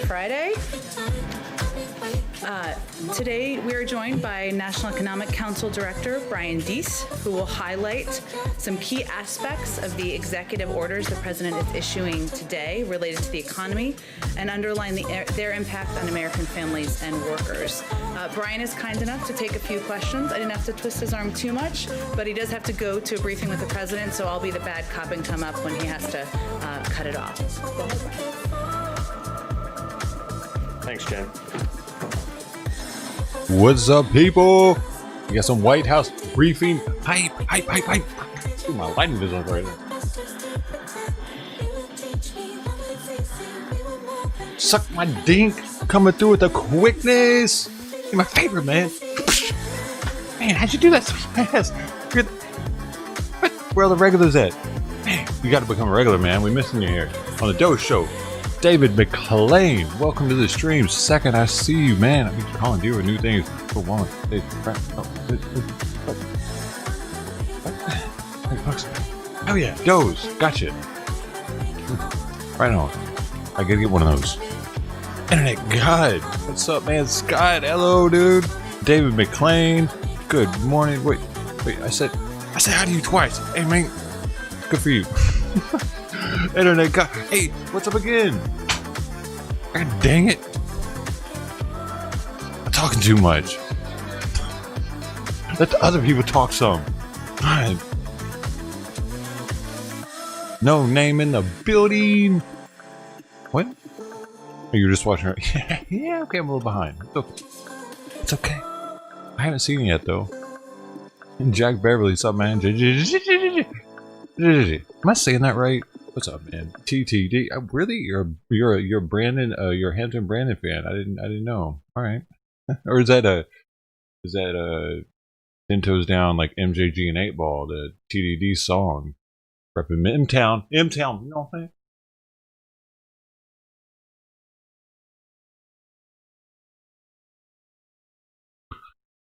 Friday. Today we are joined by National Economic Council Director Brian Deese, who will highlight some key aspects of the executive orders the President is issuing today related to the economy and underline their impact on American families and workers. Brian is kind enough to take a few questions. I didn't have to twist his arm too much, but he does have to go to a briefing with the President, so I'll be the bad cop and come up when he has to cut it off. Go ahead, Brian. Thanks, Jen. What's up, people? We got some White House briefing. Hype. Ooh, my lighting is on right now. Suck my dink. Coming through with the quickness. You're my favorite, man. Man, how'd you do that so fast? Where are the regulars at? Man, you got to become a regular, man. We're missing you here on the Doe Show. David McLean, welcome to the stream. Second, I see you, man. I mean, calling you new things for one. Oh yeah, Doe's. Gotcha. Right on. I gotta get one of those. Internet God. What's up, man? Scott, hello, dude. David McLean. Good morning. Wait. I said hi to you twice. Hey, man. Good for you. Internet God. Hey, what's up again? God dang it. I'm talking too much. Let the other people talk some. God. No name in the building. What? Oh, you're just watching her. Yeah, okay, I'm a little behind. It's okay. I haven't seen it yet, though. And Jack Beverly, what's up, man? Am I saying that right? What's up, man? TTD. Really? You're Brandon. You're a Hampton Brandon fan. I didn't know. All right. Or is that Ten Toes Down like MJG and 8 Ball, the TDD song? Repping M-Town. You know what I'm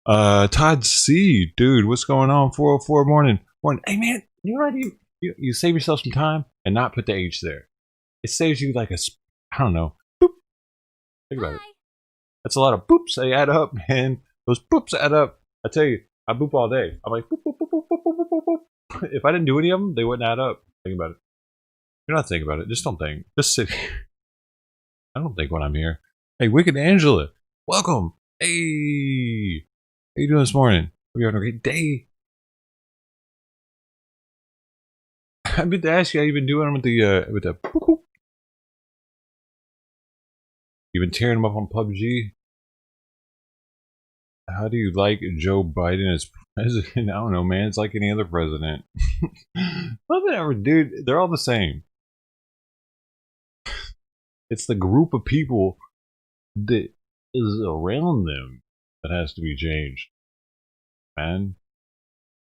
saying? Todd C, dude, what's going on? 404 morning. Hey, man, you know what you save yourself some time and not put the H there. It saves you like I don't know, boop. Think about it. That's a lot of boops. They add up, man. Those boops add up. I tell you, I boop all day. I'm like, boop, boop, boop, boop, boop, boop, boop, boop. If I didn't do any of them, they wouldn't add up. Think about it. You're not thinking about it. Just don't think. Just sit here. I don't think when I'm here. Hey, Wicked Angela, welcome. Hey, how you doing this morning? Hope you're having a great day. I meant to ask you how you've been doing with the You've been tearing them up on PUBG. How do you like Joe Biden as president? I don't know, man. It's like any other president. Whatever, dude. They're all the same. It's the group of people that is around them that has to be changed. Man.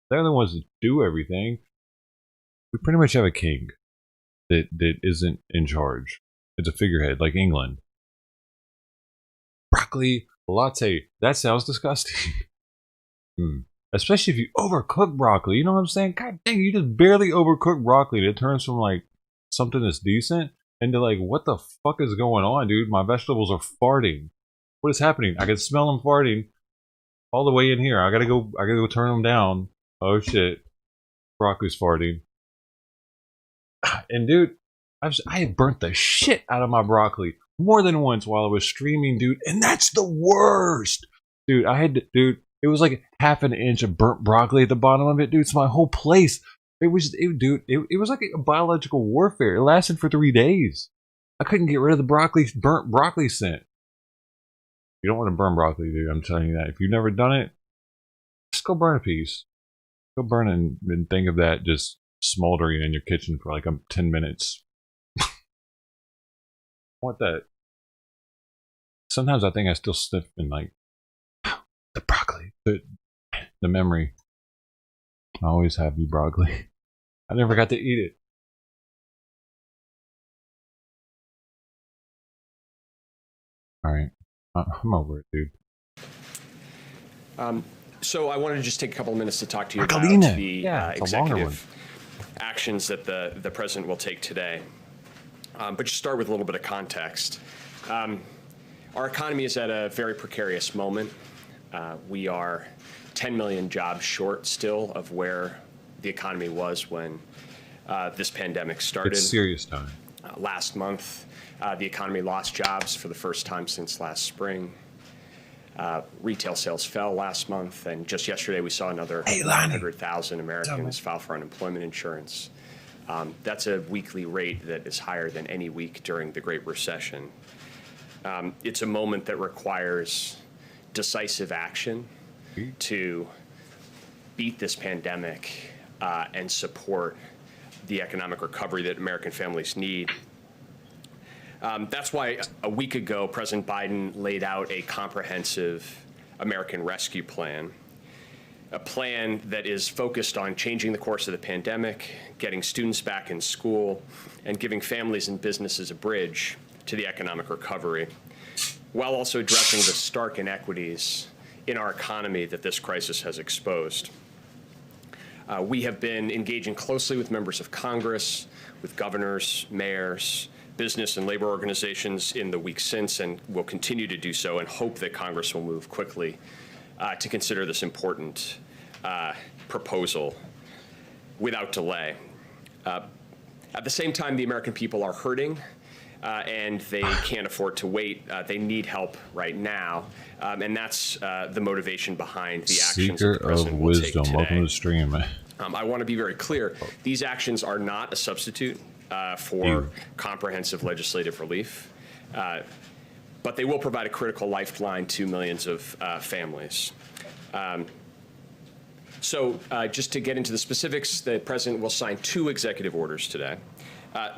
They're the ones that do everything. We pretty much have a king that isn't in charge. It's a figurehead, like England. Broccoli latte. That sounds disgusting. Especially if you overcook broccoli. You know what I'm saying? God dang, you just barely overcook broccoli. It turns from like something that's decent into like, what the fuck is going on, dude? My vegetables are farting. What is happening? I can smell them farting all the way in here. I gotta go turn them down. Oh shit. Broccoli's farting. And dude, I had burnt the shit out of my broccoli more than once while I was streaming, dude. And that's the worst. Dude, it was like half an inch of burnt broccoli at the bottom of it, dude. It's my whole place. It was like a biological warfare. It lasted for 3 days. I couldn't get rid of the burnt broccoli scent. You don't want to burn broccoli, dude. I'm telling you that. If you've never done it, just go burn a piece. Go burn it and think of that just smoldering in your kitchen for like 10 minutes. Want that? Sometimes I think I still sniff in like the broccoli, the memory. I always have the broccoli. I never got to eat it. All right, I'm over it, dude. So I wanted to just take a couple of minutes to talk to you about the executive actions that the president will take today. But just start with a little bit of context. Our economy is at a very precarious moment. We are 10 million jobs short still of where the economy was when this pandemic started. It's serious time. Last month, the economy lost jobs for the first time since last spring. Retail sales fell last month, and just yesterday we saw another 900,000 Americans file for unemployment insurance. That's a weekly rate that is higher than any week during the Great Recession. It's a moment that requires decisive action to beat this pandemic and support the economic recovery that American families need. That's why a week ago, President Biden laid out a comprehensive American Rescue Plan, a plan that is focused on changing the course of the pandemic, getting students back in school, and giving families and businesses a bridge to the economic recovery, while also addressing the stark inequities in our economy that this crisis has exposed. We have been engaging closely with members of Congress, with governors, mayors, business and labor organizations in the weeks since, and will continue to do so, and hope that Congress will move quickly to consider this important proposal without delay. At the same time, the American people are hurting, and they can't afford to wait. They need help right now, and that's the motivation behind the actions that the president will take today. Welcome to the stream. I want to be very clear. These actions are not a substitute for comprehensive legislative relief, but they will provide a critical lifeline to millions of families. So just to get into the specifics, the president will sign 2 executive orders today.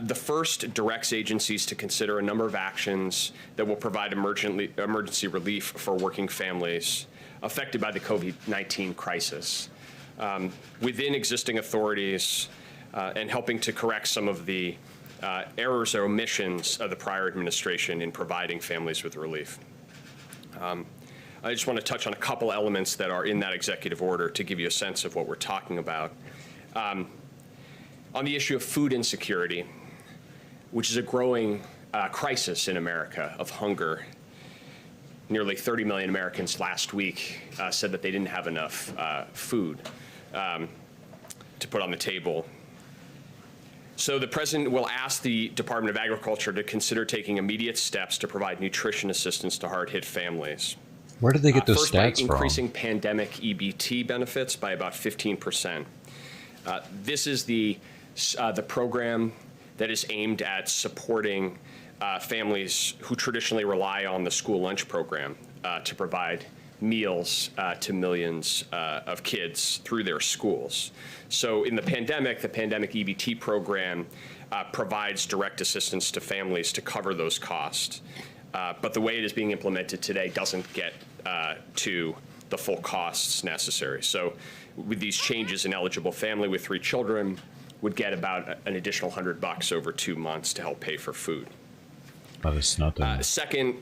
The first directs agencies to consider a number of actions that will provide emergency relief for working families affected by the COVID-19 crisis within existing authorities and helping to correct some of the errors or omissions of the prior administration in providing families with relief. I just want to touch on a couple elements that are in that executive order to give you a sense of what we're talking about. On the issue of food insecurity, which is a growing crisis in America of hunger, nearly 30 million Americans last week said that they didn't have enough food to put on the table. So the president will ask the Department of Agriculture to consider taking immediate steps to provide nutrition assistance to hard-hit families. Where did they get those first, stats by increasing pandemic EBT benefits by about 15%. This is the program that is aimed at supporting families who traditionally rely on the school lunch program to provide meals to millions of kids through their schools. So in the pandemic EBT program provides direct assistance to families to cover those costs. But the way it is being implemented today doesn't get to the full costs necessary. So with these changes, an eligible family with 3 children would get about an additional $100 over 2 months to help pay for food. That is nothing. Second,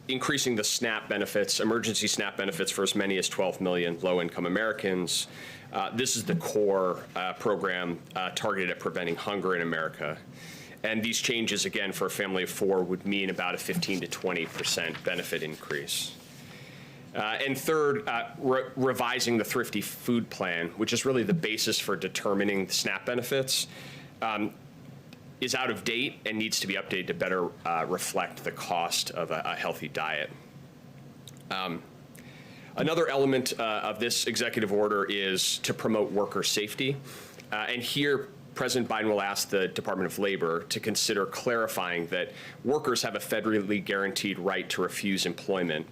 increasing the SNAP benefits, emergency SNAP benefits for as many as 12 million low-income Americans. This is the core program targeted at preventing hunger in America. And these changes, again, for a family of 4 would mean about a 15 to 20% benefit increase. And third, revising the Thrifty Food Plan, which is really the basis for determining the SNAP benefits, is out of date and needs to be updated to better reflect the cost of a healthy diet. Another element of this executive order is to promote worker safety. And here, President Biden will ask the Department of Labor to consider clarifying that workers have a federally guaranteed right to refuse employment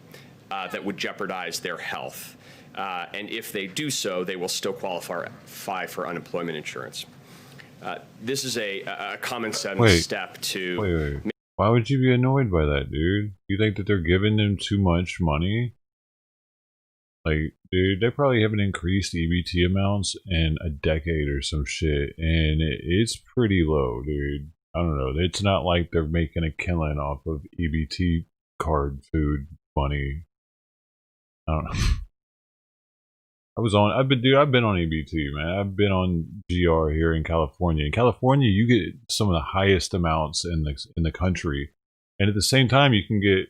that would jeopardize their health. And if they do so, they will still qualify for unemployment insurance. This is a common sense step to. Wait. Why would you be annoyed by that, dude? You think that they're giving them too much money? Like, dude, they probably haven't increased EBT amounts in a decade or some shit, and it's pretty low, dude. I don't know. It's not like they're making a killing off of EBT card food money. I don't know. I've been on EBT, man. I've been on GR here in California. In California, you get some of the highest amounts in the country, and at the same time, you can get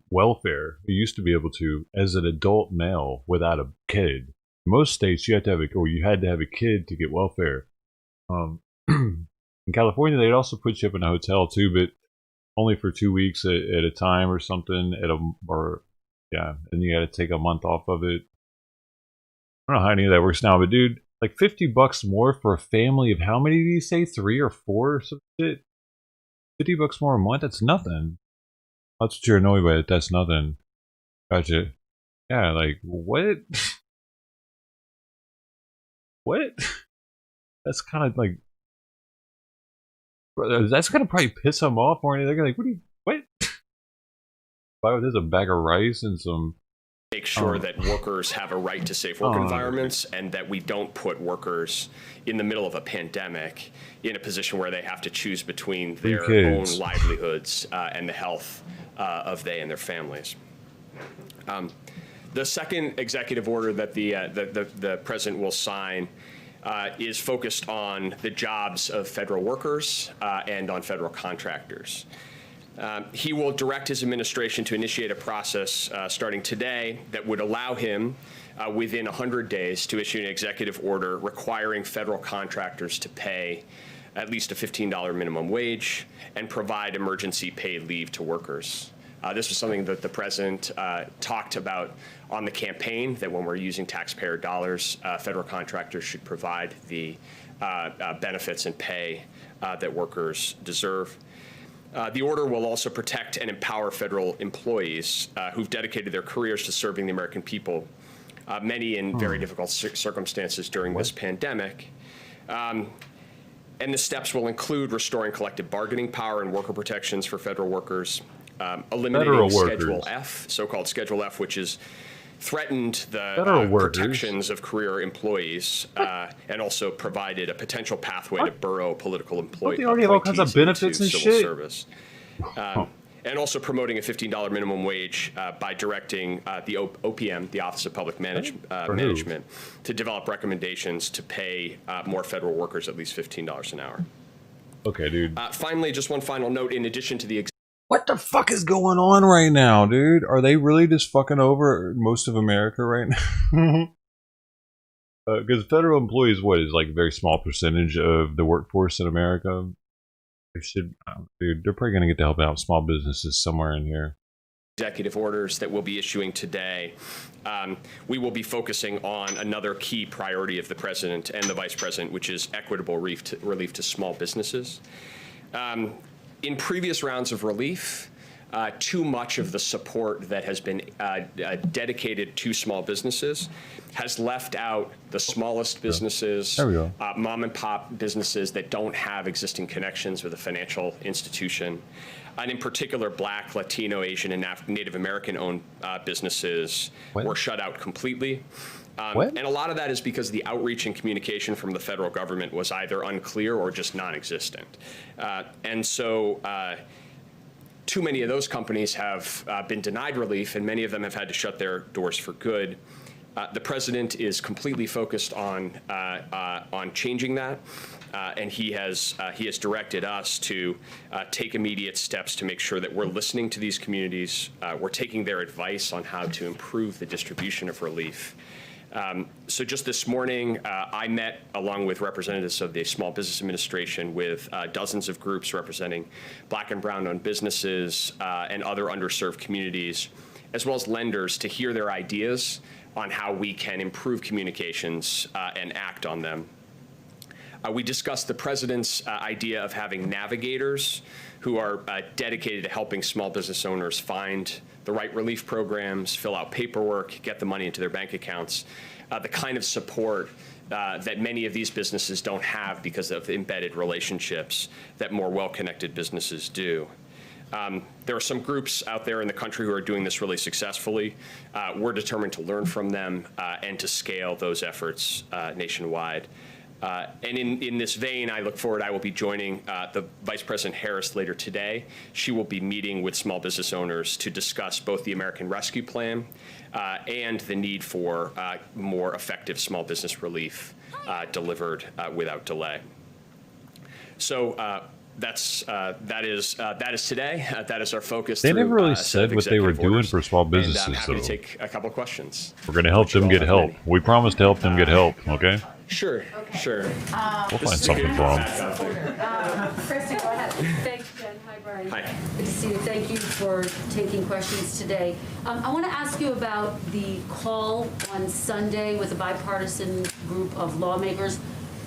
welfare. You used to be able to as an adult male without a kid. In most states, you had to have a kid to get welfare. In California, they'd also put you up in a hotel too, but only for 2 weeks at a time or something. And you got to take a month off of it. I don't know how any of that works now, but dude, like $50 more for a family of how many do you say? 3 or 4 or some shit? $50 more a month? That's nothing. That's what you're annoyed by. That's nothing. Gotcha. Yeah, like, what? What? That's kind of like, that's gonna probably piss them off more. They're gonna like, what? Why there's a bag of rice and some. Make sure that workers have a right to safe work environments, and that we don't put workers in the middle of a pandemic in a position where they have to choose between their own livelihoods and the health of they and their families. The second executive order that the president will sign is focused on the jobs of federal workers and on federal contractors. He will direct his administration to initiate a process starting today that would allow him within 100 days to issue an executive order requiring federal contractors to pay at least a $15 minimum wage and provide emergency paid leave to workers. This was something that the president talked about on the campaign, that when we're using taxpayer dollars, federal contractors should provide the benefits and pay that workers deserve. The order will also protect and empower federal employees who've dedicated their careers to serving the American people, many in very difficult circumstances during this pandemic. And the steps will include restoring collective bargaining power and worker protections for federal workers, eliminating Schedule F, so-called Schedule F, which is threatened the protections of career employees and also provided a potential pathway to burrow political employees. They already have all kinds of benefits and shit. Service. And also promoting a $15 minimum wage by directing the OPM, the Office of Public Management, to develop recommendations to pay more federal workers at least $15 an hour. Okay, dude. Finally, just one final note, in addition to the what the fuck is going on right now, dude? Are they really just fucking over most of America right now? Because federal employees, is like a very small percentage of the workforce in America? Dude, they're probably going to get to help out small businesses somewhere in here. Executive orders that we'll be issuing today, we will be focusing on another key priority of the president and the vice president, which is equitable relief to small businesses. In previous rounds of relief, too much of the support that has been dedicated to small businesses has left out the smallest businesses, mom and pop businesses that don't have existing connections with a financial institution. And in particular, Black, Latino, Asian, and Native American-owned businesses were shut out completely. And a lot of that is because the outreach and communication from the federal government was either unclear or just non-existent. And so too many of those companies have been denied relief, and many of them have had to shut their doors for good. The president is completely focused on changing that, and he has directed us to take immediate steps to make sure that we're listening to these communities, we're taking their advice on how to improve the distribution of relief. So just this morning, I met, along with representatives of the Small Business Administration, with dozens of groups representing Black and brown-owned businesses and other underserved communities, as well as lenders, to hear their ideas on how we can improve communications and act on them. We discussed the president's idea of having navigators who are dedicated to helping small business owners find the right relief programs, fill out paperwork, get the money into their bank accounts, the kind of support that many of these businesses don't have because of embedded relationships that more well-connected businesses do. There are some groups out there in the country who are doing this really successfully. We're determined to learn from them and to scale those efforts nationwide. And in this vein, I look forward, I will be joining the Vice President Harris later today. She will be meeting with small business owners to discuss both the American Rescue Plan and the need for more effective small business relief delivered without delay. So that is today. That is our focus. They never really set said what they were doing for small businesses. And I'm happy to so take a couple questions. we're going to help them get help. We promise to help them get help. Okay. Sure, sure. We'll find something for them. Kristen, go ahead. Thanks, Jen. Hi, Brian. Hi. Good to see you. Thank you for taking questions today. I want to ask you about the call on Sunday with a bipartisan group of lawmakers.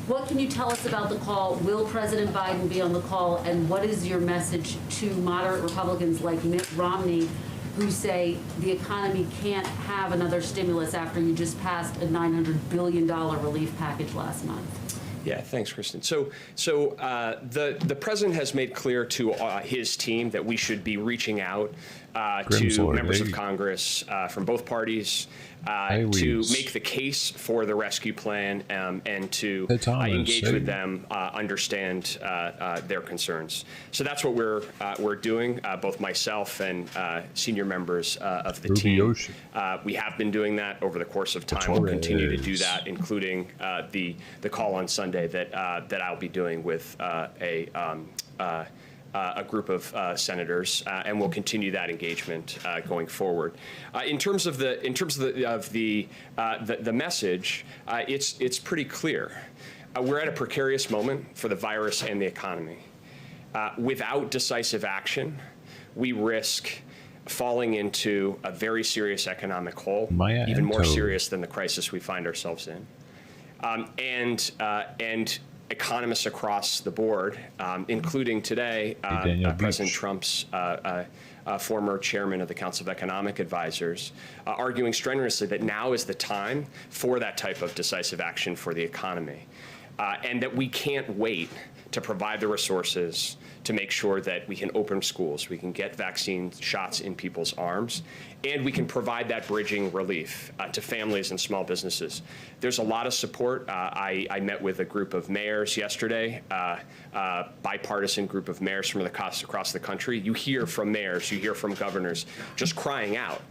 What can you tell us about the call? Will President Biden be on the call? And what is your message to moderate Republicans like Mitt Romney, who say the economy can't have another stimulus after you just passed a $900 billion relief package last month? Yeah, thanks, Kristen. So the president has made clear to his team that we should be reaching out to members of Congress from both parties to make the case for the rescue plan and to engage with them, understand their concerns. So that's what we're doing, both myself and senior members of the team. We have been doing that over the course of time. We'll continue to do that, including the call on Sunday that I'll be doing with a group of senators, and we'll continue that engagement going forward. In terms of the message, it's pretty clear. We're at a precarious moment for the virus and the economy. Without decisive action, we risk falling into a very serious economic hole, even more serious than the crisis we find ourselves in. And economists across the board, including today President Trump's former chairman of the Council of Economic Advisors, arguing strenuously that now is the time for that type of decisive action for the economy, and that we can't wait to provide the resources to make sure that we can open schools, we can get vaccine shots in people's arms, and we can provide that bridging relief to families and small businesses. There's a lot of support. I met with a group of mayors yesterday, bipartisan group of mayors from across the country. You hear from mayors, you hear from governors just crying out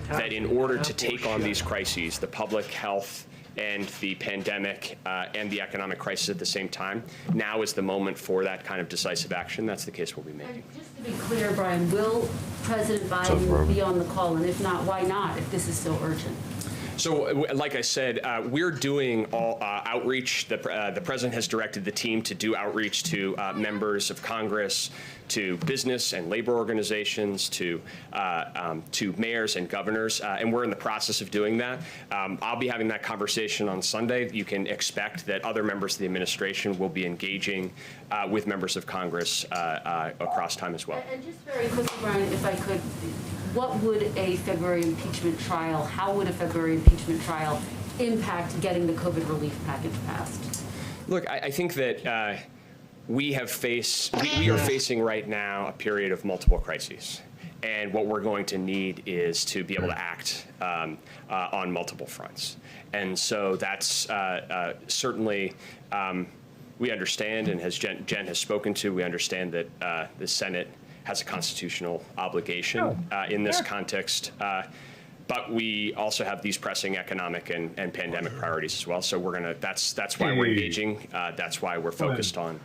that in order to take on these crises, the public health and the pandemic and the economic crisis at the same time, now is the moment for that kind of decisive action. That's the case we'll be making. And just to be clear, Brian, will President Biden be on the call? And if not, why not, if this is so urgent? So, like I said, we're doing all outreach. The president has directed the team to do outreach to members of Congress, to business and labor organizations, to mayors and governors, and we're in the process of doing that. I'll be having that conversation on Sunday. You can expect that other members of the administration will be engaging with members of Congress across time as well. And just very quickly, Brian, if I could, what would a February impeachment trial, how would a February impeachment trial impact getting the COVID relief package passed? Look, I think that we are facing right now a period of multiple crises. And what we're going to need is to be able to act on multiple fronts. And so that's certainly, we understand, and as Jen has spoken to, we understand that the Senate has a constitutional obligation in this context. But we also have these pressing economic and pandemic priorities as well. So we're gonna. That's why we're engaging. That's why we're focused on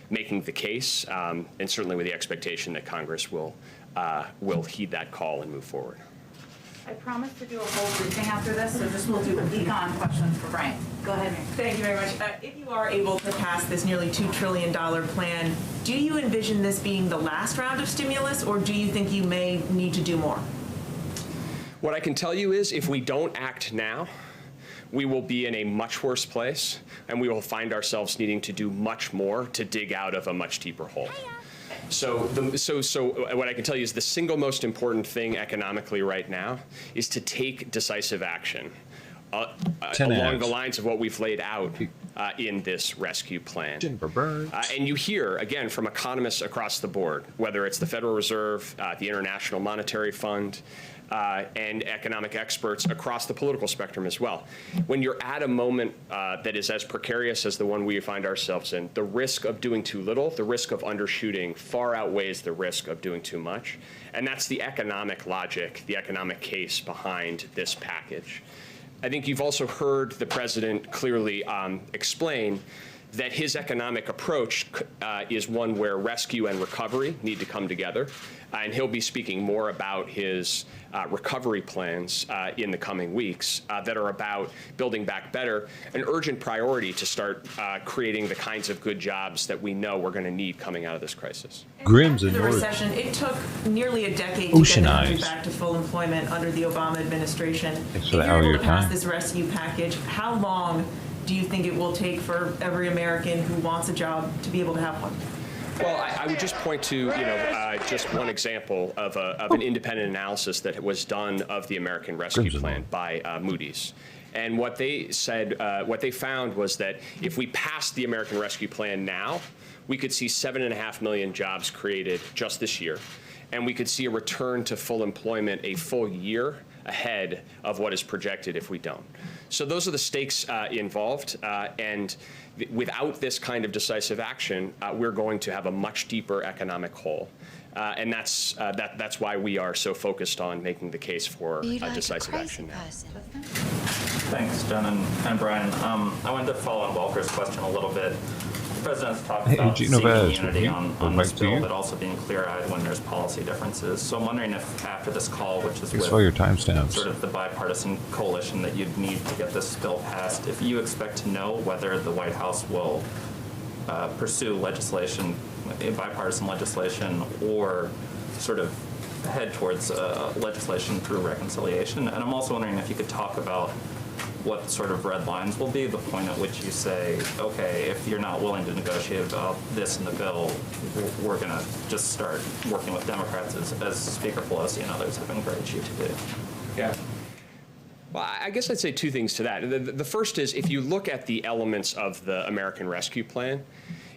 making the case, and certainly with the expectation that Congress will heed that call and move forward. I promised to do a whole briefing after this, so just we'll do econ questions for Brian. Go ahead. Thank you very much. If you are able to pass this nearly $2 trillion plan, do you envision this being the last round of stimulus, or do you think you may need to do more? What I can tell you is if we don't act now, we will be in a much worse place, and we will find ourselves needing to do much more to dig out of a much deeper hole. So what I can tell you is the single most important thing economically right now is to take decisive action along the lines of what we've laid out in this rescue plan. And you hear, again, from economists across the board, whether it's the Federal Reserve, the International Monetary Fund, and economic experts across the political spectrum as well. When you're at a moment that is as precarious as the one we find ourselves in, the risk of doing too little, the risk of undershooting far outweighs the risk of doing too much. And that's the economic logic, the economic case behind this package. I think you've also heard the president clearly explain that his economic approach is one where rescue and recovery need to come together. And he'll be speaking more about his recovery plans in the coming weeks that are about building back better, an urgent priority to start creating the kinds of good jobs that we know we're going to need coming out of this crisis. After the recession, it took nearly a decade to get the country back to full employment under the Obama administration. If you're able to pass this rescue package, how long do you think it will take for every American who wants a job to be able to have one? Well, I would just point to, just one example of an independent analysis that was done of the American Rescue Plan by Moody's. And what they said, what they found was that if we passed the American Rescue Plan now, we could see 7.5 million jobs created just this year. And we could see a return to full employment a full year ahead of what is projected if we don't. So those are the stakes involved. And without this kind of decisive action, we're going to have a much deeper economic hole. And that's why we are so focused on making the case for decisive action now. Thanks, Jen and Brian. I wanted to follow on Walker's question a little bit. The president's talked about seeking unity on this bill, but also being clear-eyed when there's policy differences. So I'm wondering if after this call, which is with your timestamps, sort of the bipartisan coalition that you'd need to get this bill passed, if you expect to know whether the White House will pursue legislation, bipartisan legislation, or sort of head towards legislation through reconciliation. And I'm also wondering if you could talk about what sort of red lines will be, the point at which you say, okay, if you're not willing to negotiate about this in the bill, we're going to just start working with Democrats, as Speaker Pelosi and others have encouraged you to do. Yeah. Well, I guess I'd say two things to that. The first is, if you look at the elements of the American Rescue Plan,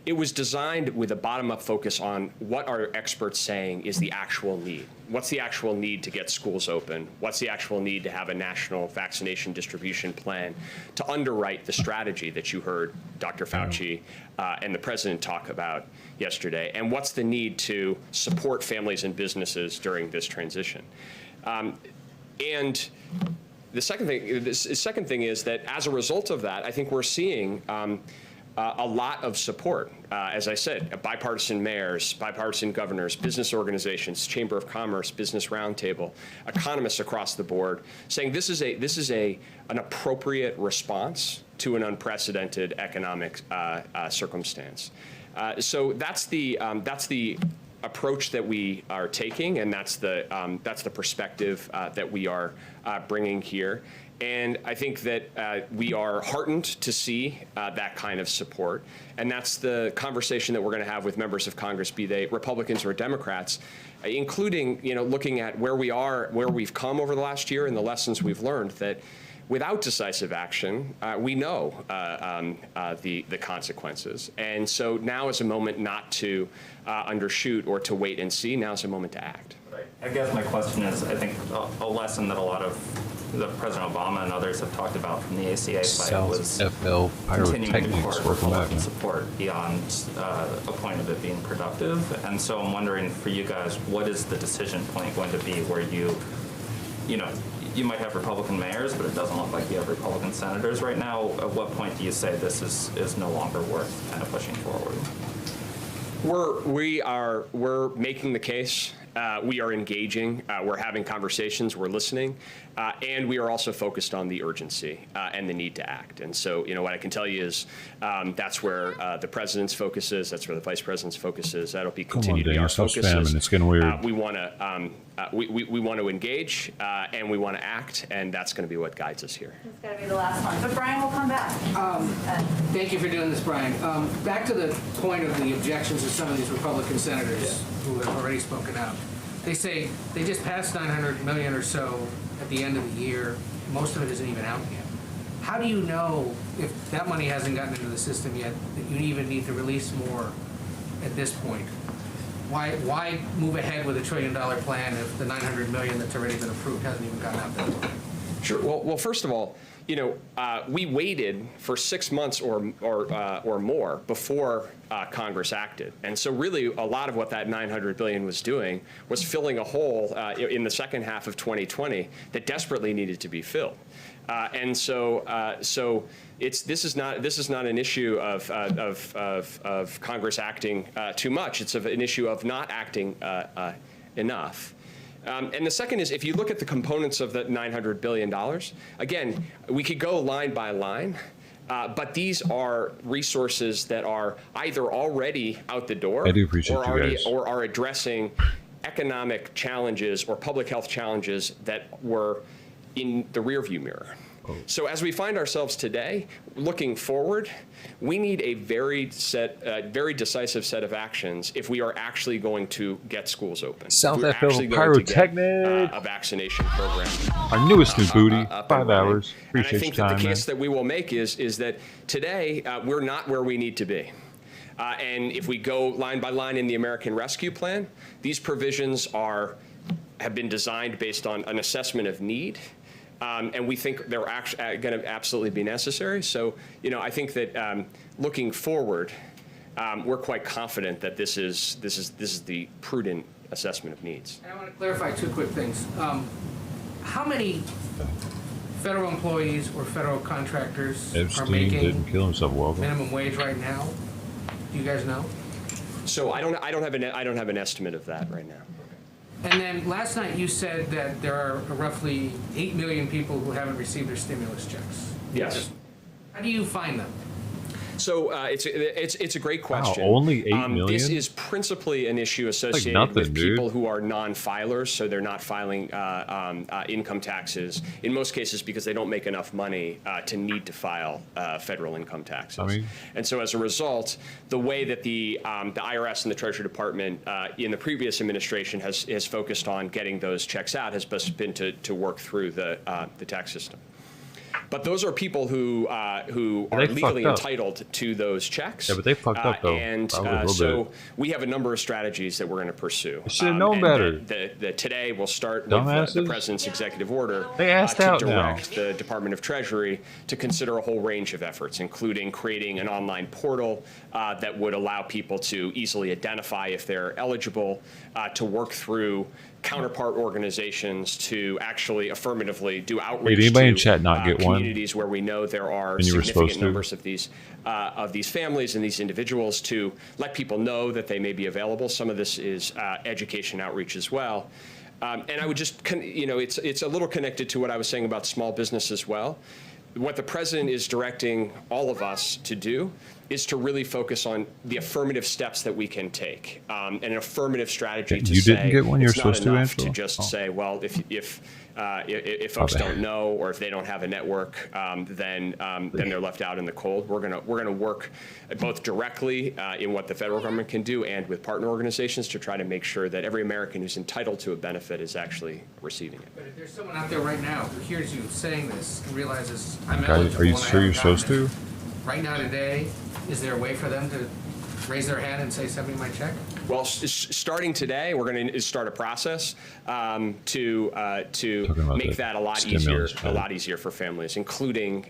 it was designed with a bottom-up focus on what are experts saying is the actual need. What's the actual need to get schools open? What's the actual need to have a national vaccination distribution plan to underwrite the strategy that you heard Dr. Fauci and the president talk about yesterday? And what's the need to support families and businesses during this transition? And the second thing is that as a result of that, I think we're seeing a lot of support. As I said, bipartisan mayors, bipartisan governors, business organizations, Chamber of Commerce, Business Roundtable, economists across the board saying this is an appropriate response to an unprecedented economic circumstance. So that's the approach that we are taking, and that's the perspective that we are bringing here. And I think that we are heartened to see that kind of support. And that's the conversation that we're going to have with members of Congress, be they Republicans or Democrats, including, looking at where we are, where we've come over the last year and the lessons we've learned, that without decisive action, we know the consequences. And so now is a moment not to undershoot or to wait and see. Now is a moment to act. Right. I guess my question is, I think a lesson that a lot of President Obama and others have talked about from the ACA fight was continuing to court Republican support beyond a point of it being productive. And so I'm wondering for you guys, what is the decision point going to be where you might have Republican mayors, but it doesn't look like you have Republican senators right now. At what point do you say this is no longer worth kind of pushing forward? We're making the case. We are engaging. We're having conversations. We're listening. And we are also focused on the urgency and the need to act. And so, what I can tell you is that's where the president's focus is. That's where the vice president's focus is. That'll be continue to be our focus. It's getting weird. We want to we want to engage and we want to act, and that's going to be what guides us here. It's got to be the last one. But Brian will come back. Thank you for doing this, Brian. Back to the point of the objections of some of these Republican senators who have already spoken out. They say they just passed $900 million or so at the end of the year. Most of it isn't even out yet. how do you know if that money hasn't gotten into the system yet, that you even need to release more at this point? Why move ahead with $1 trillion plan if the $900 million that's already been approved hasn't even gotten out there? Sure. Well, first of all, we waited for 6 months or more before Congress acted, and so really a lot of what that $900 billion was doing was filling a hole in the second half of 2020 that desperately needed to be filled. And so this is not an issue of Congress acting too much. It's an issue of not acting enough. And the second is, if you look at the components of the $900 billion, again, we could go line by line, but these are resources that are either already out the door I do appreciate you guys. or are addressing economic challenges or public health challenges that were in the rearview mirror. So as we find ourselves today, looking forward, we need a very decisive set of actions if we are actually going to get schools open. South If we're FL actually going to get, Pyrotechnic. a vaccination program. Our newest new booty, up 5 and running. hours. And I Appreciate think your that time, the man. case that we will make is that today we're not where we need to be. And if we go line by line in the American Rescue Plan, these provisions have been designed based on an assessment of need. And we think they're actually going to absolutely be necessary. So, I think that looking forward, we're quite confident that this is the prudent assessment of needs. And I want to clarify 2 quick things. How many federal employees or federal contractors are Epstein making didn't kill himself. Welcome. minimum wage right now? Do you guys know? So I don't have an estimate of that right now. And then last night you said that there are roughly 8 million people who haven't received their stimulus checks. Yes. How do you find them? So it's a great question. only 8 million? This is principally an issue associated nothing, with dude. people who are non-filers, so they're not filing income taxes, in most cases because they don't make enough money to need to file federal income taxes. And so as a result, the way that the IRS and the Treasury Department in the previous administration has focused on getting those checks out has been to work through the tax system. But those are people who are legally entitled to those checks. Yeah, but they fucked up, though. And so we have a number of strategies that we're going to pursue. They should have known better. Today we'll start with the President's executive order They asked to out direct the Department of Treasury to consider a whole range of efforts, including creating an online portal that would allow people to easily identify if they're eligible, to work through counterpart organizations to actually affirmatively do outreach Did anybody to in chat not get one? communities where we know there are And you were supposed significant to? numbers of these families and these individuals, to let people know that they may be available. Some of this is education outreach as well. And I would just, it's a little connected to what I was saying about small business as well. What the president is directing all of us to do is to really focus on the affirmative steps that we can take, and an affirmative strategy to You say didn't get one? You're it's not supposed to, enough Angela? to just say, well, if folks bad. don't know, or if they don't have a network, then they're left out in the cold. We're gonna work both directly in what the federal government can do and with partner organizations to try to make sure that every American who's entitled to a benefit is actually receiving it. But if there's someone out there right now who hears you saying this and realizes I'm Guys, eligible, are you and I sure you're haven't gotten supposed to? it, right now today, is there a way for them to raise their hand and say, send me my check? Well, starting today, we're going to start a process to make that a lot easier for families, including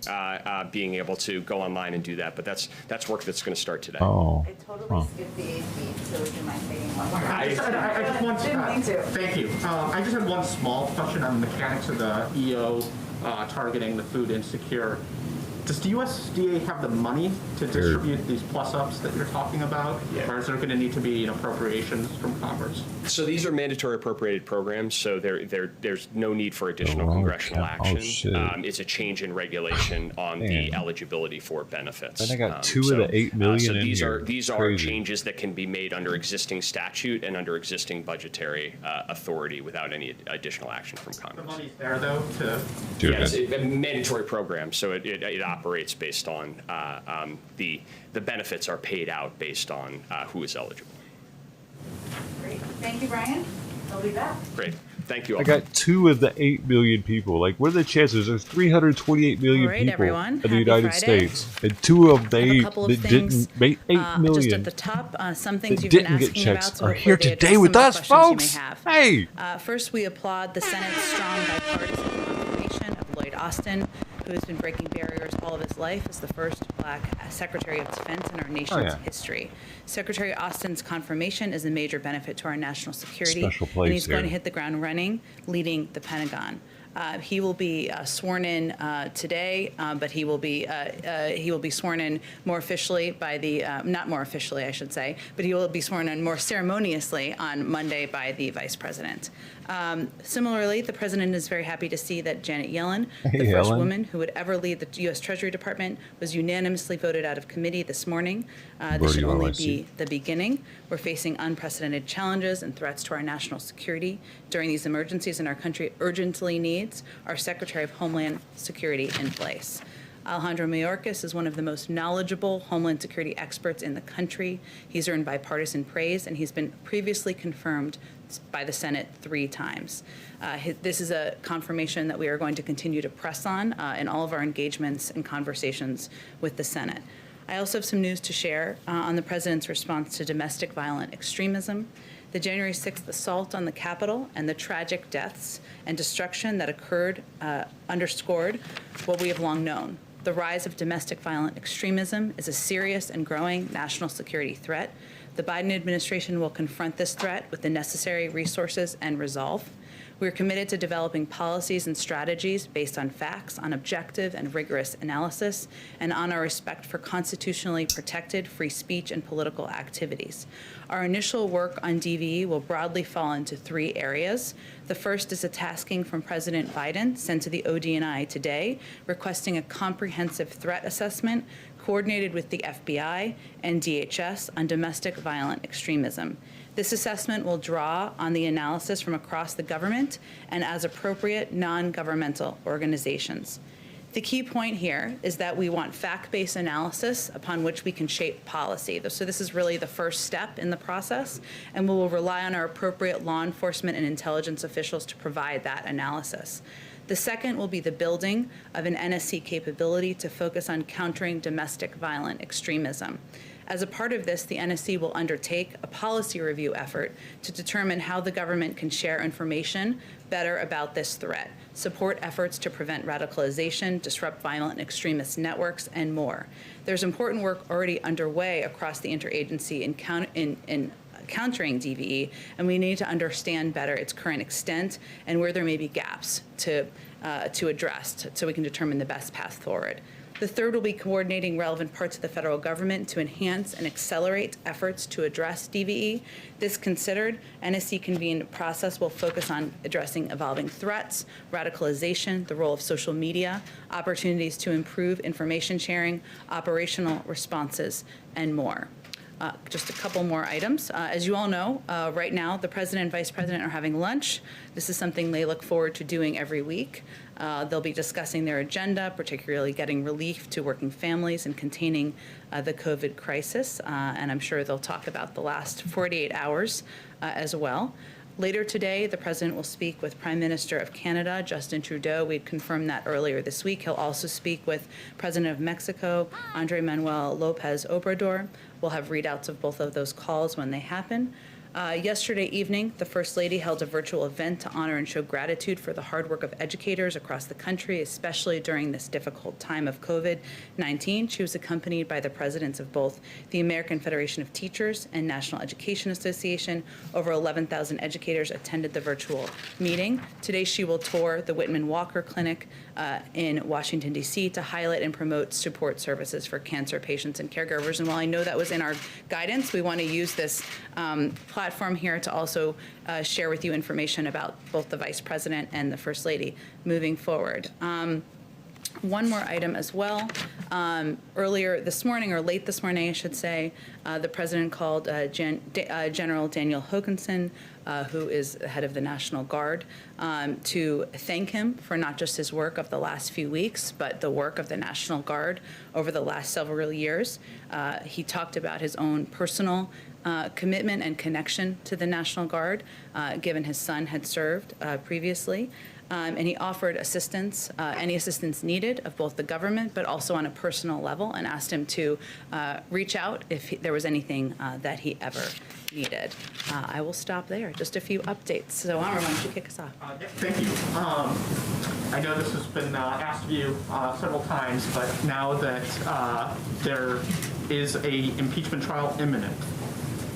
being able to go online and do that. But that's work that's going to start today. Oh. I totally skipped the AP, so would you mind taking one more? I just want to, Didn't mean to. thank you. I just had one small question on the mechanics of the EO targeting the food insecure. Does the USDA have the money to distribute these plus-ups that you're talking about? Yeah. Or is there going to need to be appropriations from Congress? So these are mandatory appropriated programs, so there's no need for additional congressional action. shit. It's a change in regulation on the eligibility for benefits. Then I got 2 of the 8 million so in these here. these are Crazy. changes that can be made under existing statute and under existing budgetary authority without any additional action from The Congress. money's there, though, to... Dude, Yeah, it's a mandatory program, so it operates based on the benefits are paid out based on who is eligible. Great. Thank you, Brian. I'll be back. Great. Thank you all. I got 2 of the 8 million people. Like, what are the chances? There's 328 million All right, people everyone. in the Happy United Friday. States, and 2 of the I have a 8 couple of that things, didn't make 8 million just at the top, some things that you've been didn't get asking checks about, so are hopefully here they today address with some of us, the questions folks. you may have. Hey, First, we applaud the Senate's strong bipartisan confirmation of Lloyd Austin, who has been breaking barriers all of his life as the first Black Secretary of Defense in our nation's history. Secretary Austin's confirmation is a major benefit to our national security, Special place and he's going to here. hit the ground running, leading the Pentagon. He will be sworn in today, but he will be sworn in more officially by the not more officially, I should say, but he will be sworn in more ceremoniously on Monday by the Vice President. Similarly, the President is very happy to see that Janet Yellen, the first Yellen. woman who would ever lead the U.S. Treasury Department, was unanimously voted out of committee this morning. This Where should you are, only I see. be the beginning. We're facing unprecedented challenges and threats to our national security during these emergencies, and our country urgently needs our Secretary of Homeland Security in place. Alejandro Mayorkas is one of the most knowledgeable Homeland Security experts in the country. He's earned bipartisan praise, and he's been previously confirmed by the Senate 3 times. This is a confirmation that we are going to continue to press on in all of our engagements and conversations with the Senate. I also have some news to share on the President's response to domestic violent extremism. The January 6th assault on the Capitol and the tragic deaths and destruction that occurred underscored what we have long known. The rise of domestic violent extremism is a serious and growing national security threat. The Biden administration will confront this threat with the necessary resources and resolve. We are committed to developing policies and strategies based on facts, on objective and rigorous analysis, and on our respect for constitutionally protected free speech and political activities. Our initial work on DVE will broadly fall into 3 areas. The first is a tasking from President Biden sent to the ODNI today, requesting a comprehensive threat assessment coordinated with the FBI and DHS on domestic violent extremism. This assessment will draw on the analysis from across the government and, as appropriate, non-governmental organizations. The key point here is that we want fact-based analysis upon which we can shape policy. So this is really the first step in the process, and we will rely on our appropriate law enforcement and intelligence officials to provide that analysis. The second will be the building of an NSC capability to focus on countering domestic violent extremism. As a part of this, the NSC will undertake a policy review effort to determine how the government can share information better about this threat, support efforts to prevent radicalization, disrupt violent extremist networks, and more. There's important work already underway across the interagency in countering DVE, and we need to understand better its current extent and where there may be gaps to address so we can determine the best path forward. The third will be coordinating relevant parts of the federal government to enhance and accelerate efforts to address DVE. This considered, NSC convened process will focus on addressing evolving threats, radicalization, the role of social media, opportunities to improve information sharing, operational responses, and more. Just a couple more items. As you all know, right now, the President and Vice President are having lunch. This is something they look forward to doing every week. They'll be discussing their agenda, particularly getting relief to working families and containing the COVID crisis. And I'm sure they'll talk about the last 48 hours as well. Later today, the President will speak with Prime Minister of Canada, Justin Trudeau. We'd confirmed that earlier this week. He'll also speak with President of Mexico, Andrés Manuel López Obrador. We'll have readouts of both of those calls when they happen. Yesterday evening, the First Lady held a virtual event to honor and show gratitude for the hard work of educators across the country, especially during this difficult time of COVID-19. She was accompanied by the presidents of both the American Federation of Teachers and National Education Association. Over 11,000 educators attended the virtual meeting. Today, she will tour the Whitman Walker Clinic in Washington, D.C. to highlight and promote support services for cancer patients and caregivers. And while I know that was in our guidance, we want to use this platform here to also share with you information about both the Vice President and the First Lady moving forward. one more item as well. Earlier this morning, or late this morning, I should say, the president called General Daniel Hokanson, who is the head of the National Guard, to thank him for not just his work of the last few weeks, but the work of the National Guard over the last several years. He talked about his own personal commitment and connection to the National Guard, given his son had served previously. And he offered assistance, any assistance needed of both the government, but also on a personal level, and asked him to reach out if there was anything that he ever needed. I will stop there. Just a few updates. So, Amr, why don't you kick us off? Thank you. I know this has been asked of you several times, but now that there is a impeachment trial imminent,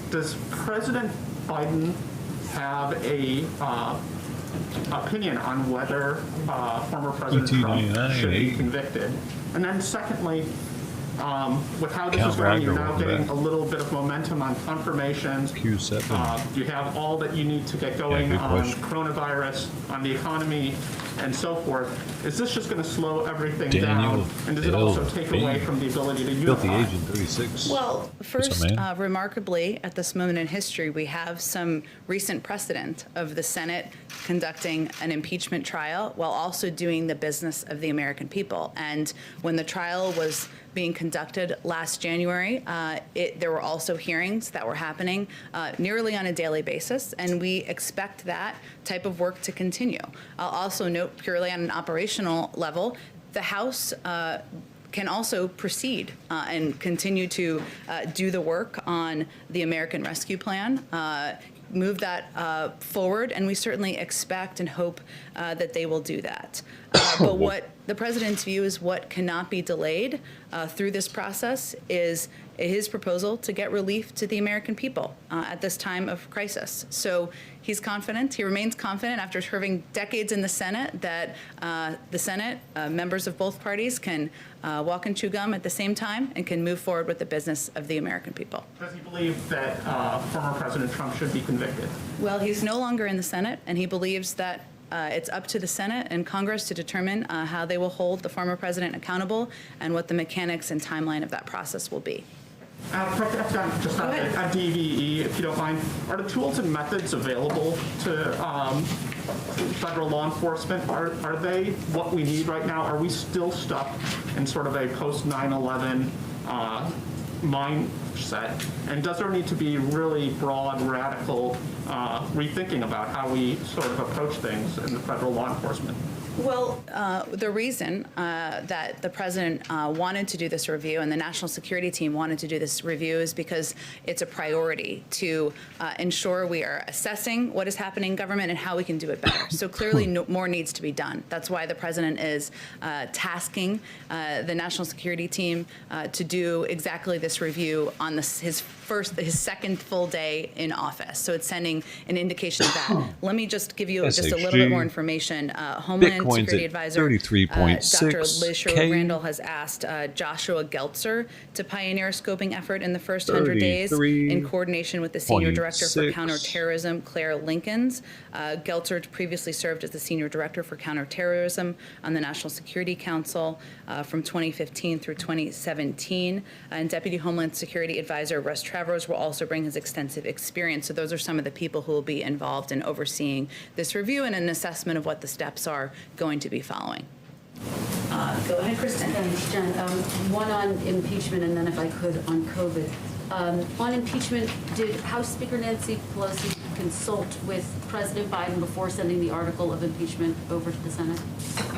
does President Biden have a opinion on whether former President Trump should be convicted? And then secondly, with how this is going, you're now getting a little bit of momentum on confirmations. Q7. You have all that you need to get going on coronavirus, on the economy, and so forth. Is this just going to slow everything down? And does it also take away from the ability to unify? Agent 36. Well, first, remarkably, at this moment in history, we have some recent precedent of the Senate conducting an impeachment trial while also doing the business of the American people. And when the trial was being conducted last January, there were also hearings that were happening nearly on a daily basis, and we expect that type of work to continue. I'll also note, purely on an operational level, the House can also proceed and continue to do the work on the American Rescue Plan, move that forward, and we certainly expect and hope that they will do that. But what the president's view is, what cannot be delayed through this process is his proposal to get relief to the American people at this time of crisis. So he's confident, he remains confident after serving decades in the Senate, that the Senate, members of both parties, can walk and chew gum at the same time and can move forward with the business of the American people. Does he believe that former President Trump should be convicted? Well, he's no longer in the Senate, and he believes that it's up to the Senate and Congress to determine how they will hold the former president accountable and what the mechanics and timeline of that process will be. Just on a DVE, if you don't mind, are the tools and methods available to federal law enforcement? Are they what we need right now? Are we still stuck in sort of a post 9/11 mindset? And does there need to be really broad, radical rethinking about how we sort of approach things in the federal law enforcement? Well, the reason that the president wanted to do this review and the national security team wanted to do this review is because it's a priority to ensure we are assessing what is happening in government and how we can do it better. So clearly more needs to be done. That's why the president is tasking the national security team to do exactly this review on his second full day in office. So it's sending an indication of that. Let me just give you just a little bit more information. Homeland Security Advisor Dr. Liz Sherwood-Randall has asked Joshua Geltzer to pioneer a scoping effort in the first 100 days in coordination with the Senior Director for Counterterrorism, Claire Linkins. Geltzer previously served as the Senior Director for Counterterrorism on the National Security Council from 2015 through 2017. And Deputy Homeland Security Advisor Russ Travers will also bring his extensive experience. So those are some of the people who will be involved in overseeing this review and an assessment of what the steps are going to be following. Go ahead, Kristen. Thanks, Jen. One on impeachment, and then if I could on COVID. On impeachment, did House Speaker Nancy Pelosi consult with President Biden before sending the article of impeachment over to the Senate?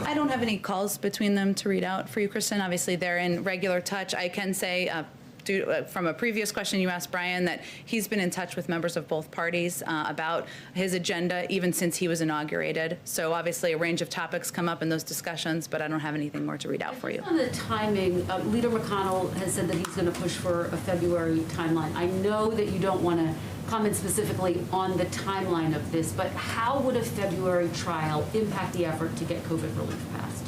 I don't have any calls between them to read out for you, Kristen. Obviously, they're in regular touch. I can say, from a previous question you asked Brian, that he's been in touch with members of both parties about his agenda even since he was inaugurated. So obviously a range of topics come up in those discussions, but I don't have anything more to read out for you. On the timing, Leader McConnell has said that he's going to push for a February timeline. I know that you don't want to comment specifically on the timeline of this, but how would a February trial impact the effort to get COVID relief passed?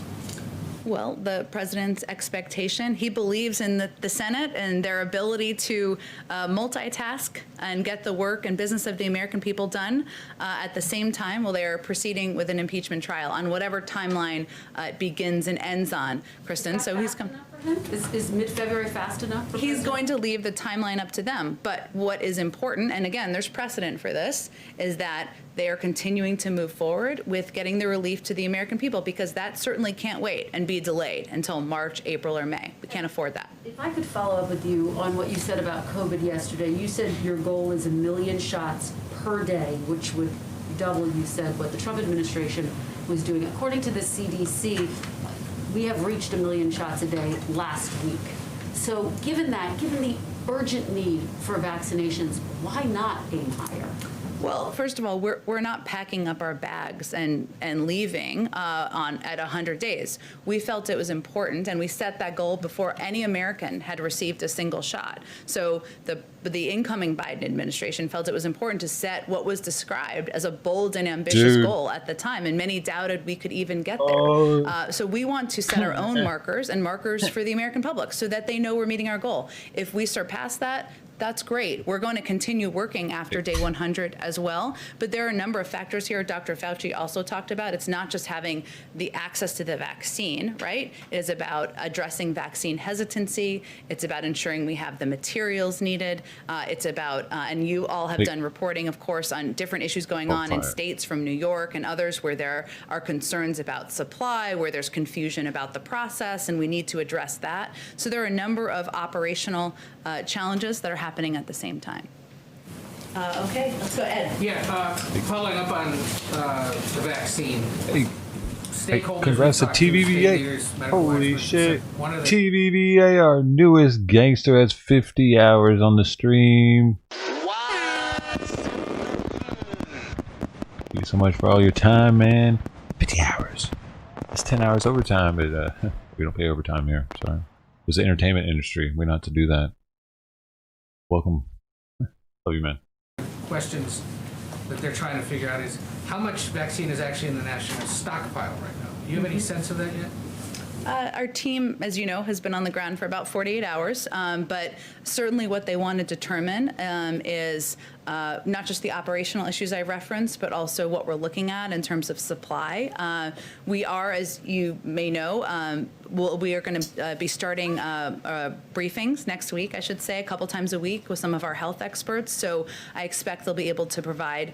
Well, the president's expectation, he believes in the Senate and their ability to multitask and get the work and business of the American people done at the same time while they are proceeding with an impeachment trial on whatever timeline it begins and ends on, Kristen. So he's come. Is mid-February fast enough for He's President? going to leave the timeline up to them. But what is important, and again, there's precedent for this, is that they are continuing to move forward with getting the relief to the American people, because that certainly can't wait and be delayed until March, April, or May. We can't afford that. If I could follow up with you on what you said about COVID yesterday. You said your goal is 1 million shots per day, which would double, you said, what the Trump administration was doing. According to the CDC, we have reached 1 million shots a day last week. So given the urgent need for vaccinations, why not aim higher? Well, first of all, we're not packing up our bags and leaving at 100 days. We felt it was important, and we set that goal before any American had received a single shot. So the incoming Biden administration felt it was important to set what was described as a bold and ambitious goal at the time, and many doubted we could even get there. So we want to set our own markers and markers for the American public so that they know we're meeting our goal. If we surpass that, that's great. We're going to continue working after day 100 as well. But there are a number of factors here Dr. Fauci also talked about. It's not just having the access to the vaccine, right? It is about addressing vaccine hesitancy. It's about ensuring we have the materials needed. It's about, and you all have done reporting, of course, on different issues going on in states from New York and others where there are concerns about supply, where there's confusion about the process, and we need to address that. So there are a number of operational challenges that are happening at the same time. Okay, let's go, Ed. Yeah, following up on the vaccine. Hey, Stakeholders congrats to we've talked to, state TVBA. leaders, medical Holy experts, shit. one of the TVBA, our newest gangster, has 50 hours on the stream. Thank you so much for all your time, man. 50 hours. That's 10 hours overtime, but we don't pay overtime here. Sorry. It's the entertainment industry. We're not to do that. Welcome. Love you, man. questions that they're trying to figure out is how much vaccine is actually in the national stockpile right now. Do you have any sense of that yet? Our team, as you know, has been on the ground for about 48 hours, but certainly what they want to determine is not just the operational issues I referenced, but also what we're looking at in terms of supply. We are, as you may know, we are going to be starting briefings next week, I should say, a couple times a week with some of our health experts. So I expect they'll be able to provide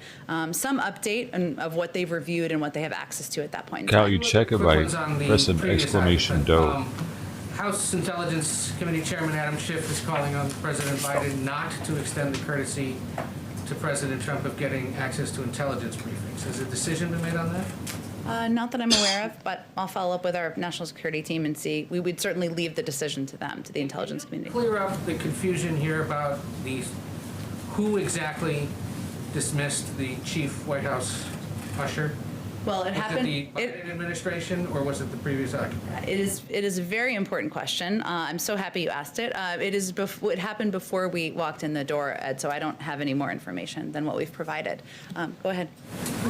some update of what they've reviewed and what they have access to at that point in Cal, time. you check it by pressing exclamation dough. House Intelligence Committee Chairman Adam Schiff is calling on President Biden not to extend the courtesy to President Trump of getting access to intelligence briefings. Has a decision been made on that? Not that I'm aware of, but I'll follow up with our national security team and see. We would certainly leave the decision to them, to the intelligence community. Clear up the confusion here about who exactly dismissed the chief White House usher. Well, it happened. Was it the Biden administration or was it the previous occupant? It is a very important question. I'm so happy you asked it. It happened before we walked in the door, Ed, so I don't have any more information than what we've provided. Go ahead.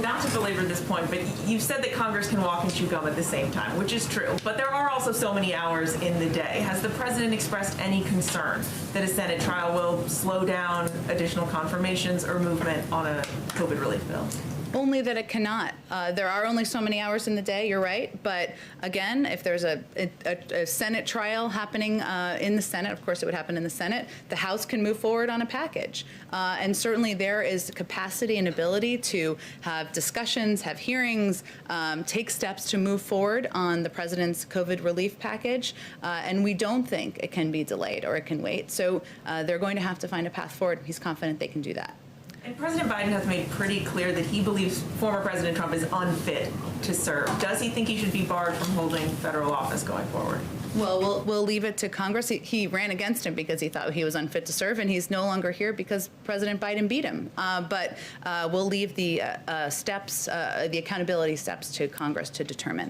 Not to belabor this point, but you said that Congress can walk and chew gum at the same time, which is true. But there are also so many hours in the day. Has the president expressed any concern that a Senate trial will slow down additional confirmations or movement on a COVID relief bill? Only that it cannot. There are only so many hours in the day, you're right. But again, if there's a Senate trial happening in the Senate, of course it would happen in the Senate, the House can move forward on a package. And certainly there is capacity and ability to have discussions, have hearings, take steps to move forward on the president's COVID relief package. And we don't think it can be delayed or it can wait. So they're going to have to find a path forward. He's confident they can do that. And President Biden has made pretty clear that he believes former President Trump is unfit to serve. Does he think he should be barred from holding federal office going forward? Well, we'll leave it to Congress. He ran against him because he thought he was unfit to serve, and he's no longer here because President Biden beat him. But we'll leave the steps, the accountability steps to Congress to determine.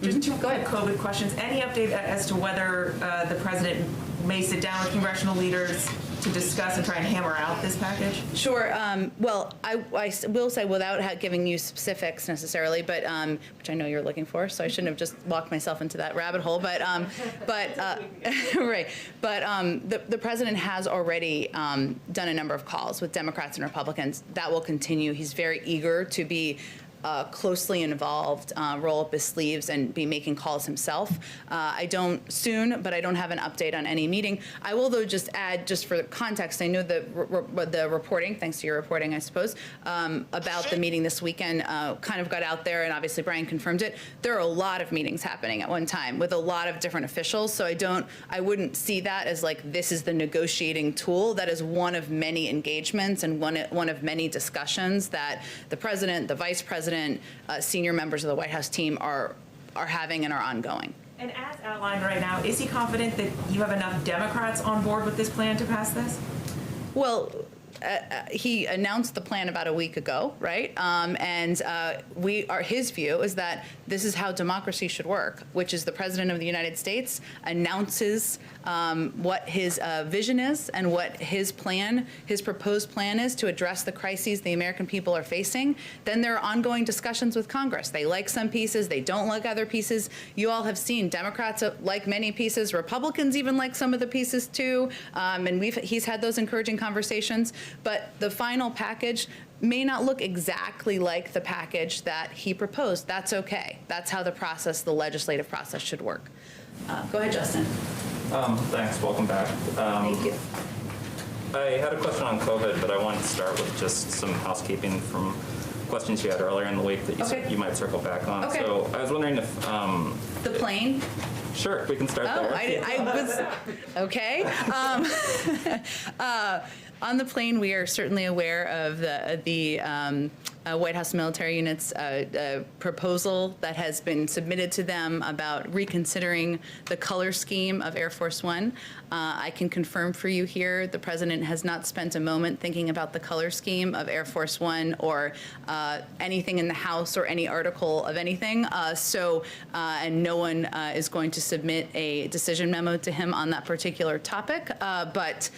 Just two COVID questions. Any update as to whether the president may sit down with congressional leaders to discuss and try and hammer out this package? Sure. Well, I will say, without giving you specifics necessarily, but which I know you're looking for, so I shouldn't have just walked myself into that rabbit hole. But right. But the president has already done a number of calls with Democrats and Republicans. That will continue. He's very eager to be closely involved, roll up his sleeves and be making calls himself. I don't soon, but I don't have an update on any meeting. I will, though, just add, just for context, I know the reporting, thanks to your reporting, I suppose, about the meeting this weekend kind of got out there, and obviously Brian confirmed it. There are a lot of meetings happening at one time with a lot of different officials, so I wouldn't see that as like this is the negotiating tool. That is one of many engagements and one of many discussions that the president, the vice president, senior members of the White House team are having and are ongoing. And as outlined right now, is he confident that you have enough Democrats on board with this plan to pass this? Well, he announced the plan about a week ago, right? His view is that this is how democracy should work, which is the president of the United States announces what his vision is and what his proposed plan is to address the crises the American people are facing. Then there are ongoing discussions with Congress. They like some pieces, they don't like other pieces. You all have seen Democrats like many pieces, Republicans even like some of the pieces too, and he's had those encouraging conversations. But the final package may not look exactly like the package that he proposed. That's okay. That's how the legislative process should work. Go ahead, Justin. Thanks. Welcome back. Thank you. I had a question on COVID, but I wanted to start with just some housekeeping from questions you had earlier in the week that you said you might circle back on. Okay. So I was wondering if... the plane? Sure, we can start there. Okay. On the plane, we are certainly aware of the White House military unit's proposal that has been submitted to them about reconsidering the color scheme of Air Force One. I can confirm for you here, the president has not spent a moment thinking about the color scheme of Air Force One or anything in the House or any article of anything. And no one is going to submit a decision memo to him on that particular topic. But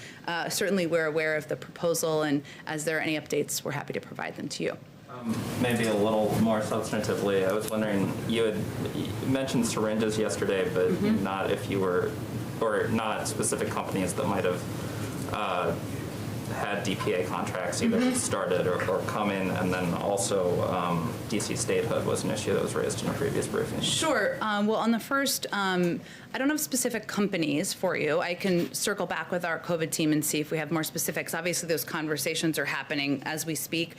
certainly we're aware of the proposal, and as there are any updates, we're happy to provide them to you. Maybe a little more substantively, I was wondering, you mentioned syringes yesterday, but not if you were, or not specific companies that might have had DPA contracts either started or come in, and then also DC statehood was an issue that was raised in a previous briefing. Sure. Well, on the first, I don't have specific companies for you. I can circle back with our COVID team and see if we have more specifics. Obviously, those conversations are happening as we speak.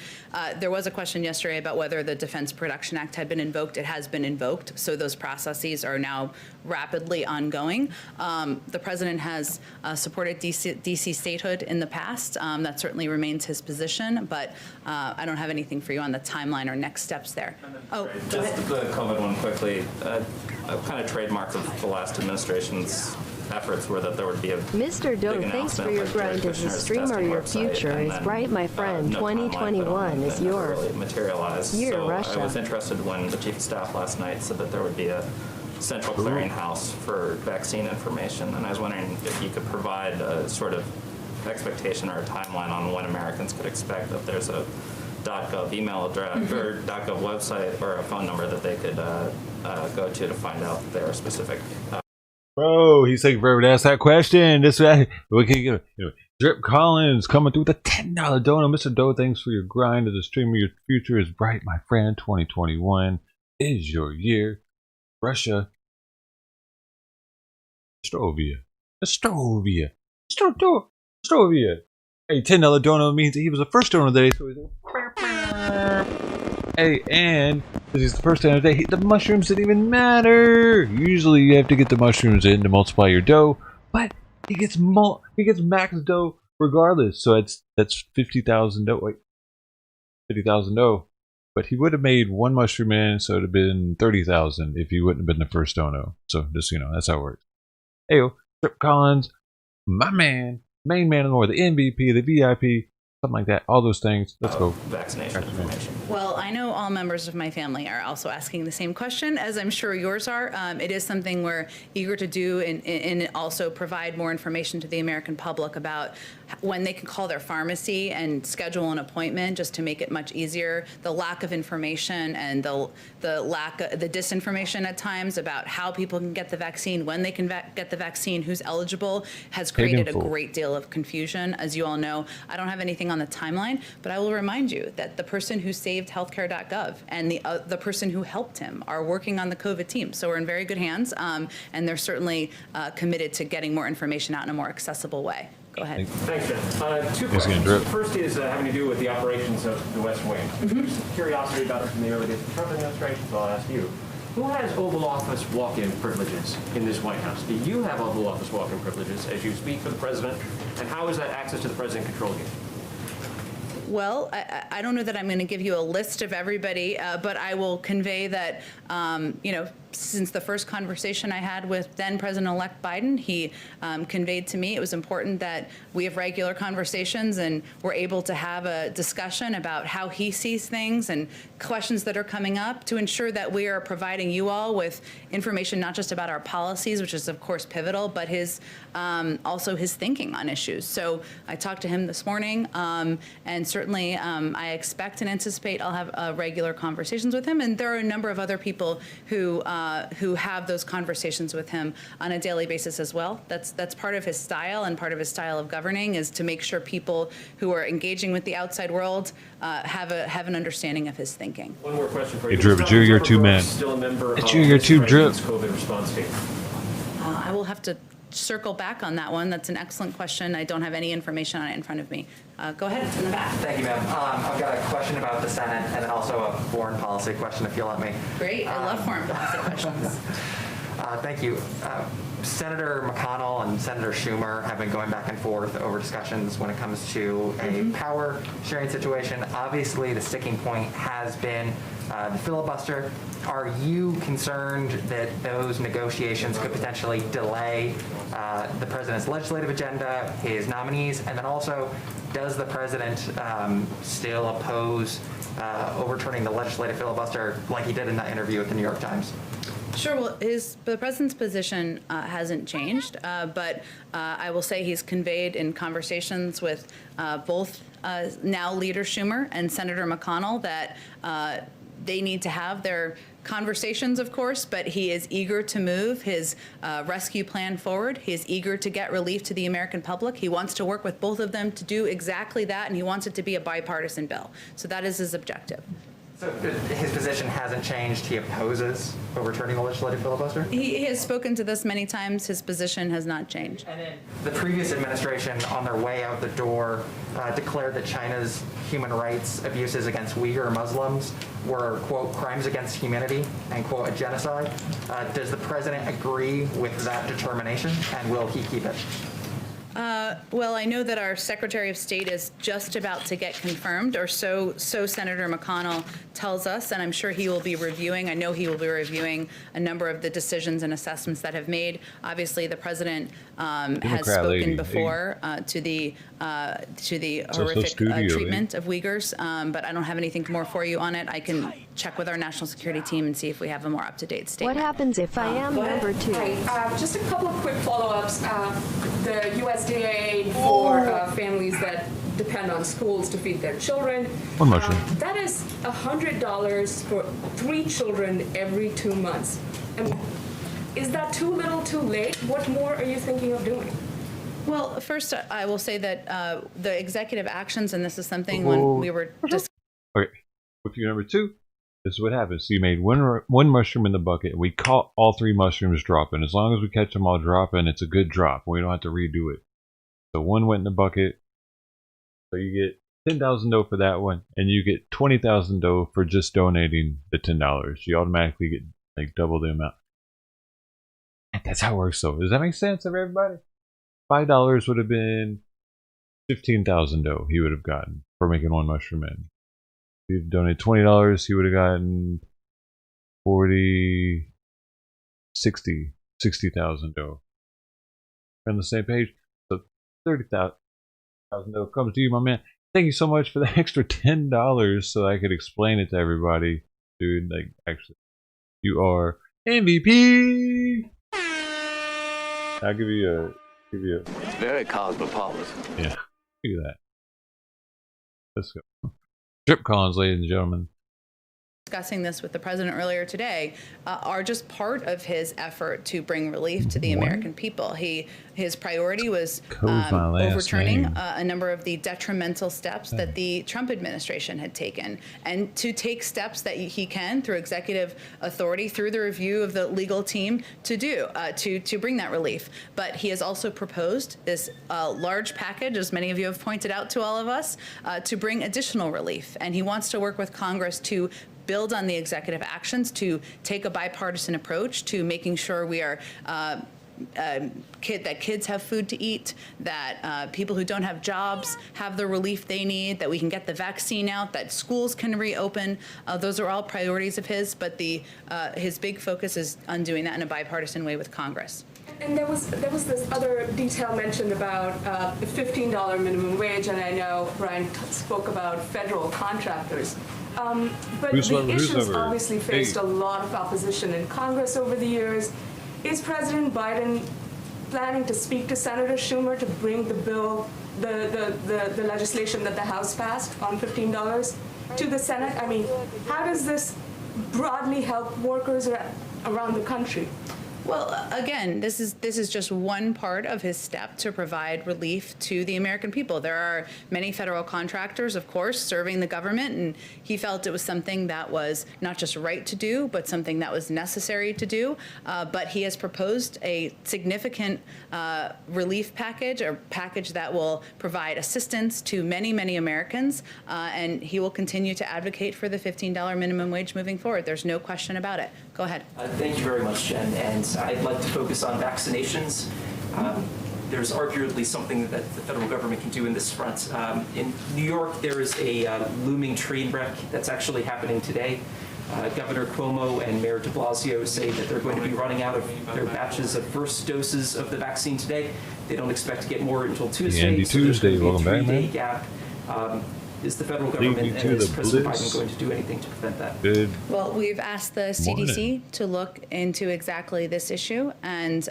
There was a question yesterday about whether the Defense Production Act had been invoked. It has been invoked, so those processes are now rapidly ongoing. The president has supported DC statehood in the past. That certainly remains his position, but I don't have anything for you on the timeline or next steps there. Just the COVID one quickly. A kind of trademark of the last administration's efforts were that there would be a Mr. Doe, thanks for your grind as a streamer. Your future is bright, my friend. 2021 is your year, Russia. I was interested when the chief of staff last night said that there would be a central clearinghouse for vaccine information, and I was wondering if you could provide a sort of expectation or a timeline on when Americans could expect that there's a .gov email address or .gov website or a phone number that they could go to find out their specific. Bro, he's taking forever to ask that question. We can get Drip Collins coming through with a $10 donut. Mr. Doe, thanks for your grind as a streamer. Your future is bright, my friend. 2021 is your year. Russia. Strovia. Hey, $10 donut means that he was the first donor today, so he's hey, and because he's the first donor today, the mushrooms didn't even matter. Usually you have to get the mushrooms in to multiply your dough, but he gets max dough regardless. So that's 50,000 dough. Wait, 50,000 dough. But he would have made one mushroom in, so it would have been 30,000 if he wouldn't have been the first dono. So just that's how it works. Heyo, Trip Collins, my man, main man of the North, the MVP, the VIP, something like that. All those things. Let's go. Vaccination information. Well, I know all members of my family are also asking the same question, as I'm sure yours are. It is something we're eager to do and also provide more information to the American public about when they can call their pharmacy and schedule an appointment, just to make it much easier. The lack of information and the disinformation at times about how people can get the vaccine, when they can get the vaccine, who's eligible, has created a great deal of confusion. As you all know, I don't have anything on the timeline, but I will remind you that the person who saved healthcare.gov and the person who helped him are working on the COVID team. So we're in very good hands, and they're certainly committed to getting more information out in a more accessible way. Go ahead. Thanks, Jen. Two questions. First is having to do with the operations of the West Wing. There's curiosity about it from the early days of the Trump administration, so I'll ask you. Who has Oval Office walk-in privileges in this White House? Do you have Oval Office walk-in privileges as you speak for the president? And how is that access to the president controlled here? Well, I don't know that I'm going to give you a list of everybody, but I will convey that, since the first conversation I had with then President-elect Biden, he conveyed to me it was important that we have regular conversations and we're able to have a discussion about how he sees things and questions that are coming up to ensure that we are providing you all with information not just about our policies, which is of course pivotal, but his also his thinking on issues. So I talked to him this morning, and certainly I expect and anticipate I'll have regular conversations with him. And there are a number of other people who have those conversations with him on a daily basis as well. That's part of his style, and part of his style of governing is to make sure people who are engaging with the outside world have an understanding of his thinking. One more question for you. Hey, Drip, it's you, your two man. Still a member it's of you, your two Drip. COVID response team. I will have to circle back on that one. That's an excellent question. I don't have any information on it in front of me. Go ahead, in the back. Thank you, ma'am. I've got a question about the Senate and then also a foreign policy question, if you'll let me. Great. I love foreign policy questions. Thank you. Senator McConnell and Senator Schumer have been going back and forth over discussions when it comes to a power sharing situation. Obviously, the sticking point has been the filibuster. Are you concerned that those negotiations could potentially delay the president's legislative agenda, his nominees, and then also, does the president still oppose overturning the legislative filibuster like he did in that interview with the New York Times? Sure. Well, the president's position hasn't changed, but I will say he's conveyed in conversations with both now Leader Schumer and Senator McConnell that they need to have their conversations, of course, but he is eager to move his rescue plan forward. He is eager to get relief to the American public. He wants to work with both of them to do exactly that, and he wants it to be a bipartisan bill. So that is his objective. So his position hasn't changed. He opposes overturning the legislative filibuster? He has spoken to this many times. His position has not changed. And then the previous administration, on their way out the door, declared that China's human rights abuses against Uyghur Muslims were, quote, crimes against humanity, and, quote, a genocide. Does the president agree with that determination, and will he keep it? Well, I know that our Secretary of State is just about to get confirmed, or so Senator McConnell tells us, and I'm sure he will be reviewing. I know he will be reviewing a number of the decisions and assessments that have made. Obviously, the president has spoken before to the horrific treatment of Uyghurs, but I don't have anything more for you on it. I can check with our national security team and see if we have a more up-to-date statement. What happens if I am number two? Hi, just a couple of quick follow-ups. The USDA for families that depend on schools to feed their children. One mushroom. That is $100 for 3 children every 2 months. Is that too little, too late? What more are you thinking of doing? Well, first, I will say that the executive actions, and this is something when we were just. Okay, with you number two, this is what happens. So you made one mushroom in the bucket. We caught all 3 mushrooms dropping. As long as we catch them all dropping, it's a good drop. We don't have to redo it. So one went in the bucket. So you get 10,000 dough for that one, and you get 20,000 dough for just donating the $10. You automatically get like double the amount. That's how it works. So does that make sense of everybody? $5 would have been 15,000 dough he would have gotten for making one mushroom in. If you donate $20, he would have gotten 60,000 dough. We're on the same page. So 30,000 dough comes to you, my man. Thank you so much for the extra $10 so I could explain it to everybody. Dude, like, actually, you are MVP! I'll give you a... It's very cosmopolitan. Yeah. Look at that. Let's go. Drip cons, ladies and gentlemen. Discussing this with the president earlier today, are just part of his effort to bring relief to the American people. His priority was overturning a number of the detrimental steps that the Trump administration had taken, and to take steps that he can through executive authority, through the review of the legal team, to bring that relief. But he has also proposed this large package, as many of you have pointed out to all of us, to bring additional relief, and he wants to work with Congress to build on the executive actions, to take a bipartisan approach to making sure we are that kids have food to eat, that people who don't have jobs have the relief they need, that we can get the vaccine out, that schools can reopen. Those are all priorities of his, but his big focus is on doing that in a bipartisan way with Congress. And there was this other detail mentioned about the $15 minimum wage, and I know Brian spoke about federal contractors. But the issue's obviously faced a lot of opposition in Congress over the years. Is President Biden planning to speak to Senator Schumer to bring the bill, the legislation that the House passed on $15 to the Senate? I mean, how does this broadly help workers around the country? Well, again, this is just one part of his step to provide relief to the American people. There are many federal contractors, of course, serving the government, and he felt it was something that was not just right to do, but something that was necessary to do. But he has proposed a significant relief package, a package that will provide assistance to many, many Americans, and he will continue to advocate for the $15 minimum wage moving forward. There's no question about it. Go ahead. Thank you very much, Jen. And I'd like to focus on vaccinations. There's arguably something that the federal government can do in this front. In New York, there is a looming train wreck that's actually happening today. Governor Cuomo and Mayor de Blasio say that they're going to be running out of their batches of first doses of the vaccine today. They don't expect to get more until Tuesday. Andy Tuesday, welcome back, man. Gap. Is the federal government and is President Biden going to do anything to prevent that? Good. Well, we've asked the CDC to look into exactly this issue and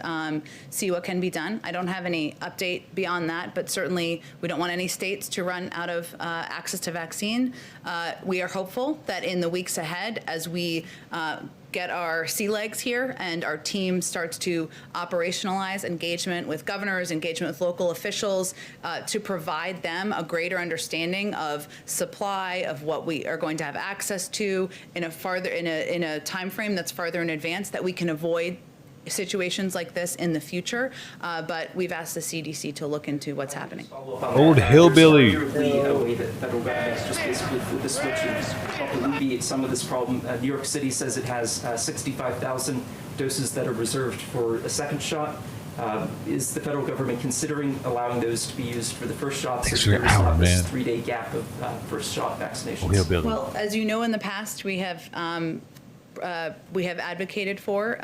see what can be done. I don't have any update beyond that, but certainly we don't want any states to run out of access to vaccine. We are hopeful that in the weeks ahead, as we get our sea legs here and our team starts to operationalize engagement with governors, engagement with local officials, to provide them a greater understanding of supply, of what we are going to have access to in a time frame that's farther in advance, that we can avoid situations like this in the future. But we've asked the CDC to look into what's happening. Old hillbilly. A way that federal government just basically flipped the switch and help alleviate some of this problem. New York City says it has 65,000 doses that are reserved for a second shot. Is the federal government considering allowing those to be used for the first shot? So there's not this 3-day gap of first shot vaccinations. Well, as you know, in the past, we have advocated for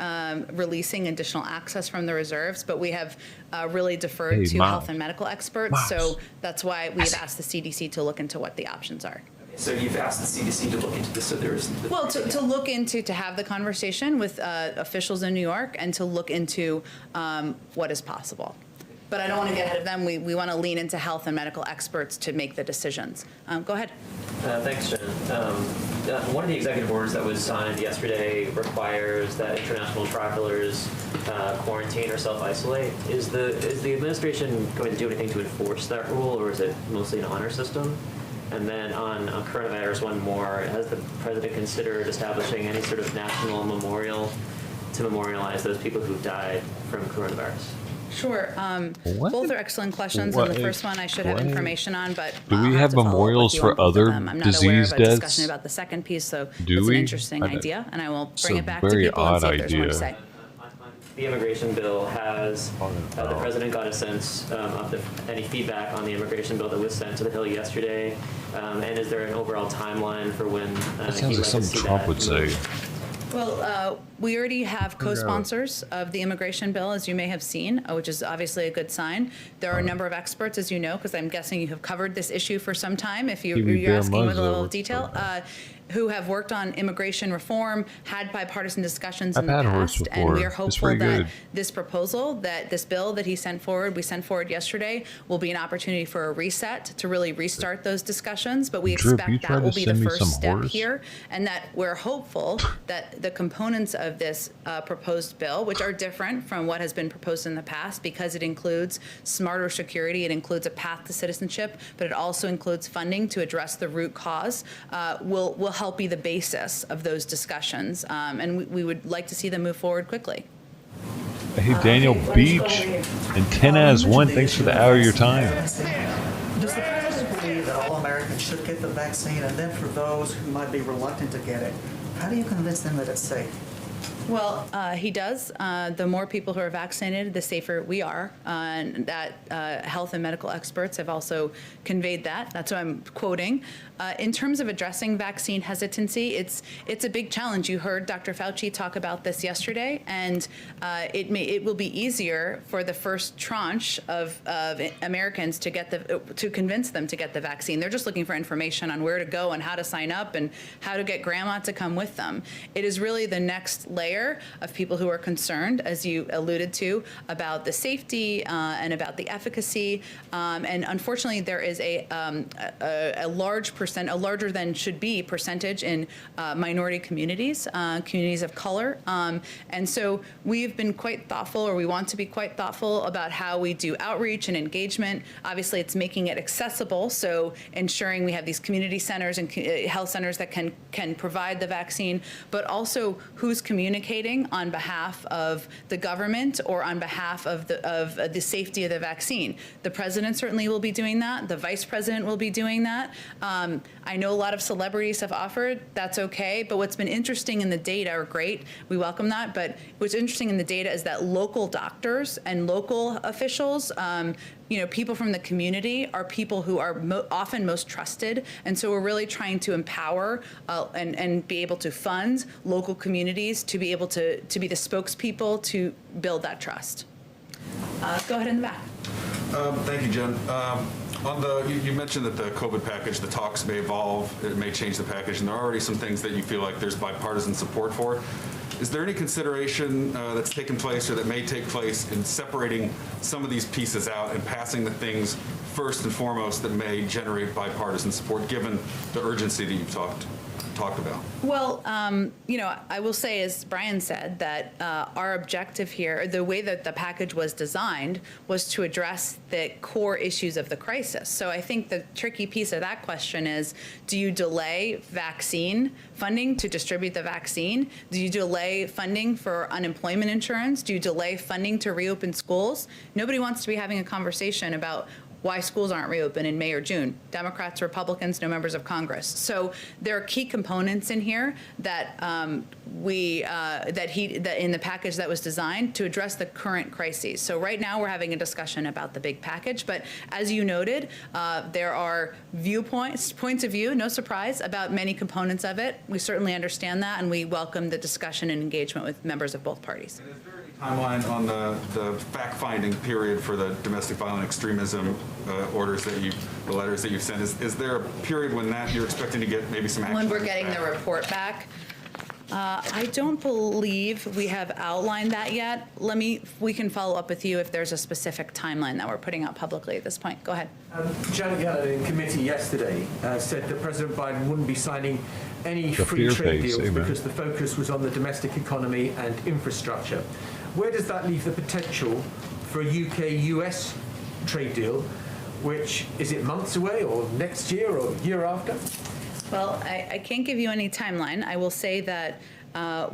releasing additional access from the reserves, but we have really deferred to health and medical experts. So that's why we've asked the CDC to look into what the options are. So you've asked the CDC to look into this, so there isn't... Well, to look into, to have the conversation with officials in New York and to look into what is possible. But I don't want to get ahead of them. We want to lean into health and medical experts to make the decisions. Go ahead. Thanks, Jen. One of the executive orders that was signed yesterday requires that international travelers quarantine or self-isolate. Is the administration going to do anything to enforce that rule, or is it mostly an honor system? And then on coronavirus, one more. Has the president considered establishing any sort of national memorial to memorialize those people who've died from coronavirus? Sure. Both are excellent questions. And the first one I should have information on, but do we have memorials for other I'm not disease aware of a deaths? Discussion about the second piece, so Do it's we? an interesting idea, and I will bring it back to very people and see odd if there's more to idea. say. The immigration bill has, the president got a sense of any feedback on the immigration bill that was sent to the Hill yesterday, and is there an overall timeline for when That he'd sounds like like to something see Trump that would say. move? Well, We already have co-sponsors of the immigration bill, as you may have seen, which is obviously a good sign. There are a number of experts, as you know, because I'm guessing you have covered this issue for some time, if you're asking with a level of detail, who have worked on immigration reform, had bipartisan discussions in the past, and we are hopeful that this proposal, that this bill that we sent forward yesterday, will be an opportunity for a reset to really restart those discussions. But we expect that will be the first step here, and that we're hopeful that the components of this proposed bill, which are different from what has been proposed in the past, because it includes smarter security, it includes a path to citizenship, but it also includes funding to address the root cause, will help be the basis of those discussions, and we would like to see them move forward quickly. Hey, Daniel Beach and 10 as 1, thanks for the hour of your time. Does the president believe that all Americans should get the vaccine, and then for those who might be reluctant to get it, how do you convince them that it's safe? Well, he does. The more people who are vaccinated, the safer we are. And that health and medical experts have also conveyed that. That's what I'm quoting. In terms of addressing vaccine hesitancy, it's a big challenge. You heard Dr. Fauci talk about this yesterday, and it will be easier for the first tranche of Americans to convince them to get the vaccine. They're just looking for information on where to go and how to sign up and how to get grandma to come with them. It is really the next layer of people who are concerned, as you alluded to, about the safety and about the efficacy. And unfortunately, there is a larger than should be percentage in minority communities, communities of color. And so we've been quite thoughtful, or we want to be quite thoughtful about how we do outreach and engagement. Obviously, it's making it accessible, so ensuring we have these community centers and health centers that can provide the vaccine, but also who's communicating on behalf of the government or on behalf of the safety of the vaccine. The president certainly will be doing that. The vice president will be doing that. I know a lot of celebrities have offered. That's okay. But what's been interesting in the data, or great, we welcome that. But what's interesting in the data is that local doctors and local officials, people from the community, are people who are often most trusted. And so we're really trying to empower and be able to fund local communities to be able to be the spokespeople to build that trust. Go ahead in the back. Thank you, Jen. You mentioned that the COVID package, the talks may evolve, it may change the package, and there are already some things that you feel like there's bipartisan support for. Is there any consideration that's taken place or that may take place in separating some of these pieces out and passing the things first and foremost that may generate bipartisan support, given the urgency that you've talked about? Well, I will say, as Brian said, that our objective here, the way that the package was designed, was to address the core issues of the crisis. So I think the tricky piece of that question is, do you delay vaccine funding to distribute the vaccine? Do you delay funding for unemployment insurance? Do you delay funding to reopen schools? Nobody wants to be having a conversation about why schools aren't reopened in May or June. Democrats, Republicans, no members of Congress. So there are key components in here that that in the package that was designed to address the current crises. So right now we're having a discussion about the big package, but as you noted, there are points of view, no surprise, about many components of it. We certainly understand that, and we welcome the discussion and engagement with members of both parties. Timeline on the fact-finding period for the domestic violent extremism orders the letters that you've sent. Is there a period when you're expecting to get maybe some action? When we're getting the report back? I don't believe we have outlined that yet. We can follow up with you if there's a specific timeline that we're putting out publicly at this point. Go ahead. Janet Yellen in committee yesterday said that President Biden wouldn't be signing any free trade deals because the focus was on the domestic economy and infrastructure. Where does that leave the potential for a UK-US trade deal, which, is it months away or next year or year after? Well, I can't give you any timeline. I will say that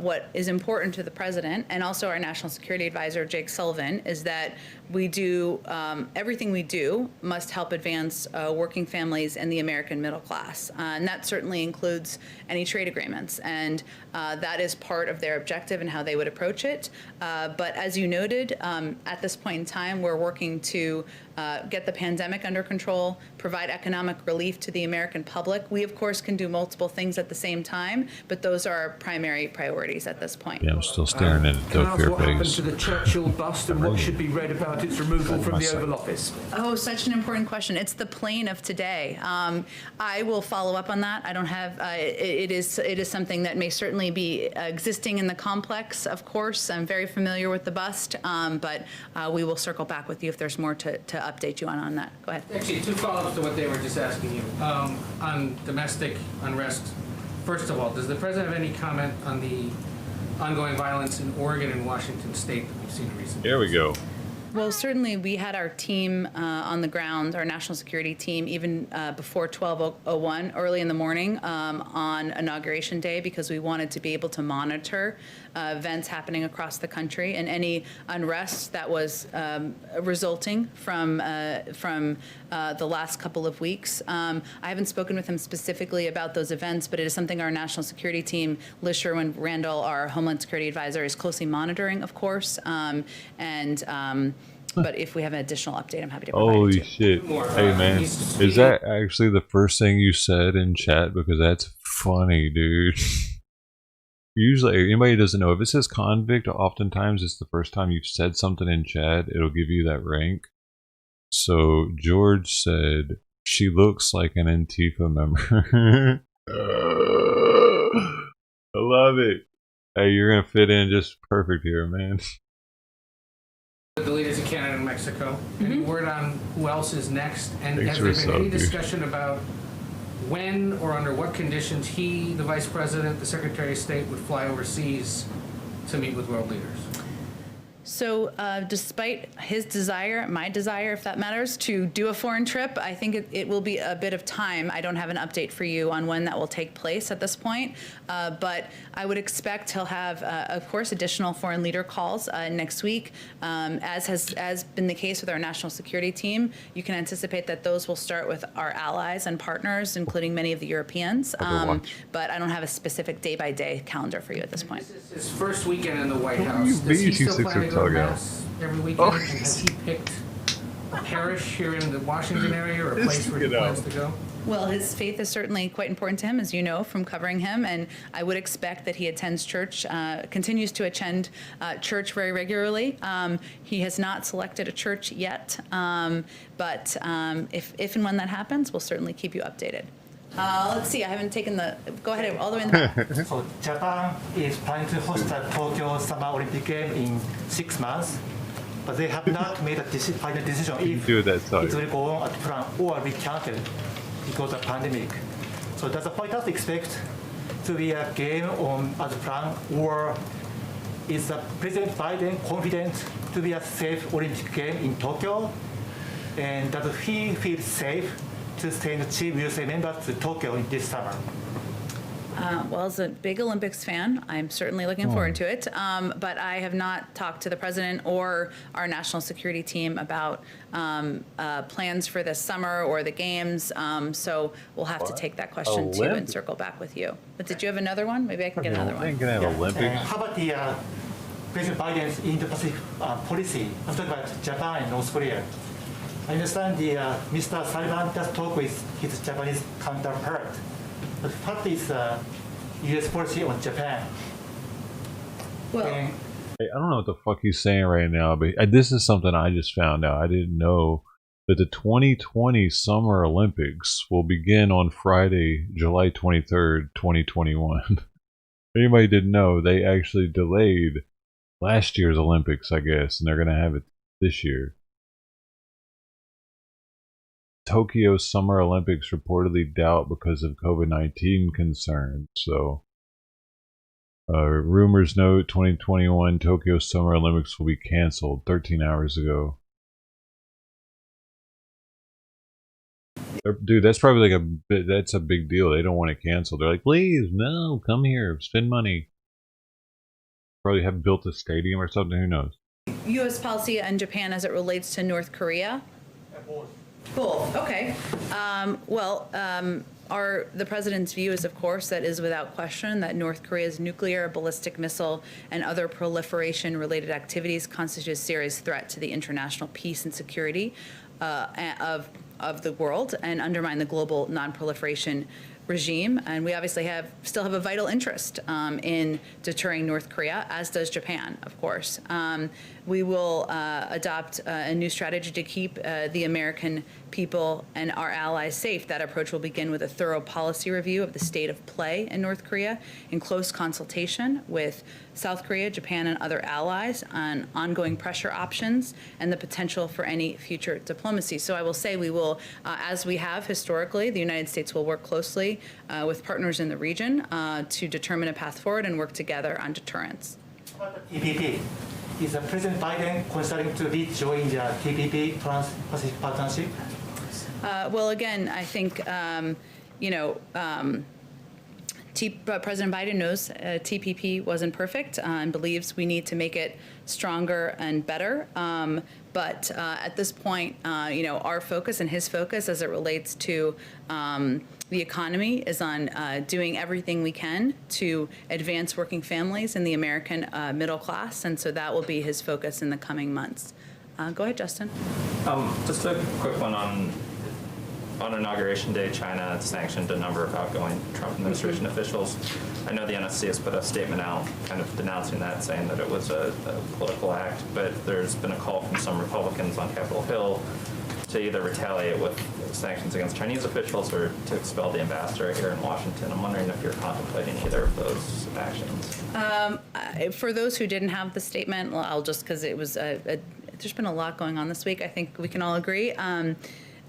what is important to the president and also our national security advisor, Jake Sullivan, is that we do everything we do must help advance working families and the American middle class, and that certainly includes any trade agreements, and that is part of their objective and how they would approach it. But as you noted, at this point in time, we're working to get the pandemic under control, provide economic relief to the American public. We, of course, can do multiple things at the same time, but those are our primary priorities at this point. Yeah, I'm still staring at Can I ask your what happened face. to the Churchill bust and what should be read about its removal from the Oval Office? Oh, such an important question. It's the plane of today. I will follow up on that. I don't have, it is something that may certainly be existing in the complex, of course. I'm very familiar with the bust, but we will circle back with you if there's more to update you on that. Go ahead. Actually, two follow-ups to what they were just asking you. On domestic unrest, first of all, does the president have any comment on the ongoing violence in Oregon and Washington State that we've seen recently? There we go. Well, certainly we had our team on the ground, our national security team, even before 12:01, early in the morning on Inauguration Day, because we wanted to be able to monitor events happening across the country and any unrest that was resulting from the last couple of weeks. I haven't spoken with him specifically about those events, but it is something our national security team, Liz Sherwin-Randall, our Homeland Security Advisor, is closely monitoring, of course. But if we have an additional update, I'm happy to provide Holy it to shit. you. Hey, man. Is that actually the first thing you said in chat? Because that's funny, dude. Usually, anybody who doesn't know, if it says convict, oftentimes it's the first time you've said something in chat. It'll give you that rank. So George said, she looks like an Antifa member. I love it. Hey, you're going to fit in just perfect here, man. The leaders of Canada and Mexico. Any word on who else is next? And Thanks has there for been any sub, dude. discussion about when or under what conditions he, the Vice President, the Secretary of State, would fly overseas to meet with world leaders? So despite his desire, my desire, if that matters, to do a foreign trip, I think it will be a bit of time. I don't have an update for you on when that will take place at this point, but I would expect he'll have, of course, additional foreign leader calls next week. As has been the case with our national security team, you can anticipate that those will start with our allies and partners, including many of the Europeans, but I don't have a specific day-by-day calendar for you at this point. His first weekend in the White What House. do you Does he mean still you plan to took go to Tug out? Mass every weekend? And has he picked a parish here in the Washington area or a place where he plans to go? Well, his faith is certainly quite important to him, as you know, from covering him, and I would expect that he attends church, continues to attend church very regularly. He has not selected a church yet, but if and when that happens, we'll certainly keep you updated. Let's see, I haven't taken the, go ahead, all the way in the back. So Japan is planning to host the Tokyo Summer Olympic Game in 6 months, but they have not made a final decision if Do that, sorry. it will go on as planned or be cancelled because of pandemic. So does the White House expect to be a game on as planned, or is the President Biden confident to be a safe Olympic game in Tokyo? And does he feel safe to send Chief USA members to Tokyo in this summer? Well, as a big Olympics fan, I'm certainly looking forward to it. But I have not talked to the president or our national security team about plans for this summer or the games. So we'll have to take that question too and circle back with you. But did you have another one? Maybe I can get another one. Ain't gonna have Olympics. How about the President Biden's Indo-Pacific policy? I'm talking about Japan and North Korea. I understand Mr. Sullivan just talked with his Japanese counterpart. But what is U.S. policy on Japan? Well, Hey, I don't know what the fuck he's saying right now, but this is something I just found out. I didn't know that the 2020 Summer Olympics will begin on Friday, July 23rd, 2021. If anybody didn't know, they actually delayed last year's Olympics, I guess, and they're going to have it this year. Tokyo Summer Olympics reportedly doubt because of COVID-19 concerns. So, rumors note 2021 Tokyo Summer Olympics will be canceled 13 hours ago. Dude, that's probably like that's a big deal. They don't want it canceled. They're like, please, no, come here, spend money. Probably have built a stadium or something. Who knows? U.S. policy on Japan as it relates to North Korea? Both. Okay. The president's view is, of course, that is without question that North Korea's nuclear, ballistic missile, and other proliferation-related activities constitute a serious threat to the international peace and security of the world and undermine the global non-proliferation regime. And we obviously still have a vital interest in deterring North Korea, as does Japan, of course. We will adopt a new strategy to keep the American people and our allies safe. That approach will begin with a thorough policy review of the state of play in North Korea in close consultation with South Korea, Japan, and other allies on ongoing pressure options and the potential for any future diplomacy. So I will say we will, as we have historically, the United States will work closely with partners in the region to determine a path forward and work together on deterrence. TPP. Is President Biden considering to rejoin the TPP, Trans-Pacific Partnership? Well, again, I think, President Biden knows TPP wasn't perfect and believes we need to make it stronger and better. But at this point, our focus and his focus as it relates to the economy is on doing everything we can to advance working families in the American middle class. And so that will be his focus in the coming months. Go ahead, Justin. Just a quick one on Inauguration Day. China sanctioned a number of outgoing Trump administration officials. I know the NSC has put a statement out kind of denouncing that, saying that it was a political act, but there's been a call from some Republicans on Capitol Hill to either retaliate with sanctions against Chinese officials or to expel the ambassador here in Washington. I'm wondering if you're contemplating either of those actions. For those who didn't have the statement, I'll just, because it was there's been a lot going on this week, I think we can all agree.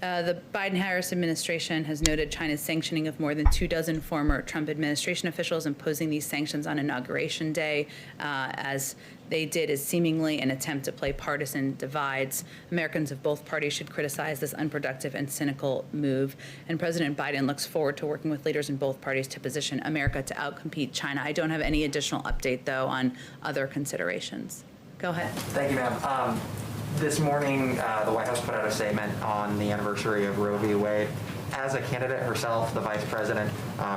The Biden-Harris administration has noted China's sanctioning of more than 24 former Trump administration officials, imposing these sanctions on Inauguration Day, as they did is seemingly an attempt to play partisan divides. Americans of both parties should criticize this unproductive and cynical move. And President Biden looks forward to working with leaders in both parties to position America to outcompete China. I don't have any additional update, though, on other considerations. Go ahead. Thank you, ma'am. This morning, the White House put out a statement on the anniversary of Roe v. Wade. As a candidate herself, the vice president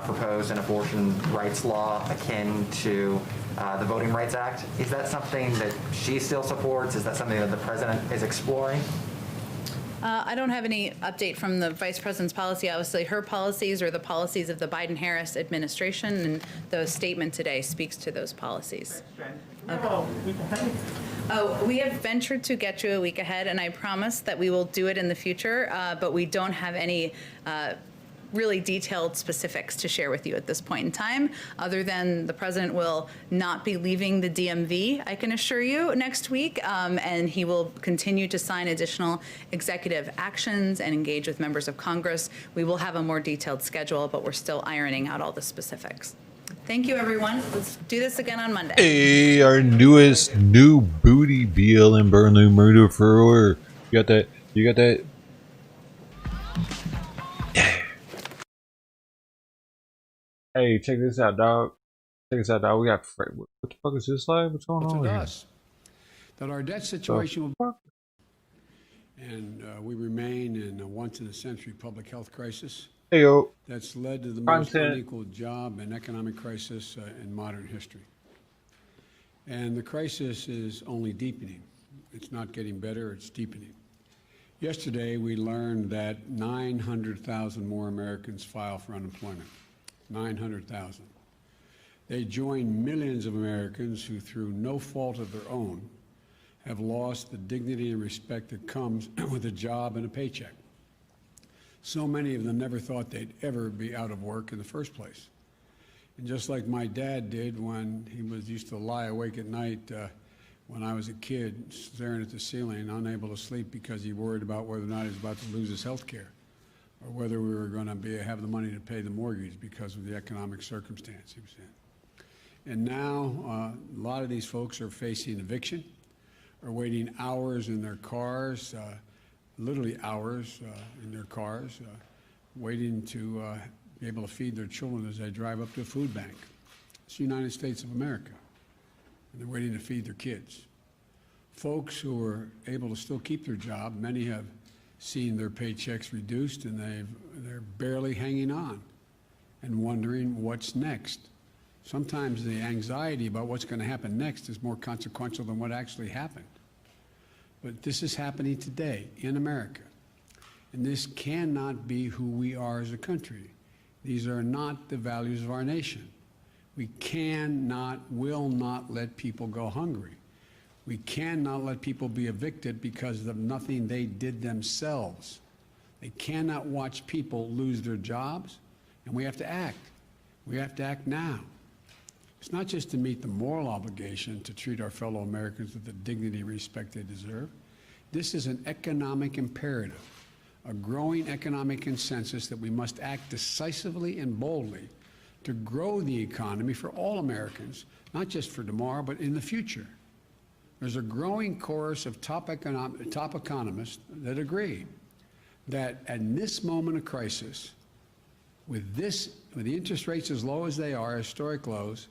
proposed an abortion rights law akin to the Voting Rights Act. Is that something that she still supports? Is that something that the president is exploring? I don't have any update from the vice president's policy. Obviously, her policies are the policies of the Biden-Harris administration, and the statement today speaks to those policies. Oh, we have ventured to get you a week ahead, and I promise that we will do it in the future, but we don't have any really detailed specifics to share with you at this point in time, other than the president will not be leaving the DMV, I can assure you, next week, and he will continue to sign additional executive actions and engage with members of Congress. We will have a more detailed schedule, but we're still ironing out all the specifics. Thank you, everyone. Let's do this again on Monday. Hey, our newest new booty BLM Burnley murder for you got that? You got that? Yeah. Hey, check this out, dog. Check this out, dog. We got what the fuck is this like? What's going on to here? us that our debt situation will, and we remain in a once-in-a-century public health crisis. Heyo. That's led to the most unequal job and economic crisis in modern history. And the crisis is only deepening. It's not getting better, it's deepening. Yesterday, we learned that 900,000 more Americans file for unemployment. 900,000. They join millions of Americans who, through no fault of their own, have lost the dignity and respect that comes with a job and a paycheck. So many of them never thought they'd ever be out of work in the first place. And just like my dad did when he used to lie awake at night when I was a kid, staring at the ceiling, unable to sleep because he worried about whether or not he was about to lose his health care, or whether we were going to have the money to pay the mortgage because of the economic circumstance he was in. And now a lot of these folks are facing eviction, are waiting hours in their cars, literally hours in their cars, waiting to be able to feed their children as they drive up to a food bank. It's the United States of America, and they're waiting to feed their kids. folks who are able to still keep their job, many have seen their paychecks reduced and they're barely hanging on and wondering what's next. Sometimes the anxiety about what's going to happen next is more consequential than what actually happened. But this is happening today in America. And this cannot be who we are as a country. These are not the values of our nation. We cannot, will not let people go hungry. We cannot let people be evicted because of nothing they did themselves. They cannot watch people lose their jobs, and we have to act. We have to act now. It's not just to meet the moral obligation to treat our fellow Americans with the dignity and respect they deserve. This is an economic imperative, a growing economic consensus that we must act decisively and boldly to grow the economy for all Americans, not just for tomorrow, but in the future. There's a growing chorus of top economists that agree that at this moment of crisis, with the interest rates as low as they are, historic lows,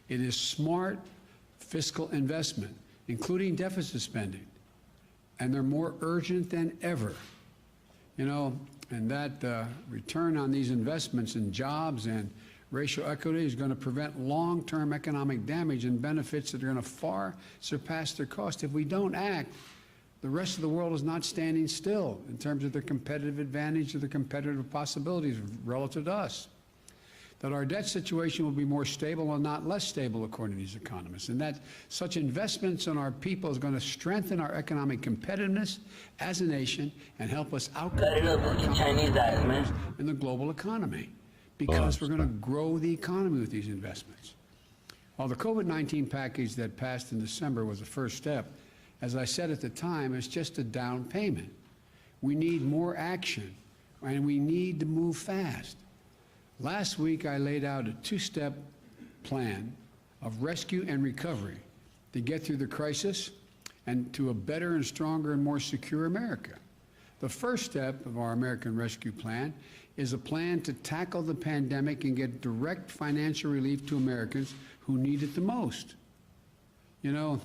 it is smart fiscal investment, including deficit spending, and they're more urgent than ever. You know, and that return on these investments in jobs and racial equity is going to prevent long-term economic damage and benefits that are going to far surpass their cost. If we don't act, the rest of the world is not standing still in terms of their competitive advantage or the competitive possibilities relative to us. That our debt situation will be more stable and not less stable, according to these economists, and that such investments in our people is going to strengthen our economic competitiveness as a nation and help us outcompete our competitors in the global economy, because we're going to grow the economy with these investments. While the COVID-19 package that passed in December was the first step, as I said at the time, it's just a down payment. We need more action, and we need to move fast. Last week, I laid out a two-step plan of rescue and recovery to get through the crisis and to a better and stronger and more secure America. The first step of our American Rescue Plan is a plan to tackle the pandemic and get direct financial relief to Americans who need it the most. You know,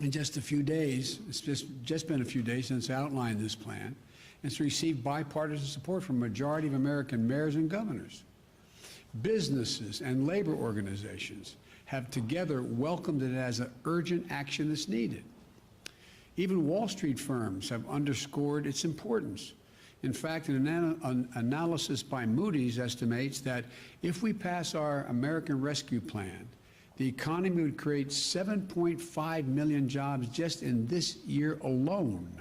in just a few days, it's just been a few days since I outlined this plan, and it's received bipartisan support from a majority of American mayors and governors. Businesses and labor organizations have together welcomed it as an urgent action that's needed. Even Wall Street firms have underscored its importance. In fact, an analysis by Moody's estimates that if we pass our American Rescue Plan, the economy would create 7.5 million jobs just in this year alone.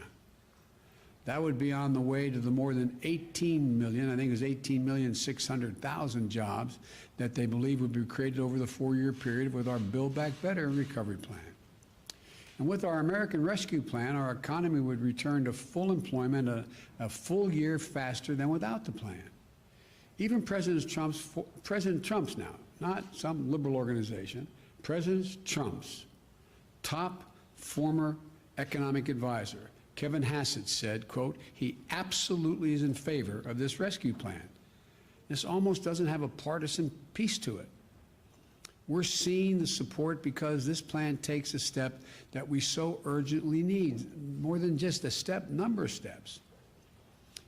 That would be on the way to the more than 18 million, I think it was 18,600,000 jobs that they believe would be created over the 4-year period with our Build Back Better recovery plan. And with our American Rescue Plan, our economy would return to full employment a full year faster than without the plan. Even President Trump's now, not some liberal organization, President Trump's top former economic advisor, Kevin Hassett, said, quote, he absolutely is in favor of this rescue plan. This almost doesn't have a partisan piece to it. We're seeing the support because this plan takes a step that we so urgently need, more than just a step, number of steps.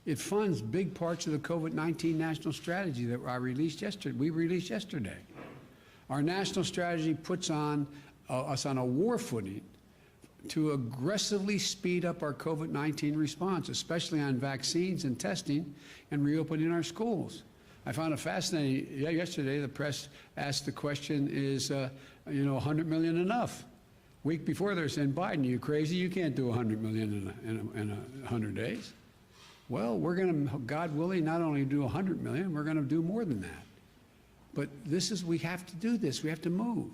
It funds big parts of the COVID-19 national strategy that we released yesterday. Our national strategy puts us on a war footing to aggressively speed up our COVID-19 response, especially on vaccines and testing and reopening our schools. I found it fascinating. Yesterday, the press asked the question, is 100 million enough? Week before, they're saying, Biden, you crazy? You can't do 100 million in 100 days. Well, we're going to, God willing, not only do 100 million, we're going to do more than that. But we have to do this. We have to move.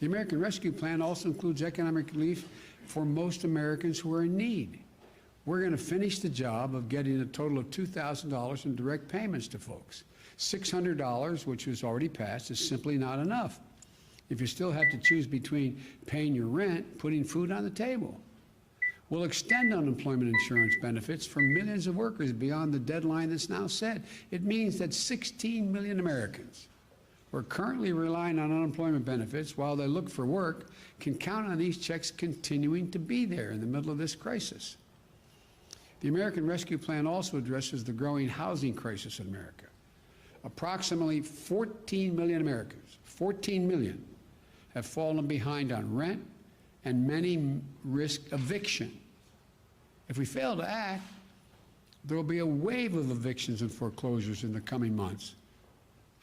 The American Rescue Plan also includes economic relief for most Americans who are in need. We're going to finish the job of getting a total of $2,000 in direct payments to folks. $600, which was already passed, is simply not enough if you still have to choose between paying your rent, putting food on the table. We'll extend unemployment insurance benefits for millions of workers beyond the deadline that's now set. It means that 16 million Americans who are currently relying on unemployment benefits while they look for work can count on these checks continuing to be there in the middle of this crisis. The American Rescue Plan also addresses the growing housing crisis in America. Approximately 14 million Americans, 14 million, have fallen behind on rent, and many risk eviction. If we fail to act, there will be a wave of evictions and foreclosures in the coming months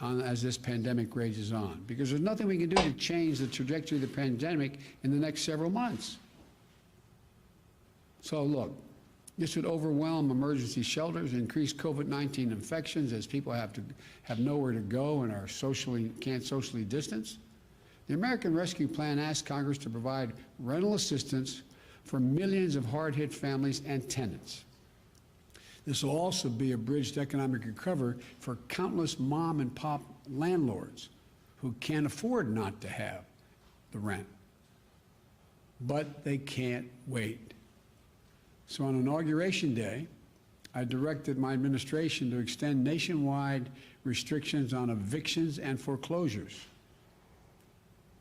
as this pandemic rages on, because there's nothing we can do to change the trajectory of the pandemic in the next several months. So look, this would overwhelm emergency shelters, increase COVID-19 infections as people have nowhere to go and can't socially distance. The American Rescue Plan asks Congress to provide rental assistance for millions of hard-hit families and tenants. This will also be a bridge to economic recovery for countless mom and pop landlords who can't afford not to have the rent. But they can't wait. So on Inauguration Day, I directed my administration to extend nationwide restrictions on evictions and foreclosures.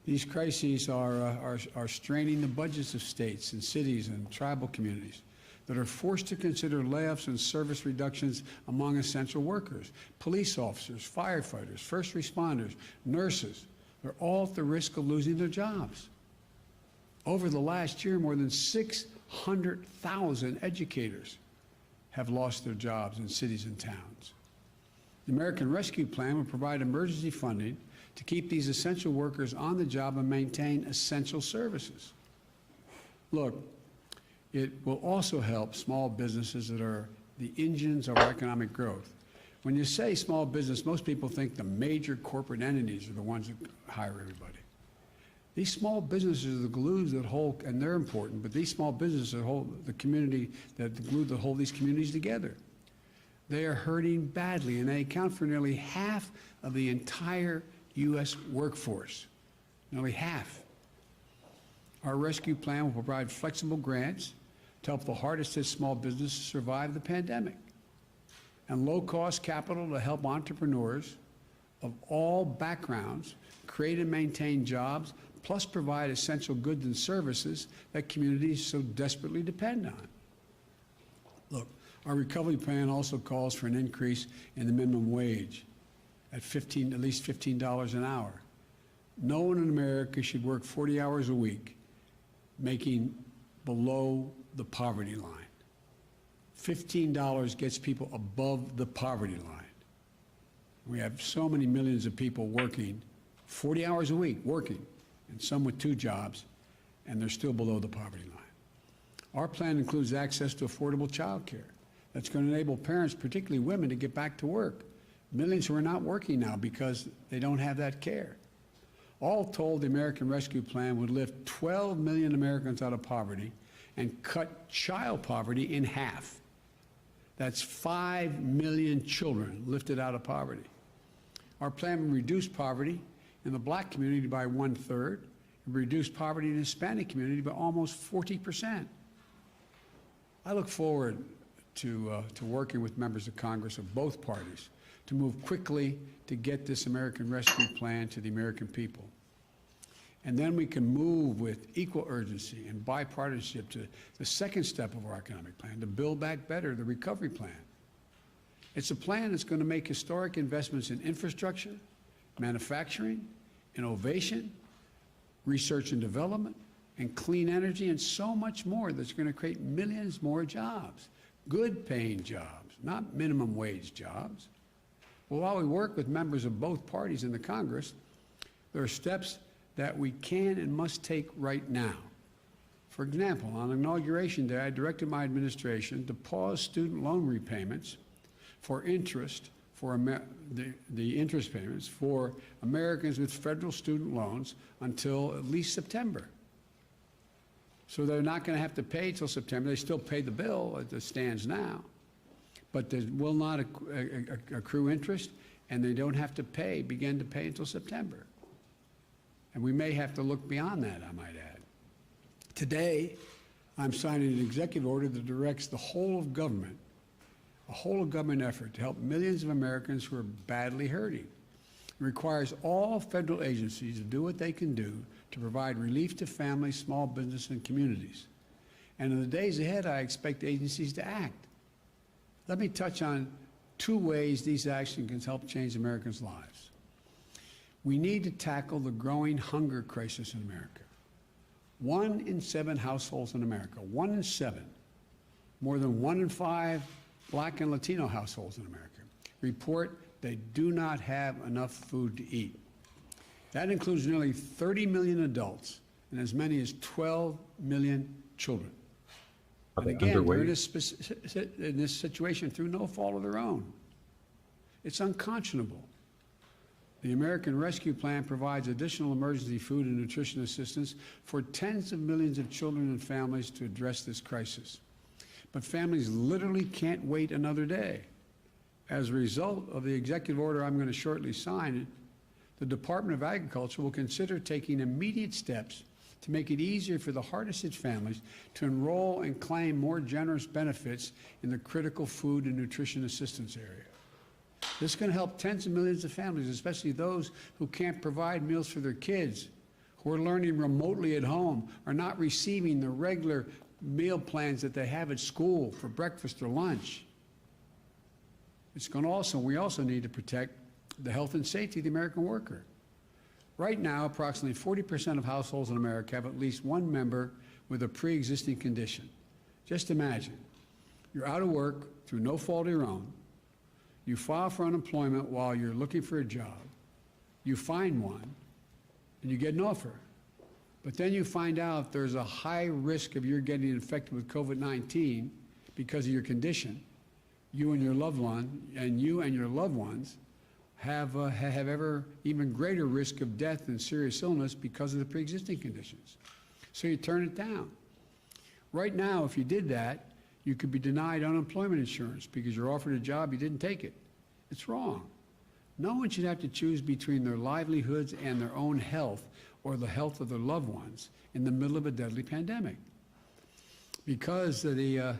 These crises are straining the budgets of states and cities and tribal communities that are forced to consider layoffs and service reductions among essential workers. Police officers, firefighters, first responders, nurses, they're all at the risk of losing their jobs. Over the last year, more than 600,000 educators have lost their jobs in cities and towns. The American Rescue Plan will provide emergency funding to keep these essential workers on the job and maintain essential services. Look, it will also help small businesses that are the engines of our economic growth. When you say small business, most people think the major corporate entities are the ones that hire everybody. These small businesses are the glues that hold, and they're important, but these small businesses hold the community, the glue that hold these communities together. They are hurting badly, and they account for nearly half of the entire U.S. workforce, nearly half. Our rescue plan will provide flexible grants to help the hardest hit small businesses survive the pandemic, and low-cost capital to help entrepreneurs of all backgrounds create and maintain jobs, plus provide essential goods and services that communities so desperately depend on. Look, our recovery plan also calls for an increase in the minimum wage at least $15 an hour. No one in America should work 40 hours a week, making below the poverty line. $15 gets people above the poverty line. We have so many millions of people working 40 hours a week, working, and some with 2 jobs, and they're still below the poverty line. Our plan includes access to affordable child care. That's going to enable parents, particularly women, to get back to work. Millions who are not working now because they don't have that care. All told, the American Rescue Plan would lift 12 million Americans out of poverty and cut child poverty in half. That's 5 million children lifted out of poverty. Our plan will reduce poverty in the Black community by 1/3, and reduce poverty in the Hispanic community by almost 40%. I look forward to working with members of Congress of both parties to move quickly to get this American Rescue Plan to the American people. And then we can move with equal urgency and bipartisanship to the second step of our economic plan, to Build Back Better, the recovery plan. It's a plan that's going to make historic investments in infrastructure, manufacturing, innovation, research and development, and clean energy, and so much more that's going to create millions more jobs, good paying jobs, not minimum wage jobs. Well, while we work with members of both parties in the Congress, there are steps that we can and must take right now. For example, on Inauguration Day, I directed my administration to pause student loan repayments for interest, the interest payments for Americans with federal student loans until at least September. So they're not going to have to pay till September. They still pay the bill as it stands now, but they will not accrue interest, and they don't have to begin to pay until September. And we may have to look beyond that, I might add. Today, I'm signing an executive order that directs the whole of government, a whole of government effort to help millions of Americans who are badly hurting. It requires all federal agencies to do what they can do to provide relief to families, small business, and communities. And in the days ahead, I expect agencies to act. Let me touch on 2 ways these actions can help change Americans' lives. We need to tackle the growing hunger crisis in America. 1 in 7 households in America, 1 in 7, more than 1 in 5 Black and Latino households in America, report they do not have enough food to eat. That includes nearly 30 million adults and as many as 12 million children. And again, they're in this situation through no fault of their own. It's unconscionable. The American Rescue Plan provides additional emergency food and nutrition assistance for tens of millions of children and families to address this crisis. But families literally can't wait another day. As a result of the executive order I'm going to shortly sign, the Department of Agriculture will consider taking immediate steps to make it easier for the hardest hit families to enroll and claim more generous benefits in the critical food and nutrition assistance area. This is going to help tens of millions of families, especially those who can't provide meals for their kids, who are learning remotely at home, are not receiving the regular meal plans that they have at school for breakfast or lunch. We also need to protect the health and safety of the American worker. Right now, approximately 40% of households in America have at least one member with a pre-existing condition. Just imagine, you're out of work through no fault of your own. You file for unemployment while you're looking for a job. You find one, and you get an offer. But then you find out there's a high risk of your getting infected with COVID-19 because of your condition. You and your loved ones have ever even greater risk of death and serious illness because of the pre-existing conditions. So you turn it down. Right now, if you did that, you could be denied unemployment insurance because you're offered a job, you didn't take it. It's wrong. No one should have to choose between their livelihoods and their own health or the health of their loved ones in the middle of a deadly pandemic. Because of the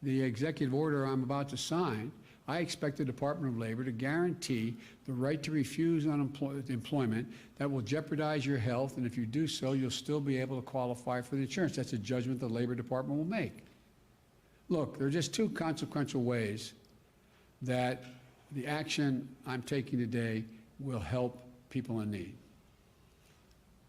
executive order I'm about to sign, I expect the Department of Labor to guarantee the right to refuse employment that will jeopardize your health, and if you do so, you'll still be able to qualify for the insurance. That's a judgment the Labor Department will make. Look, there are just 2 consequential ways that the action I'm taking today will help people in need.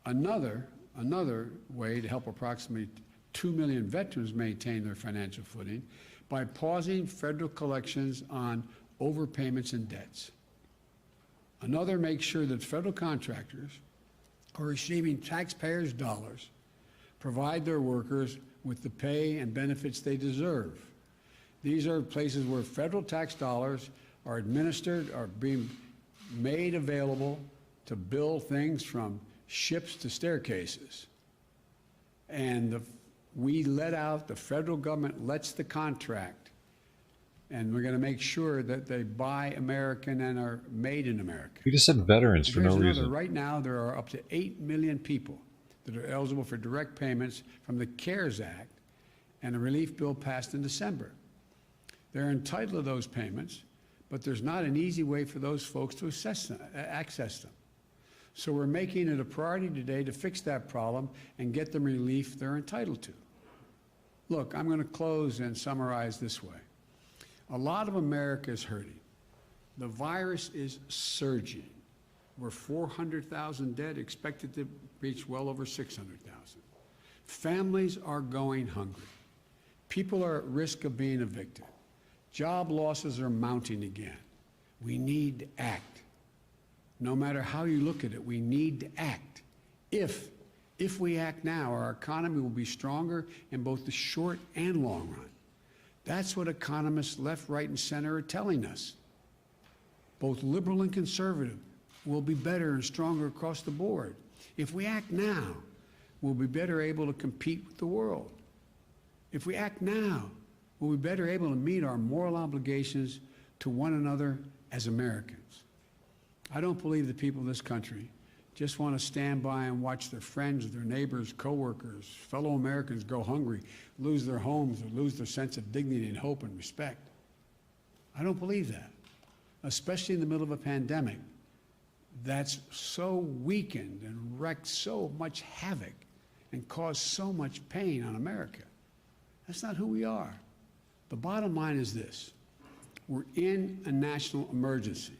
Another way to help approximately 2 million veterans maintain their financial footing by pausing federal collections on overpayments and debts. Another makes sure that federal contractors who are receiving taxpayers' dollars provide their workers with the pay and benefits they deserve. These are places where federal tax dollars are administered, are being made available to build things from ships to staircases. And the federal government lets the contract, and we're going to make sure that they buy American and are made in America. You just said veterans for no reason. Right now, there are up to 8 million people that are eligible for direct payments from the CARES Act and a relief bill passed in December. They're entitled to those payments, but there's not an easy way for those folks to access them. So we're making it a priority today to fix that problem and get them relief they're entitled to. Look, I'm going to close and summarize this way. A lot of America is hurting. The virus is surging. We're 400,000 dead, expected to reach well over 600,000. Families are going hungry. People are at risk of being evicted. Job losses are mounting again. We need to act. No matter how you look at it, we need to act. If we act now, our economy will be stronger in both the short and long run. That's what economists left, right, and center are telling us. Both liberal and conservative will be better and stronger across the board. If we act now, we'll be better able to compete with the world. If we act now, we'll be better able to meet our moral obligations to one another as Americans. I don't believe the people of this country just want to stand by and watch their friends, their neighbors, coworkers, fellow Americans go hungry, lose their homes, or lose their sense of dignity and hope and respect. I don't believe that, especially in the middle of a pandemic. that's so weakened and wreaked so much havoc and caused so much pain on America. That's not who we are. The bottom line is this. We're in a national emergency.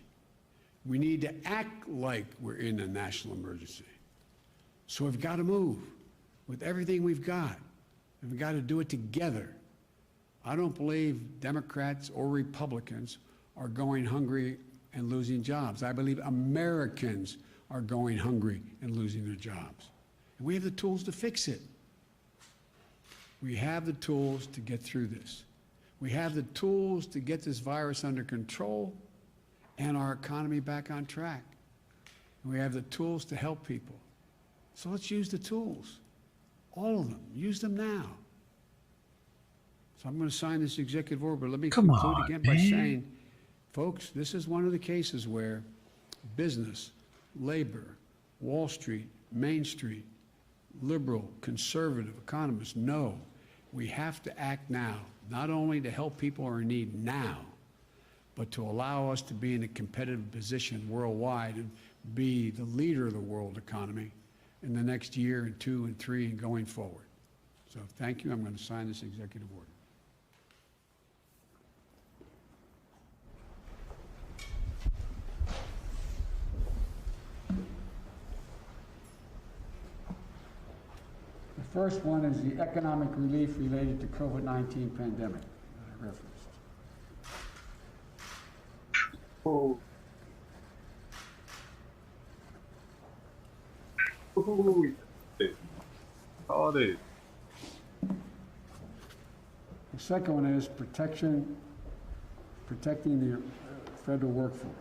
We need to act like we're in a national emergency. So we've got to move with everything we've got. And we've got to do it together. I don't believe Democrats or Republicans are going hungry and losing jobs. I believe Americans are going hungry and losing their jobs. And we have the tools to fix it. We have the tools to get through this. We have the tools to get this virus under control and our economy back on track. And we have the tools to help people. So let's use the tools. All of them. Use them now. So I'm going to sign this executive order, but let me conclude again by saying, folks, this is one of the cases where business, labor, Wall Street, Main Street, liberal, conservative economists know we have to act now, not only to help people who are in need now, but to allow us to be in a competitive position worldwide and be the leader of the world economy in the next year and 2 and 3 and going forward. So thank you. I'm going to sign this executive order. The first one is the economic relief related to COVID-19 pandemic that I referenced. Oh. Called it. The second one is protecting the federal workforce.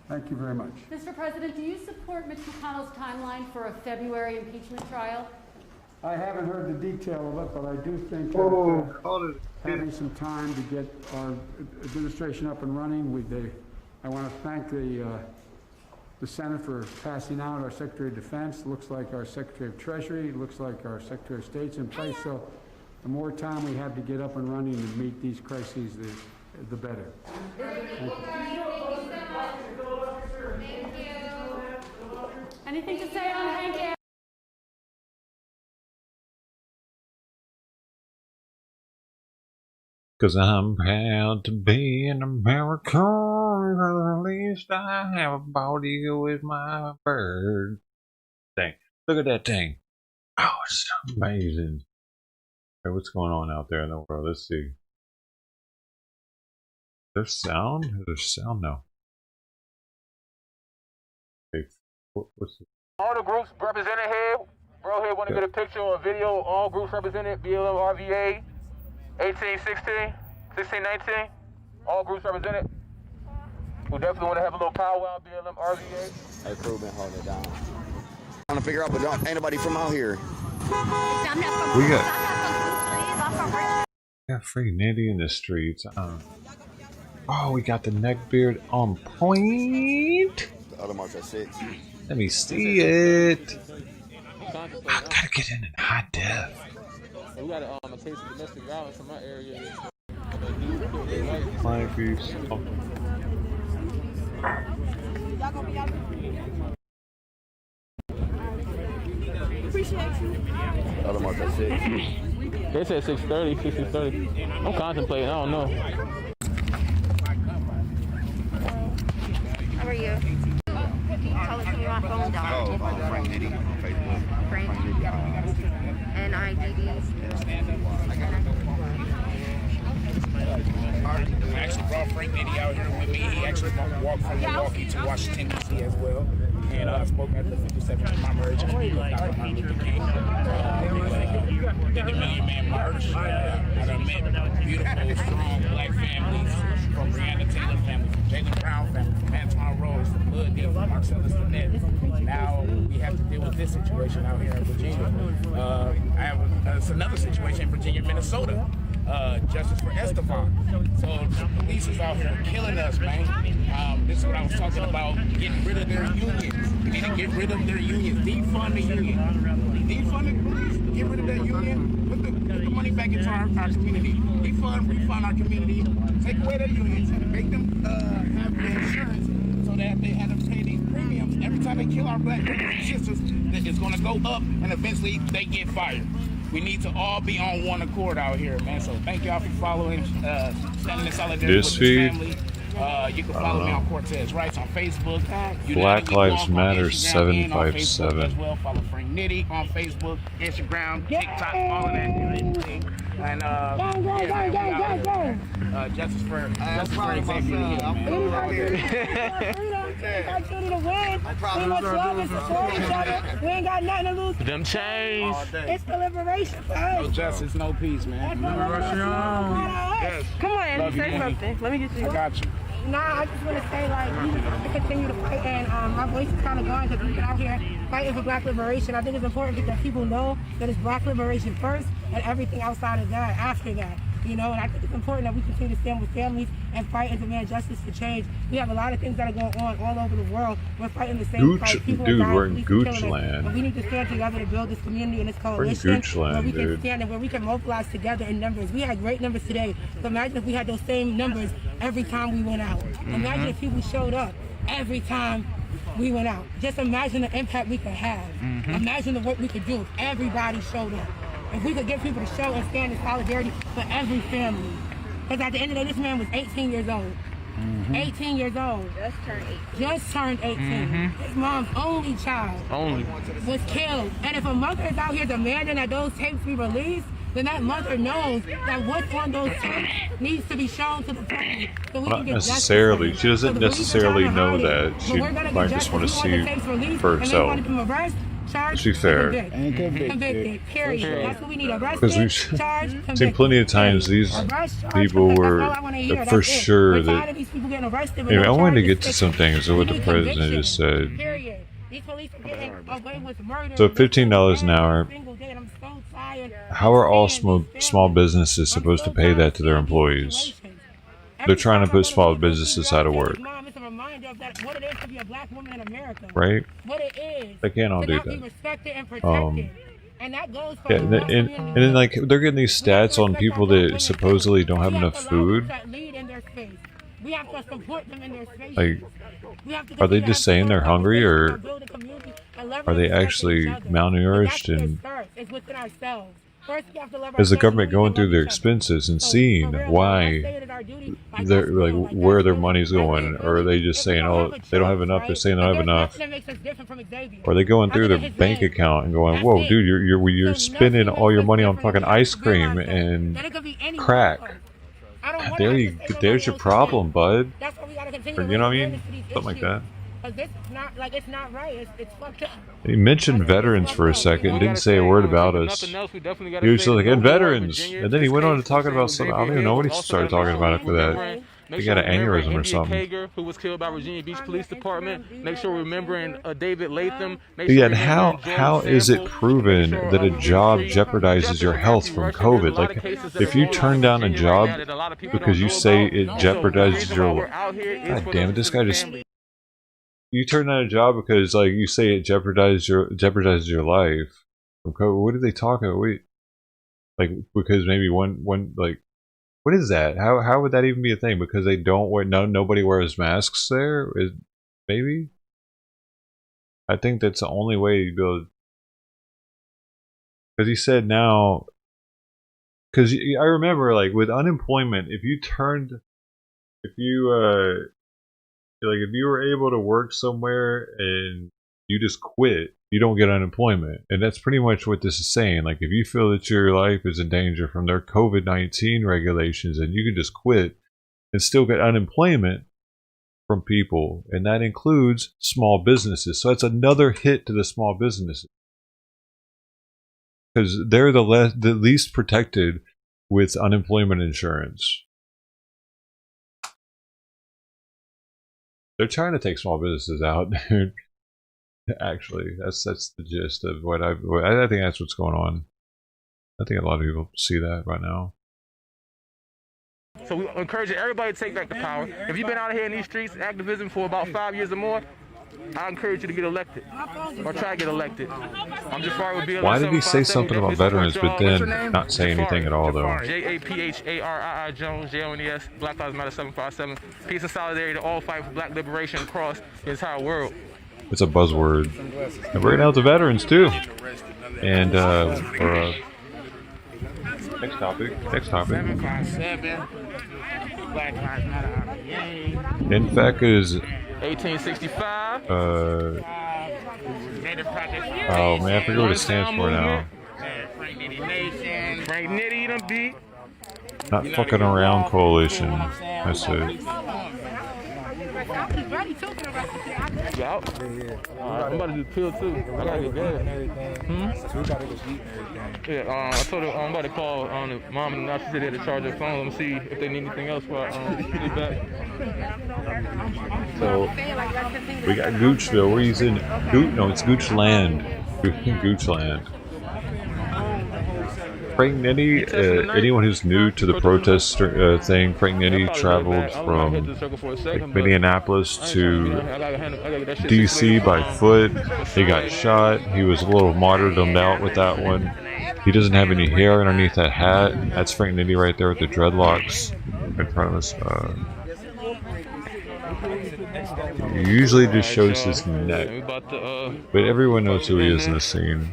Thank you very much. Mr. President, do you support Mitch McConnell's timeline for a February impeachment trial? I haven't heard the detail of it, but I do think that having some time to get our administration up and running, I want to thank the Senate for passing out our Secretary of Defense. Looks like our Secretary of Treasury. Looks like our Secretary of State's in place. So the more time we have to get up and running and meet these crises, the better. Thank you. Anything to say on Hank Aaron? Cause I'm proud to be an American, or at least I have a body with my bird. Dang, look at that thing. Oh, it's amazing. Hey, what's going on out there in the world? Let's see. There's sound? There's sound now. Hey, what's this? All the groups represented here. Bro here want to get a picture or a video. All groups represented. BLM, RVA, 1816, 1619. All groups represented. We definitely want to have a little powwow. BLM, RVA. Hey, crew been holding it down. Trying to figure out, but ain't nobody from out here. We got free nitty in the streets. Oh, we got the neckbeard on point. The other march at 6. Let me see it. I gotta get in high def. We got a case of domestic violence in my area. Flying beefs. Oh. Appreciate you. The other march at 6. They said 6:30, 6:30. I'm contemplating. I don't know. How are you? Tell us when your phone died. Frank Nitty on Facebook. Frank Nitty. NIDD. I actually brought Frank Nitty out here with me. He actually walked from Milwaukee to Washington, D.C. as well. And I spoke at the 57th commemoration of Dr. Martin Luther King. Did the Million Man March. I met beautiful, strong black families from Breonna Taylor family, from Jaylen Brown family, from Antoine Rose, from Bud D, from Marcellus Burnett. Now we have to deal with this situation out here in Virginia. I have another situation in Virginia, Minnesota. Justice for Esteban. So the police is out here killing us, man. This is what I was talking about, getting rid of their unions. We need to get rid of their unions, defund the union. Defund the police, get rid of that union, put the money back into our community. Refund our community, take away their unions, make them have their insurance so that they have to pay these premiums. Every time they kill our black brothers and sisters, it's going to go up and eventually they get fired. We need to all be on one accord out here, man. So thank y'all for following, standing in solidarity with this family. You can follow me on Cortez Rights on Facebook. Black Lives Matter 757. As well. Follow Frank Nitty on Facebook, Instagram, TikTok, all of that. And justice for Xavier Hill, man. We ain't got nothing to lose. Them chains. It's the liberation for us. No justice, no peace, man. Yes. Come on, Andy, say something. Let me get you. I got you. Nah, I just want to say, like, we just have to continue to fight, and my voice is kind of gone because we've been out here fighting for black liberation. I think it's important that people know that it's black liberation first and everything outside of that, after that. You know, and I think it's important that we continue to stand with families and fight and demand justice for change. We have a lot of things that are going on all over the world. We're fighting the same fight. People are dying, we're in police are Gooch killing us. land. But we need to stand together to build this community and this coalition We're in Gooch land, where we can dude. stand and where we can mobilize together in numbers. We had great numbers today. So imagine if we had those same numbers every time we went out. Imagine if people showed up every time we went out. Just imagine the impact we could have. Imagine the work we could do if everybody showed up. If we could get people to show and stand in solidarity for every family. Because at the end of the day, this man was 18 years old. 18 years old. Just turned 18. His mom's only child was killed. And if a mother is out here demanding that those tapes be released, then that mother knows that what's on those tapes needs to be shown to the public. So we Not can get necessarily. justice. She doesn't So the police are necessarily trying to know hide it. that. But She we're gonna might get just want to justice. We want the see tapes released, for and they herself. want them arrest, charge, To be fair. convict. Convicted. Period. That's what we need. Because Arrested, we've charged, seen convicted. plenty of times these Arrest, charge, people convict. were That's all I wanna hear. for That's it. sure We're that. tired of these people getting arrested with Anyway, no I wanted to charges. get to some things of what the president just said. Period. These police are getting away with murder. So $15 an hour. How are all small businesses supposed to pay that to their employees? They're trying to put small businesses out of work. What it is to be a black woman in America. Right? What it is. They can't all to do not be that. respected and protected. And that goes for Yeah, and then like they're getting these stats on people that supposedly don't have enough food. We have to support them in their spaces. Like, are they just saying they're hungry, or are they actually malnourished? And is the government going through their expenses and seeing why they're like where their money's going, or are they just saying, oh, they don't have enough? They're saying they don't have enough. Or are they going through their bank account and going, whoa, dude, you're spending all your money on fucking ice cream and crack? There's your problem, bud. Or, you know what I mean? Something like that. It's not right. It's fucked up. He mentioned veterans for a second. Didn't say a word about us. He was like, and veterans. And then he went on to talking about something. I don't even know what he started talking about after that. He got an aneurysm or something. Kager, who was killed by Virginia Beach Police Department. Make sure we're remembering David Latham. Yeah, and how is it proven that a job jeopardizes your health from COVID? Like, if you turn down a job because you say it jeopardizes your... God damn it, this guy just... You turn down a job because, like, you say it jeopardizes your life from COVID. What are they talking about? Wait, like, because maybe one like, what is that? How would that even be a thing? Because they don't wear nobody wears masks there. Maybe. I think that's the only way you build. Because he said now. Because I remember, like, with unemployment, if you were able to work somewhere and you just quit, you don't get unemployment. And that's pretty much what this is saying. Like, if you feel that your life is in danger from their COVID-19 regulations, and you can just quit and still get unemployment from people. And that includes small businesses. So it's another hit to the small businesses. Because they're the least protected with unemployment insurance. They're trying to take small businesses out, dude. Actually, that's the gist of what I think that's what's going on. I think a lot of people see that right now. So we encourage everybody to take back the power. If you've been out here in these streets, activism for about 5 years or more, I encourage you to get elected or try to get elected. I'm Jafari with BLM. Why did he say something about veterans, but then not say anything at all, though? Jafari Jones, Jones, Black Lives Matter 757. Peace and solidarity to all fight for black liberation across the entire world. It's a buzzword. And right now, the veterans, too. And, next topic. 757. Black Lives Matter. NFAC is 1865. oh man, I forget what it stands for now. Frank Nitty done beat. Not fucking around coalition. That's it. Yup. I'm about to do pill too. I gotta get bad. Yeah, I told her I'm about to call on the mom and now she said they had to charge her phone. Let me see if they need anything else for get back. So we got Goochville. Where he's in no, it's Goochland. Goochland. Frank Nitty, anyone who's new to the protest thing, Frank Nitty traveled from Minneapolis to DC by foot. He got shot. He was a little martyrdomed out with that one. He doesn't have any hair underneath that hat. That's Frank Nitty right there with the dreadlocks in front of us. He usually just shows his neck, but everyone knows who he is in the scene.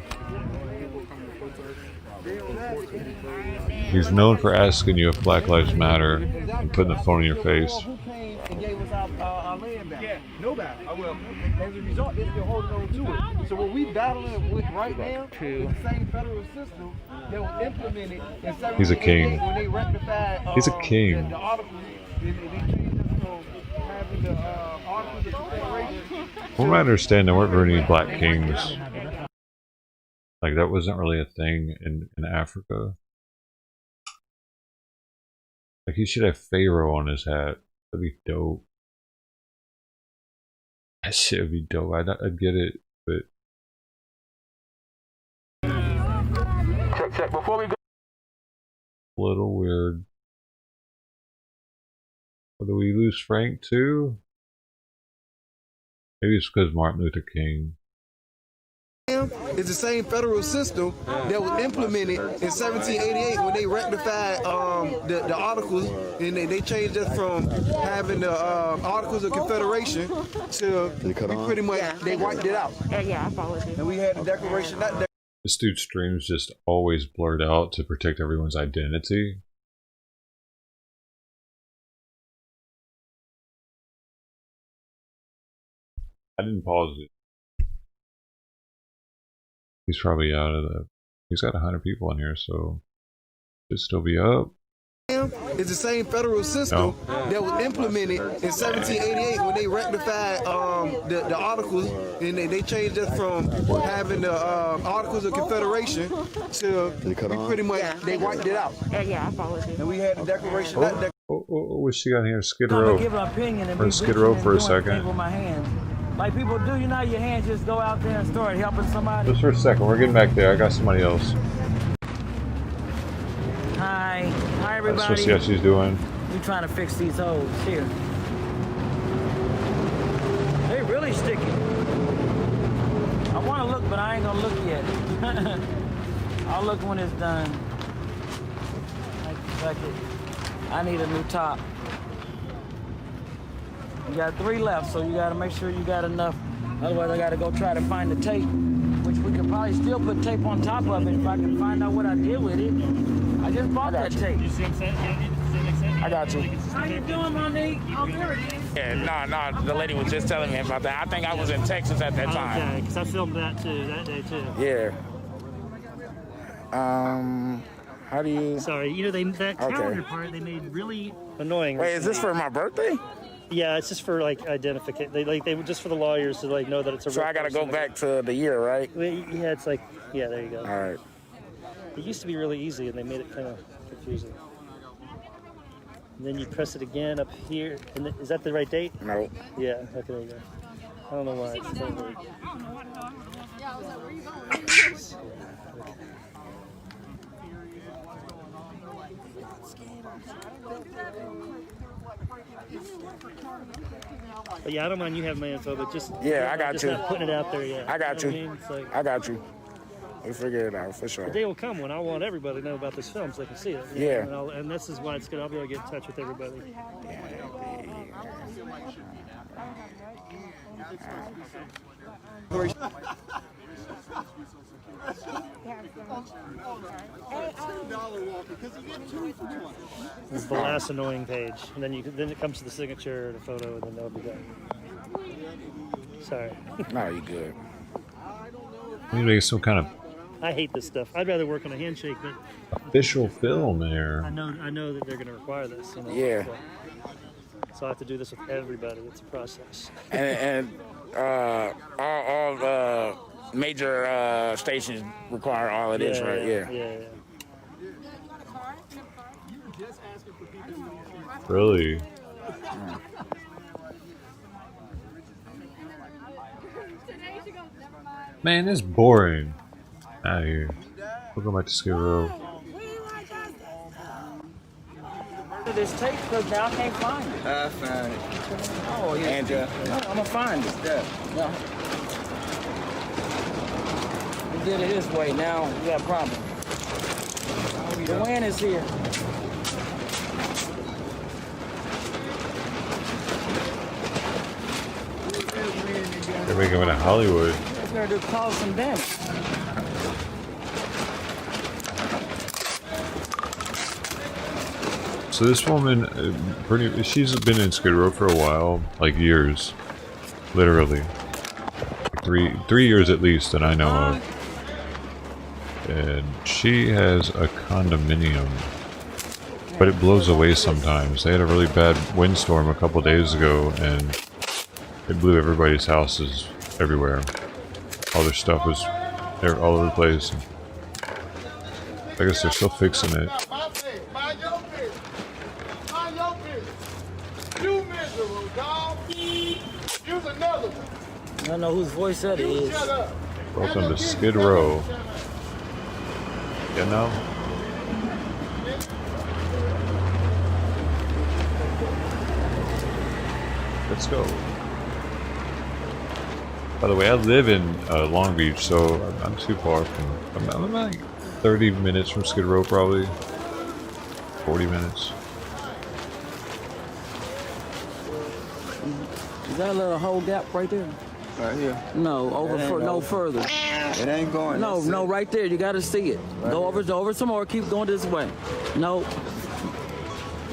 He's known for asking you if Black Lives Matter and putting the phone in your face. Yeah, nobody. Well, as a result, they're still holding on to it. So what we battling with right now is the same federal system that was implemented in 1788 He's a king. when they rectified He's a king. the articles. They changed us from having the articles of confederation. From what I understand, there weren't very many black kings. Like, that wasn't really a thing in Africa. Like, he should have Pharaoh on his hat. That'd be dope. That shit would be dope. I'd get it, but... Check. Before we go... A little weird. Do we lose Frank, too? Maybe it's because Martin Luther King. It's the same federal system that was implemented in 1788 when they rectified the articles, and they changed us from having the Articles of Confederation to pretty much they wiped it out. Yeah, I followed you. And we had the Declaration. This dude's streams just always blurred out to protect everyone's identity. I didn't pause it. He's probably out of the... He's got 100 people in here, so... Should still be up. It's the same federal system that was implemented in 1788 when they rectified the articles, and they changed us from having the Articles of Confederation to pretty much they wiped it out. Yeah, I followed you. And we had the Declaration. What's she got here? Skid Row. Give an opinion and Or Skid Row for a second. with my hands. Like people do, you know, your hands just go out there and start helping somebody. Just for a second, we're getting back there. I got somebody else. Hi everybody. Let's see how she's doing. We trying to fix these holes here. They really sticky. I want to look, but I ain't gonna look yet. I'll look when it's done. Like it. I need a new top. You got 3 left, so you got to make sure you got enough. Otherwise, I got to go try to find the tape, which we could probably still put tape on top of it if I can find out what I did with it. I just bought that tape. You see what I'm saying? I got you. How you doing, Monique? Oh, there it is. Yeah, no, the lady was just telling me about that. I think I was in Texas at that time. Okay, because I filmed that day too. Yeah. How do you... Sorry, you know, that calendar part they made really annoying. Wait, is this for my birthday? Yeah, it's just for like identification. They just for the lawyers to like know that it's a. So I gotta go back to the year, right? Yeah, it's like there you go. All right. It used to be really easy, and they made it kind of confusing. And then you press it again up here, and is that the right date? No. Yeah. Okay, there you go. I don't know why it's so weird. But yeah, I don't mind you having my info, but just Yeah, I got just you. not putting it out there yet. I got know you. what I mean? It's like, I got you. We'll figure it out for sure. the day will come when I want everybody to know about this film so they can see it. you Yeah. know, and this is why it's good. I'll be able to get in touch with everybody. This is the last annoying page, and then then it comes to the signature, the photo, and then that'll be done. Sorry. No, you good. You make some kind of I hate this stuff. I'd rather work on a handshake, but official film here. I know that they're going to require this. You know, Yeah. So I have to do this with everybody. It's a process. And all major stations require all of this, right? Yeah. Really? Man, it's boring out here. We'll go back to Skid Row. This tape because now I can't find it. I found it. Oh, yeah. And, No, I'm gonna find it. No. We did it this way. Now we got a problem. The wind is here. They're going to Hollywood. It's gonna do cause some damage. So this woman, she's been in Skid Row for a while, like years, literally, like three years at least that I know of. And she has a condominium, but it blows away sometimes. They had a really bad windstorm a couple days ago, and it blew everybody's houses everywhere. All their stuff was all over the place. I guess they're still fixing it. You miserable dog. Use another one. I don't know whose voice that is. Welcome to Skid Row. You know? Let's go. By the way, I live in Long Beach, so I'm too far from... I'm like 30 minutes from Skid Row, probably. 40 minutes. Is that a little hole gap right there? Right here. No, no further. It ain't going. No, right there. You got to see it. Right Go over some more. Keep going this way. No.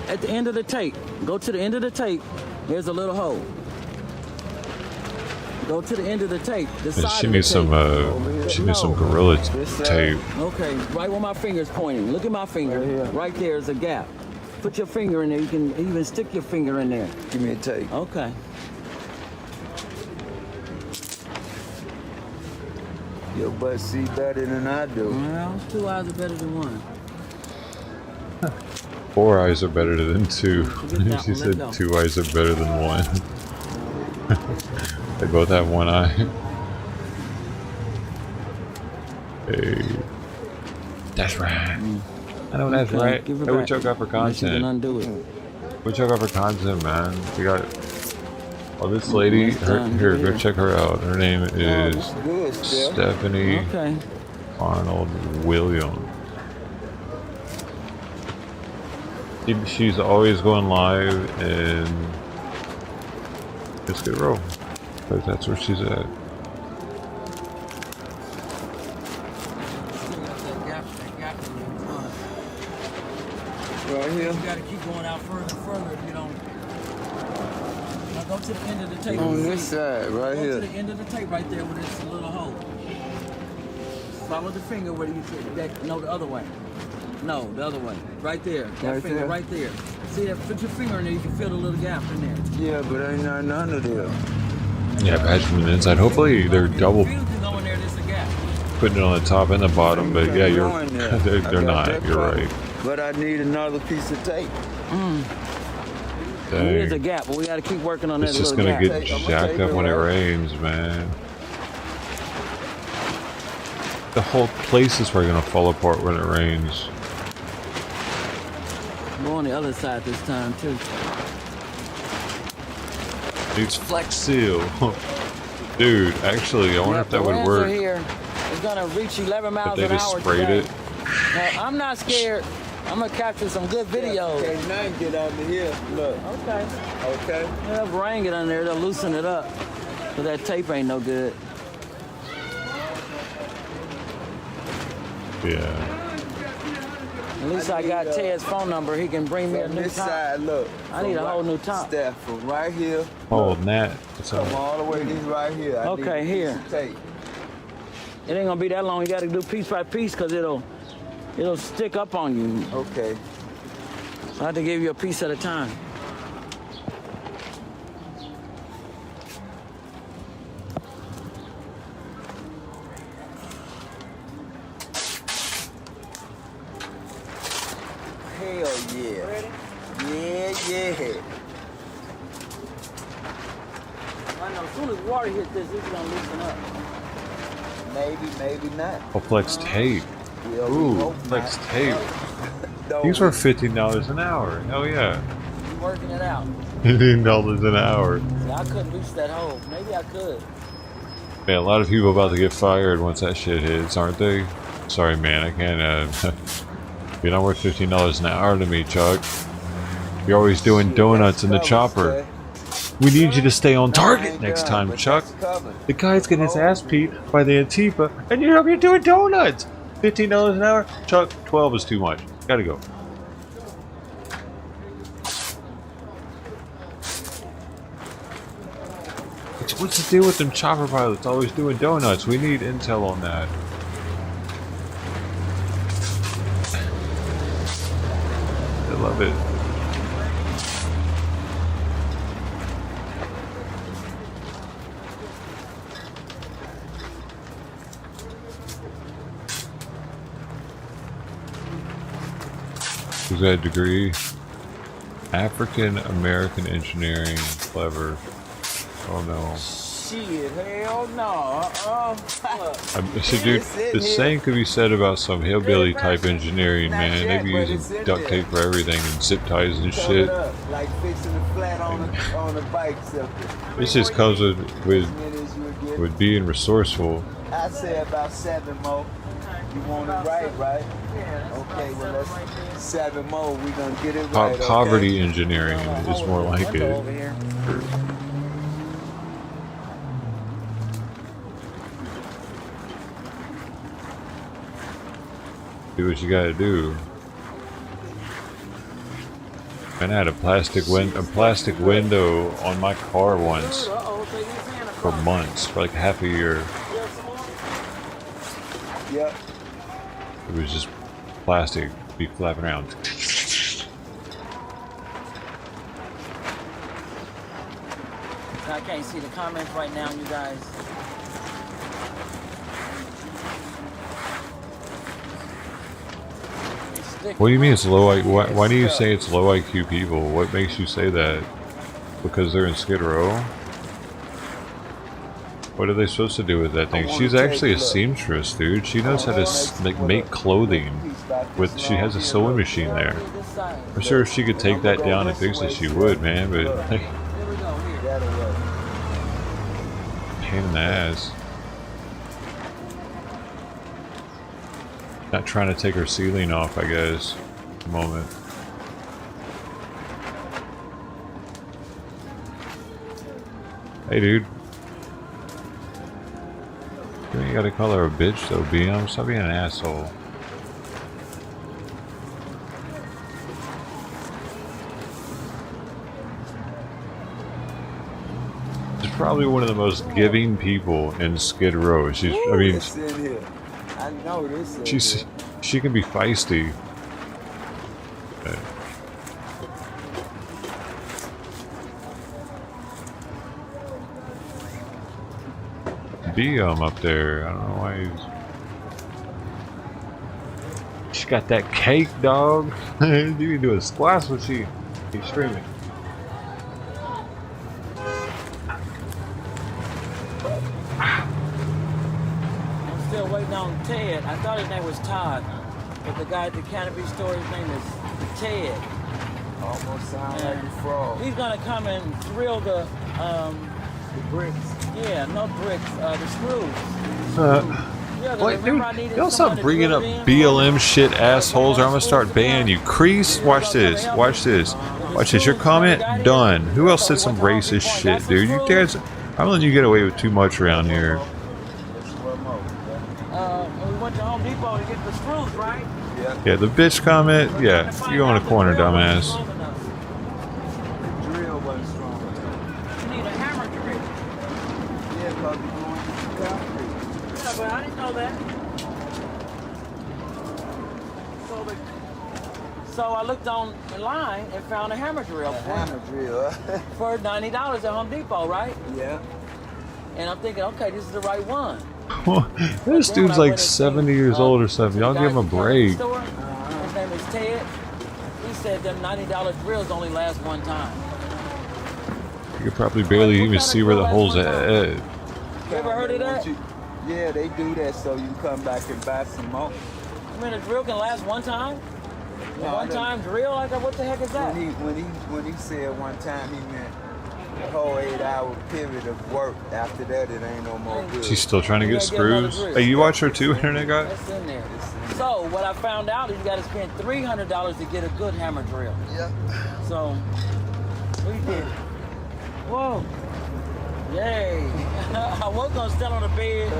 At the end of the tape. Go to the end of the tape. There's a little hole. Go to the end of the tape. The And side she of the needs some, tape. she needs some Gorilla tape. Okay, right where my finger's pointing. Look at my finger. Right there is a gap. Put your finger in there. You can even stick your finger in there. Give me a tape. Okay. Your butt see better than I do. Well, 2 eyes are better than one. 4 eyes are better than 2. She said go. 2 eyes are better than 1. They both have 1 eye. Hey. That's right. I know that's Okay, right. give Hey, it what back. y'all got for Unless you can content? undo it. What y'all got for content, man? We got... Oh, this lady, It's done. here, Here. go check her out. Her name is Good, Steph. Stephanie Okay. Arnold Williams. She's always going live in Skid Row, because that's where she's at. Right here. You gotta keep going out further and further if you don't. Now go to the end of the tape. On this side, right Go here. to the end of the tape right there where there's a little hole. Follow the finger where you said that. No, the other way. No, the other way. Right there. That Right finger there? right there. See that? Put your finger in there. You can feel the little gap in there. Yeah, but ain't none of them. Yeah, patch from the inside. Hopefully they're double If you go in there, there's a gap. putting it on the top and the bottom, but yeah, you're Going there. they're I got not. that You're problem. right. But I need another piece of tape. There is a Dang. gap, but we got to keep working on that It's just little gonna gap. get jacked up when it rains, man. The whole place is probably gonna fall apart when it rains. Go on the other side this time too. It's Flex Seal. Dude, actually, I wonder if that would work. Here is gonna reach 11 miles If an they hour just sprayed today. it. Now, I'm not scared. I'm gonna capture some good videos. Okay, now get under here. Look. Okay. Okay. Yeah, bring it under there. They'll loosen it up. But that tape ain't no good. Yeah. At least I got Ted's phone number. He can bring me a From new this top. side, look. I need a whole new top. Step from right here. Oh, Nat. What's up? Come all the way this right here. I Okay, need here. a piece of tape. It ain't gonna be that long. You gotta do piece by piece because it'll stick up on you. Okay. So I have to give you a piece at a time. Hell yeah. Ready? Yeah. I know. As soon as water hits this is gonna loosen up. Maybe not. Oh, Flex Tape. Yeah, we Ooh, hope Flex not. Tape. These were $15 an hour. Hell yeah. You working it out. $15 an hour. See, I couldn't reach that hole. Maybe I could. Man, a lot of people about to get fired once that shit hits, aren't they? Sorry, man, I can't, you're not worth $15 an hour to me, Chuck. You're always doing donuts in the chopper. We need you to stay on target next time, Chuck. The guy's getting his ass beat by the Antifa, and you're up here doing donuts! $15 an hour? Chuck, 12 is too much. Gotta go. What's the deal with them chopper pilots always doing donuts? We need intel on that. I love it. Who's that degree? African American engineering. Clever. Oh no. Shit, hell no. So, dude, the same could be said about some hillbilly type engineering, man. They be using duct tape for everything and zip ties and shit. Like fixing the flat on a bike This just comes with being resourceful. I say about 7 more. You want it right? Okay, well let's 7 more. We're gonna get it right. Poverty engineering is more like it. Do what you gotta do. And I had a plastic window on my car once for months, for like half a year. Yep. It was just plastic, be flapping around. I can't see the comments right now, you guys. What do you mean it's low IQ? Why do you say it's low IQ people? What makes you say that? Because they're in Skid Row? What are they supposed to do with that thing? She's actually a seamstress, dude. She knows how to make clothing. She has a sewing machine there. I'm sure if she could take that down and fix it, she would, man. But like, pain in the ass. Not trying to take her ceiling off, I guess. At the moment. Hey, dude. You ain't gotta call her a bitch, though, BM. Stop being an asshole. She's probably one of the most giving people in Skid Row. She's, I mean, I know this. she can be feisty. But BM up there. I don't know why he's. She got that cake, dog. You can do a squash when she's streaming. I'm still waiting on Ted. I thought his name was Todd, but the guy at the cannabis store, his name is Ted. Almost sound like a frog. He's gonna come and drill the bricks. Yeah, no bricks, the screws. Wait, dude, y'all stop bringing up BLM shit, assholes, or I'm gonna start banning you. Crease, watch this, watch this. Watch this, your comment, done. Who else said some racist shit, dude? You guys, I'm letting you get away with too much around here. We went to Home Depot to get the screws, right? Yeah, the bitch comment, yeah, you go in the corner, dumbass. Drill wasn't strong. You need a hammer drill. Yeah, because you're going to concrete. Yeah, but I didn't know that. So I looked online and found a hammer drill. Hammer drill. For $90 at Home Depot, right? Yeah. And I'm thinking, okay, this is the right one. This dude's like 70 years old or something. Y'all give him a break. His name is Ted. He said them $90 drills only last one time. You could probably barely even see where the hole's at. You ever heard of that? Yeah, they do that so you can come back and buy some more. I mean, a drill can last one time? No, One time drill? Like, what the heck is that? When he said one time, he meant the whole 8-hour period of work. After that, it ain't no more good. She's still trying to get screws. Hey, you watch her too, internet guy? That's in there. So, what I found out is you got to spend $300 to get a good hammer drill. Yeah. So, we did it. Whoa. Yay. I was going to stand on the bed.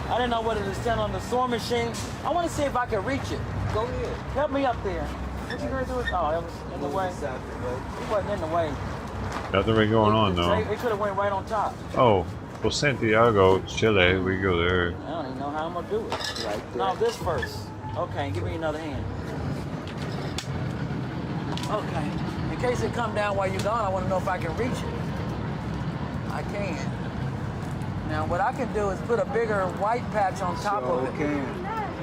I didn't know whether to stand on the sewing machine. I want to see if I can reach it. Go ahead. Help me up there. What you going to do? Oh, it was in the way. It wasn't in the way. Nothing really going on though. It could have went right on top. Oh, well, Santiago, Chile, we go there. I don't even know how I'm going to do it. Right there. No, this first. Okay, give me another hand. Okay. In case it come down while you're gone, I want to know if I can reach it. I can. Now, what I can do is put a bigger white patch on top of it.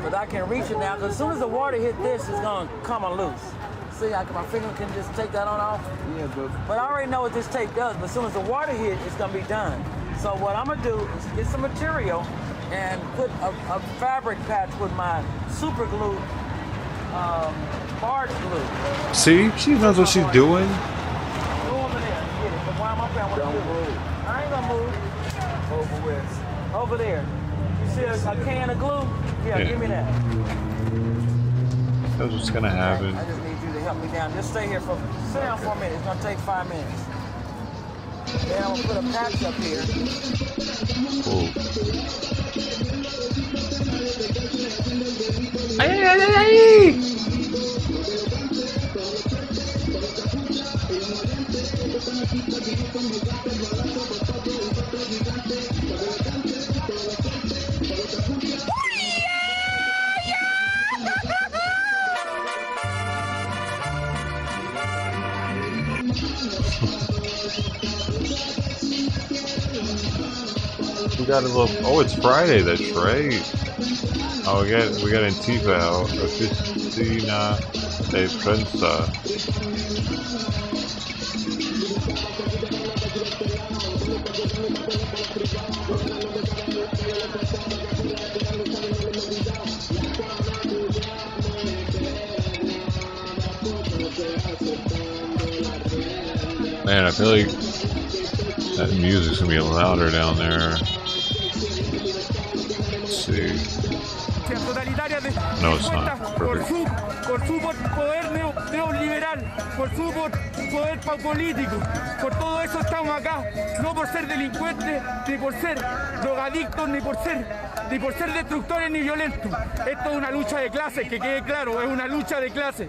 But I can reach it now, because as soon as the water hit this, it's going to come loose. See, my finger can just take that on off. Yeah, but I already know what this tape does. But as soon as the water hit, it's going to be done. So what I'm going to do is get some material and put a fabric patch with my super glue, barge glue. See, she knows what she's doing. Go over there and get it. But while I'm up there, I want to move. I ain't going to move. Over where? Over there. You see a can of glue? Yeah, give me that. That's what's gonna happen. I just need you to help me down. Just sit down for a minute. It's gonna take 5 minutes. Then I'm gonna put a patch up here. Cool. We got a little. Oh, it's Friday. That's right. Oh, we got Antifa out. Oficina de Prensa. Man, I feel like that music's gonna be louder down there. Let's see. No, it's not. Perfect. Por su poder neoliberal, por su poder político. Por todo eso estamos acá, no por ser delincuentes, ni por ser drogadictos, ni por ser destructores ni violentos. Esto es una lucha de clases, que quede claro, es una lucha de clases.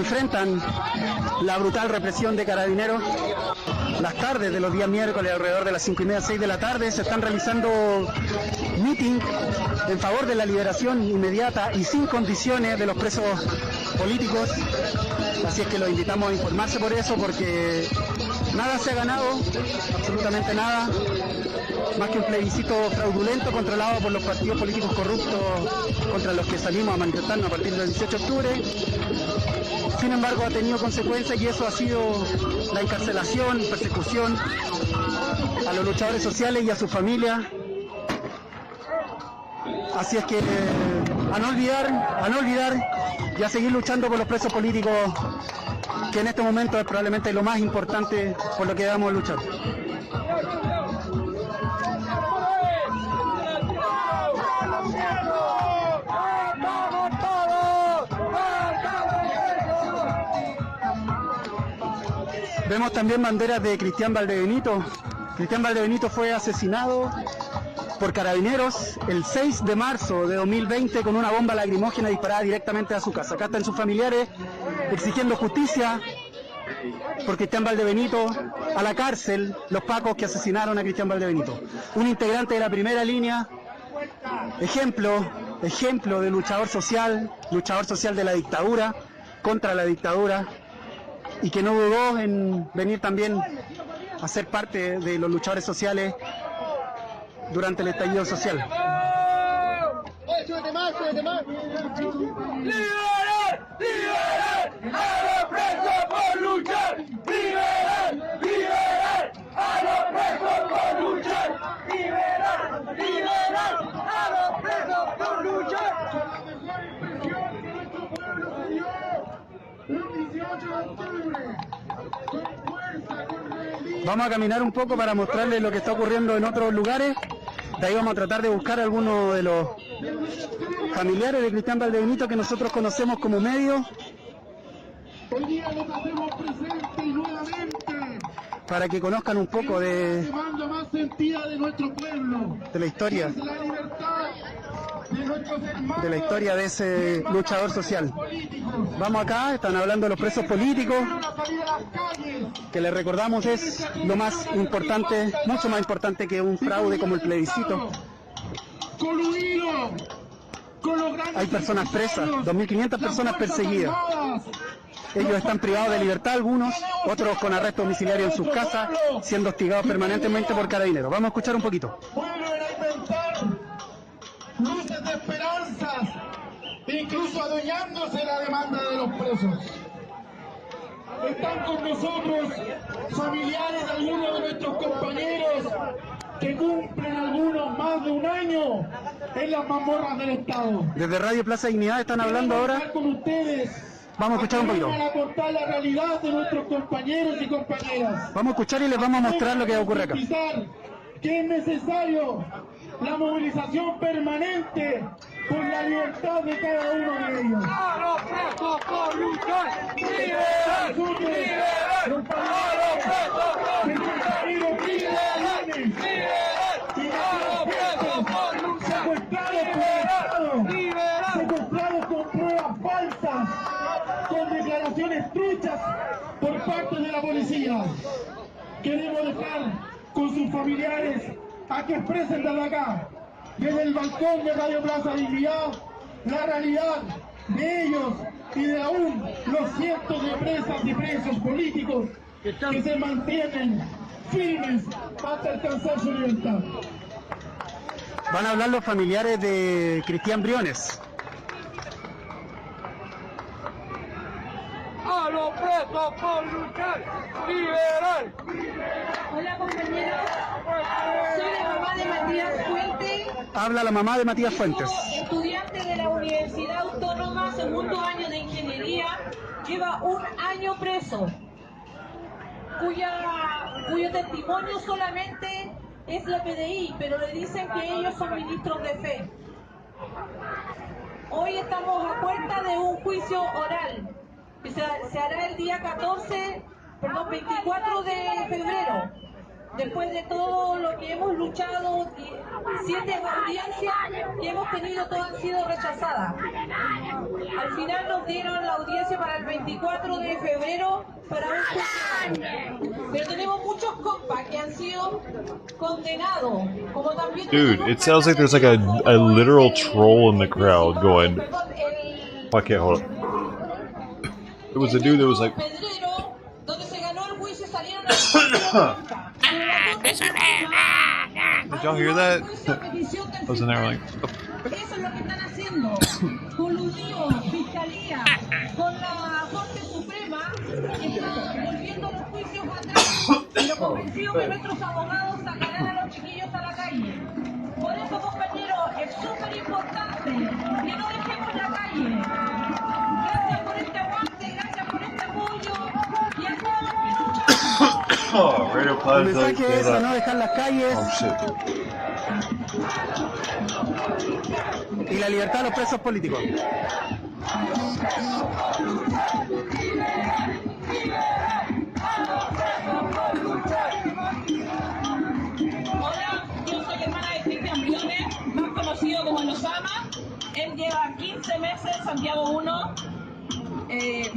enfrentan la brutal represión de Carabineros. Las tardes de los días miércoles, alrededor de las 5:30, 6 de la tarde, se están realizando meeting en favor de la liberación inmediata y sin condiciones de los presos políticos. Así es que los invitamos a informarse por eso, porque nada se ha ganado, absolutamente nada, más que un plebiscito fraudulento controlado por los partidos políticos corruptos contra los que salimos a manifestarnos a partir del 18 de octubre. Sin embargo, ha tenido consecuencias y eso ha sido la encarcelación, persecución a los luchadores sociales y a sus familias. Así es que a no olvidar y a seguir luchando por los presos políticos, que en este momento es probablemente lo más importante por lo que debamos luchar. Vemos también banderas de Cristian Valdebenito. Cristian Valdebenito fue asesinado por Carabineros el 6 de marzo de 2020 con una bomba lacrimógena disparada directamente a su casa. Acá están sus familiares exigiendo justicia por Cristian Valdebenito. A la cárcel los pacos que asesinaron a Cristian Valdebenito, un integrante de la primera línea, ejemplo de luchador social de la dictadura, contra la dictadura, y que no dudó en venir también a ser parte de los luchadores sociales durante el estallido social. ¡Liberar! ¡Liberar a los presos por luchar! ¡Liberar! ¡Liberar a los presos por luchar! ¡Liberar! ¡Liberar a los presos por luchar! Vamos a caminar un poco para mostrarles lo que está ocurriendo en otros lugares. De ahí vamos a tratar de buscar a algunos de los familiares de Cristian Valdebenito que nosotros conocemos como medios, para que conozcan un poco de la historia de ese luchador social. Vamos acá, están hablando de los presos políticos, que les recordamos es lo más importante, mucho más importante que un fraude como el plebiscito. Hay personas presas, 2.500 personas perseguidas. Ellos están privados de libertad, algunos, otros con arresto domiciliario en sus casas, siendo hostigados permanentemente por Carabineros. Vamos a escuchar un poquito. Luces de esperanzas, incluso adueñándose de la demanda de los presos. Están con nosotros familiares de algunos de nuestros compañeros que cumplen algunos más de un año en las mazmorras del Estado. Desde Radio Plaza Dignidad están hablando ahora. Con ustedes. Vamos a escuchar un poquito. Para aportar la realidad de nuestros compañeros y compañeras. Vamos a escuchar y les vamos a mostrar lo que ocurre acá. Que es necesario la movilización permanente por la libertad de cada uno de ellos. ¡A los presos por luchar! ¡Liberar! ¡Liberar! ¡A los presos por luchar! ¡Liberar! ¡A los presos por luchar! Secuestrados con pruebas falsas, con declaraciones truchas por parte de la policía. Queremos dejar con sus familiares a que expresen desde acá, desde el balcón de Radio Plaza Dignidad, la realidad de ellos y de aún los cientos de presas y presos políticos que se mantienen firmes hasta alcanzar su libertad. Van a hablar los familiares de Cristian Briones. ¡A los presos por luchar! ¡Liberar! Hola compañeros, soy la mamá de Matías Fuentes. Habla la mamá de Matías Fuentes. Estudiante de la Universidad Autónoma, segundo año de Ingeniería, lleva un año preso, cuyo testimonio solamente es la PDI, pero le dicen que ellos son ministros de fe. Hoy estamos a puerta de un juicio oral que se hará el día 24 de febrero. después de todo lo que hemos luchado, 7 audiencias que hemos tenido, todas han sido rechazadas. Al final nos dieron la audiencia para el 24 de febrero para un juicio. Pero tenemos muchos compas que han sido condenados. Como también Dude, it sounds like there's like a literal troll in the crowd going. Oh, I can't hold it. It was a dude that was like. donde se ganó el juicio salieron Did y'all hear that? I was in there like. Eso es lo que están haciendo. Coludidos, fiscalía, con la Corte Suprema, que está volviendo los juicios atrás. Pero convencido que nuestros abogados sacarán a los chiquillos a la calle. Por eso, compañeros, es súper importante que no dejemos la calle. Gracias por este aguante, gracias por este apoyo. Y a todos los que luchan. Oh, Radio Plaza. El mensaje es a no dejar las calles. Oh, shit. Y la libertad a los presos políticos. Hola, yo soy hermana de Cristian Briones, más conocido como Los Ama. Él lleva 15 meses en Santiago 1,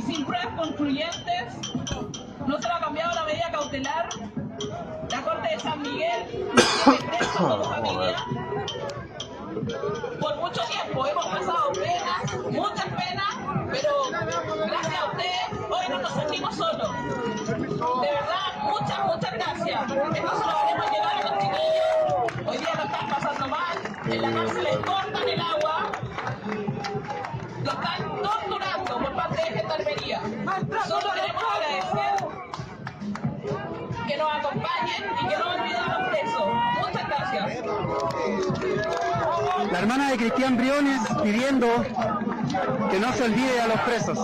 sin pruebas concluyentes. No se le ha cambiado la medida cautelar. La Corte de San Miguel tiene preso como familia. Por mucho tiempo hemos pasado penas, muchas penas, pero gracias a ustedes hoy no nos sentimos solos. De verdad, muchas gracias. Esto se lo haremos llegar a los chiquillos. Hoy día lo están pasando mal, en la cárcel les cortan el agua, lo están torturando por parte de Gendarmería. Solo queremos agradecer que nos acompañen y que no olviden a los presos. Muchas gracias. La hermana de Cristian Briones pidiendo que no se olvide a los presos.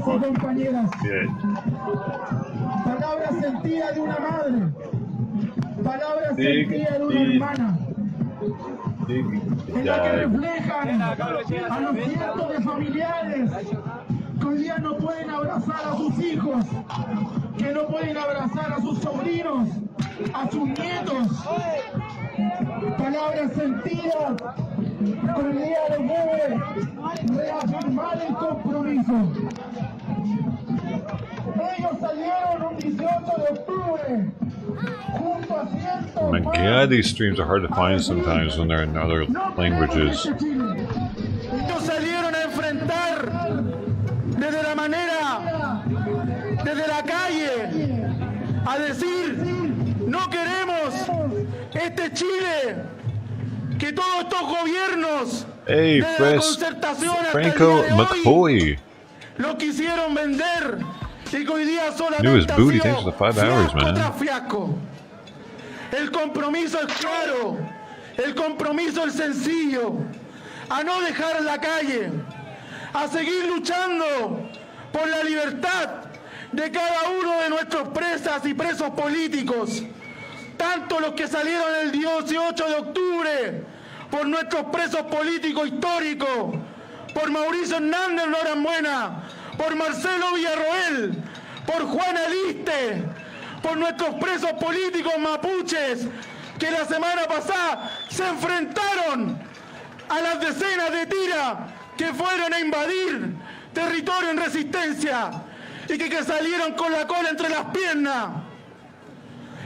Compañeros y compañeras, palabras sentidas de una madre, palabras sentidas de una hermana, en la que reflejan a los cientos de familiares que hoy día no pueden abrazar a sus hijos, que no pueden abrazar a sus sobrinos, a sus nietos. Palabras sentidas con el día de hoy, reafirmar el compromiso. Ellos salieron un 18 de octubre junto a cientos. Oh my god, these streams are hard to find sometimes when they're in other languages. Ellos salieron a enfrentar desde la manera, desde la calle, a decir: no queremos este Chile que todos estos gobiernos Hey, desde la concertación hasta el Franco día de hoy McCoy. lo quisieron vender y que hoy día Knew solamente his ha booty. sido Thanks for the 5 hours, fiasco man. tras fiasco. El compromiso es claro, el compromiso es sencillo: a no dejar la calle, a seguir luchando por la libertad de cada uno de nuestros presas y presos políticos, tanto los que salieron el 18 de octubre, por nuestros presos políticos históricos, por Mauricio Hernández Norambuena, por Marcelo Villarroel, por Juan Aliste, por nuestros presos políticos mapuches que la semana pasada se enfrentaron a las decenas de tiras que fueron a invadir territorio en resistencia y que salieron con la cola entre las piernas.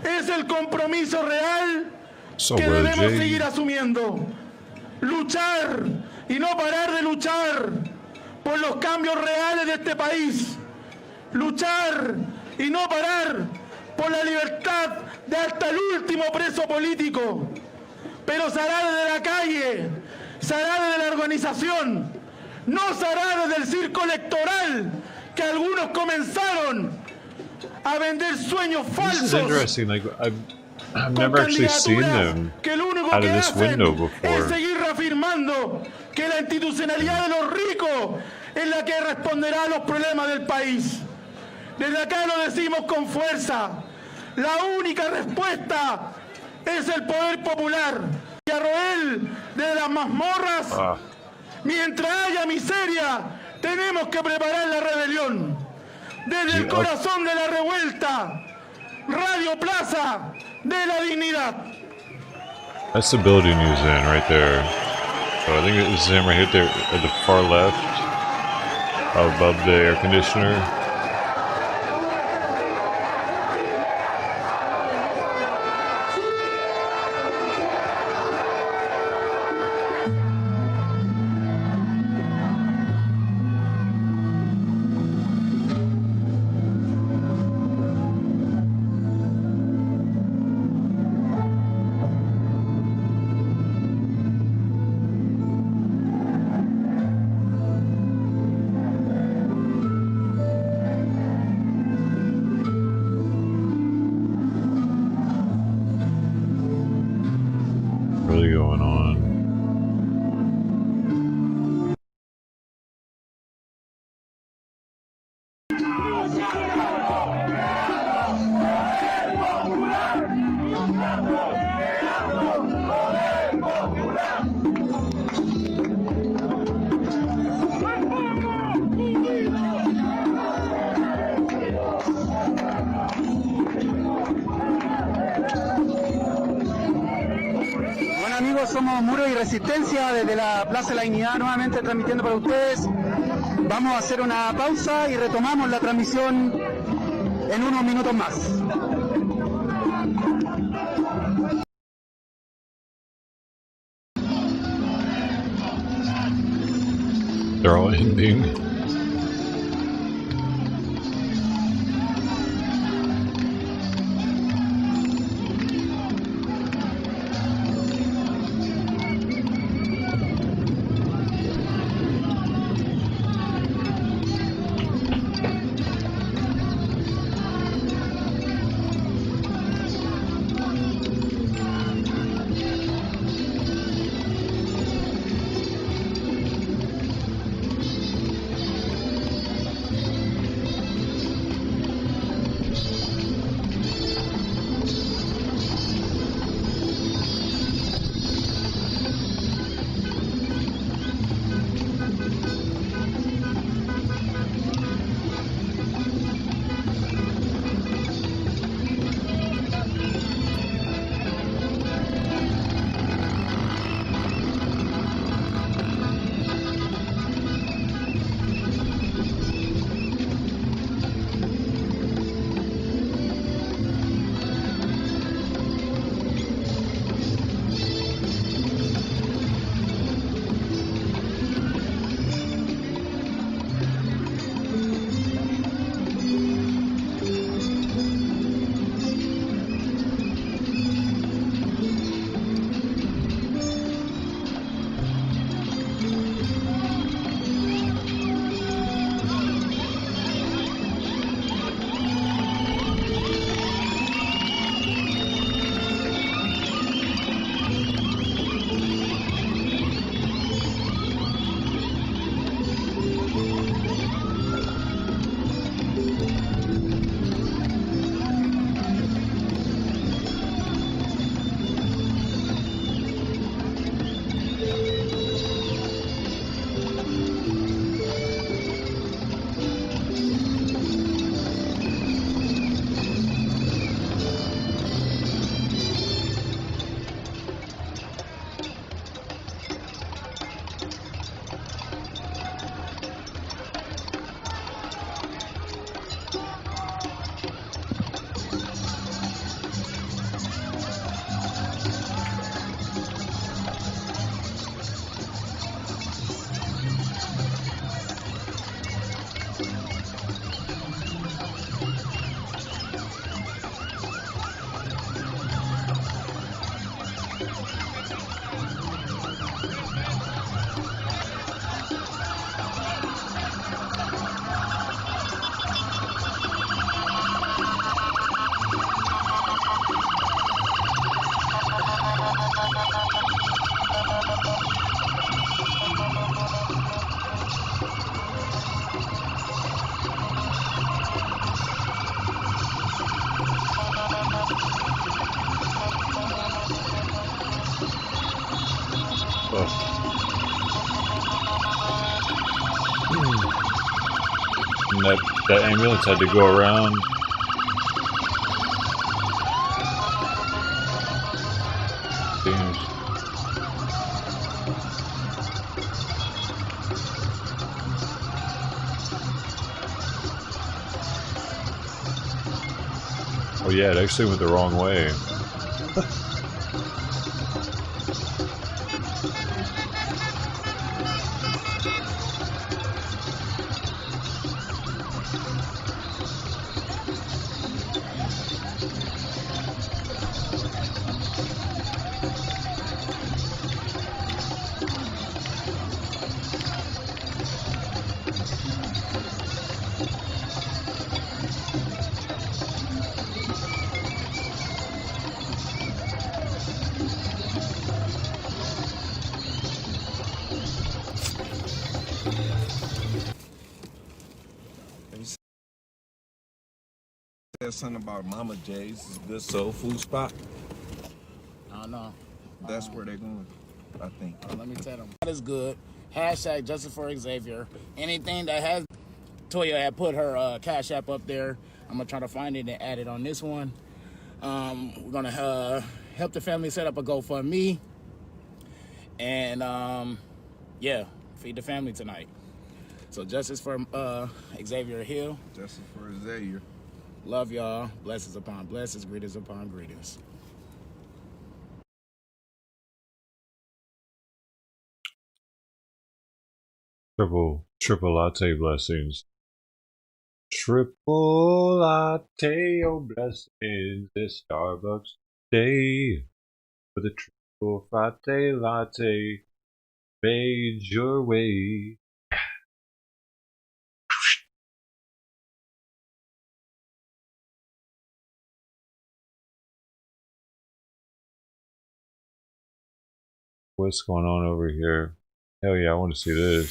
Es el compromiso real que debemos seguir asumiendo. Luchar y no parar de luchar por los cambios reales de este país. Luchar y no parar por la libertad de hasta el último preso político. Pero se hará desde la calle, se hará desde la organización, no se hará desde el circo electoral que algunos comenzaron a vender sueños This is falsos. interesting. Like I've never actually seen them out of this window Es before. seguir reafirmando que la institucionalidad de los ricos es la que responderá a los problemas del país. Desde acá lo decimos con fuerza: la única respuesta es el poder popular. Y a Roel, desde las mazmorras, Mientras haya miseria, tenemos que preparar la rebelión. Desde el corazón de la revuelta, Radio Plaza de la Dignidad. That's the building he was in right there. So I think it was him right there at the far left, above the air conditioner. Really going on. Bueno amigos, somos Muro y Resistencia desde la Plaza de la Dignidad, nuevamente transmitiendo para ustedes. Vamos a hacer una pausa y retomamos la transmisión en unos minutos más. They're all ending. that ambulance had to go around. Oh yeah, it actually went the wrong way. There's something about Mama J's, it's a good soul food spot. I don't know. That's where they're going, I think. Let me tell them. That is good. Hashtag Justice for Xavier. Anything that has Toya had put her Cash App up there. I'm gonna try to find it and add it on this one. We're gonna help the family set up a GoFundMe, and yeah, feed the family tonight. So Justice for Xavier Hill. Justice for Xavier. Love y'all. Blessings upon blessings, greetings upon greetings. Triple latte blessings. Triple latte, oh blessings, this Starbucks day. For the triple latte made your way. What's going on over here? Hell yeah, I want to see this.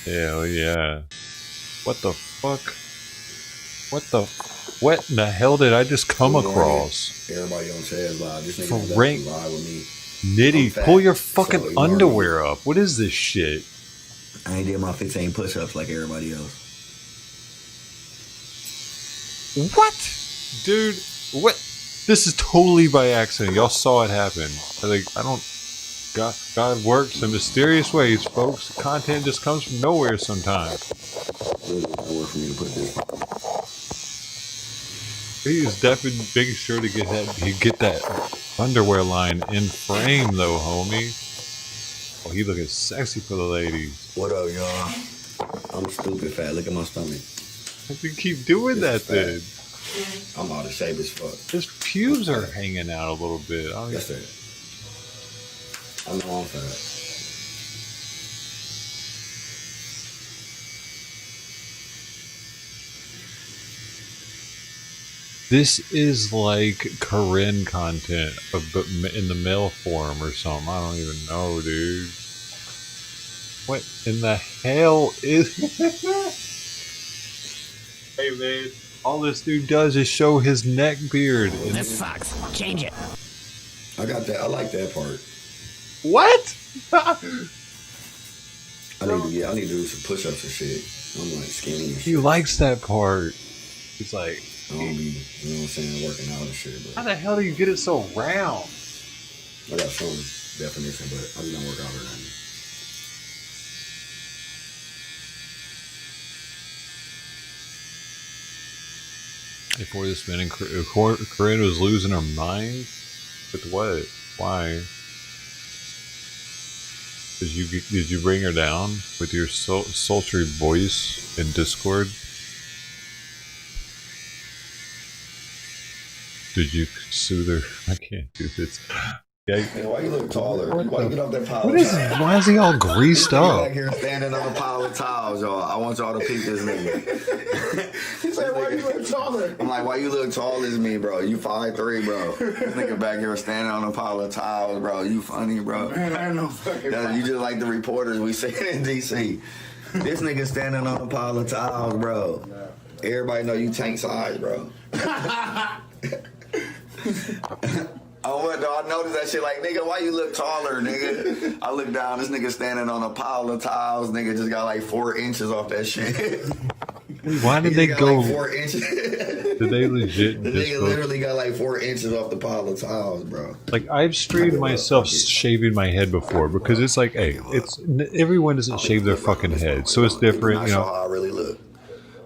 Hell yeah. What the fuck? What in the hell did I just come across? Everybody on Chaz Live. This nigga was Frank live with me. Nitty, pull your fucking underwear up. What is this shit? I ain't did my 15 push-ups like everybody else. What? Dude, what? This is totally by accident. Y'all saw it happen. Like, I don't... God works in mysterious ways, folks. Content just comes from nowhere sometimes. For me to put this. He is definitely making sure to get that underwear line in frame, though, homie. Oh, he looking sexy for the ladies. What up, y'all? I'm stupid fat. Look at my stomach. You keep doing that, then. I'm out of shape as fuck. His pubes are hanging out a little bit. Yes, sir. I know I'm fat. This is like Corinne content, but in the male form or something. I don't even know, dude. What in the hell is... Hey, man. All this dude does is show his neck beard. This sucks. Change it. I got that. I like that part. What? I need to do some push-ups and shit. I'm like skinny and shit. He likes that part. He's like... I don't be, you know what I'm saying, working out and shit. But how the hell do you get it so round? I got some definition, but I just don't work out or nothing. Before this man, Corinne was losing her mind? With what? Why? Did you bring her down with your sultry voice in Discord? Did you soothe her? I can't do this. Yeah. Hey, why you look taller? Why you get off that pile? What is this? Why is he all greased up? Back here standing on a pile of towels, y'all. I want y'all to peep this nigga. He said, why you look taller? I'm like, why you look tall as me, bro? You 5'3", bro. This nigga back here standing on a pile of towels, bro. You funny, bro. Man, I know fucking You just like the reporters we see in D.C. This nigga standing on a pile of towels, bro. Everybody know you tank size, bro. Oh, what, though? I noticed that shit. Like, nigga, why you look taller, nigga? I look down, this nigga standing on a pile of tiles. Nigga just got like 4 inches off that shit. Why did they go? Like 4 inches. Did they legit? The nigga literally got like 4 inches off the pile of tiles, bro. Like, I've streamed myself shaving my head before because it's like, hey, it's everyone doesn't shave their fucking head, so it's different, you know. How I really look.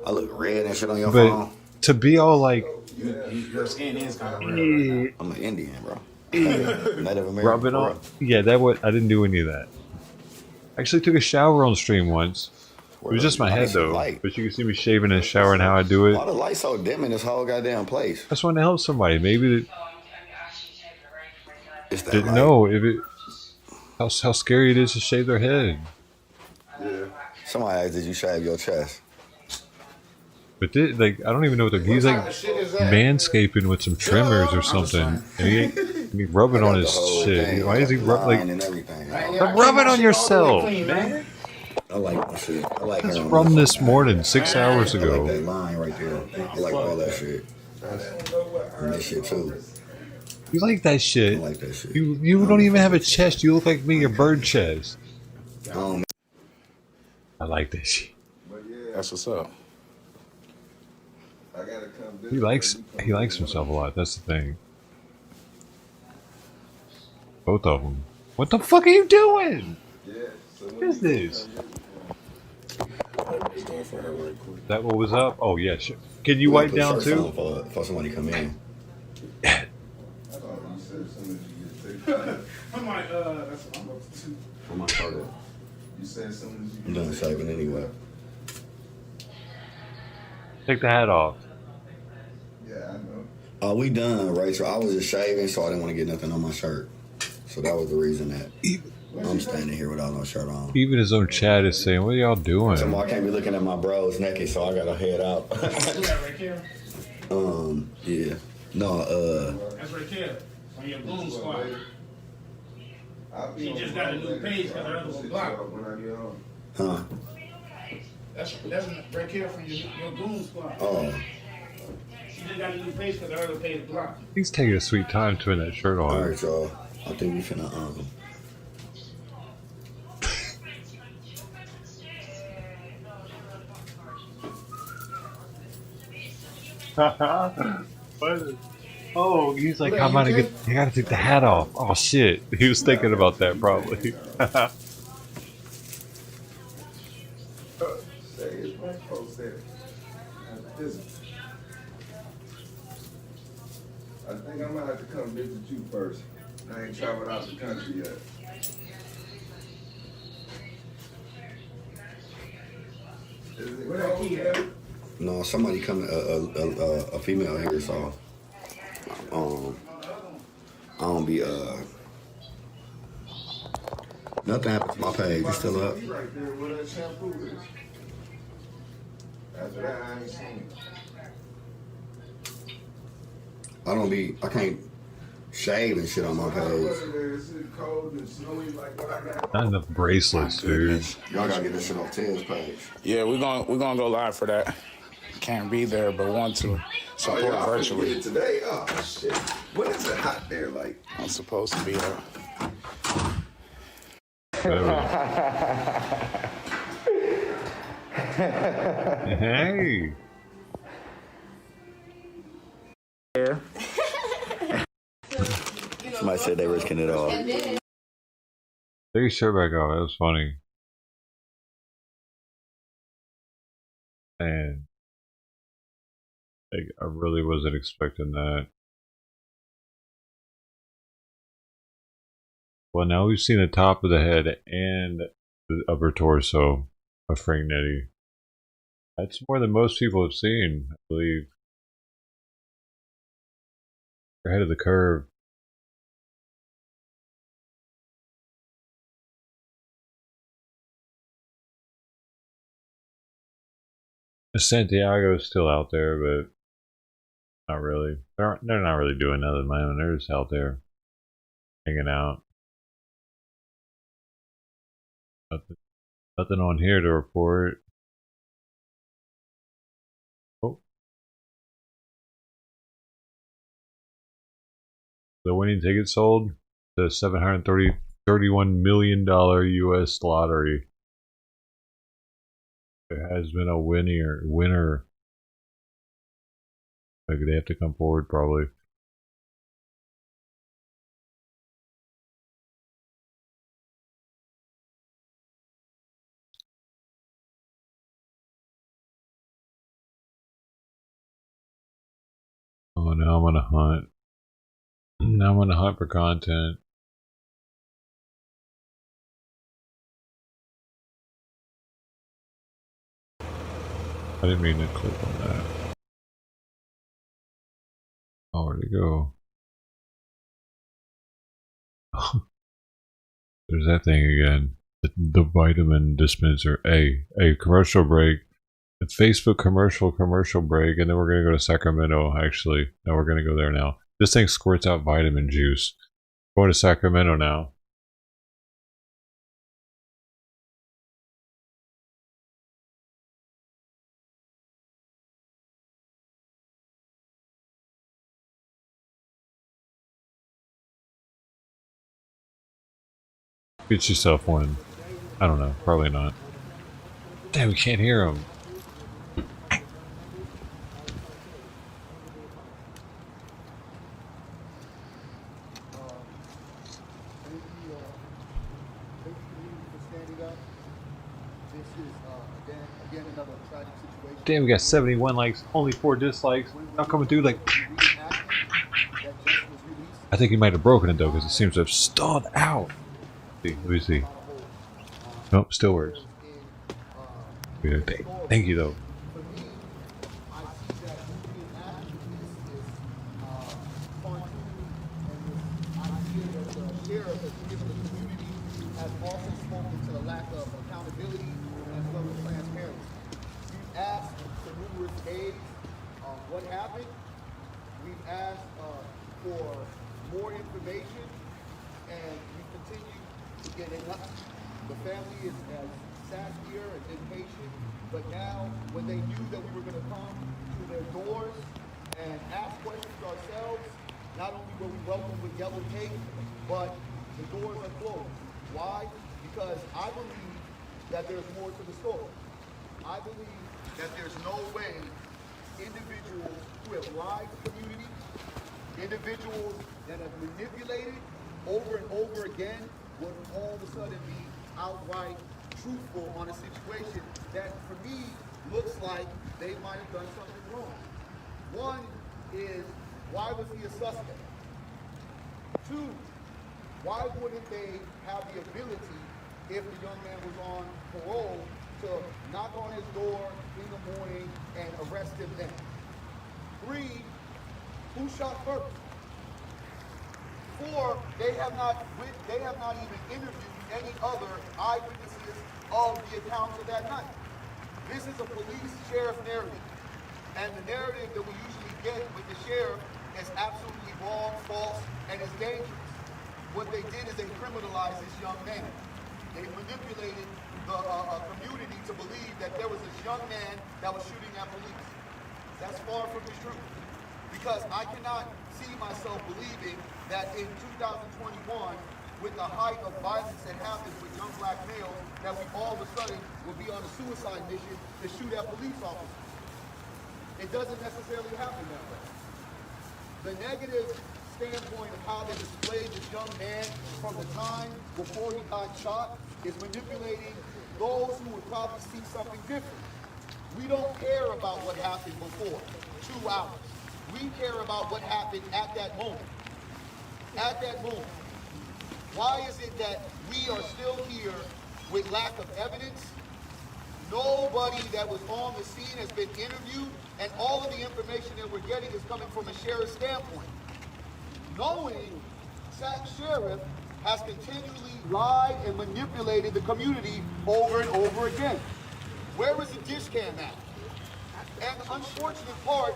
I look red and shit on your But phone. to be all like, Your skin is kind of red. I'm an Indian, bro. Native American. rubbing on. Yeah, that what I didn't do any of that. I actually took a shower on stream once. It was just my head though, but you can see me shaving in the shower and how I do it. Why the lights so dim in this whole goddamn place? I just want to help somebody. Maybe It's that didn't light. know if it how scary it is to shave their head. Yeah. Somebody asked, did you shave your chest? But like, I don't even know what he's like manscaping with some trimmers or something, and he rubbing on his shit. Why is he like rub it on yourself, man? I like that shit. I like It's from this morning, 6 hours I like ago. that line right there. I like all that shit. And this shit too. You like that shit? I like that shit. You don't even have a chest. You look like me, your bird chest. I like that shit. That's what's up. He likes himself a lot. That's the thing. Both of them. What the fuck are you doing? What is this? That what was up? Oh yeah, sure. Can you wipe down too? For somebody come in. I'm like, that's what I'm about to do. I'm not started. You said something. I'm done shaving anyway. Take the hat off. Yeah, I know. We done, Rachel. I was just shaving, so I didn't want to get nothing on my shirt. So that was the reason that I'm standing here without no shirt on. Even his own chat is saying, "What are y'all doing?" So I can't be looking at my bros naked, so I gotta head out. Yeah. No, That's Raquel on your Boom Squad. She just got a new page because her other one blocked. huh? That's Raquel from your Boom Squad. Oh. She just got a new page because her other page blocked. He's taking a sweet time putting that shirt on. Alright, y'all. I think we finna Oh, he's like, I gotta take the hat off. Oh shit. He was thinking about that probably. I think I'm gonna have to come visit you first. I ain't traveled out the country yet. Where that key at? No, somebody coming, a female here, so I don't be nothing happened to my page. It's still up. Right there where that shampoo is. After that, I ain't seen it. I can't shave and shit on my page. Not enough bracelets, dude. Y'all gotta get this shit off Ted's page. Yeah, we're gonna go live for that. Can't be there, but want to support virtually. Today, oh shit. What is it hot there like? I'm supposed to be there. Hey. Yeah. Somebody said they risking it all. Take your shirt back off. That was funny. And like, I really wasn't expecting that. Well, now we've seen the top of the head and the upper torso of Frank Nitti. That's more than most people have seen, I believe. They're ahead of the curve. Santiago is still out there, but not really. They're not really doing nothing, man. They're just out there hanging out. Nothing on here to report. Oh. The winning ticket sold the $731 million U.S. lottery. There has been a winner. Like they have to come forward probably. Oh, now I'm on a hunt. Now I'm on a hunt for content. I didn't mean to click on that. Oh, where'd it go? There's that thing again. The vitamin dispenser. A commercial break. A Facebook commercial break, and then we're gonna go to Sacramento. Actually, now we're gonna go there now. This thing squirts out vitamin juice. Going to Sacramento now. Get yourself one. I don't know. Probably not. Damn, we can't hear him. Damn, we got 71 likes, only 4 dislikes. Not coming through like. I think he might have broken it though, because it seems to have stalled out. Let me see. Nope, still works. Thank you though. Has also spoken to the lack of accountability as well as transparency. We've asked for numerous days what happened. We've asked for more information, and we continue to get enough. The family has sat here and been patient, but now when they knew that we were going to come to their doors and ask questions ourselves, not only were we welcomed with yellow tape, but the doors are closed. Why? Because I believe that there's more to the story. I believe that there's no way individuals who have lied to the community, individuals that have manipulated over and over again would all of a sudden be outright truthful on a situation that for me looks like they might have done something wrong. One is, why was he a suspect? Two, why wouldn't they have the ability, if the young man was on parole, to knock on his door in the morning and arrest him then? Three, who shot first? Four, they have not even interviewed any other eyewitnesses of the accounts of that night. This is a police sheriff narrative, and the narrative that we usually get with the sheriff is absolutely wrong, false, and is dangerous. What they did is they criminalized this young man. They manipulated the community to believe that there was this young man that was shooting at police. That's far from the truth. Because I cannot see myself believing that in 2021, with the height of violence that happens with young black males, that we all of a sudden will be on a suicide mission to shoot at police officers. It doesn't necessarily happen that way. The negative standpoint of how they displayed this young man from the time before he got shot is manipulating those who would probably see something different. We don't care about what happened before 2 hours. We care about what happened at that moment. At that moment. Why is it that we are still here with lack of evidence? Nobody that was on the scene has been interviewed, and all of the information that we're getting is coming from a sheriff's standpoint. Knowing Sac Sheriff has continually lied and manipulated the community over and over again. Where is the dish cam at? And the unfortunate part,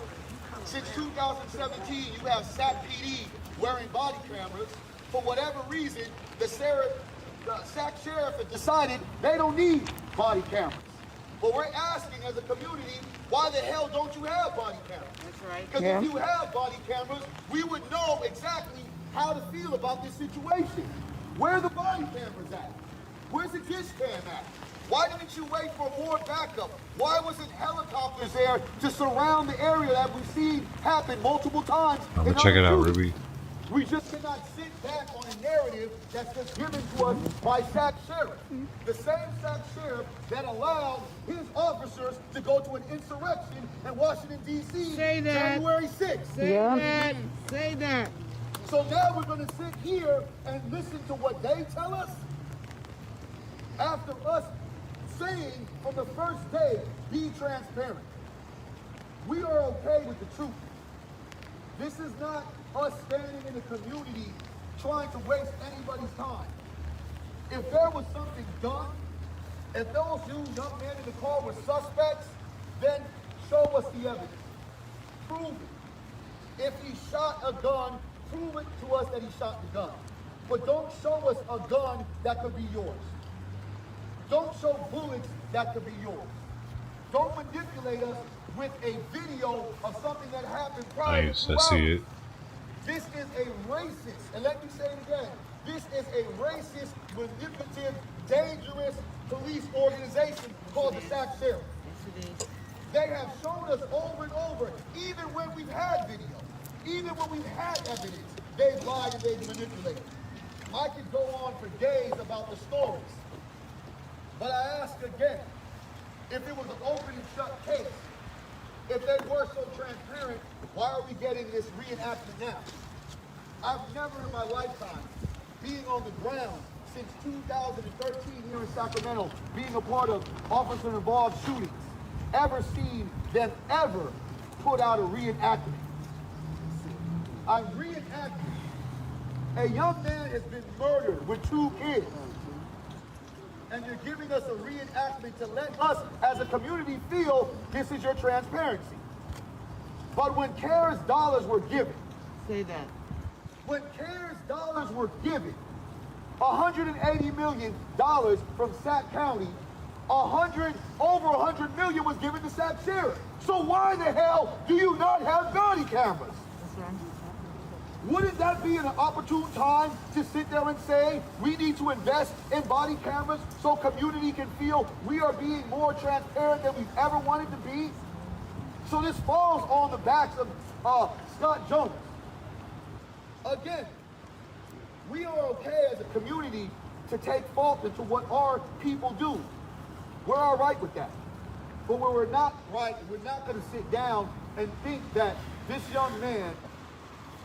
since 2017, you have Sac PD wearing body cameras. For whatever reason, the Sac Sheriff has decided they don't need body cameras. But we're asking as a community, why the hell don't you have body cameras? That's right. Because if you have body cameras, we would know exactly how to feel about this situation. Where are the body cameras at? Where's the dish cam at? Why didn't you wait for more backup? Why wasn't helicopters there to surround the area that we've seen happen multiple times? I'm gonna check it out, shootings? Ruby. We just cannot sit back on a narrative that's just given to us by Sac Sheriff. The same Sac Sheriff that allowed his officers to go to an insurrection in Washington, D.C. January 6th. Say that. So now we're going to sit here and listen to what they tell us? After us saying from the first day, be transparent. We are okay with the truth. This is not us standing in the community trying to waste anybody's time. If there was something done, if those young men in the car were suspects, then show us the evidence. Prove it. If he shot a gun, prove it to us that he shot the gun. But don't show us a gun that could be yours. Don't show bullets that could be yours. Don't manipulate us with a video of something that happened prior Nice, to I see it. This is a racist, and let me say it again, this is a racist, manipulative, dangerous police organization called the Sac Sheriff. They have shown us over and over, even when we've had video, even when we've had evidence, they've lied and they've manipulated. I could go on for days about the stories, but I ask again, if it was an open and shut case, if they were so transparent, why are we getting this reenactment now? I've never in my lifetime, being on the ground since 2013 here in Sacramento, being a part of officer-involved shootings, ever seen them ever put out a reenactment. I'm reenacting. A young man has been murdered with 2 kids. And you're giving us a reenactment to let us as a community feel this is your transparency. But when CARES dollars were given, Say that. when CARES dollars were given, $180 million from Sac County, over $100 million was given to Sac Sheriff. So why the hell do you not have body cameras? Wouldn't that be an opportune time to sit there and say, we need to invest in body cameras so community can feel we are being more transparent than we've ever wanted to be? So this falls on the backs of Scott Jones. Again, we are okay as a community to take fault into what our people do. We're all right with that. But where we're not right, we're not going to sit down and think that this young man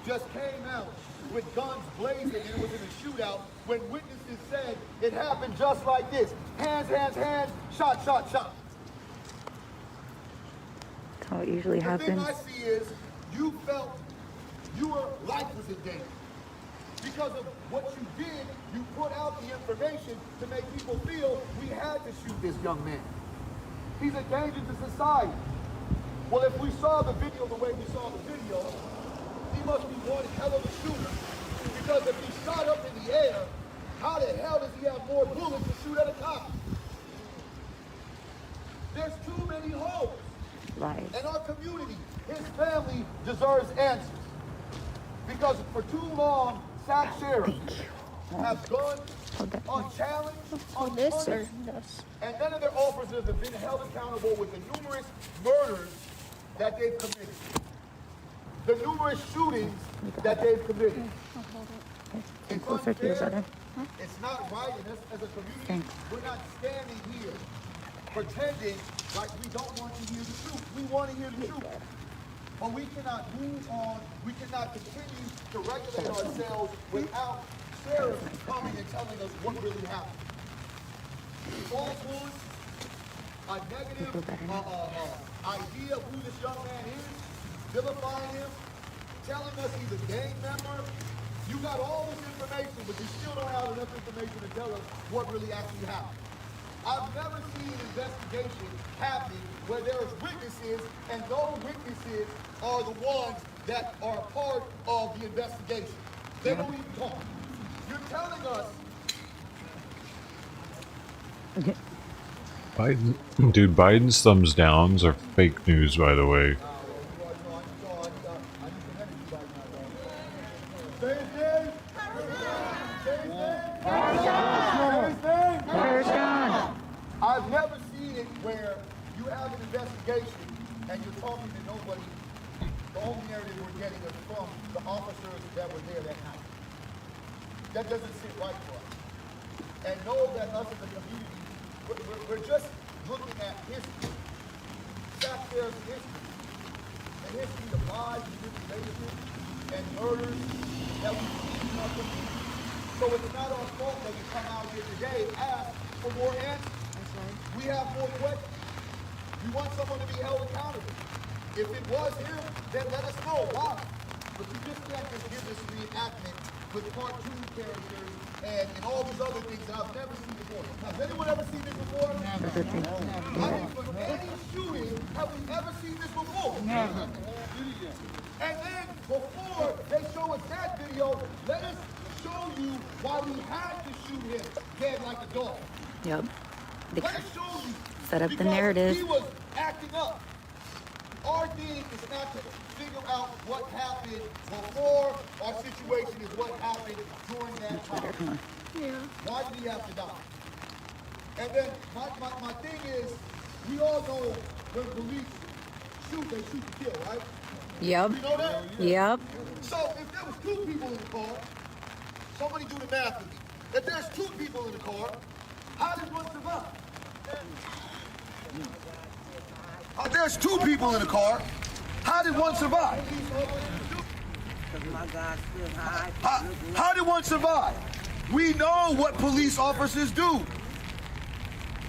just came out with guns blazing and it was in a shootout when witnesses said it happened just like this. Hands, hands, hands, shot, shot, shot. That's how it usually happens. The thing I see is you felt your life was in danger. Because of what you did, you put out the information to make people feel we had to shoot this young man. He's a danger to society. Well, if we saw the video the way we saw the video, he must be one hell of a shooter. Because if he shot up in the air, how the hell does he have more bullets to shoot at a cop? There's too many holes. Right. And our community, his family deserves answers. Because for too long, Sac Sheriff has gone unchallenged, unpunished, and none of their officers have been held accountable with the numerous murders that they've committed. The numerous shootings that they've committed. It's unfair. It's not right, and us as a community, we're not standing here pretending like we don't want to hear the truth. We want to hear the truth. But we cannot move on, we cannot continue to regulate ourselves without sheriffs coming and telling us what really happened. Falsehoods, a negative idea of who this young man is, vilifying him, telling us he's a gang member. You got all this information, but you still don't have enough information to tell us what really actually happened. I've never seen an investigation happening where there's witnesses, and those witnesses are the ones that are part of the investigation. They don't even talk. You're telling us. Biden, dude, Biden's thumbs downs are fake news, by the way. Say it again. and you're talking to nobody. The only narrative we're getting is from the officers that were there that night. That doesn't sit right for us. And know that us as a community, we're just looking at history. Sac Sheriff's history. The history of lies, manipulation, and murders that we've seen in our community. So it's not our fault that we come out here today and ask for more answers. We have more questions. We want someone to be held accountable. If it was him, then let us know why. But you just can't just give this reenactment with cartoon characters and all these other things that I've never seen before. Has anyone ever seen this before? Never. I mean, for any shooting, have we ever seen this before? Never. And then, before they show us that video, let us show you why we had to shoot him dead like a dog. Yep. Let us show you. Set up the Because narrative. he was acting up. Our thing is not to figure out what happened before. Our situation is what happened during that time. Yeah. Why did he have to die? And then my thing is, we all know when police shoot, they shoot to kill, right? Yep. You know that? Yep. So if there was 2 people in the car, somebody do the math with me. If there's 2 people in the car, how did one survive? There's 2 people in the car. How did one survive? How did one survive? We know what police officers do.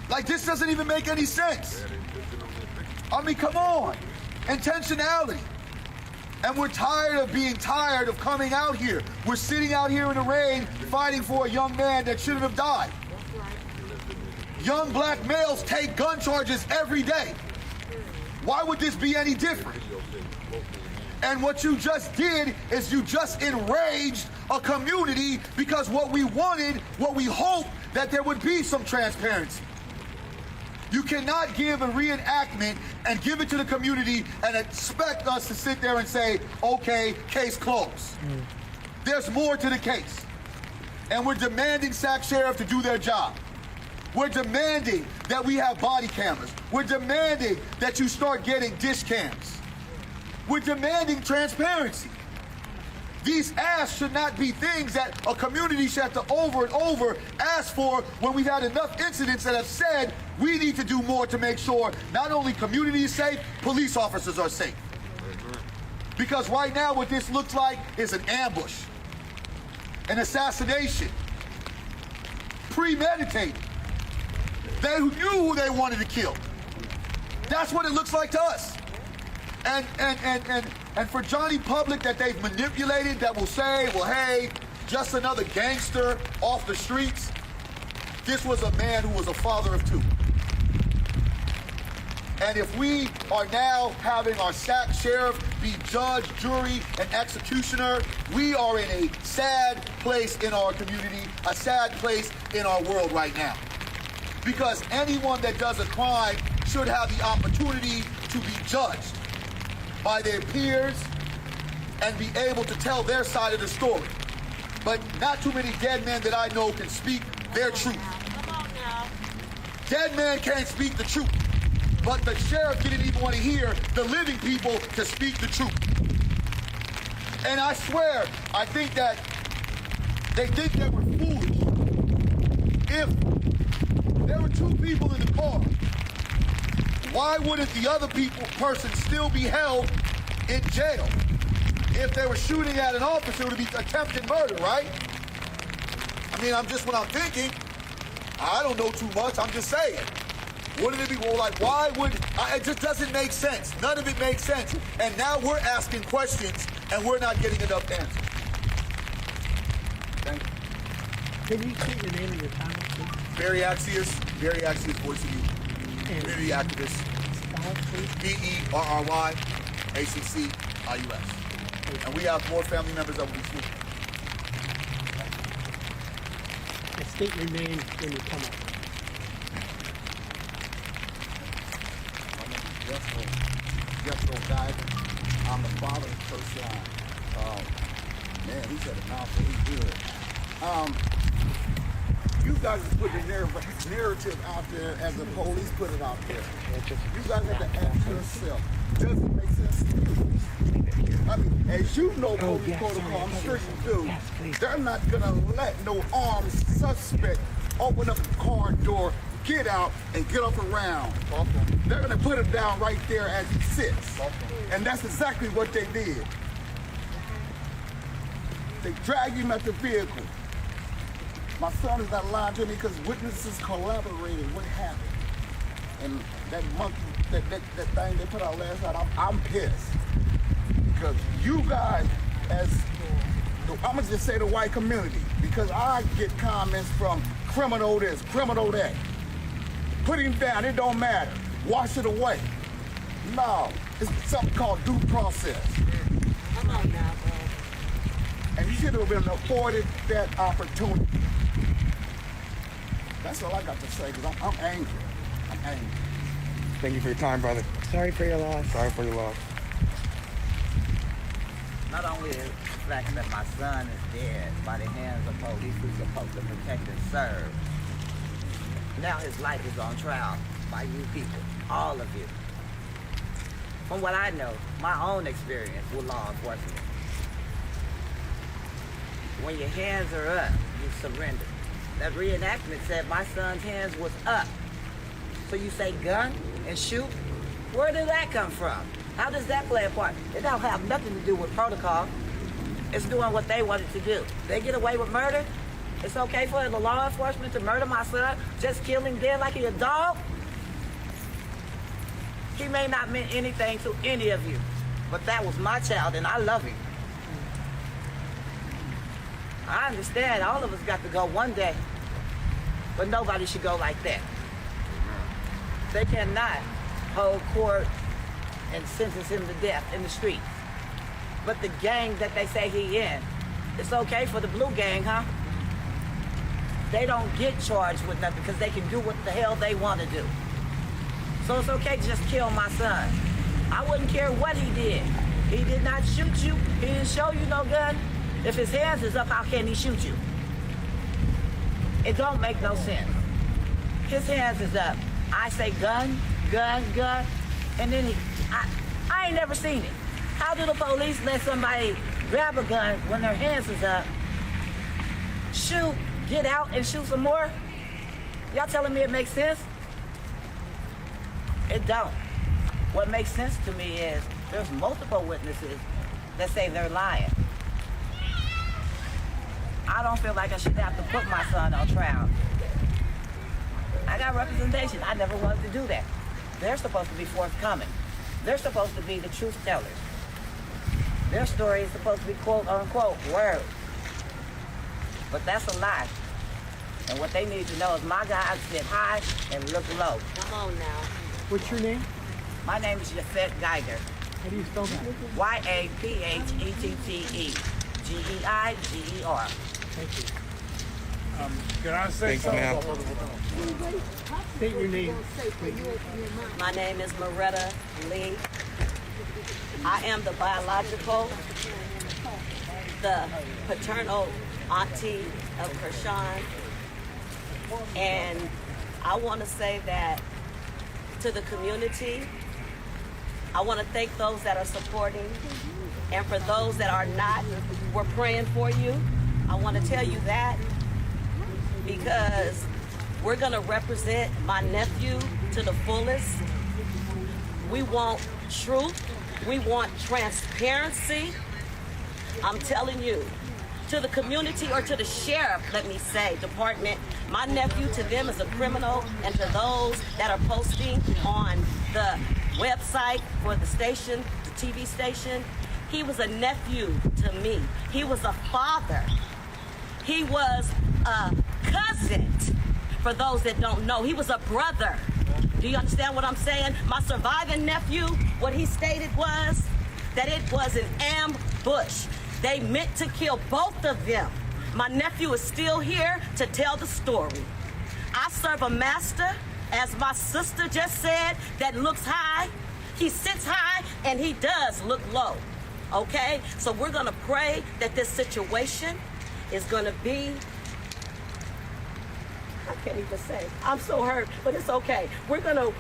Like, this doesn't even make any sense. I mean, come on. Intentionality. And we're tired of being tired of coming out here. We're sitting out here in the rain fighting for a young man that shouldn't have died. Young black males take gun charges every day. Why would this be any different? And what you just did is you just enraged a community because what we wanted, what we hoped, that there would be some transparency. You cannot give a reenactment and give it to the community and expect us to sit there and say, okay, case closed. There's more to the case. And we're demanding Sac Sheriff to do their job. We're demanding that we have body cameras. We're demanding that you start getting dish cams. We're demanding transparency. These asks should not be things that a community should have to over and over ask for when we've had enough incidents that have said we need to do more to make sure not only community is safe, police officers are safe. Because right now what this looks like is an ambush, an assassination, premeditated. They knew who they wanted to kill. That's what it looks like to us. And for Johnny Public that they've manipulated, that will say, well, hey, just another gangster off the streets. This was a man who was a father of 2. And if we are now having our Sac Sheriff be judge, jury, and executioner, we are in a sad place in our community, a sad place in our world right now. Because anyone that does a crime should have the opportunity to be judged by their peers and be able to tell their side of the story. But not too many dead men that I know can speak their truth. Dead men can't speak the truth. But the sheriff didn't even want to hear the living people to speak the truth. And I swear, I think that they think that we're foolish. If there were 2 people in the car, why wouldn't the other person still be held in jail? If they were shooting at an officer, it would be attempted murder, right? I mean, what I'm thinking. I don't know too much, I'm just saying. Wouldn't it be, well, like, why would, it just doesn't make sense. None of it makes sense. And now we're asking questions and we're not getting enough answers. Thank you. Can you state your name and your title, please? Barry Axius, Voice of Youth. Community activist. BERRY-ACCIUS. And we have more family members that will be shooting. And state your name when you come up. Jethro Diver. I'm the father of First Line. Man, he said a mouthful. He's good. You guys put the narrative out there as the police put it out there. You guys have to ask yourself, doesn't make sense to you. I mean, as you know, police protocol, I'm sure you do, they're not gonna let no armed suspect open up the car door, get out, and get up around. They're gonna put him down right there as he sits. And that's exactly what they did. They dragged him at the vehicle. My son is not lying to me because witnesses collaborated. What happened? And that monkey, that thing they put out last night, I'm pissed. Because you guys, I'm gonna just say the white community, because I get comments from criminal this, criminal that. Put him down, it don't matter. Wash it away. No, it's something called due process. Come on now, bro. And you should have been afforded that opportunity. That's all I got to say, because I'm angry. I'm angry. Thank you for your time, brother. Sorry for your loss. Sorry for your loss. Not only the fact that my son is dead by the hands of police who's supposed to protect and serve, now his life is on trial by you people, all of you. From what I know, my own experience with law enforcement, when your hands are up, you surrender. That reenactment said my son's hands was up. So you say gun and shoot? Where did that come from? How does that play a part? It don't have nothing to do with protocol. It's doing what they wanted to do. They get away with murder. It's okay for the law enforcement to murder my son, just kill him dead like he a dog? He may not mean anything to any of you, but that was my child and I love him. I understand all of us got to go one day, but nobody should go like that. They cannot hold court and sentence him to death in the street. But the gang that they say he in, it's okay for the blue gang, huh? They don't get charged with nothing because they can do what the hell they want to do. So it's okay to just kill my son. I wouldn't care what he did. He did not shoot you. He didn't show you no gun. If his hands is up, how can he shoot you? It don't make no sense. His hands is up. I say gun, gun, gun, and then I ain't never seen it. How do the police let somebody grab a gun when their hands is up, shoot, get out and shoot some more? Y'all telling me it makes sense? It don't. What makes sense to me is there's multiple witnesses that say they're lying. I don't feel like I should have to put my son on trial. I got representation. I never wanted to do that. They're supposed to be forthcoming. They're supposed to be the truth tellers. Their story is supposed to be quote unquote word. But that's a lie. And what they need to know is my God sit high and look low. Come on now. What's your name? My name is Yafet Geiger. How do you spell that? Y-A-P-H-E-T-T-E. G-E-I-G-E-R. Thank you. Can I say Thanks, something? State your name. My name is Moretta Lee. I am the biological, the paternal auntie of Kershawn. And I want to say that to the community, I want to thank those that are supporting. And for those that are not, we're praying for you. I want to tell you that because we're going to represent my nephew to the fullest. We want truth. We want transparency. I'm telling you, to the community or to the sheriff, let me say, department, my nephew to them is a criminal, and to those that are posting on the website for the station, the TV station, he was a nephew to me. He was a father. He was a cousin, for those that don't know. He was a brother. Do you understand what I'm saying? My surviving nephew, what he stated was that it was an ambush. They meant to kill both of them. My nephew is still here to tell the story. I serve a master, as my sister just said, that looks high. He sits high and he does look low. Okay? So we're gonna pray that this situation is gonna be can't even say. I'm so hurt, but it's okay. We're gonna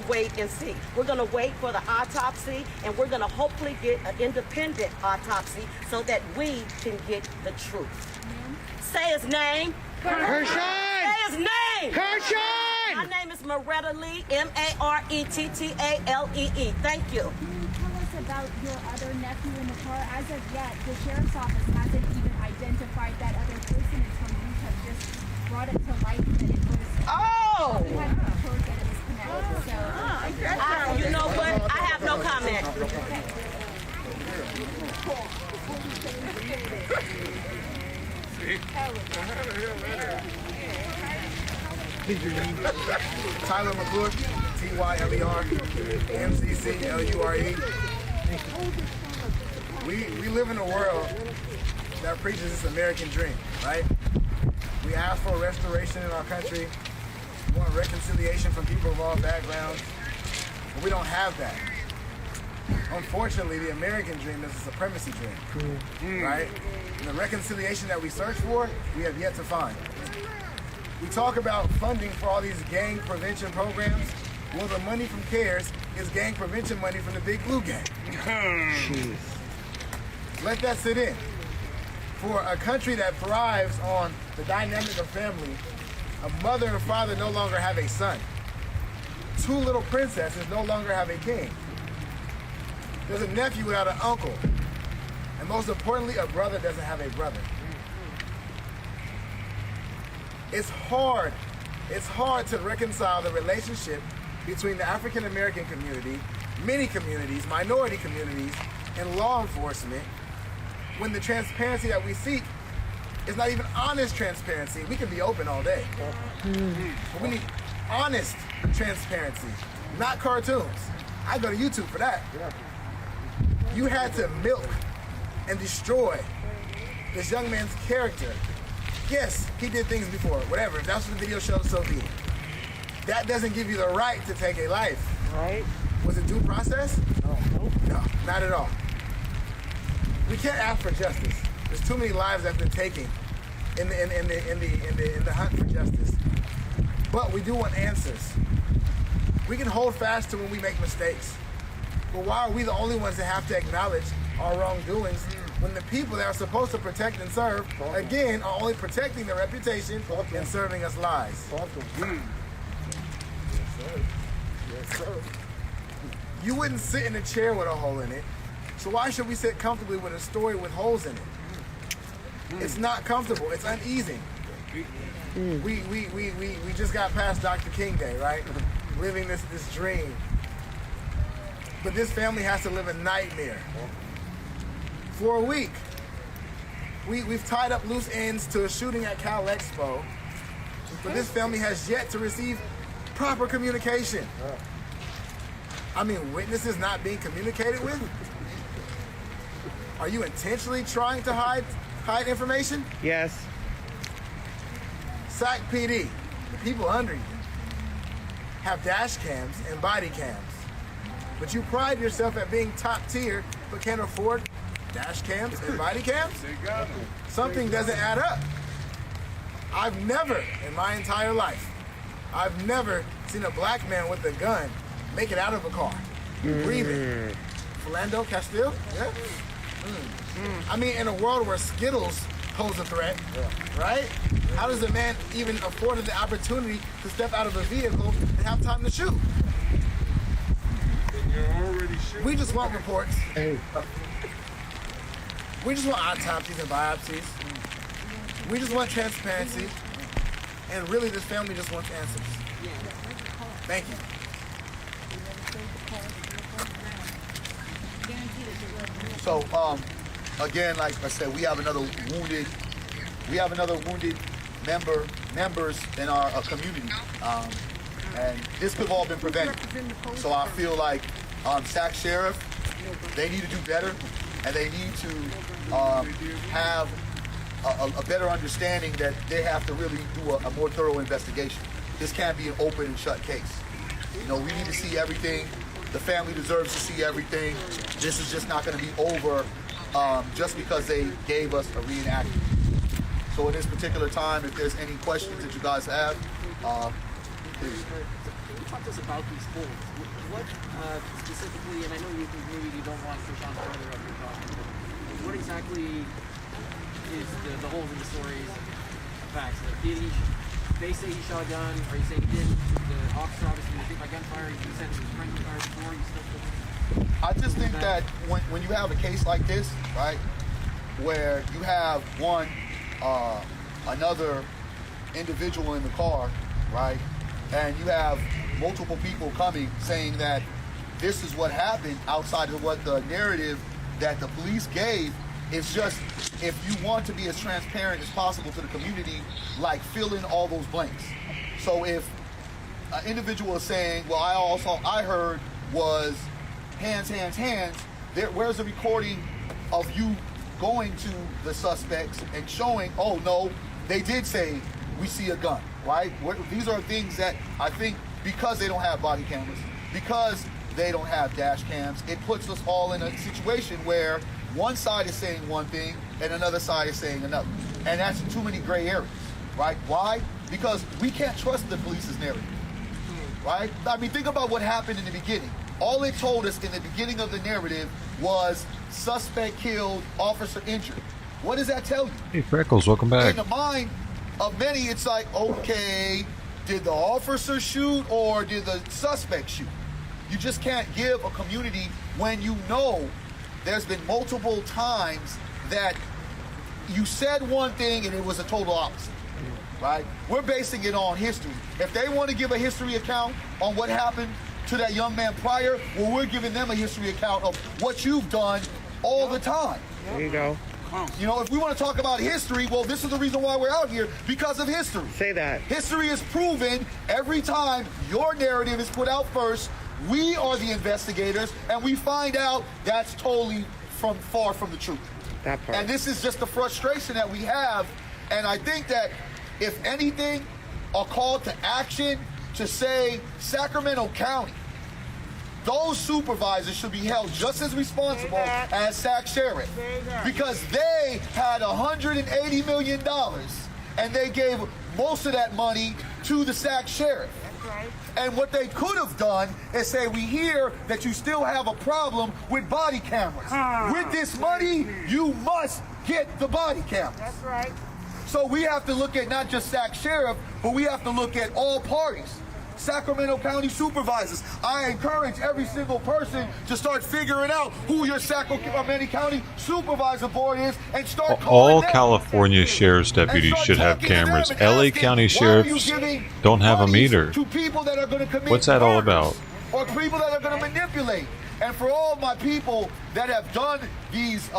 wait and see. We're gonna wait for the autopsy, and we're gonna hopefully get an independent autopsy so that we can get the truth. Say his name. Hershon! Say his name. Hershon! My name is Maretta Lee, M-A-R-E-T-T-A-L-E-E. Thank you. Can you tell us about your other nephew in the car? As of yet, the sheriff's office hasn't even identified that other person until you have just brought it to light that it was. Oh! We hadn't heard that it was connected. So, you know what? I have no comment. Tyler McClure, Tyler, MCCLURE. We live in a world that preaches this American dream, right? We ask for restoration in our country. We want reconciliation from people of all backgrounds, but we don't have that. Unfortunately, the American dream is a supremacy dream, right? And the reconciliation that we search for, we have yet to find. We talk about funding for all these gang prevention programs. Well, the money from CARES is gang prevention money from the Big Blue Gang. Jeez. Let that sit in. For a country that thrives on the dynamic of family, a mother and father no longer have a son. Two little princesses no longer have a king. There's a nephew without an uncle. And most importantly, a brother doesn't have a brother. It's hard to reconcile the relationship between the African American community, many communities, minority communities, and law enforcement when the transparency that we seek is not even honest transparency. We can be open all day. But we need honest transparency, not cartoons. I go to YouTube for that. You had to milk and destroy this young man's character. Yes, he did things before, whatever. If that's what the video shows, so be it. That doesn't give you the right to take a life. Right. Was it due process? No, not at all. We can't ask for justice. There's too many lives that have been taken in the hunt for justice. But we do want answers. We can hold fast to when we make mistakes. But why are we the only ones that have to acknowledge our wrongdoings when the people that are supposed to protect and serve, again, are only protecting their reputation and serving us lies? Yes, sir. You wouldn't sit in a chair with a hole in it, so why should we sit comfortably with a story with holes in it? It's not comfortable, it's uneasy. We just got past Dr. King Day, right? Living this dream. But this family has to live a nightmare. For a week. We've tied up loose ends to a shooting at Cal Expo, but this family has yet to receive proper communication. I mean, witnesses not being communicated with? Are you intentionally trying to hide information? Yes. SAC PD, the people under you, have dash cams and body cams. But you pride yourself at being top tier, but can't afford dash cams and body cams? Something doesn't add up. I've never, in my entire life, I've never seen a black man with a gun make it out of a car, breathing. Philando Castile? Yeah? I mean, in a world where Skittles pose a threat, right? How does a man even afford the opportunity to step out of a vehicle and have time to shoot? We just want reports. We just want autopsies and biopsies. We just want transparency. And really, this family just wants answers. Thank you. So, again, like I said, we have another wounded members in our community, and this could have all been prevented. So I feel like SAC Sheriff, they need to do better, and they need to have a better understanding that they have to really do a more thorough investigation. This can't be an open and shut case. You know, we need to see everything. The family deserves to see everything. This is just not going to be over just because they gave us a reenactment. So in this particular time, if there's any questions that you guys have, please. Talk to us about these polls. What specifically, and I know maybe you don't want to push on further of your talk, but what exactly is the holes in the stories facts? Like, they say he shot a gun, or you say he didn't? The officer obviously was hit by gunfire. You said it was friendly fire before. You still I just think that when you have a case like this, right, where you have another individual in the car, right, and you have multiple people coming saying that this is what happened outside of what the narrative that the police gave. It's just, if you want to be as transparent as possible to the community, like fill in all those blanks. So if an individual is saying, well, I heard was hands, where's the recording of you going to the suspects and showing, oh no, they did say we see a gun, right? These are things that I think, because they don't have body cameras, because they don't have dash cams, it puts us all in a situation where one side is saying one thing and another side is saying another. And that's too many gray areas, right? Why? Because we can't trust the police's narrative, right? I mean, think about what happened in the beginning. All it told us in the beginning of the narrative was suspect killed, officer injured. What does that tell you? Hey, Freckles, welcome back. In the mind of many, it's like, okay, did the officer shoot or did the suspect shoot? You just can't give a community when you know there's been multiple times that you said one thing and it was a total opposite, right? We're basing it on history. If they want to give a history account on what happened to that young man prior, well, we're giving them a history account of what you've done all the time. There you go. You know, if we want to talk about history, well, this is the reason why we're out here, because of history. Say that. History is proven every time your narrative is put out first. We are the investigators, and we find out that's totally far from the truth. That part. And this is just the frustration that we have. And I think that, if anything, a call to action to say Sacramento County, those supervisors should be held just as responsible as Sac Sheriff, because they had $180 million and they gave most of that money to the Sac Sheriff. And what they could have done is say, we hear that you still have a problem with body cameras. With this money, you must get the body cameras. That's right. So we have to look at not just Sac Sheriff, but we have to look at all parties. Sacramento County supervisors. I encourage every single person to start figuring out who your Sacramento County supervisor board is and start all California sheriff's deputies should have cameras. LA County sheriffs don't have them either. What's that all about? Or people that are going to manipulate. And for all my people that have done these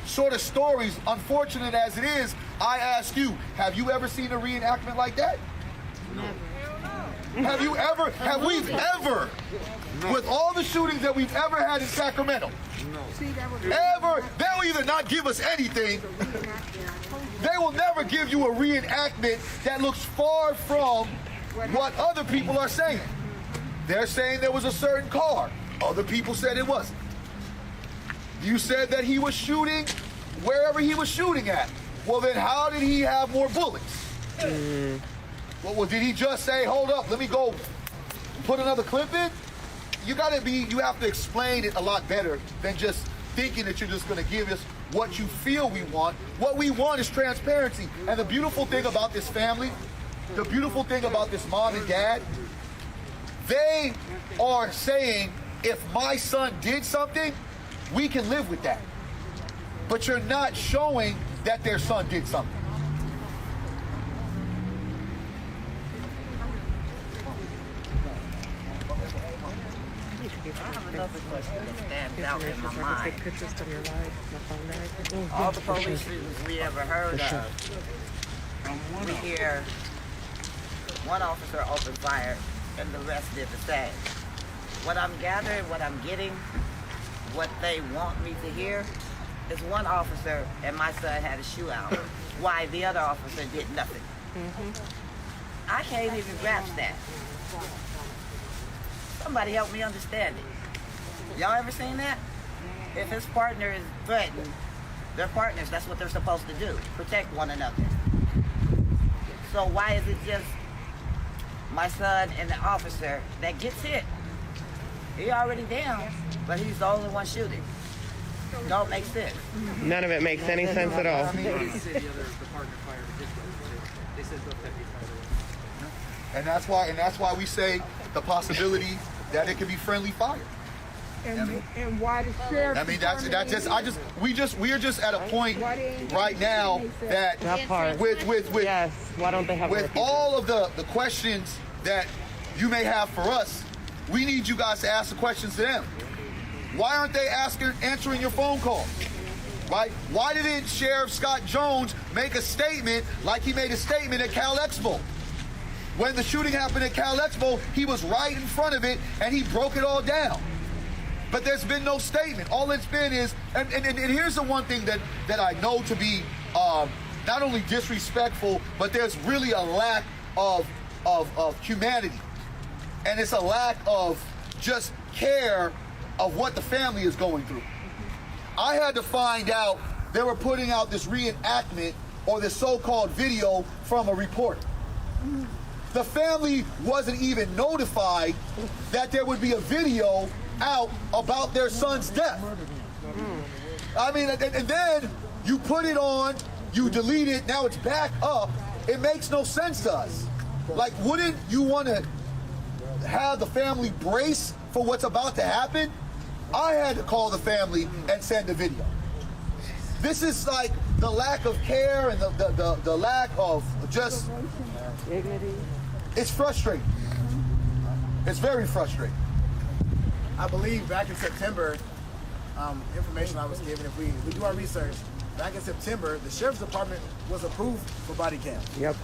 sort of stories, unfortunate as it is, I ask you, have you ever seen a reenactment like that? Never. Have we ever, with all the shootings that we've ever had in Sacramento, they'll either not give us anything, they will never give you a reenactment that looks far from what other people are saying. They're saying there was a certain car. Other people said it wasn't. You said that he was shooting wherever he was shooting at. Well, then how did he have more bullets? Well, did he just say, hold up, let me go put another clip in? You have to explain it a lot better than just thinking that you're just going to give us what you feel we want. What we want is transparency. And the beautiful thing about this family, the beautiful thing about this mom and dad, they are saying, if my son did something, we can live with that. But you're not showing that their son did something. I have another question that stands out in my mind. All the police shootings we ever heard of, we hear one officer opened fire and the rest did the same. What I'm gathering, what I'm getting, what they want me to hear is one officer and my son had a shootout. Why the other officer did nothing. I can't even grasp that. Somebody help me understand it. Y'all ever seen that? If his partner is threatened They're partners. That's what they're supposed to do, protect one another. So why is it just my son and the officer that gets hit? He already down, but he's the only one shooting. Don't make sense. None of it makes any sense at all. And that's why we say the possibility that it could be friendly fire. And why the sheriff? I mean, we are just at a point right now that part. with yes, why don't they have with all of the questions that you may have for us, we need you guys to ask the questions to them. Why aren't they answering your phone calls? Right? Why didn't Sheriff Scott Jones make a statement like he made a statement at Cal Expo? When the shooting happened at Cal Expo, he was right in front of it and he broke it all down. But there's been no statement. All it's been is, and here's the one thing that I know to be not only disrespectful, but there's really a lack of humanity. And it's a lack of just care of what the family is going through. I had to find out they were putting out this reenactment or this so-called video from a reporter. The family wasn't even notified that there would be a video out about their son's death. I mean, and then you put it on, you delete it, now it's back up. It makes no sense to us. Like, wouldn't you want to have the family brace for what's about to happen? I had to call the family and send a video. This is like the lack of care and the lack of just dignity. It's frustrating. It's very frustrating. I believe back in September, information I was given, if we do our research, back in September, the Sheriff's Department was approved for body cams. Yep,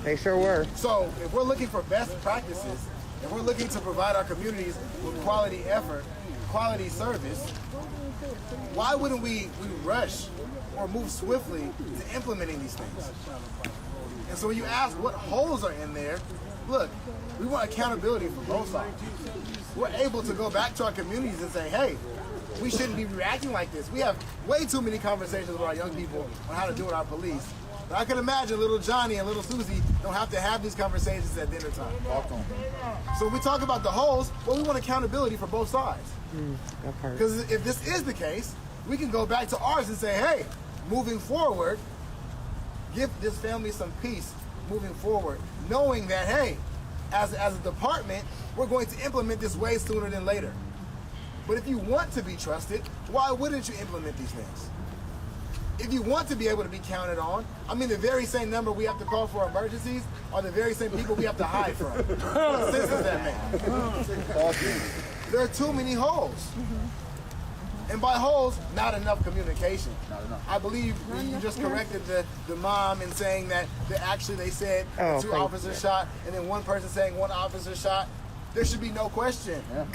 they sure were. So if we're looking for best practices, if we're looking to provide our communities with quality effort, quality service, why wouldn't we rush or move swiftly to implementing these things? And so when you ask what holes are in there, look, we want accountability from both sides. We're able to go back to our communities and say, hey, we shouldn't be reacting like this. We have way too many conversations with our young people on how to do with our police. But I can imagine little Johnny and little Susie don't have to have these conversations at dinner time. So when we talk about the holes, well, we want accountability for both sides. Because if this is the case, we can go back to ours and say, hey, moving forward, give this family some peace moving forward, knowing that, hey, as a department, we're going to implement this way sooner than later. But if you want to be trusted, why wouldn't you implement these things? If you want to be able to be counted on, I mean, the very same number we have to call for emergencies are the very same people we have to hide from. What sense does that make? There are too many holes. And by holes, not enough communication. Not enough. I believe you just corrected the mom in saying that actually they said two officers shot, and then one person saying one officer shot. There should be no question. Yeah.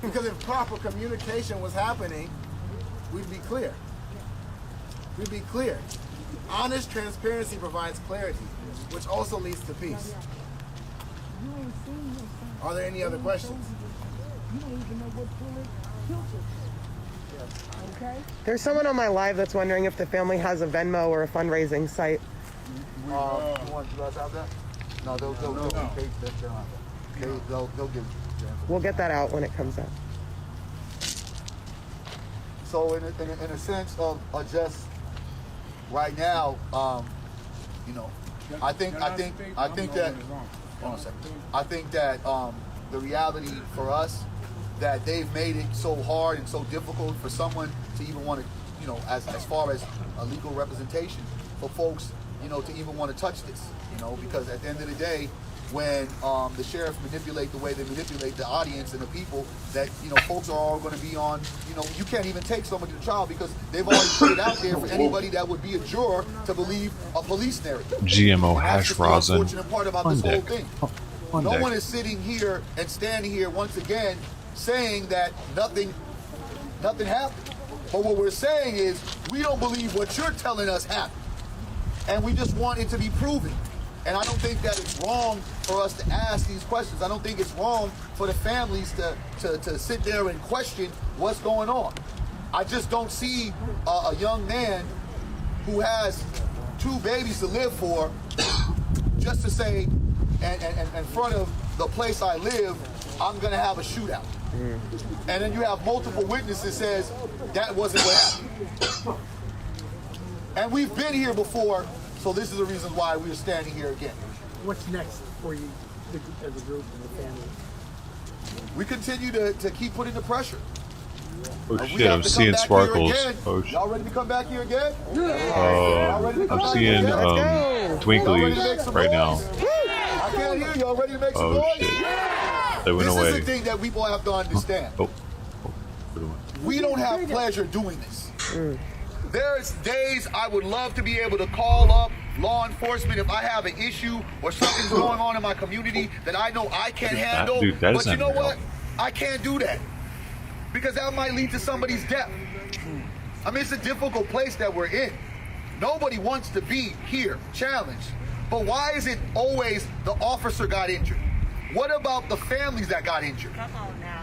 Because if proper communication was happening, we'd be clear. We'd be clear. Honest transparency provides clarity, which also leads to peace. Are there any other questions? You don't even know what bullet killed you. Okay? There's someone on my live that's wondering if the family has a Venmo or a fundraising site. You want you guys have that? No, they'll give it. We'll get that out when it comes out. So in a sense of just right now, I think that the reality for us that they've made it so hard and so difficult for someone to even want to, as far as a legal representation for folks, to even want to touch this, because at the end of the day, when the sheriffs manipulate the way they manipulate the audience and the people, that folks are all going to be on. You can't even take someone to trial because they've already put it out there for anybody that would be a juror to believe a police narrative. GMO hash rosin. That's the unfortunate part about this whole thing. No one is sitting here and standing here once again saying that nothing happened. But what we're saying is we don't believe what you're telling us happened, and we just want it to be proven. And I don't think that it's wrong for us to ask these questions. I don't think it's wrong for the families to sit there and question what's going on. I just don't see a young man who has 2 babies to live for just to say, and in front of the place I live, I'm gonna have a shootout. And then you have multiple witnesses says that wasn't what happened. And we've been here before, so this is the reason why we're standing here again. What's next for you as a group and the family? We continue to keep putting the pressure. Oh shit, I'm seeing sparkles. Oh shit. Y'all ready to come back here again? I'm seeing twinklies right now. I can't hear y'all ready to make some noise? Shit. They went away. This is the thing that people have to understand. We don't have pleasure doing this. There's days I would love to be able to call up law enforcement if I have an issue or something's going on in my community that I know I can't handle. But you know what? I can't do that because that might lead to somebody's death. I mean, it's a difficult place that we're in. Nobody wants to be here, challenged. But why is it always the officer got injured? What about the families that got injured?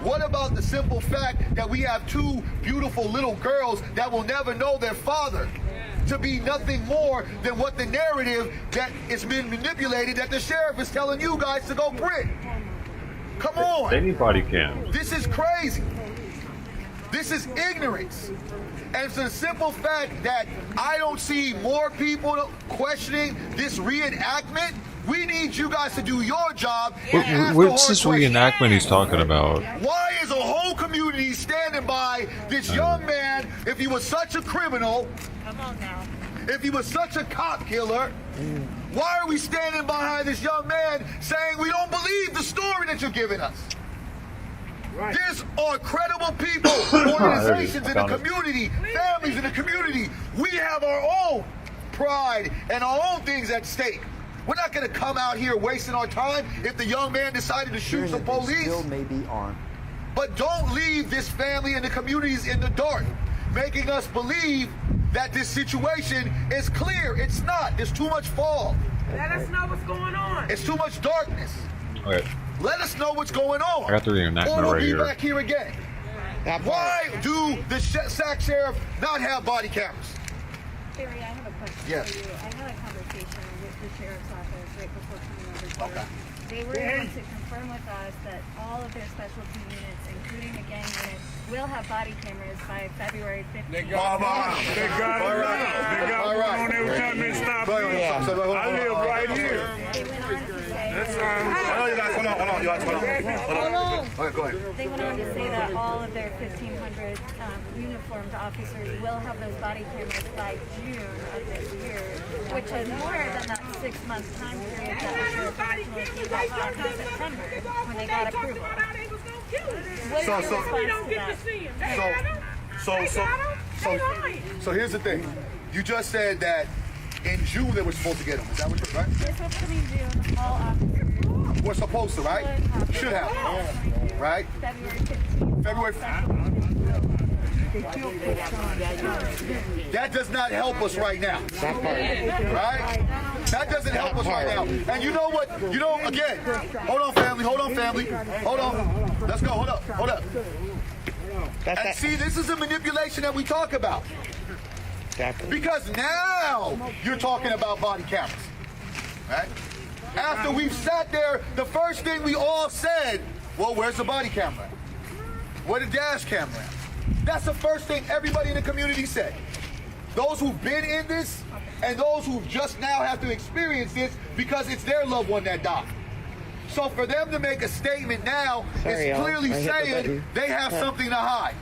What about the simple fact that we have 2 beautiful little girls that will never know their father to be nothing more than what the narrative that it's been manipulated that the sheriff is telling you guys to go print? Come on. Anybody can. This is crazy. This is ignorance. And it's the simple fact that I don't see more people questioning this reenactment. We need you guys to do your job. What's this reenactment he's talking about? Why is a whole community standing by this young man if he was such a criminal? Come on now. If he was such a cop killer, why are we standing behind this young man saying we don't believe the story that you're giving us? Right. These are credible people, organizations in the community, families in the community. We have our own pride and our own things at stake. We're not going to come out here wasting our time if the young man decided to shoot the police. Still may be armed. But don't leave this family and the communities in the dark, making us believe that this situation is clear. It's not. There's too much fog. Let us know what's going on. It's too much darkness. Okay. Let us know what's going on. I got the reenactment or we'll right be here. back here again. Why do the Sac Sheriff not have body cameras? Barry, I have a question Yes. for you. I had a conversation with the sheriff's office right before coming over here. They were able to confirm with us that all of their specialty units, including the gang unit, will have body cameras by February 15th. They got it. They got it. They got it on every time they stop me. I live right here. They went on to say... Hold on. Okay, go ahead. They went on to say that all of their 1,500 uniformed officers will have those body cameras by June of this year, which is more than that 6-month time period that the sheriff originally gave out back in September when they got approval. What's your response to that? So here's the thing. You just said that in June they were supposed to get them. Is that what you're right? This upcoming June, all officers We're supposed to, right? Should have. Right? February 15th. February 15th. That does not help us right now. Right? That doesn't help us right now. And you know what? You know, again, hold on, family. Hold on. Let's go. Hold up. And see, this is the manipulation that we talk about. Because now you're talking about body cameras. Right? After we've sat there, the first thing we all said, well, where's the body camera? Where the dash camera at? That's the first thing everybody in the community said. Those who've been in this and those who just now have to experience this because it's their loved one that died. So for them to make a statement now is clearly saying they have something to hide.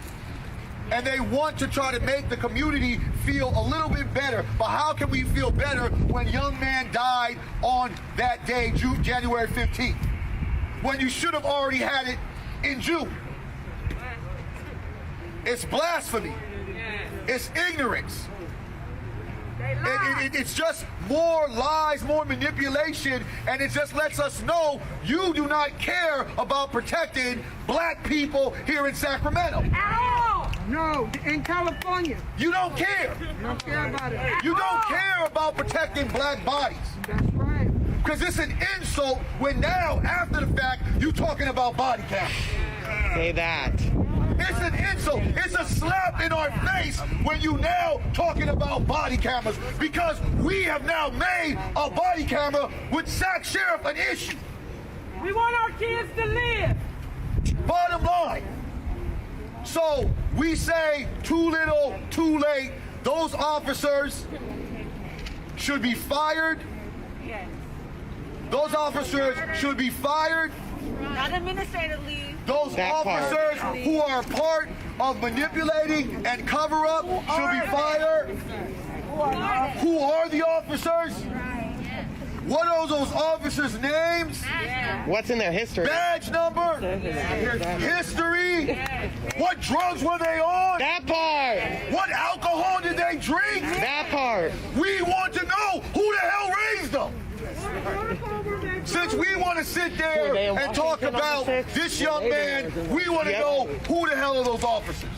And they want to try to make the community feel a little bit better. But how can we feel better when a young man died on that day, January 15th? When you should have already had it in June. It's blasphemy. It's ignorance. It's just more lies, more manipulation, and it just lets us know you do not care about protecting black people here in Sacramento. No, in California. You don't care. Don't care about it. You don't care about protecting black bodies. That's right. Because it's an insult when now, after the fact, you're talking about body cameras. Say that. It's an insult. It's a slap in our face when you now talking about body cameras, because we have now made a body camera with Sac Sheriff an issue. We want our kids to live. Bottom line. So we say too little, too late. Those officers should be fired. Yes. Those officers should be fired. Not administrative leave. Those officers who are part of manipulating and cover up should be fired. Who are the officers? What are those officers' names? What's in their history? Badge number? History? What drugs were they on? That part. What alcohol did they drink? That part. We want to know who the hell raised them. Since we want to sit there and talk about this young man, we want to know who the hell are those officers.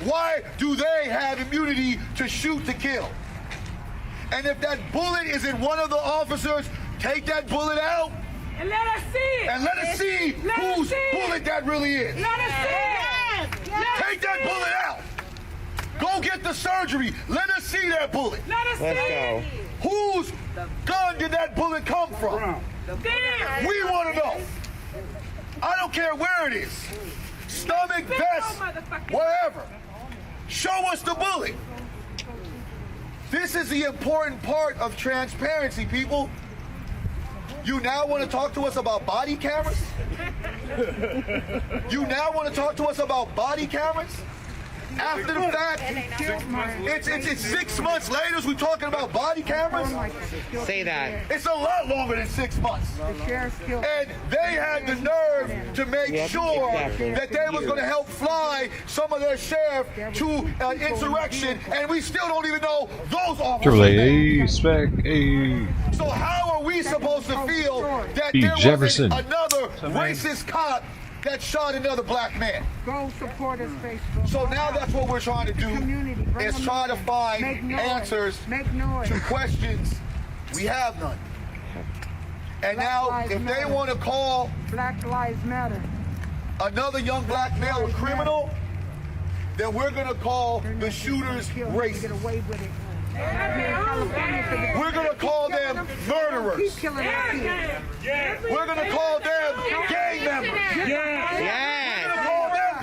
Why do they have immunity to shoot to kill? And if that bullet is in one of the officers, take that bullet out. And let us see it. And let us see whose bullet that really is. Let us see it. Take that bullet out. Go get the surgery. Let us see that bullet. Let us see it. Whose gun did that bullet come from? We want to know. I don't care where it is. Stomach, vest, wherever. Show us the bullet. This is the important part of transparency, people. You now want to talk to us about body cameras? You now want to talk to us about body cameras? After the fact, it's 6 months later as we're talking about body cameras? Say that. It's a lot longer than 6 months. And they had the nerve to make sure that they was going to help fly some of their sheriff to an insurrection, and we still don't even know those officers. So how are we supposed to feel that there wasn't another racist cop that shot another black man? Go support us, Facebook. So now that's what we're trying to do, is try to find answers to questions. We have none. And now, if they want to call Black Lives Matter another young black male a criminal, then we're going to call the shooters racist. We're going to call them murderers. We're going to call them gang members. We're going to call them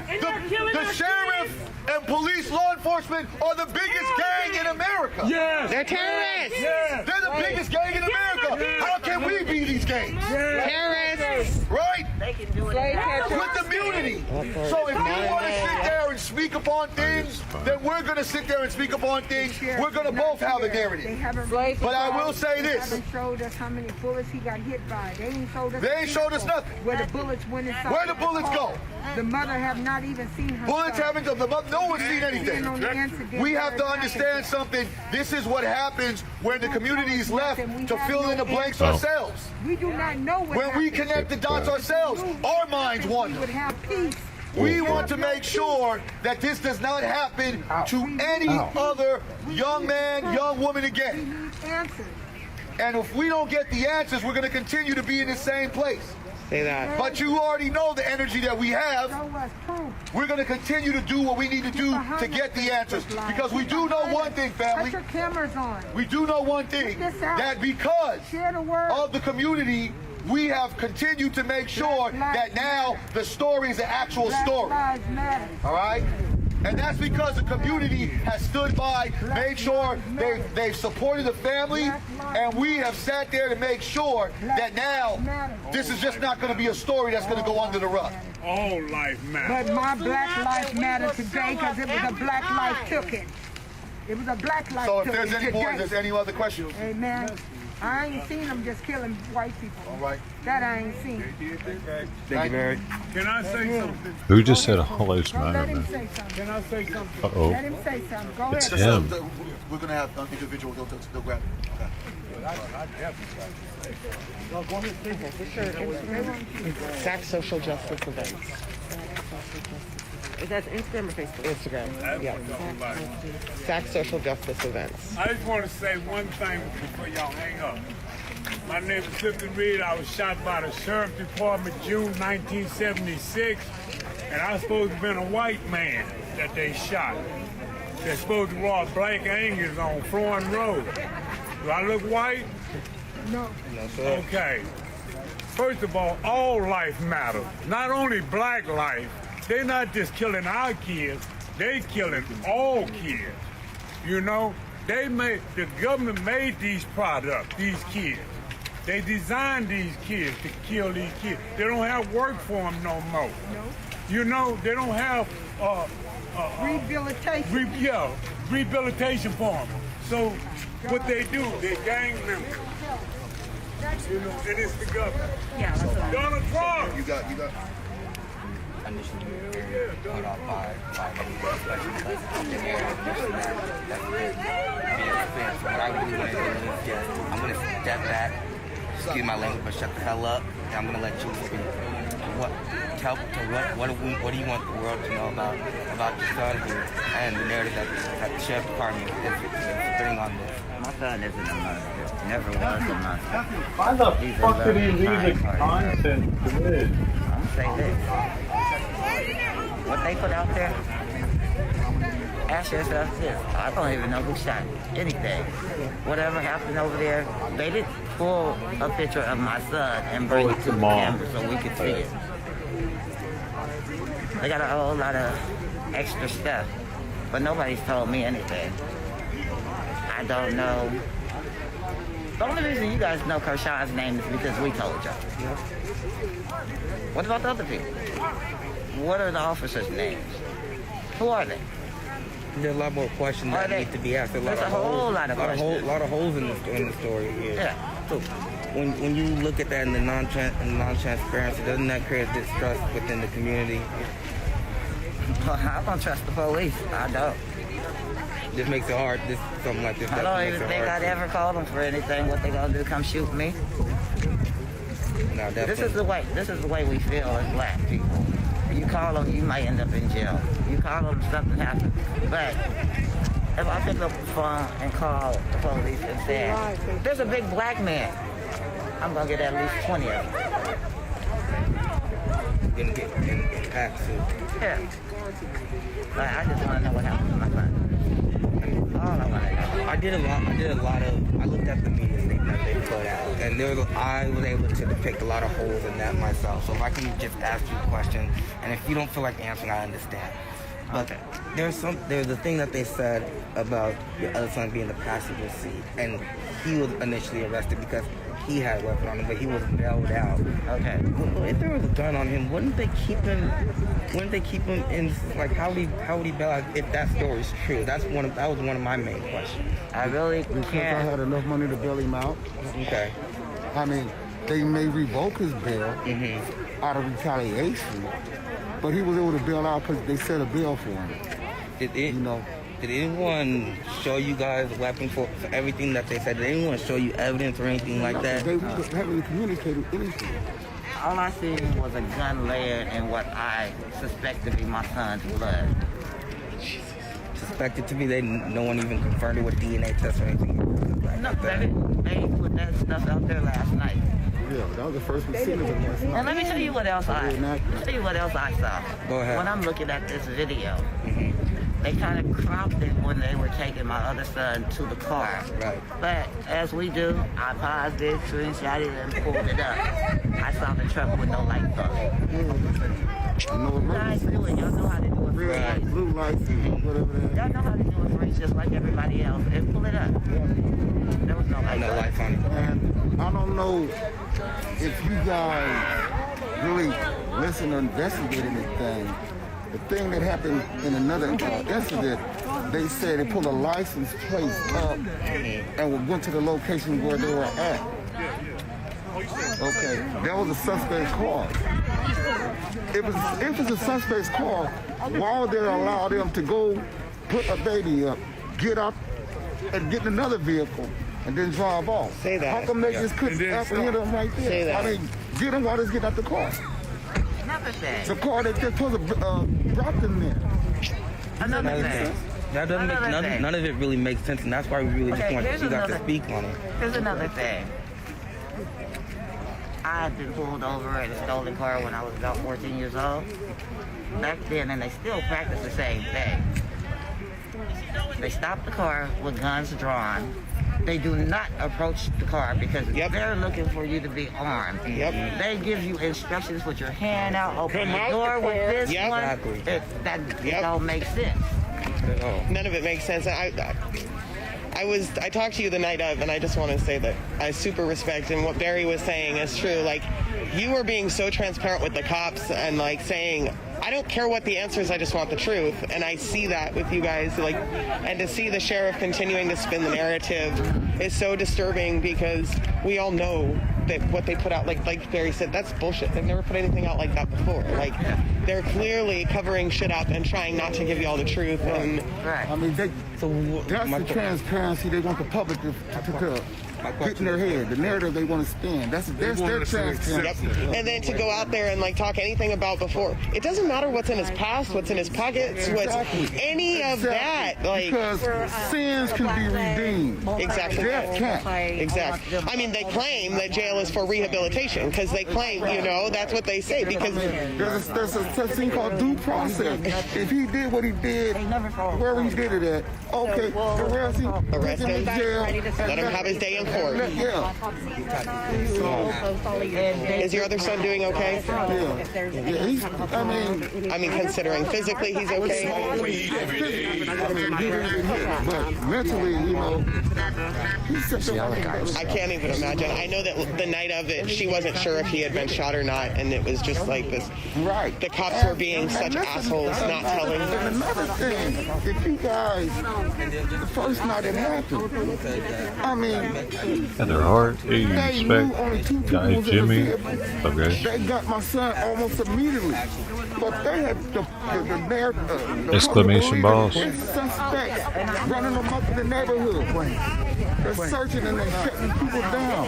the sheriff and police law enforcement are the biggest gang in America. They're terrorists. They're the biggest gang in America. How can we be these gangs? Terrorists. Right? They can do it. With immunity. So if you want to sit there and speak upon things, then we're going to sit there and speak upon things. We're going to both have a narrative. But I will say this. They haven't showed us how many bullets he got hit by. They ain't showed us nothing. Where the bullets went inside. Where the bullets go? The mother have not even seen her. Bullets haven't. No one's seen anything. We have to understand something. This is what happens when the community is left to fill in the blanks ourselves. We do not know what when we connect the dots ourselves, our minds wander. We would have peace. We want to make sure that this does not happen to any other young man, young woman again. And if we don't get the answers, we're going to continue to be in the same place. Say that. But you already know the energy that we have. We're going to continue to do what we need to do to get the answers. Because we do know one thing, family. Put your cameras on. We do know one thing. That because of the community, we have continued to make sure that now the story is an actual story. All right? And that's because the community has stood by, made sure they've supported the family, and we have sat there to make sure that now this is just not going to be a story that's going to go under the rug. All life matters. But my black life matters today because it was a black life took it. It was a black life So if took there's it any more, today. there's any other questions? Amen. I ain't seen them just killing white people. All right. That I ain't seen. Thank you, Mary. Can I say something? Who just said all lives matter, Let him man? say something. Can I say something? Uh-oh. Let him say something. Go It's ahead. him. We're going to have individuals. They'll grab it. Okay. Sac social justice events. That's Instagram or Facebook? Instagram, yes. Sac social justice events. I just want to say one thing before y'all hang up. My name is Clifton Reed. I was shot by the Sheriff Department June 1976. and I was supposed to have been a white man that they shot. They're supposed to walk Black Angus on Floyd Road. Do I look white? No. No, sir. Okay. First of all life matters. Not only black life, they're not just killing our kids, they killing all kids. You know, the government made these products, these kids. They designed these kids to kill these kids. They don't have work for them no more. No. You know, they don't have rehabilitation. Rehabilitation for them. So what they do, they gang members. You know, and it's the government. Yeah, that's what Donald Trump. You got. Initially, cut off by especially because of the area that's being offense. What I really want to do is just, I'm going to step back, excuse my language, but shut the hell up, and I'm going to let you speak. What do you want the world to know about your son and the narrative that the sheriff department is putting on this? My son isn't a monster. Never was a monster. Why the fuck did he leave the content to this? I'm gonna say this. What they put out there, ask yourself this. I don't even know who shot anything. Whatever happened over there, they didn't pull a picture of my son and bring it to the camera so we could see it. They got a whole lot of extra stuff, but nobody's told me anything. I don't know. The only reason you guys know Kershaw's name is because we told you. What about the other people? What are the officers' names? Who are they? There's a lot more questions that need to be asked. There's a whole lot of questions. A lot of holes in the story here. Yeah. So when you look at that in the non-transparency, doesn't that create distrust within the community? Well, I don't trust the police. I don't. This makes it hard. Something like this. I don't even think I'd ever call them for anything. What they gonna do? Come shoot me? No, this is the way we feel as black people. You call them, you might end up in jail. You call them, something happens. But if I pick up the phone and call the police and say, there's a big black man, I'm gonna get at least 20 of them. You're gonna get packed soon. Yeah. But I just want to know what happened to my son. All I want to know. I looked at the media statement that they put out, and I was able to depict a lot of holes in that myself. So if I can just ask you a question, and if you don't feel like answering, I understand. But there's a thing that they said about your other son being in the passenger seat, and he was initially arrested because he had a weapon on him, but he was bailed out. Okay. Well, if there was a gun on him, wouldn't they keep him? Wouldn't they keep him in? Like, how would he bail out if that story is true? That was one of my main questions. I really can't. Because I had enough money to bail him out. Okay. I mean, they may revoke his bail out of retaliation, but he was able to bail out because they set a bail for him. Did anyone show you guys a weapon for everything that they said? Did anyone show you evidence or anything like that? They haven't communicated anything. All I seen was a gun layered in what I suspect to be my son's blood. Suspected to be? No one even confirmed it with DNA tests or anything? No, they put that stuff out there last night. Yeah, that was the first we seen of it last night. And let me tell you what else I saw. Go ahead. When I'm looking at this video, they kind of cropped it when they were taking my other son to the car. Right. But as we do, I paused it, screenshot it, and pulled it up. I saw the truck with no lights on it. Guys do it. Y'all know how to do it for us. Blue lights, whatever that is. Y'all know how to do it for us just like everybody else. And pull it up. There was no lights on it. And I don't know if you guys really listen or investigate anything. The thing that happened in another incident, they said they pulled a license plate up and went to the location where they were at. Okay, that was a suspect's car. If it's a suspect's car, why would they allow them to go put a baby up, get up, and get in another vehicle, and then drive off? Say that. How come they just couldn't apprehend them right there? Say that. I mean, get them while they get out the car. Another thing. The car that they're supposed to drop them there. Another thing. That doesn't make none of it really makes sense, and that's why we really just want you guys to speak on it. Here's another thing. I had been pulled over in a stolen car when I was about 14 years old. back then, and they still practice the same thing. They stop the car with guns drawn. They do not approach the car because they're looking for you to be armed. They give you instructions with your hand out, open the door with this one. That don't make sense. None of it makes sense. I talked to you the night of, and I just want to say that I super respect, and what Barry was saying is true. Like, you were being so transparent with the cops and like saying, I don't care what the answer is, I just want the truth. And I see that with you guys, like, and to see the sheriff continuing to spin the narrative is so disturbing because we all know that what they put out, like Barry said, that's bullshit. They've never put anything out like that before. Like, they're clearly covering shit up and trying not to give you all the truth. And I mean, that's the transparency they want the public to get in their head, the narrative they want to spin. That's their transparency. And then to go out there and like talk anything about before. It doesn't matter what's in his past, what's in his pockets, what's any of that. Like, because sins can be redeemed. Exactly. Death can't. Exactly. I mean, they claim that jail is for rehabilitation because they claim, you know, that's what they say. Because there's a such thing called due process. If he did what he did, wherever he did it at, okay, arrest him in jail. Let him have his day in court. Yeah. Is your other son doing okay? Yeah. I mean, considering physically he's okay. But mentally, you know, I can't even imagine. I know that the night of it, she wasn't sure if he had been shot or not, and it was just like this. Right. The cops were being such assholes, not telling. And another thing, if you guys, the first night it happened, I mean, And their heart, hey, respect. Guy Jimmy. Okay. they got my son almost immediately. But they had the Exclamation balls. suspects running them up in the neighborhood. They're searching and they're shutting people down.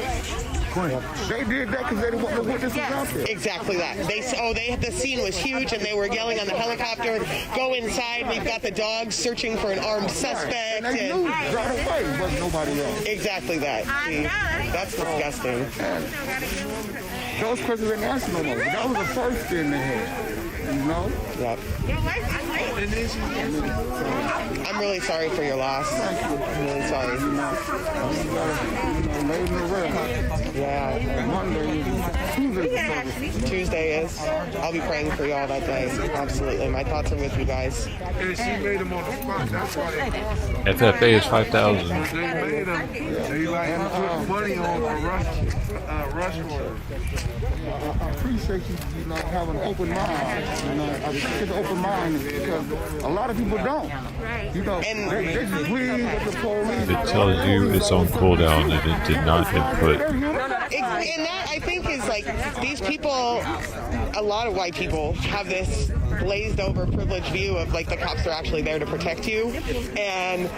They did that because they didn't want the witnesses out there. Exactly that. The scene was huge, and they were yelling on the helicopter, "Go inside! We've got the dogs searching for an armed suspect." And they knew right away it wasn't nobody else. Exactly that. See, that's disgusting. Those questions didn't answer no more. That was the first thing they had. You know? Yep. I'm really sorry for your loss. I'm really sorry. Tuesday is. I'll be praying for y'all that day. Absolutely. My thoughts are with you guys. And she made him on the spot. That's why they FFA is 5,000. They made him. They like put money on the rush for I appreciate you know, having an open mind. You know, I appreciate the open mind because a lot of people don't. You know, they just agree with the police. It tells you it's on cooldown and it did not input. And that, I think, is like, these people, a lot of white people have this glazed over privileged view of like the cops are actually there to protect you, and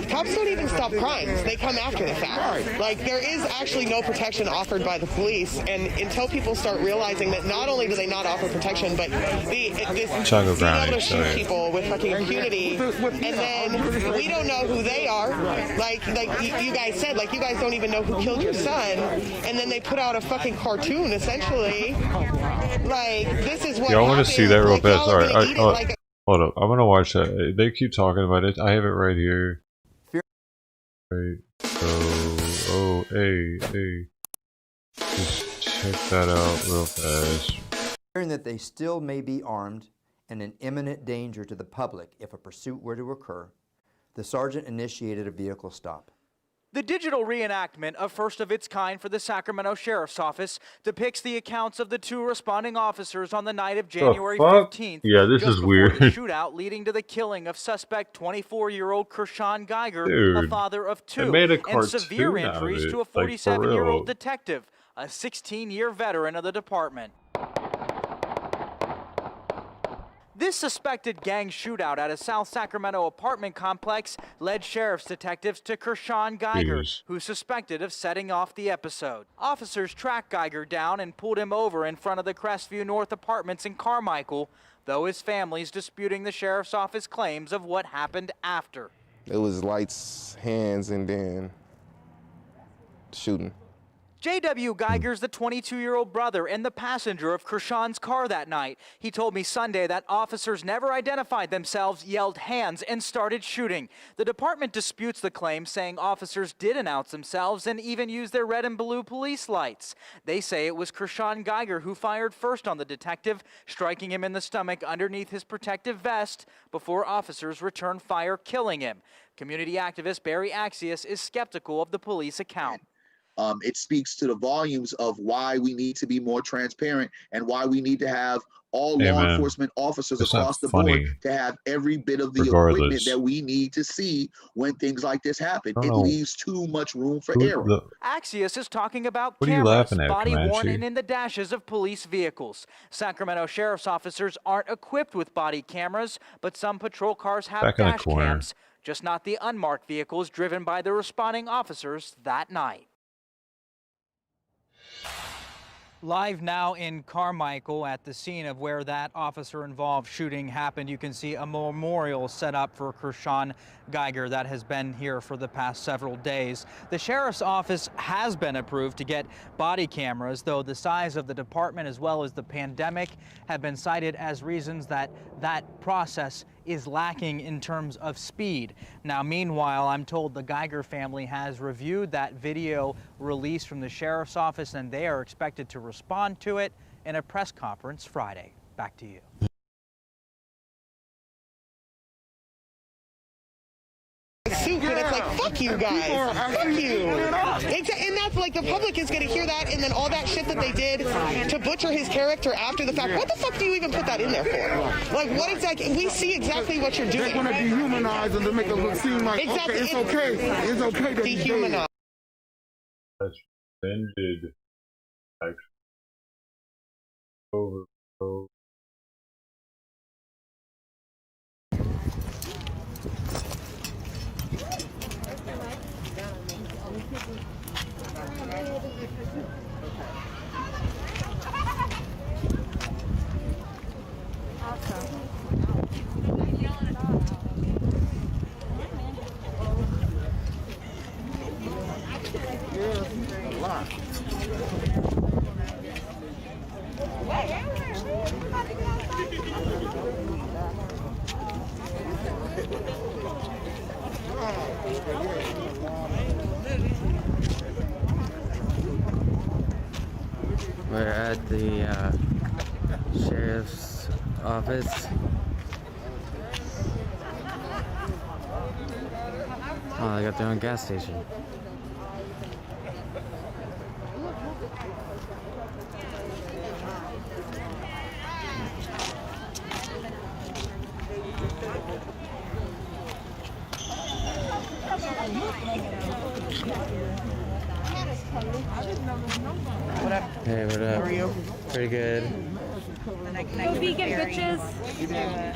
cops don't even stop crimes. They come after the fact. Like, there is actually no protection offered by the police, and until people start realizing that not only do they not offer protection, but being able to shoot people with fucking impunity, and then we don't know who they are. Like you guys said, like, you guys don't even know who killed your son, and then they put out a fucking cartoon, essentially. Like, this is what Yeah, I want to see that real fast. All right, like, hold up. I'm gonna watch that. They keep talking about it. I have it right here. Right. So, hey. Just check that out real fast. Hearing that they still may be armed and in imminent danger to the public if a pursuit were to occur, the sergeant initiated a vehicle stop. The digital reenactment, a first of its kind for the Sacramento Sheriff's Office, depicts the accounts of the two responding officers on the night of January 15th. Yeah, this is weird. The shootout leading to the killing of suspect 24-year-old Kershawn Geiger, a father of two, and severe injuries to a 47-year-old detective, a 16-year veteran of the department. This suspected gang shootout at a South Sacramento apartment complex led sheriff's detectives to Kershawn Geiger, who's suspected of setting off the episode. Officers tracked Geiger down and pulled him over in front of the Crestview North Apartments in Carmichael, though his family's disputing the sheriff's office claims of what happened after. It was lights, hands, and then shooting. J.W. Geiger's the 22-year-old brother and the passenger of Krishan's car that night. He told me Sunday that officers never identified themselves, yelled hands, and started shooting. The department disputes the claim, saying officers did announce themselves and even used their red and blue police lights. They say it was Krishan Geiger who fired first on the detective, striking him in the stomach underneath his protective vest before officers returned fire, killing him. Community activist Barry Axius is skeptical of the police account. It speaks to the volumes of why we need to be more transparent and why we need to have all law enforcement officers across the board to have every bit of the equipment that we need to see when things like this happen. It leaves too much room for error. Axios is talking about What are you cameras, laughing at, body-worn Comanche? and in the dashes of police vehicles. Sacramento sheriff's officers aren't equipped with body cameras, but some patrol cars have Back in the dash corner. cams, just not the unmarked vehicles driven by the responding officers that night. Live now in Carmichael at the scene of where that officer-involved shooting happened. You can see a memorial set up for Krishan Geiger that has been here for the past several days. The sheriff's office has been approved to get body cameras, though the size of the department as well as the pandemic have been cited as reasons that process is lacking in terms of speed. Now, meanwhile, I'm told the Geiger family has reviewed that video release from the sheriff's office, and they are expected to respond to it in a press conference Friday. Back to you. Soup, and it's like, fuck you guys, fuck you. And that's like, the public is going to hear that, and then all that shit that they did to butcher his character after the fact. What the fuck do you even put that in there for? Like, what exactly? We see exactly what you're doing. They're going to dehumanize and to make it seem like, exactly. Okay, it's okay. It's okay to dehumanize. Suspended action. Over. We're at the sheriff's office. Oh, they got their own gas station. Hey, what up? How are you? Pretty good. Go vegan, bitches. Yeah.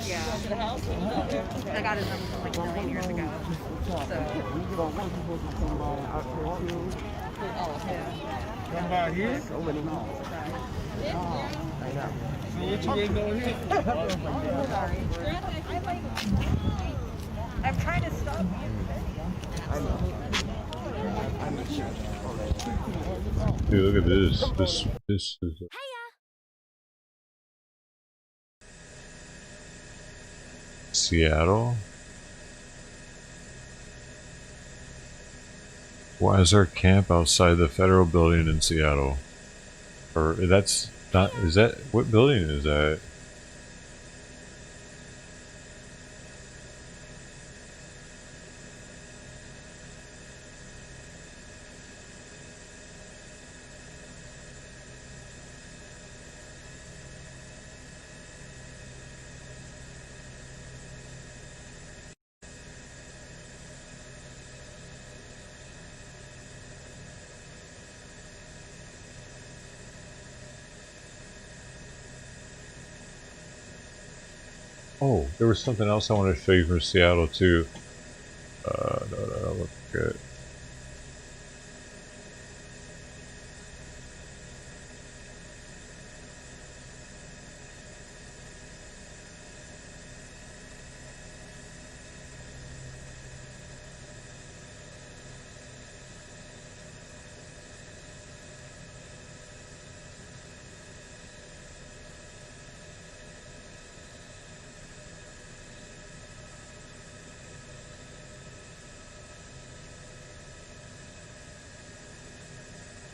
I got his number from like a million years ago. Come by here? I know. So what you been doing here? Sorry. I'm trying to stop. Dude, look at this. This is. Seattle? Why is there a camp outside the federal building in Seattle? Or that's not, is that, what building is that? Oh, there was something else I wanted to show you from Seattle too. No, look good.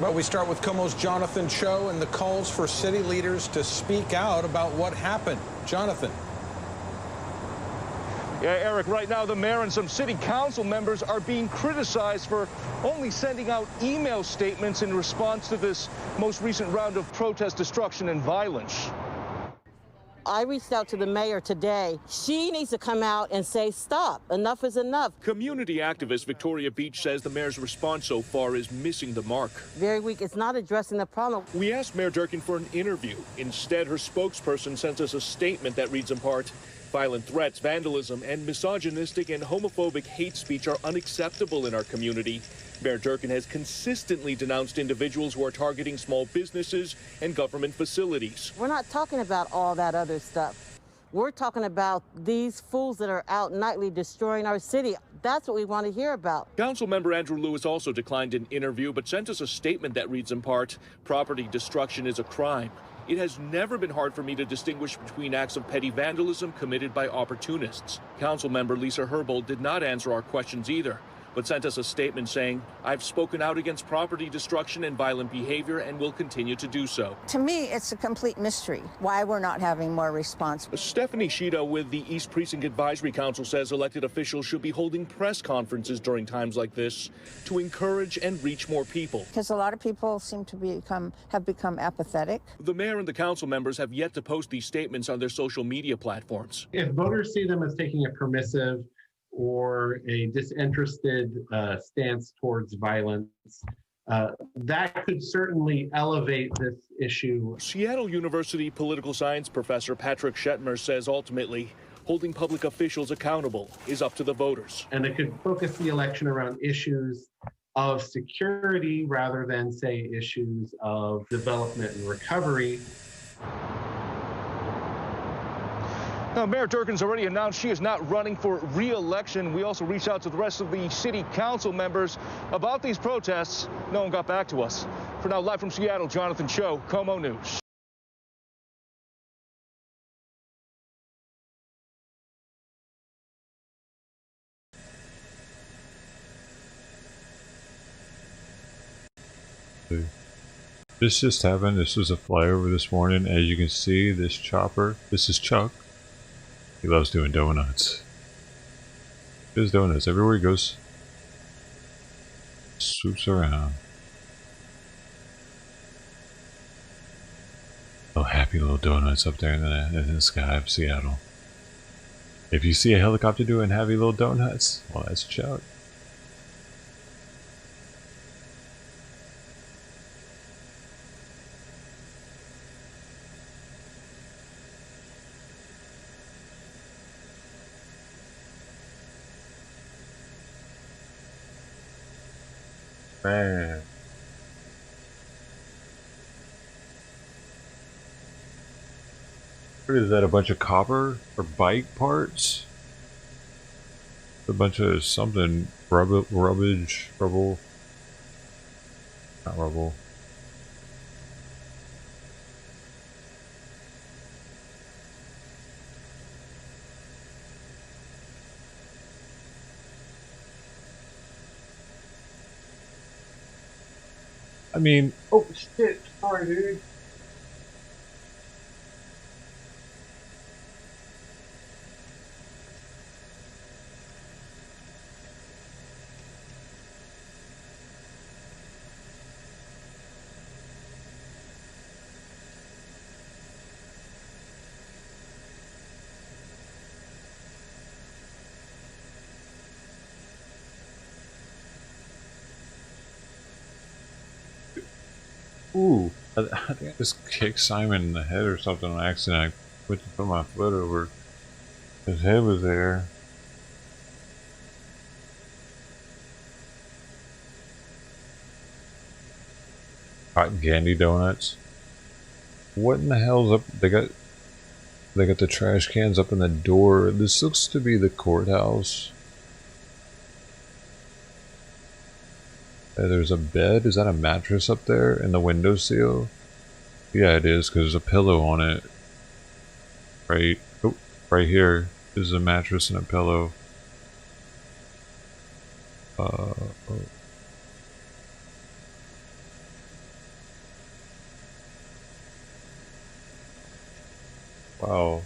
Well, we start with Como's Jonathan Cho and the calls for city leaders to speak out about what happened. Jonathan. Yeah, Eric, right now the mayor and some city council members are being criticized for only sending out email statements in response to this most recent round of protest, destruction, and violence. I reached out to the mayor today. She needs to come out and say, stop, enough is enough. Community activist Victoria Beach says the mayor's response so far is missing the mark. Very weak. It's not addressing the problem. We asked Mayor Durkin for an interview. Instead, her spokesperson sent us a statement that reads in part, violent threats, vandalism, and misogynistic and homophobic hate speech are unacceptable in our community. Mayor Durkin has consistently denounced individuals who are targeting small businesses and government facilities. We're not talking about all that other stuff. We're talking about these fools that are out nightly destroying our city. That's what we want to hear about. Councilmember Andrew Lewis also declined an interview, but sent us a statement that reads in part, property destruction is a crime. It has never been hard for me to distinguish between acts of petty vandalism committed by opportunists. Councilmember Lisa Herbold did not answer our questions either, but sent us a statement saying, I've spoken out against property destruction and violent behavior and will continue to do so. To me, it's a complete mystery why we're not having more response. Stephanie Shida with the East Precinct Advisory Council says elected officials should be holding press conferences during times like this to encourage and reach more people. Because a lot of people seem to have become apathetic. The mayor and the council members have yet to post these statements on their social media platforms. If voters see them as taking a permissive or a disinterested stance towards violence, that could certainly elevate this issue. Seattle University political science professor Patrick Shetmer says ultimately, holding public officials accountable is up to the voters. And it could focus the election around issues of security rather than, say, issues of development and recovery. Now, Mayor Durkin's already announced she is not running for re-election. We also reached out to the rest of the city council members about these protests. No one got back to us. For now, live from Seattle, Jonathan Cho, Como News. This just happened. This was a flyover this morning. As you can see, this chopper, this is Chuck. He loves doing donuts. He does donuts everywhere he goes. Swoops around. Oh, happy little donuts up there in the sky of Seattle. If you see a helicopter doing happy little donuts, well, that's Chuck. Man. What is that, a bunch of copper or bike parts? A bunch of something, rubble, not rubble. I mean, oh shit, sorry dude. Ooh, I think I just kicked Simon in the head or something on accident. I went to put my foot over. His head was there. Cotton candy donuts. What in the hell's up? They got the trash cans up in the door. This looks to be the courthouse. There's a bed. Is that a mattress up there in the windowsill? Yeah, it is, because there's a pillow on it. Right, oh, right here is a mattress and a pillow. Oh. Wow.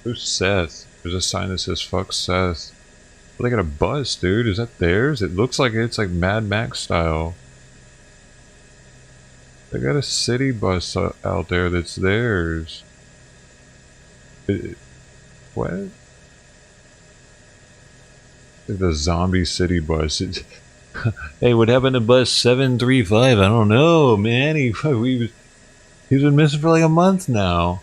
Who's Seth? There's a sign that says "fuck Seth." Well, they got a bus, dude. Is that theirs? It looks like it's like Mad Max style. They got a city bus out there that's theirs. What? The zombie city bus. Hey, what happened to bus 735? I don't know, man. He's been missing for like a month now.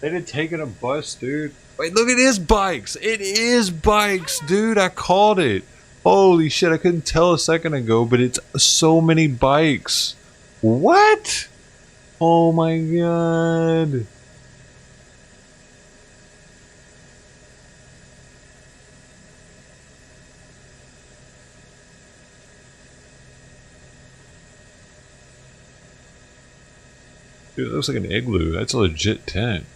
They didn't take it a bus, dude. Wait, look at his bikes. It is bikes, dude. I called it. Holy shit, I couldn't tell a second ago, but it's so many bikes. What? Oh my god. Dude, it looks like an igloo. That's a legit tent.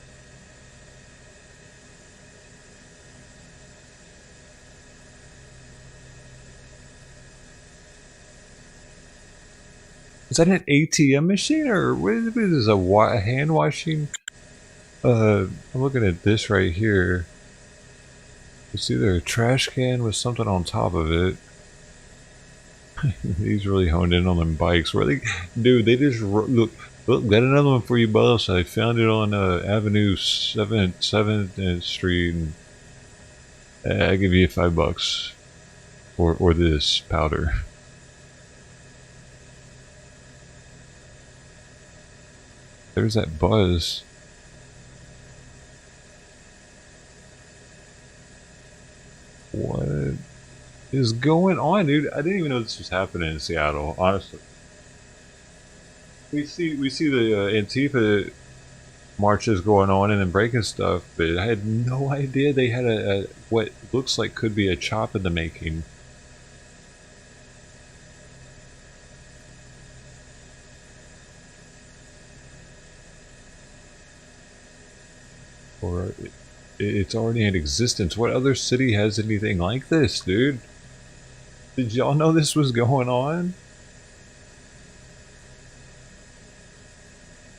Is that an ATM machine or what is this? A hand washing? I'm looking at this right here. It's either a trash can with something on top of it. He's really honed in on them bikes. Where they, dude? They just look. Got another one for you, boss. I found it on Avenue 7th Street. And, I give you $5 or this powder. There's that buzz. What is going on, dude? I didn't even know this was happening in Seattle, honestly. We see the Antifa marches going on and then breaking stuff, but I had no idea they had a what looks like could be a chop in the making. Or it's already in existence. What other city has anything like this, dude? Did y'all know this was going on?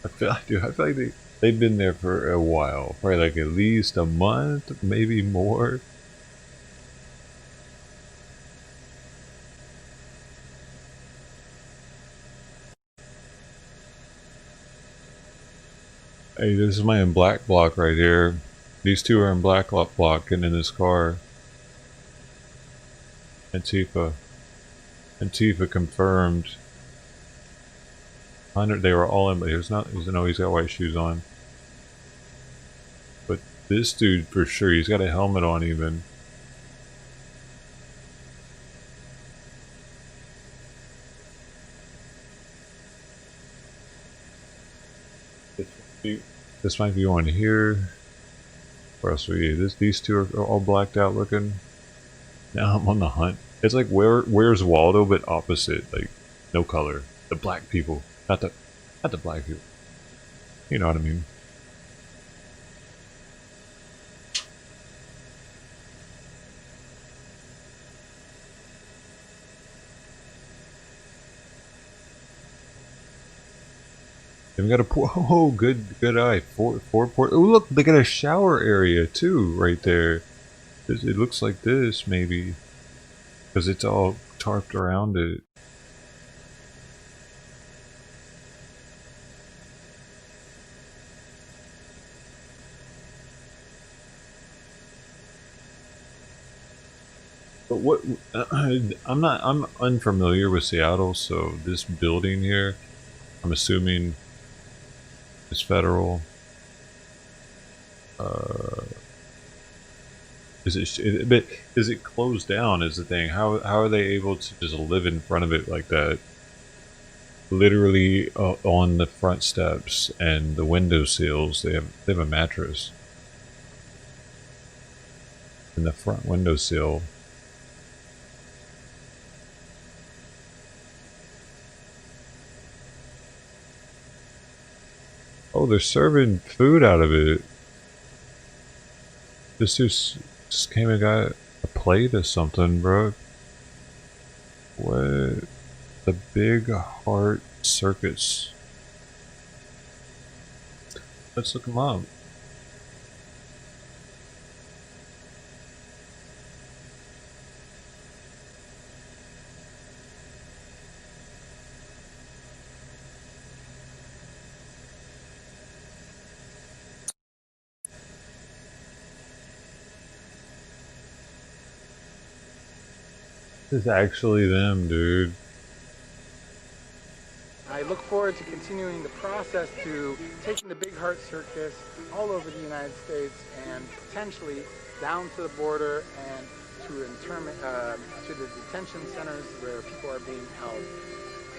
I feel like they've been there for a while. Probably like at least a month, maybe more. Hey, this is my in black block right here. These two are in black block getting in this car. Antifa confirmed. 100. They were all in, but he's got white shoes on. But this dude for sure, he's got a helmet on even. This might be one here. Where else are you? These two are all blacked out looking. Now I'm on the hunt. It's like where's Waldo, but opposite. Like no color. The black people, not the black people. You know what I mean? And we got a good eye. Four port. Oh look, they got a shower area too right there. It looks like this maybe, because it's all tarped around it. But what? I'm unfamiliar with Seattle, so this building here, I'm assuming is federal. Is it closed down is the thing. How are they able to just live in front of it like that? Literally on the front steps and the window sills, they have a mattress in the front windowsill. Oh, they're serving food out of it. This dude just came and got a plate or something, bro. What? The Big Heart Circus. Let's look them up. This is actually them, dude. I look forward to continuing the process to taking the Big Heart Circus all over the United States and potentially down to the border and to internment, to the detention centers where people are being held.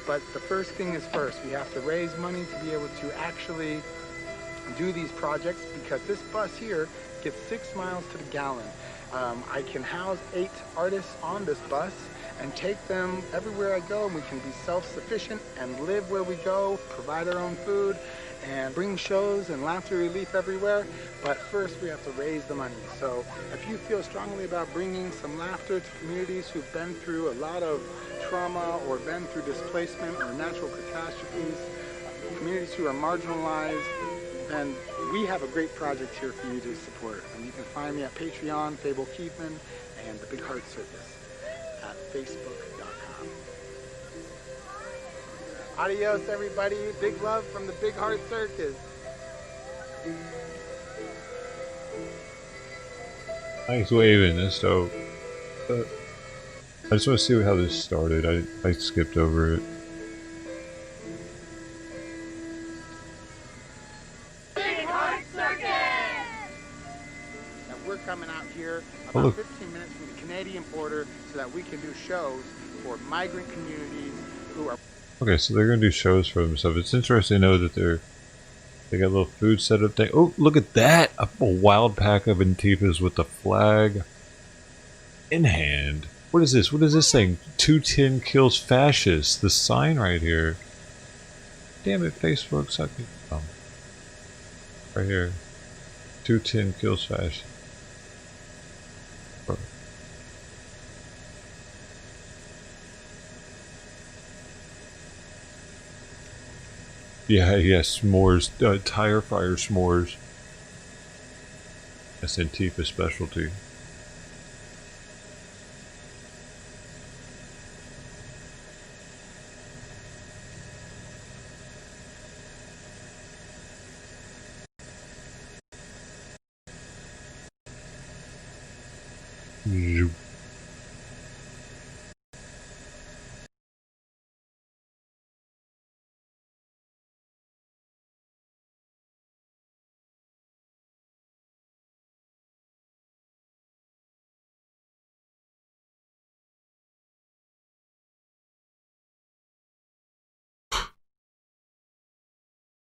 But the first thing is first. We have to raise money to be able to actually do these projects, because this bus here gets 6 miles to the gallon. I can house 8 artists on this bus and take them everywhere I go, and we can be self-sufficient and live where we go, provide our own food, and bring shows and laughter relief everywhere. But first we have to raise the money. So if you feel strongly about bringing some laughter to communities who've been through a lot of trauma or been through displacement or natural catastrophes, communities who are marginalized, then we have a great project here for you to support. And you can find me at Patreon, Fable Keithman, and the Big Heart Circus at facebook.com. Adios, everybody. Big love from the Big Heart Circus. Nice waving, that's dope. I just want to see how this started. I skipped over it. Big Heart Circus! And we're coming out here about 15 minutes from the Canadian border so that we can do shows for migrant communities who are... Okay, so they're gonna do shows for themselves. It's interesting to know that they got a little food set up thing. Oh, look at that! A wild pack of Antifas with the flag in hand. What is this? What is this thing? 210 kills fascists. The sign right here. Damn it, Facebook, suck me. Oh. Right here. 210 kills fascists. Oh. Yeah, s'mores. Tire fire s'mores. That's Antifa specialty. Zoop.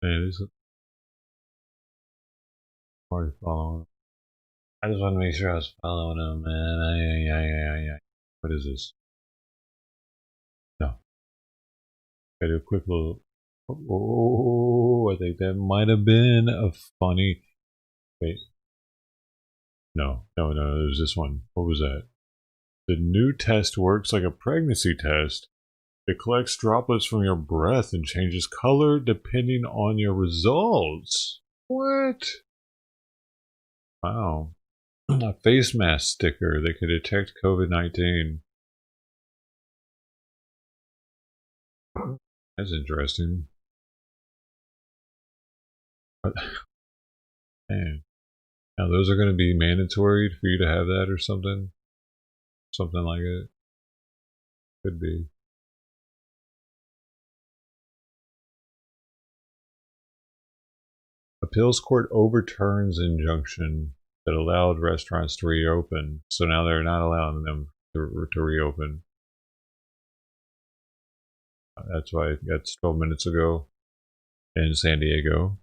Man, this is hard following. I just want to make sure I was following him, man. What is this? No. Gotta do a quick little. Oh, I think that might have been a funny. Wait. No. There's this one. What was that? The new test works like a pregnancy test. It collects droplets from your breath and changes color depending on your results. What? Wow. A face mask sticker that can detect COVID-19. That's interesting. Man. Now those are going to be mandatory for you to have that or something? Something like it. Could be. Appeals court overturns injunction that allowed restaurants to reopen. So now they're not allowing them to reopen. That's why that's 12 minutes ago in San Diego.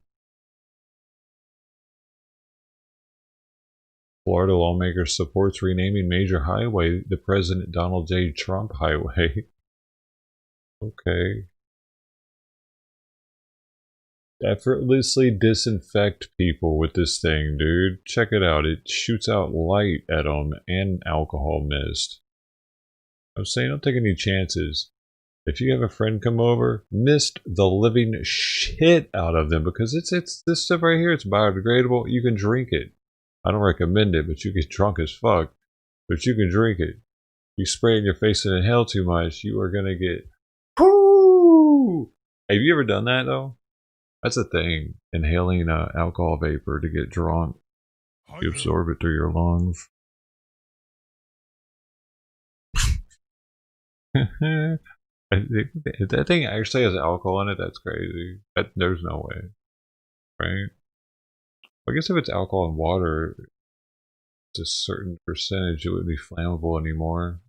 Florida lawmaker supports renaming major highway the President Donald J. Trump Highway. Okay. Effortlessly disinfect people with this thing, dude. Check it out. It shoots out light at them and alcohol mist. I'm saying don't take any chances. If you have a friend come over, mist the living shit out of them because it's this stuff right here. It's biodegradable. You can drink it. I don't recommend it, but you get drunk as fuck. But you can drink it. You spray it in your face and inhale too much, you are gonna get. Whoo! Have you ever done that though? That's a thing. Inhaling alcohol vapor to get drunk. You absorb it through your lungs. If that thing actually has alcohol in it, that's crazy. There's no way. Right? I guess if it's alcohol and water, it's a certain percentage, it wouldn't be flammable anymore.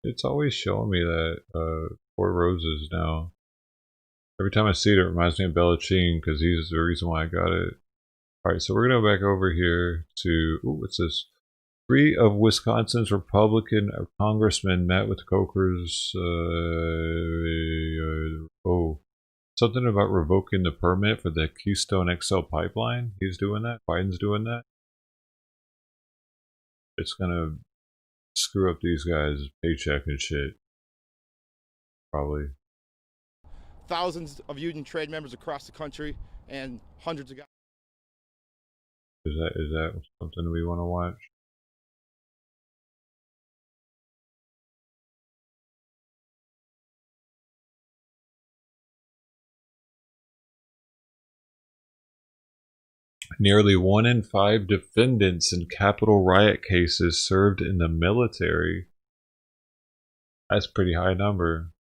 It's always showing me that Four Roses now. Every time I see it, it reminds me of Bellachine because he's the reason why I got it. Alright, so we're going to go back over here to, ooh, what's this? 3 of Wisconsin's Republican congressmen met with Coker's, something about revoking the permit for the Keystone XL pipeline. He's doing that. Biden's doing that. It's going to screw up these guys' paycheck and shit. Probably. Thousands of union trade members across the country and hundreds of guys. Is that something we want to watch? Nearly 1 in 5 defendants in Capitol riot cases served in the military. That's a pretty high number.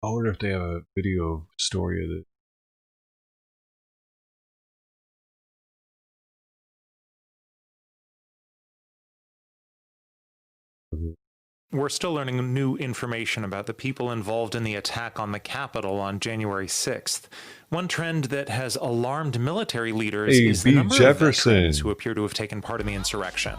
I wonder if they have a video story of it. We're still learning new information about the people involved in the attack on the Capitol on January 6th. One trend that has alarmed military leaders is the number of veterans who appear to have taken part in the insurrection.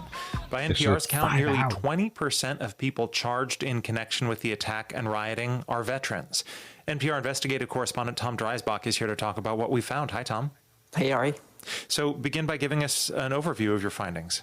By NPR's count, nearly 20% of people charged in connection with the attack and rioting are veterans. NPR investigative correspondent Tom Dreisbach is here to talk about what we found. Hi, Tom. Hey, Ari. So begin by giving us an overview of your findings.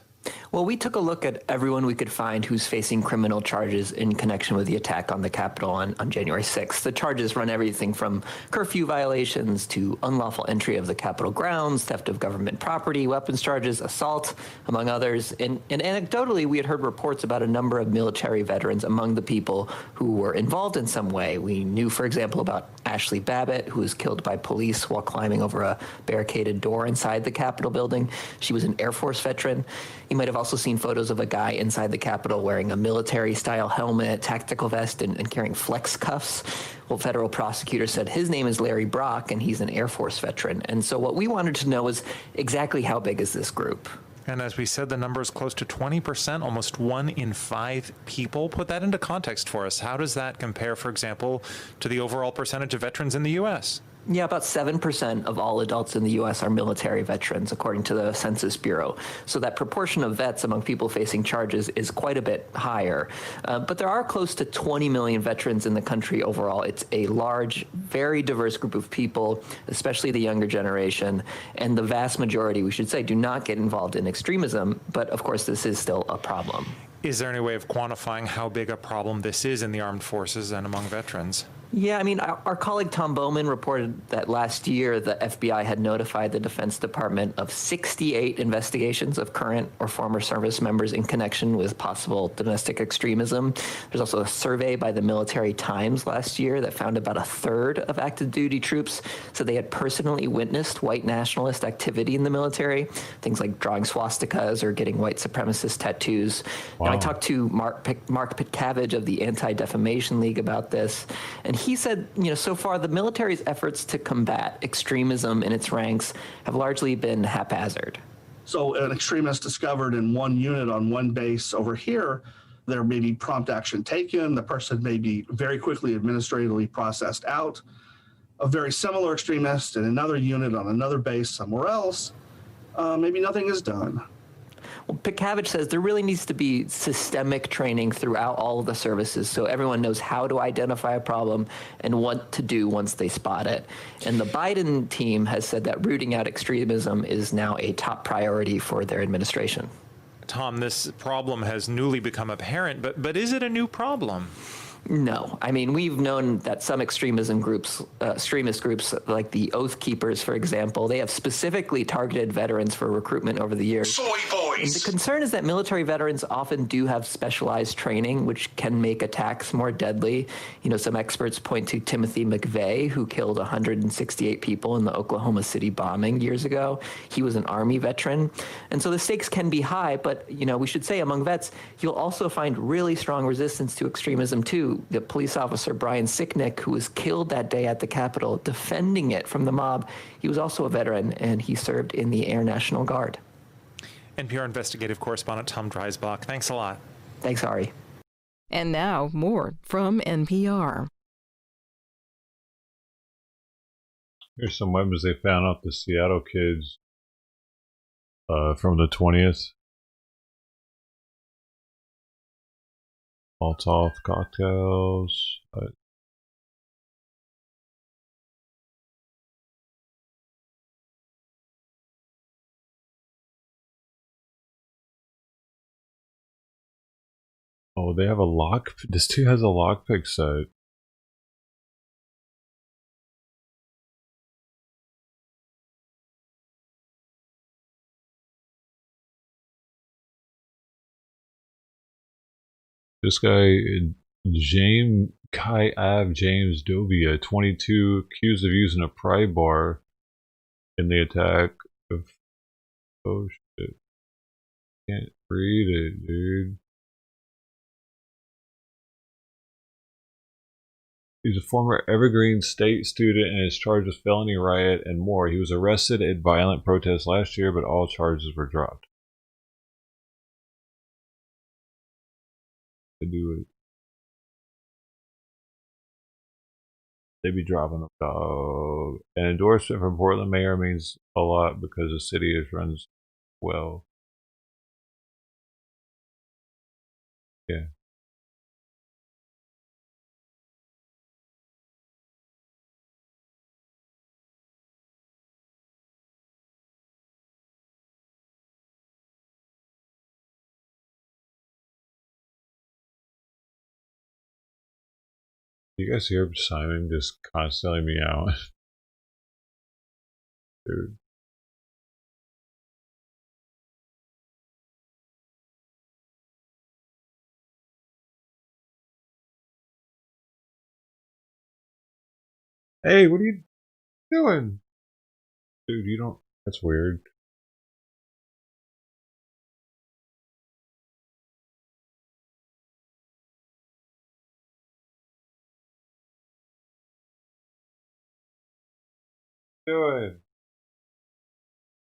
Well, we took a look at everyone we could find who's facing criminal charges in connection with the attack on the Capitol on January 6th. The charges run everything from curfew violations to unlawful entry of the Capitol grounds, theft of government property, weapons charges, assault, among others. And anecdotally, we had heard reports about a number of military veterans among the people who were involved in some way. We knew, for example, about Ashley Babbitt, who was killed by police while climbing over a barricaded door inside the Capitol building. She was an Air Force veteran. You might have also seen photos of a guy inside the Capitol wearing a military-style helmet, tactical vest, and carrying flex cuffs. Well, federal prosecutors said his name is Larry Brock, and he's an Air Force veteran. And so what we wanted to know is exactly how big is this group? And as we said, the number is close to 20%, almost 1 in 5 people. Put that into context for us. How does that compare, for example, to the overall percentage of veterans in the U.S.? Yeah, about 7% of all adults in the U.S. are military veterans, according to the Census Bureau. So that proportion of vets among people facing charges is quite a bit higher. But there are close to 20 million veterans in the country overall. It's a large, very diverse group of people, especially the younger generation. And the vast majority, we should say, do not get involved in extremism. But of course, this is still a problem. Is there any way of quantifying how big a problem this is in the armed forces and among veterans? Yeah, I mean, our colleague Tom Bowman reported that last year the FBI had notified the Defense Department of 68 investigations of current or former service members in connection with possible domestic extremism. There's also a survey by the Military Times last year that found about a third of active duty troops said they had personally witnessed white nationalist activity in the military, things like drawing swastikas or getting white supremacist tattoos. Wow. Now, I talked to Mark Pitcavage of the Anti-Defamation League about this, and he said, so far the military's efforts to combat extremism in its ranks have largely been haphazard. So an extremist discovered in one unit on one base over here, there may be prompt action taken. The person may be very quickly administratively processed out. A very similar extremist in another unit on another base somewhere else, maybe nothing is done. Well, Pikavich says there really needs to be systemic training throughout all of the services so everyone knows how to identify a problem and what to do once they spot it. And the Biden team has said that rooting out extremism is now a top priority for their administration. Tom, this problem has newly become apparent, but is it a new problem? No. I mean, we've known that some extremist groups like the Oath Keepers, for example, they have specifically targeted veterans for recruitment over the years. Soy boys! And the concern is that military veterans often do have specialized training, which can make attacks more deadly. You know, some experts point to Timothy McVeigh, who killed 168 people in the Oklahoma City bombing years ago. He was an Army veteran. And so the stakes can be high, but, you know, we should say among vets, you'll also find really strong resistance to extremism, too. The police officer Brian Sicknick, who was killed that day at the Capitol, defending it from the mob, he was also a veteran, and he served in the Air National Guard. NPR investigative correspondent Tom Dreisbach, thanks a lot. Thanks, Ari. And now, more from NPR. Here's some weapons they found off the Seattle kids from the 20th. Molotov cocktails. Oh, they have a lock. This too has a lockpick set. This guy, James Dovia, 22, accused of using a pry bar in the attack of. Oh shit! Can't read it, dude. He's a former Evergreen State student and is charged with felony riot and more. He was arrested at violent protests last year, but all charges were dropped. They do it. They be dropping them, dog. An endorsement from Portland mayor means a lot because the city is runs well. Yeah. You guys hear Simon just constantly meowing? Dude. Hey, what are you doing? Dude, you don't. That's weird. Doing?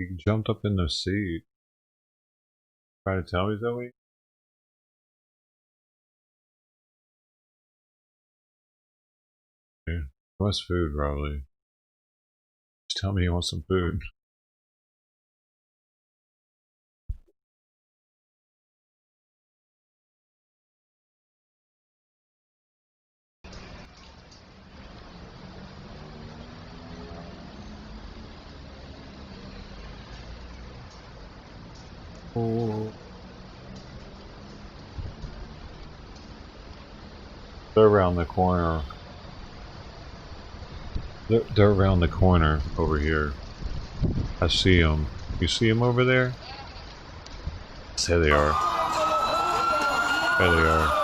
He jumped up in the seat. Trying to tell me, Zoe? Yeah. He wants food, probably. Just tell me he wants some food. Oh. They're around the corner. They're around the corner over here. I see them. You see them over there? There they are. There they are.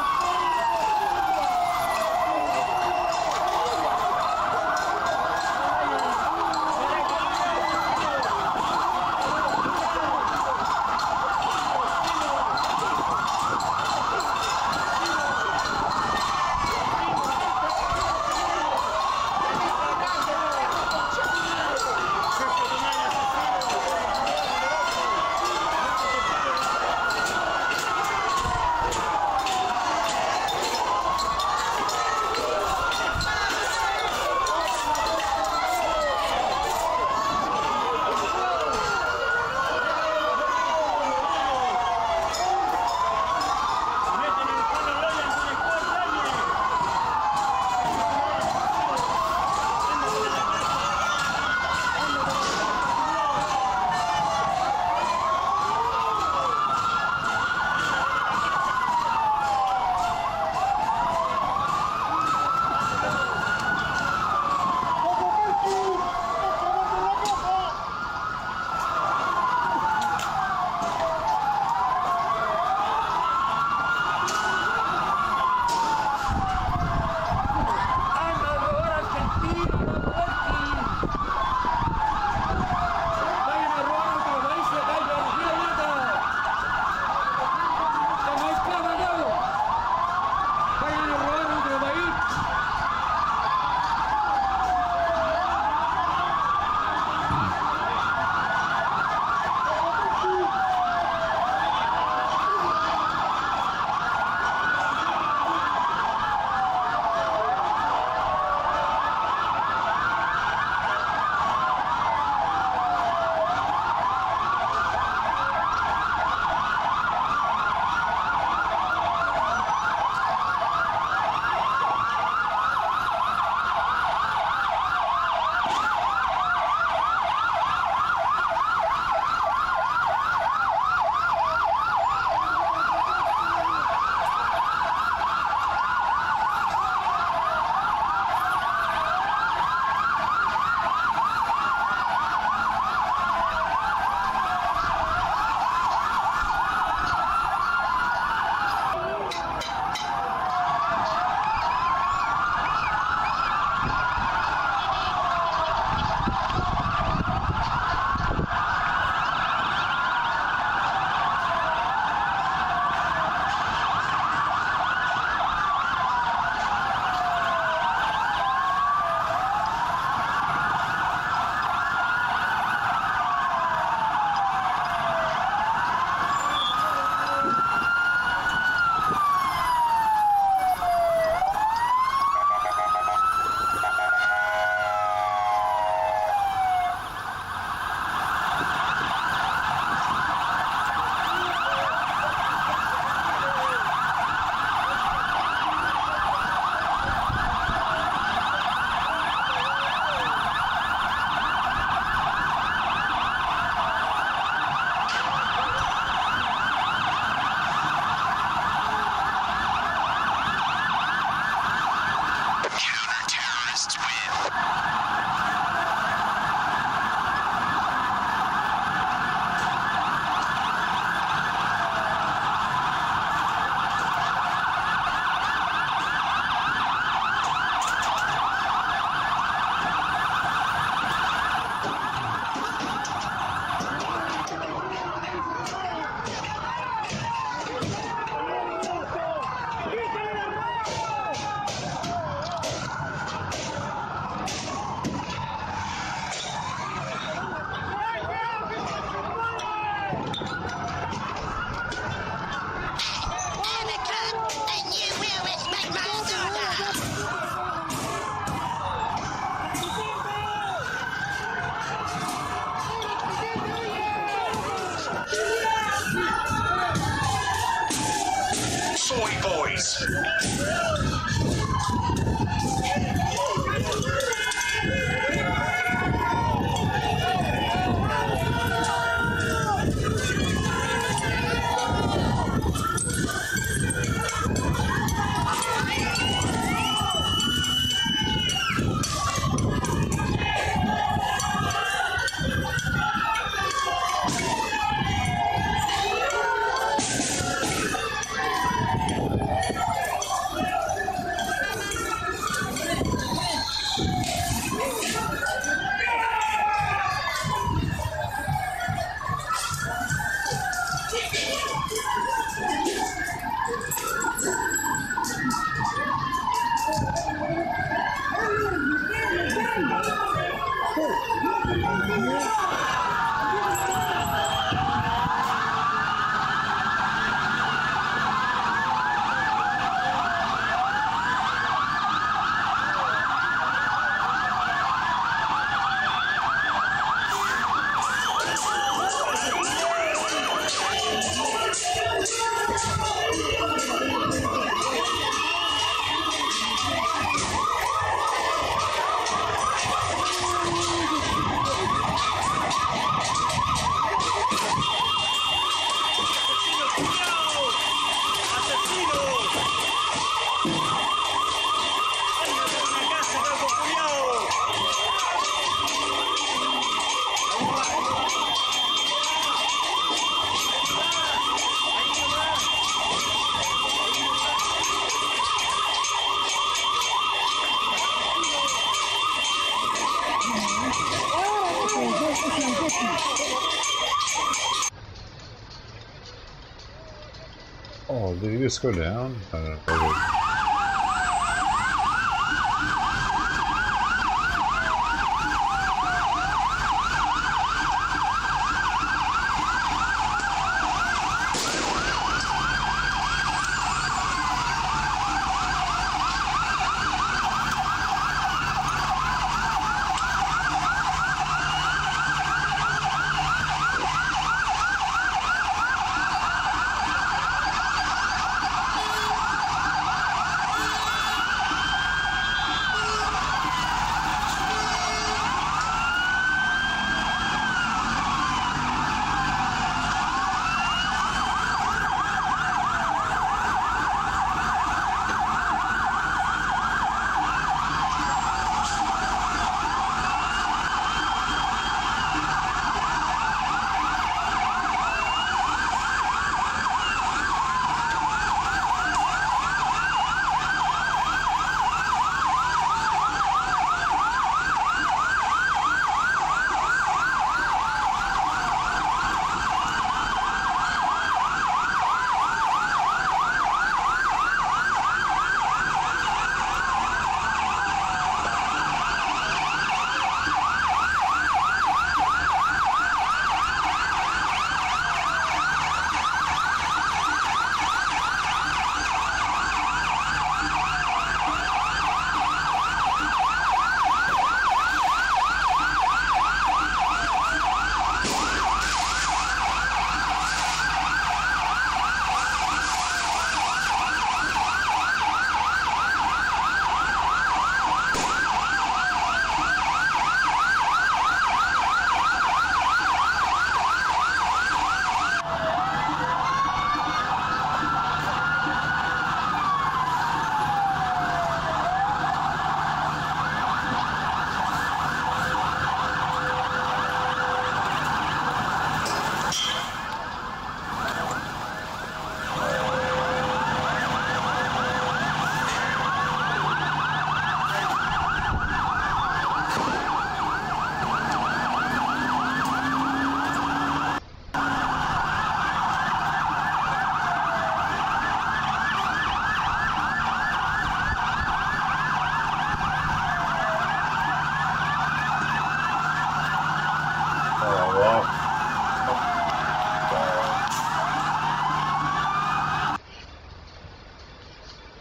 Oh, did he just go down? Okay.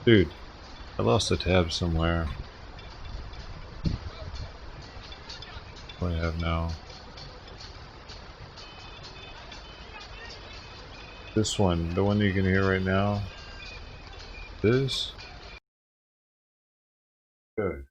Dude, I lost a tab somewhere. What do I have now? This one, the one that you can hear right now. This? Good.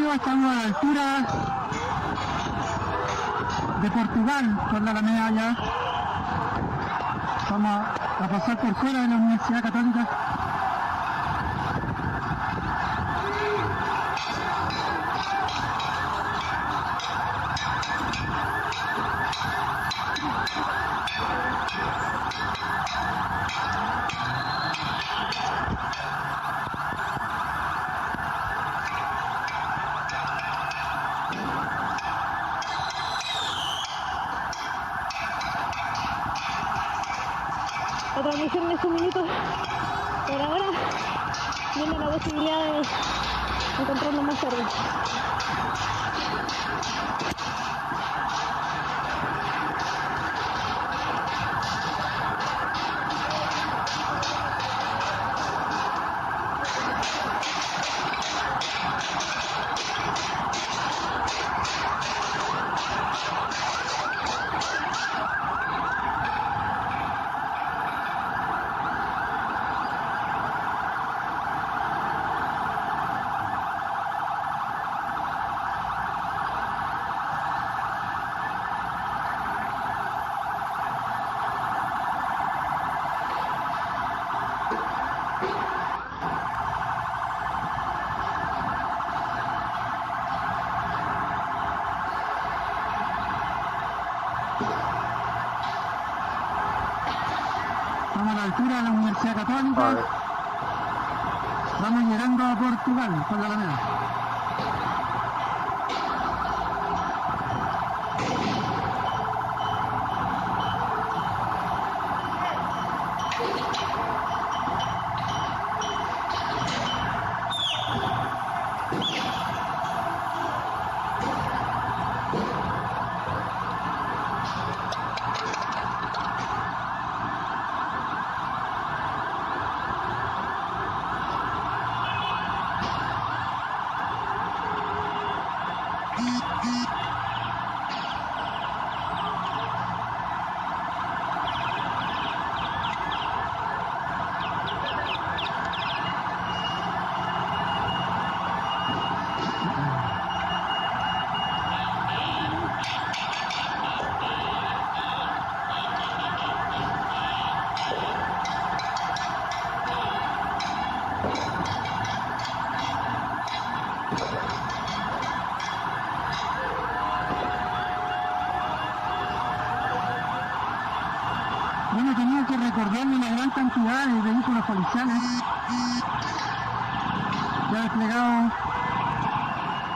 Santiago, estamos a la altura de Portugal, por la Alameda ya. Vamos a pasar por fuera de la Universidad Católica. La transmisión es un minuto por ahora, viendo la posibilidad de encontrarnos más tarde. Estamos a la altura de la Universidad Católica. Vamos llegando a Portugal por la Alameda. Bueno, tenía que recordarme una gran cantidad de vehículos policiales. Se ha desplegado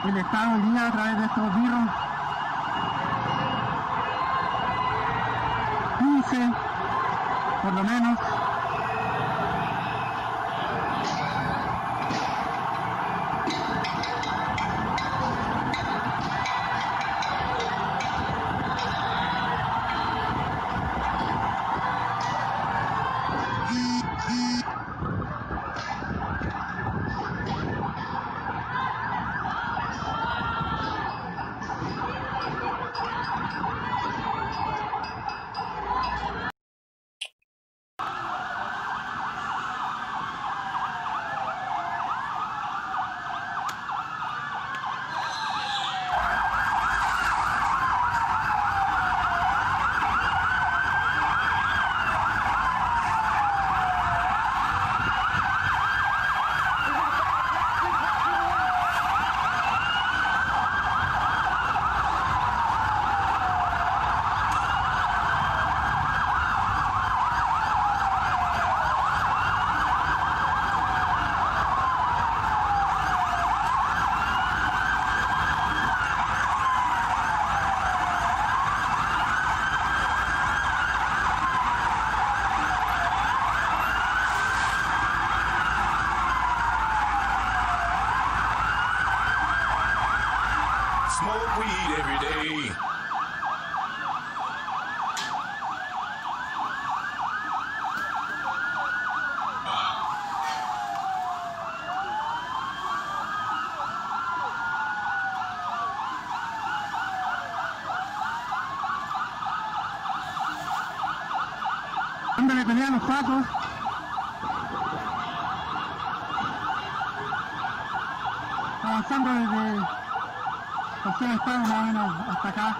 el Estado hoy día a través de estos birros. 15, por lo menos. Smoke weed every day. Dándole pelea a los pacos. Avanzando desde Así ha estado más o menos hasta acá.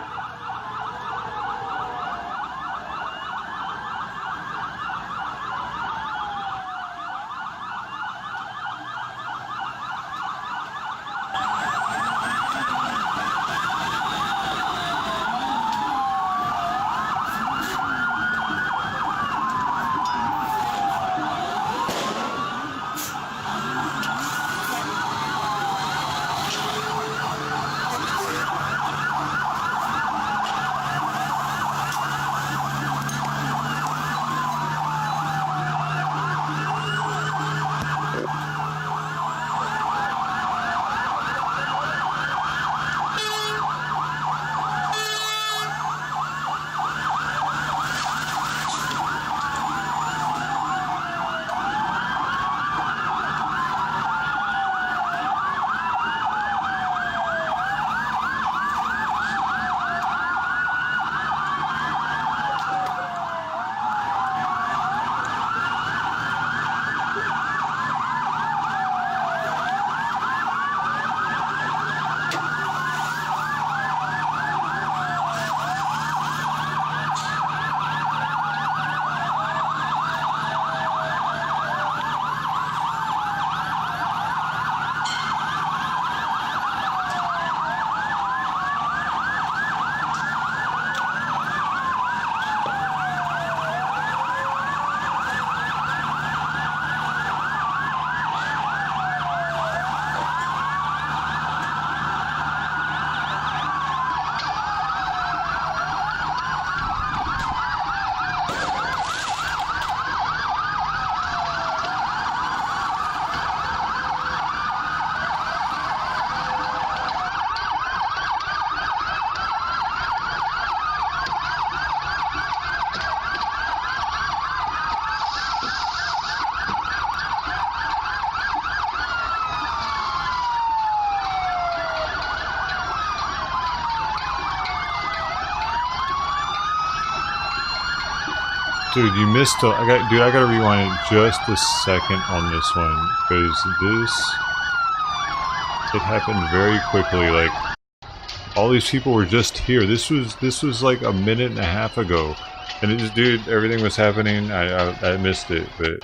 Dude, you missed a, I gotta rewind it just a second on this one, because it happened very quickly. Like, all these people were just here. This was like a minute and a half ago, and it just, dude, everything was happening. I missed it, but.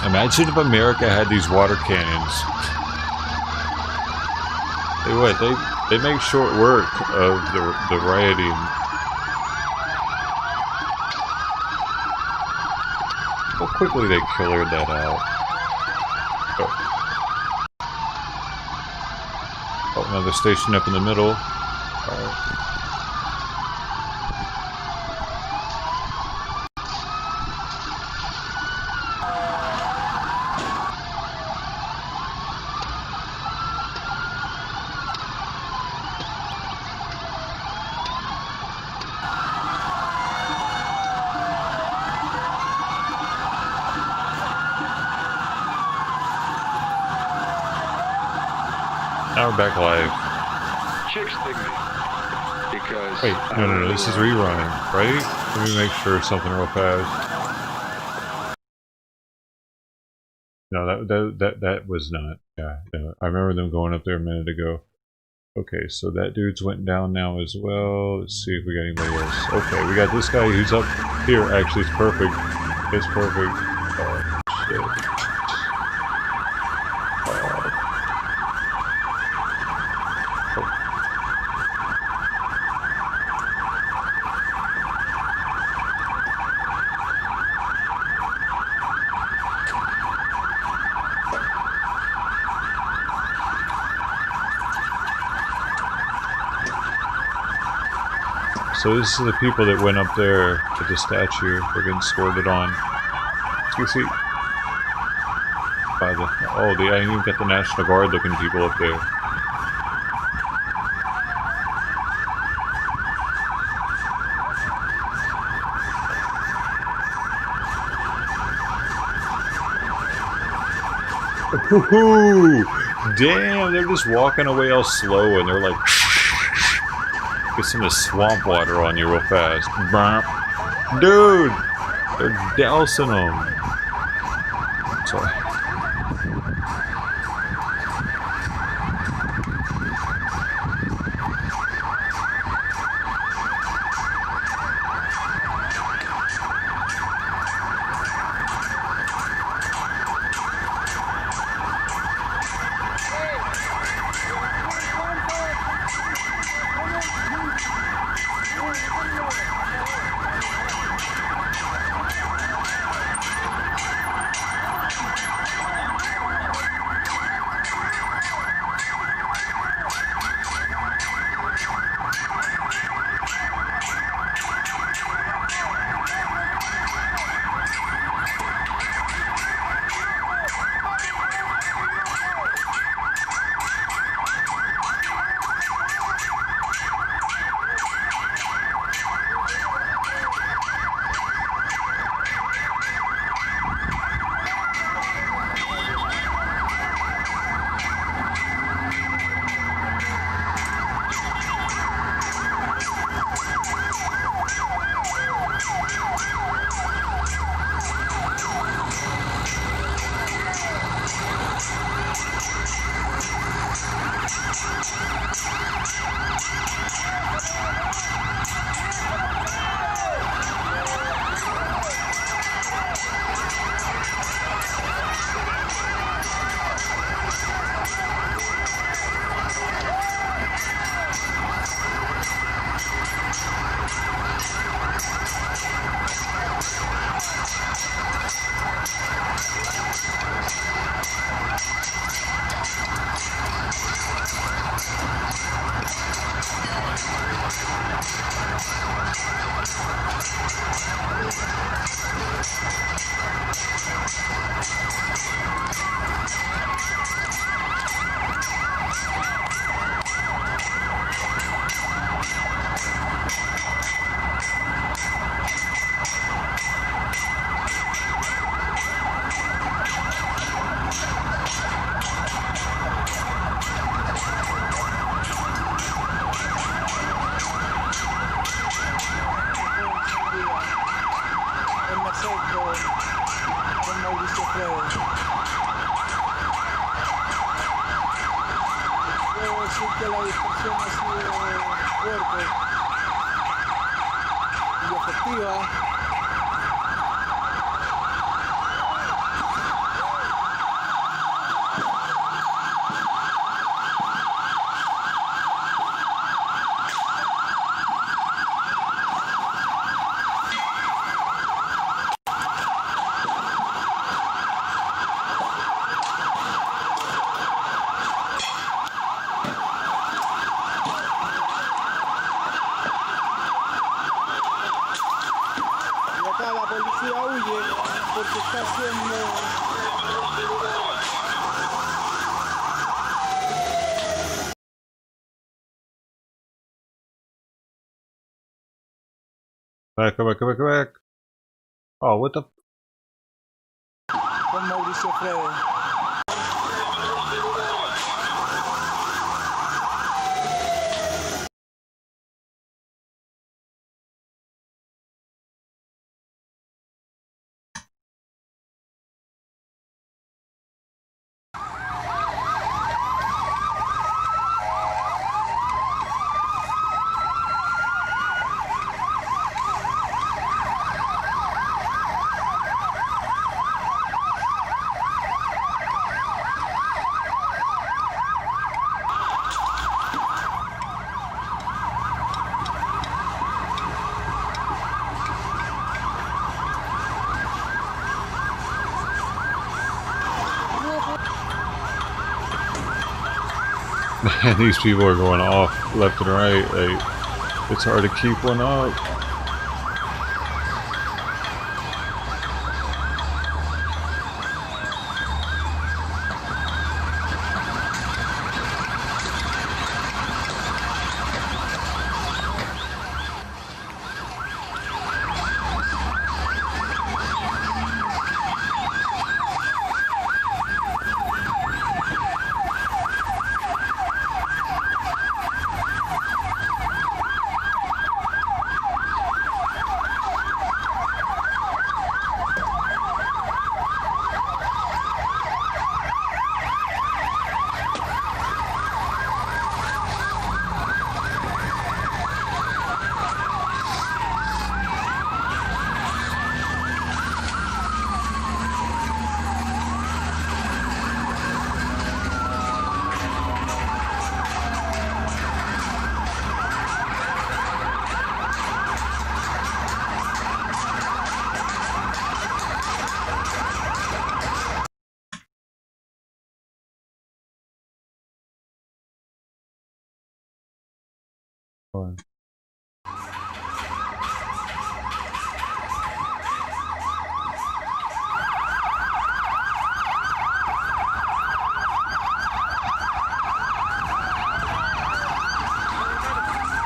Imagine if America had these water cannons. They make short work of the rioting. How quickly they cleared that out. Oh, another station up in the middle. Alright. Now we're back live. Chicks dig me because wait, no, this is rerunning, right? Let me make sure something real fast. No, that was not. Yeah, no, I remember them going up there a minute ago. Okay, so that dude's went down now as well. Let's see if we got anybody else. Okay, we got this guy who's up here. Actually, it's perfect. It's perfect. Oh shit. So this is the people that went up there to the statue. They're getting squirted on. You see? By the, oh, I even got the National Guard looking people up there. Woohoo! Damn, they're just walking away all slow and they're like get some of the swamp water on you real fast. Dude! They're dousing them. Sorry. Back. Oh, what the? Man, these people are going off left and right. Like, It's hard to keep one up.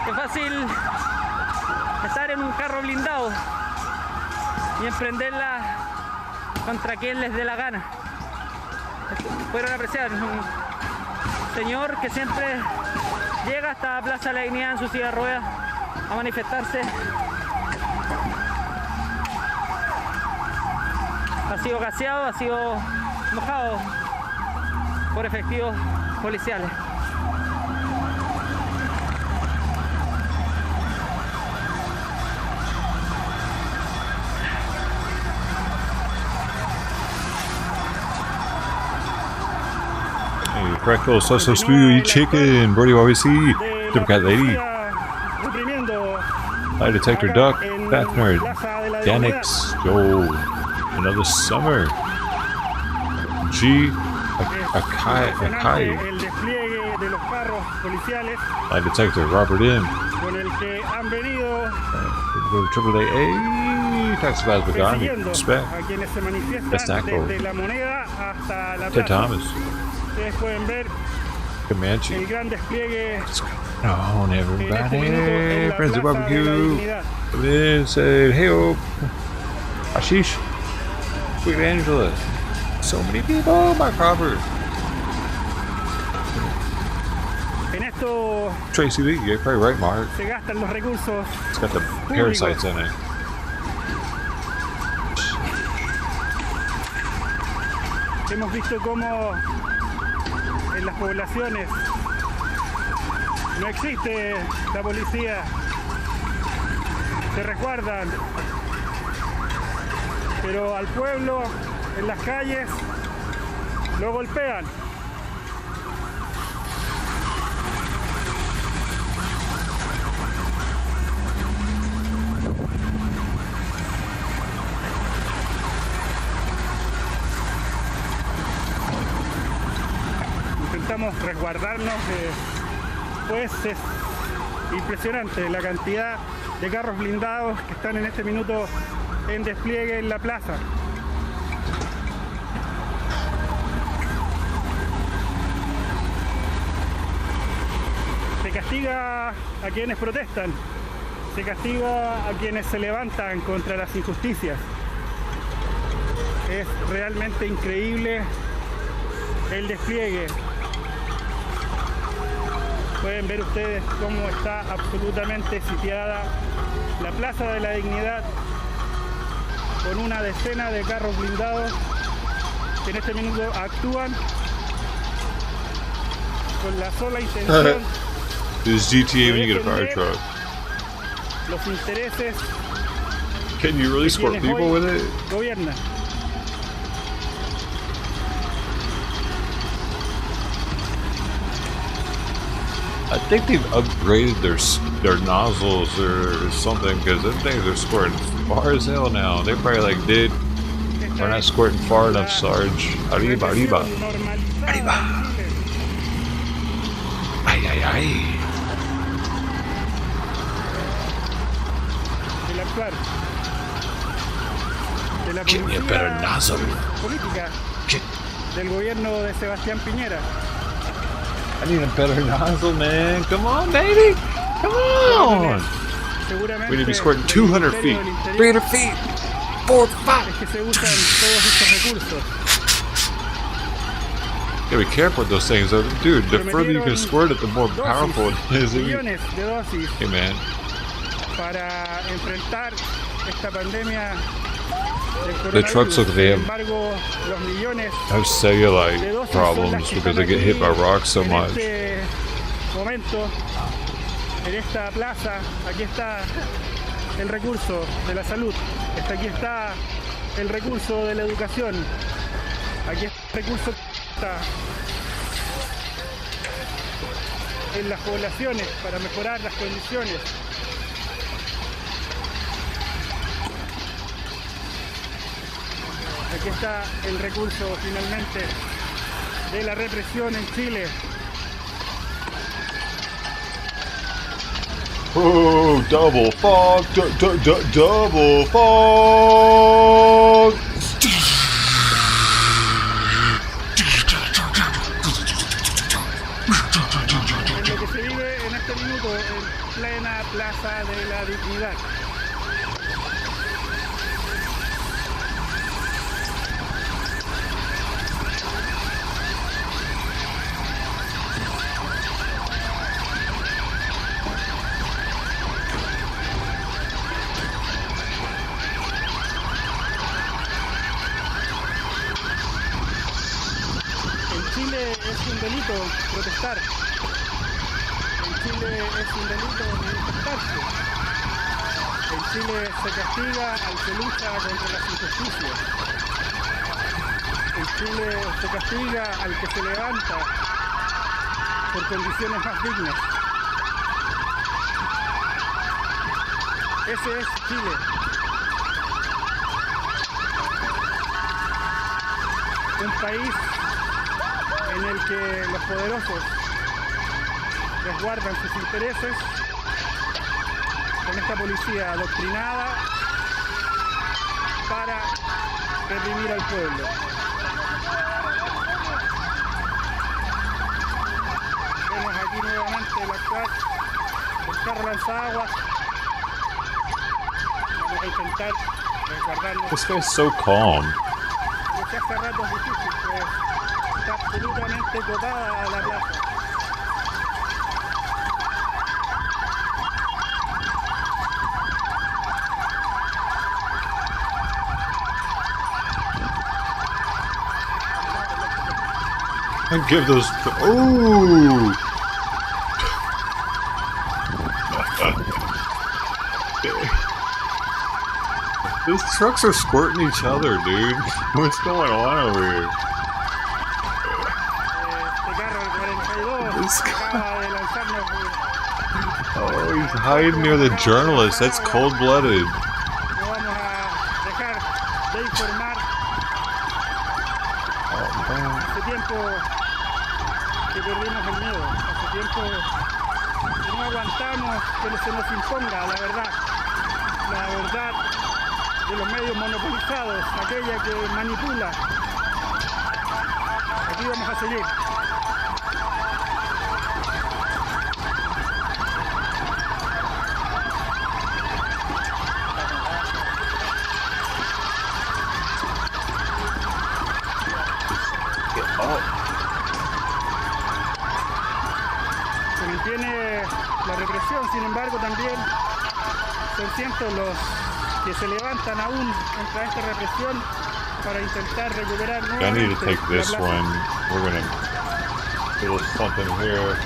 Es fácil estar en un carro blindado y emprenderla contra quien les dé la gana. Pudieron apreciar un señor que siempre llega hasta la Plaza de la Dignidad en su silla de ruedas a manifestarse. Ha sido gaseado, ha sido mojado por efectivos policiales. Freckles, so sweet, chicken, Brody YBC, Democrat Lady, Lie Detector Duck, Bath Nerd, Danix, Joe, Another Summer, G, Akai, Lie Detector, Robert M, Triple A, Tax Bass Begani, Spec, Best Tackle, Ted Thomas. Ustedes pueden ver Comanche. el gran despliegue. Oh, everybody, Friends of Barbecue. Come in, say, hey, oh, Ashish, Sweet Angela. So many people, Mark Robert. En esto Tracy Lee, you're probably right, Mark. se gastan los recursos. It's got the parasites in it. Hemos visto cómo en las poblaciones no existe la policía, se resguardan, pero al pueblo en las calles lo golpean. Intentamos resguardarnos, pues es impresionante la cantidad de carros blindados que están en este minuto en despliegue en la plaza. Se castiga a quienes protestan, se castiga a quienes se levantan contra las injusticias. Es realmente increíble el despliegue. Pueden ver ustedes cómo está absolutamente sitiada la Plaza de la Dignidad con una decena de carros blindados que en este minuto actúan con la sola intención This is GTA when you get a fire truck. los intereses Can you really squirt people with it? gobiernan. I think they've upgraded their nozzles or something because them things are squirting far as hell now. They probably like did. We're not squirting far enough, Sarge. Arriba, arriba. Arriba. Ay, ay, ay. actuar de la Give me a better nozzle. política del gobierno de Sebastián Piñera. I need a better nozzle, man. Come on, baby. Come on. We need to be squirting 200 feet, 300 feet, 4, 5. Es que se usan todos estos recursos. Yeah, be careful with those things, though. Dude, the further you can squirt it, the more powerful it is. Millones de dosis Hey, man. para enfrentar esta pandemia del The trucks look coronavirus. like Sin embargo, los millones have de cellulite dosis son las problems que because están they get hit by aquí rocks so en much. este momento, en esta plaza, aquí está el recurso de la salud, aquí está el recurso de la educación, aquí está el recurso que está en las poblaciones para mejorar las condiciones. Aquí está el recurso finalmente de la represión en Chile. Oh, double fog, double fog. En lo que se vive en este minuto en plena Plaza de la Dignidad. En Chile es un delito protestar. En Chile es un delito manifestarse. En Chile se castiga al que lucha contra las injusticias. En Chile se castiga al que se levanta por condiciones más dignas. Ese es Chile. Un país en el que los poderosos resguardan sus intereses con esta policía adoctrinada para reprimir al pueblo. Vemos aquí nuevamente el actuar del carro lanzaguas. Vamos a intentar resguardarnos. This guy's so calm. Lo que hace rato es difícil, pues está absolutamente copada la plaza. And give those. Ooh! These trucks are squirting each other, dude. What's going on over here? This guy. Oh, he's hiding near the journalist. That's cold-blooded. No vamos a dejar de informar. Hace tiempo que perdimos el miedo. Hace tiempo que no aguantamos que se nos imponga la verdad. La verdad de los medios monopolizados, aquella que manipula. Aquí vamos a seguir. Se mantiene la represión, sin embargo también son cientos los que se levantan aún contra esta represión para intentar recuperar I need to nuevamente take this la plaza. one. We're gonna do something here.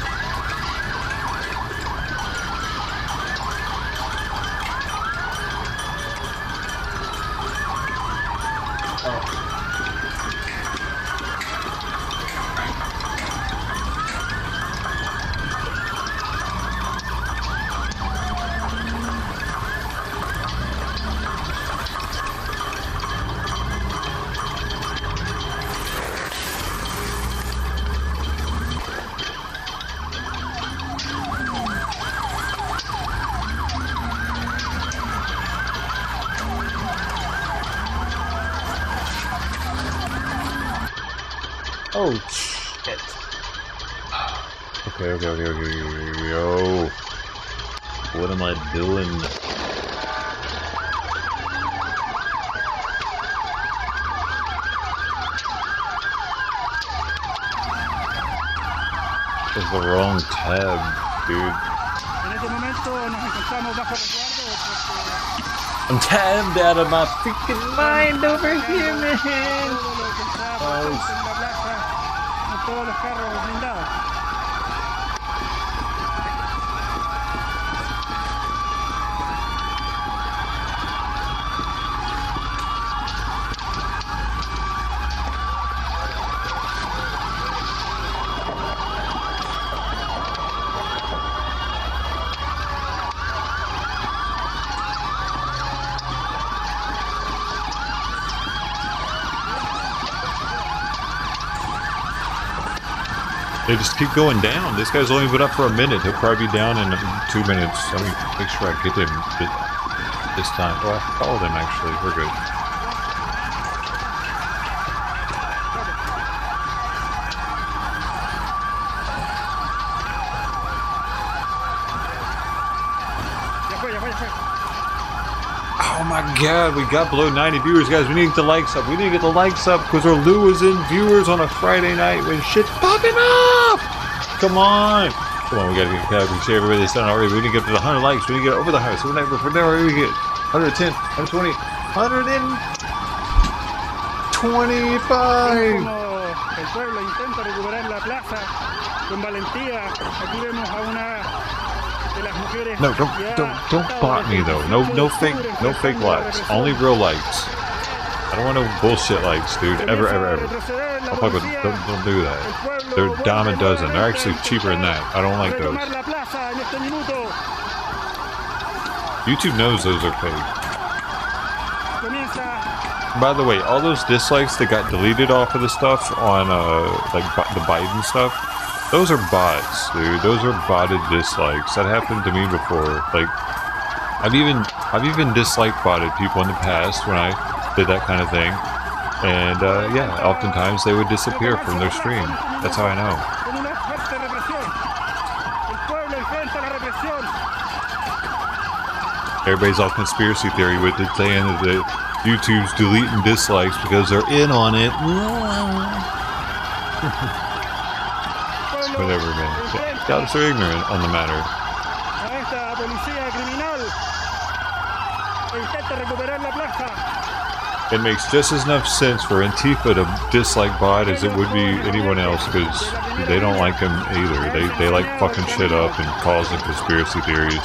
Oh shit. Okay. Yo. What am I doing? This is the wrong tab, dude. I'm tabbed out of my freaking mind over here, man. They just keep going down. This guy's only been up for a minute. He'll probably be down in 2 minutes. Let me make sure I get him this time. Well, I followed him actually. We're good. Oh my god, we got below 90 viewers, guys. We need to get the likes up. We need to get the likes up because we're losing viewers on a Friday night when shit's popping off. Come on. Come on, we gotta get we see everybody that's done already. We need to get to the 100 likes. We need to get over the 100. So from there, we get 110, 120, 125. El pueblo intenta recuperar la plaza con valentía. Aquí vemos a una de las mujeres. No, don't bot me though. No fake likes. Only real likes. I don't want no bullshit likes, dude. Ever. I'll fuck with. Don't do that. They're a dime a dozen. They're actually cheaper than that. I don't like those. YouTube knows those are fake. By the way, all those dislikes that got deleted off of the stuff on like the Biden stuff, those are bots, dude. Those are botted dislikes. That happened to me before. Like, I've even disliked botted people in the past when I did that kind of thing, and yeah, oftentimes they would disappear from their stream. That's how I know. Everybody's all conspiracy theory with it, saying that YouTube's deleting dislikes because they're in on it. Whatever, man. Y'all so ignorant on the matter. It makes just as enough sense for Antifa to dislike Bot as it would be anyone else, because they don't like him either. They like fucking shit up and causing conspiracy theories.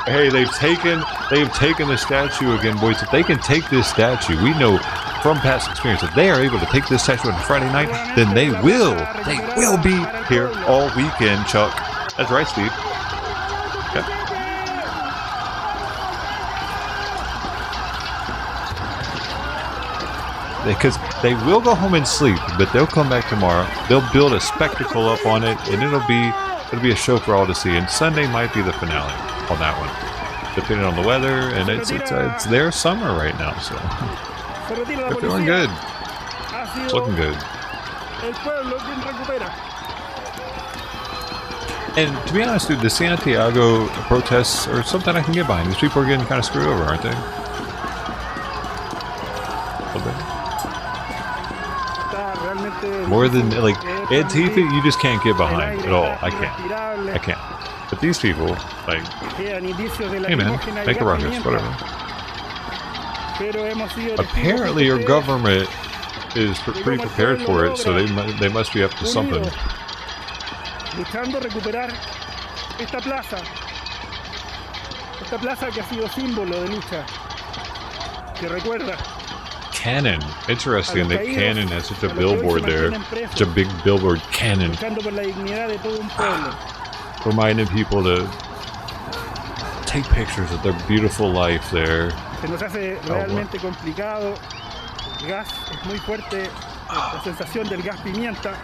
Hey, they've taken the statue again, boys. If they can take this statue, we know from past experience, if they are able to take this statue on Friday night, then they will be here all weekend, Chuck. That's right, Steve. Yep. Because they will go home and sleep, but they'll come back tomorrow. They'll build a spectacle up on it, and it'll be a show for all to see. And Sunday might be the finale on that one, depending on the weather. And it's their summer right now, so they're feeling good. It's looking good. And to be honest, dude, the Santiago protests are something I can get behind. These people are getting kind of screwed over, aren't they? A little bit. More than, like, Antifa, you just can't get behind at all. I can't. But these people, like, hey man, make a ruckus, whatever. Apparently your government is pretty prepared for it, so they must be up to something. Luchando recuperar esta plaza que ha sido símbolo de lucha, que recuerda. Cannon. Interesting that Cannon has such a billboard there. Such a big billboard, Cannon. Reminding people to take pictures of their beautiful life there. Se nos hace realmente complicado. El gas es muy fuerte. La sensación del gas pimienta.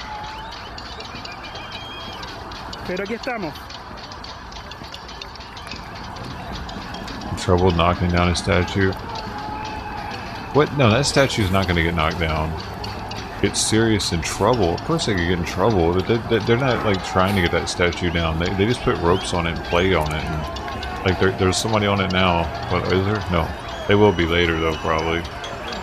Pero aquí estamos. trouble knocking down a statue. What? No, that statue's not going to get knocked down. Get serious in trouble. Of course they could get in trouble. They're not like trying to get that statue down. They just put ropes on it and play on it. And, like there's somebody on it now. What is there? No. They will be later though, probably.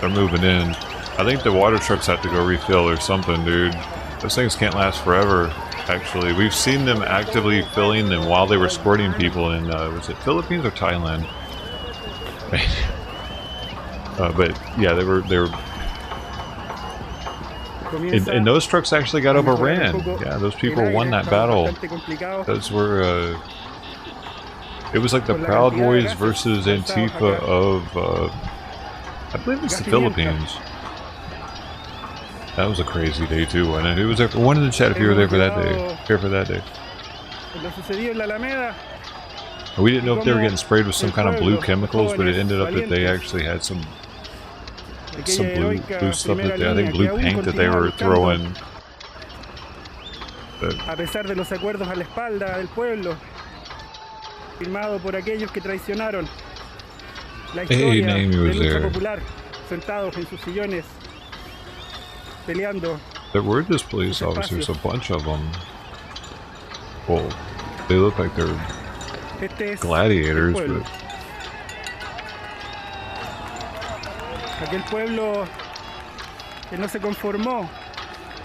They're moving in. I think the water trucks have to go refill or something, dude. Those things can't last forever. Actually, we've seen them actively filling them while they were squirting people in, was it Philippines or Thailand? But yeah, they were. And those trucks actually got overran. Yeah, those people won that battle. Those were. It was like the Proud Boys versus Antifa of. I believe it's the Philippines. That was a crazy day too, wasn't it? Who was there for one in the chat if you were there for that day? Here for that day. We didn't know if they were getting sprayed with some kind of blue chemicals, but it ended up that they actually had some blue stuff that they, I think blue paint that they were throwing. A pesar de los acuerdos a la espalda del pueblo, firmado por aquellos que traicionaron la historia de lucha popular, sentados en sus sillones. There were just police officers, a bunch of them. Well, they look like they're gladiators, but... Aquel pueblo que no se conformó.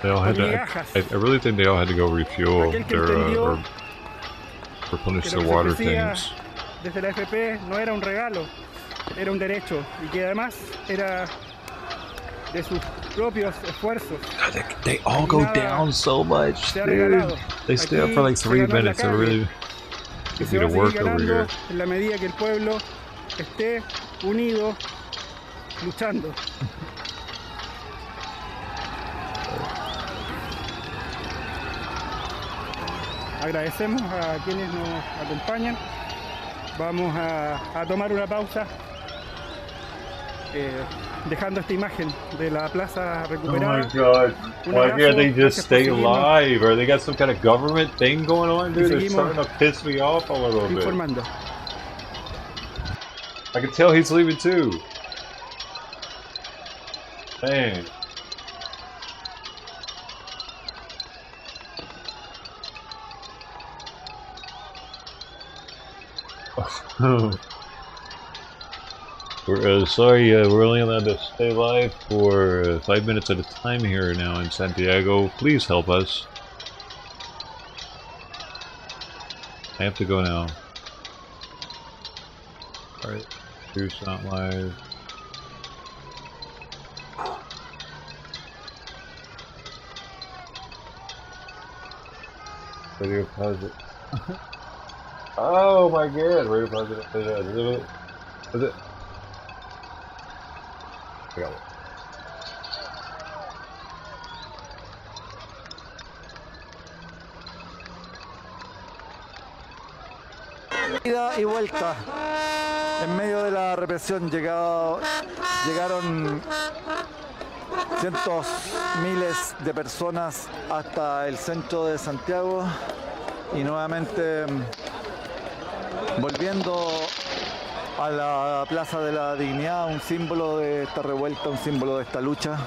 They all had to, I really think they all had to go refuel their, or replenish their water tanks. Desde la FP no era un regalo, era un derecho, y que además era de sus propios esfuerzos. They all go down so much, dude. They stay up for like 3 minutes. They're really easy to work over here. En la medida que el pueblo esté unido, luchando. Agradecemos a quienes nos acompañan. Vamos a tomar una pausa. Dejando esta imagen de la plaza recuperada. Oh my god. Why can't they just stay alive? Or they got some kind of government thing going on, dude? It's starting to piss me off a little bit. I can tell he's leaving too. Dang. We're sorry, we're only allowed to stay live for 5 minutes at a time here now in Santiago. Please help us. I have to go now. Alright, Bruce not live. Radio pause it. Oh my god, radio pause it. Is it? I got it. Ida y vuelta. En medio de la represión llegaron cientos, miles de personas hasta el centro de Santiago y nuevamente volviendo a la Plaza de la Dignidad, un símbolo de esta revuelta, un símbolo de esta lucha.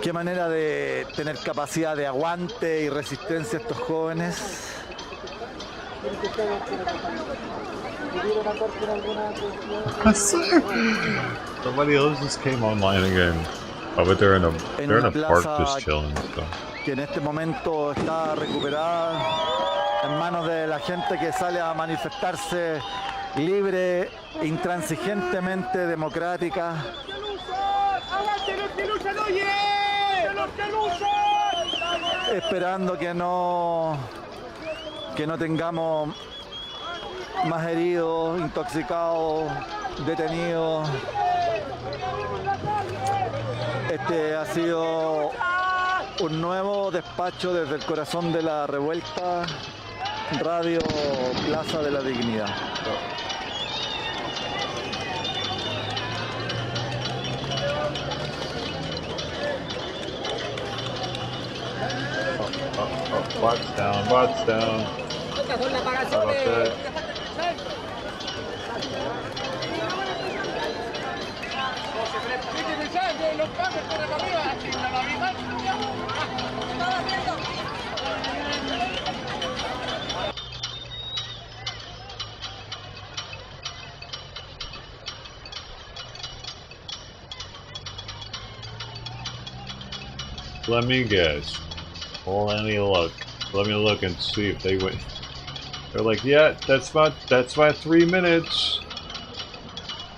Qué manera de tener capacidad de aguante y resistencia estos jóvenes. Somebody else just came online again. Oh, but they're in a park just chilling. So. Que en este momento está recuperada en manos de la gente que sale a manifestarse libre, intransigentemente democrática. Esperando que no tengamos más heridos, intoxicados, detenidos. Este ha sido un nuevo despacho desde el corazón de la revuelta, Radio Plaza de la Dignidad. Bots down, bots down. How about that? Let me guess. Let me look. Let me look and see if they win. They're like, yeah, that's my 3 minutes.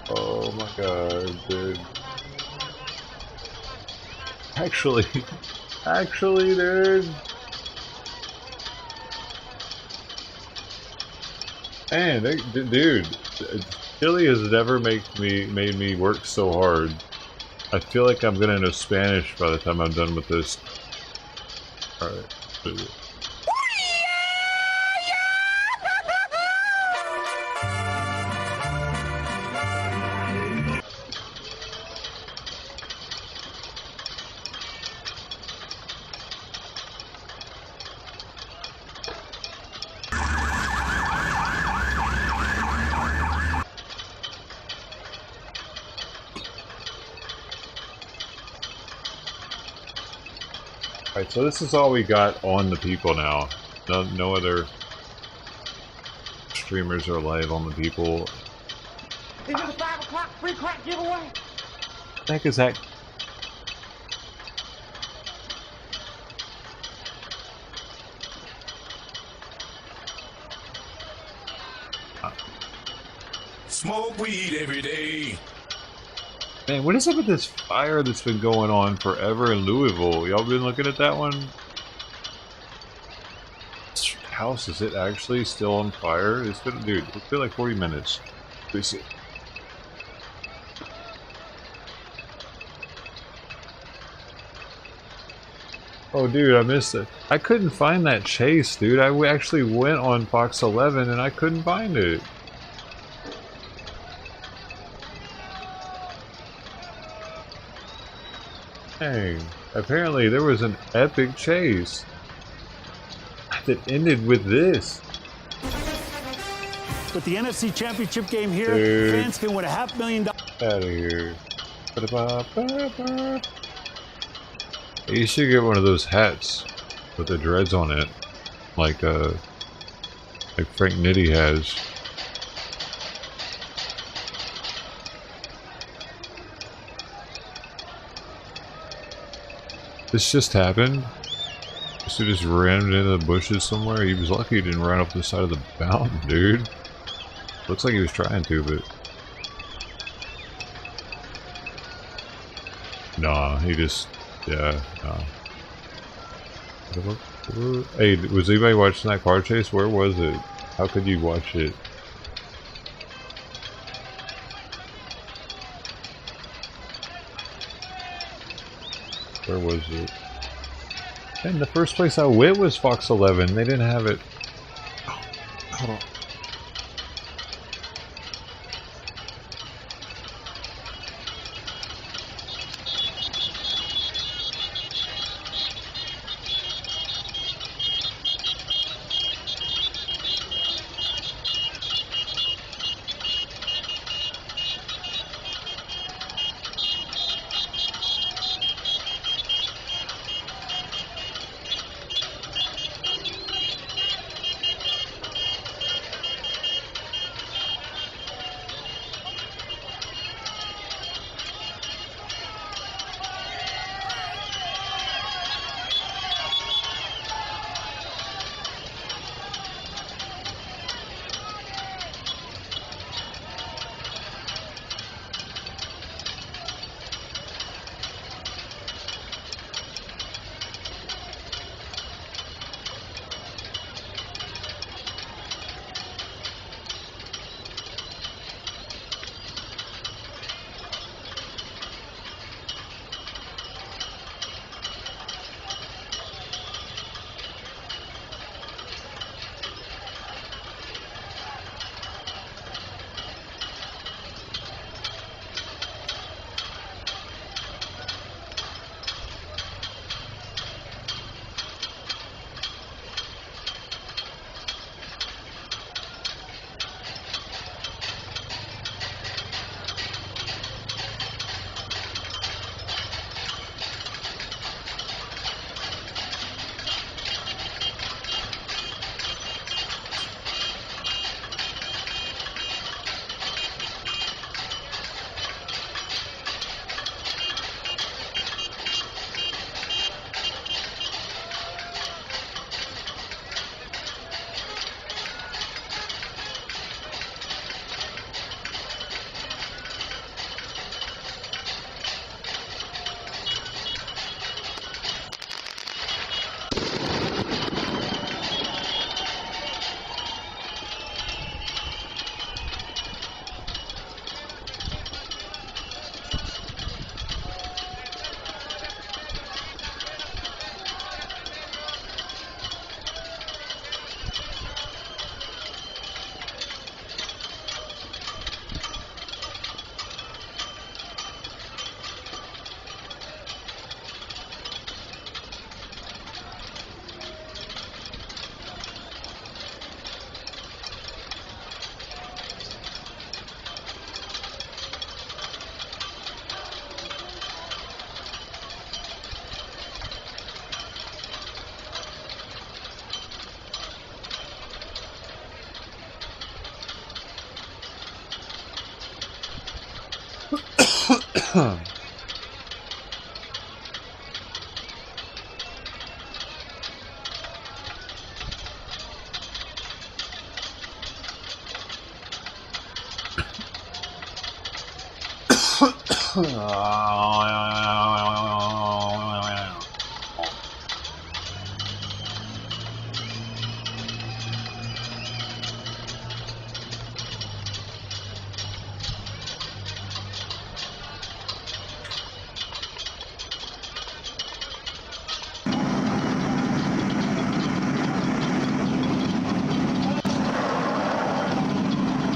Oh my god, dude. Actually, dude. Man, dude, Chile has never made me work so hard. I feel like I'm gonna know Spanish by the time I'm done with this. Alright. Alright, so this is all we got on the people now. No other streamers are live on the people. Is it a 5 o'clock free crack giveaway? What the heck is that? Smoke weed every day. Man, what is up with this fire that's been going on forever in Louisville? Y'all been looking at that one? This house, is it actually still on fire? It's been, dude, it's been like 40 minutes. Let me see. Oh, dude, I missed it. I couldn't find that chase, dude. I actually went on Fox 11 and I couldn't find it. Dang. Apparently there was an epic chase that ended with this. With the NFC Championship game here, Dude. fans can win $500,000. Out of here. You should get one of those hats with the dreads on it, like Frank Nitti has. This just happened. This dude just ran into the bushes somewhere. He was lucky he didn't run up the side of the mountain, dude. Looks like he was trying to, but... Nah, he just... Yeah, nah. Hey, was anybody watching that car chase? Where was it? How could you watch it? Where was it? And the first place I went was Fox 11. They didn't have it. Oh, hold on.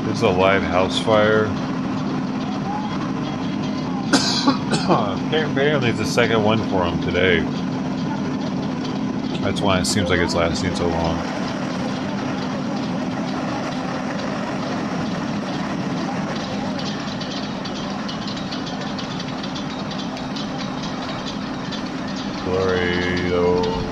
There's a live house fire. Apparently it's the second one for him today. That's why it seems like it's lasting so long. Glory, though.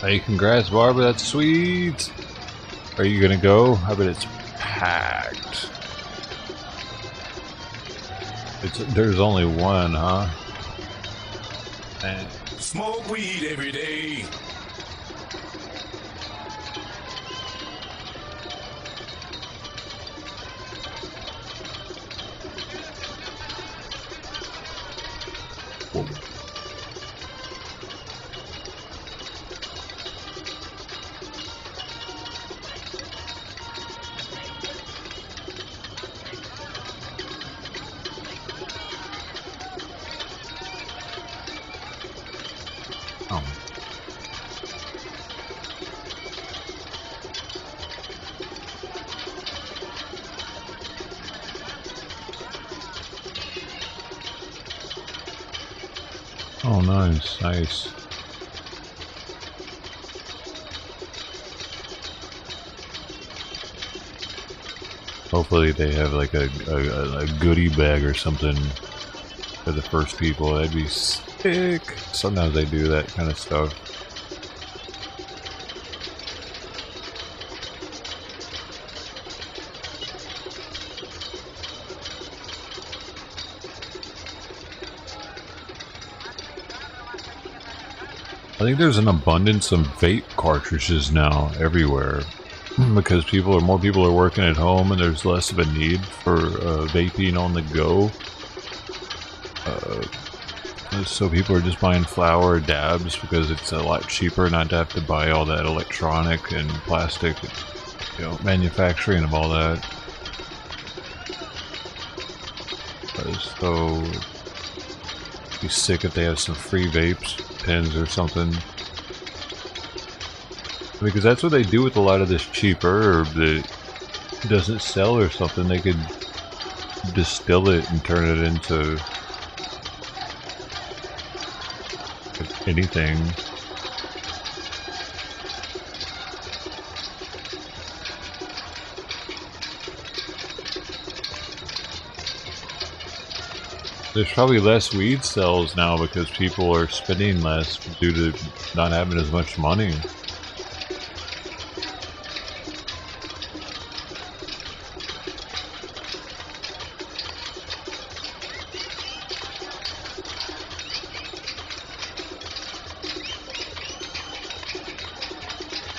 Hey, congrats, Barbara. That's sweet. Are you gonna go? I bet it's packed. There's only one, huh? Man. Smoke weed every day. Oh, nice, nice. Hopefully they have like a goodie bag or something for the first people. That'd be sick. Sometimes they do that kind of stuff. I think there's an abundance of vape cartridges now everywhere because more people are working at home and there's less of a need for vaping on the go. So people are just buying flower dabs because it's a lot cheaper not to have to buy all that electronic and plastic, manufacturing of all that. So it'd be sick if they have some free vapes. Pens or something, because that's what they do with a lot of this cheaper herb that doesn't sell or something. They could distill it and turn it into anything. There's probably less weed sales now because people are spending less due to not having as much money.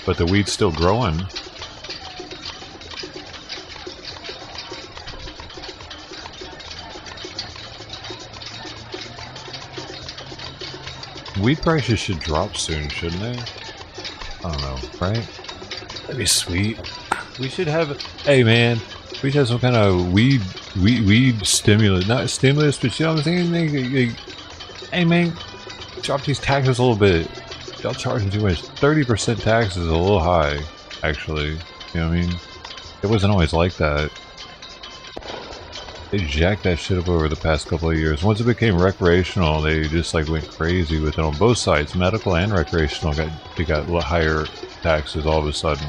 But the weed's still growing. Weed prices should drop soon, shouldn't they? I don't know, right? That'd be sweet. We should have, hey man, we should have some kind of weed stimulus, not stimulus, but you know what I'm saying? Hey man, drop these taxes a little bit. Y'all charging too much. 30% tax is a little high, actually. You know what I mean? It wasn't always like that. They jacked that shit up over the past couple of years. Once it became recreational, they just like went crazy with it on both sides. Medical and recreational they got higher taxes all of a sudden.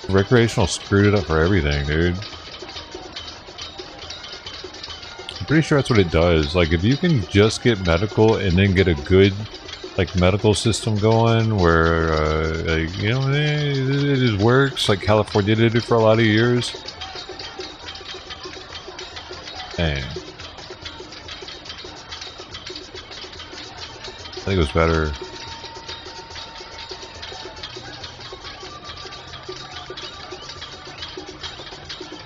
Recreational screwed it up for everything, dude. I'm pretty sure that's what it does. Like if you can just get medical and then get a good like medical system going where like, you know, it just works. Like California did it for a lot of years. Dang. I think it was better.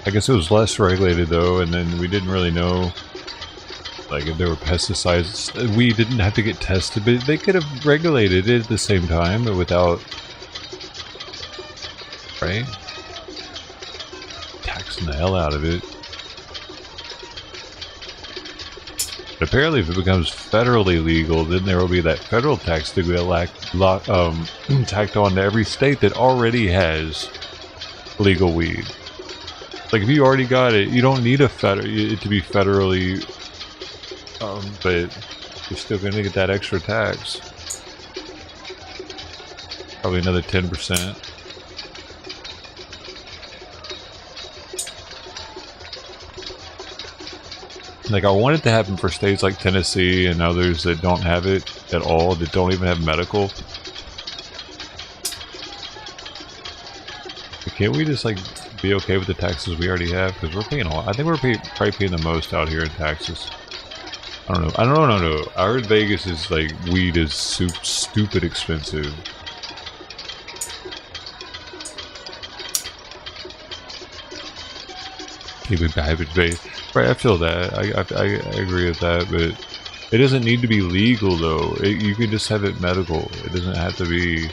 I guess it was less regulated though, and then we didn't really know like if there were pesticides. We didn't have to get tested, but they could have regulated it at the same time, but without, right? Taxing the hell out of it. But apparently if it becomes federally legal, then there will be that federal tax to be tacked on to every state that already has legal weed. Like if you already got it, you don't need it to be federally, but you're still going to get that extra tax. Probably another 10%. Like I want it to happen for states like Tennessee and others that don't have it at all, that don't even have medical. Can't we just like be okay with the taxes we already have? Because we're paying a lot. I think we're probably paying the most out here in taxes. I don't know. I don't know. I heard Vegas is like weed is stupid expensive. Keep it habit-based. Right, I feel that. I agree with that, but it doesn't need to be legal though. You can just have it medical. It doesn't have to be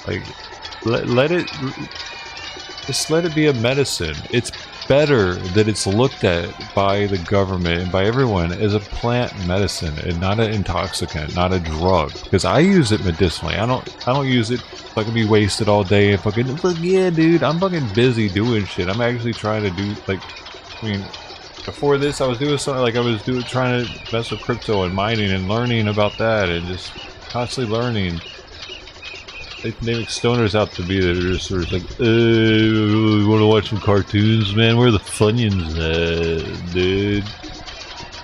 like let it be a medicine. It's better that it's looked at by the government and by everyone as a plant medicine and not an intoxicant, not a drug. Because I use it medicinally. I don't use it so I can be wasted all day and fucking yeah, dude. I'm fucking busy doing shit. I'm actually trying to do like, I mean, before this I was doing something like trying to mess with crypto and mining and learning about that and just constantly learning. They make stoners out to be there. They're just sort of like, you want to watch some cartoons, man? Where are the Funyuns at, dude?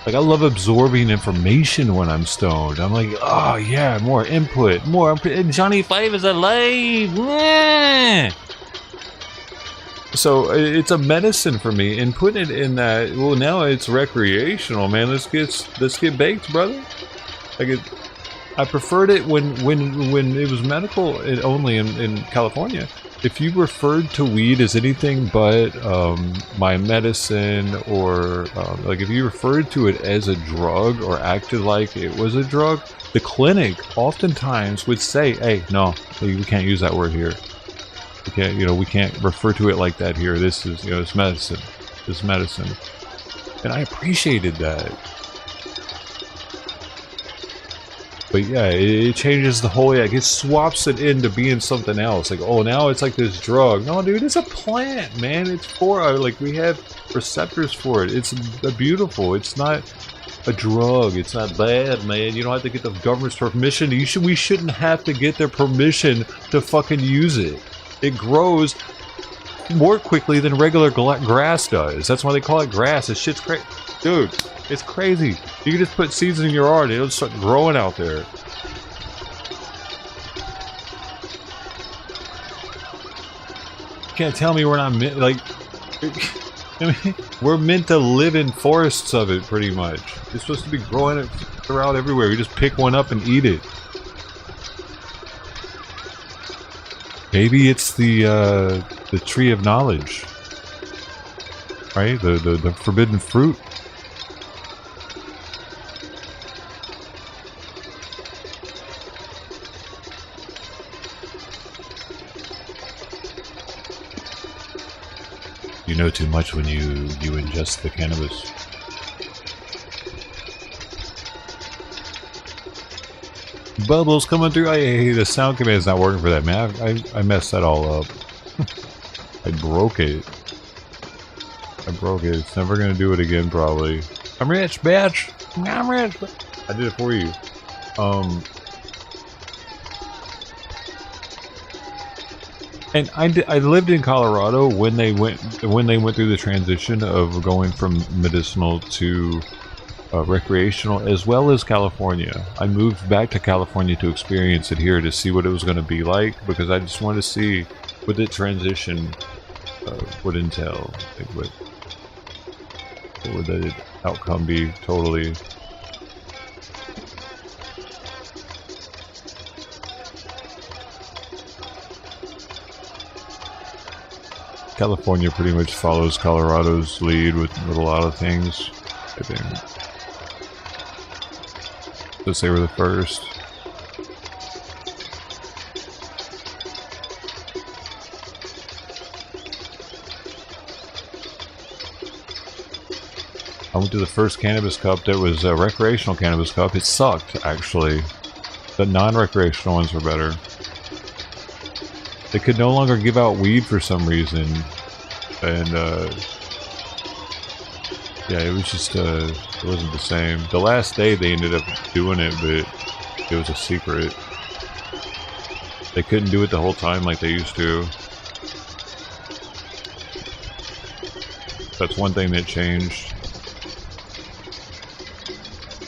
Like, I love absorbing information when I'm stoned. I'm like, oh yeah, more input, and Johnny Five is alive! Yeah! So it's a medicine for me, and putting it in that, well, now it's recreational, man. Let's get baked, brother. Like, I preferred it when it was medical only in California. If you referred to weed as anything but my medicine, or like if you referred to it as a drug or acted like it was a drug, the clinic oftentimes would say, "Hey, no, we can't use that word here. We can't refer to it like that here. This is, it's medicine. This is medicine." And I appreciated that. But yeah, it changes the whole, it swaps it into being something else. Like, oh, now it's like this drug. No, dude, it's a plant, man. It's for, like, we have receptors for it. It's beautiful. It's not a drug. It's not bad, man. You don't have to get the government's permission. We shouldn't have to get their permission to fucking use it. It grows more quickly than regular grass does. That's why they call it grass. This shit's crazy. Dude, it's crazy. You can just put seeds in your yard and it'll start growing out there. You can't tell me we're not meant, like, I mean, we're meant to live in forests of it, pretty much. It's supposed to be growing it around everywhere. You just pick one up and eat it. Maybe it's the tree of knowledge, right? The forbidden fruit. You know too much when you ingest the cannabis. Bubbles coming through. Hey, the sound command is not working for that, man. I messed that all up. I broke it. It's never gonna do it again, probably. I'm rich, bitch. I'm rich. I did it for you. And I lived in Colorado when they went through the transition of going from medicinal to recreational, as well as California. I moved back to California to experience it here, to see what it was going to be like, because I just wanted to see what the transition would entail. Like what would the outcome be totally. California pretty much follows Colorado's lead with a lot of things, I think. Let's say we're the first. I went to the first cannabis cup that was a recreational cannabis cup. It sucked, actually. The non-recreational ones were better. They could no longer give out weed for some reason, and yeah, it was just it wasn't the same. The last day they ended up doing it, but it was a secret. They couldn't do it the whole time like they used to. That's one thing that changed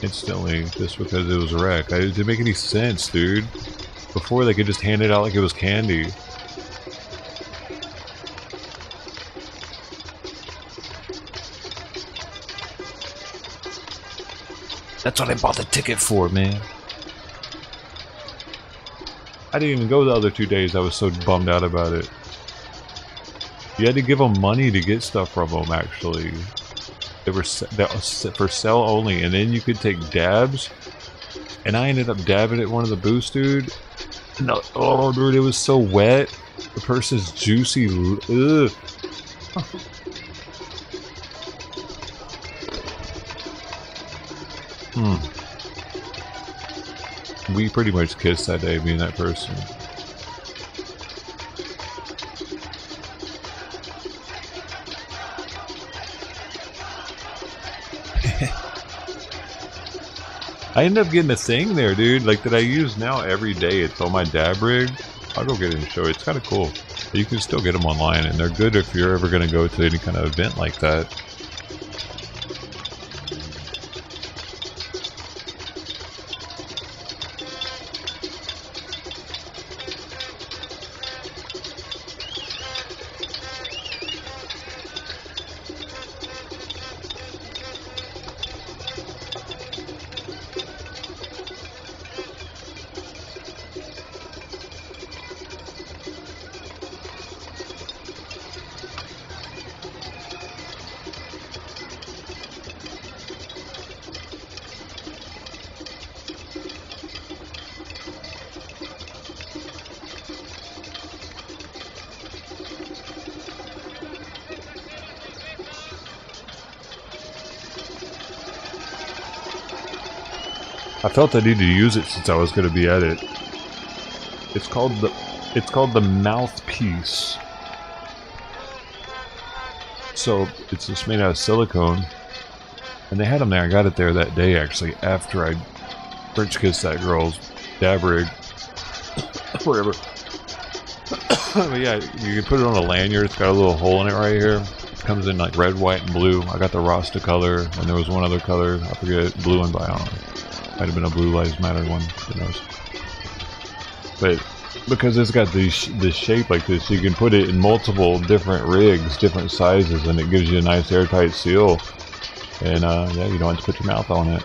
instantly, just because it was a wreck. It didn't make any sense, dude. Before, they could just hand it out like it was candy. That's what I bought the ticket for, man. I didn't even go the other 2 days. I was so bummed out about it. You had to give them money to get stuff from them, actually. They were for sale only, and then you could take dabs. And I ended up dabbing at one of the booths, dude. No, oh, dude, it was so wet. The person's juicy. Ugh. We pretty much kissed that day, me and that person. I ended up getting a thing there, dude, like that I use now every day. It's on my dab rig. I'll go get it and show you. It's kind of cool. You can still get them online, and they're good if you're ever going to go to any kind of event like that. I felt I needed to use it since I was going to be at it. It's called the mouthpiece. So it's just made out of silicone, and they had them there. I got it there that day actually after I French kissed that girl's dab rig, wherever. But yeah, you can put it on a lanyard. It's got a little hole in it right here. It comes in like red, white, and blue. I got the Rasta color, and there was one other color. I forget, blue and black. I don't know. Might have been a Blue Lives Matter one, who knows. But because it's got this shape like this, you can put it in multiple different rigs, different sizes, and it gives you a nice airtight seal. And yeah, you don't have to put your mouth on it.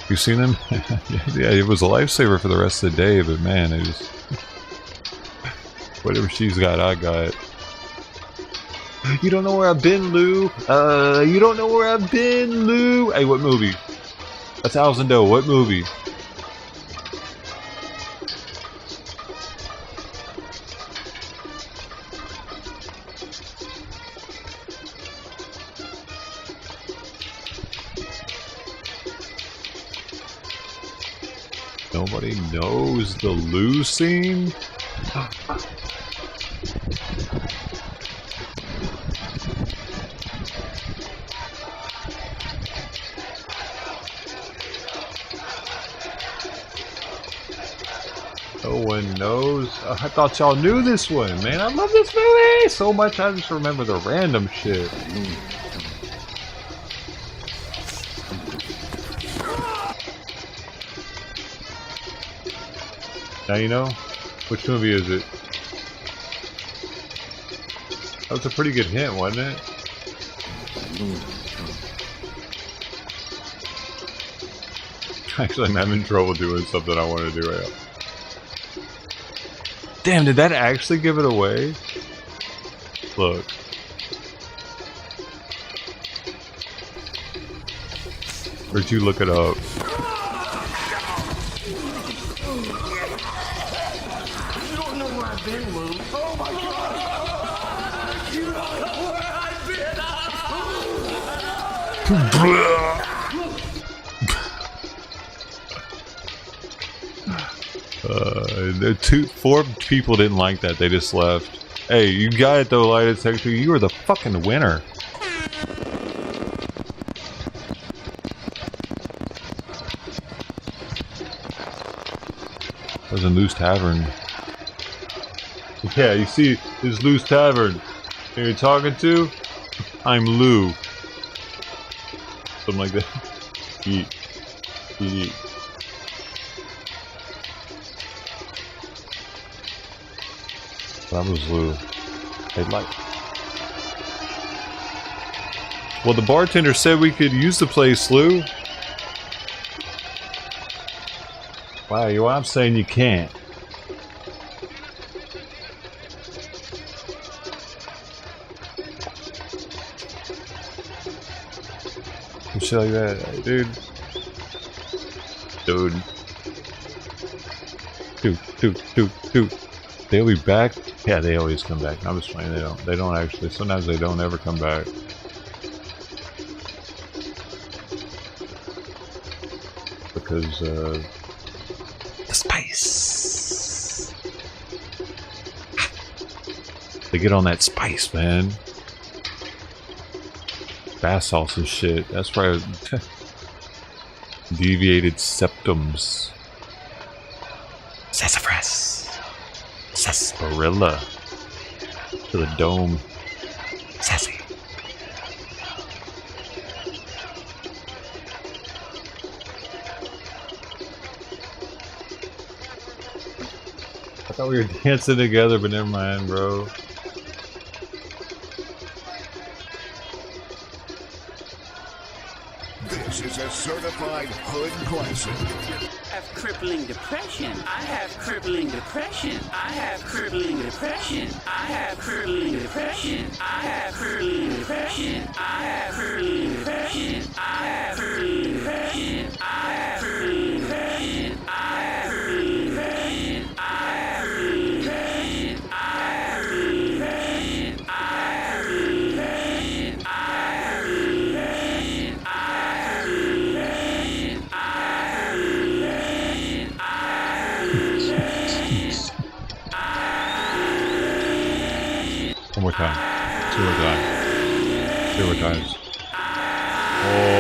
You seen them? Yeah, it was a lifesaver for the rest of the day, but man, it just... whatever she's got, I got. You don't know where I've been, Lou? You don't know where I've been, Lou? Hey, what movie? $1,000. What movie? Nobody knows the Lou scene? No one knows. I thought y'all knew this one, man. I love this movie so much. I just remember the random shit. Now you know? Which movie is it? That was a pretty good hint, wasn't it? Actually, I'm having trouble doing something I want to do right now. Damn, did that actually give it away? Look. Where'd you look it up? You don't know where I've been, Lou. Oh my God! You don't know where I've been. 4 people didn't like that. They just left. Hey, you got it though, Lighted Secretary. You were the fucking winner. That was in Lou's Tavern. Yeah, you see, this Lou's Tavern. Who you're talking to? I'm Lou. Something like that. Eat. Eat. That was Lou. They'd like. Well, the bartender said we could use the place, Lou. Wow, I'm saying you can't. Some shit like that, dude. Dude. They'll be back. Yeah, they always come back. I'm just playing. They don't actually. Sometimes they don't ever come back. Because the spice. They get on that spice, man. Bath sauce and shit. That's why deviated septums. Sassafras. Sarsaparilla. To the dome. Sassy. I thought we were dancing together, but never mind, bro. This is a certified hood classic. I have crippling depression. I have crippling depression. I have crippling depression. I have crippling depression. I have crippling depression. I have crippling depression. I have crippling depression. I have crippling depression. I have crippling depression. I have crippling depression. I have crippling depression. I have crippling depression. I have crippling depression. One more time. Two more times. Two more times. Oh.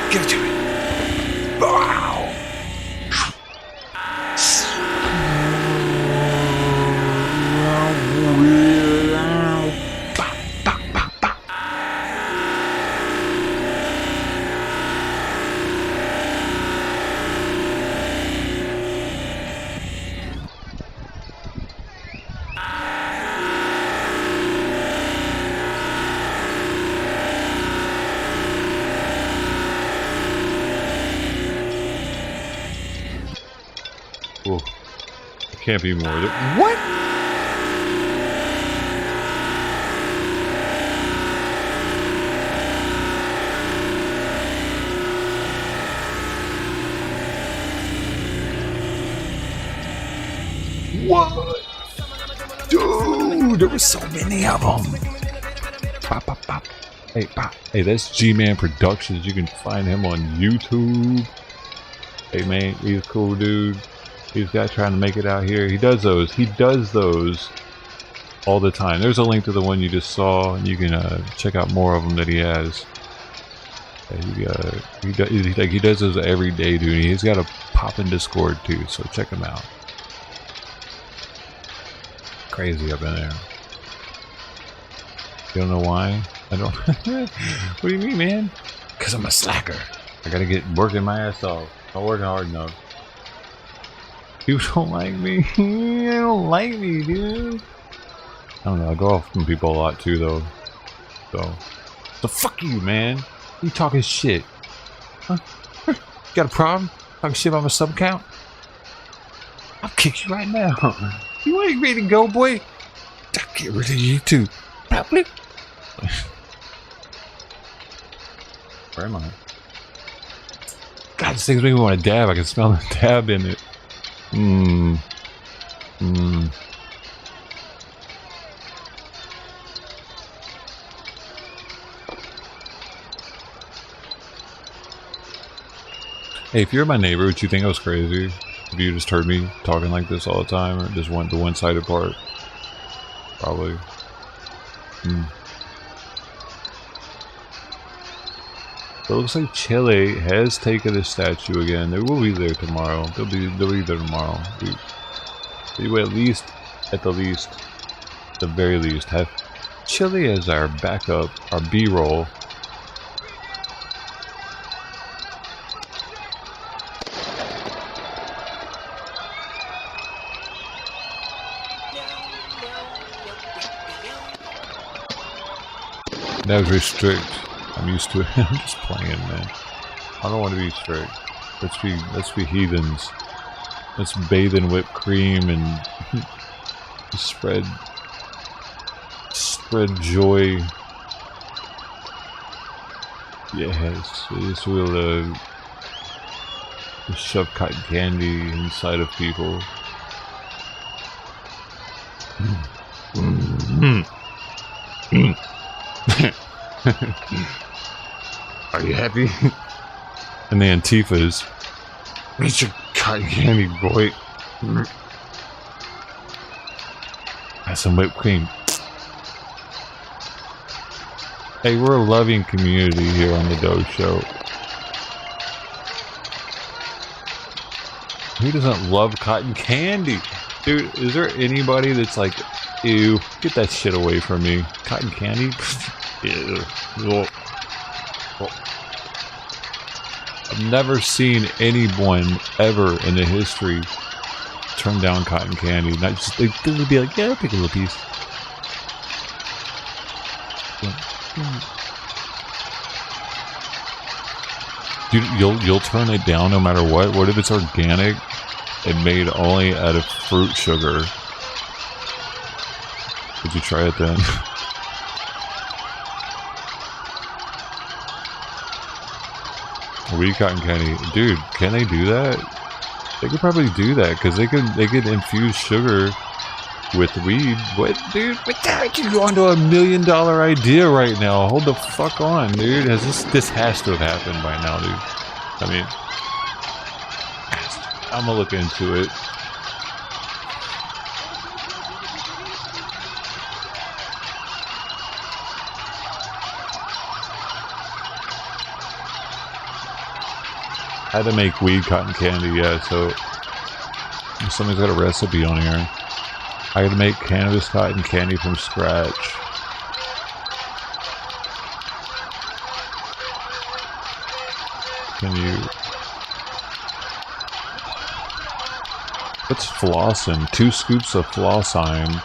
Give it to me. Wow. Ooh. Can't be more. What? What? Dude, there were so many of them. Bop, bop, bop. Hey, bop. Hey, that's G-Man Productions. You can find him on YouTube. Hey, man, he's a cool dude. He's got trying to make it out here. He does those. He does those all the time. There's a link to the one you just saw, and you can check out more of them that he has. He does those every day, dude. He's got a pop in Discord too, so check him out. Crazy up in there. You don't know why? I don't. What do you mean, man? Because I'm a slacker. I gotta get working my ass off. I'm working hard enough. You don't like me? You don't like me, dude. I don't know. I go off from people a lot too, though. So fuck you, man. You talking shit? Huh? Got a problem? Talking shit about my sub count? I'll kick you right now. You ain't ready to go, boy? I'll get rid of you too. Probably. Where am I? God, this thing's making me want to dab. I can smell the dab in it. Hey, if you're my neighbor, would you think I was crazy? If you just heard me talking like this all the time, or just went the one-sided part? Probably. But it looks like Chile has taken a statue again. They will be there tomorrow. They'll be there tomorrow. We will at the very least, have Chile as our backup, our B-roll. That was very strict. I'm used to it. I'm just playing, man. I don't want to be strict. Let's be heathens. Let's bathe in whipped cream and spread joy. Yes, we'll shove cotton candy inside of people. Are you happy? And the Antifas. Get your cotton candy, boy. Have some whipped cream. Hey, we're a loving community here on the Doe Show. Who doesn't love cotton candy? Dude, is there anybody that's like, ew, get that shit away from me. Cotton candy? Ew. I've never seen anyone ever in the history turn down cotton candy. Not just, they'd be like, yeah, I'll take a little piece. Dude, you'll turn it down no matter what. What if it's organic and made only out of fruit sugar? Would you try it then? Weed cotton candy, dude. Can they do that? They could probably do that because they could infuse sugar with weed. What, dude? What the heck? You're on to $1 million idea right now. Hold the fuck on, dude. This has to have happened by now, dude. I mean, I'm gonna look into it. How to make weed cotton candy, yeah, so somebody's got a recipe on here. I gotta make cannabis cotton candy from scratch. Can you... What's flossing? 2 scoops of flossine.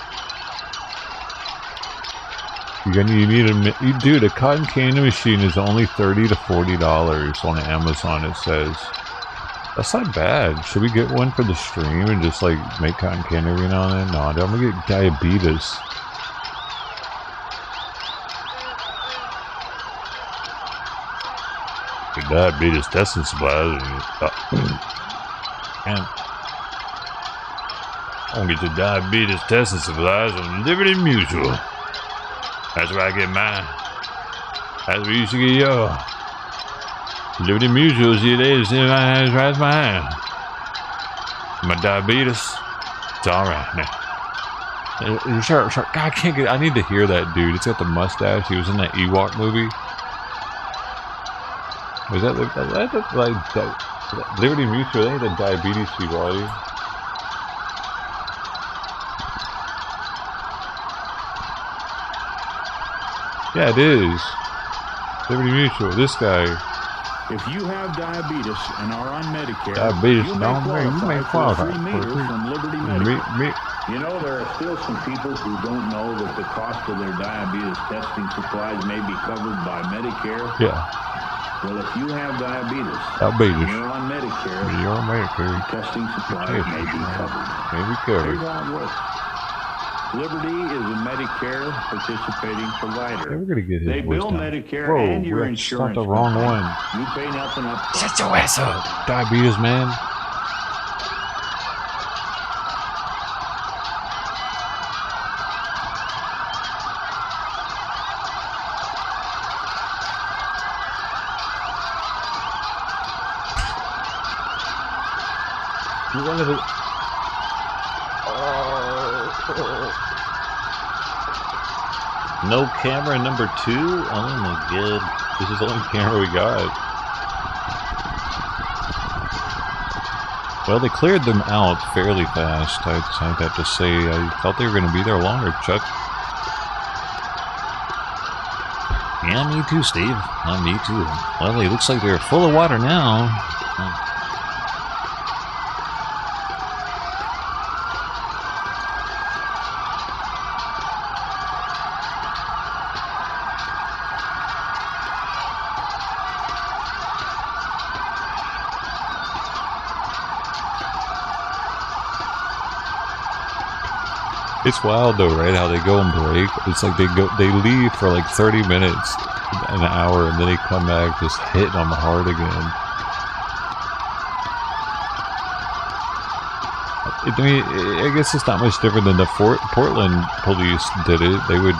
You need a... Dude, a cotton candy machine is only $30 to $40 on Amazon, it says. That's not bad. Should we get one for the stream and just like make cotton candy every now and then? No, I'm gonna get diabetes. Your diabetes testing supplies. And I'm gonna get your diabetes testing supplies on Liberty Mutual. That's where I get mine. That's where you used to get yours. Liberty Mutual, see, they just in my hands right my hand. My diabetes, it's alright now. Sure, God, I can't get, I need to hear that dude. It's got the mustache. He was in that Ewok movie. Was that like that Liberty Mutual? They ain't the diabetes people, are you? Yeah, it is. Liberty Mutual, this guy. If you have diabetes and are on Medicare, diabetes, you may qualify for a free meter from Liberty Medical. You know, there are still some people who don't know that the cost of their diabetes testing supplies may be covered by Medicare. Yeah. Well, if you have diabetes, and you're on Medicare, testing supplies may be covered. Here's how it works. Liberty is a Medicare participating provider. We're gonna get his they bill Medicare and your insurance. Not the wrong one. You pay nothing up. Shut your ass up, diabetes man. You wanted to... No camera number 2? Oh my god. This is the only camera we got. Well, they cleared them out fairly fast, I'd have to say. I thought they were going to be there longer, Chuck. Yeah, me too, Steve. Me too. Well, it looks like they're full of water now. It's wild though, right? How they go and break. It's like they leave for like 30 minutes, an hour, and then they come back just hitting them hard again. I mean, I guess it's not much different than the Portland police did it. They would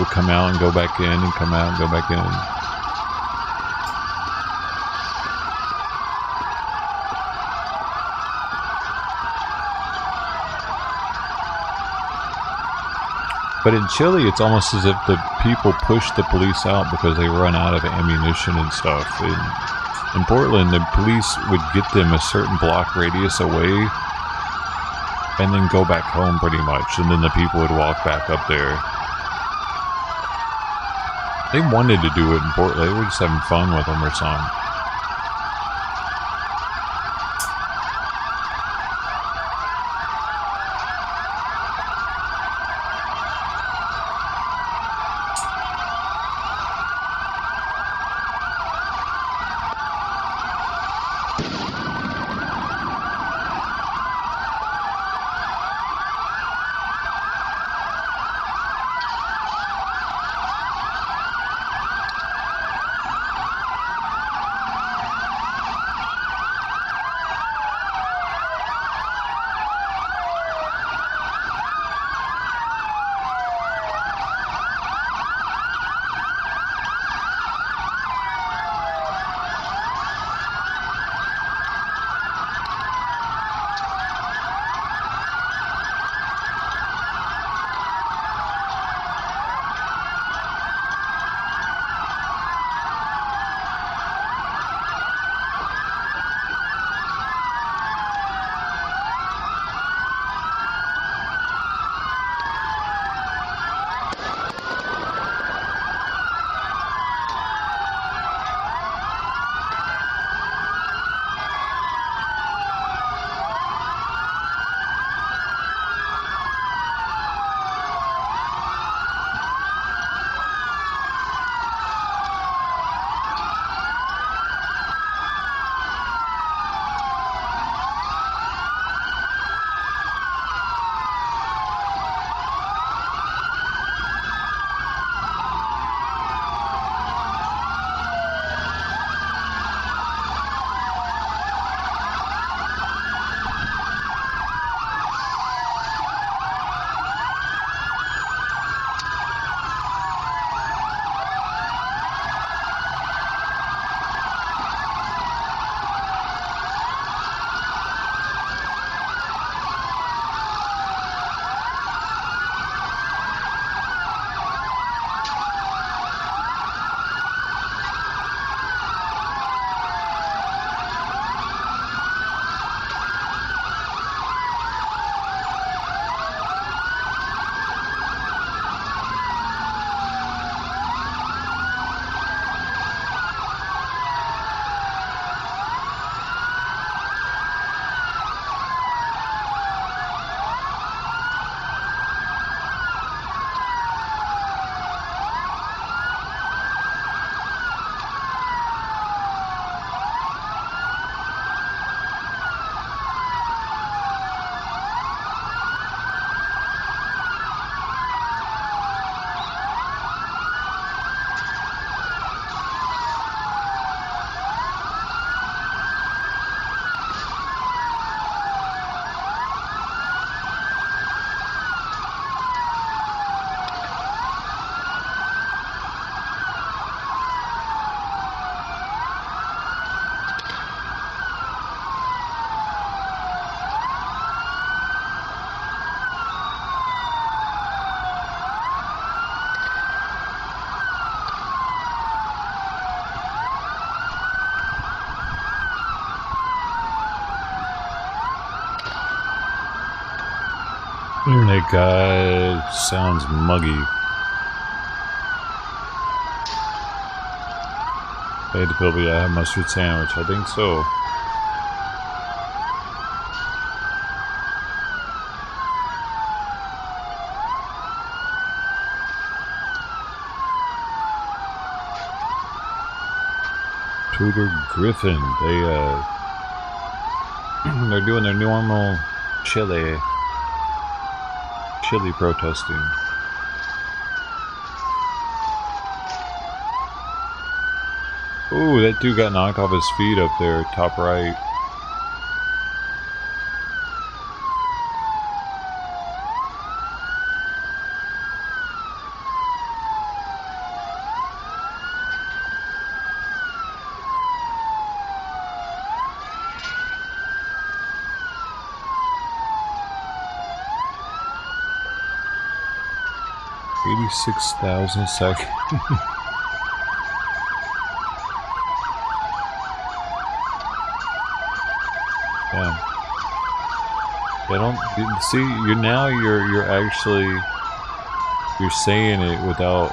come out and go back in and come out and go back in. But in Chile, it's almost as if the people push the police out because they run out of ammunition and stuff. In Portland, the police would get them a certain block radius away and then go back home pretty much, and then the people would walk back up there. They wanted to do it in Portland. They were just having fun with them or something. Internet guy sounds muggy. Hey, the Philby, I have mustard sandwich. I think so. Tudor Griffin. They're doing their normal Chile protesting. Ooh, that dude got knocked off his feet up there, top right. 86,000 seconds. Yeah. They don't see you're actually saying it without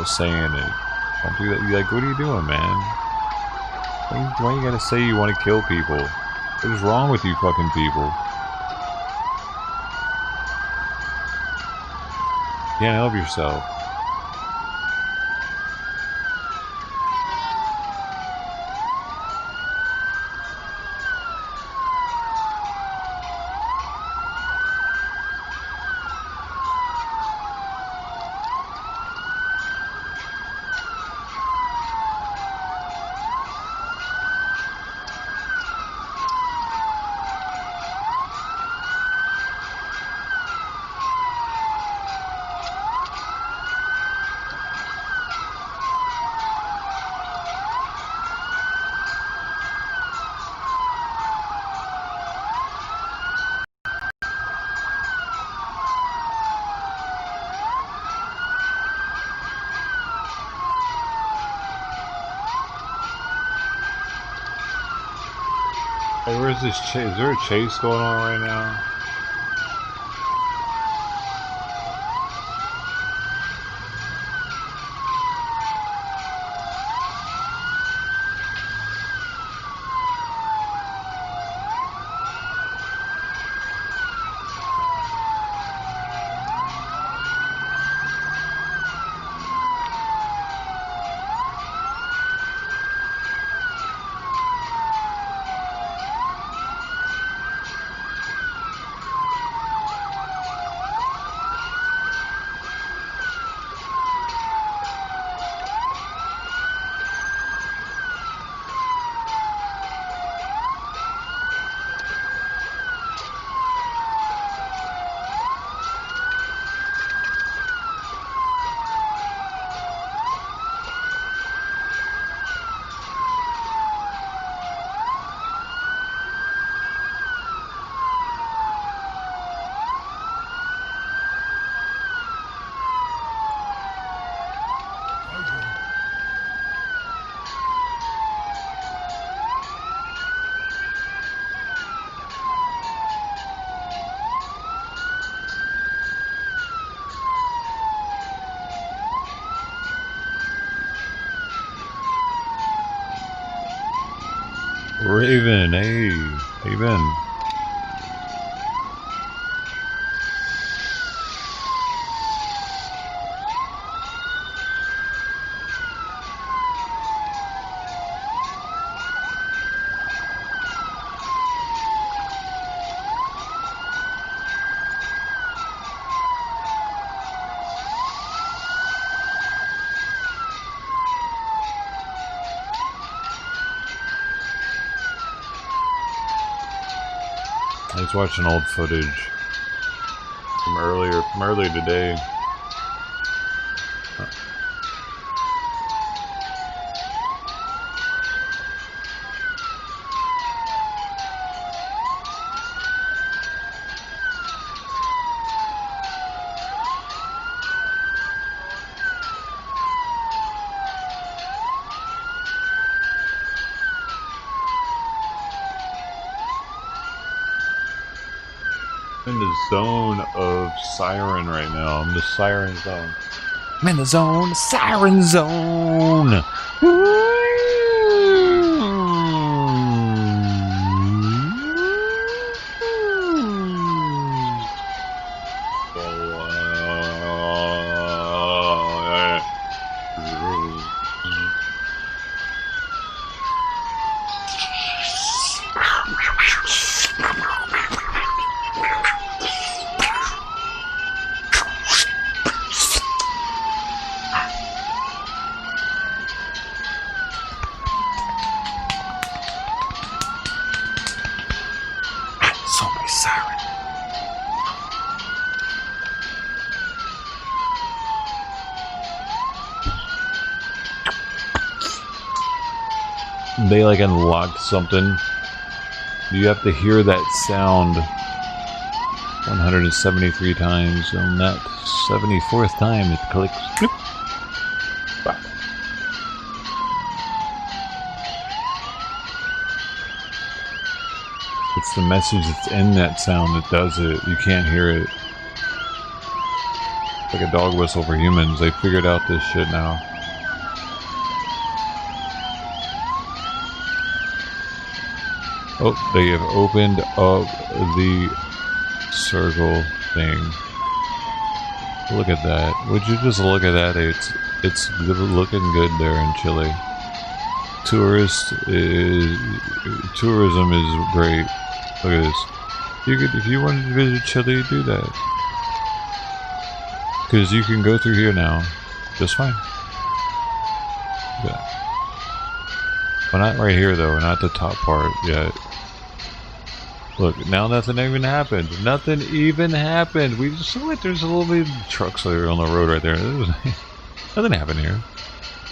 saying it. Don't do that. You're like, what are you doing, man? Why you gotta say you want to kill people? What is wrong with you fucking people? You can't help yourself. Hey, where's this chase? Is there a chase going on right now? Raven, hey, how you been? I was watching old footage from earlier today. I'm in the zone of siren right now. I'm in the siren zone. I'm in the zone, siren zone. Zombie siren. They like unlocked something. You have to hear that sound 173 times. On that 74th time, it clicks. Bloop. Back. It's the message that's in that sound that does it. You can't hear it. It's like a dog whistle for humans. They figured out this shit now. Oh, they have opened up the circle thing. Look at that. Would you just look at that? It's looking good there in Chile. Tourism is great. Look at this. You could, if you wanted to visit Chile, do that. Because you can go through here now, just fine. Yeah. Well, not right here though, not the top part yet. Look, now nothing even happened. Nothing even happened. We just saw it. There's a little bit of trucks there on the road right there. Nothing happened here.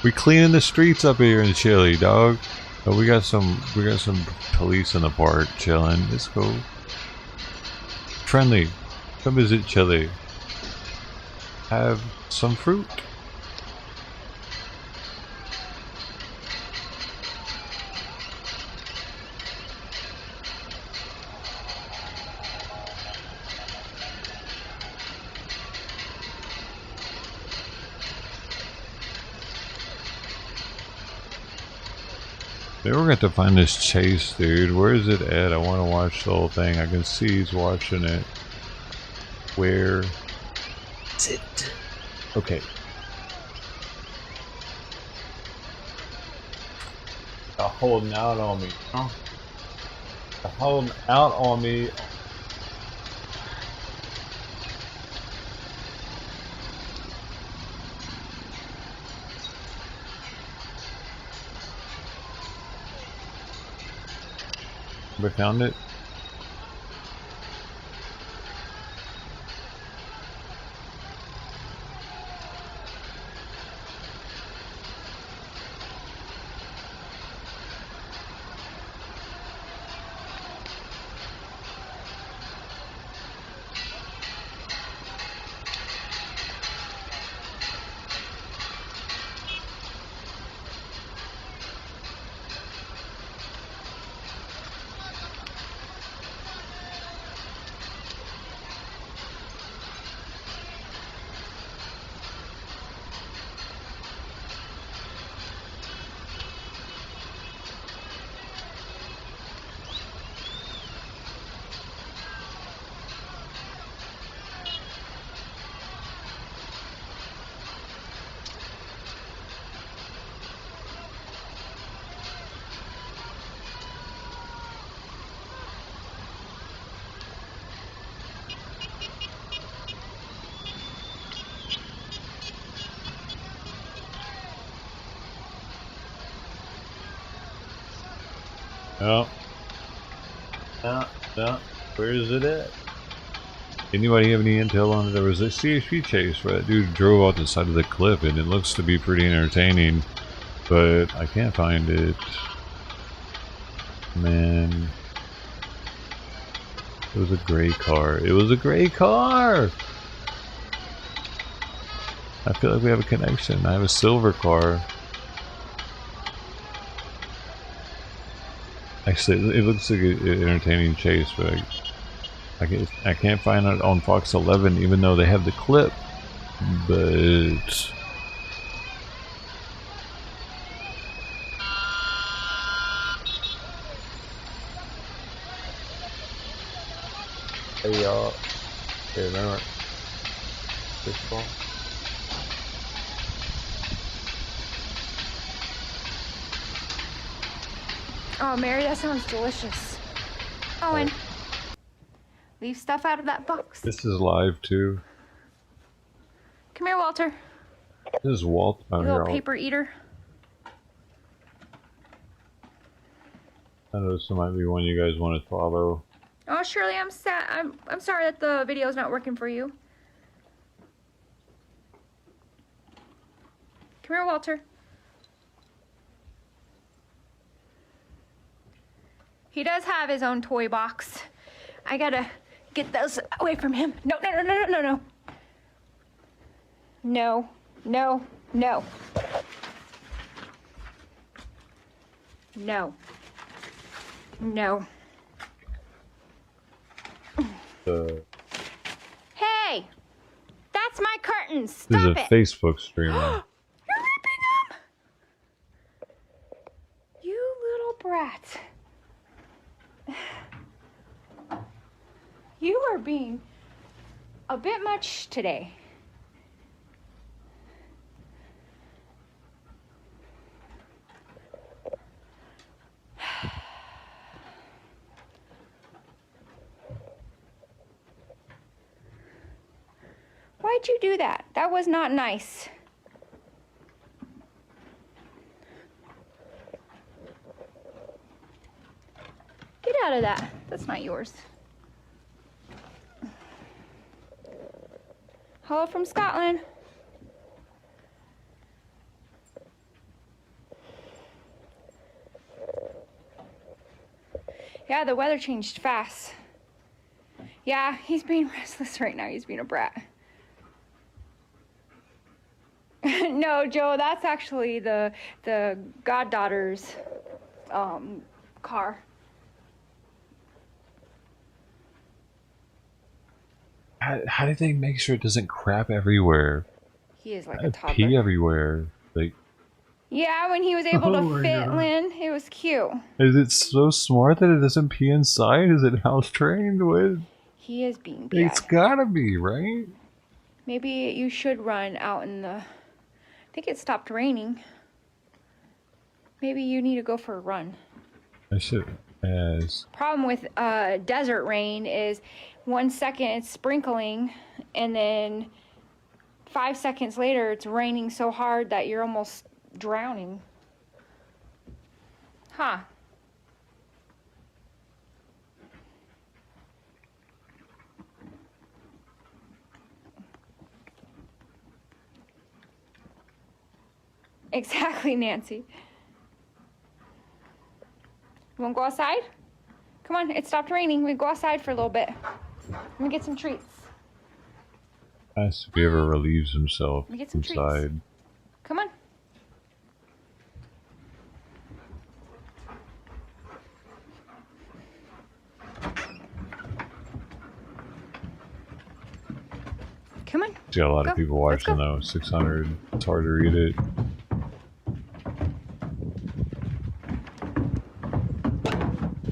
We cleaning the streets up here in Chile, dog. Oh, we got some police in the park chilling. Let's go. Friendly. Come visit Chile. Have some fruit. We're going to have to find this chase, dude. Where is it at? I want to watch the whole thing. I can see he's watching it. Where is it? Okay. They're holding out on me. Huh? They're holding out on me. We found it. No. Where is it at? Anybody have any intel on it? There was a CHP chase where that dude drove off the side of the cliff and it looks to be pretty entertaining, but I can't find it. Man. It was a gray car. It was a gray car! I feel like we have a connection. I have a silver car. Actually, it looks like an entertaining chase, but I can't find it on Fox 11, even though they have the clip. But hey y'all, hey, remember this ball? Oh, Mary, that sounds delicious. Owen, leave stuff out of that box. This is live too. Come here, Walter. This is Walt. You little paper eater. I know this might be one you guys want to follow. Oh, Shirley, I'm sad. I'm sorry that the video's not working for you. Come here, Walter. He does have his own toy box. I gotta Get those away from him. No, no, no, no, no, no. No, no, no. No. No. Hey! That's my curtains. Stop There's a it. Facebook streamer. You're ripping them! You little brat. You are being a bit much today. Why'd you do that? That was not nice. Get out of that. That's not yours. Hello from Scotland. Yeah, the weather changed fast. Yeah, he's being restless right now. He's being a brat. No, Joe, that's actually the goddaughter's car. How did they make sure it doesn't crap everywhere? He is like a toddler. Pee everywhere. Like, yeah, when he was able Oh to my fit God. Lynn, it was cute. is it so smart that it doesn't pee inside? Is it house trained? With? He is being bad. It's gotta be, right? Maybe you should run out in the... I think it stopped raining. Maybe you need to go for a run. I should. Yes. Problem with desert rain is 1 second it's sprinkling and then 5 seconds later it's raining so hard that you're almost drowning. Huh. Exactly, Nancy. You want to go outside? Come on, it stopped raining. We go outside for a little bit. Let me get some treats. Ask if he ever relieves himself Let me get some inside. treats. Come on. Come on. There's got a lot Go. of people Let's watching go. though. 600. It's hard to read it.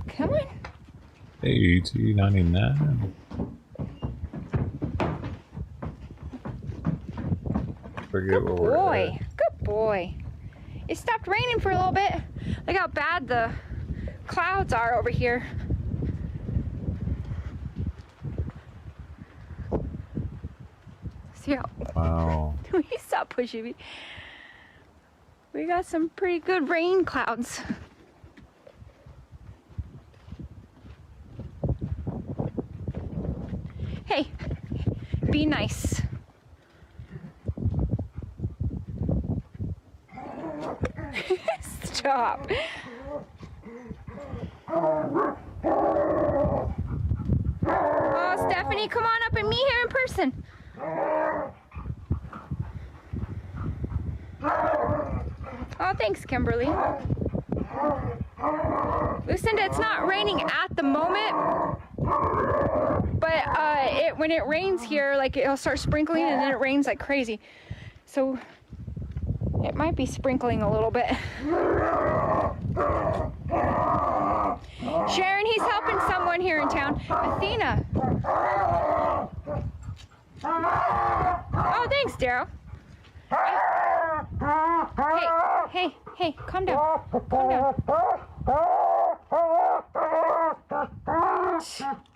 Come on. Hey, ET99. Forget Good what we're at. boy. Good boy. It stopped raining for a little bit. Look how bad the clouds are over here. See how... Wow. Will you stop pushing me? We got some pretty good rain clouds. Hey, be nice. Stop. Oh, Stephanie, come on up and meet here in person. Oh, thanks, Kimberly. Lucinda, it's not raining at the moment, but when it rains here, like it'll start sprinkling and then it rains like crazy. So it might be sprinkling a little bit. Sharon, he's helping someone here in town. Athena. Oh, thanks, Daryl. Hey, calm down. Calm down.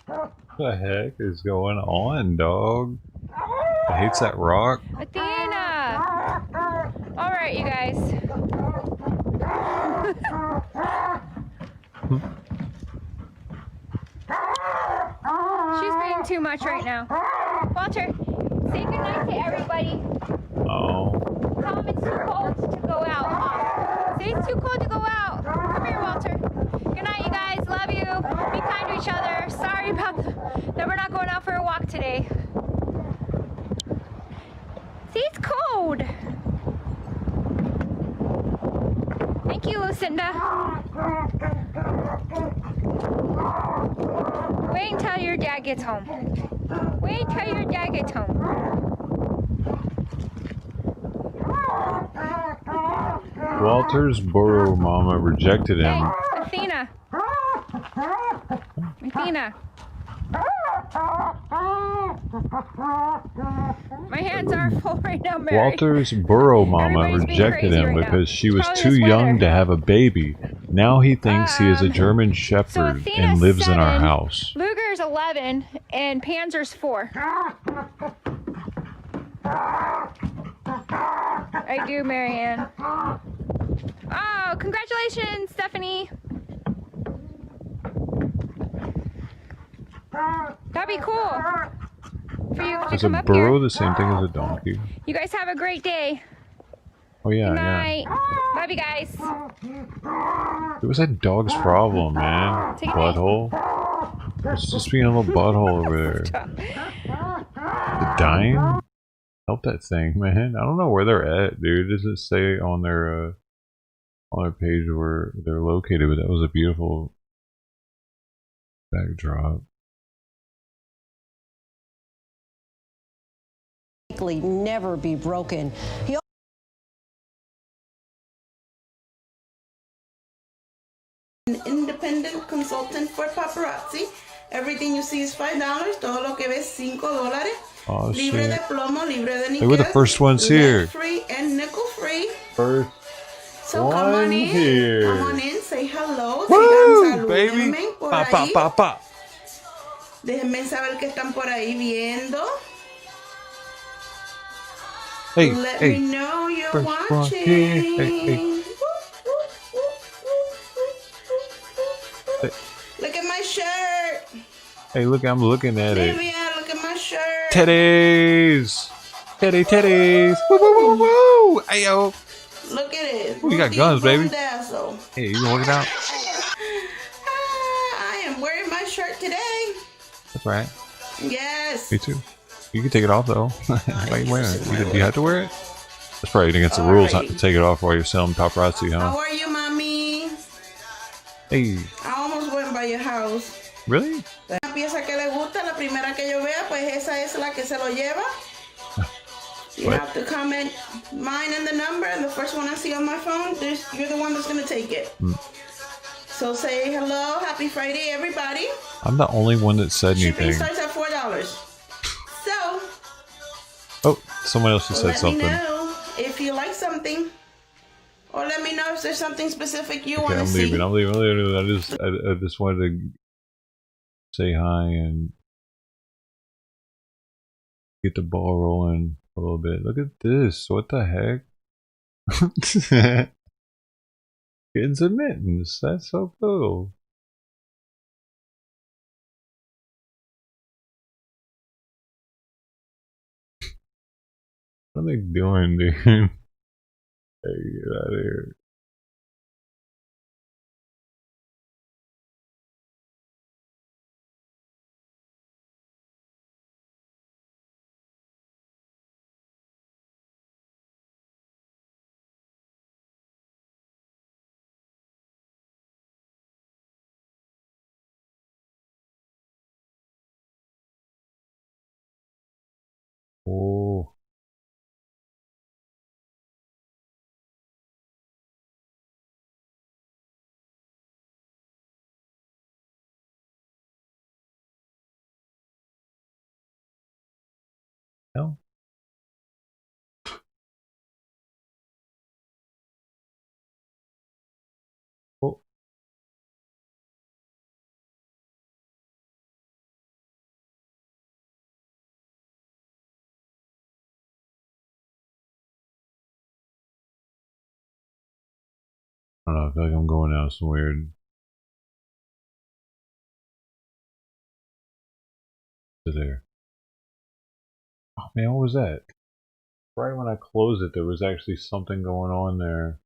What the heck is going on, dog? It hates that rock. Athena! Alright, you guys. She's being too much right now. Walter, say goodnight to everybody. Oh. Tell them it's too cold to go out. Say it's too cold to go out. Come here, Walter. Good night, you guys. Love you. Be kind to each other. Sorry about that we're not going today. See, it's cold. Thank you, Lucinda. Wait until your dad gets home. Wait until your dad gets home. Walter's burrow mama rejected him. Hey, Athena. Athena. My hands are full right now, Mary. Walter's burrow mama Everybody's being rejected crazy him right now. because she It's was probably too this young weather. to have a baby. Now he thinks he is a German Shepherd and Athena's lives in our 7, house. Luger's 11, and Panzer's 4. I do, Marianne. Oh, congratulations, Stephanie. That'd be cool for you to Is a come up burro here. the same thing as a donkey? You guys have a great day. Oh yeah, Good yeah. night. Love you guys. It was that dog's problem, man. Take a night. Butthole. It's just being a little butthole over there. The dying? Help that thing, man. I don't know where they're at, dude. Does it say on their page where they're located? But that was a beautiful backdrop. Never be broken. He An independent consultant for paparazzi. Everything you see is $5. Todo lo que ves $5. Oh Libre de shit. plomo, libre de They were the níquel, first ones lead here. free and nickel free. First So come on one in. here. Come on in, say hello. Woo, Digan baby. salúdenme por Pa, pa, ahí. pa, pa. Déjenme saber que están por ahí viendo. Hey, Let hey. me know you're First one watching. here. Hey, hey. Hey. Look at my shirt. Hey, look, I'm looking at it. Livia, look at my shirt. Teddies! Teddies! Woo, woo, woo, woo! Ayo! Look at it. Ooh, you got guns, baby. Dazzle. Hey, you gonna work it out? I am wearing my shirt today. That's right. Yes. Me too. You can take it off though. Why are you wearing it? Do you have to wear it? That's probably against the rules not to take it off while you're selling paparazzi, huh? How are you, mommy? Hey, I almost went by your house. really? La pieza que le gusta, la primera que yo vea, pues esa es la que se lo lleva. You What? have to comment mine and the number, and the first one I see on my phone, you're the one that's going to take it. Mm. So say hello, happy Friday, everybody. I'm the only one that said Shipping anything. starts at $4. So, Oh, someone else just said let something. me know if you like something. Or let me know if there's something specific you Okay, want to I'm see. leaving. I'm leaving. I just wanted to say hi and get the ball rolling a little bit. Look at this. What the heck? Getting some mittens. That's so cool. What are they doing, dude? Hey, get out of here. Oh. No. Oh. I don't know. I feel like I'm going out some weird. There. Oh man, what was that? Right when I closed it, there was actually something going on there.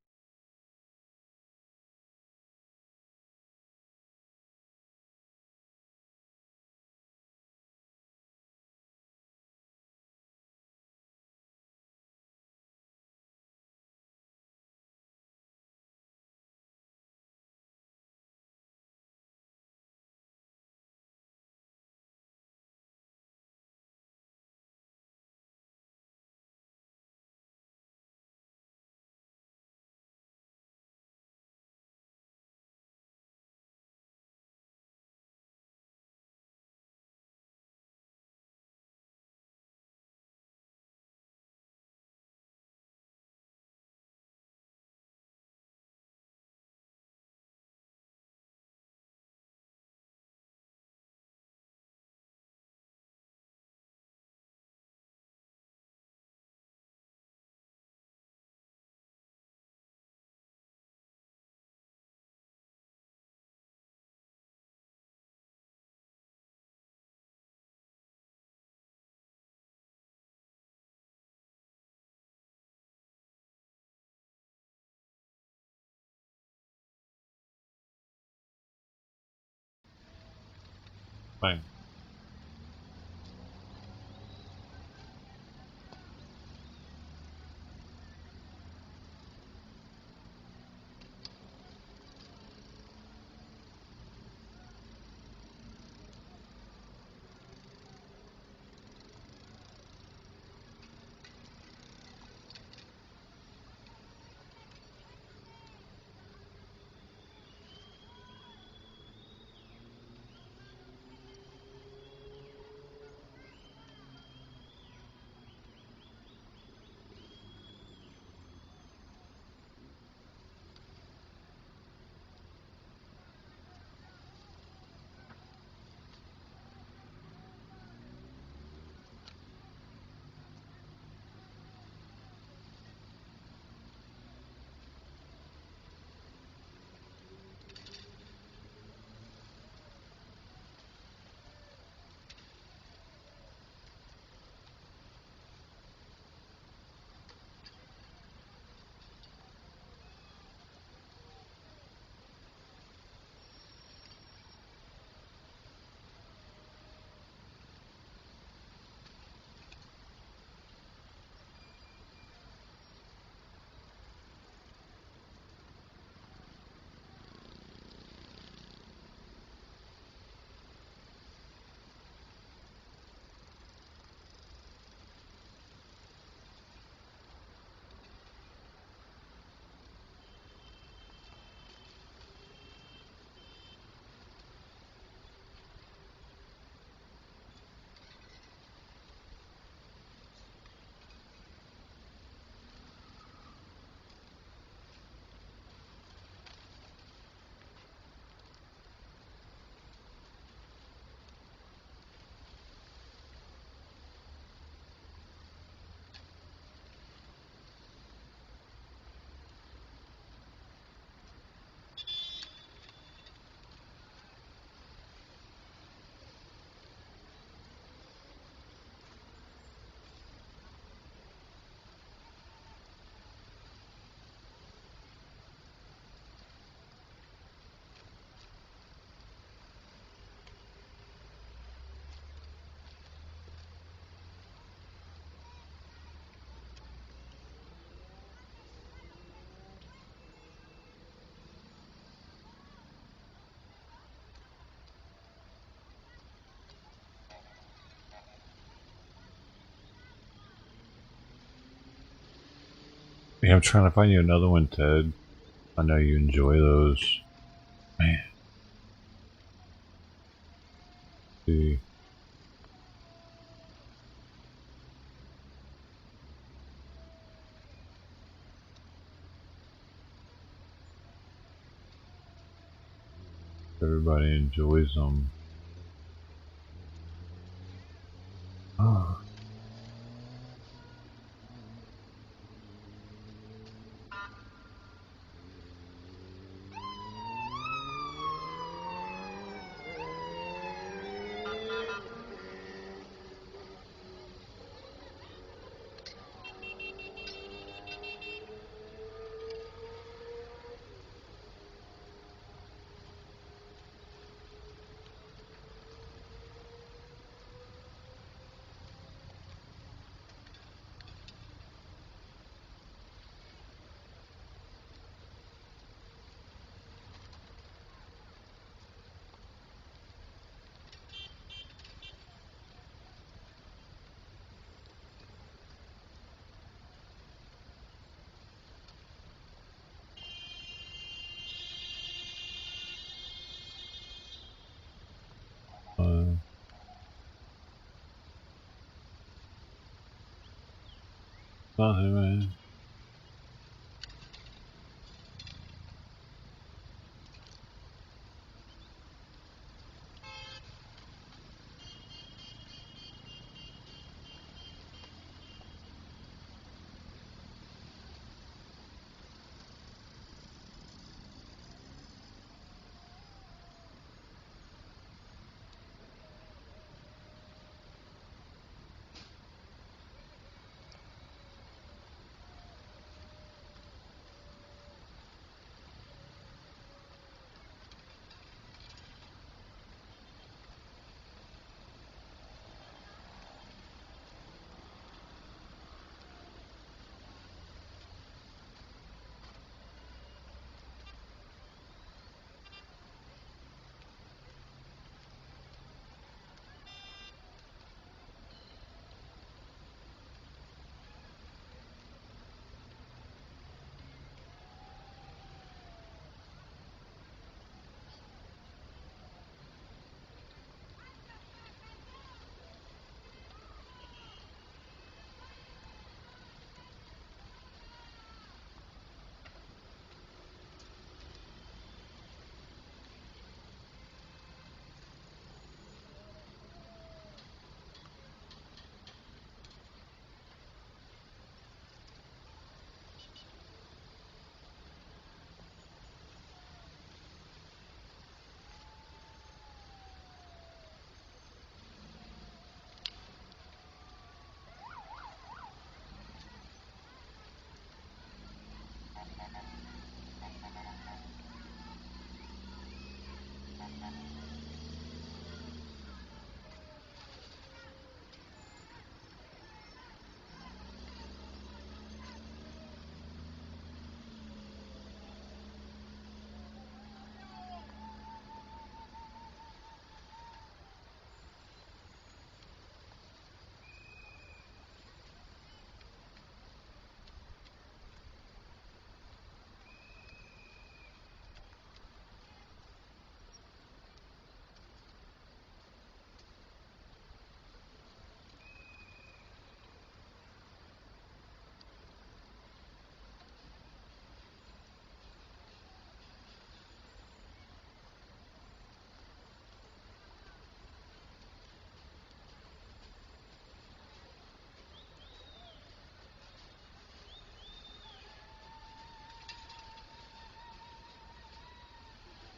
Fine. Yeah, I'm trying to find you another one, Ted. I know you enjoy those. Man. See. Everybody enjoys them. Oh. Nothing, man.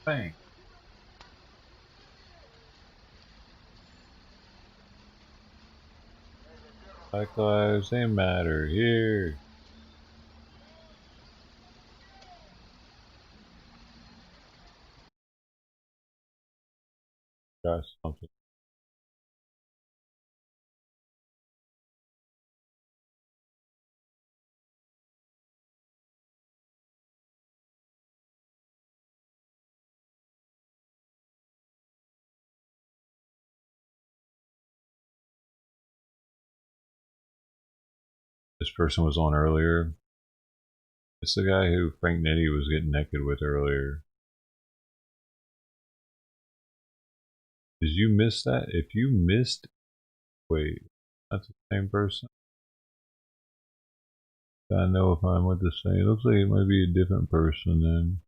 Bang. Black lives, they matter here. Got something. This person was on earlier. It's the guy who Frank Nitti was getting naked with earlier. Did you miss that? If you missed, wait, that's the same person. I know if I'm with the same. It looks like it might be a different person then.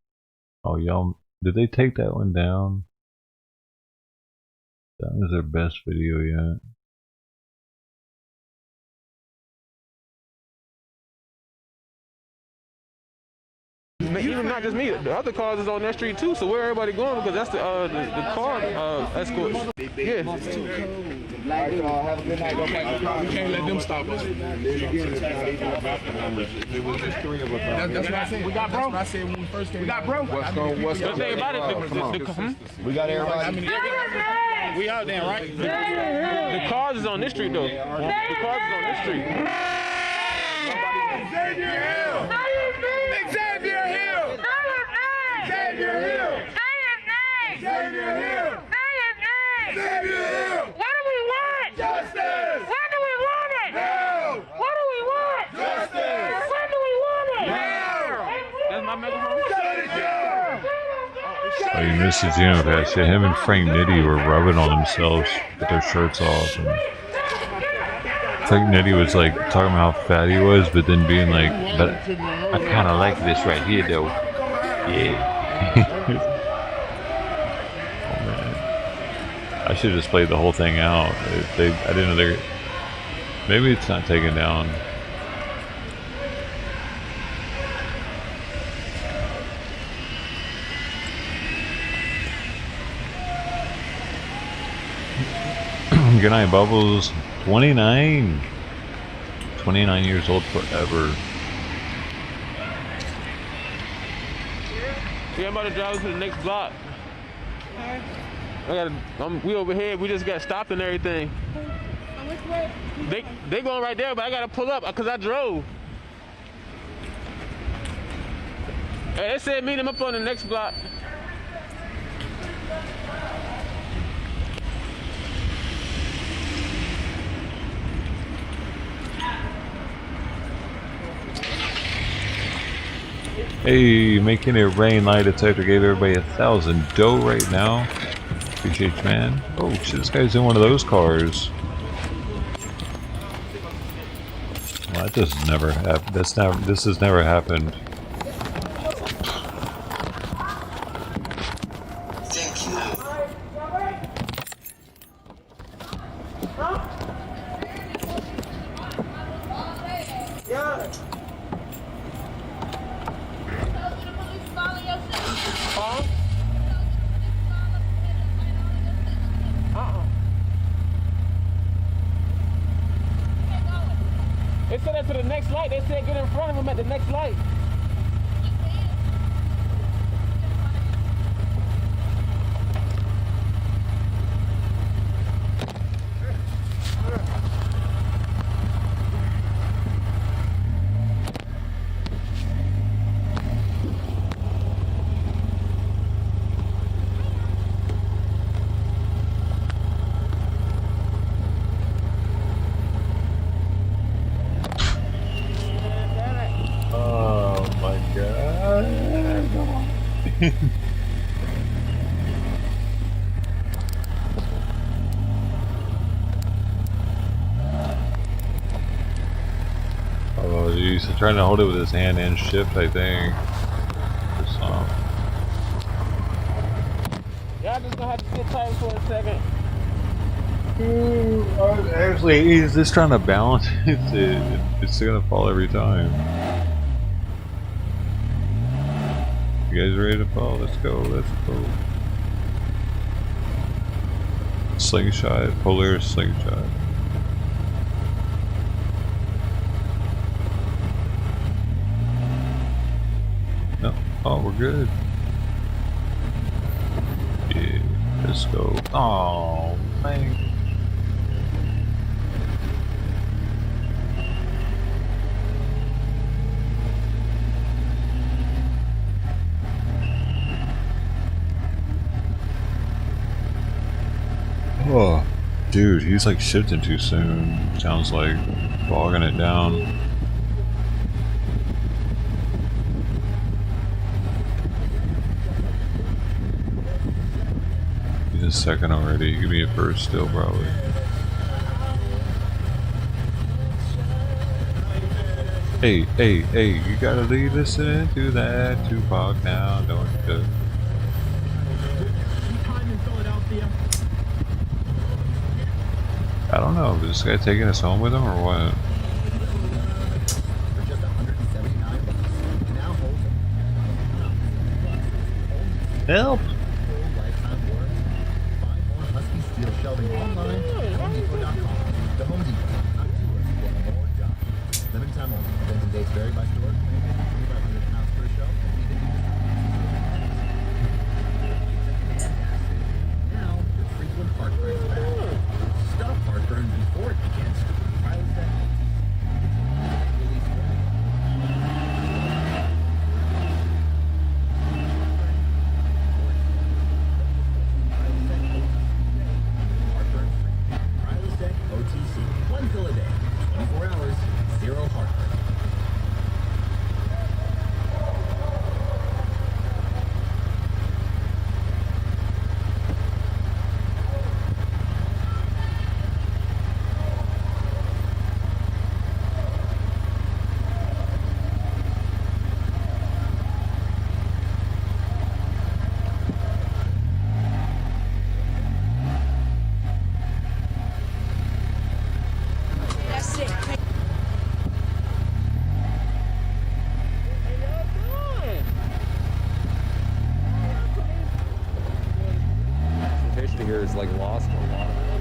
Oh, y'all, did they take that one down? That was their best video yet. Even not just me, the other cars is on that street too. So where everybody going? Because that's the car escorts. Yeah. Have a good night. We can't let them stop us. That's what I said. We got bro. That's what I said when we first came. We got bro. What's going? What's the thing about it? We got everybody. We out there, right? The cars is on this street though. The cars is on this street. Xavier Hill! Xavier Hill! Xavier Hill! Xavier Hill! Xavier Hill! What do we want? Justice! When do we want it? Now! What do we want? Justice! When do we want it? Now! That's my megaphone. Shut it down! Oh, you missed the gym pass. Yeah, him and Frank Nitti were rubbing on themselves with their shirts off. And Frank Nitti was like talking about how fat he was, but then being like, but I kind of like this right here though. Yeah. Oh man. I should have just played the whole thing out. I didn't know they. Maybe it's not taken down. Good night, Bubbles. 29 years old forever. Yeah, I'm about to drive to the next block. We over here. We just got stopped and everything. They going right there, but I gotta pull up because I drove. Hey, they said meet them up on the next block. Hey, making it rain lie detector gave everybody 1,000 dough right now. Appreciate you, man. Oh shit, this guy's in one of those cars. Well, that just never happened. This has never happened. They said that to the next light. They said get in front of them at the next light. Oh geez, he's trying to hold it with his hand and shift, I think. Y'all just gonna have to sit tight for a second. Actually, he's just trying to balance it. It's gonna fall every time. You guys ready to fall? Let's go, let's go. Slingshot, Polaris slingshot. No, oh, we're good. Yeah, let's go. Oh, man. Oh, dude, he's like shifting too soon. Sounds like bogging it down. He's a second already. Give me a first still, probably. Hey, hey, hey, you gotta leave listening to that Tupac now, don't you? I don't know, is this guy taking us home with him or what? Help! Here is like lost a lot of it.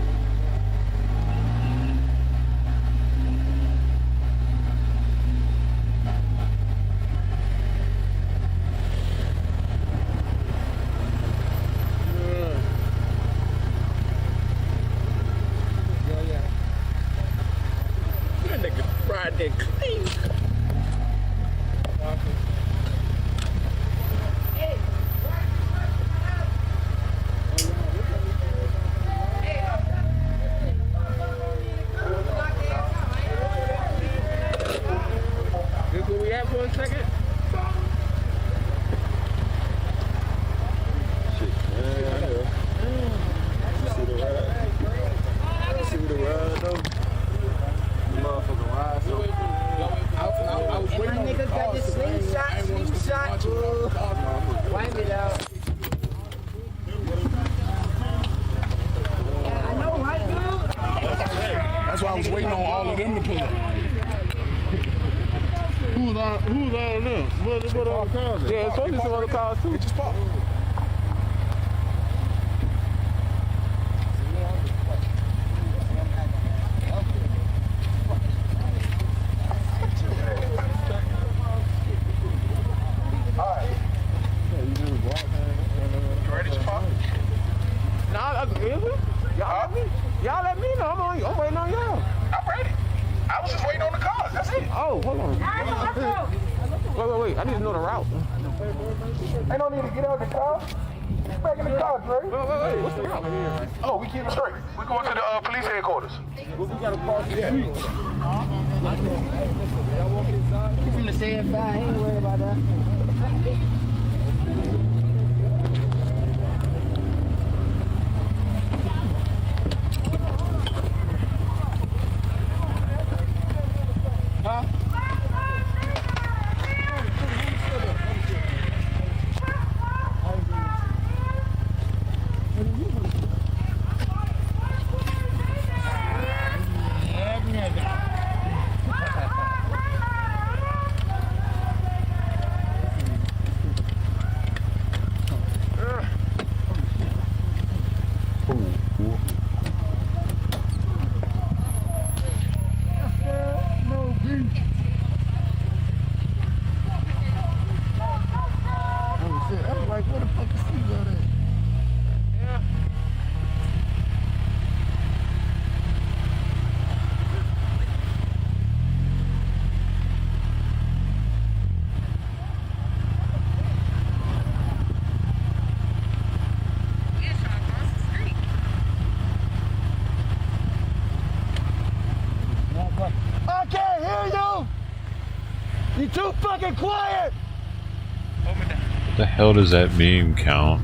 That nigga fried that clean. That's why I was waiting on all of them to pull up. Who's all of them? What all the cars? Yeah, it's supposed to be some other cars too. It just popped. Y'all let me know. I'm waiting on y'all. I'm ready. I was just waiting on the cars. That's it. Oh, hold on. Wait. I need to know the route. Ain't no need to get out the car. Get back in the car, Dre. Wait. What's the route? Oh, we keep it straight. We're going to the police headquarters. We got to cross the street. He's from the same side. He ain't worried about that. Huh? too fucking quiet! What the hell does that mean, Count?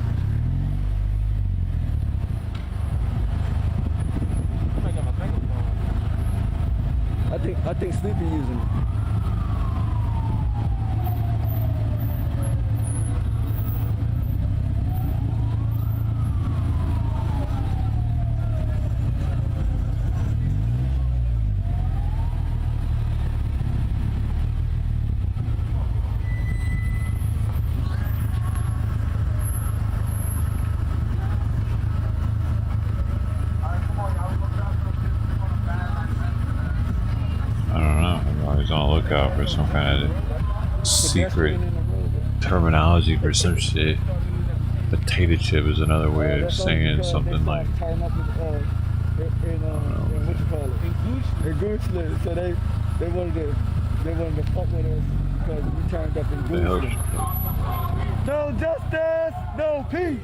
I think Sleepy using it. On the lookout for some kind of secret terminology for some shit. Potato chip is another way of saying something like. What you call it? In Goochland. So they wanted to fuck with us because we turned up in Goochland. No justice, no peace.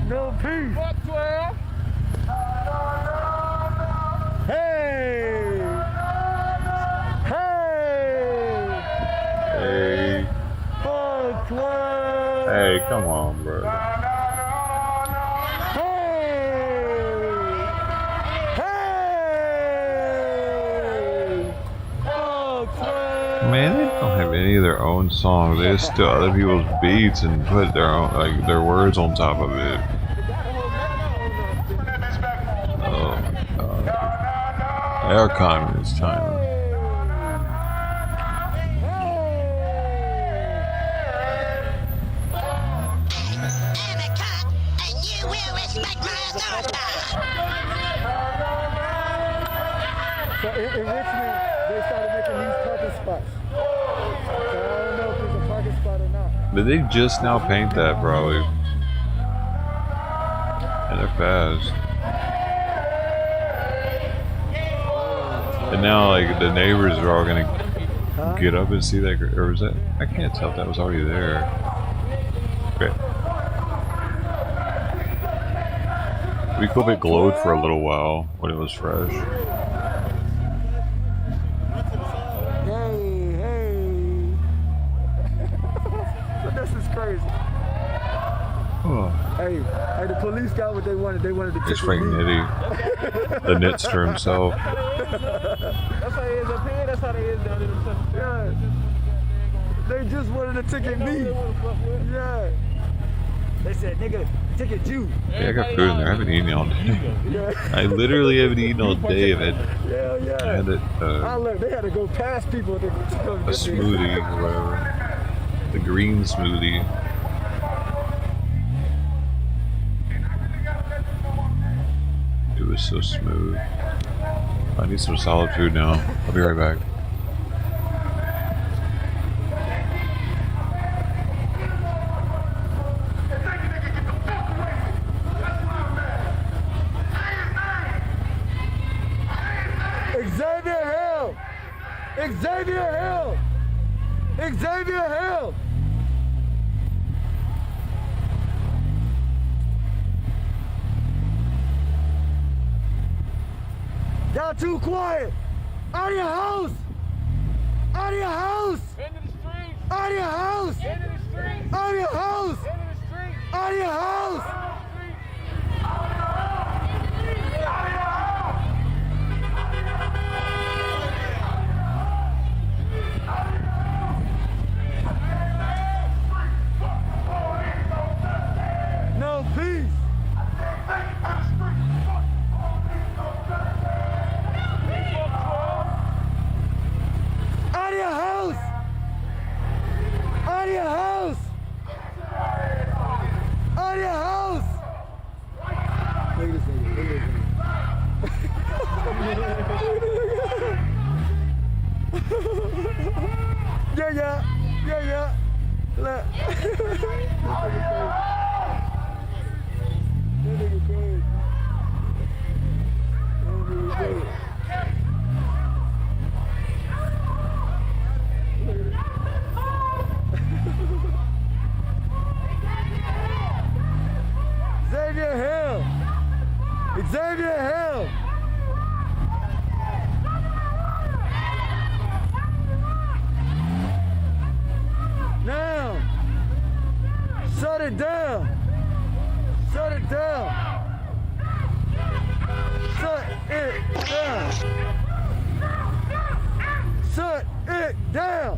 No peace. Fuck 12. Hey! Hey! Hey! Fuck 12! Hey, come on, bro. Hey! Hey! Fuck 12! Man, they don't have any of their own songs. They just steal other people's beats and put their own, like, their words on top of it. They're communist China. So in Richmond, they started making these parking spots. So I don't know if it's a parking spot or not. Did they just now paint that, probably? And they're fast. And now, like, the neighbors are all gonna get up and see that, or was that? I can't tell if that was already there. Okay. We hope it glowed for a little while when it was fresh. Hey. This is crazy. Oh. Hey, the police got what they wanted. They wanted to It's Frank Nitty, the Nitster himself. That's how it is up here. That's how they is down there. Yeah. They just wanted to ticket me. Yeah. They said, nigga, ticket you. Yeah, I got food in there. I haven't eaten all day. I literally haven't eaten all day. I had it, they had to go past people to go a smoothie or whatever. The green smoothie. It was so smooth. I need some solid food now. I'll be right back. Xavier Hill! Xavier Hill! Xavier Hill! Y'all too quiet! Out of your house! Out of your house! Into the street! Out of your house! Into the street! Out of your house! Into the street! Out of your house! No peace! Out of your house! Out of your house! Out of your house! Look at this nigga. Look at this nigga. Yeah. Look. That nigga crazy. Xavier Hill! Xavier Hill! it down. Shut it down. Shut it down. Shut it down.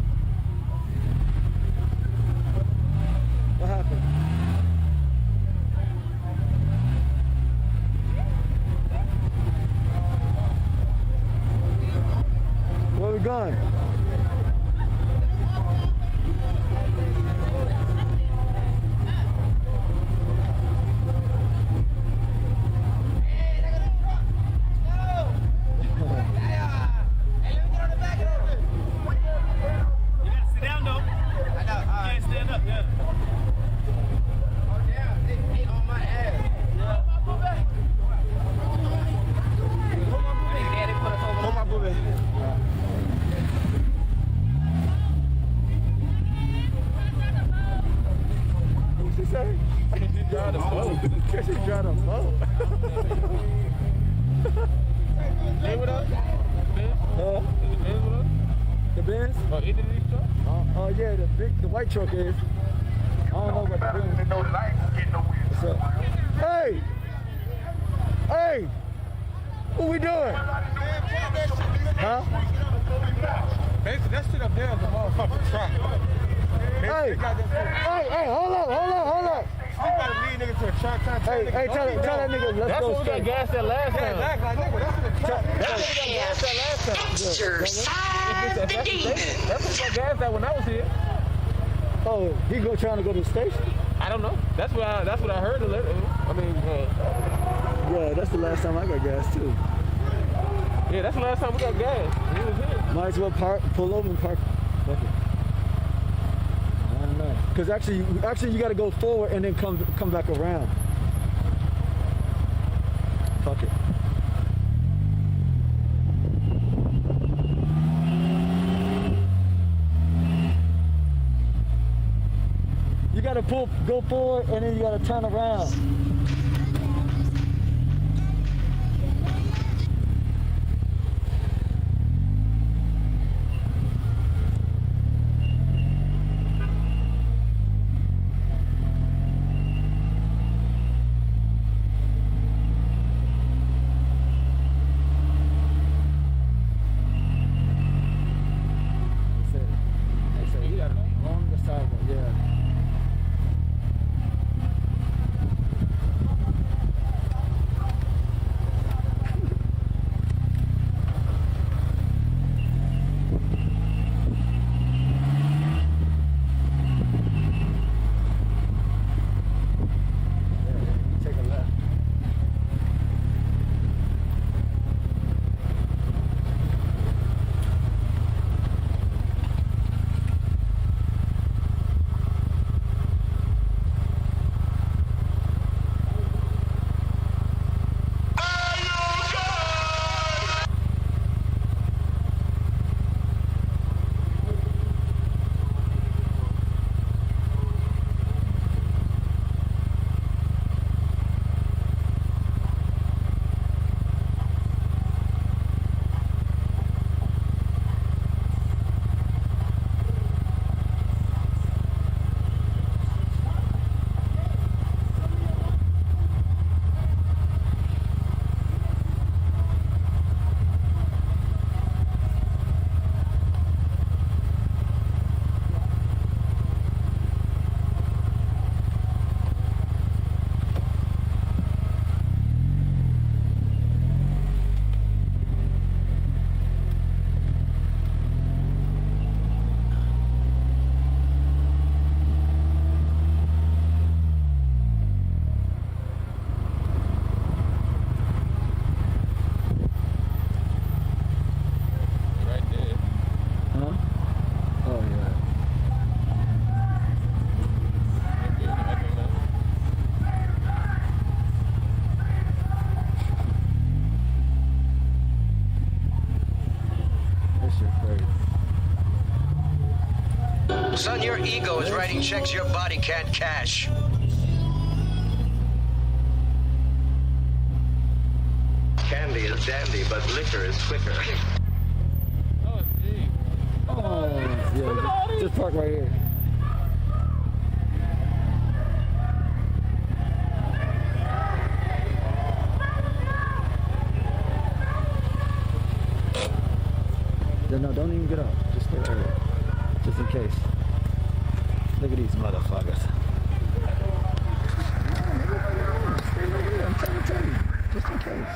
What happened? Where we going? The white truck is. I don't know what the What's up? Hey! Hey! What we doing? Huh? Basically, that shit up there is a motherfucking truck. Hey! Hey, hold up. You gotta lead niggas to a truck. Hey, tell that nigga, let's that's go what we got gas at last time. Yeah, exactly. Like, nigga, that's in the truck. That's what we got gas at last time. Exercise the demon. That's what we got gas at when I was here. Oh, he trying to go to the station? I don't know. That's what I heard. Yeah, that's the last time I got gas too. Yeah, that's the last time we got gas. He was here. Might as well pull over and park. Fuck it. I don't know. Because actually you got to go forward and then come back around. Fuck it. You gotta go forward and then you gotta turn around. They say you gotta be on the sidewalk, yeah. Son, your ego is writing checks your body can't cash. Candy is dandy, but liquor is quicker. Oh, gee. Oh, yeah. Just park right here. in case. Look at these motherfuckers. I'm trying to tell you, just in case.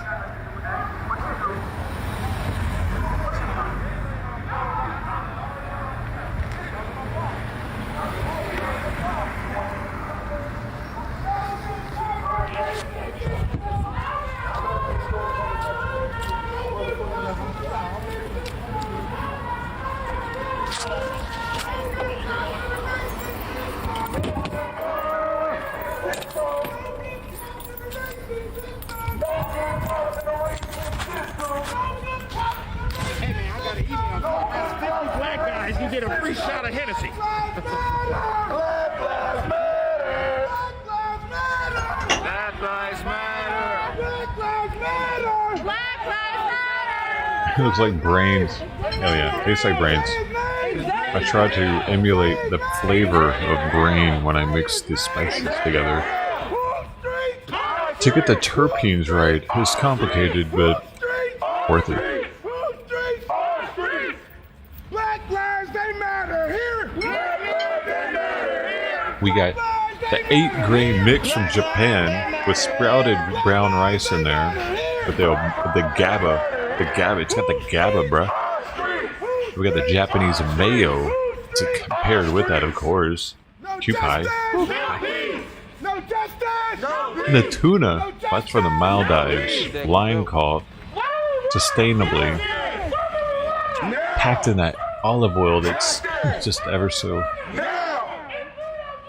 Hey man, I got an email. That's 50 black guys who get a free shot of Hennessy. Black lives matter. Black lives matter. Black lives matter. Black lives matter. It looks like brains. Oh yeah, tastes like brains. I try to emulate the flavor of brain when I mix the spices together. To get the terpenes right is complicated, but worth it. Black lives, they matter here. Black lives, they matter here. We got the 8-grain mix from Japan with sprouted brown rice in there. But the GABA, it's got the GABA, bruh. We got the Japanese mayo to paired with that, of course. Kewpie. And the tuna, that's for the Maldives. Line caught sustainably, packed in that olive oil that's just ever so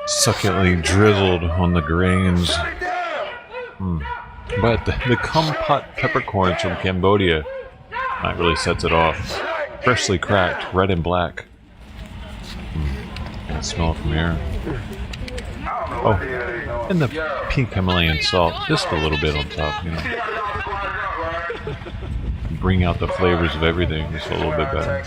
succulently drizzled on the grains. But the kumpat peppercorns from Cambodia, that really sets it off. Freshly cracked, red and black. I can smell it from here. Oh, and the pink Himalayan salt, just a little bit on top, you know. Bring out the flavors of everything just a little bit better.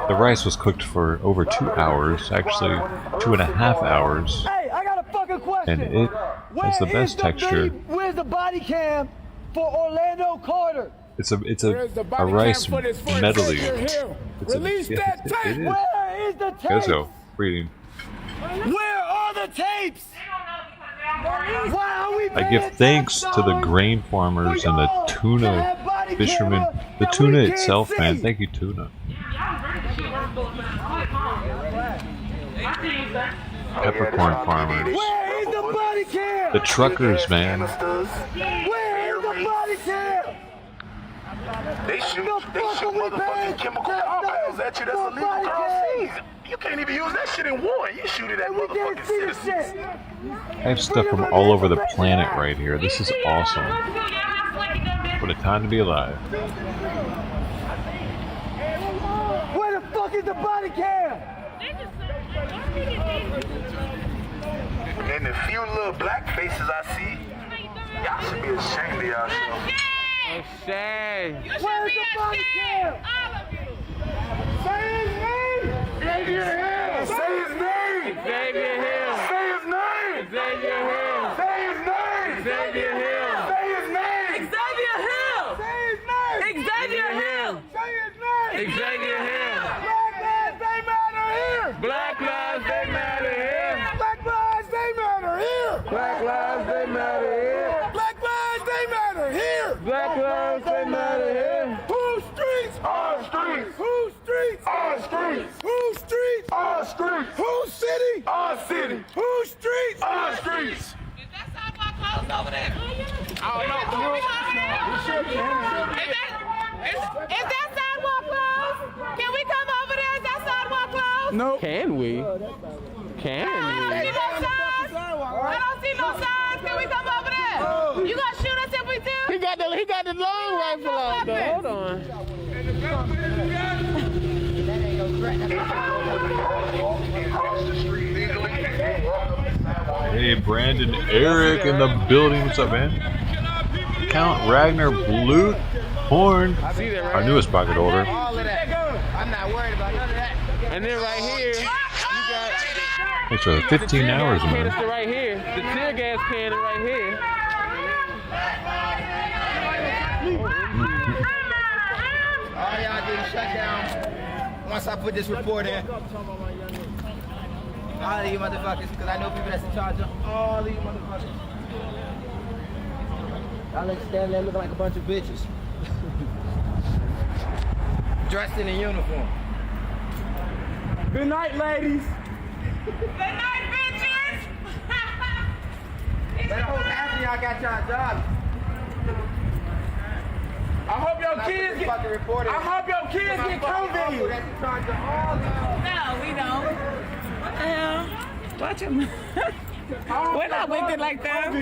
The rice was cooked for over 2 hours, actually 2.5 hours. Hey, I got a fucking question. And it has the best texture. Where's the body cam for Orlando Carter? It's a rice medley. Release that tape. Where is the tape? Let's go. Reading. Where are the tapes? Why are we I give thanks to the grain farmers and the tuna fishermen. The tuna itself, man. Thank you, tuna. Peppercorn farmers. Where is the body cam? The truckers, man. Where is the body cam? They shoot motherfucking chemical compounds at you that's illegal overseas. You can't even use that shit in war. You shoot it at motherfucking citizens. I have stuff from all over the planet right here. This is awesome. What a time to be alive. Where the fuck is the body cam? And the few little black faces I see, y'all should be ashamed of yourself. Shame. Where's the body cam? Say his name! Xavier Hill! Say his name! Xavier Hill. Say his name! Xavier Hill. Say his name! Xavier Hill. Say his name! Xavier Hill. Say his name! Xavier Hill. Say his name! Xavier Hill. Black lives, they matter here! Black lives, they matter here. Black lives, they matter here! Black lives, they matter here! Black lives, they matter here. Whose streets? Our streets! Whose streets? Our streets! Whose streets? Our streets! Whose city? Our city! Whose streets? Our streets! Is that sidewalk closed over there? I don't know. Is that sidewalk closed? Can we come over there? Is that sidewalk closed? No. Can we? Can I we? don't see no signs. I don't see no signs. Can we come over there? You gonna shoot us if we do? He got the long rifle out there. Hold on. Hey, Brandon, Eric in the building. What's up, man? Count Ragnar Blue Horn, our newest pocket holder. All of that. I'm not worried about none of that. And then right here, you got. Thanks for the 15 hours, man. Canister right here. The tear gas cannon right here. All y'all did shut down. once I put this report in, all of you motherfuckers, because I know people that's in charge of all these motherfuckers. Y'all like standing there looking like a bunch of bitches. Dressed in a uniform. Good night, ladies. Good night, bitches! Better hope half of y'all got y'all jobs. I hope your kids get. I hope your kids get COVID. No, we don't. What the hell? Watch him. We're not wicked like that.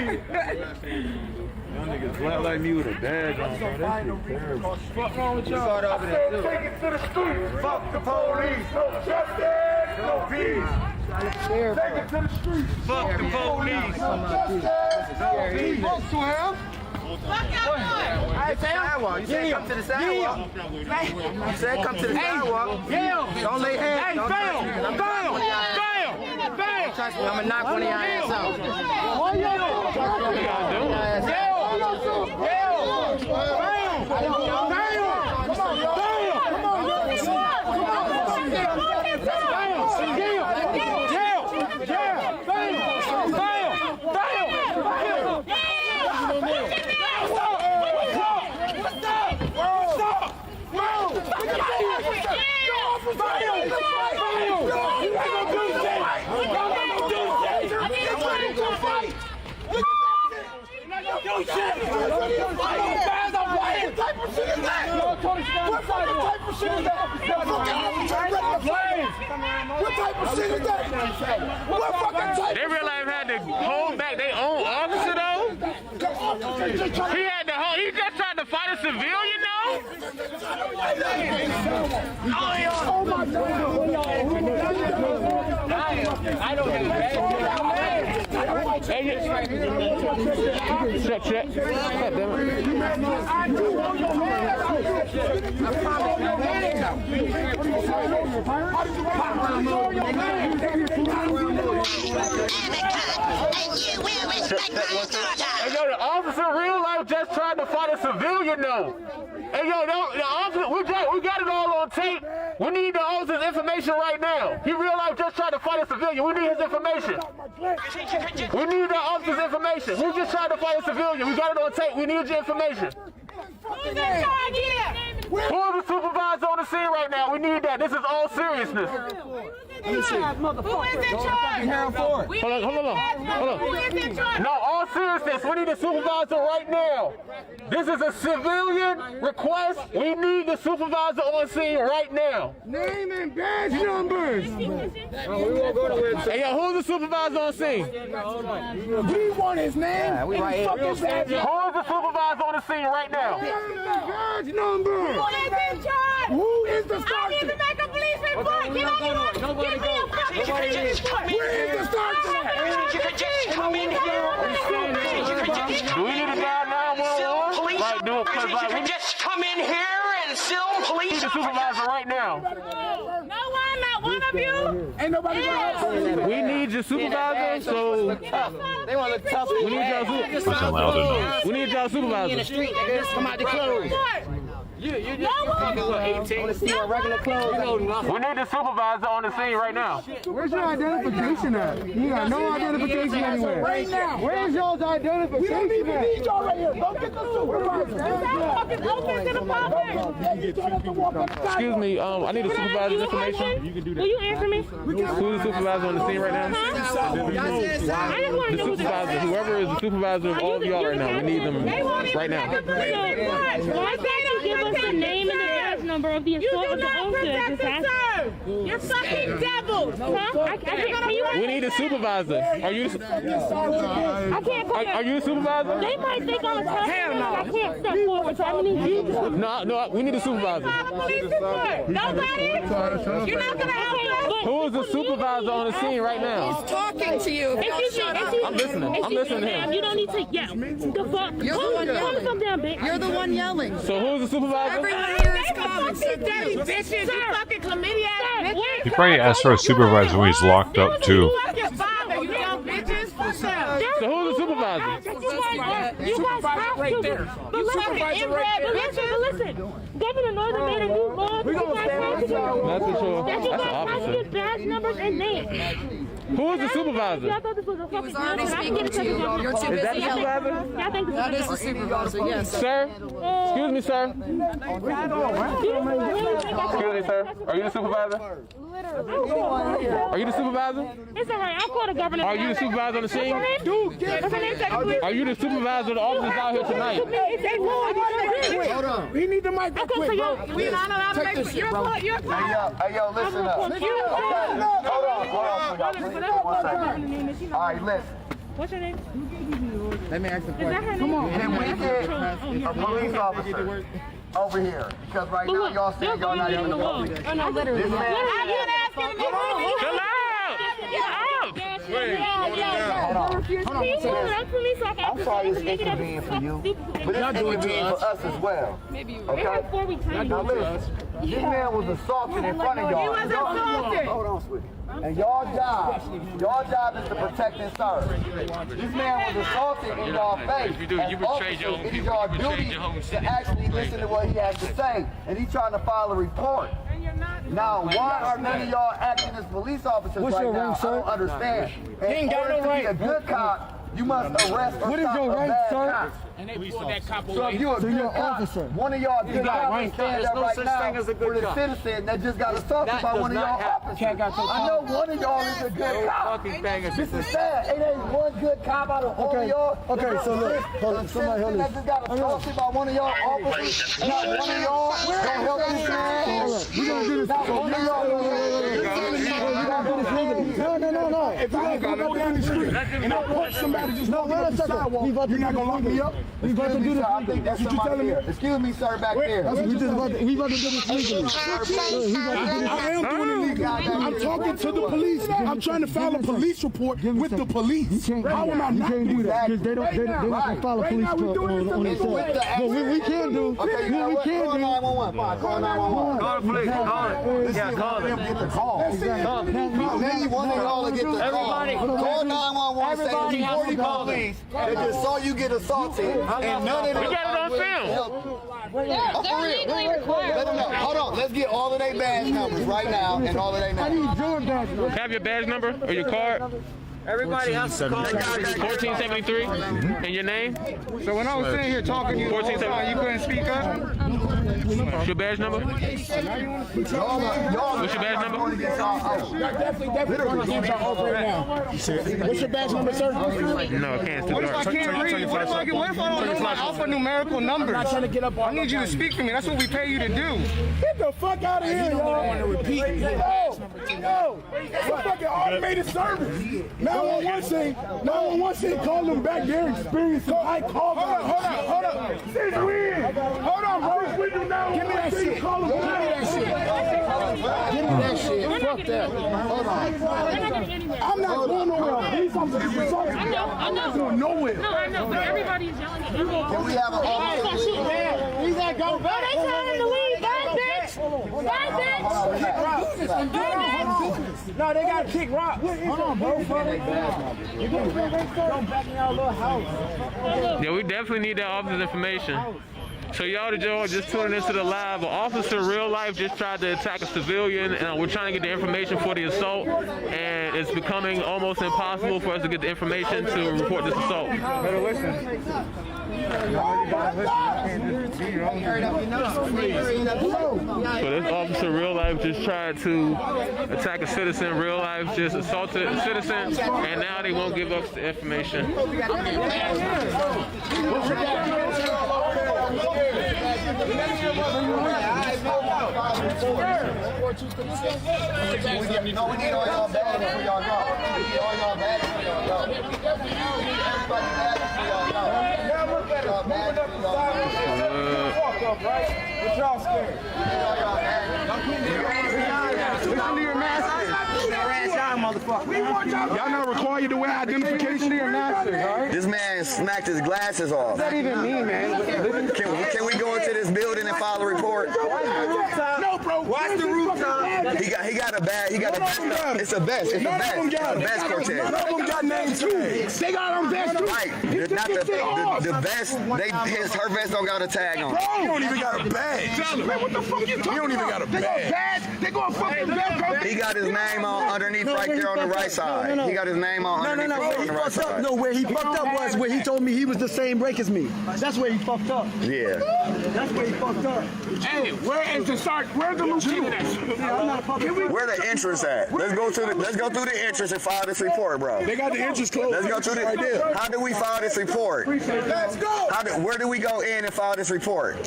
Y'all niggas black like me with a badge on. That shit terrible. What's wrong with y'all? I said take it to the street. Fuck the police. No justice, no peace. Take it to the street. Fuck the police. No justice, no peace. Talk to him. Hey, sidewalk. You said come to the sidewalk. You said come to the sidewalk. Don't lay hands. Hey, bam! Bam! Bam! Trust me, I'm gonna knock one of y'all ass out. They realized had to hold back their own officer though. He had to hold. He just tried to fight a civilian though. Oh my God! I don't Check. God damn it. Hey, yo, the officer real life just tried to fight a civilian though. Hey, yo, the officer, we got it all on tape. We need the officer's information right now. He real life just tried to fight a civilian. We need his information. We need the officer's information. He just tried to fight a civilian. We got it on tape. We need your information. Who's in charge here? Who is the supervisor on the scene right now? We need that. This is all seriousness. Who is in charge? Hold on. Who is in charge? No, all seriousness. We need the supervisor right now. This is a civilian request. We need the supervisor on scene right now. Name and badge numbers. Hey, yo, who's the supervisor on scene? We want his name. We right here. Who is the supervisor on the scene right now? Badge number. Who is in charge? Who is the I sergeant? need to make a police report. Can I give me a fucking police report? Where is the sergeant? You can just come in here. Do we need to dial 911? Like, do it, cause like, we need Just come in here and film police the supervisor right now. No one, not one of you. Ain't nobody gonna help. We need your supervisor, so They want to look tough. we need y'all supervisor. Wasn't loud enough. We need y'all In the supervisor. street, nigga. Just come out the clothes. You fucking what, 18? Want to see your regular clothes? You know nothing. We need the supervisor on the scene right now. Where's your identification at? You got no identification anywhere. Right now. Where's y'all's identification? We don't even need y'all right here. Go get the supervisor. Open to the public. Excuse me, I need the supervisor's information. You can do that. Will you answer me? Who's the supervisor on the scene right now? I just want The to know who supervisor, whoever is the supervisor of all of y'all right now, we need them right now. Why can't you give us the name and the badge number of the assault of the officer? You're fucking devils! Huh? We need a supervisor. Are you? I can't come Are you the supervisor? They might think I'm a tough man. I can't step forward, so I'm gonna need you. No, we need a supervisor. Nobody? You're not gonna help us? Who is the supervisor on the scene right now? He's talking to you. I'm listening. I'm listening to him. You don't need to yell. The fuck? You're the one yelling. Calm down, bitch. You're the one yelling. So who's the supervisor? Everyone here is calm except Dirty you. bitches, you fucking chlamydia ass bitches. He probably asked for a supervisor when he's locked up too. Fucking father, you young bitches. Fuck them. So who's the supervisor? You guys have right there. But listen, Governor Northern made a new law. That's the officer. Get badge numbers and names. Who is the supervisor? I thought this was a fucking already speaking to you. You're too busy. Is that the supervisor? That is the supervisor, yes. Sir? Excuse me, sir. Excuse me, sir. Are you the supervisor? Are you the supervisor? It's all right. I'll call the governor. Are you the supervisor on the scene? What's her name? Are you the supervisor of the officers out here tonight? Hold on. We need the mic real quick, bro. We're not allowed to make Hey, yo, listen up. Hold on. All right, listen. What's her name? Let me ask the Is that her question. name? Can we get a police officer over here? Because right now y'all saying y'all not even the police. Oh, no, literally. This man. I'm not asking him. Chill out! I'm sorry it's inconvenient for you, but it's inconvenient for us as well. Okay? Now listen, this man was assaulted in front of y'all. He was assaulted. Hold on, sweetie. And y'all job is to protect and serve. This man was assaulted in y'all face. You betrayed your own It is people. y'all You betrayed duty your home to city. actually listen to what he has to say. And he's trying to file a report. Now, why are none of y'all acting as police officers What's right your now? rank, sir? I don't understand. He ain't got no to be rank. a good cop, you must arrest or What is stop your a rank, bad sir? cop. And they pulled that cop So if away. you're a So good you're an cop, officer. one of y'all good got cops rank. is standing There's there no right such now thing as a good with a cop. citizen that just got assaulted That by does one of not y'all happen. officers. Cat got so I know one of y'all is a good cop. This is sad. It ain't one good cop out of all of y'all. Okay, so look, hold on, somebody hold that this. just got assaulted by one of y'all officers. Not one of y'all gonna help this man. Hold on, we gonna do this. Not one of y'all. No. If I go down the street and I punch somebody just No, wait a second. We about to you're not gonna lock me up? We about to do this. I think that's what you're telling me. Excuse me, sir, back there. We about to do this legally. I am doing it legally. I'm talking to the police. I'm trying to file a police report with the police. How am I not can't do that because doing they're not gonna file a police report on themselves. But what we can do, Call 911. Fine, call 911. Call the police. Call it. Yeah, call it. Get the call. Call it. Maybe one of y'all will get the call. Call 911. Say 40 police that just saw you get assaulted and none of them. We got it on film. They're legally required. Let them know. Hold on. Let's get all of their badge numbers right now and all of their names. I need your badge number. Have your badge number or your card? Everybody has to call 1473. And your name? So when I was sitting here talking to you, 1473. you couldn't speak up? What's your badge number? What's your badge number? What's your badge number, sir? No, I can't. What if I can't read? What if I don't know my alphanumerical numbers? I'm not trying to get up. I need you to speak to me. That's what we pay you to do. Get the fuck out of here, y'all. Want to repeat? No. It's a fucking automated service. 911 say call them back. They're experienced. I called them. Hold on. Since when? Hold on, bro. Give me that shit. Call them back. Give me that shit. Fuck that. Hold on. I'm not going nowhere. These officers are assaulting me. I'm not going nowhere. No, I know, but everybody's yelling at you. Can we have an officer? He's like, go back. They telling him to leave. Bye, bitch. Bye, bitch. No, they got to kick rocks. Hold on, bro. Don't back me out, little house. Yeah, we definitely need that officer's information. So y'all just tuning into the live. An officer in real life just tried to attack a civilian, and we're trying to get the information for the assault, and it's becoming almost impossible for us to get the information to report this assault. Better listen. So this officer in real life just tried to attack a citizen in real life, just assaulted a citizen, and now they won't give us the information. No, we need all y'all badges for y'all go. We need all y'all badges for y'all go. Everybody badges for y'all go. Y'all badges for y'all go. Walk up, right? What y'all scared? Listen to your master. Y'all not required to wear identification to your master, right? This man smacked his glasses off. What does that even mean, man? Can we go into this building and file a report? No, bro. Watch the rooftop. He got a bad. He got a vest. It's a vest. It's a vest. It's a vest, Cortez. None of them got names too. They got on vest too. Right. Not the vest. Her vest don't got a tag on. Bro, you don't even got a badge. Man, what the fuck you talking about? You don't even got a badge. They gonna fucking vest. He got his name on underneath right there on the right side. He got his name on underneath on the right side. No, where he fucked up was where he told me he was the same break as me. That's where he fucked up. Yeah. That's where he fucked up. Hey, where is the start? Where's the lieutenant at? Where the entrance at? Let's go through the entrance and file this report, bro. They got the entrance closed. Let's go through right there. How do we file this report? Let's go. Where do we go in and file this report?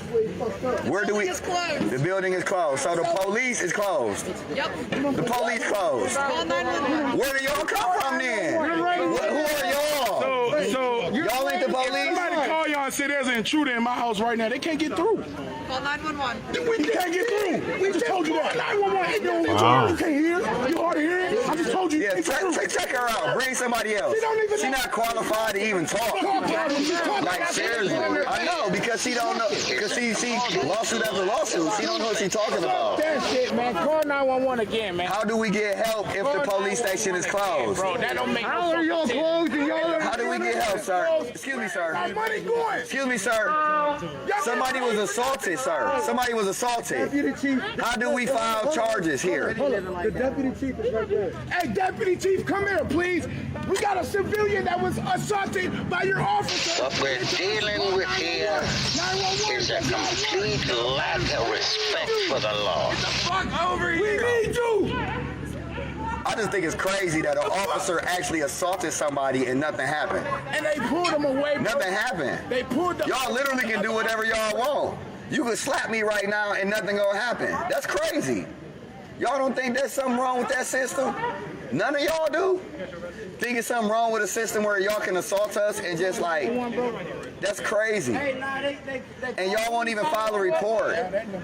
Where do we? The building is closed. So the police is closed. Yep. The police closed. Where do y'all come from then? Who are y'all? So y'all ain't the police? Somebody call y'all and say there's an intruder in my house right now. They can't get through. Call 911. We can't get through. We just told you that. 911. You can't hear. You hard to hear it. I just told you. Yeah, check her out. Bring somebody else. She's not qualified to even talk. Like seriously, I know because she don't know. Because she lawsuit after lawsuit. She don't know what she's talking about. That shit, man. Call 911 again, man. How do we get help if the police station is closed? Bro, that don't make no sense. How are y'all closed and y'all? How do we get help, sir? Excuse me, sir. My money going. Excuse me, sir. Somebody was assaulted, sir. Somebody was assaulted. Deputy Chief. How do we file charges here? The Deputy Chief is right there. Hey, Deputy Chief, come here, please. We got a civilian that was assaulted by your officer. What we're dealing with here is a complete lack of respect for the law. Get the fuck over here. We need you. I just think it's crazy that an officer actually assaulted somebody and nothing happened. And they pulled him away. Nothing happened. They pulled him. Y'all literally can do whatever y'all want. You can slap me right now and nothing gonna happen. That's crazy. Y'all don't think there's something wrong with that system? None of y'all do? Think it's something wrong with a system where y'all can assault us and just like, that's crazy. And y'all won't even file a report.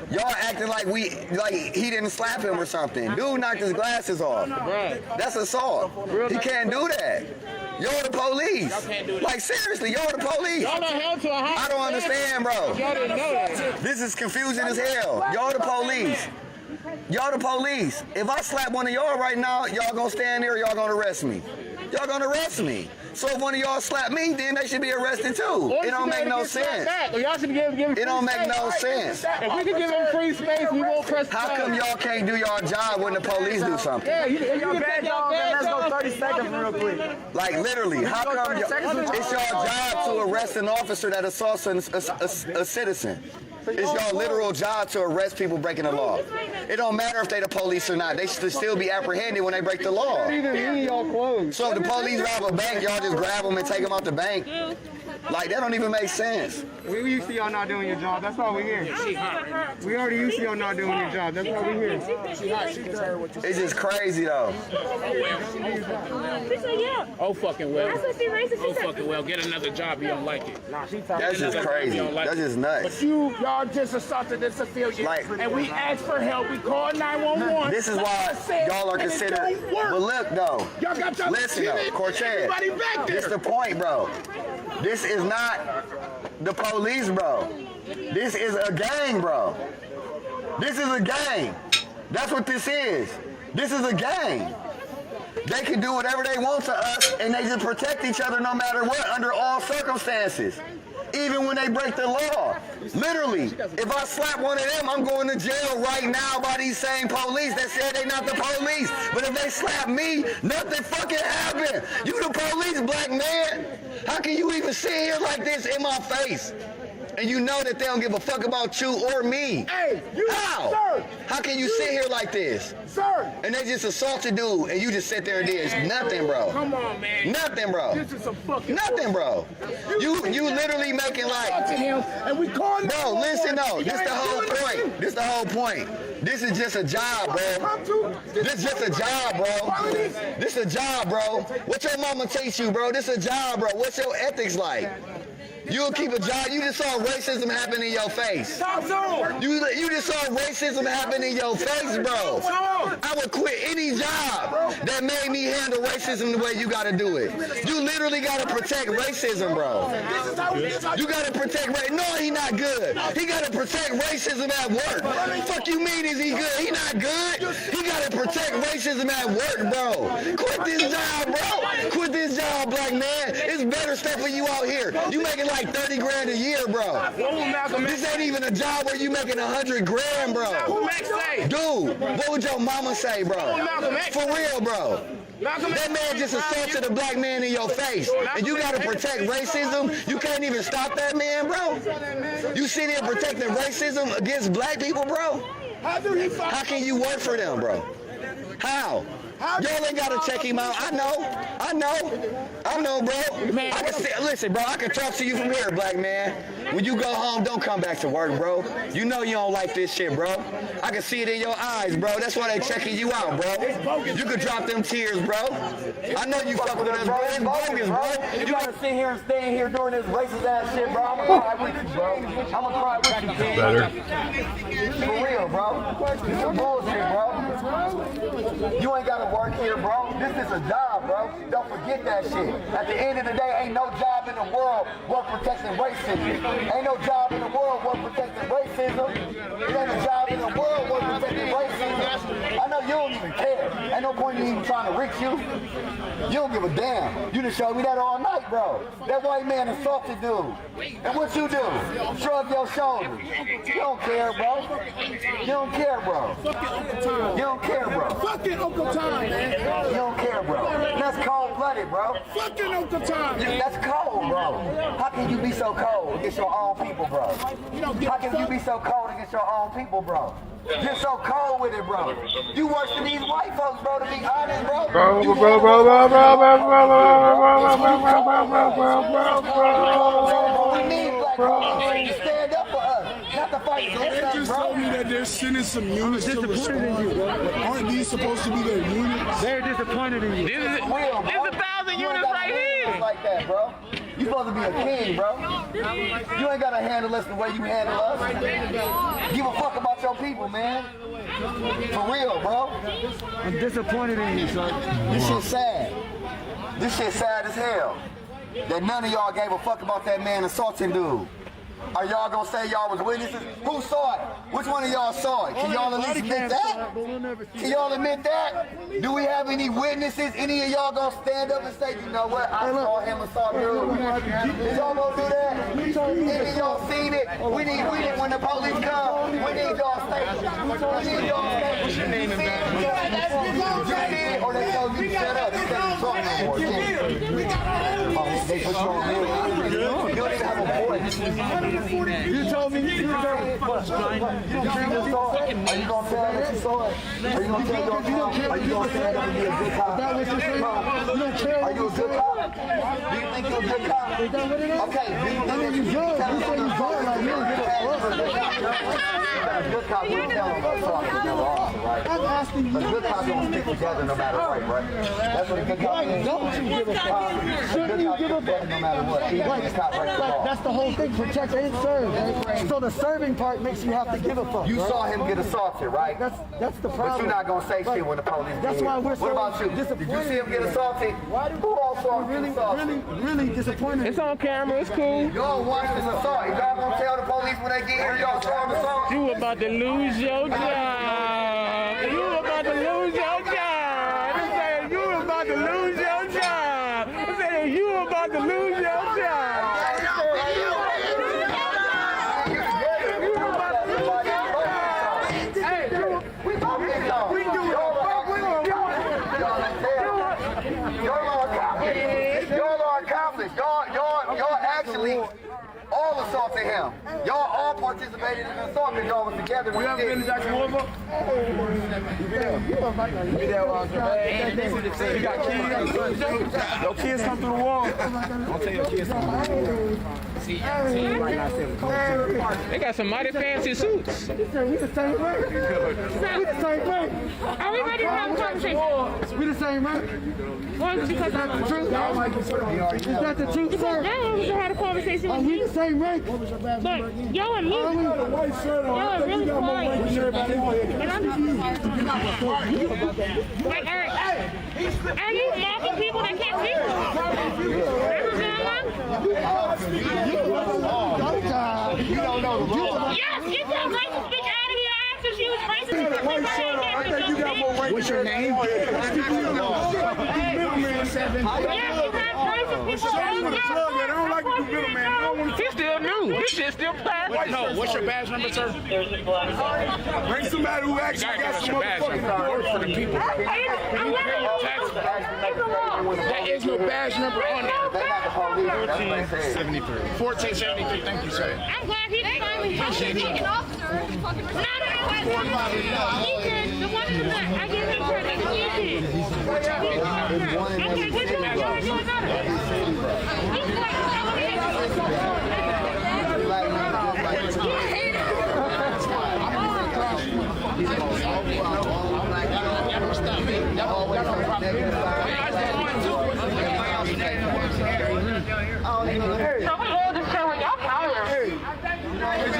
Y'all acting like he didn't slap him or something. Dude knocked his glasses off. That's assault. He can't do that. Y'all the police. Like seriously, y'all the police. Y'all not held to a hostage. I don't understand, bro. Y'all didn't know that. This is confusing as hell. Y'all the police. Y'all the police. If I slap one of y'all right now, y'all gonna stand there or y'all gonna arrest me? Y'all gonna arrest me. So if one of y'all slap me, then they should be arrested too. It don't make no sense. Y'all should give him it don't make no sense. If we could give him free space, we won't press. How come y'all can't do y'all job when the police do something? Yeah, you Badge on, let's go 30 seconds real quick. Like literally, how come it's y'all job to arrest an officer that assaults a citizen? It's y'all literal job to arrest people breaking the law. It don't matter if they the police or not. They should still be apprehended when they break the law. So if the police rob a bank, y'all just grab them and take them out the bank. Like, that don't even make sense. We used to y'all not doing your job. That's why we're here. We already used to y'all not doing your job. That's why we're here. It's just crazy, though. Oh, fucking well. Oh, fucking well. Get another job. You don't like it. That's just crazy. That's just nuts. But y'all just assaulted the civilian. And we asked for help. We called 911. This is why y'all are considered. But look, though. Listen, though. Cortez. This is the point, bro. This is not the police, bro. This is a gang, bro. This is a gang. That's what this is. This is a gang. They can do whatever they want to us, and they just protect each other no matter what, under all circumstances. Even when they break the law. Literally, if I slap one of them, I'm going to jail right now by these same police that said they not the police. But if they slap me, nothing fucking happened. You the police, black man. How can you even sit here like this in my face? And you know that they don't give a fuck about you or me. Hey, you, how? Sir, how can you sit here like this? Sir. And they just assault a dude and you just sit there and did nothing, bro. Come on, man. Nothing, bro. This is some fucking nothing, bro. You literally making like and we called bro, listen though. This the whole point. This the whole point. This is just a job, bro. This is just a job, bro. This is a job, bro. What your mama teach you, bro? This is a job, bro. What's your ethics like? You'll keep a job. You just saw racism happen in your face. You just saw racism happen in your face, bro. I would quit any job that made me handle racism the way you gotta do it. You literally gotta protect racism, bro. You gotta protect No, he not good. He gotta protect racism at work. Fuck you mean is he good? He not good. He gotta protect racism at work, bro. Quit this job, bro. Quit this job, black man. It's better stuff for you out here. You making like 30 grand a year, bro. This ain't even a job where you making 100 grand, bro. Dude, what would your mama say, bro? For real, bro. That man just assaulted a black man in your face, and you gotta protect racism. You can't even stop that man, bro. You sit here protecting racism against black people, bro. How can you work for them, bro? How? Y'all ain't gotta check him out. I know, bro. I can listen, bro. I can talk to you from here, black man. When you go home, don't come back to work, bro. You know you don't like this shit, bro. I can see it in your eyes, bro. That's why they checking you out, bro. You could drop them tears, bro. I know you fuck with us, bro. It's bogus, bro. You gotta sit here and stand here doing this racist ass shit, bro. I'ma cry with you, bro. I'ma cry with you, kid. Better. For real, bro. This is bullshit, bro. You ain't gotta work here, bro. This is a job, bro. Don't forget that shit. At the end of the day, ain't no job in the world worth protecting racism. Ain't no job in the world worth protecting racism. It ain't a job in the world worth protecting racism. I know you don't even care. Ain't no point in even trying to reach you. You don't give a damn. You just showed me that all night, bro. That white man assaulted dude. And what you do? Shrug your shoulders. You don't care, bro. You don't care, bro. You don't care, bro. Fucking Uncle Tom, man. You don't care, bro. That's cold-blooded, bro. Fucking Uncle Tom, man. That's cold, bro. How can you be so cold against your own people, bro? How can you be so cold against your own people, bro? You're so cold with it, bro. You worse than these white folks, bro, to be honest, bro. We need black folks to stand up for us, not to fight They just told me that they're sending some units to respond. Aren't these supposed to be their units? They're disappointed in you. This is 1,000 units right here. Like that, bro. You supposed to be a king, bro. You ain't gotta handle us the way you handle us. Give a fuck about your people, man. For real, bro. I'm disappointed in you, son. This shit's sad. This shit's sad as hell. That none of y'all gave a fuck about that man assaulting dude. Are y'all gonna say y'all was witnesses? Who saw it? Which one of y'all saw it? Can y'all at least admit that? Can y'all admit that? Do we have any witnesses? Any of y'all gonna stand up and say, you know what? I saw him assault dude. Is y'all gonna do that? Any of y'all seen it? We need when the police come. We need y'all statements. We need y'all statements. What's your name and badge? You did, or they told you to shut up. They said you talk no more. They put you on mute. You don't even have a voice. You told me you what? You don't care you saw it? Are you gonna tell that you saw it? Are you gonna tell your mom? Are you gonna stand up and be a good cop? Is that what you're saying? You don't care. Are you a good cop? Do you think you're a good cop? Is that what it is? Okay. Do you think you're good? You say you're good like you're a good cop wouldn't tell them about talking to another officer, right? I'm asking you. A good cop don't stick together no matter what, right? That's what a good cop is. Don't you give a fuck? Shouldn't you give a fuck? No matter what. That's the whole thing. Protect and serve. Right? So the serving part makes you have to give a fuck. You right? saw him get assaulted, right? That's the problem. But you're not gonna say shit when the police. That's why we're so What about you? Did you see him get assaulted? Who else saw him get assaulted? Really disappointed. It's on camera. It's cool. Y'all watch this assault. Y'all gonna tell the police when they get here y'all saw him assault? You about to lose your job. You about to lose your job. They saying you about to lose your job. They saying you about to lose your job. Y'all actually all assaulted him. Y'all all all participated in the assault because y'all was together. You ever been to Jackson Louisville? You got kids? Your kids come through the wall. Don't tell your kids something. They got some mighty fancy suits. We the same race. We the same race. Are we ready to have a conversation? We the same race. Well, because that's the truth. Is that the truth, sir? Y'all had a conversation with we me. the same race. But y'all and me. Y'all are really quiet. And I'm like, Eric, are you mocking people that can't see? That's what's going on? You don't know the law. Yes, get that racist bitch out of here. I asked if she was racist. I think you got more weight. What's your name? Yes, you have racist people. I don't like to do middleman. He's still new. This shit still passed. No, what's your badge number, sir? Bring somebody who actually got some motherfucking work for the people. There is no badge number on there. 1473. Thank you, sir. I'm glad he finally taking an officer. Not Ethan, the one in the back. I give him credit. Ethan. Okay, which one? You're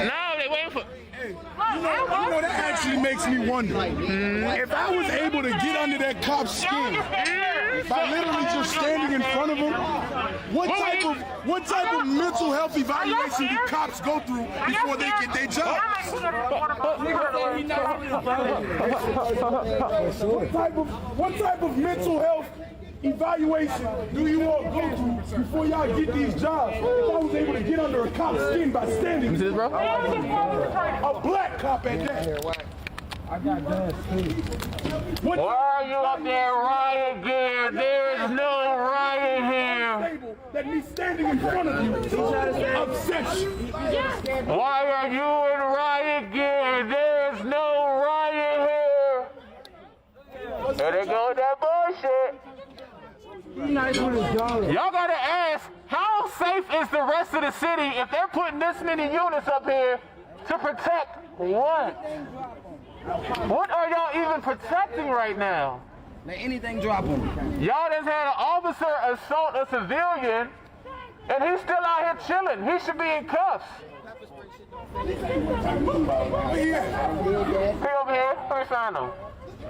No, they waiting for. You know, that actually makes me wonder. If I was able to get under that cop's skin by literally just standing in front of him, what type of mental health evaluation do cops go through before they get their jobs? What type of mental health evaluation do you all go through before y'all get these jobs? If I was able to get under a cop's skin by standing, Is this, bro? a black cop at that. I got gas too. Why are you up there riot gear? There is no riot here. That me standing in front of you upsets you. Why are you in riot gear? There is no riot here. There they go with that bullshit. Y'all gotta ask, how safe is the rest of the city if they're putting this many units up here to protect what? What are y'all even protecting right now? Let anything drop on me. Y'all just had an officer assault a civilian, and he's still out here chilling. He should be in cuffs. He over here. Where's Sano?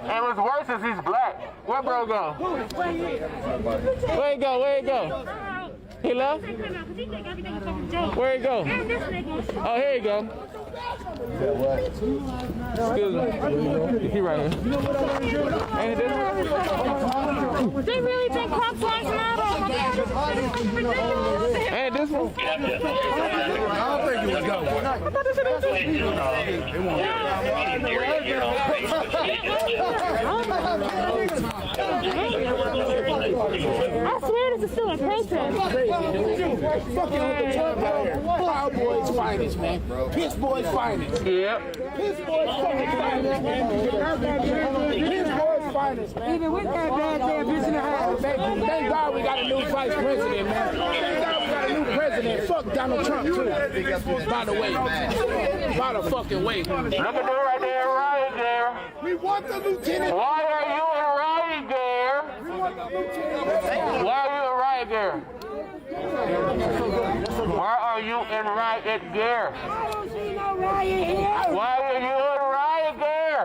And what's worse is he's black. Where bro go? Where he go? Where he go? He left? Where he go? Oh, here you go. Excuse me. He right here. Ain't it this? They really think cops like that? Ain't this one? I don't think it was going. I thought this was I swear this is still a protest. Proud Boys finest, man. Piss Boys finest. Yep. Piss Boys finest. Piss Boys finest, man. Even with that bad bitch in the house. Thank God we got a new vice president, man. Thank God we got a new president. Fuck Donald Trump, too. By the way. By the fucking way. Look at them right there, riot gear. We want the lieutenant. Why are you in riot gear? Why are you in riot gear? Why are you in riot gear? I don't see no riot here. Why are you in riot gear?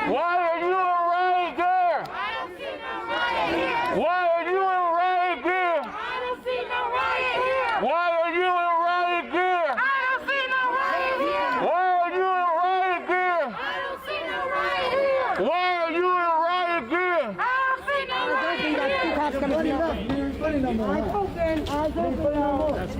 Why are you in riot gear? Why are you in riot gear? I don't see no riot here. Why are you in riot gear? I don't see no riot here. Why are you in riot gear? I don't see no riot here. Why are you in riot gear? I don't see no riot here. funny no more. Eyes open. Eyes open. Always.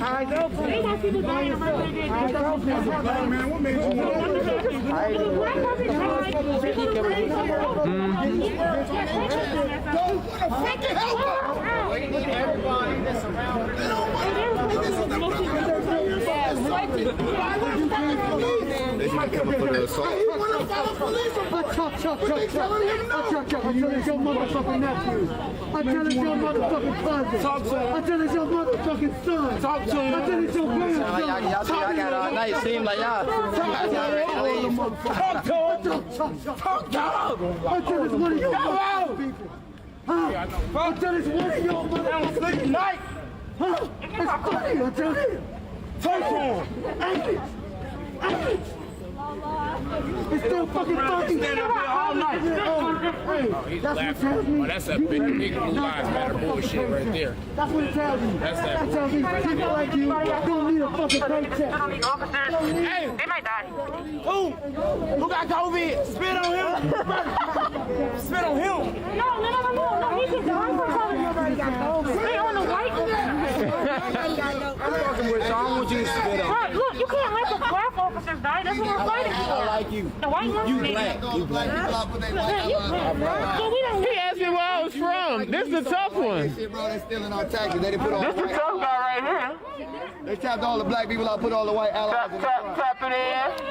Eyes open. They got people dying around there. Eyes open. Man, what made you want to help her. Everybody that's around. They don't want to. This is the They should come up for the assault. He want to file a police report. Chuck. But they telling him no. I tell it's your motherfucking nephew. I tell it's your motherfucking cousin. Talk to him. I tell it's your motherfucking son. Talk to him. I tell it's your grandson. Y'all got all night. Seem like y'all. Talk to him. Talk to him. I tell it's one of your motherfucking people. Huh? I tell it's one of your motherfucking night. Huh? It's funny. I tell you. Talk to him. It's still fucking funky. Stand up here all night. Hey, that's what it tells me. That's a big blue lives matter bullshit right there. That's what it tells me. That's that. It tells me people like you don't need a fucking paycheck. Hey, they might die. Who got COVID? Spit on him. Spit on him. No. He can die for telling nobody got COVID. Spit on the white. I'm fucking with you. I don't want you to spit on. Right, look, you can't let the black officers die. That's what we're fighting for. I like you. The white ones. You black. You black. So we don't. He asked me where I was from. This is a tough one. Shit, bro, they stealing our taxes. They done put all This the is a tough guy right here. They tapped all the black people out, put all the white allies in the front. Tap it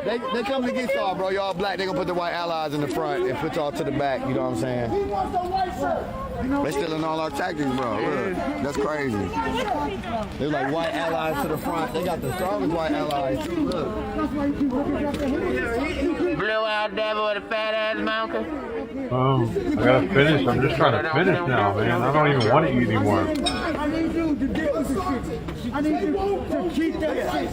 in. They coming to get y'all, bro. Y'all black. They gonna put the white allies in the front and put y'all to the back. You know what I'm saying? He wants a white shirt. They stealing all our tactics, bro. Look, that's crazy. They're like white allies to the front. They got the strongest white allies too. Look. Blow out devil with a fat ass mountain. I gotta finish. I'm just trying to finish now, man. I don't even want to eat anymore. I need you to deal with this shit. I need you to keep that shit.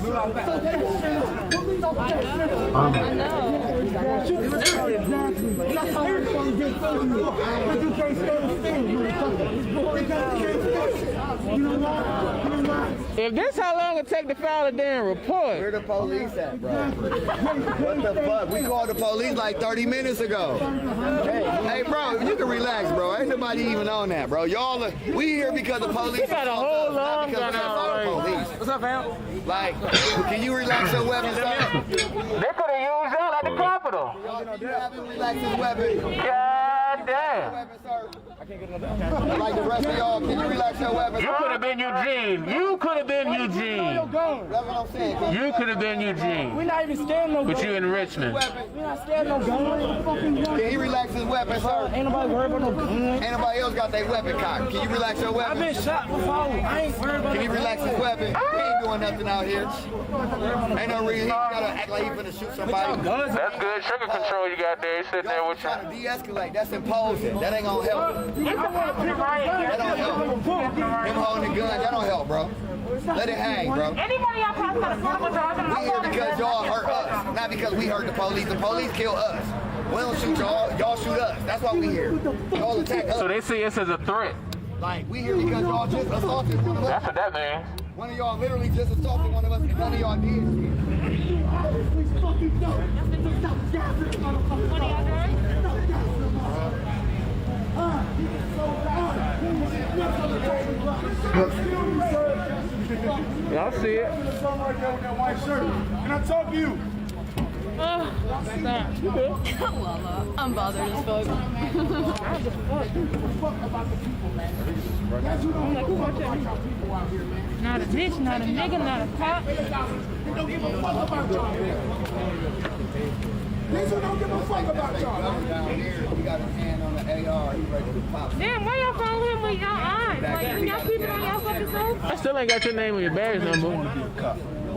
If this how long it take to file a damn report. Where the police at, bro? What the fuck? We called the police like 30 minutes ago. Hey, bro, you can relax, bro. Ain't nobody even on that, bro. Y'all, we here because the police. You got a whole long gun out. What's up, fam? Like, can you relax your weapon, sir? They could have used y'all at the Capitol. You haven't relaxed his weapon. God damn. Like the rest of y'all, can you relax your weapon? You could have been Eugene. You could have been Eugene. That's what I'm saying. You could have been Eugene. We're not even scared no gun. But you in Richmond. We're not scared no gun. Can he relax his weapon, sir? Ain't nobody worried about no gun. Ain't nobody else got their weapon cocked. Can you relax your weapon? I've been shot before. I ain't worried about Can he relax his weapon? He ain't doing nothing out here. Ain't no reason he gotta act like he finna shoot somebody. That's good trigger control you got there. You sitting there with you. Trying to de-escalate. That's imposing. That ain't gonna help. That don't help. Him holding the gun, that don't help, bro. Let it hang, bro. Anybody else has got a portable charger? We here because y'all hurt us, not because we hurt the police. The police kill us. We don't shoot y'all, y'all shoot us. That's why we here. Y'all attack us. So they see us as a threat. Like, we here because y'all just assaulted one of us. That's what that means. One of y'all literally just assaulted one of us and none of y'all did. Y'all see it. And I talk to you. I'm bothered as fuck. Not a bitch, not a nigga, not a cop. Don't give a fuck about y'all. These who don't give a fuck about y'all. Down here, he got his hand on the AR. He's ready to pop. Damn, why y'all follow him with y'all eyes? Like, can y'all keep it on y'all fucking self? I still ain't got your name or your badge number.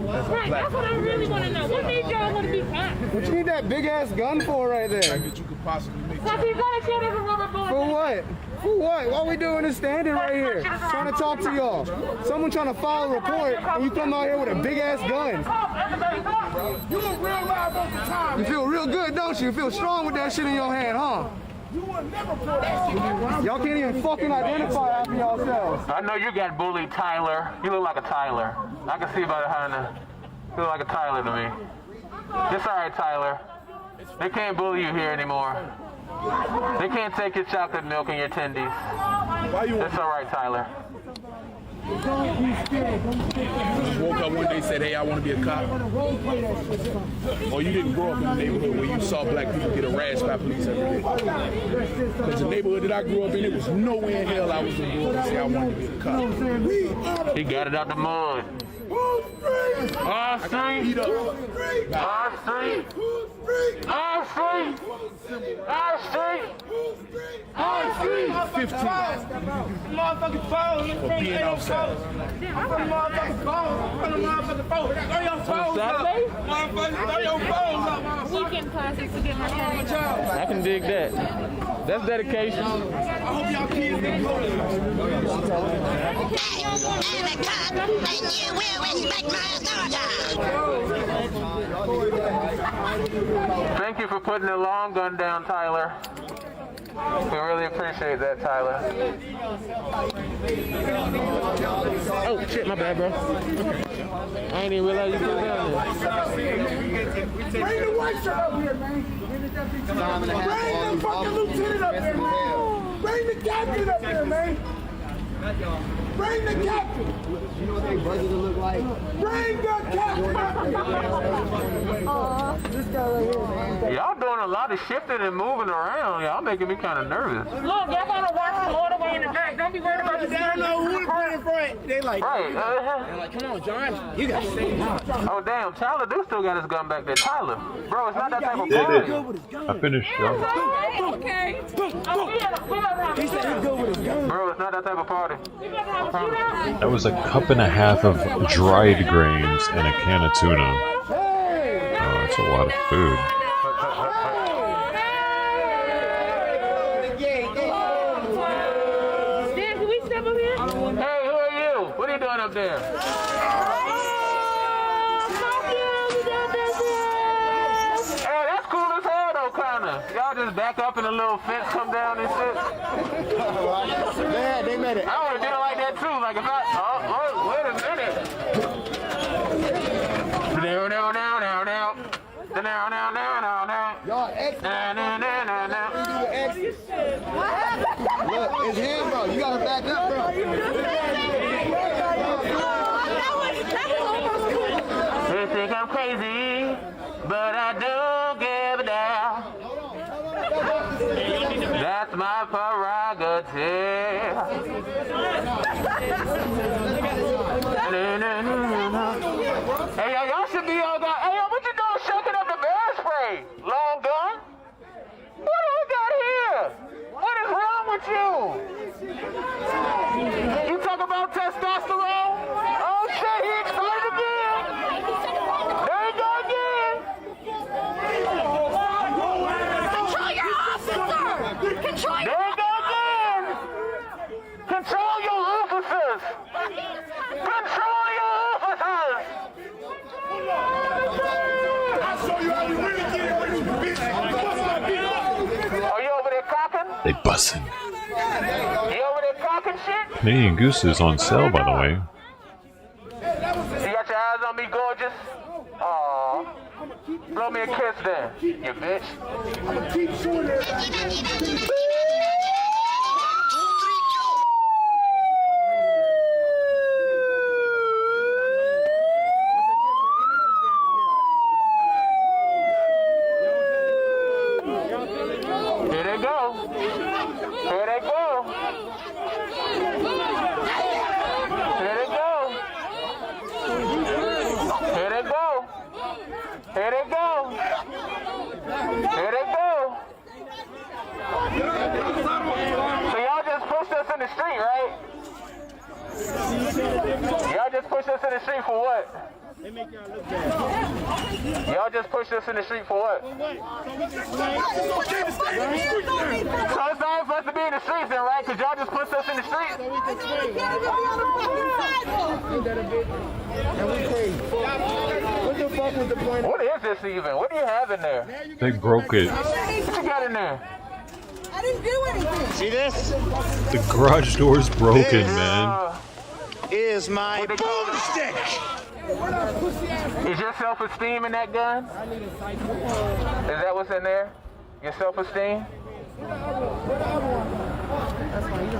Right, that's what I really want to know. What made y'all want to be cops? What you need that big ass gun for right there? That you could possibly make. So he's gonna shoot us a rubber bullet. For what? For what? What we doing is standing right here, trying to talk to y'all. Someone trying to file a report, and you come out here with a big ass gun. You look real live all the time. You feel real good, don't you? You feel strong with that shit in your hand, huh? You would never pull that shit. Y'all can't even fucking identify after yourselves. I know you got bullied, Tyler. You look like a Tyler. I can see about it how you look like a Tyler to me. It's all right, Tyler. They can't bully you here anymore. They can't take your chocolate milk and your tendies. That's all right, Tyler. You just woke up one day and said, hey, I want to be a cop. Or you didn't grow up in a neighborhood where you saw black people get harassed by police every day. Because the neighborhood that I grew up in, it was nowhere in hell I was going to grow up and say I wanted to be a cop. He got it out the mud. R3. R3. R3. R3. 15. Motherfucking phone. For being outside. I'm from the motherfucking phone. I'm from the motherfucking phone. Throw your phones up. Motherfucker, throw your phones up, motherfucker. Weekend classes to get my parents. I can dig that. That's dedication. I hope y'all kids get close. Thank you for putting the long gun down, Tyler. We really appreciate that, Tyler. Oh, shit, my bad, bro. I ain't even realize you put it down there. Bring the white shirt up here, man. Bring the fucking lieutenant up here, man. Bring the captain up here, man. Bring the captain. You know what they budget to look like? Bring the captain up here. This guy right here, man. Y'all doing a lot of shifting and moving around. Y'all making me kind of nervous. Look, y'all gotta watch them all the way in the back. Don't be worried about the They don't know who to put in front. They like, Right. they're like, come on, John. You got to say it. Oh, damn. Tyler do still got his gun back there. Tyler. Bro, it's not that type of Did party. it. I finished, y'all. Okay. He said he'd go with his gun. Bro, it's not that type of party. That was a cup and a half of dried grains and a can of tuna. Oh, that's a lot of food. Dan, can we step up here? Hey, who are you? What are you doing up there? Hey, that's cool as hell though, kinda. Y'all just back up and a little fence come down and shit. Man, they made it. I would have done it like that too. Like if I, wait a minute. Y'all X. Look, it's him, bro. You gotta back up, bro. They think I'm crazy, but I don't give a damn. That's my prerogative. Hey, y'all should be all got. Hey, what you doing shaking up the bear spray? Long gun? What do we got here? What is wrong with you? You talk about testosterone? Oh shit, he exploded again. There you go again. Control your officer! Control your There you go again. Control your officers. Control your officers. I'll show you how we really get it when you bitch. Are you over there cocking? They bussin'. You over there cocking shit? Canadian Goose is on sale, by the way. You got your eyes on me, gorgeous? Aww. Blow me a kiss then, you bitch. I'm gonna keep showing everybody. Here they go. Here they go. Here they go. Here they go. Here they go. Here they go. So y'all just pushed us in the street, right? Y'all just pushed us in the street for what? Y'all just pushed us in the street for what? So it's all for us to be in the streets then, right? Because y'all just pushed us in the streets? What the fuck was the point? What is this even? What do you have in there? They broke it. What you got in there? I didn't do anything. See this? The garage door's broken, man. Is my boomstick. Is your self-esteem in that gun? Is that what's in there? Your self-esteem?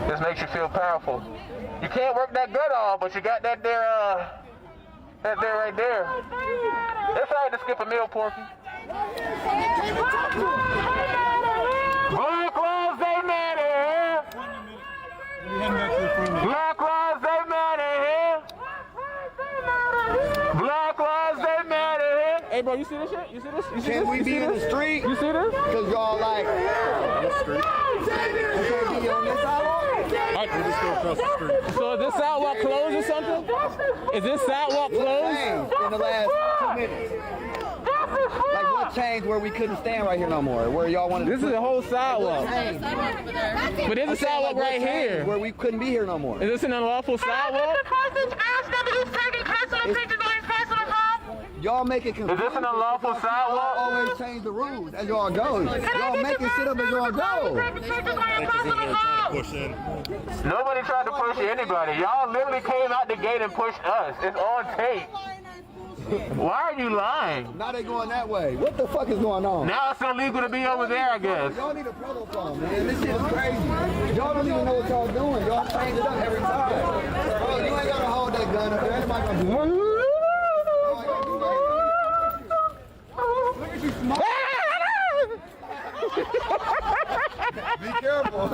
This makes you feel powerful. You can't work that gut off, but you got that there right there. It's all right to skip a meal, Porky. Black lives, they matter. Black lives, they matter. Black lives, they matter. Hey, bro, you see this shit? You see this? You see Can this? we be in the street? You see this? Because y'all like, the street. We can't be on this sidewalk? We just go across the street. So is this sidewalk closed or something? Is this sidewalk closed? In the last 2 minutes. Like what changed where we couldn't stand right here no more? Where y'all wanted This is the whole sidewalk. But there's a sidewalk right here. Where we couldn't be here no more. Is this an unlawful sidewalk? Y'all making Is this an unlawful sidewalk? Y'all always change the rules as y'all go. Y'all making shit up as y'all go. Nobody tried to push anybody. Y'all literally came out the gate and pushed us. It's on tape. Why are you lying? Now they going that way. What the fuck is going on? Now it's illegal to be over there, I guess. Y'all need a protocol, man. This shit is crazy. Y'all don't even know what y'all doing. Y'all change it up every time. Bro, you ain't gotta hold that gun up there. Anybody gonna do it? Look at you smoke. Be careful.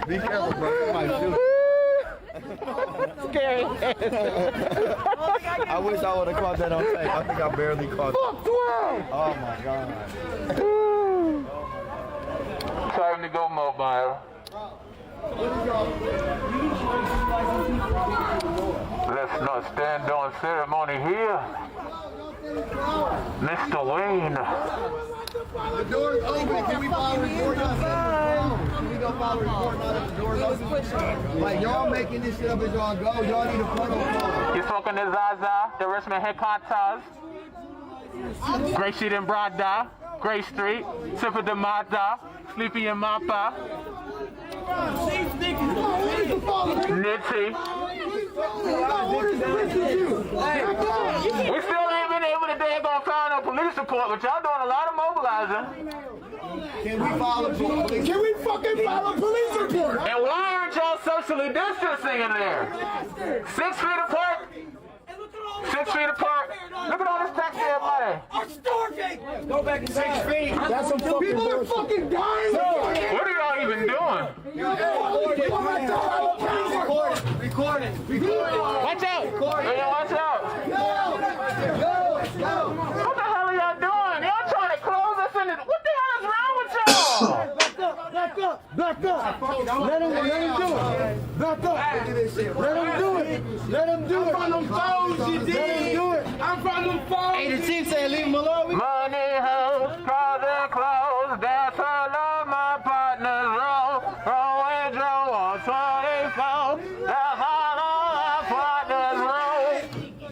Be careful, bro. Somebody shoot. Scary. I wish I would have caught that on tape. I think I barely caught it. Oh my god. Time to go mobile. Let's not stand on ceremony here. Mr. Wayne. The door's open. Can we file a report? Can we go file a report now that the door's open? Like, y'all making this shit up as y'all go. Y'all need a protocol. You talking to Zaza, the Richmond headquarters? Gray Street in Brada, Gray Street, Super de Mata, Sleepy in Mapa, Nitty. We still ain't been able to find no police report, but y'all doing a lot of mobilizing. Can we file a report? Can we fucking file a police report? And why aren't y'all socially distancing in there? 6 feet apart? 6 feet apart? Look at all this taxpayer money. Our store gate. Go back and 6 feet. That's some fucking people are fucking dying. What are y'all even doing? Record it. Watch out. Hey, watch out. What the hell are y'all doing? Y'all trying to close us in. What the hell is wrong with y'all? Back up. Let him do it. Back up. Let him do it. I'm from them phones, you did. Let him do it. I'm from them phones. Hey, the chief said leave him alone. Money, hoes, cars and clothes. That's all of my partners roll. Roll and Joe on 24. That's all of my partners roll.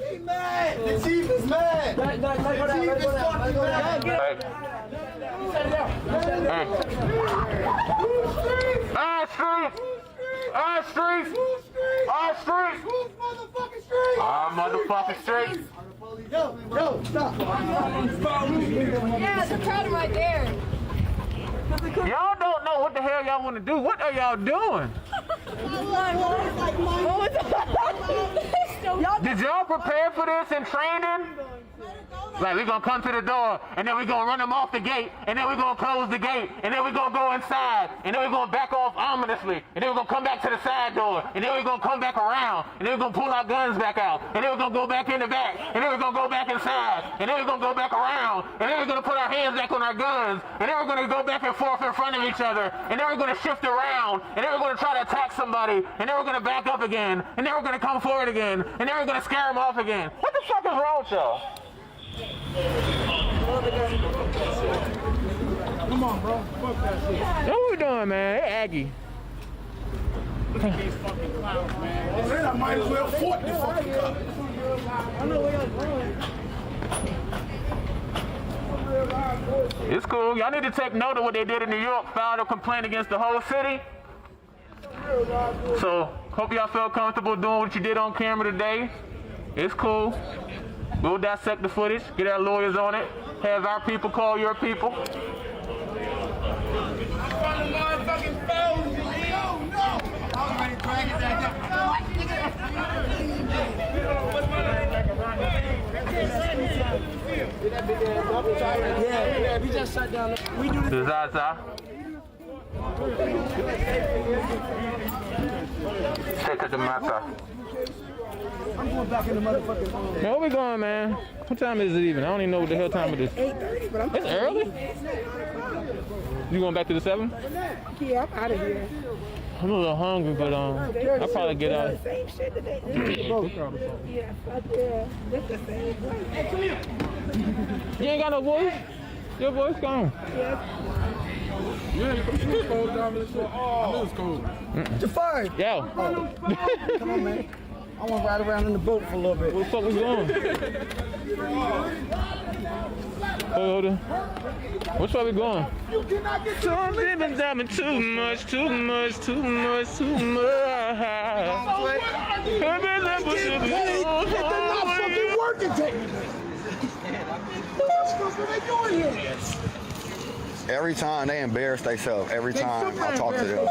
He mad. The chief is mad. The chief is fucking mad. Hey. Our streets! Our streets! Our streets! Who's motherfucking street? Our motherfucking streets! Yo, stop. Yeah, the crowd right there. Y'all don't know what the hell y'all want to do. What are y'all doing? Did y'all prepare for this in training? Like, we're going to come to the door, and then we're going to run them off the gate, and then we're going to close the gate, and then we're going to go inside, and then we're going to back off ominously, and then we're going to come back to the side door, and then we're going to come back around, and then we're going to pull our guns back out, and then we're going to go back in the back, and then we're going to go back inside, and then we're going to go back around, and then we're going to put our hands back on our guns, and then we're going to go back and forth in front of each other, and then we're going to shift around, and then we're going to try to attack somebody, and then we're going to back up again, and then we're going to come forward again, and then we're going to scare them off again. What the fuck is wrong with y'all? Come on, bro. Fuck that shit. What we doing, man? Hey, Aggie. Look at these fucking clowns, man. Then I might as well fought the fucking cops. I know what y'all doing. It's cool. Y'all need to take note of what they did in New York. Filed a complaint against the whole city. So, hope y'all feel comfortable doing what you did on camera today. It's cool. We'll dissect the footage, get our lawyers on it, have our people call your people. Yeah, we just shut down. We do this. Zaza. Check the map. I'm going back in the motherfucking home. Man, where we going, man? What time is it even? I don't even know what the hell time it is. 8:30, but I'm. It's early? You going back to the 7? Yeah, I'm out of here. I'm a little hungry, but I'll probably get out. Same shit today. Yeah, fuck yeah. That's the same. Hey, come here. You ain't got no voice? Your voice gone. Yeah, it's cold down this way. Oh, it's cold. Jafar. Yo. Come on, man. I want to ride around in the boat for a little bit. Where the fuck we going? Hold on. Which way we going? Don't living diamond too much, too much, too much, too much. Fucking working taking. What the fuck are they doing here? Every time they embarrass themselves, every time I talk to them.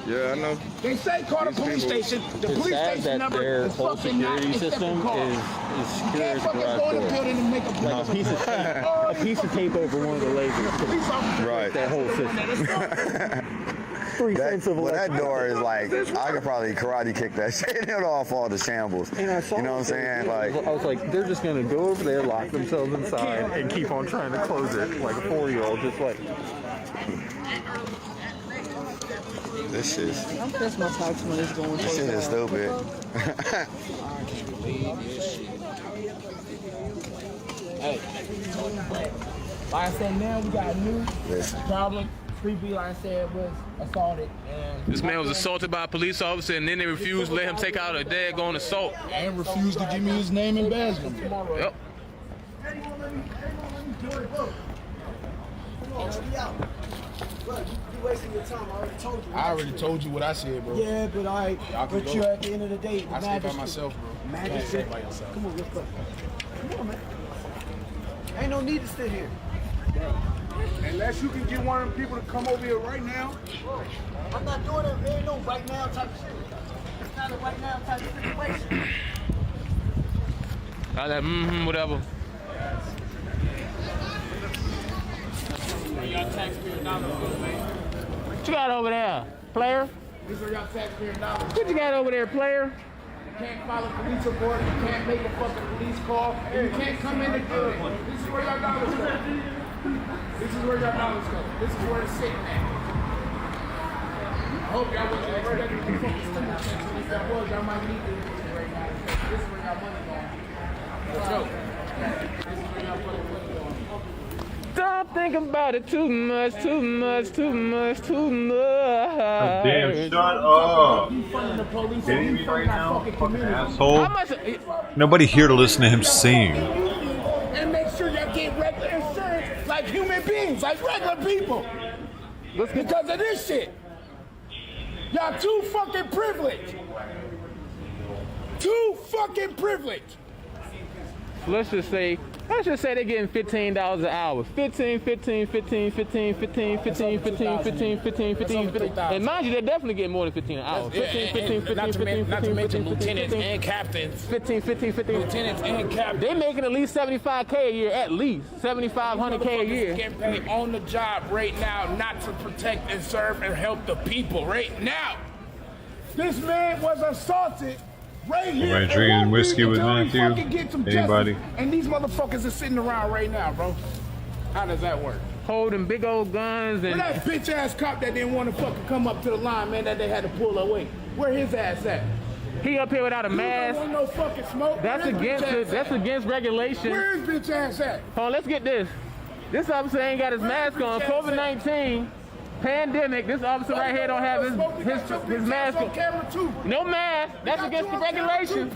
Yeah, I know. They say call the police station. The police station number is fucking not system is secured fucking go in the building and make a piece of tape over one of the labels. Right. That whole system. That door is like, I could probably karate kick that shit. It'll all fall to shambles. You know what I'm saying? Like, I was like, they're just gonna go over there, lock themselves inside, and keep on trying to close it like a 4-year-old, just like. This shit. That's my tax money's going. This shit is stupid. Hey, like I said, now we got a new problem. 3B, like I said, was assaulted. And This man was assaulted by a police officer, and then they refused to let him take out a daggone assault. And refused to give me his name and badge number. Yep. I already told you what I said, bro. Yeah, but but you at the end of the day, I stay by myself, bro. You can't stay by yourself. Come on, let's go. Come on, man. Ain't no need to sit here. Unless you can get one of them people to come over here right now. I'm not doing it. Ain't no right now type of shit. It's not a right now type of situation. I like, whatever. What you got over there, player? These are your taxpayer dollars. What you got over there, player? You can't file a police report. You can't make a fucking police call. You can't come in the building. This is where your dollars go. This is where your dollars go. This is where it's sitting at. I hope y'all wasn't expecting the fucking stimulus checks. If that was, y'all might need this right now. This is where y'all money going. Let's go. This is where y'all fucking money going. Don't think about it too much, too much, too much, too much. Damn, shut up. Kidding me right now? Fucking asshole. Nobody here to listen to him sing. And make sure y'all get regular insurance like human beings, like regular people. Because of this shit. Y'all too fucking privileged. Too fucking privileged. Let's just say they're getting $15 an hour. 15. And mind you, they're definitely getting more than 15 an hour. 15. Not to mention lieutenants and captains. 15. Lieutenants and captains. They making at least $75K a year, at least $7,500K a year. Getting paid on the job right now, not to protect and serve and help the people right now. This man was assaulted. Right here. Anybody drinking whiskey with Matthew? Anybody? And these motherfuckers are sitting around right now, bro. How does that work? Holding big old guns and. Where that bitch ass cop that didn't want to fucking come up to the line, man, that they had to pull away. Where his ass at? He up here without a mask. Don't want no fucking smoke. That's against regulation. Where his bitch ass at? Hold on, let's get this. This officer ain't got his mask on. COVID-19. Pandemic, this officer right here don't have his mask on. Camera too. No mask. That's against the regulations.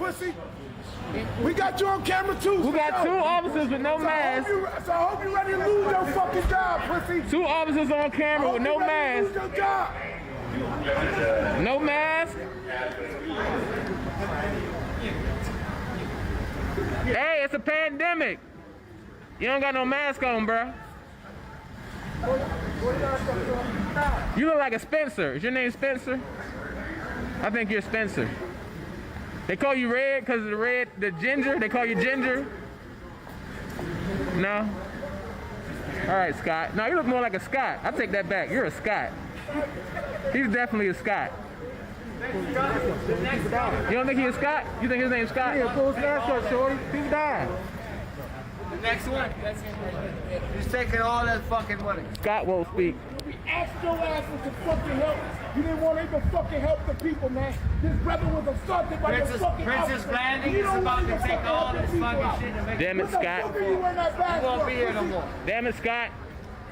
We got you on camera too. We got 2 officers with no mask. So I hope you ready to lose your fucking job, pussy. 2 officers on camera with no mask. Lose your job. No mask. Hey, it's a pandemic. You don't got no mask on, bro. You look like a Spencer. Is your name Spencer? I think you're Spencer. They call you Red because of the ginger? They call you Ginger? No? All right, Scott. No, you look more like a Scott. I take that back. You're a Scott. He's definitely a Scott. You don't think he's a Scott? You think his name's Scott? Yeah, pull his mask up, shorty. He's dying. The next one. He's taking all that fucking money. Scott won't speak. We asked your asses to fucking help. You didn't want to even fucking help the people, man. This brother was assaulted by your fucking Princess Landing is about to take all this fucking shit and make Damn it, Scott. You won't be here no more. Damn it, Scott.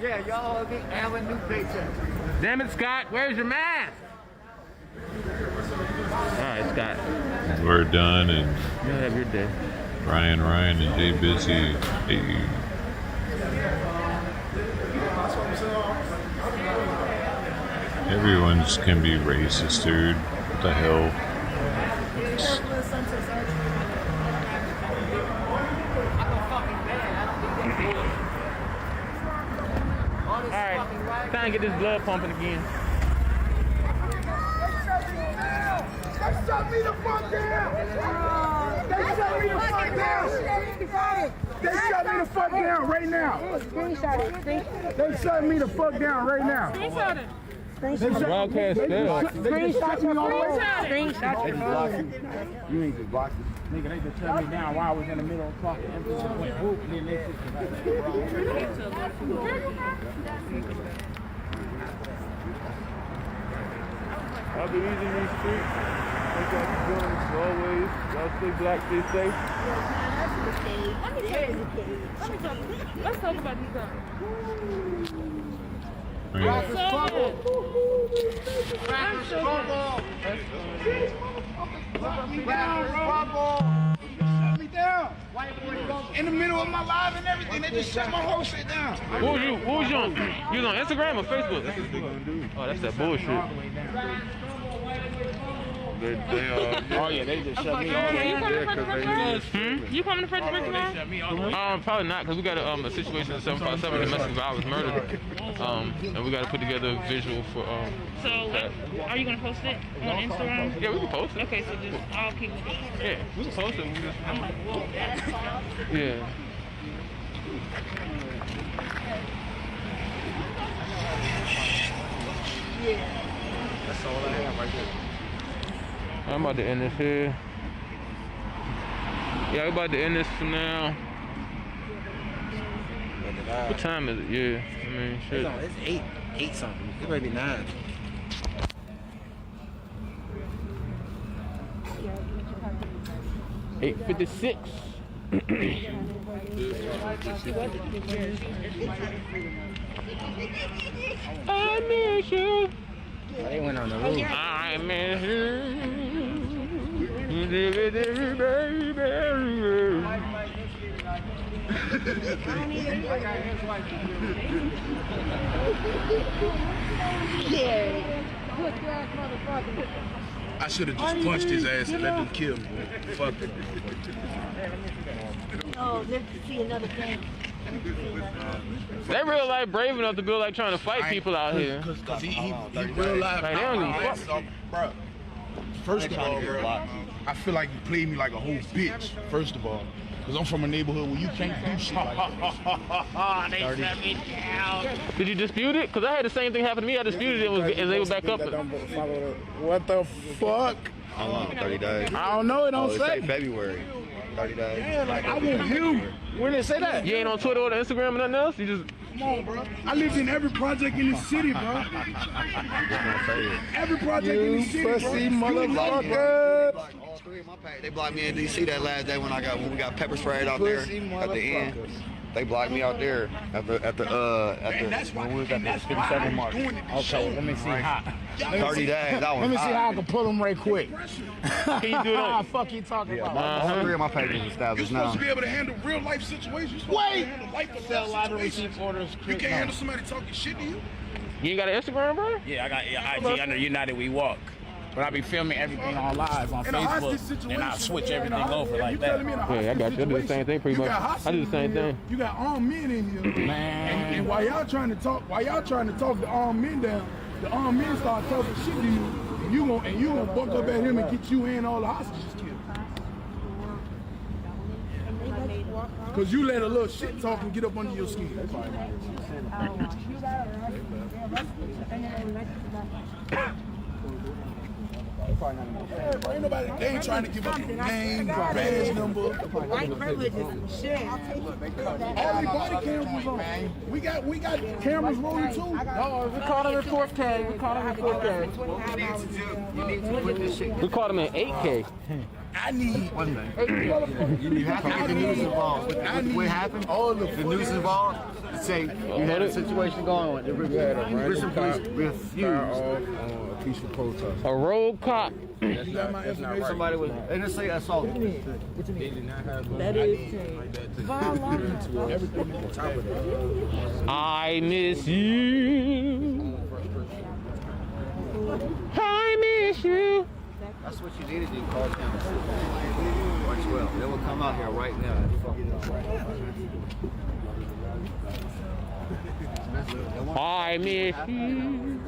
Yeah, y'all will be having new paychecks. Damn it, Scott. Where's your mask? All right, Scott. We're done, and you'll have your day. Ryan, and Jay Busy. Hey. Everyone just can be racist, dude. What the hell? Alright, time to get this blood pumping again. They shut me the fuck down! They shut me the fuck down! They shut me the fuck down right now! They shut me the fuck down right now! Broadcast Screenshot me all the way. Screenshot You ain't just blocked it. Nigga, they just shut me down while I was in the middle of talking. Everything went whoop, and then they just I'll be easy in these streets. Thank y'all for doing this as always. Y'all stay black, stay safe. Let's talk about these guys. Rappers trouble. Rappers trouble. shut me down. In the middle of my live and everything, they just shut my whole shit down. What was you on? You was on Instagram or Facebook? Oh, that's that bullshit. Oh yeah, they just shut me off. You coming to Frederick tomorrow? Probably not, because we got a situation in 757, domestic violence murder, and we got to put together a visual for So, are you gonna post it on Instagram? Yeah, we can post it. Okay, so just I'll keep it. Yeah, we can post it. Yeah. That's all I have right there. I'm about to end this here. Yeah, we're about to end this for now. What time is it? Yeah, I mean, shit. It's 8 something. It might be 9. $8:56. I miss you. They went on the roof. I miss you. Baby. I should have just punched his ass and let him kill me. Fuck it. Oh, let's see another thing. They real life brave enough to be like trying to fight people out here. Cause he real life. Like, they don't give a fuck. Bro, first of all, bro, I feel like you played me like a whole bitch. First of all, cause I'm from a neighborhood where you can't do shit like that. They shut me down. Did you dispute it? Cause I had the same thing happen to me. I disputed it as they were back up. What the fuck? How long? 30 days? I don't know. It don't say. February. 30 days. Yeah, like I want him. Where did it say that? You ain't on Twitter or Instagram or nothing else? You just... Come on, bro. I lived in every project in the city, bro. Every project in the city, bro. Pussy motherfucker. All 3 of my page. They blocked me in DC that last day when we got pepper sprayed out there at the end. They blocked me out there at the when we was at the 57 mark. Okay, let me see how. 30 days. That Let me see how I can pull them right quick. Can you do How that? the fuck you talking about? All 3 of my pages established You're now. supposed to be able to handle real life situations. Wait! Sell live receipt orders. You can't handle somebody talking shit to you. You ain't got an Instagram, bro? Yeah, I got IG under United We Walk. But I be filming everything on live on Facebook, and I switch everything over like that. Yeah, I got you. I do the same thing pretty much. I do the same thing. You got armed men in here, man. And while y'all trying to talk the armed men down, the armed men start talking shit to you, and you gonna buck up at him and get you and all the hostages killed. Cause you let a little shit talk and get up under your skin. Ain't nobody, they ain't trying to give up your name, your badge number. White privilege is shit. All the body cameras was on. We got cameras rolling too. No, we caught him in 4K. We caught him in 4K. We caught him in 8K. I need one thing. You have to get the news involved. What happened? All the news involved. Say you had a situation going on. We had a Richmond police refused a peaceful protest. A road cop. You got my information. Somebody was. They didn't say assault. They did not have that is I miss you. I miss you. That's what you needed to call county. Watch well. They will come out here right now. I miss you.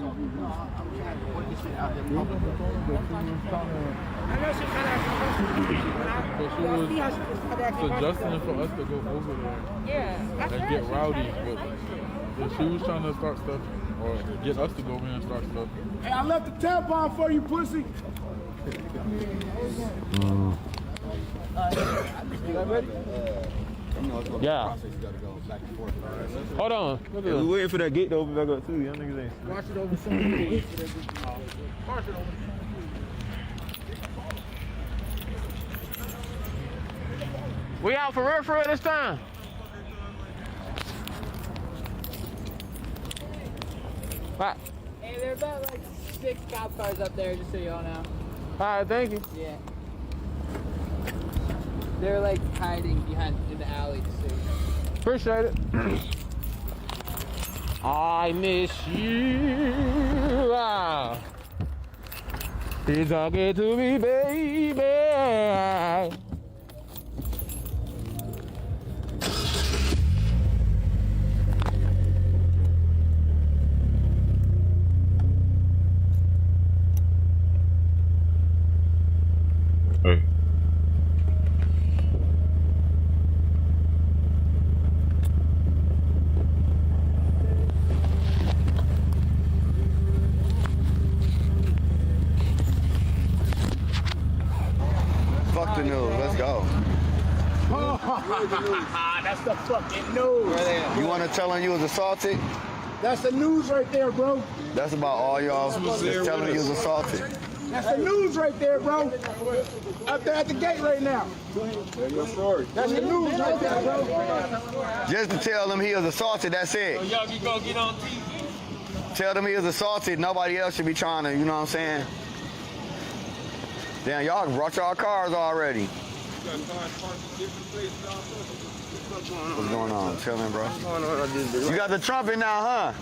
Suggesting for us to go over there and get rowdy, but she was trying to start stuff or get us to go in and start stuff. Hey, I left the tampon for you, pussy. Yeah. Hold on. We waiting for that gate to open back up too. Y'all niggas ain't. Watch it over something. We out for real this time. What? Hey, there are about like 6 cop cars up there, just so y'all know. Alright, thank you. Yeah. They're like hiding behind in the alley, just so you know. Appreciate it. I miss you. Ah. He's talking to me, baby. Hey. Fuck the news, let's go. That's the fucking news. You want to tell him you was assaulted? That's the news right there, bro. That's about all y'all just telling you was assaulted. That's the news right there, bro. Up there at the gate right now. That's the news right there, bro. Just to tell him he was assaulted, that's it. Y'all can go get on TV. Tell them he was assaulted, nobody else should be trying to, you know what I'm saying? Damn, y'all brought y'all cars already. What's going on? Tell him, bro. You got the trumpet now, huh?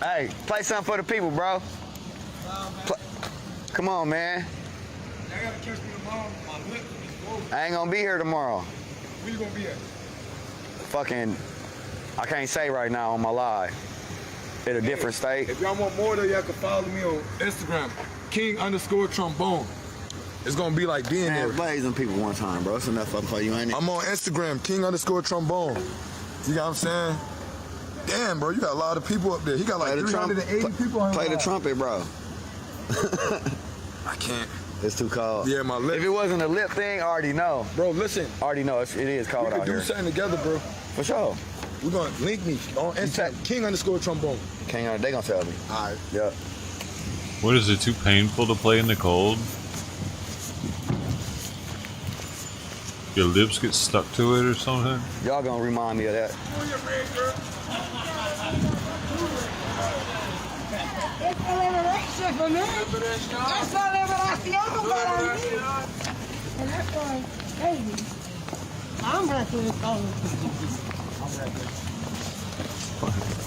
Hey, play something for the people, bro. Come on, man. I ain't gonna be here tomorrow. Where you gonna be at? Fucking, I can't say right now on my live. In a different state. If y'all want more though, y'all can follow me on Instagram, King_trombone. It's gonna be like being there. Blazing people one time, bro. It's enough for you, ain't it? I'm on Instagram, King_trombone. You got what I'm saying? Damn, bro, you got a lot of people up there. He got like 380 people on Play the trumpet, bro. I can't. It's too cold. Yeah, my lip. If it wasn't a lip thing, I already know. Bro, listen. I already know it is cold out here. We can do something together, bro. For sure. We're gonna link me on Instagram, King_trombone. King, they gonna tell me. All right. Yep. What is it, too painful to play in the cold? Your lips get stuck to it or something? Y'all gonna remind me of that.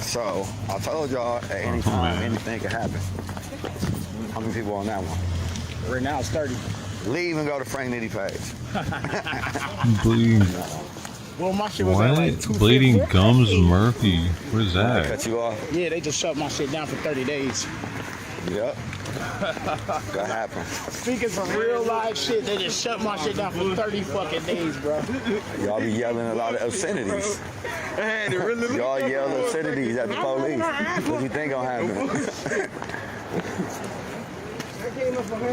So I told y'all at any time anything could happen. How many people on that one? Right now it's 30. Leave and go to Frank Nitty page. Bleeding. Well, my shit was What? at like 250. Bleeding Gums Murphy. What is that? Cut you off? Yeah, they just shut my shit down for 30 days. Yep. That happened. Speaking some real live shit, they just shut my shit down for 30 fucking days, bro. Y'all be yelling a lot of obscenities. Y'all yell obscenities at the police. What you think gonna happen?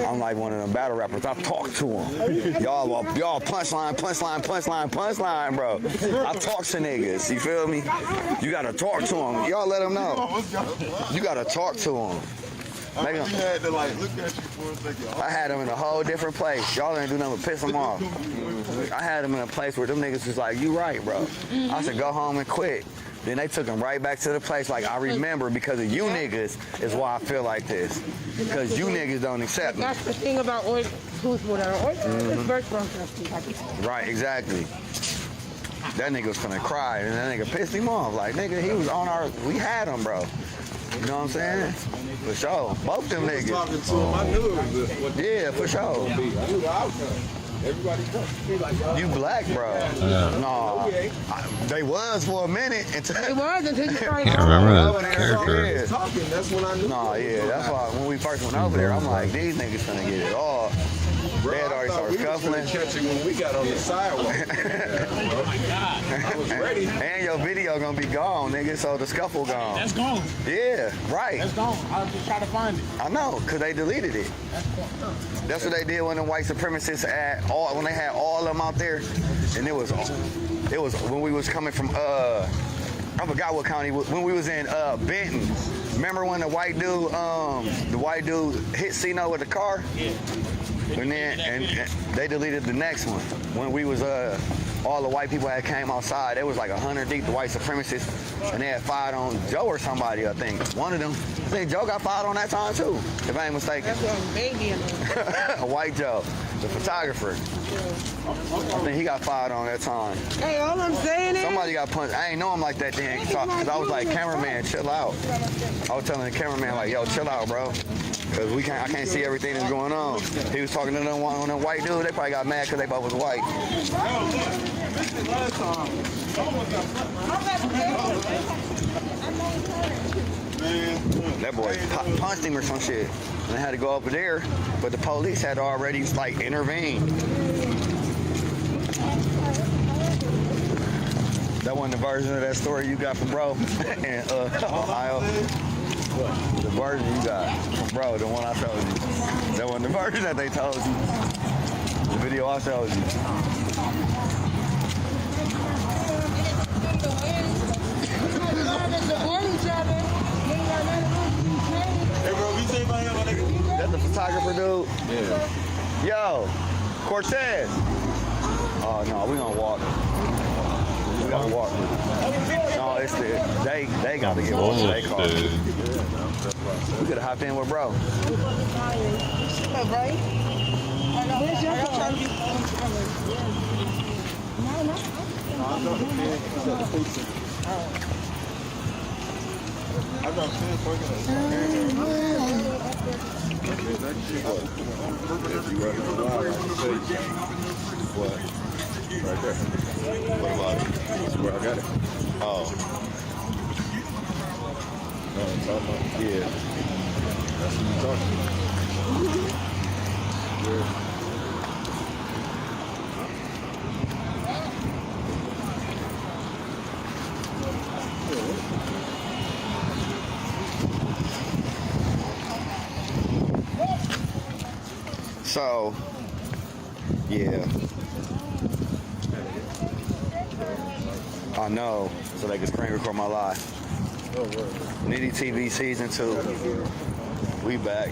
I'm like one of them battle rappers. I talk to them. Y'all punchline, bro. I talk to niggas. You feel me? You gotta talk to them. Y'all let them know. You gotta talk to them. I had to like look at you for a second. I had them in a whole different place. Y'all didn't do nothing but piss them off. I had them in a place where them niggas was like, you right, bro. I should go home and quit. Then they took them right back to the place like, I remember because of you niggas is why I feel like this. Because you niggas don't accept me. That's the thing about oil. Right, exactly. That nigga was gonna cry and that nigga pissed him off. Like, nigga, he was on our, we had him, bro. You know what I'm saying? For sure. Both them niggas. Talking to him, I knew it was Yeah, for sure. I knew the outcome. Everybody comes. You black, bro. No. They was for a minute until It was until you started. Can't remember that character. Yeah. Talking, that's when I knew. No, yeah, that's why when we first went over there, I'm like, these niggas finna get it all. They had already started scuffling. Catching when we got on the sidewalk. Oh my God. I was ready. And your video gonna be gone, nigga, so the scuffle gone. That's gone. Yeah, right. That's gone. I'll just try to find it. I know, cause they deleted it. That's what they did when the white supremacists when they had all of them out there, and it was when we was coming from I forgot what county, when we was in Benton. Remember when the white dude hit Cino with the car? Yeah. And then they deleted the next one. When we was all the white people that came outside, it was like 100 deep, the white supremacists, and they had fired on Joe or somebody, I think. One of them. I think Joe got fired on that time too, if I ain't mistaken. That's what I'm baby. A white Joe, the photographer. I think he got fired on that time. Hey, all I'm saying is Somebody got punched. I ain't know him like that then, because I was like, cameraman, chill out. I was telling the cameraman, like, yo, chill out, bro. Because I can't see everything that's going on. He was talking to them white dude. They probably got mad because they both was white. That boy punched him or some shit. And they had to go over there, but the police had already like intervened. That wasn't the version of that story you got from bro in Ohio. The version you got from bro, the one I told you. That wasn't the version that they told you. The video I showed you. That the photographer dude? Yeah. Yo, Cortez. Oh no, we gonna walk. We gotta walk. No, it's they gotta get one of their cars. We could have hopped in with bro. right? Where's your car? I got 10 What? Right there. What about it? That's where I got it. Oh. No, I'm talking about. Yeah. That's what you're talking about. Yeah. So, yeah. I know, so they can screen record my live. Nitty TV season 2. We back.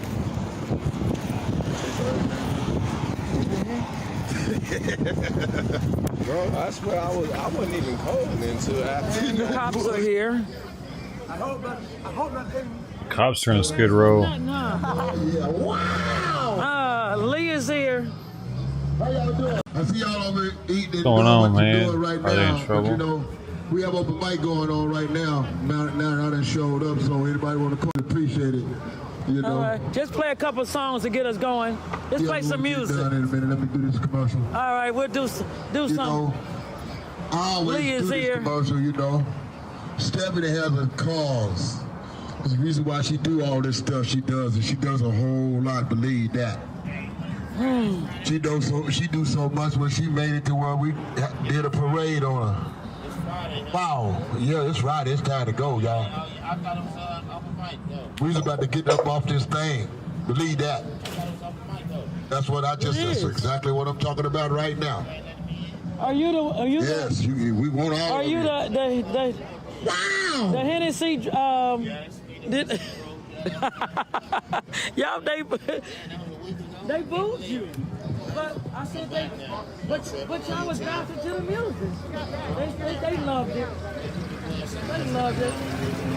Bro, I swear I wasn't even calling until after. The cops are here. I hope that Cops are in Skid Row. Wow. Lee is here. How y'all doing? I see y'all over eating. What's going on, man? Right Are they in now, trouble? You know, We have open mic going on right now. Now I done showed up, so anybody want to come, appreciate it. You know. All right. Just play a couple songs to get us going. Just play some music. Down in a minute. Let me do this commercial. All right, we'll do something. Know, I always Lee is do this here. commercial, you know. Stephanie has a cause. There's a reason why she do all this stuff she does, and she does a whole lot. Believe that. She do so much when she made it to where we did a parade on her. Wow, yeah, it's right. It's time to go, y'all. We was about to get up off this thing. Believe that. That's what that's exactly what I'm talking about right now. Are you yes, we want all Are of you you. the Wow! The Hennessy y'all they booed you. But I said but y'all was dancing to the music. They loved it. They loved it.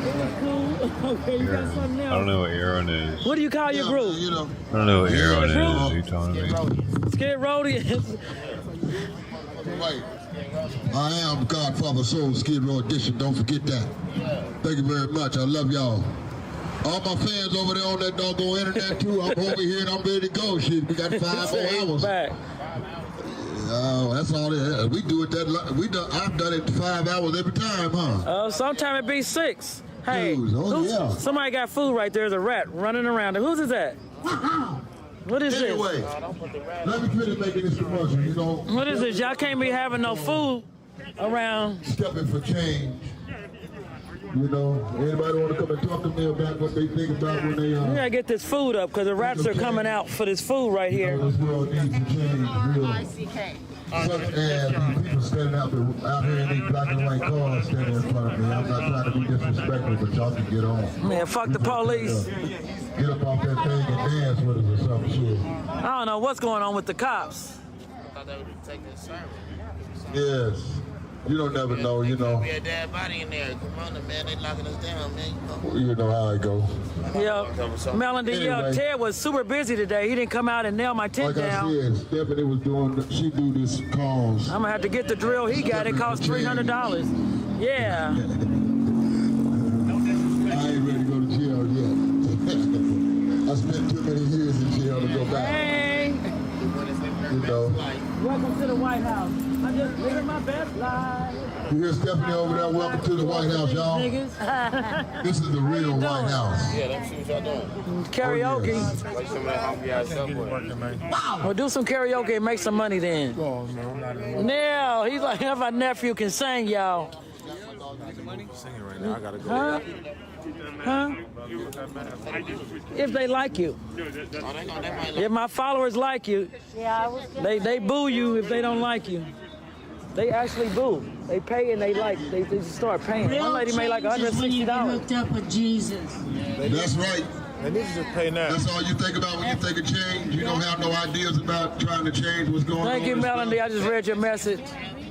It was cool. Okay, you got something else. I don't know what Aaron is. What do you call your group? You know. I don't know what Aaron is. Are you telling me? Skid Row. Right. I am Godfather Soul Skid Row Edition. Don't forget that. Thank you very much. I love y'all. All my fans over there on that doggone internet too. I'm over here and I'm ready to go. Shit, we got 5 more hours. Back. That's all it is. We do it I've done it 5 hours every time, huh? Sometime it be 6. Hey, yeah. Somebody got food right there. There's a rat running around. Whose is that? What is anyway, let me finish making this commercial, you know. What is this? Y'all can't be having no food around. Stepping for change. You know, anybody want to come and talk to me about what they think about when they... We gotta get this food up because the rats are coming out for this food right here. This world needs to change, real. Such as these people standing out here in these black and white cars standing in front of me. I'm not trying to be disrespectful, but y'all can get on. Man, fuck the police. Get up off that thing and dance with us or some shit. I don't know what's going on with the cops. I thought they would take this service. Yes. You don't never know, you know. We had dead body in there. Come on, man. They locking us down, man. You know how it go. Yeah. Melody, Ted was super busy today. He didn't come out and nail my tent down. Like I said, Stephanie was she do this cause. I'm gonna have to get the drill he got. It cost $300. Yeah. I ain't ready to go to jail yet. I spent too many years in jail to go back. Hey. You know. Welcome to the White House. I'm just living my best life. You hear Stephanie over there? Welcome to the White House, y'all. This is the real White House. Yeah, let me see what y'all doing. Karaoke. Like some of that hungry ass stuff. Well, do some karaoke and make some money then. Now, he's like, if my nephew can sing, y'all. Singing right now. I gotta go. Huh? Huh? If they like you. If my followers like you, they boo you if they don't like you. They actually boo. They pay and they just start paying. Real One lady made like $160. when you get hooked up with Jesus. That's right. They need to just pay now. That's all you think about when you think of change. You don't have no ideas about trying to change what's going on. Thank you, Melody. I just read your message.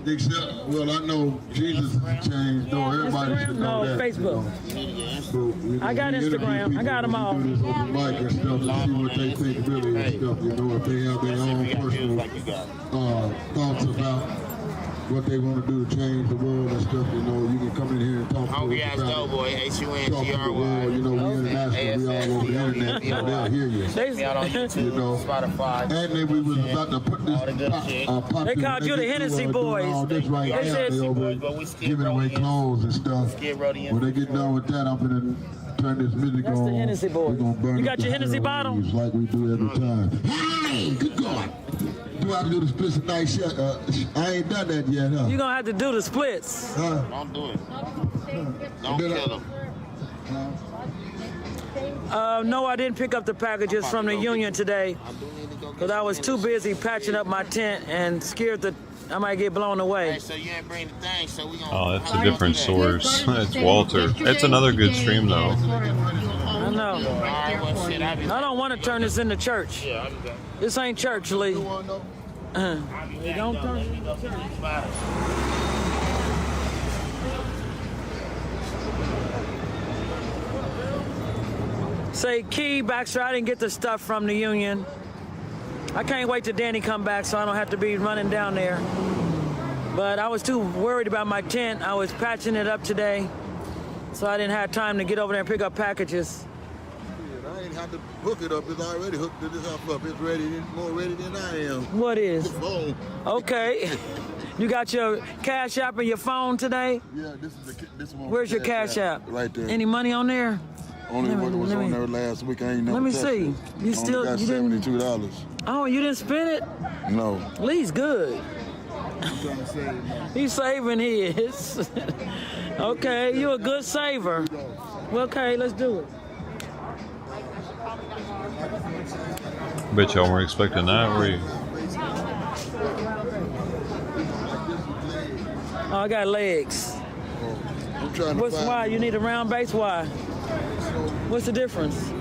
Except, well, I know Jesus changed. No, everybody should know that. Facebook. So, I got Instagram. I got them all. Do this open mic and stuff to see what they think really and stuff. You know, if they have their own personal thoughts about what they want to do to change the world and stuff, you know, you can come in here and talk to us Hungry ass about doughboy, talk to the HUNGRY. world. You know, we international, we all over the internet, so they'll hear you. You know, Spotify. and then we was about to put this They called you the Hennessy boys. All this right They now, said- they over giving away clothes and stuff. When they get done with that, I'm gonna turn this music on. That's the Hennessy boy. We're gonna burn You up got the your Hennessy bottle? heroin like we do every time. Hey, good God. Do I have to do the splits at night shot? I ain't done that yet, huh? You're gonna have to do the splits. Don't do it. Don't kill them. No, I didn't pick up the packages from the union today because I was too busy patching up my tent and scared that I might get blown away. So you ain't bring the thing, so we gonna... Oh, that's a different source. It's Walter. It's another good stream, though. I know. I don't want to turn this into church. This ain't church, Lee. They don't turn it into church. Say, Key, Baxter, I didn't get the stuff from the union. I can't wait till Danny come back so I don't have to be running down there. But I was too worried about my tent. I was patching it up today, so I didn't have time to get over there and pick up packages. I ain't have to hook it up. It's already hooked this up. It's ready, more ready than I am. What is? The phone. Okay. You got your Cash App and your phone today? Yeah, this one. Where's your Cash App? Right there. Any money on there? Only what was on there last week. I ain't never Let me touched see. it. You still got you didn't $72. Oh, you didn't spend it? No. Lee's good. I'm trying to save. He's saving his. Okay, you're a good saver. Well, okay, let's do it. Bet y'all weren't expecting that, were you? Oh, I got legs. I'm trying to What's why? You need a round base? Why? What's the difference?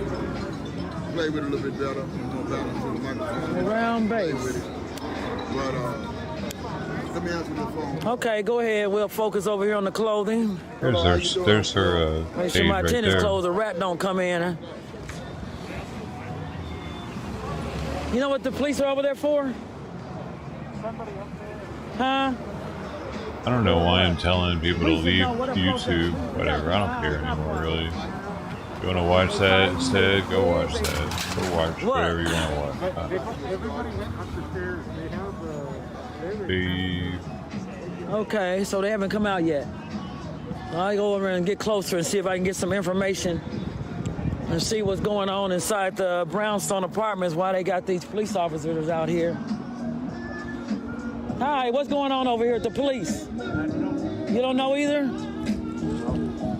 Play with it a little bit better. More balance on the microphone. A round base. But let me answer the phone. Okay, go ahead. We'll focus over here on the clothing. There's her Make sure page my right tennis there. clothes, a rat don't come in. You know what the police are over there for? Huh? I don't know why I'm telling people to leave YouTube, whatever. I don't care anymore, really. If you want to watch that instead, go watch that. Go watch whatever you want to watch. Everybody went up the stairs. They have Okay, so they haven't come out yet. I'll go over and get closer and see if I can get some information and see what's going on inside the Brownstone Apartments, why they got these police officers out here. Hi, what's going on over here at the police? You don't know either?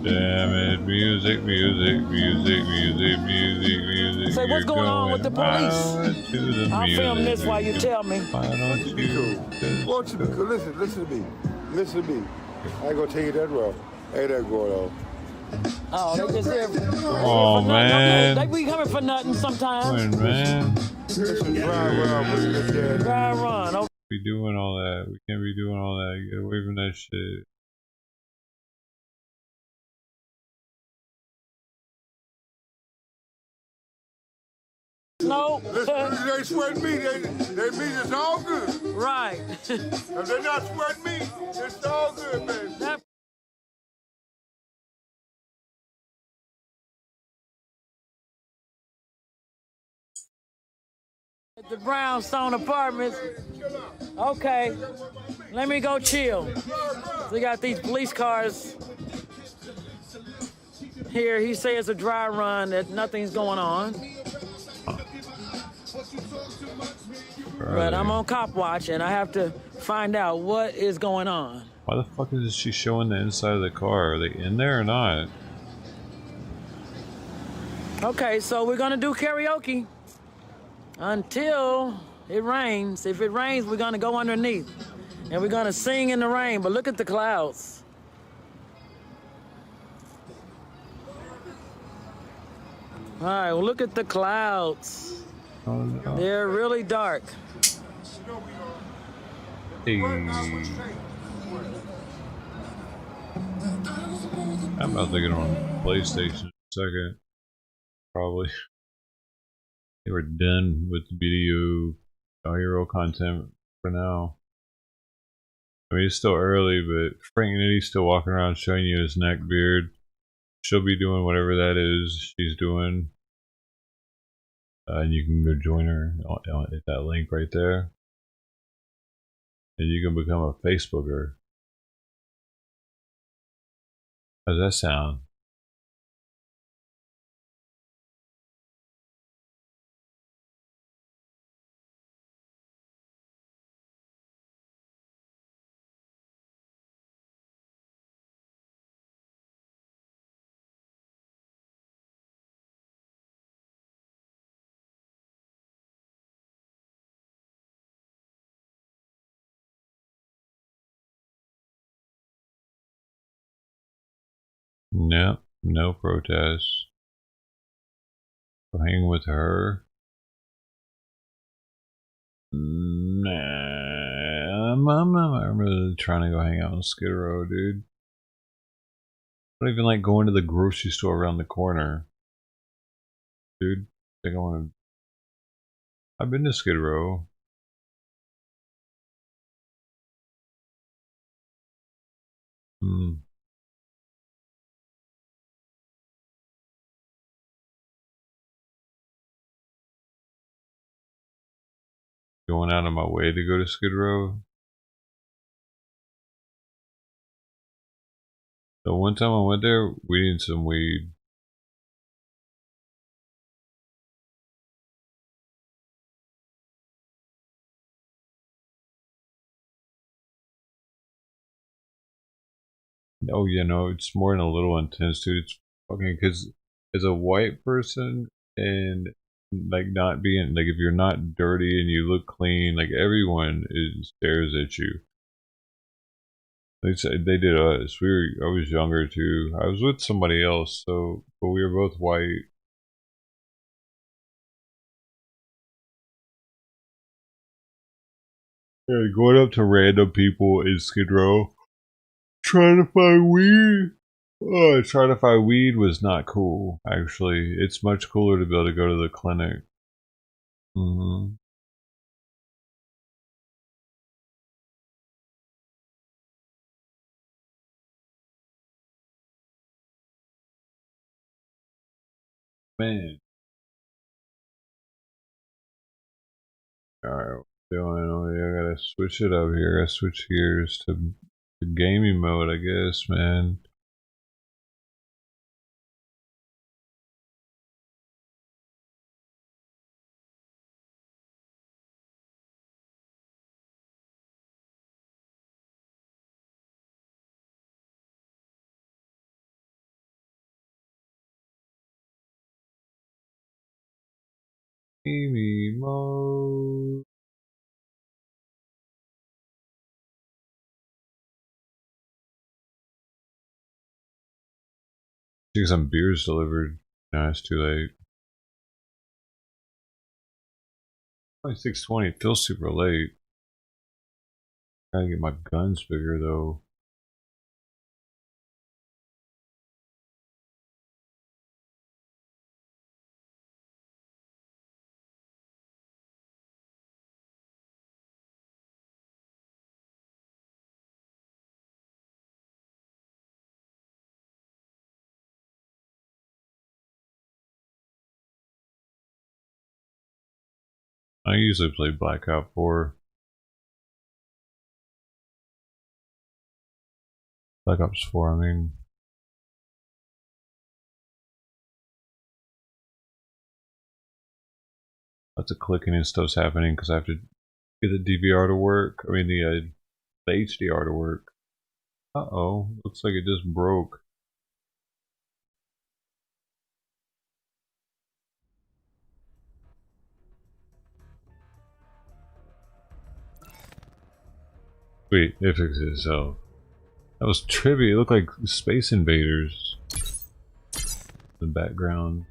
Damn it, music. Say, what's going on with the police? I'll film this while you tell me. Why don't you be cool? Listen to me. Listen to me. I ain't gonna take it that route. Ain't that going on? Oh, they just here. Oh, man. They be coming for nothing sometimes. Man. Dry run. Okay. Be doing all that. We can't be doing all that. Get away from that shit. No. They sweat me. They mean it's all good. Right. If they're not sweating me, it's all good, baby. At the Brownstone Apartments. Okay. Let me go chill. We got these police cars here. He says it's a dry run, that nothing's going on. But I'm on cop watch and I have to find out what is going on. Why the fuck is she showing the inside of the car? Are they in there or not? Okay, so we're gonna do karaoke until it rains. If it rains, we're gonna go underneath and we're gonna sing in the rain. But look at the clouds. All right, well, look at the clouds. Oh, no. They're really dark. Hey. I'm about to get on PlayStation in a second. Probably. They were done with the video hero content for now. I mean, it's still early, but Frank Nitty's still walking around showing you his neck beard. She'll be doing whatever that is she's doing. And you can go join her at that link right there. And you can become a Facebooker. How does that sound? Nope, no protests. Hang with her. Nah, I'm really trying to go hang out on Skid Row, dude. I don't even like going to the grocery store around the corner. Dude, I think I want to. I've been to Skid Row. Hmm. Going out of my way to go to Skid Row. The one time I went there, we needed some weed. Oh yeah, no, it's more than a little intense, dude. It's fucking because as a white person and like not being like if you're not dirty and you look clean, like everyone stares at you. They did us. I was younger too. I was with somebody else, so but we were both white. Yeah, going up to random people in Skid Row, trying to find weed. Oh, trying to find weed was not cool. Actually, it's much cooler to be able to go to the clinic. Mm-hmm. Man. Alright, what doing? Oh yeah, I gotta switch it up here. I gotta switch gears to gaming mode, I guess, man. Gaming mode. Getting some beers delivered. No, it's too late. Only 6:20. It feels super late. Gotta get my guns bigger though. I usually play Black Ops 4. Black Ops 4, I mean. Lots of clicking and stuff's happening because I have to get the DVR to work. I mean, the HDR to work. Uh-oh. Looks like it just broke. Wait, it fixed itself. That was trippy. It looked like Space Invaders. The background.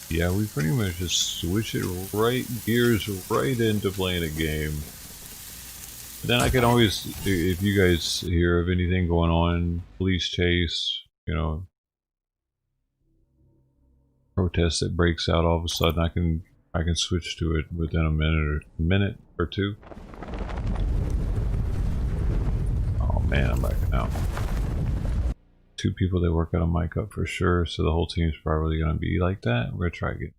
Yeah, we pretty much just switch it gears right into playing a game. Then I can always, if you guys hear of anything going on, police chase, you know, protest that breaks out all of a sudden, I can switch to it within a minute or two. Oh man, I'm backing out. 2 people that work on a mic up for sure, so the whole team's probably gonna be like that. We're gonna try again.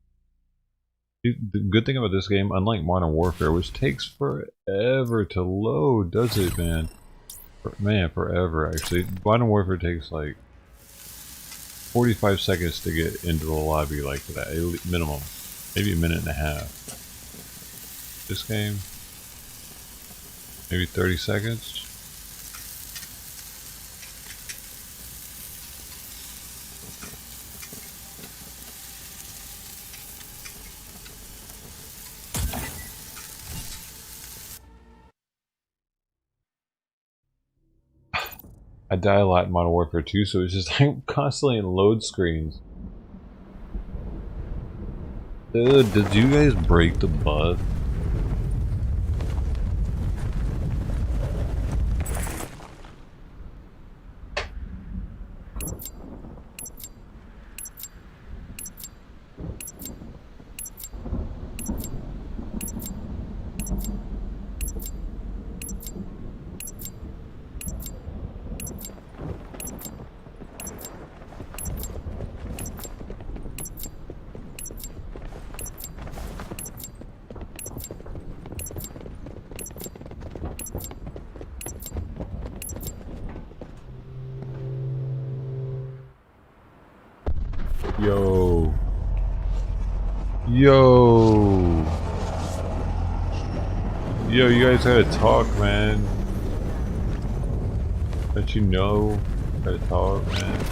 The good thing about this game, unlike Modern Warfare, which takes forever to load, does it, man? Man, forever, actually. Modern Warfare takes like 45 seconds to get into the lobby, like that, minimum. Maybe a minute and a half. This game, maybe 30 seconds. I die a lot in Modern Warfare 2, so it's just like constantly in load screens. Dude, did you guys break the bug? Yo. Yo. Yo, you guys gotta talk, man. Don't you know? Gotta talk, man.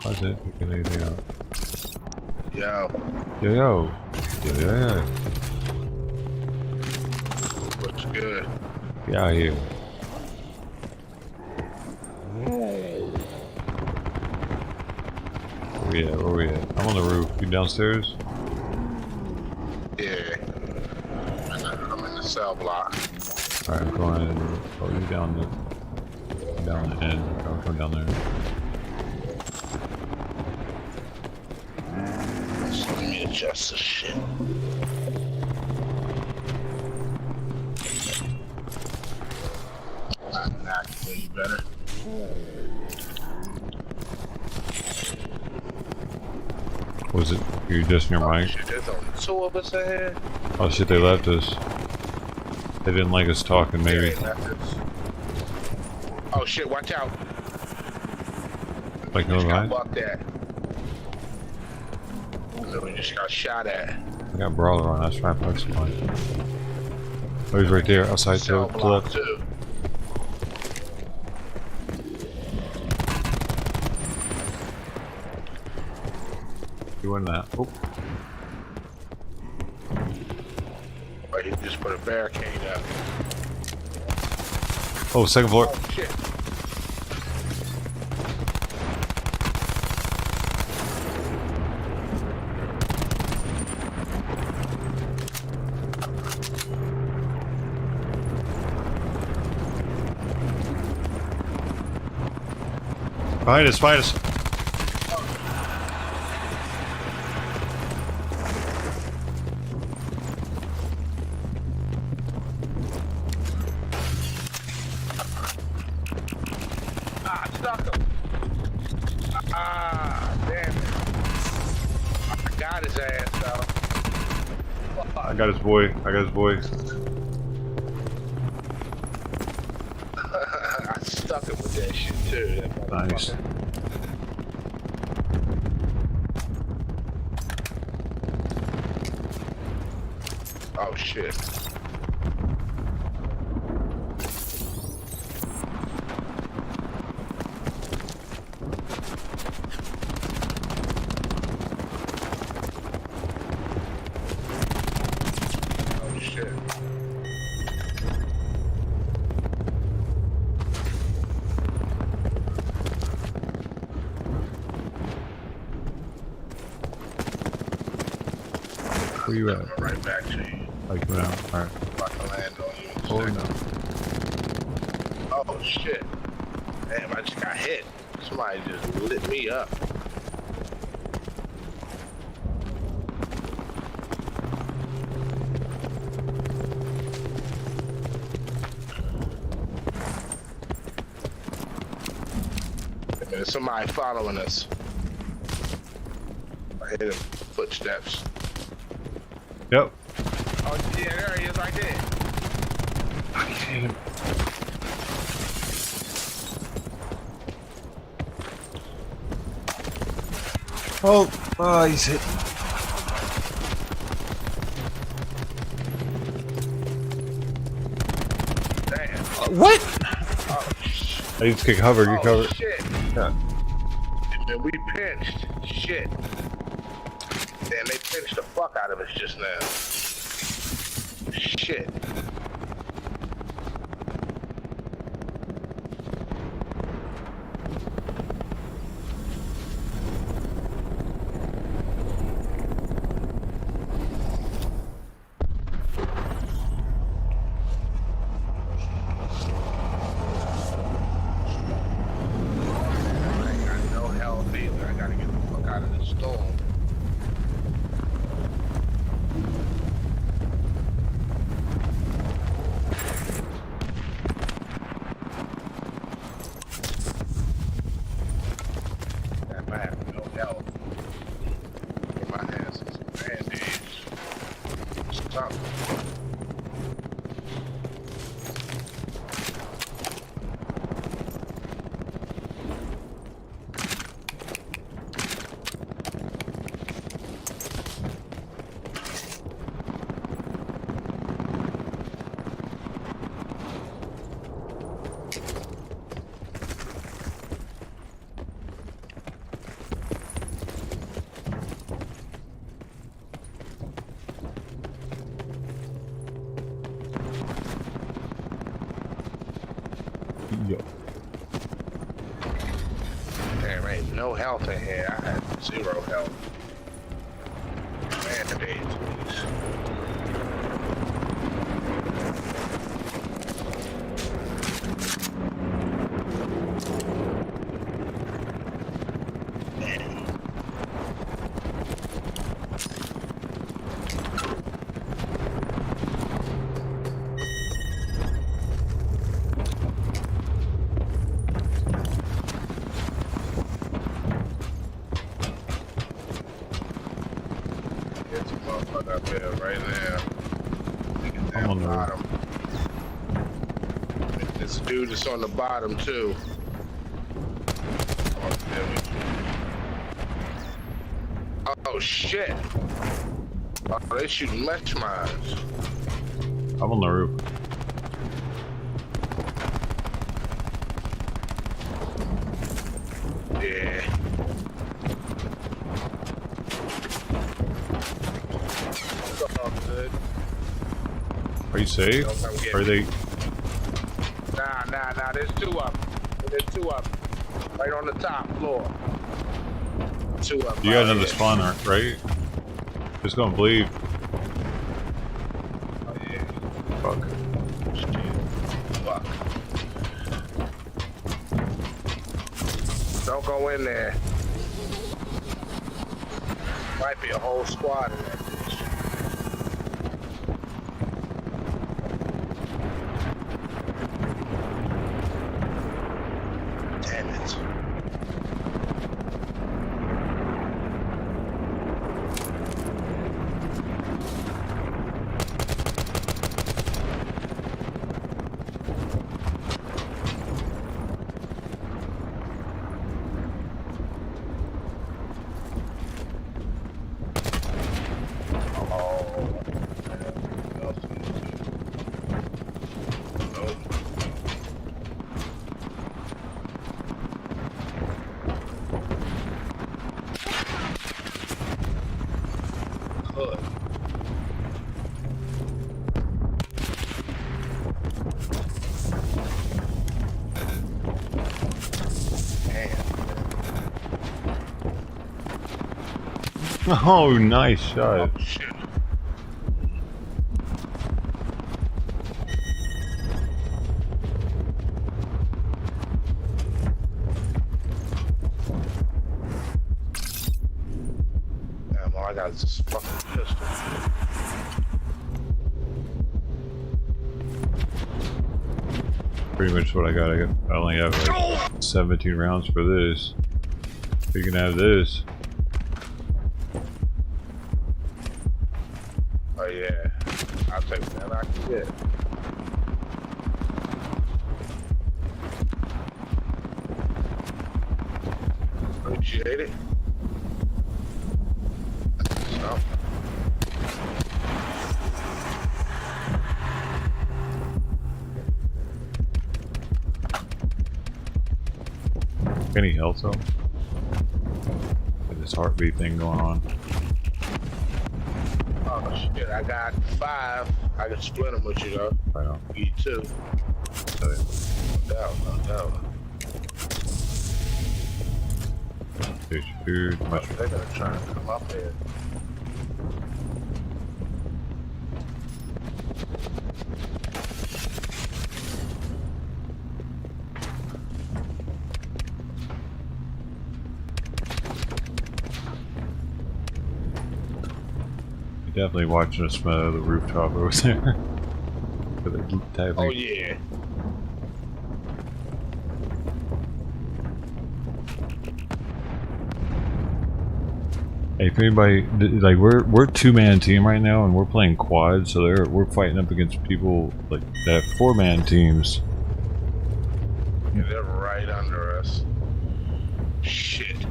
How's it? Picking anything up? Yo. Yo, yo. Yo, yo, yo. What's good? Get out here. Where we at? Where we at? I'm on the roof. You downstairs? Yeah. I'm in the cell block. Alright, I'm going. Oh, you down the end. I'm going down there. So let me adjust this shit. Nah, I can hear you better. Was it? You just in your mic? Shit, there's only 2 of us in here. Oh shit, they left us. They didn't like us talking, maybe. Yeah, they left us. Oh shit, watch out. Like no got right? bucked at. So we just got shot at. I got brawler on. I was trying to punch somebody. Oh, he's right there, outside to the left. Too. You win that. Oh. Or he just put a barricade up. Oh, second floor. Oh shit. Behind us, behind us. Ah, stuck him. Ah, damn it. I got his ass though. I got his boy. I got his boy. I stuck him with that shit too. That Nice. Oh shit. Oh shit. Where you at? Right back to you. Like now. Alright. About to land on you. Oh no. Oh shit. Damn, I just got hit. Somebody just lit me up. There's somebody following us. I hear the footsteps. Yep. Oh yeah, there he is right there. I hit him. Oh, he's hit. Damn. What? Oh, I just get covered. Get covered. Shit. Yeah. And we pinched. Shit. Damn, they pinched the fuck out of us just now. Shit. I gotta get the fuck out of this storm. no health in here. I had 0 health. Band-aids, please. Up there right now. I'm on the bottom. This dude is on the bottom too. Oh shit! Oh, they shooting mesh mines. I'm on the roof. Yeah. Are you safe? Are they? Nah. There's 2 of them. There's 2 of them. Right on the top floor. 2 of them. You got another spawner, right? It's gonna bleed. Oh yeah. Fuck. Fuck. Don't go in there. Might be a whole squad in there. Oh, nice shot. Oh, shit. Damn, all I got is this fucking pistol. Pretty much what I got. I only have like 17 rounds for this. You can have this. Oh yeah, I'll take that. I can get. Appreciate it. So. Any health though? Get this heartbeat thing going on. Oh shit, I got 5. I can split them with you though. Right on. You 2. Oh, yeah. No doubt. There's your food. Much. They're gonna try to come up here. Definitely watching us from the rooftop over there. Oh yeah. Hey, if anybody like, we're 2-man team right now, and we're playing quad, so we're fighting up against people like that have 4-man teams. Yeah, they're right under us. Shit.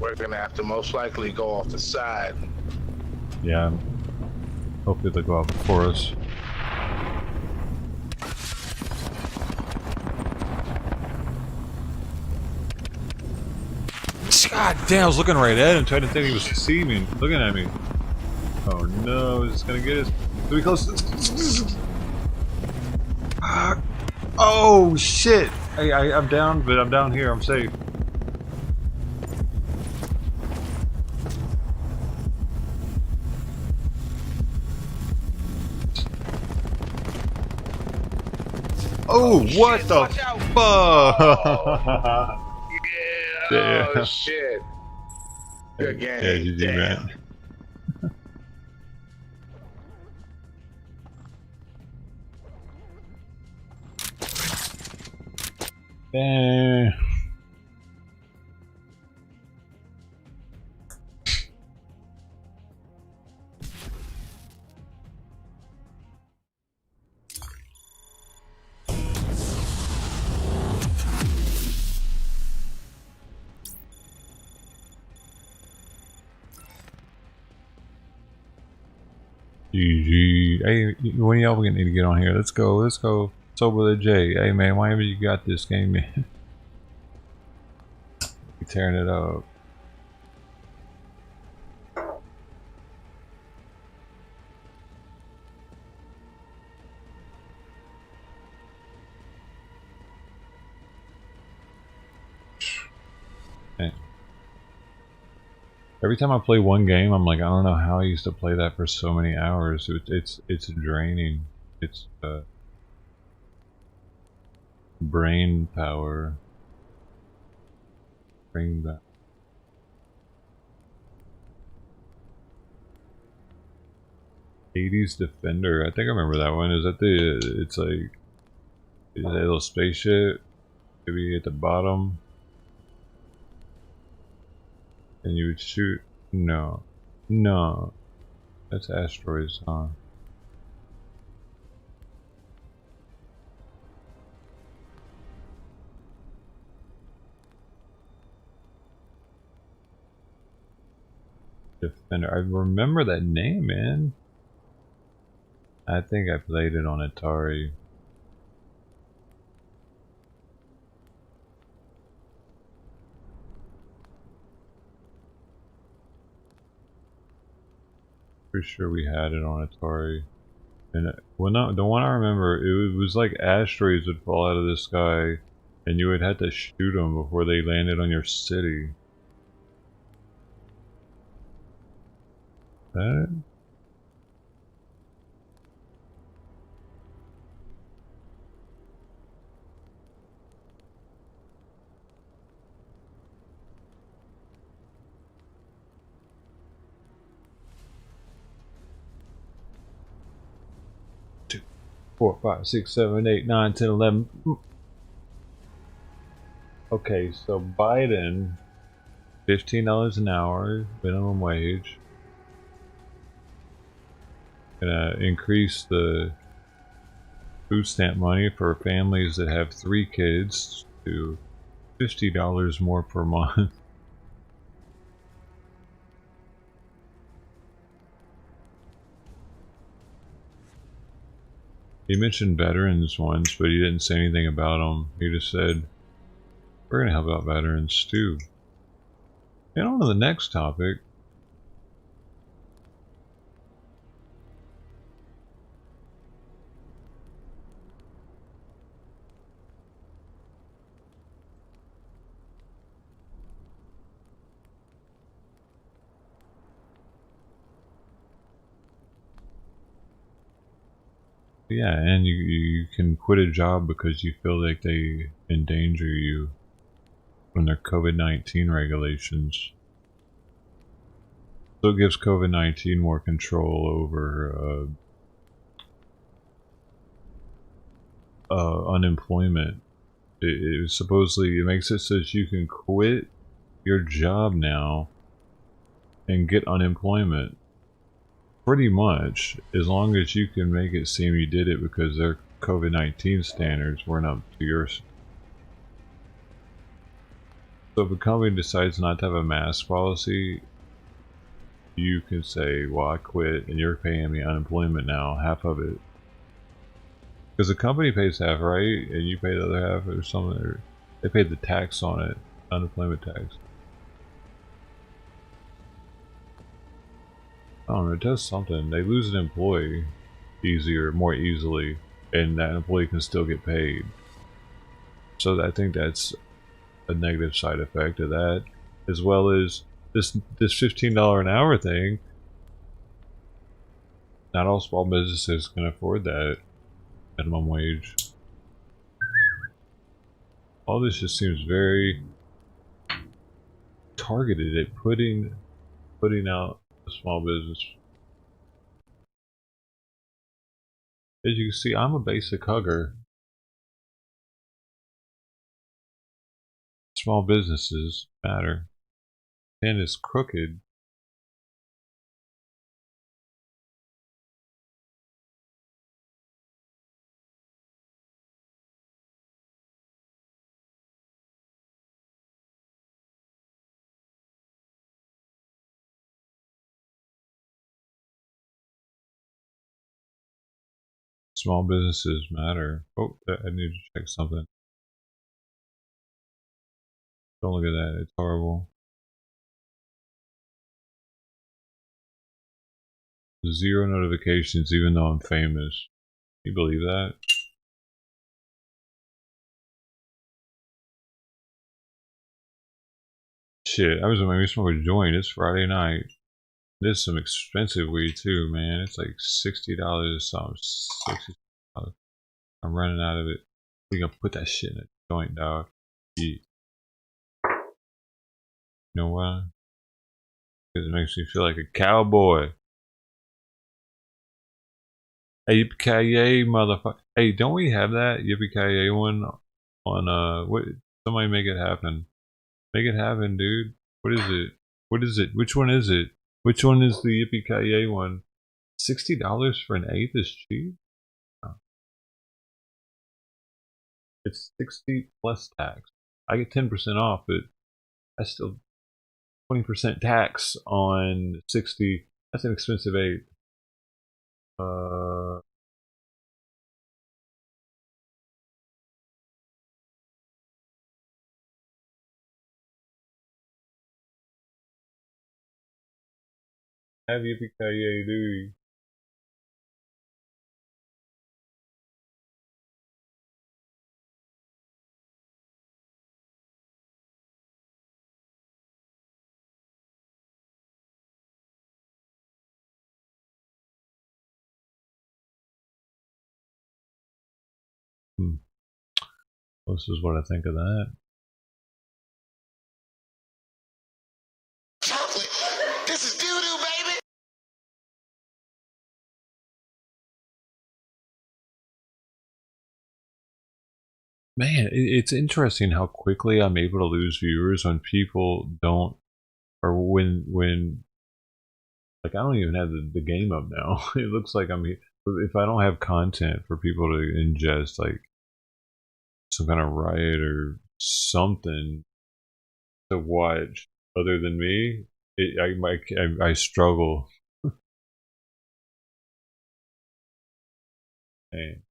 We're gonna have to most likely go off the side. Yeah. Hopefully they'll go out before us. God damn, I was looking right at him, trying to think he was seeing me, looking at me. Oh no, is this gonna get us? Too close. Oh shit! Hey, I'm down, but I'm down here, I'm safe. Oh, what the fuck? Yeah. Yeah. Oh shit. Good game. Yeah, GG, Damn. man. Dang. GG. Hey, when y'all gonna need to get on here? Let's go. Let's go. Sober the J. Hey man, whenever you got this game, man. You tearing it up. Man. Every time I play one game, I'm like, I don't know how I used to play that for so many hours. It's draining. It's brain power. Bring back. '80s Defender. I think I remember that one. Is that the? It's like a little spaceship, maybe at the bottom, and you would shoot. No, no, that's asteroids, huh? Defender. I remember that name, man. I think I played it on Atari. Pretty sure we had it on Atari. And the one I remember, it was like asteroids would fall out of the sky, and you would have to shoot them before they landed on your city. That? Two, 4, 5, 6, 7, 8, 9, 10, 11. Okay, so Biden, $15 an hour, minimum wage. Gonna increase the food stamp money for families that have 3 kids to $50 more per month. He mentioned veterans once, but he didn't say anything about them. He just said, we're gonna help out veterans too. And on to the next topic. Yeah, and you can quit a job because you feel like they endanger you from their COVID-19 regulations. So it gives COVID-19 more control over unemployment. It supposedly it makes it so that you can quit your job now and get unemployment. Pretty much, as long as you can make it seem you did it because their COVID-19 standards weren't up to yours. So if a company decides not to have a mask policy, you can say, well, I quit and you're paying me unemployment now, half of it. Because the company pays half, right? And you pay the other half or something. Or they pay the tax on it, unemployment tax. I don't know, it does something. They lose an employee more easily, and that employee can still get paid. So I think that's a negative side effect of that, as well as this $15 an hour thing. Not all small businesses can afford that minimum wage. All this just seems very targeted at putting out a small business. As you can see, I'm a basic hugger. Small businesses matter. Pen is crooked. Small businesses matter. Oh, I need to check something. Don't look at that. It's horrible. 0 notifications even though I'm famous. Can you believe that? Shit, I was gonna maybe smoke a joint. It's Friday night. This is some expensive weed too, man. It's like $60 or something. $60. I'm running out of it. We gonna put that shit in a joint, dog. You know why? Because it makes me feel like a cowboy. Hey, Yippee-ki-yay, motherfucker. Hey, don't we have that Yippee-ki-yay one on, what? Somebody make it happen. Make it happen, dude. What is it? What is it? Which one is it? Which one is the Yippee-ki-yay one? $60 for an eighth is cheap? Oh. It's 60 plus tax. I get 10% off, but I still 20% tax on 60. That's an expensive eighth. Have Yippee-ki-yay, dude. This is what I think of that. Chocolate. This is doo-doo, baby. Man, it's interesting how quickly I'm able to lose viewers when people don't, or when like I don't even have the game up now. It looks like I'm, if I don't have content for people to ingest, like some kind of riot or something to watch other than me, I struggle. Man.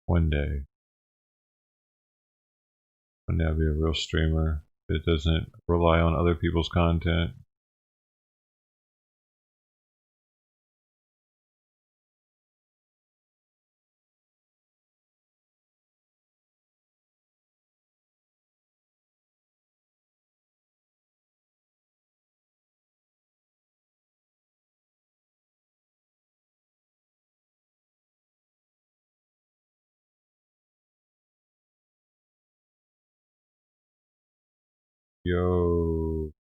One day I'll be a real streamer that doesn't rely on other people's content. Yo,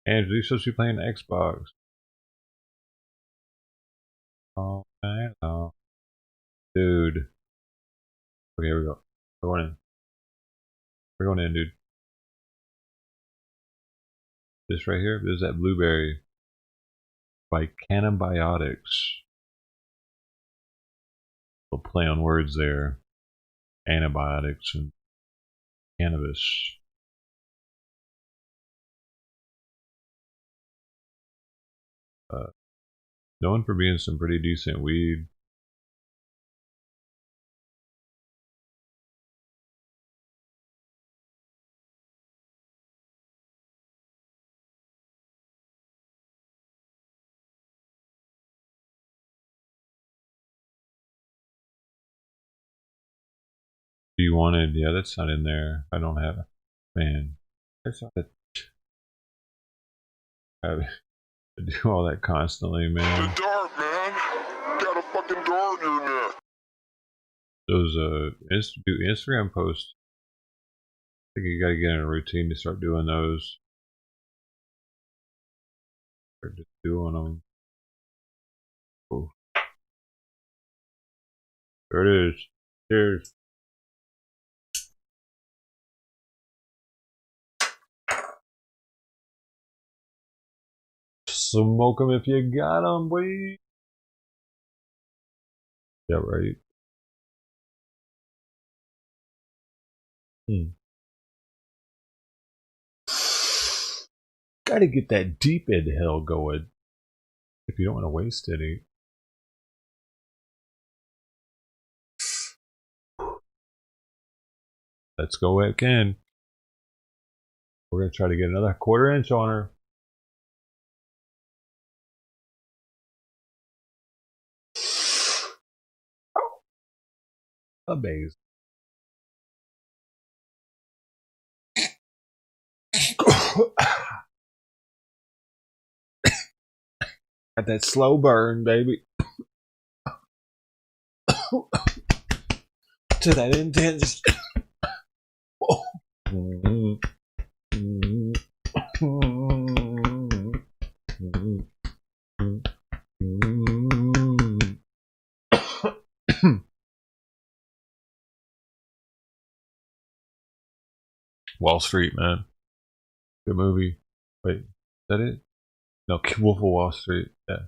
Andrew, you're supposed to be playing Xbox. Oh, no. Dude. Okay, here we go. We're going in. We're going in, dude. This right here, this is that blueberry by Cannabiotics. We'll play on words there. Antibiotics and cannabis. Known for being some pretty decent weed. You wanted, yeah, that's not in there. I don't have, man. That's not I do all that constantly, man. The dart, man. Got a fucking dart in your neck. those do Instagram posts. I think you gotta get in a routine to start doing those. Start just doing them. Oh. There it is. Cheers. Smoke them if you got them, boy. Yeah, right. Gotta get that deep inhale going if you don't want to waste any. Let's go again. We're gonna try to get another 1/4 inch on her. Amazing. Got that slow burn, baby. To that intense. Wall Street, man. Good movie. Wait, is that it? No, Wolf of Wall Street. Yeah.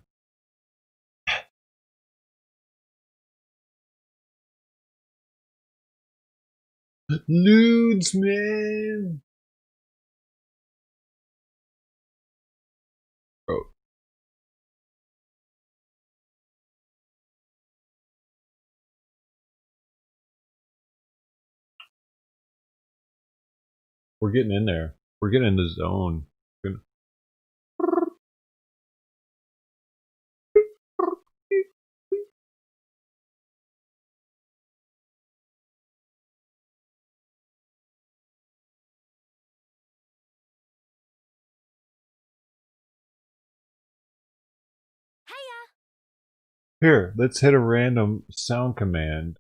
Nudes, man. Oh. We're getting in there. We're getting in the zone. Here, let's hit a random sound command.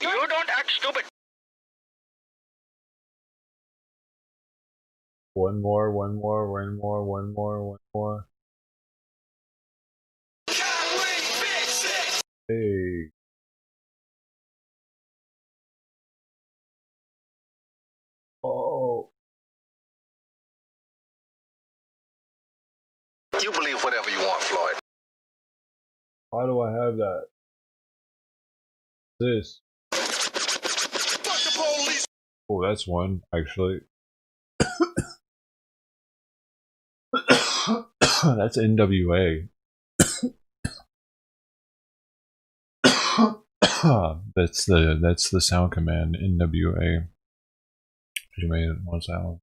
You don't act stupid. One more. Hey. Oh. You believe whatever you want, Floyd. Why do I have that? This. Fuck the police. Oh, that's one, actually. That's NWA. that's the sound command, NWA. You made it one sound.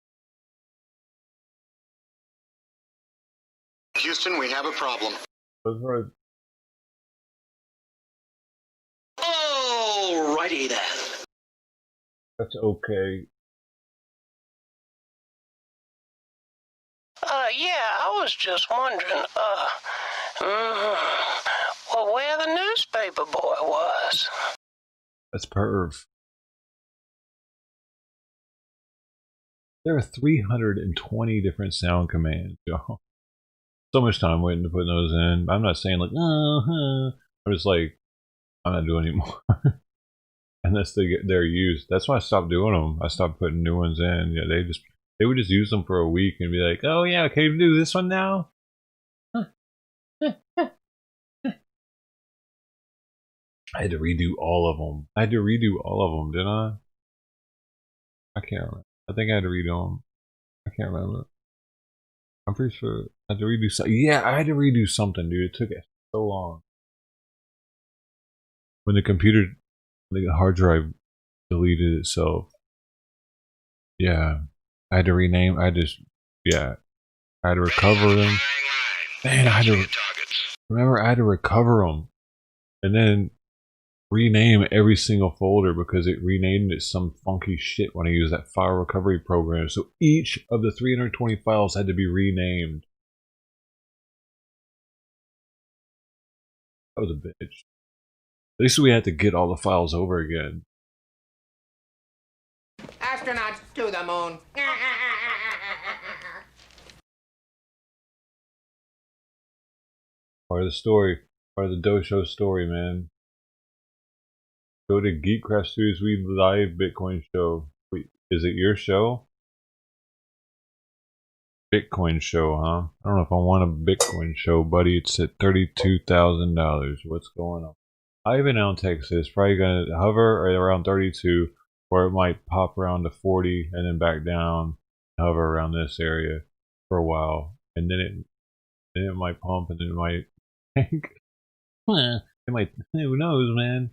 Houston, we have a problem. That's right. Alrighty then. That's okay. Yeah, I was just wondering, well, where the newspaper boy was. That's perv. There are 320 different sound commands, y'all. So much time waiting to put those in. I'm not saying like, I'm just like, I'm not doing anymore. Unless they're used. That's why I stopped doing them. I stopped putting new ones in. Yeah, they would just use them for a week and be like, oh yeah, can you do this one now? I had to redo all of them. Didn't I? I can't remember. I think I had to redo them. I can't remember. I'm pretty sure I had to redo something. Yeah, I had to redo something, dude. It took so long. When the hard drive deleted itself. Yeah. I had to rename. I had to recover them. Man, I had to recover them. And then rename every single folder because it renamed it some funky shit when I used that file recovery program. So each of the 320 files had to be renamed. That was a bitch. At least we had to get all the files over again. Astronauts to the moon. Part of the story. Part of the Dojo story, man. Go to Geekcraft Studios We Live Bitcoin show. Wait, is it your show? Bitcoin show, huh? I don't know if I want a Bitcoin show, buddy. It's at $32,000. What's going on? Ivan out in Texas is probably going to hover around 32, or it might pop around to 40 and then back down, hover around this area for a while, and then it might pump, and then it might tank. It might. Who knows, man?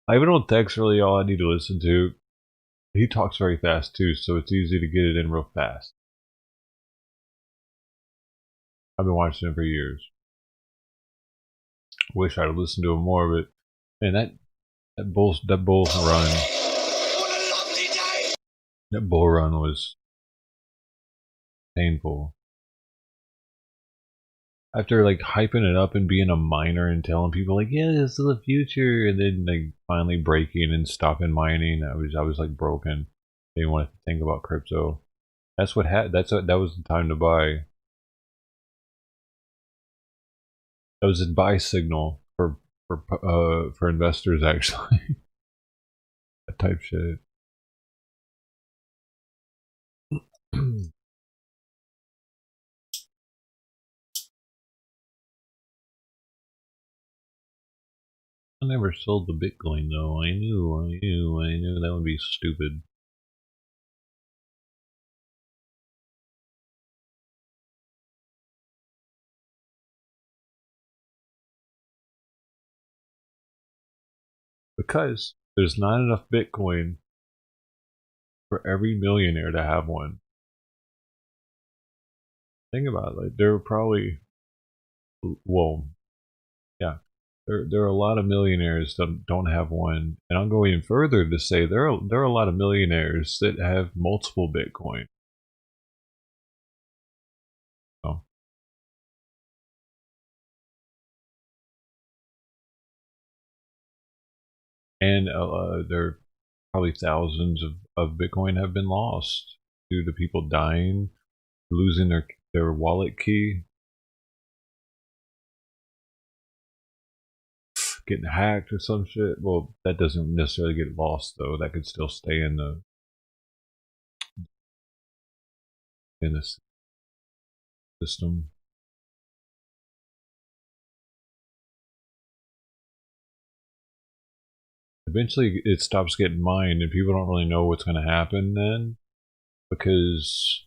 Ivan on text really all I need to listen to. He talks very fast too, so it's easy to get it in real fast. I've been watching him for years. Wish I'd listened to him more, but man, that bull run was painful. After like hyping it up and being a miner and telling people like, yeah, this is the future, and then like finally breaking and stopping mining, I was like broken. I didn't want to think about crypto. That was the time to buy. That was a buy signal for investors, actually. That type shit. I never sold the Bitcoin though. I knew that would be stupid. Because there's not enough Bitcoin for every millionaire to have one. Think about it, like there are probably, well, yeah, there are a lot of millionaires that don't have one, and I'll go even further to say there are a lot of millionaires that have multiple Bitcoin. So, and there are probably thousands of Bitcoin have been lost due to people dying, losing their wallet key, getting hacked or some shit. Well, that doesn't necessarily get lost though. That could still stay in the system. Eventually it stops getting mined and people don't really know what's going to happen then, because,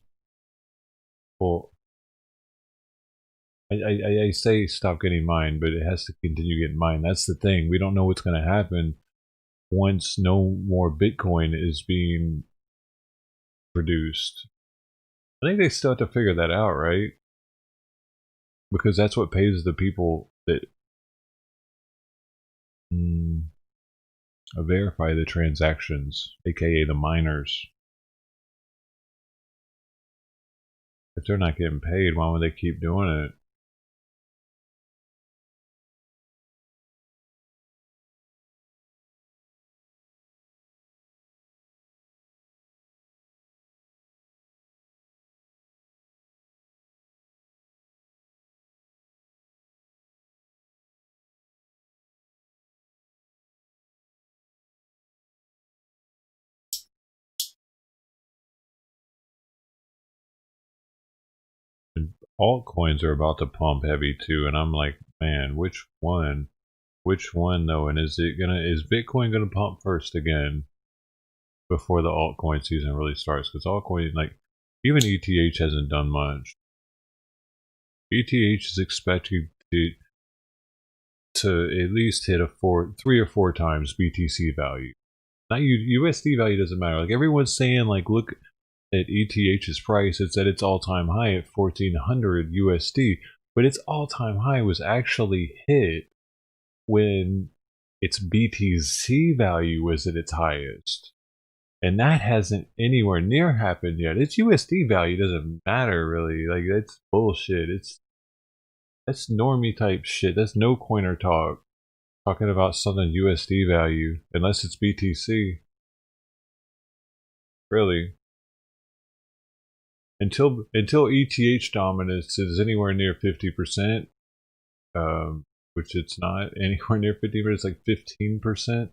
well, I say stop getting mined, but it has to continue getting mined. That's the thing. We don't know what's going to happen once no more Bitcoin is being produced. I think they still have to figure that out, right? Because that's what pays the people that verify the transactions, aka the miners. If they're not getting paid, why would they keep doing it? Altcoins are about to pump heavy too, and I'm like, man, which one though? And is Bitcoin gonna pump first again before the altcoin season really starts? Because altcoin, like, even ETH hasn't done much. ETH is expected to at least hit 3 or 4 times BTC value. Now USD value doesn't matter. Like everyone's saying, like, look at ETH's price, it's at its all-time high at 1400 USD, but its all-time high was actually hit when its BTC value was at its highest, and that hasn't anywhere near happened yet. Its USD value doesn't matter really. Like, that's bullshit. That's normie type shit. That's no coiner talk. Talking about something USD value, unless it's BTC. Really. Until ETH dominance is anywhere near 50%, which it's not anywhere near 50%, but it's like 15%.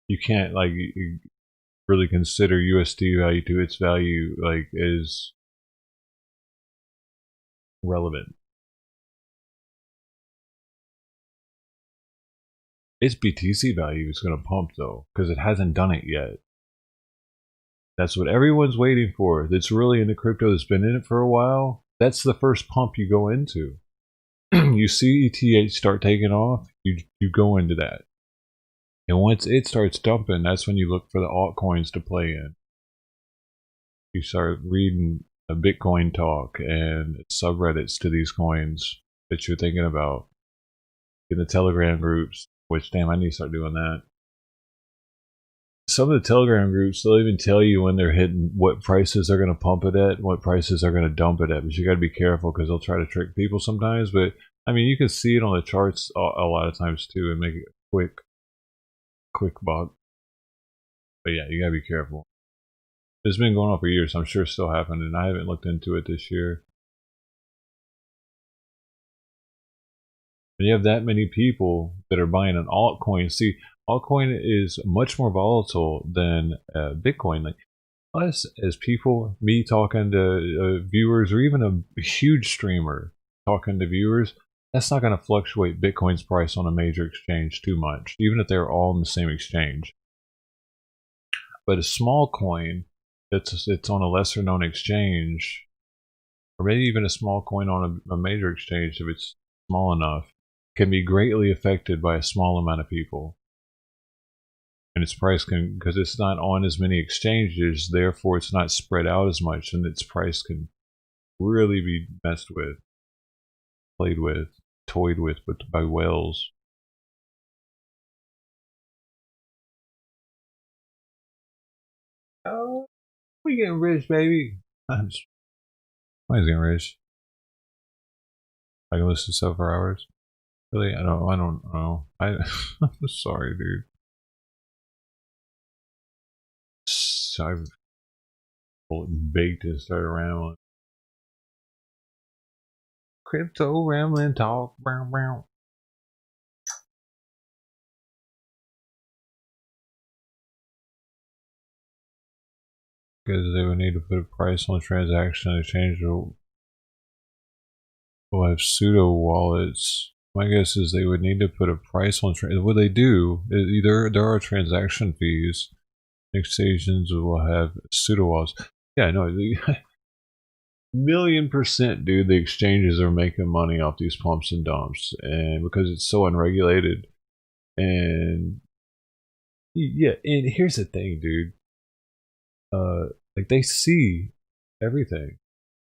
You can't like really consider USD value to its value like as relevant. Its BTC value is going to pump though, because it hasn't done it yet. That's what everyone's waiting for. That's really into crypto, that's been in it for a while. That's the first pump you go into. You see ETH start taking off, you go into that. And once it starts dumping, that's when you look for the altcoins to play in. You start reading a Bitcoin talk and subreddits to these coins that you're thinking about. In the Telegram groups, which, damn, I need to start doing that. Some of the Telegram groups, they'll even tell you when they're hitting what prices they're going to pump it at, what prices they're going to dump it at. But you got to be careful because they'll try to trick people sometimes. But, I mean, you can see it on the charts a lot of times too and make it quick buck. But yeah, you got to be careful. It's been going on for years, so I'm sure it's still happening. I haven't looked into it this year. When you have that many people that are buying an altcoin, see, altcoin is much more volatile than Bitcoin. Like us as people, me talking to viewers, or even a huge streamer talking to viewers, that's not going to fluctuate Bitcoin's price on a major exchange too much, even if they're all in the same exchange. But a small coin it's on a lesser known exchange, or maybe even a small coin on a major exchange, if it's small enough, can be greatly affected by a small amount of people. And its price can, because it's not on as many exchanges, therefore it's not spread out as much, and its price can really be messed with, played with, toyed with by whales. Oh, we getting rich, baby. I'm just, why is getting rich? I can listen to stuff for hours. Really? I don't know. I'm sorry, dude. So I've baked and started rambling. Crypto rambling talk. Brown, brown. Because they would need to put a price on the transaction. Exchange will have pseudo wallets. My guess is they would need to put a price on what they do. There are transaction fees. Exchanges will have pseudo wallets. Yeah, no, 1,000,000%, dude. The exchanges are making money off these pumps and dumps, and because it's so unregulated. And yeah, and here's the thing, dude. Like they see everything.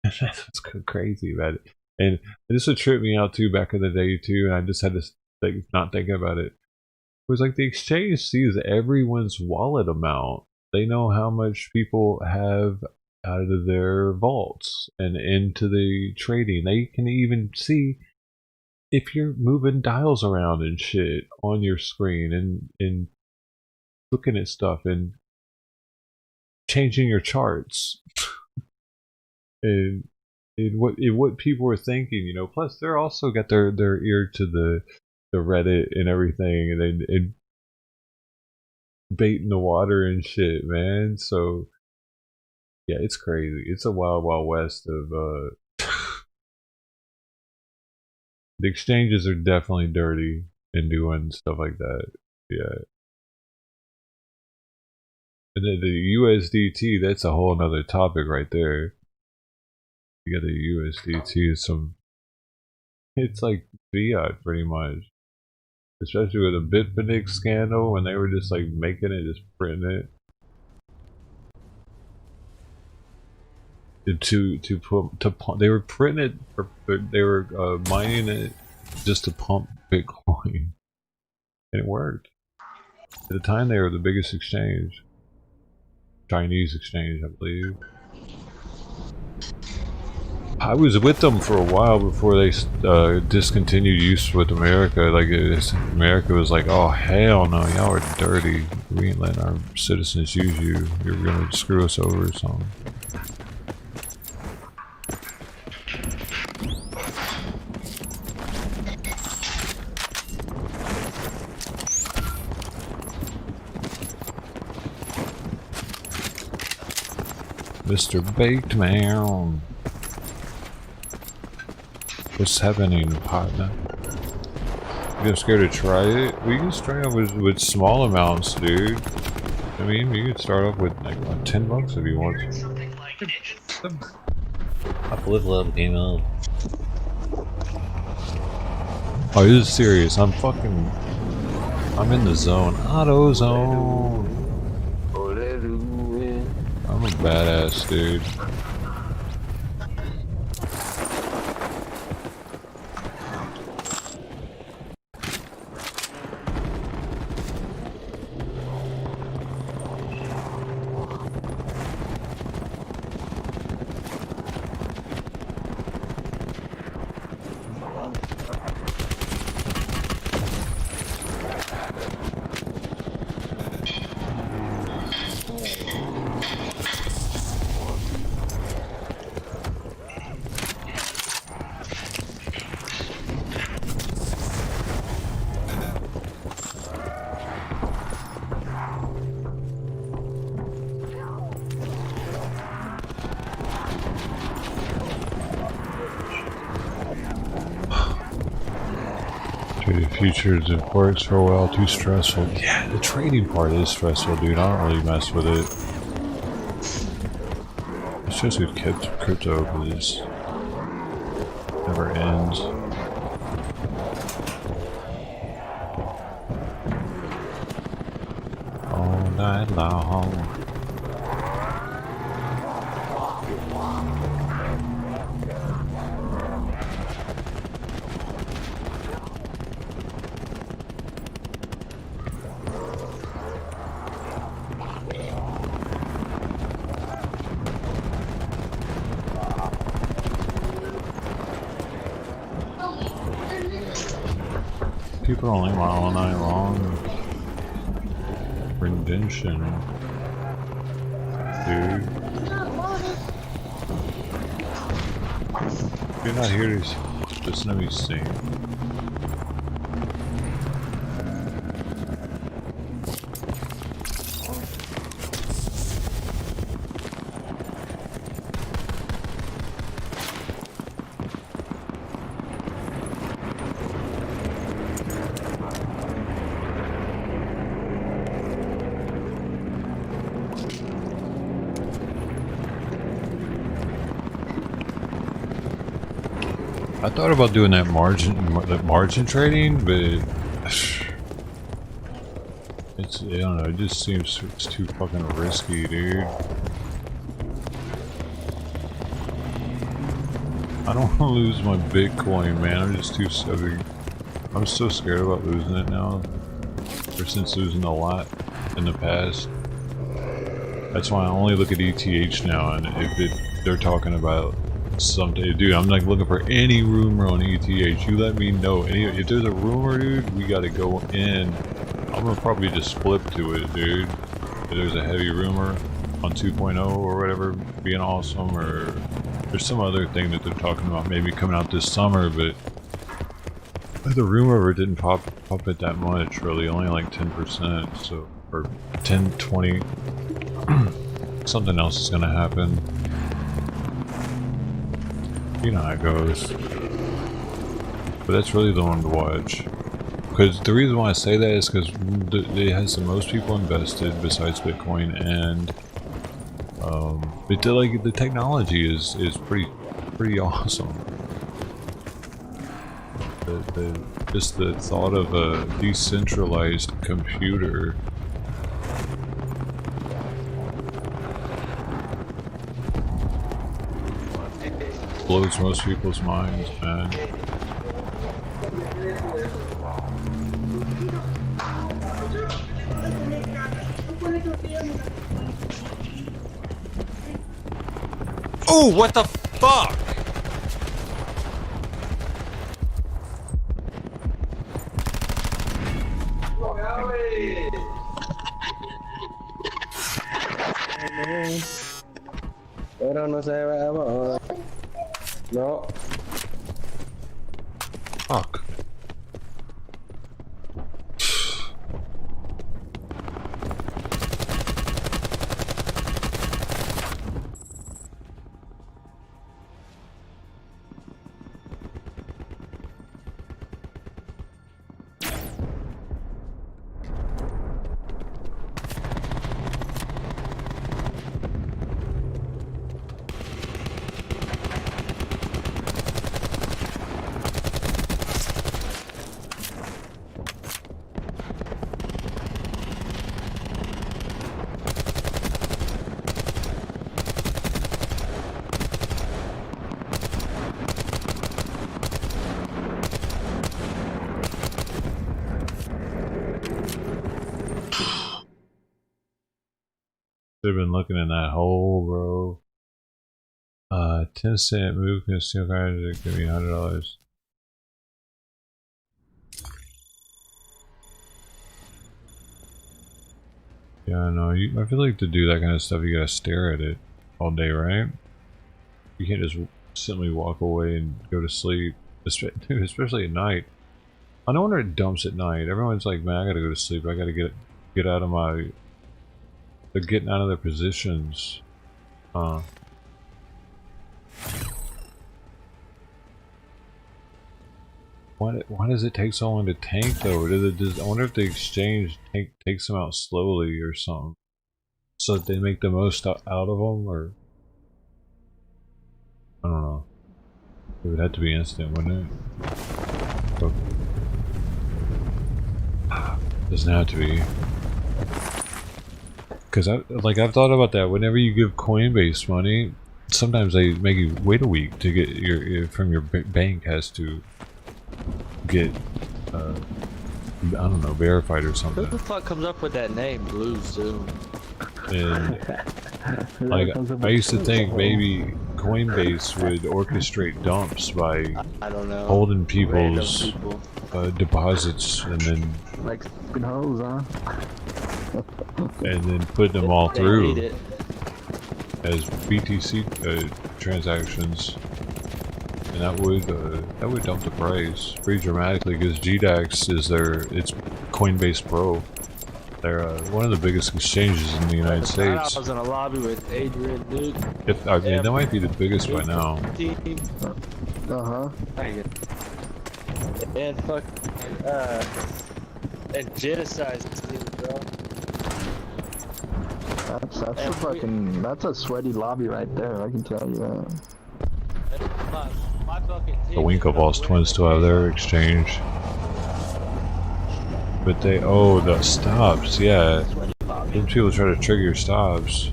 That's what's crazy about it. And this would trip me out too back in the day too, and I just had to not think about it. It was like the exchange sees everyone's wallet amount. They know how much people have out of their vaults and into the trading. They can even see if you're moving dials around and shit on your screen and looking at stuff and changing your charts. and what people are thinking, you know. Plus, they're also got their ear to the Reddit and everything, and baiting the water and shit, man. So yeah, it's crazy. It's a wild west of the exchanges are definitely dirty and doing stuff like that. Yeah. And then the USDT, that's a whole nother topic right there. You got the USDT, it's like fiat pretty much. Especially with the Bitfinex scandal when they were just like making it, just printing it. They were printing it, they were mining it just to pump Bitcoin. And it worked. At the time they were the biggest exchange. Chinese exchange, I believe. I was with them for a while before they discontinued use with America. Like America was like, "Oh hell no, y'all are dirty. We ain't letting our citizens use you. You're gonna screw us over or something." Mr. Baked Man. What's happening, partner? You're scared to try it? We can start off with small amounts, dude. I mean, you can start off with like what, $10 if you want to. Uplift level game on. Oh, this is serious. I'm in the zone. Auto zone. I'm a badass, dude. Futures, it works for a while, too stressful. Yeah, the trading part is stressful, dude. I don't really mess with it. It's just with crypto, because it never ends. All night long. People only want all night long. Redemption. Dude. You're not here to listen to me sing. I thought about doing that margin trading, but it's, I don't know, it just seems it's too fucking risky, dude. I don't want to lose my Bitcoin, man. I'm just too I'm so scared about losing it now. Ever since losing a lot in the past. That's why I only look at ETH now, and if they're talking about someday, dude, I'm like looking for any rumor on ETH. You let me know. If there's a rumor, dude, we gotta go in. I'm gonna probably just flip to it, dude. If there's a heavy rumor on 2.0 or whatever being awesome, or there's some other thing that they're talking about maybe coming out this summer, but the rumor of it didn't pop it that much, really, only like 10%, so, or 10, 20. Something else is gonna happen. You know how it goes. But that's really the one to watch. Because the reason why I say that is because it has the most people invested besides Bitcoin, and like the technology is pretty awesome. Just the thought of a decentralized computer. Blows most people's minds, man. Oh, what the fuck? Pero no se ve. No. Fuck. They've been looking in that hole, bro. 10-cent move can steal cards that give me $100. Yeah, I know. I feel like to do that kind of stuff, you gotta stare at it all day, right? You can't just simply walk away and go to sleep, especially at night. I no wonder it dumps at night. Everyone's like, man, I gotta go to sleep. I gotta get out of my. They're getting out of their positions. Why does it take so long to tank though? I wonder if the exchange takes them out slowly or something, so that they make the most out of them, or I don't know. It would have to be instant, wouldn't it? Doesn't have to be. Because I've thought about that. Whenever you give Coinbase money, sometimes they make you wait a week to get your bank has to get I don't know, verified or something. Who the fuck comes up with that name, Blue Zoom? And like I used to think maybe Coinbase would orchestrate dumps by I don't know, holding people's deposits and then like fucking hoes, huh? and then put them all through as BTC transactions, and that would dump the price pretty dramatically, because GDAX is it's Coinbase Pro. They're one of the biggest exchanges in the United States. I was in a lobby with Adrian, dude. I mean, that might be the biggest by now. And fuck, and genocide team, bro. That's a sweaty lobby right there, I can tell you that. The Winklevoss twins still have their exchange. But the stops, yeah. Then people try to trigger your stops.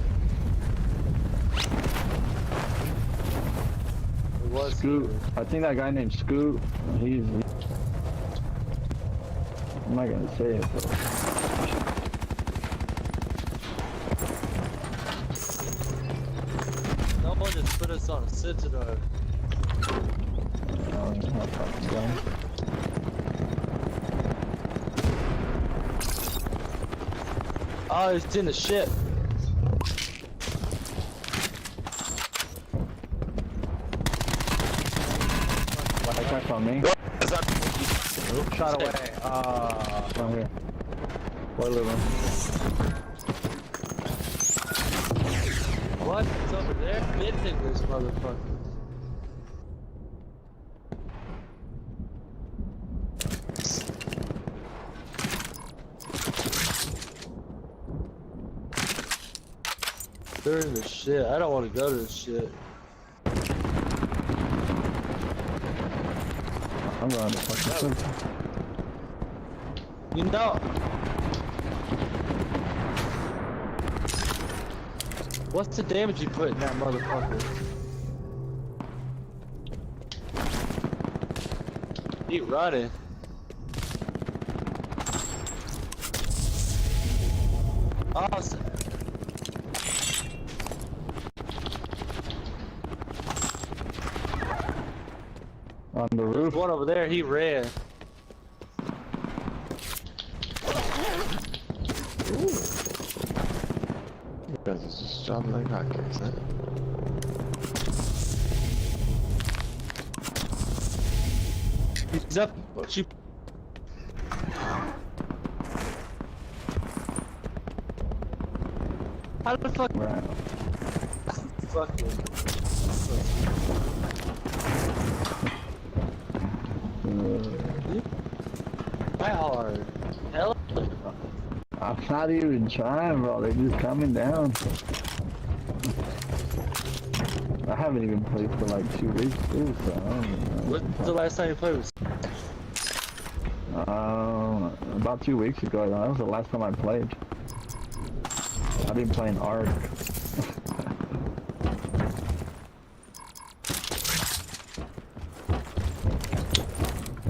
Scoot. I think that guy named Scoot, I'm not gonna say it, but... Someone just put us on a Sentinel. Oh, he's in the ship. What I got on me? Shot away. From here. Boiler room. What? It's over there? Mid-thing this motherfucker. They're in the shit. I don't want to go to this shit. I'm going to fucking sleep. You know. What's the damage you put in that motherfucker? He running. Awesome. On the roof. One over there, he ran. You guys are just dropping like hotcakes, huh? He's up. She... How the fuck? Right. Fuck you. Try hard. Hell. I'm not even trying, bro. They're just coming down. I haven't even played for like 2 weeks too, so I don't even know. When's the last time you played with? About 2 weeks ago. That was the last time I played. I've been playing Ark.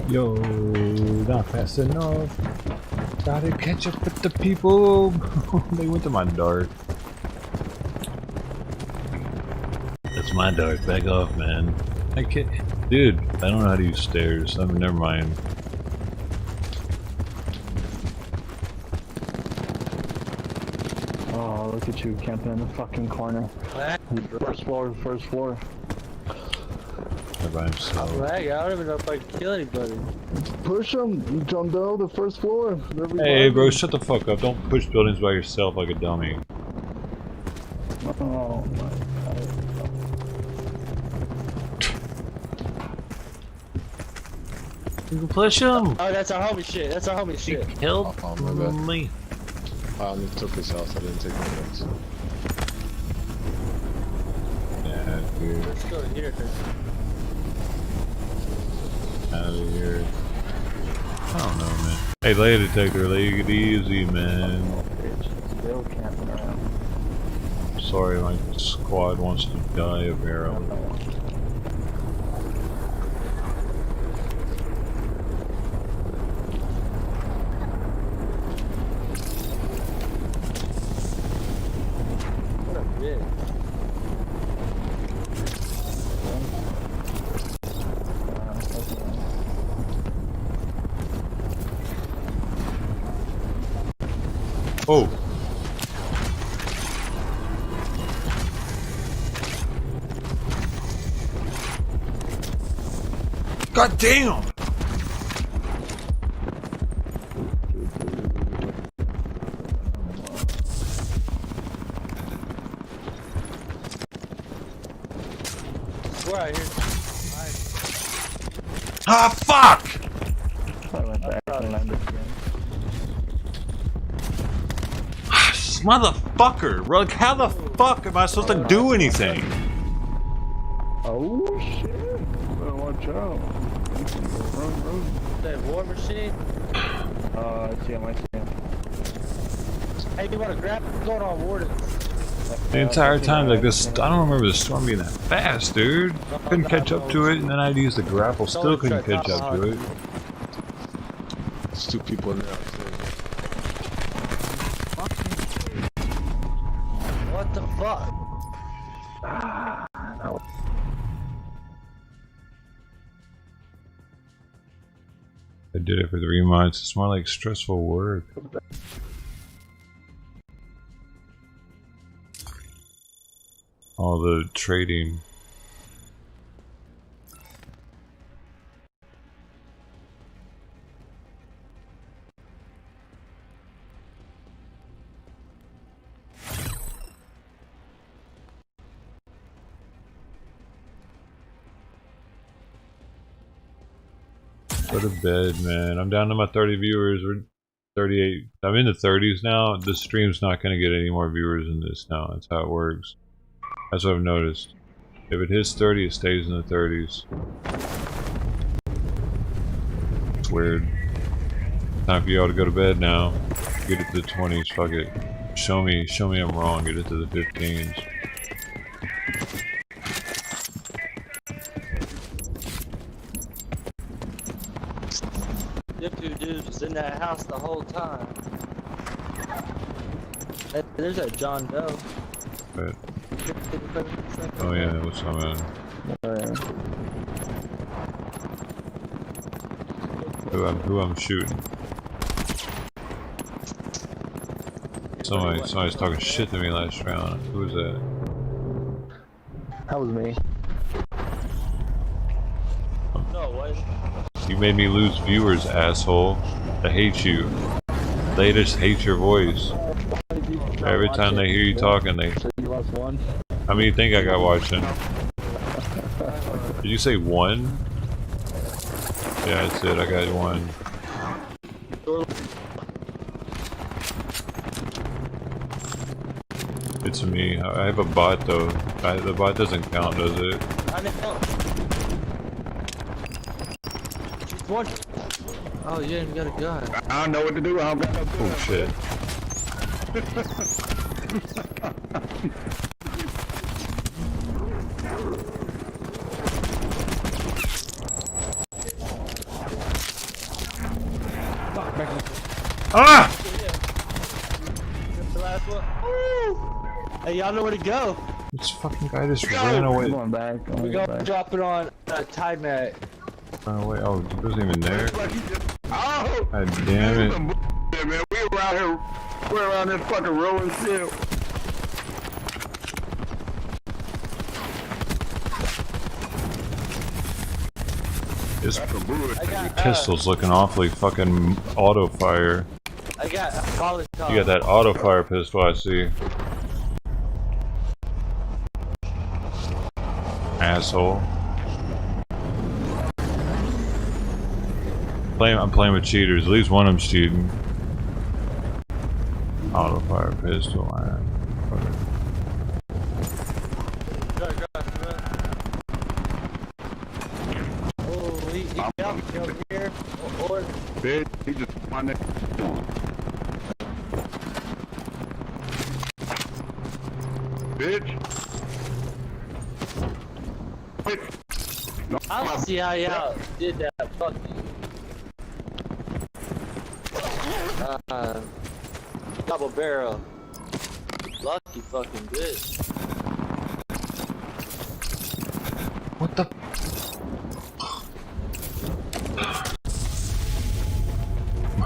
Yo, not fast enough. Gotta catch up with the people. They went to my dart. That's my dart. Back off, man. I can't. Dude, I don't know how to use stairs. I mean, never mind. Oh, look at you camping in the fucking corner. First floor, first floor. By himself. I don't even know if I can kill anybody. Push them. You jump down the first floor. Hey, bro, shut the fuck up. Don't push buildings by yourself like a dummy. Oh my god. You can push him. Oh, that's our homie shit. That's our homie shit. Killed my bad. me. I only took his house. I didn't take my guns. Yeah, dude. Let's go here. Out of here. I don't know, man. Hey, lay detector, take it easy, man. Still camping around. Sorry, my squad wants to die of arrow. What a bitch. Oh! God damn! We're out here. Ah, fuck! I went back and landed again. Motherfucker! Bro, like, how the fuck am I supposed to do anything? Oh shit! Better watch out. Run. That war machine. I see him. Hey, you want to grab? What's going on, Warden? The entire time, like this, I don't remember the storm being that fast, dude. Couldn't catch up to it, and then I'd use the grapple, still couldn't catch up to it. There's 2 people in there. What the fuck? I did it for 3 months. It's more like stressful work. All the trading. Go to bed, man. I'm down to my 30 viewers. We're 38. I'm in the 30s now. The stream's not going to get any more viewers than this now. That's how it works. That's what I've noticed. If it hits 30, it stays in the 30s. It's weird. Time for y'all to go to bed now. Get it to the 20s. Fuck it. Show me I'm wrong. Get it to the 15s. Them 2 dudes was in that house the whole time. Hey, there's that John Doe. But, oh yeah, what's up, man? Who I'm shooting. Somebody's talking shit to me last round. Who was that? That was me. No, what? You made me lose viewers, asshole. I hate you. They just hate your voice. Every time they hear you talking, they... You lost one? How many do you think I got watching? Did you say one? Yeah, that's it. I got one. It's me. I have a bot though. The bot doesn't count, does it? I know. She's one. Oh yeah, you got a gun. I don't know what to do. I don't got no gun. Oh shit. Ah! The last one. Woo! Hey, y'all know where to go. This fucking guy just ran away. I'm going back. We go drop it on Tide Mat. Ran away. Oh, he wasn't even there. Oh! God damn it. Man, we're around this fucking rolling shit. This pistol's looking awfully fucking auto fire. I got a college You got that auto fire pistol, I see. Asshole. I'm playing with cheaters. At least one of them's cheating. Auto fire pistol, man. Over here. Or Bitch, he just my neck. Bitch. No, I don't see how y'all did that. Fuck you. Double barrel. Lucky fucking bitch. What the?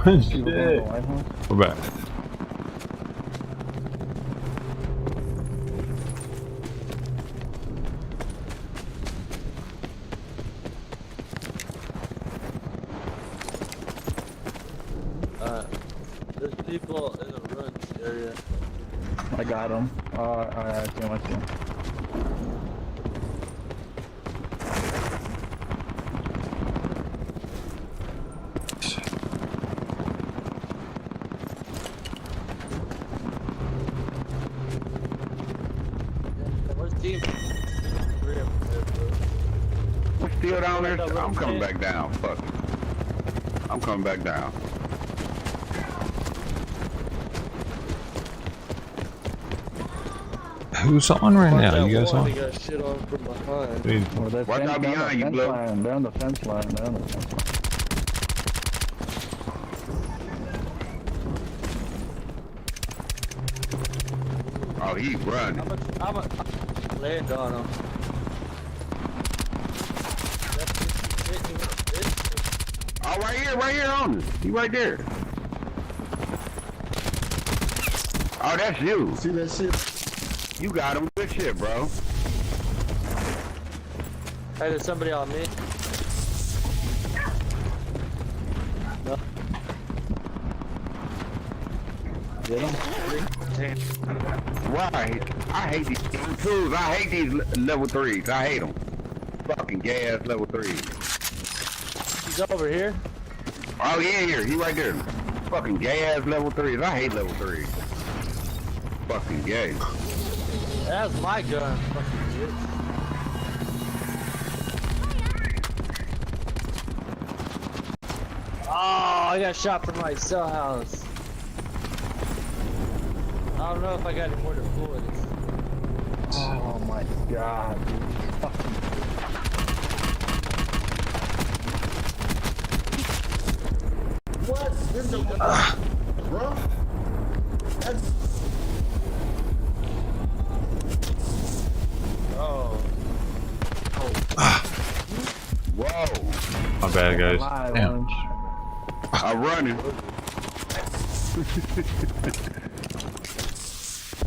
Shit. We're back. There's people in the ruins area. I got him. I see him. I see him. I'm still down there. I'm coming back down. Fuck it. I'm coming back down. Who's on right now? You guys on? Got shit on from behind. Watch out behind you, blood. They're on the fence line. They're on the fence line. Oh, he's running. I'm a land on him. Oh, right here on us. He right there. Oh, that's you. See that shit? You got him. Good shit, bro. Hey, there's somebody on me. No. Get him. Right. I hate these tools. I hate these level 3s. I hate them. Fucking gas level 3s. He's over here. Oh, yeah, here. He right there. Fucking gas level 3s. I hate level 3s. Fucking gay. That's my gun. Fucking bitch. Oh, I got shot from my cell house. I don't know if I got any more bullets. Oh my god, dude. What? This is bro? That's... Oh. Whoa. My bad, guys. Damn. I'm running.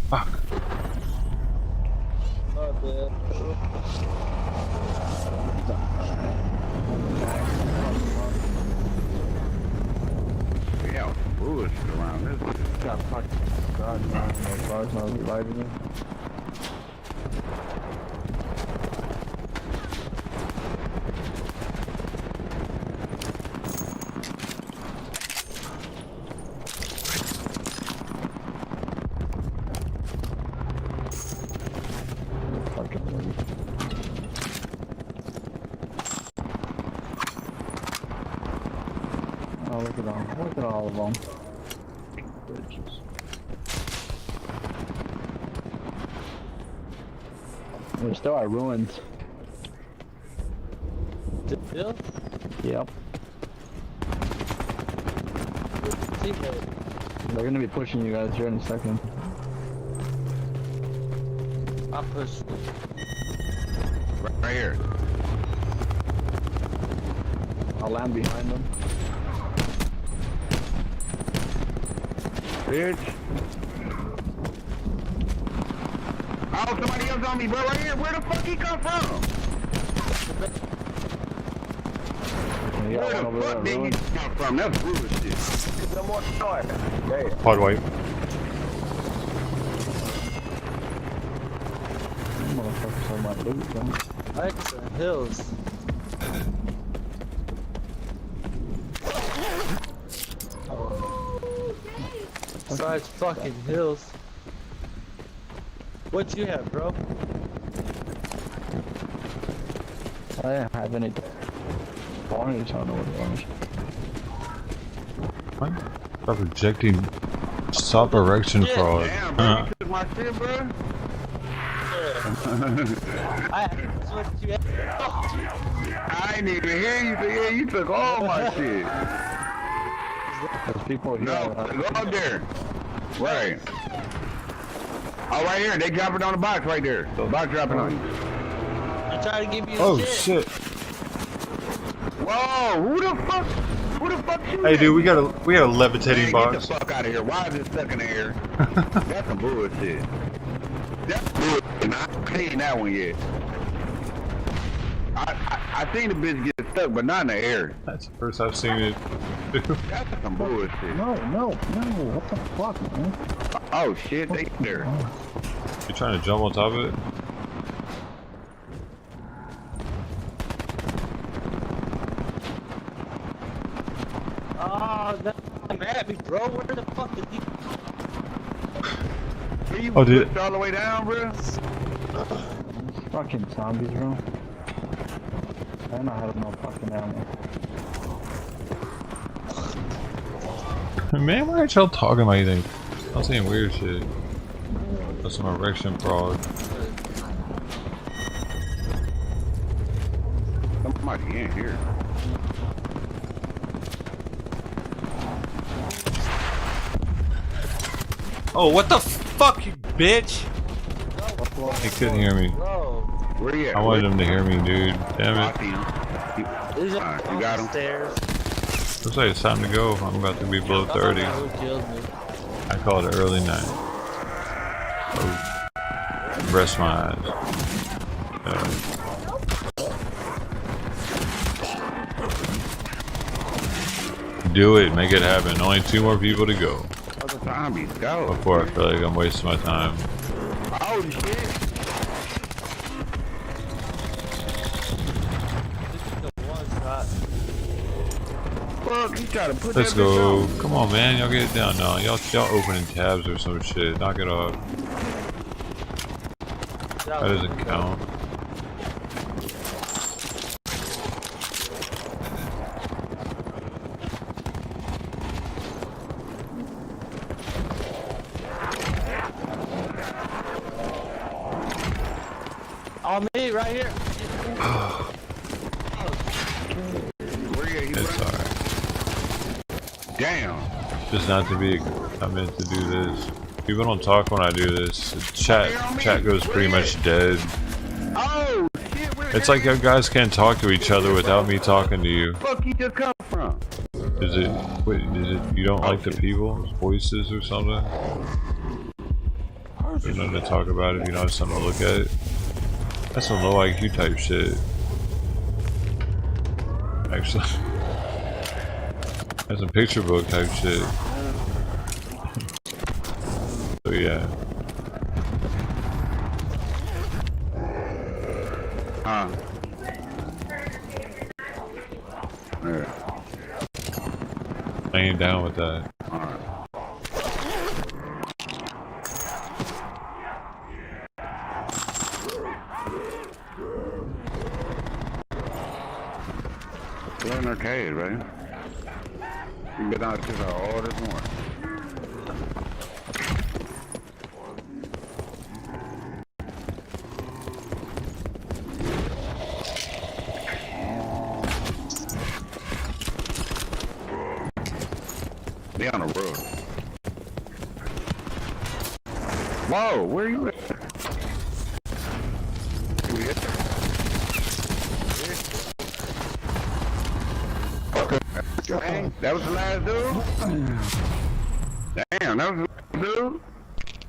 Fuck. Yeah, bullshit around this. Got fucking God, man. Those bars not reviving me. Oh, look at them. Look at all of them. Bitches. We're still at ruins. Still? Yep. They're gonna be pushing you guys here in a second. I'll push. Right here. I'll land behind them. Bitch. Oh, somebody else on me, bro. Right here. Where the fuck he come from? Where the fuck did he come from? That's bullshit. No more car. Pod wipe. Motherfuckers on my loot, man. Lights and hills. Besides fucking hills. What you have, bro? I didn't have any orange, I don't know what orange. What? Stop rejecting. Stop erection fraud. Damn, bro. You took my shit, bro. I ain't even hear you, but yeah, you took all my shit. There's people here. No, go up there. Right. Oh, right here. They dropping on the box right there. So the box dropping on you. I'm trying to give you Oh shit. Whoa, who the fuck? Who the fuck you? Hey, dude, we got a levitating box. Get the fuck out of here. Why is it stuck in the air? That's some bullshit. That's bullshit. I ain't that one yet. I seen the bitch get stuck, but not in the air. That's the first I've seen it. That's some bullshit. No. What the fuck, man? Oh shit, they there. You trying to jump on top of it? Oh, that's mad at me, bro. Where the fuck did you? Oh, dude. All the way down, bro. Fucking zombies, bro. I don't have no fucking ammo. Man, why aren't y'all talking about anything? I'm saying weird shit. That's some erection fraud. Somebody in here. Oh, what the fuck, you bitch! He couldn't hear me. Where you at? I wanted him to hear me, dude. Damn it. You got him? Looks like it's time to go. I'm about to be below 30. I call it early night. Oh. Rest my eyes. Do it. Make it happen. Only 2 more people to go. Zombies, go. Before I feel like I'm wasting my time. Oh shit. Fuck, you try to put Let's that bitch go. on. Come on, man. Y'all get it down now. Y'all opening tabs or some shit. Knock it off. That doesn't count. On me, right here. It's alright. Damn. Just not to be. I meant to do this. People don't talk when I do this. Chat goes pretty much dead. Oh shit. It's like you guys can't talk to each other without me talking to you. Where the fuck you just come from? Is it? Wait, is it? You don't like the people's voices or something? There's nothing to talk about if you don't have something to look at. That's some low IQ type shit. Actually, that's some picture book type shit. So yeah. Yeah. I ain't down with that. We're in an arcade, right? You can get out to the orders more. Be on the road. Whoa, where are you at? Dang, that was the last dude? Damn, that was the last dude?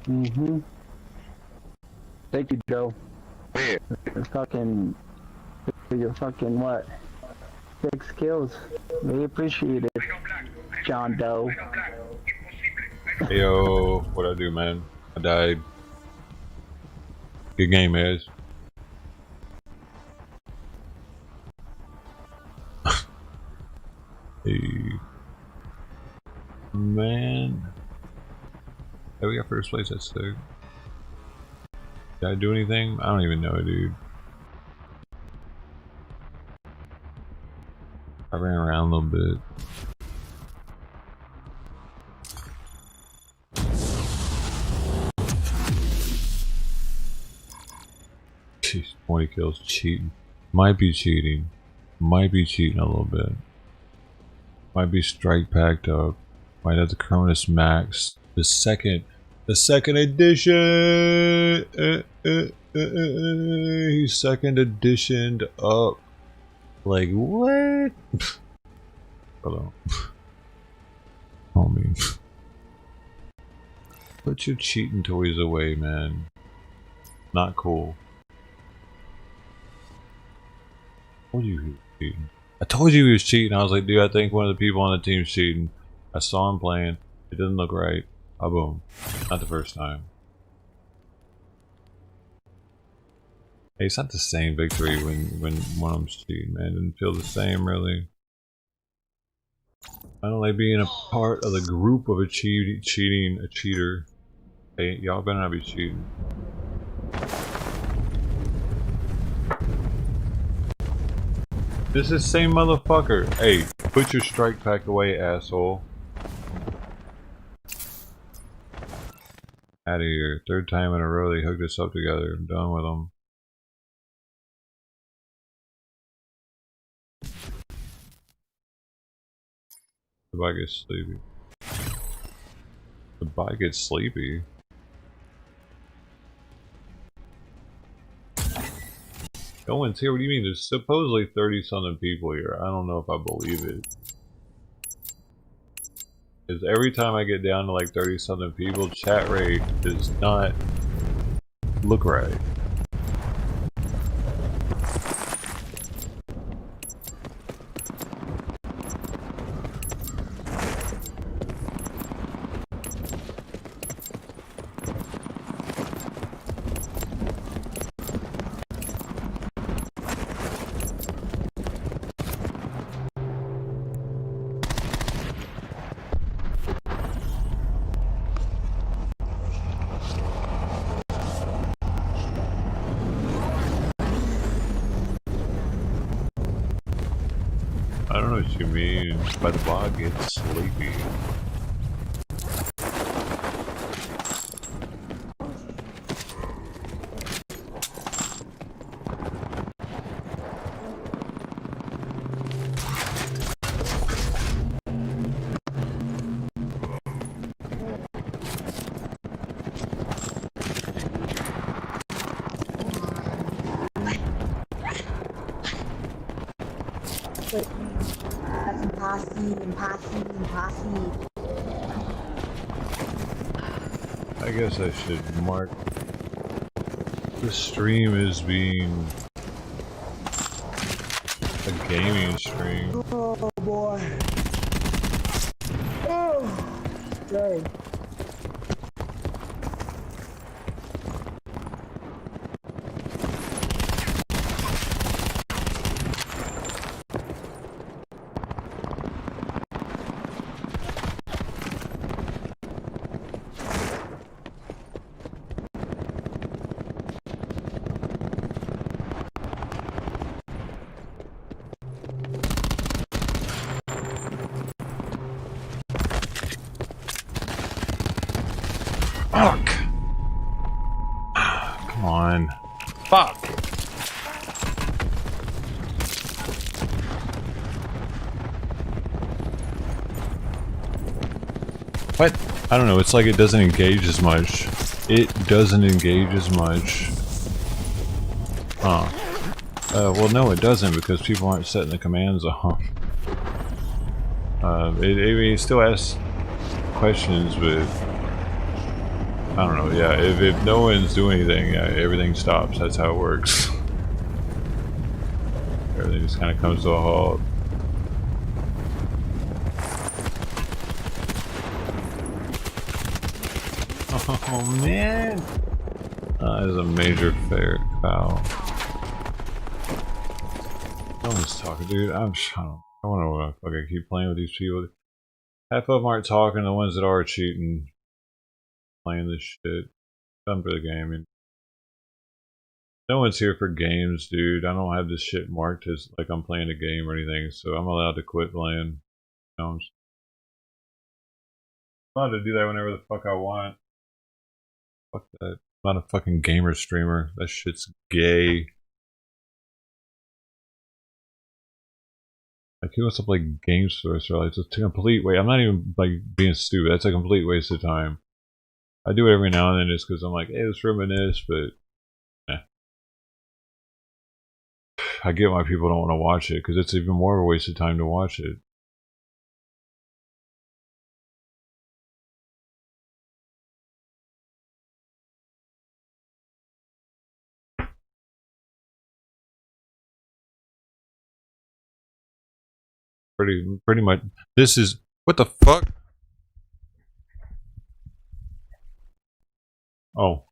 Mm-hmm. Thank you, Joe. Yeah. Your fucking what? 6 kills. We appreciate it, John Doe. Hey, yo, what I do, man? I died. Good game, guys. Hey. Man. Hey, we got first place, that's sick. Did I do anything? I don't even know, dude. I ran around a little bit. Jeez, 20 kills, cheating. Might be cheating. Might be cheating a little bit. Might be strike packed up. Might have the Crispiness Max. The second edition. He's second editioned up. Like what? Hold on. Homie. Put your cheating toys away, man. Not cool. I told you he was cheating. I told you he was cheating. I was like, dude, I think one of the people on the team's cheating. I saw him playing. It didn't look right. Ah, boom. Not the first time. Hey, it's not the same victory when one of them's cheating, man. It didn't feel the same, really. I don't like being a part of the group of a cheater. Hey, y'all better not be cheating. This is the same motherfucker. Hey, put your strike pack away, asshole. Out of here. Third time in a row they hooked us up together. I'm done with them. The bike gets sleepy. The bike gets sleepy. No one's here. What do you mean? There's supposedly 30-something people here. I don't know if I believe it. Because every time I get down to like 30-something people, chat rate does not look right. I don't know what you mean by the bog gets sleepy. I guess I should mark the stream as being a gaming stream. Oh boy. Oh, dang. Fuck! Come on. Fuck! What? I don't know, it's like it doesn't engage as much. It doesn't engage as much. Huh. Well no it doesn't because people aren't setting the commands off. It still asks questions, but I don't know, yeah, if no one's doing anything, yeah, everything stops, that's how it works. Everything just kind of comes to a halt. Oh man! That is a major foul. No one's talking, dude. I don't know why I fucking keep playing with these people. Half of them aren't talking, the ones that are cheating. Playing this shit. Come for the game. And no one's here for games, dude. I don't have this shit marked as like I'm playing a game or anything, so I'm allowed to quit playing. You know, I'm allowed to do that whenever the fuck I want. Fuck that. I'm not a fucking gamer streamer. That shit's gay. Like, who wants to play games for us? Like, it's a complete waste. I'm not even like being stupid. That's a complete waste of time. I do it every now and then just because I'm like, hey, let's reminisce, but eh. I get why people don't want to watch it because it's even more of a waste of time to watch it. Pretty much. This is what the fuck. Oh.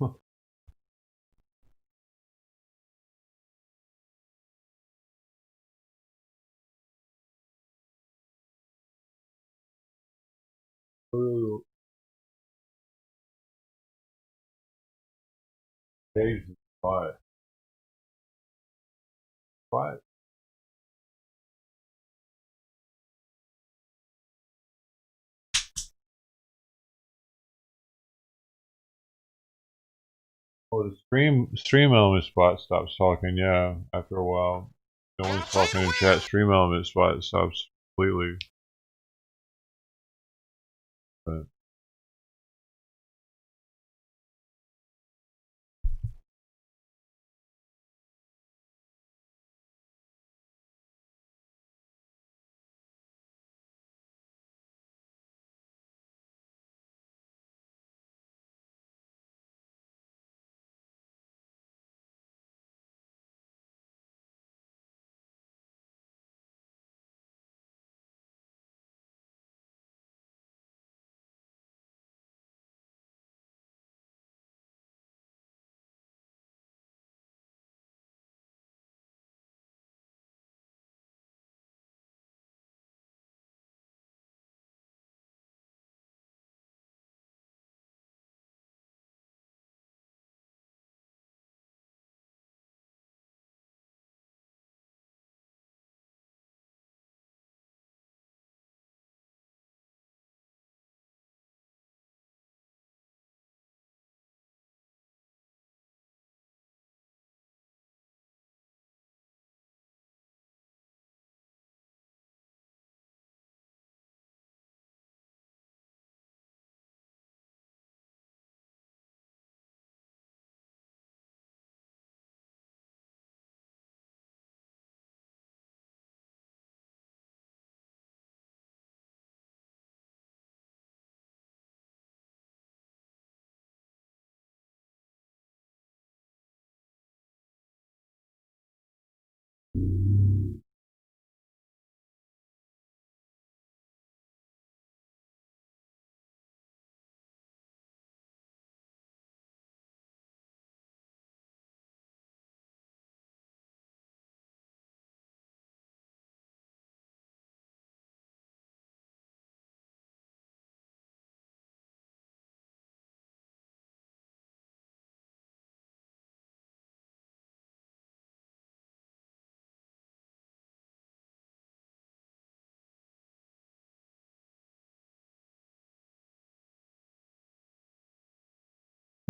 What? What? Oh, the stream element spot stops talking. Yeah, after a while, no one's talking in chat. Stream element spot stops completely. But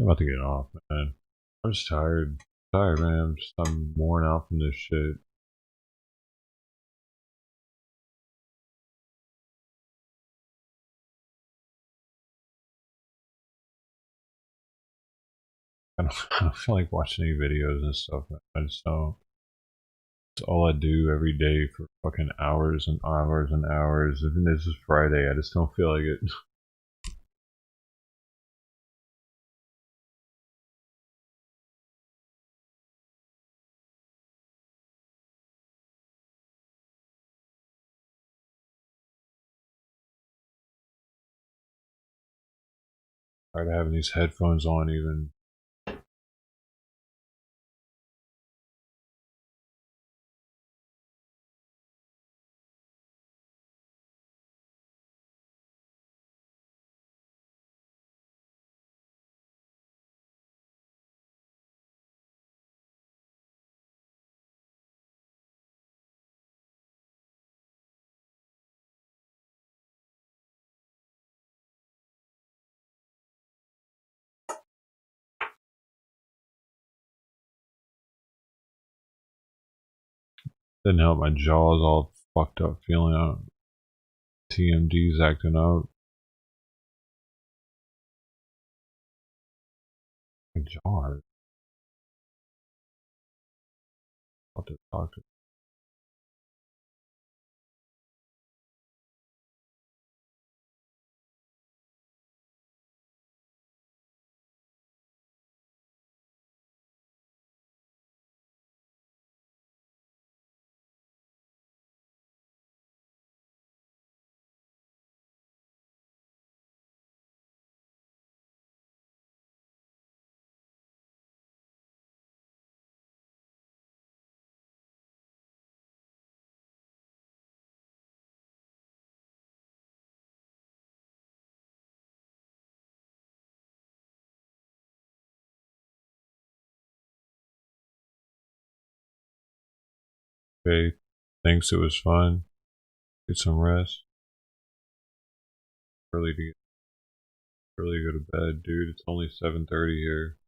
I'm about to get off, man. I'm just tired. Tired, man. I'm worn out from this shit. I don't feel like watching any videos and stuff, man. I just don't. It's all I do every day for fucking hours and hours and hours. Even this is Friday, I just don't feel like it. Tired of having these headphones on even. Didn't help, my jaw's all fucked up, feeling out. TMD's acting out. My jaw hurts. About to talk to. Okay, thanks, it was fun. Get some rest. Early to go to bed, dude. It's only 7:30 here.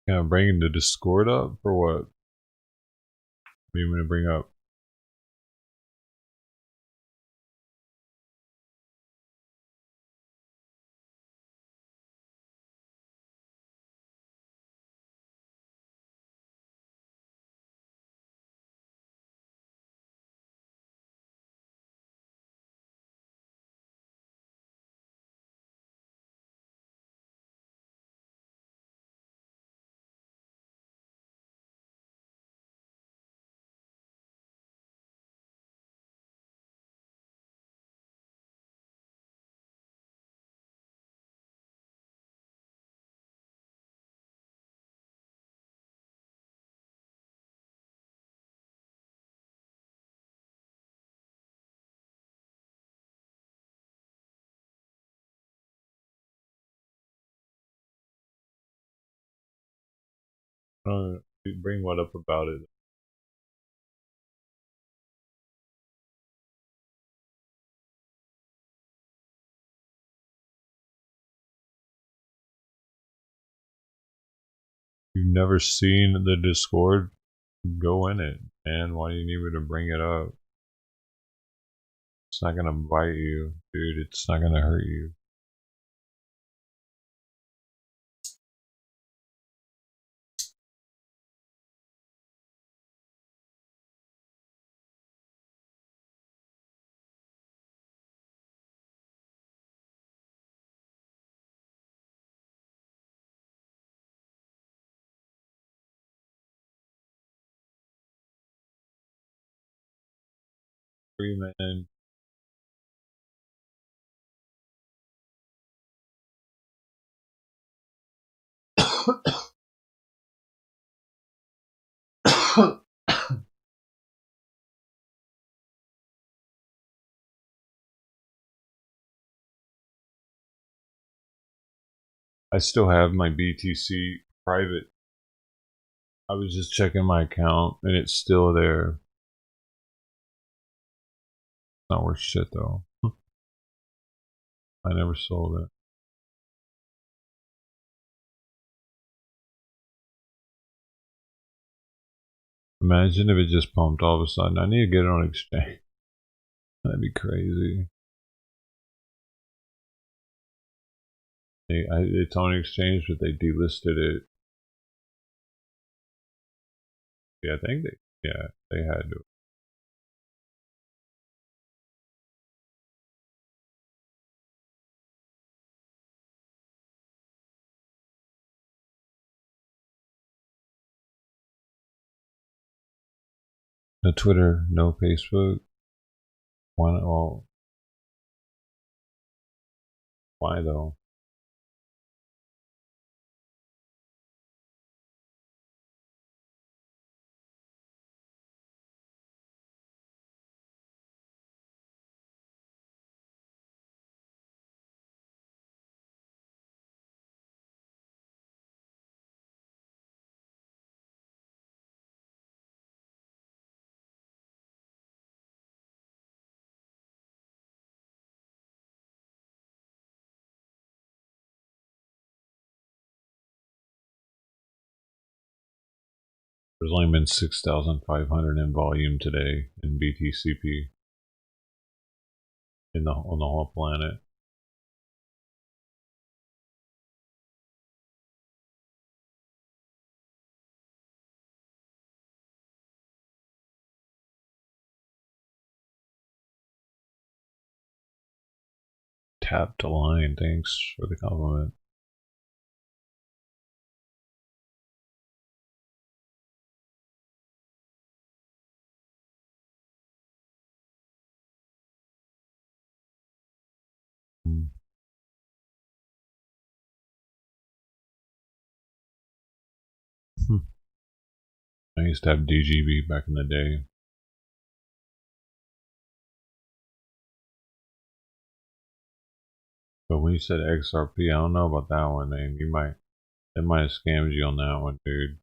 Can I bring the Discord up for what? What do you want to bring up? Bring what up about it. You've never seen the Discord? Go in it, man. Why do you need me to bring it up? It's not gonna bite you, dude. It's not gonna hurt you. Man. I still have my BTC private. I was just checking my account and it's still there. Not worth shit though. I never sold it. Imagine if it just pumped all of a sudden. I need to get it on exchange. That'd be crazy. It's on exchange, but they delisted it. Yeah, I think they had to. No Twitter, no Facebook. Why not? Well, why though? There's only been 6,500 in volume today in BTCP on the whole planet. Tap to line. Thanks for the compliment. I used to have DGB back in the day. But when you said XRP, I don't know about that one, man. They might have scammed you on that one, dude.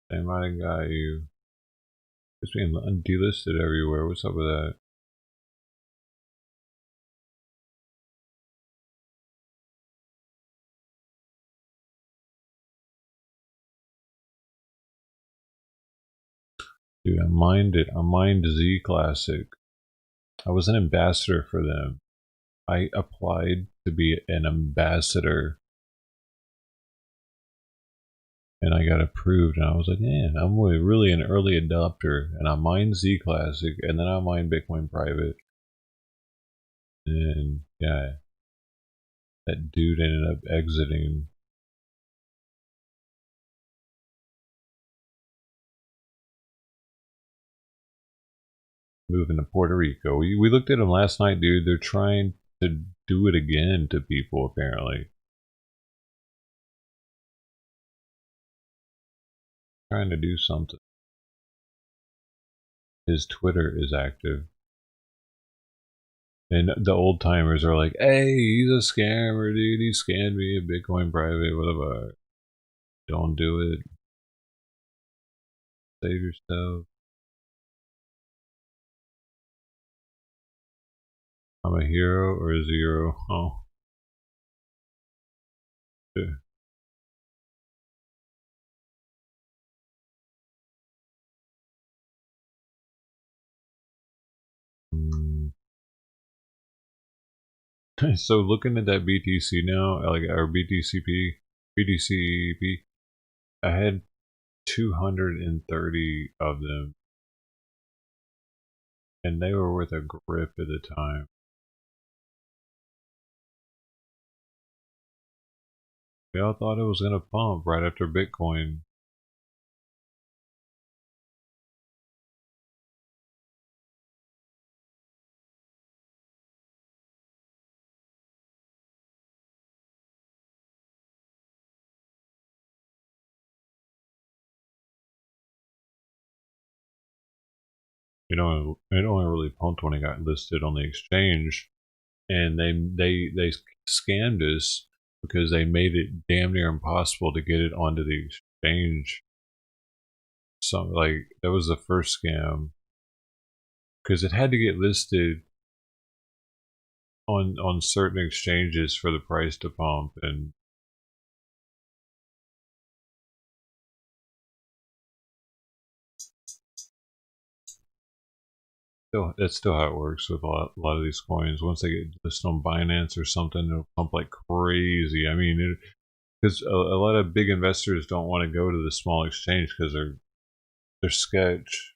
They might have got you. It's being delisted everywhere. What's up with that? Dude, I mined Z Classic. I was an ambassador for them. I applied to be an ambassador. And I got approved, and I was like, man, I'm really an early adopter. And I mined Z Classic, and then I mined Bitcoin Private. And yeah, that dude ended up exiting. Moving to Puerto Rico. We looked at them last night, dude. They're trying to do it again to people, apparently. Trying to do something. his Twitter is active. And the old timers are like, hey, he's a scammer, dude. He scammed me, a Bitcoin private, whatever. Don't do it. Save yourself. I'm a hero or a zero? Oh. Yeah. So looking at that BTC now, like our BTCP, I had 230 of them, and they were worth a grip at the time. We all thought it was gonna pump right after Bitcoin. It only really pumped when it got listed on the exchange, and they scammed us because they made it damn near impossible to get it onto the exchange. So like that was the first scam, because it had to get listed on certain exchanges for the price to pump, and that's still how it works with a lot of these coins. Once they get listed on Binance or something, it'll pump like crazy. I mean, because a lot of big investors don't want to go to the small exchange because they're sketch.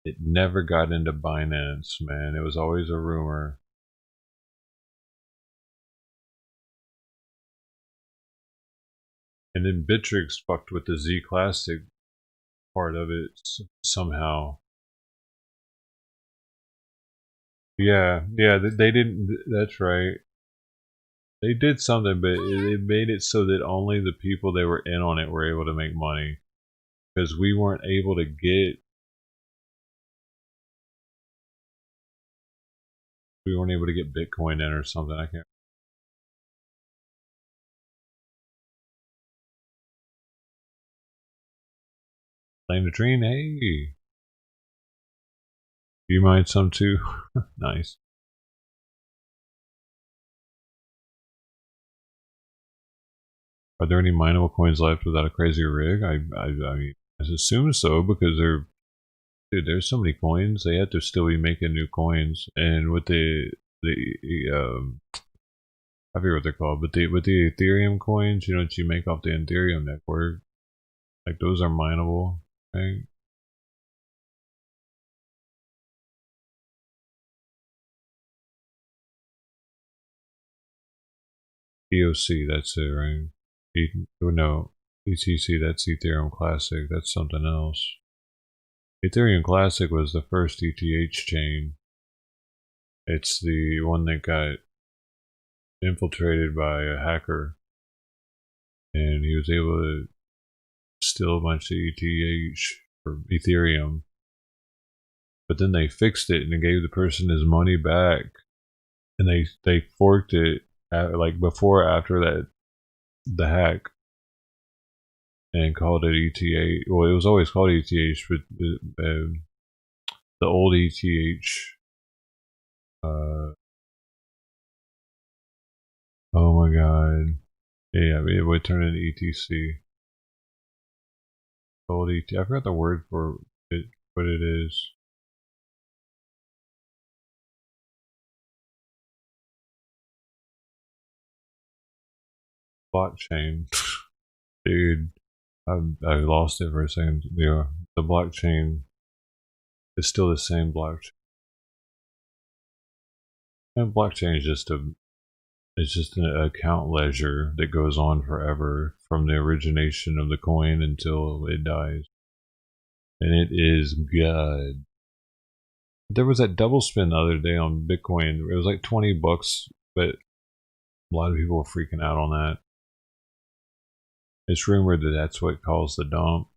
It never got into Binance, man. It was always a rumor. And then Bittrex fucked with the Z Classic part of it somehow. Yeah, they didn't. That's right. They did something, but it made it so that only the people that were in on it were able to make money, because we weren't able to get. We weren't able to get Bitcoin in or something. I can't. Playing the train, hey. Do you mind some too? Nice. Are there any mineable coins left without a crazy rig? I mean, I assume so, because dude, there's so many coins. They have to still be making new coins, and with the I forget what they're called, but with the Ethereum coins, you know what you make off the Ethereum network, like those are mineable, right? EOC, that's it, right? No, ETC, that's Ethereum Classic. That's something else. Ethereum Classic was the first ETH chain. It's the one that got infiltrated by a hacker, and he was able to steal a bunch of ETH or Ethereum. But then they fixed it and they gave the person his money back, and they forked it like before or after that the hack, and called it ETH. Well, it was always called ETH, but the old ETH. Oh my god. Yeah, it would turn into ETC. Old ETH. I forgot the word for it, what it is. Blockchain. Dude, I lost it for a second. Yeah, the blockchain is still the same blockchain. And blockchain is just an account ledger that goes on forever from the origination of the coin until it dies. And it is good. There was that double spin the other day on Bitcoin. It was like $20, but a lot of people were freaking out on that. It's rumored that that's what caused the dump.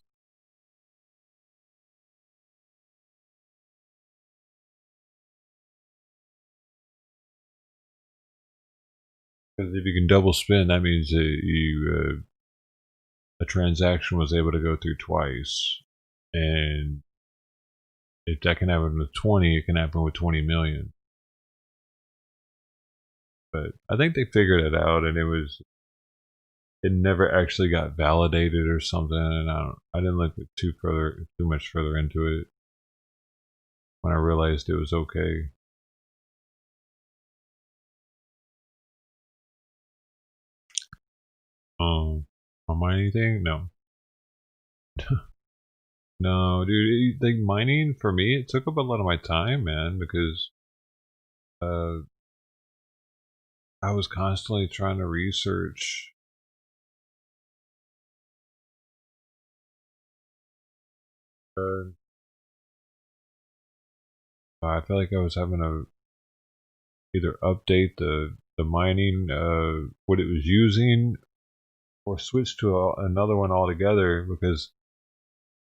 Because if you can double spend, that means that you a transaction was able to go through twice, and if that can happen with 20, it can happen with 20 million. But I think they figured it out, and it never actually got validated or something. And I didn't look too much further into it when I realized it was okay. On mining thing? No. No, dude. Like mining for me, it took up a lot of my time, man, because I was constantly trying to research I feel like I was having to either update the mining what it was using, or switch to another one altogether, because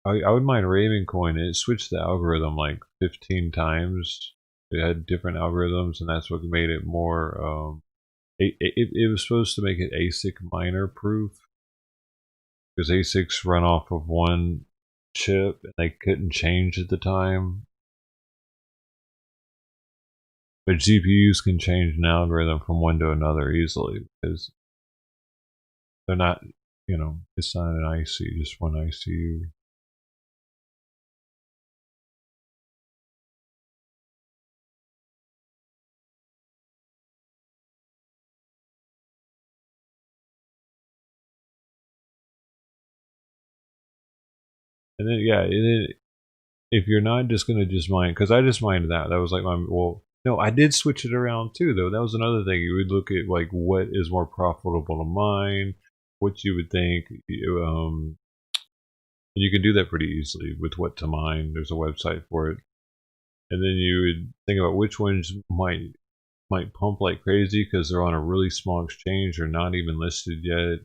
I would mine Ravencoin. It switched the algorithm like 15 times. It had different algorithms, and that's what made it more. It was supposed to make it ASIC miner proof, because ASICs run off of one chip and they couldn't change at the time. But GPUs can change an algorithm from one to another easily, because they're not, it's not an IC, just one ICU. And then, yeah, if you're not just going to just mine, because I just mined that was like no, I did switch it around too, though. That was another thing. You would look at like what is more profitable to mine, what you would think. And you can do that pretty easily with what to mine. There's a website for it, and then you would think about which ones might pump like crazy because they're on a really small exchange or not even listed yet.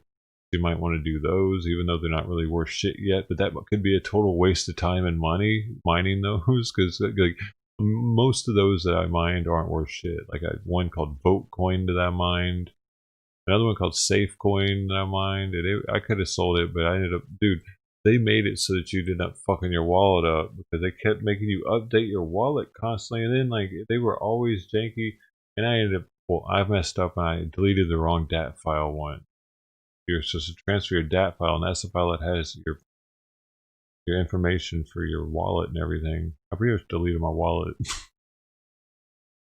You might want to do those, even though they're not really worth shit yet. But that could be a total waste of time and money mining those, because like most of those that I mined aren't worth shit. Like I had one called Votecoin that I mined, another one called Safecoin that I mined, and I could have sold it, but I ended up, dude. They made it so that you did not fucking your wallet up, because they kept making you update your wallet constantly, and then like they were always janky, and I ended up, I messed up and I deleted the wrong DAT file one. You're supposed to transfer your DAT file, and that's the file that has your information for your wallet and everything. I pretty much deleted my wallet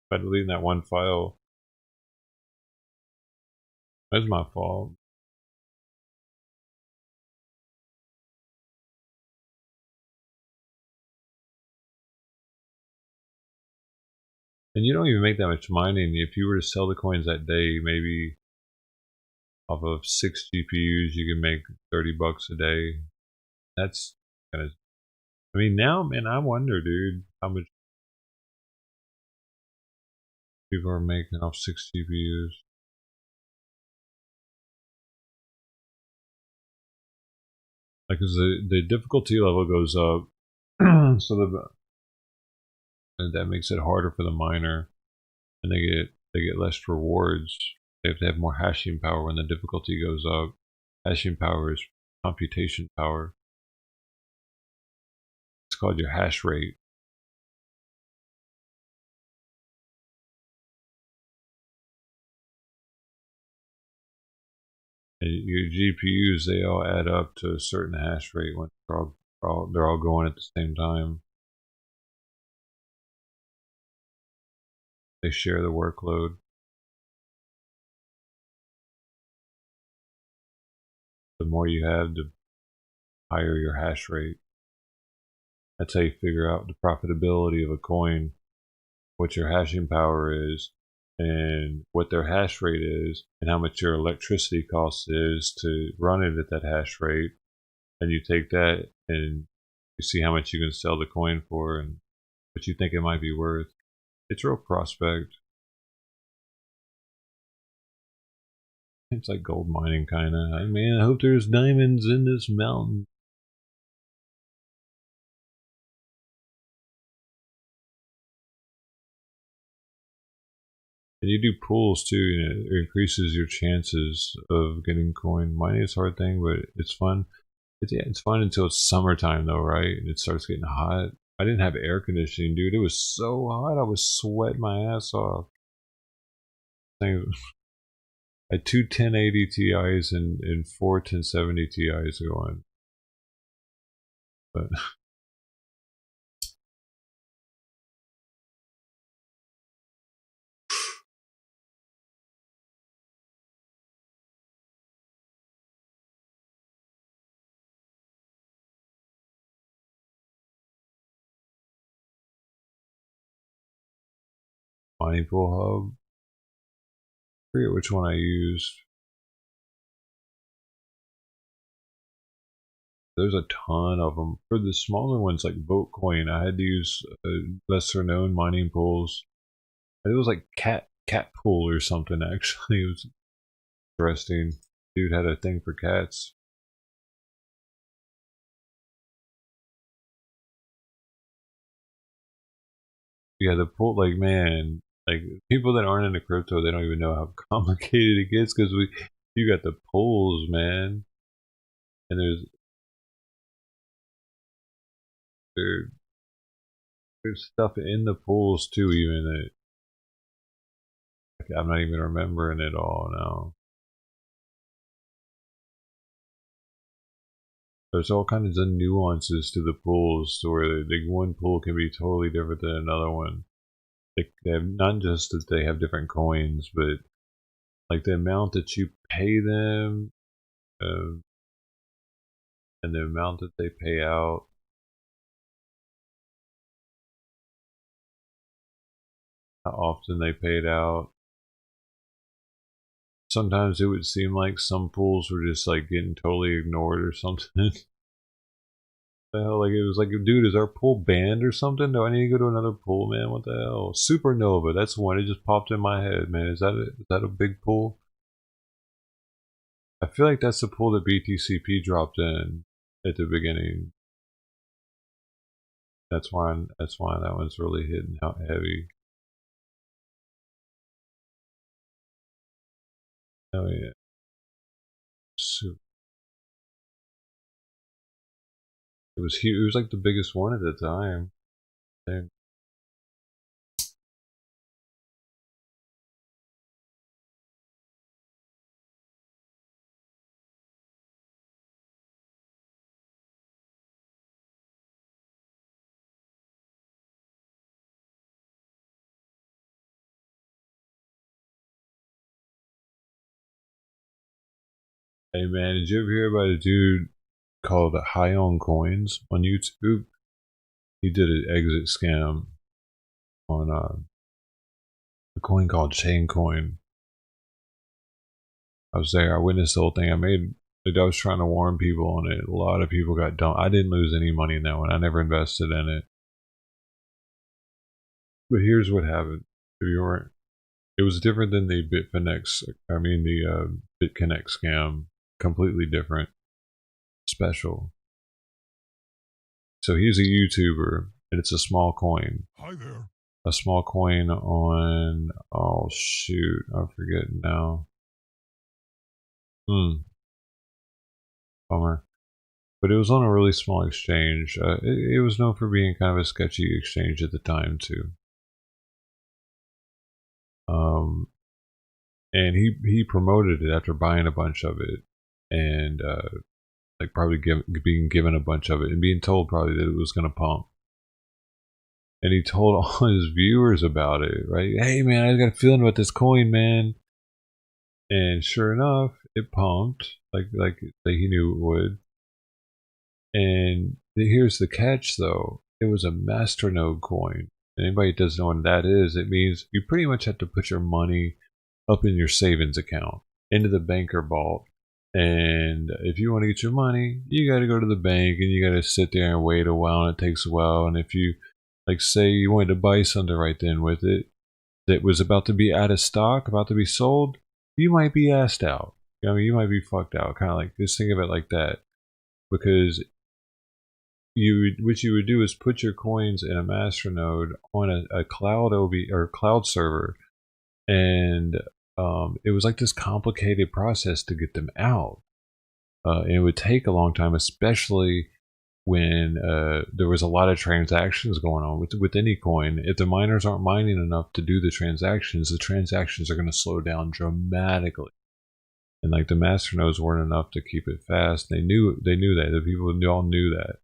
by deleting that one file. That's my fault. And you don't even make that much mining. If you were to sell the coins that day, maybe off of 6 GPUs, you can make $30 a day. That's kind of, I mean, now, man, I wonder, dude, how much people are making off 6 GPUs. Like, as the difficulty level goes up, so that makes it harder for the miner, and they get less rewards. They have to have more hashing power when the difficulty goes up. Hashing power is computation power. It's called your hash rate. And your GPUs, they all add up to a certain hash rate when they're all going at the same time. They share the workload. The more you have, the higher your hash rate. That's how you figure out the profitability of a coin, what your hashing power is, and what their hash rate is, and how much your electricity cost is to run it at that hash rate. And you take that and you see how much you can sell the coin for and what you think it might be worth. It's a real prospect. It's like gold mining, kind of. I mean, I hope there's diamonds in this mountain. And you do pools too, you know, it increases your chances of getting coin. Mining is a hard thing, but it's fun. It's fun until it's summertime though, right? It starts getting hot. I didn't have air conditioning, dude. It was so hot. I was sweating my ass off. I had two 1080 Ti's and four 1070 Ti's going. But mining pool hub. I forget which one I used. There's a ton of them. For the smaller ones like Boatcoin, I had to use lesser known mining pools. It was like cat pool or something actually. It was interesting. Dude had a thing for cats. Yeah, the pool, like, man, like people that aren't into crypto, they don't even know how complicated it gets because you got the pools, man, and there's stuff in the pools too, even that I'm not even remembering it all now. There's all kinds of nuances to the pools, so where one pool can be totally different than another one. They have not just that they have different coins, but like the amount that you pay them, and the amount that they pay out. How often they paid out. Sometimes it would seem like some pools were just like getting totally ignored or something. The hell, like it was like, dude, is our pool banned or something? Do I need to go to another pool, man? What the hell? Supernova, that's one. It just popped in my head, man. Is that a big pool? I feel like that's the pool that BTCP dropped in at the beginning. That's why that one's really hitting out heavy. Oh yeah. It was huge. It was like the biggest one at the time. Damn. Hey man, did you ever hear about a dude called High on Coins on YouTube? He did an exit scam on a coin called Chain Coin. I was there. I witnessed the whole thing. I was trying to warn people on it. A lot of people got dumped. I didn't lose any money in that one. I never invested in it. But here's what happened. If you weren't, it was different than the the BitConnect scam. Completely different. Special. So he's a YouTuber, and it's a small coin. Hi there. A small coin on, oh shoot, I forget now. Bummer. But it was on a really small exchange. It was known for being kind of a sketchy exchange at the time too. And he promoted it after buying a bunch of it, and like probably being given a bunch of it and being told probably that it was going to pump. And he told all his viewers about it, right? Hey man, I got a feeling about this coin, man. And sure enough, it pumped like he knew it would. And here's the catch, though: it was a masternode coin. And anybody that doesn't know what that is, it means you pretty much have to put your money up in your savings account into the banker vault. And if you want to get your money, you got to go to the bank and you got to sit there and wait a while, and it takes a while. And if you, like, say you wanted to buy something right then with it that was about to be out of stock, about to be sold, you might be asked out. I mean, you might be fucked out. Kind of like, just think of it like that, because what you would do is put your coins in a masternode on a cloud or cloud server, and it was like this complicated process to get them out, and it would take a long time, especially when there was a lot of transactions going on with any coin. If the miners aren't mining enough to do the transactions are going to slow down dramatically. And like the masternodes weren't enough to keep it fast. They knew that. The people all knew that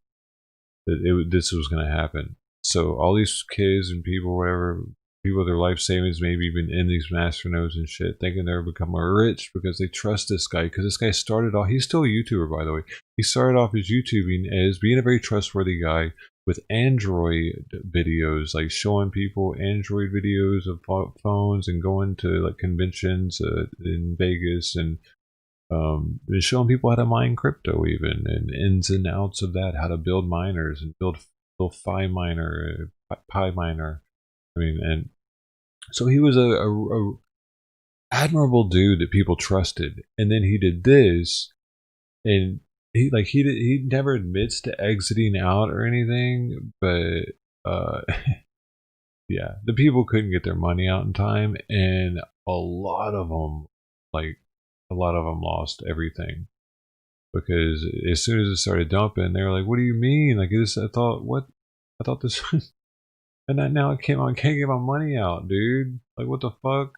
this was going to happen. So all these kids and people, whatever, people with their life savings, maybe even in these masternodes and shit, thinking they're becoming rich because they trust this guy. Because this guy started off, he's still a YouTuber, by the way. He started off his YouTubing as being a very trustworthy guy with Android videos, like showing people Android videos of phones and going to like conventions in Vegas and showing people how to mine crypto, even, and ins and outs of that, how to build miners and build Pi miner. I mean, and so he was a admirable dude that people trusted. And then he did this, and he never admits to exiting out or anything, but yeah, the people couldn't get their money out in time, and a lot of them lost everything, because as soon as it started dumping, they were like, "What do you mean? Like this? I thought this." And now I can't get my money out, dude. Like, what the fuck?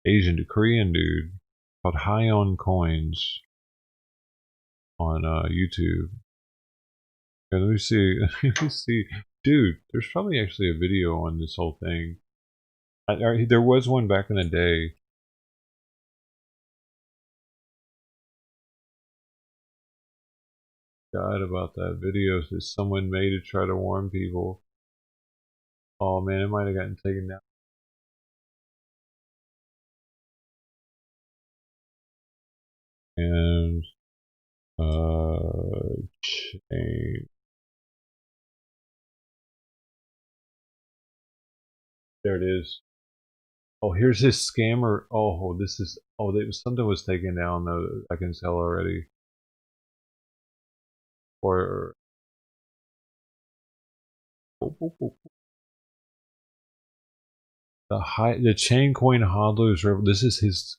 Asian to Korean dude called High on Coins on YouTube. And let me see. Let me see. Dude, there's probably actually a video on this whole thing. There was one back in the day. God, about that video that someone made to try to warn people. Oh man, it might have gotten taken down. And change. There it is. Oh, here's this scammer. Oh, this is. Oh, something was taken down though. I can tell already. Or the chain coin hodlers. This is his.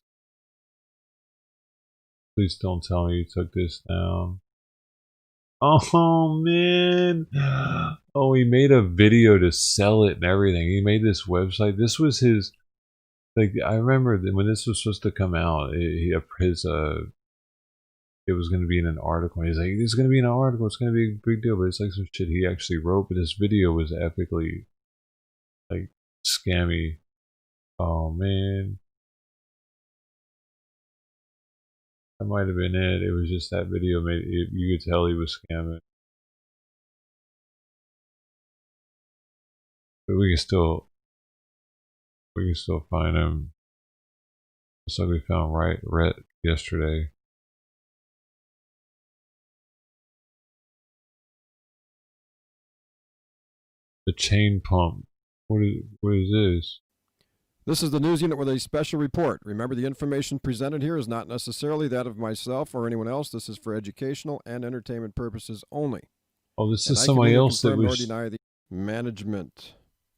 Please don't tell me you took this down. Oh man. Oh, he made a video to sell it and everything. He made this website. This was his. Like, I remember when this was supposed to come out, it was going to be in an article. He's like, "It's going to be in an article. It's going to be a big deal." But it's like some shit he actually wrote. But this video was epically, like, scammy. Oh man, that might have been it. It was just that video made it. You could tell he was scamming. But we can still find him. Just like we found Rhett yesterday. The chain pump. What is this? This is the news unit with a special report. Remember, the information presented here is not necessarily that of myself or anyone else. This is for educational and entertainment purposes only. Oh, this is somebody else that was... deny the management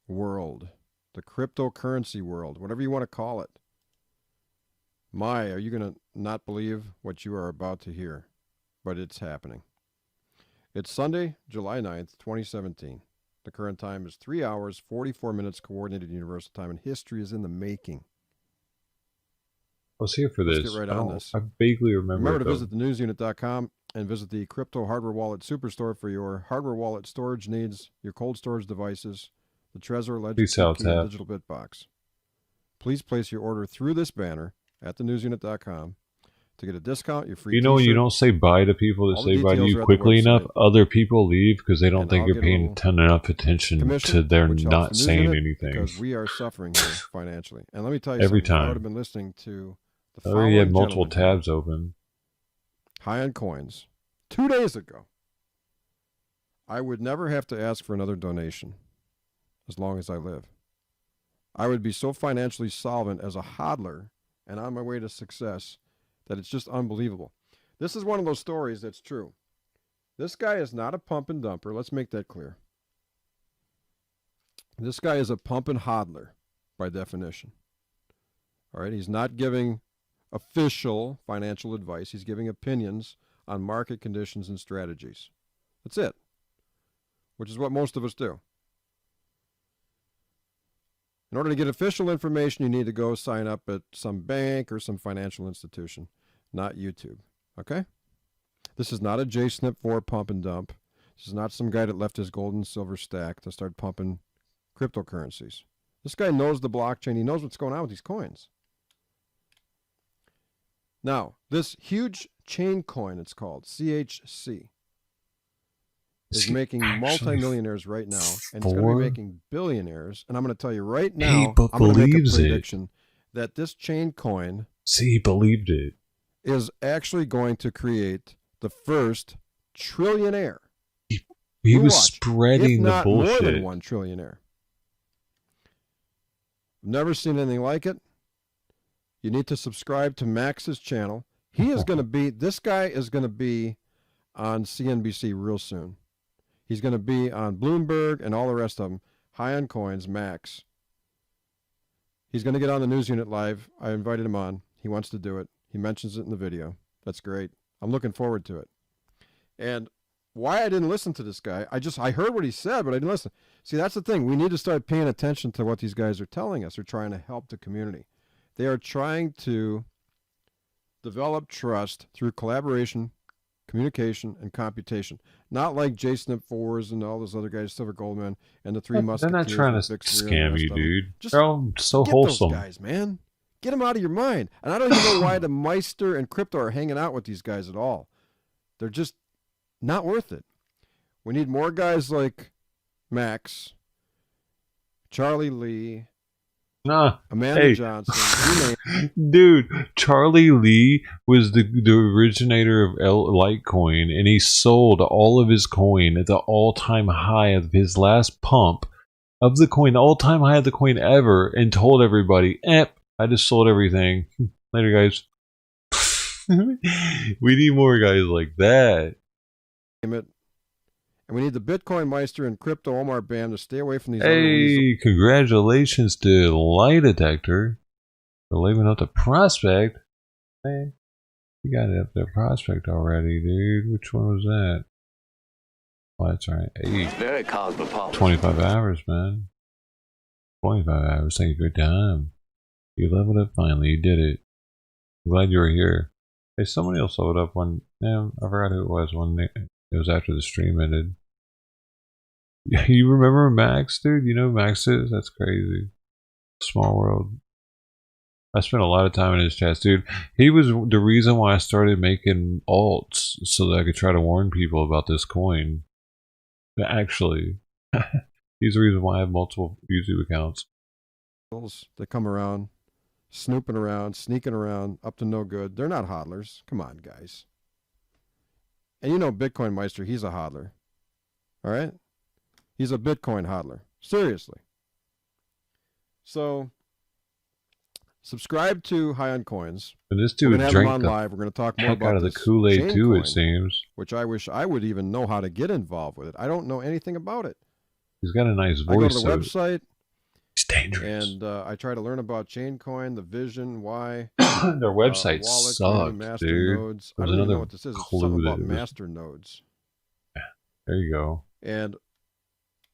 world, the cryptocurrency world, whatever you want to call it. Are you going to not believe what you are about to hear? But it's happening. It's Sunday, July 9th, 2017. The current time is 3 hours, 44 minutes Coordinated Universal Time, and history is in the making. I was here for this. Let's get right on this. I vaguely remember. Remember to visit thenewsunit.com and visit the Crypto Hardware Wallet Superstore for your hardware wallet storage needs, your cold storage devices, the Trezor, Ledger, and Digital Bitbox. Please place your order through this banner at thenewsunit.com to get a discount. Your free. You know, when you don't say bye to people that say bye to you quickly enough, other people leave because they don't think you're paying enough attention to their not saying anything. Because we are suffering here financially. And let me tell you every something. time. I would have been listening to the following. You had multiple tabs open. High on Coins 2 days ago. I would never have to ask for another donation as long as I live. I would be so financially solvent as a hodler and on my way to success that it's just unbelievable. This is one of those stories that's true. This guy is not a pump and dumper. Let's make that clear. This guy is a pump and hodler by definition. All right, he's not giving official financial advice. He's giving opinions on market conditions and strategies. That's it, which is what most of us do. In order to get official information, you need to go sign up at some bank or some financial institution, not YouTube. Okay? This is not a JSNP4 pump and dump. This is not some guy that left his gold and silver stack to start pumping cryptocurrencies. This guy knows the blockchain. He knows what's going on with these coins. Now, this huge chain coin, it's called CHC, is making multimillionaires right now, and it's going to be making billionaires. And I'm going to tell you right now, I'm going to make a prediction that this chain coin, he believed it, is actually going to create the first trillionaire. He was spreading the bullshit. More than one trillionaire. Never seen anything like it. You need to subscribe to Max's channel. He is going to be, this guy is going to be on CNBC real soon. He's going to be on Bloomberg and all the rest of them. High on Coins, Max. He's going to get on the News Unit Live. I invited him on. He wants to do it. He mentions it in the video. That's great. I'm looking forward to it. And why I didn't listen to this guy, I heard what he said, but I didn't listen. See, that's the thing. We need to start paying attention to what these guys are telling us. They're trying to help the community. They are trying to develop trust through collaboration, communication, and computation. Not like JSNP4s and all those other guys, Silver Goldman, and the Three Musketeers. They're not trying to scam you, dude. They're all so get wholesome. Those guys, man. Get them out of your mind. And I don't even know why the Meister and Crypto are hanging out with these guys at all. They're just not worth it. We need more guys like Max, Charlie Lee, Amanda Johnson. Dude, Charlie Lee was the originator of Litecoin, and he sold all of his coin at the all-time high of his last pump of the coin, the all-time high of the coin ever, and told everybody, I just sold everything. Later, guys. We need more guys like that. And we need the Bitcoin Meister and Crypto Omar Bam to stay away from these. Hey, congratulations to Lie Detector for leaving up the Prospect. Man, you got it up there, Prospect already, dude. Which one was that? Oh, that's right. Hey, very cosmopolitan. 25 hours, man. 25 hours. Thank you for your time. You leveled up finally. You did it. I'm glad you were here. Hey, somebody else leveled up one. Man, I forgot who it was. It was after the stream ended. You remember Max, dude? You know who Max is? That's crazy. Small world. I spent a lot of time in his chats, dude. He was the reason why I started making alts so that I could try to warn people about this coin. Actually, he's the reason why I have multiple YouTube accounts. They come around, snooping around, sneaking around, up to no good. They're not hodlers. Come on, guys. And you know Bitcoin Meister, he's a hodler. All right? He's a Bitcoin hodler. Seriously. So, subscribe to High on Coins. And this dude drank drank him on live. We're going to talk more heck about out of the this Kool-Aid too, coin, it seems. which I wish I would even know how to get involved with it. I don't know anything about it. He's got a nice voice. I go to the website. It's dangerous. And I try to learn about Chaincoin, the vision, why. Their website wallet, sucked, master dude. nodes. There I was don't even know another what this is. It's clue something that about it was- master nodes. There you go. And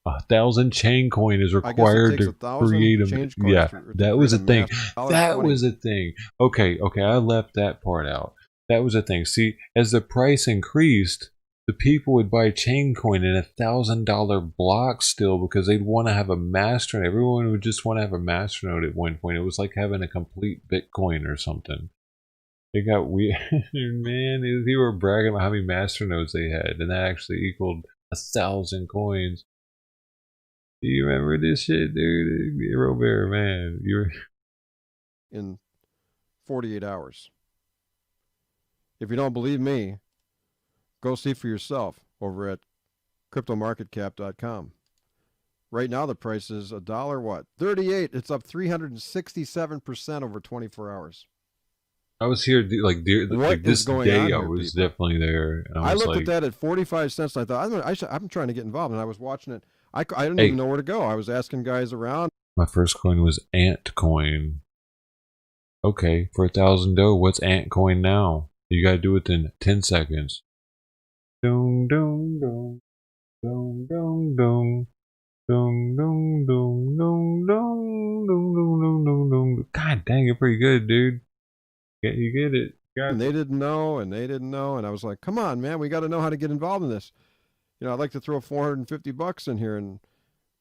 1,000 chain coin is required to create a. Yeah, that was a thing. That was a thing. Okay, I left that part out. That was a thing. See, as the price increased, the people would buy chain coin in $1,000 blocks still because they'd want to have a master node. Everyone would just want to have a master node at one point. It was like having a complete Bitcoin or something. It got weird, man. They were bragging about how many master nodes they had, and that actually equaled 1,000 coins. Do you remember this shit, dude? Robert, man, you're in 48 hours. If you don't believe me, go see for yourself over at cryptomarketcap.com. Right now the price is $1 what? 38. It's up 367% over 24 hours. I was here like this going day. on I here, was people? definitely there. And I was looked like, at that at 45 cents. And I thought I'm trying to get involved, and I was watching it. I didn't Hey. even know where to go. I was asking guys around. my first coin was Ant coin. Okay, for 1,000 dough, what's Ant coin now? You gotta do it in 10 seconds. Dong dong dong dong dong dong dong dong dong dong dong dong dong dong. God dang, you're pretty good, dude. Yeah, you get it. And they didn't know, and they didn't know, and I was like, "Come on, man, we got to know how to get involved in this." You know, I'd like to throw $450 in here, and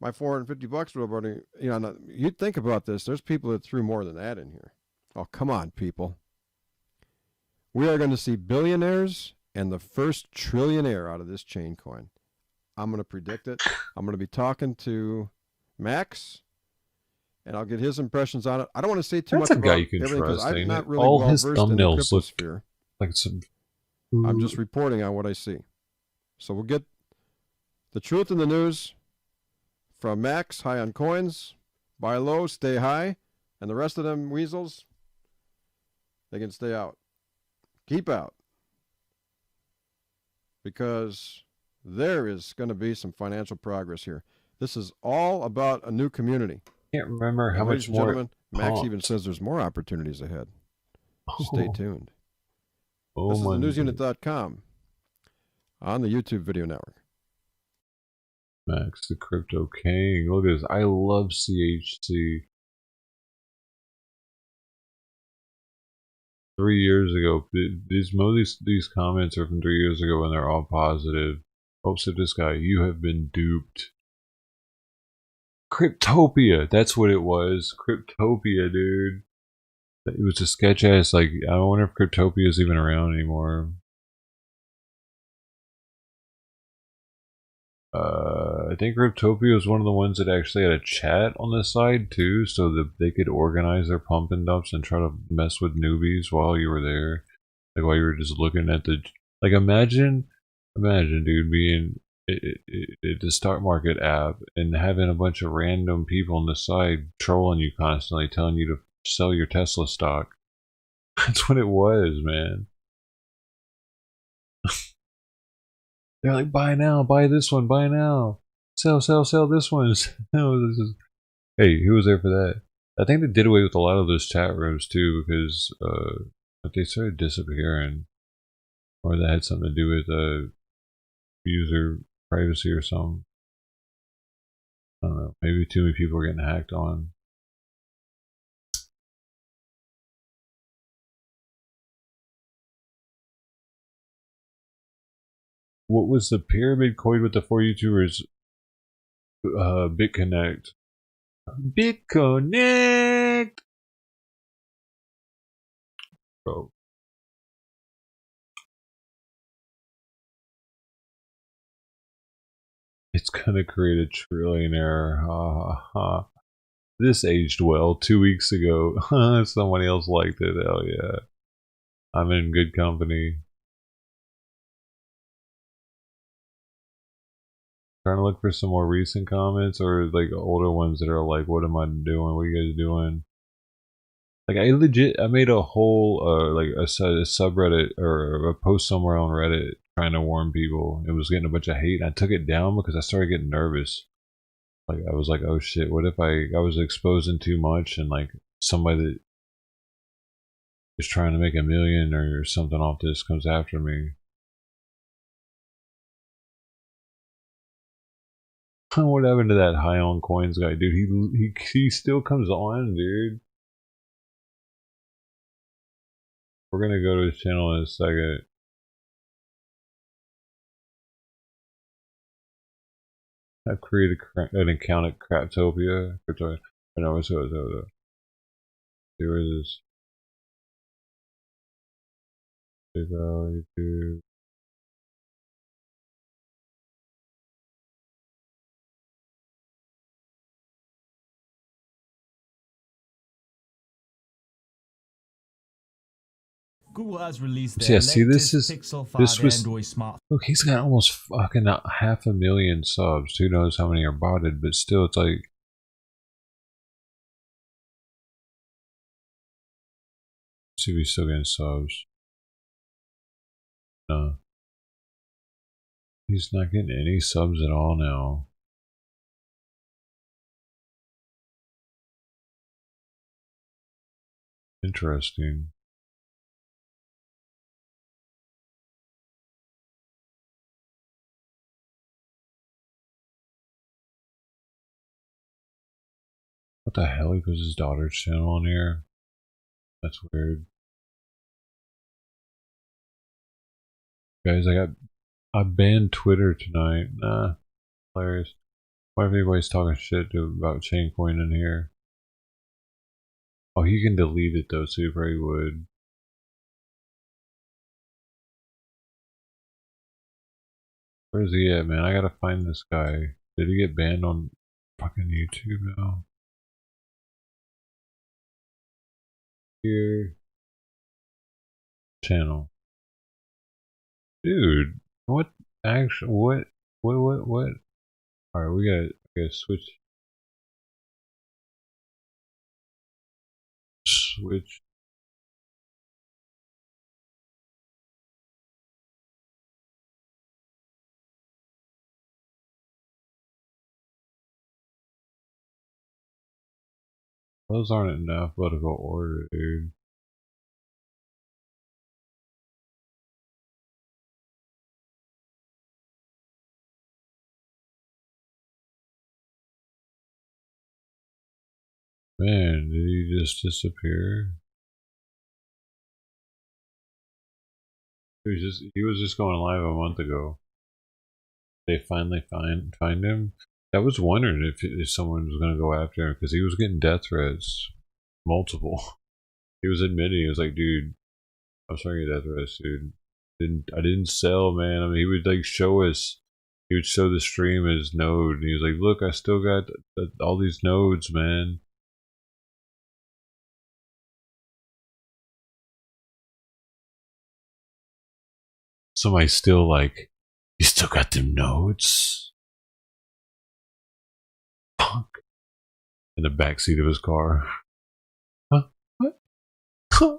my $450 would already. You know, you'd think about this. There's people that threw more than that in here. Oh, come on, people. We are going to see billionaires and the first trillionaire out of this chain coin. I'm going to predict it. I'm going to be talking to Max, and I'll get his impressions on it. I don't want to say too That's much a guy about you can everything because trust. I'm ain't not it? really All well his versed in the thumbnails look cryptosphere. like some. I'm just reporting on what I see. So we'll get the truth in the news from Max, high on coins, buy low, stay high, and the rest of them weasels, they can stay out. Keep out. Because there is going to be some financial progress here. This is all about a new community. Can't remember how Ladies much and more. gentlemen, Max even says there's more opportunities ahead. Stay tuned. Oh, This is my thenewsunit.com on the YouTube video network. Max, the crypto king. Look at this. I love CHC. 3 years ago. These comments are from 3 years ago, and they're all positive. Hopes of this guy. You have been duped. Cryptopia. That's what it was. Cryptopia, dude. It was a sketch ass. Like, I wonder if Cryptopia is even around anymore. I think Cryptopia was one of the ones that actually had a chat on the side too, so that they could organize their pump and dumps and try to mess with newbies while you were there, like while you were just looking at the. Like, imagine, dude, being the stock market app and having a bunch of random people on the side trolling you constantly, telling you to sell your Tesla stock. That's what it was, man. They're like, buy now, buy this one, buy now, sell this one. Hey, who was there for that? I think they did away with a lot of those chat rooms too, because they started disappearing, or that had something to do with user privacy or something. I don't know. Maybe too many people were getting hacked on. What was the pyramid coin with the 4 YouTubers? BitConnect. BitConnect! Bro. It's gonna create a trillionaire. Ha ha ha. This aged well 2 weeks ago. Somebody else liked it. Hell yeah. I'm in good company. Trying to look for some more recent comments or like older ones that are like, what am I doing? What are you guys doing? Like, I made a whole like a subreddit or a post somewhere on Reddit trying to warn people. It was getting a bunch of hate, and I took it down because I started getting nervous. Like, I was like, oh shit, what if I was exposing too much and like somebody that is trying to make $1 million or something off this comes after me. What happened to that high on coins guy, dude? He still comes on, dude. We're gonna go to his channel in a second. I've created an account at Craptopia. No, see where is this? YouTube. Google has released So yeah, see, this was Android smart. Look, he's got almost fucking 500,000 subs. Who knows how many are botted, but still, it's like See if he's still getting subs. No. He's not getting any subs at all now. Interesting. What the hell? He puts his daughter's channel on here? That's weird. Guys, I banned Twitter tonight. Nah, hilarious. Why everybody's talking shit about Chaincoin in here? Oh, he can delete it though, so he probably would. Where's he at, man? I gotta find this guy. Did he get banned on fucking YouTube now? Here. Channel. Dude, what actually, what? Alright, we gotta switch. Those aren't in alphabetical order, dude. Man, did he just disappear? He was just going live a month ago. They finally find him. I was wondering if someone was gonna go after him because he was getting death threats, multiple. He was admitting, he was like, "Dude, I'm starting to get death threats, dude. I didn't sell, man." I mean, he would like show us. He would show the stream his node, and he was like, "Look, I still got all these nodes, man." Somebody's still like, "You still got them nodes?" Punk. In the backseat of his car. Huh? What? Huh?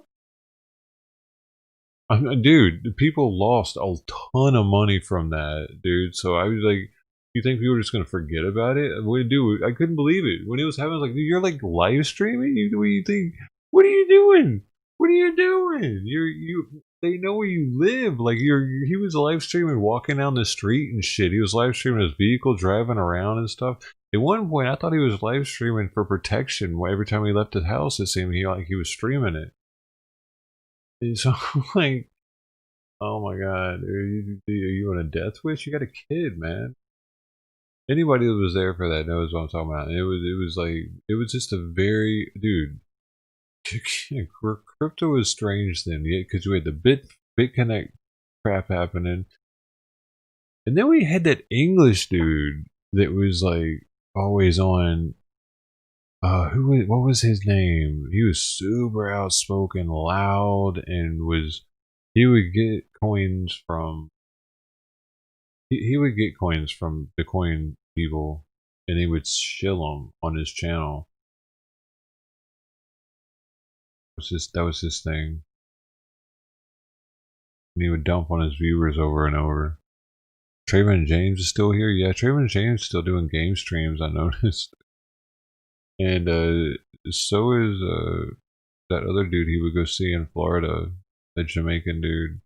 Dude, people lost a ton of money from that, dude. So I was like, you think people are just gonna forget about it? What do? I couldn't believe it when it was happening. I was like, you're like live streaming. What do you think? What are you doing? What are you doing? They know where you live. Like he was live streaming, walking down the street and shit. He was live streaming his vehicle, driving around and stuff. At one point, I thought he was live streaming for protection. Every time he left his house, it seemed he was streaming it. And so, like, oh my god, are you on a death wish? You got a kid, man. Anybody that was there for that knows what I'm talking about. And it was just a very, dude. Crypto was strange then, yeah, because we had the BitConnect crap happening, and then we had that English dude that was like always on. What was his name? He was super outspoken, loud, and he would get coins from. He would get coins from Bitcoin people, and he would shill them on his channel. That was his thing. And he would dump on his viewers over and over. Trayvon James is still here? Yeah, Trayvon James is still doing game streams, I noticed. And so is that other dude he would go see in Florida, the Jamaican dude.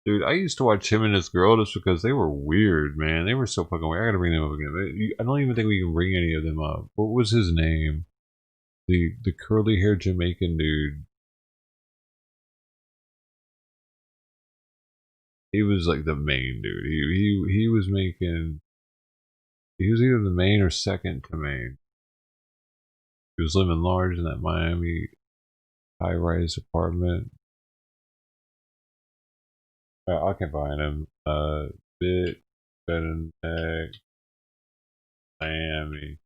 Dude, I used to watch him and his girl just because they were weird, man. They were so fucking weird. I gotta bring them up again. I don't even think we can bring any of them up. What was his name? The curly haired Jamaican dude. He was like the main dude. He was making. He was either the main or second to main. He was living large in that Miami high-rise apartment. I can find him. Bit, Better Miami.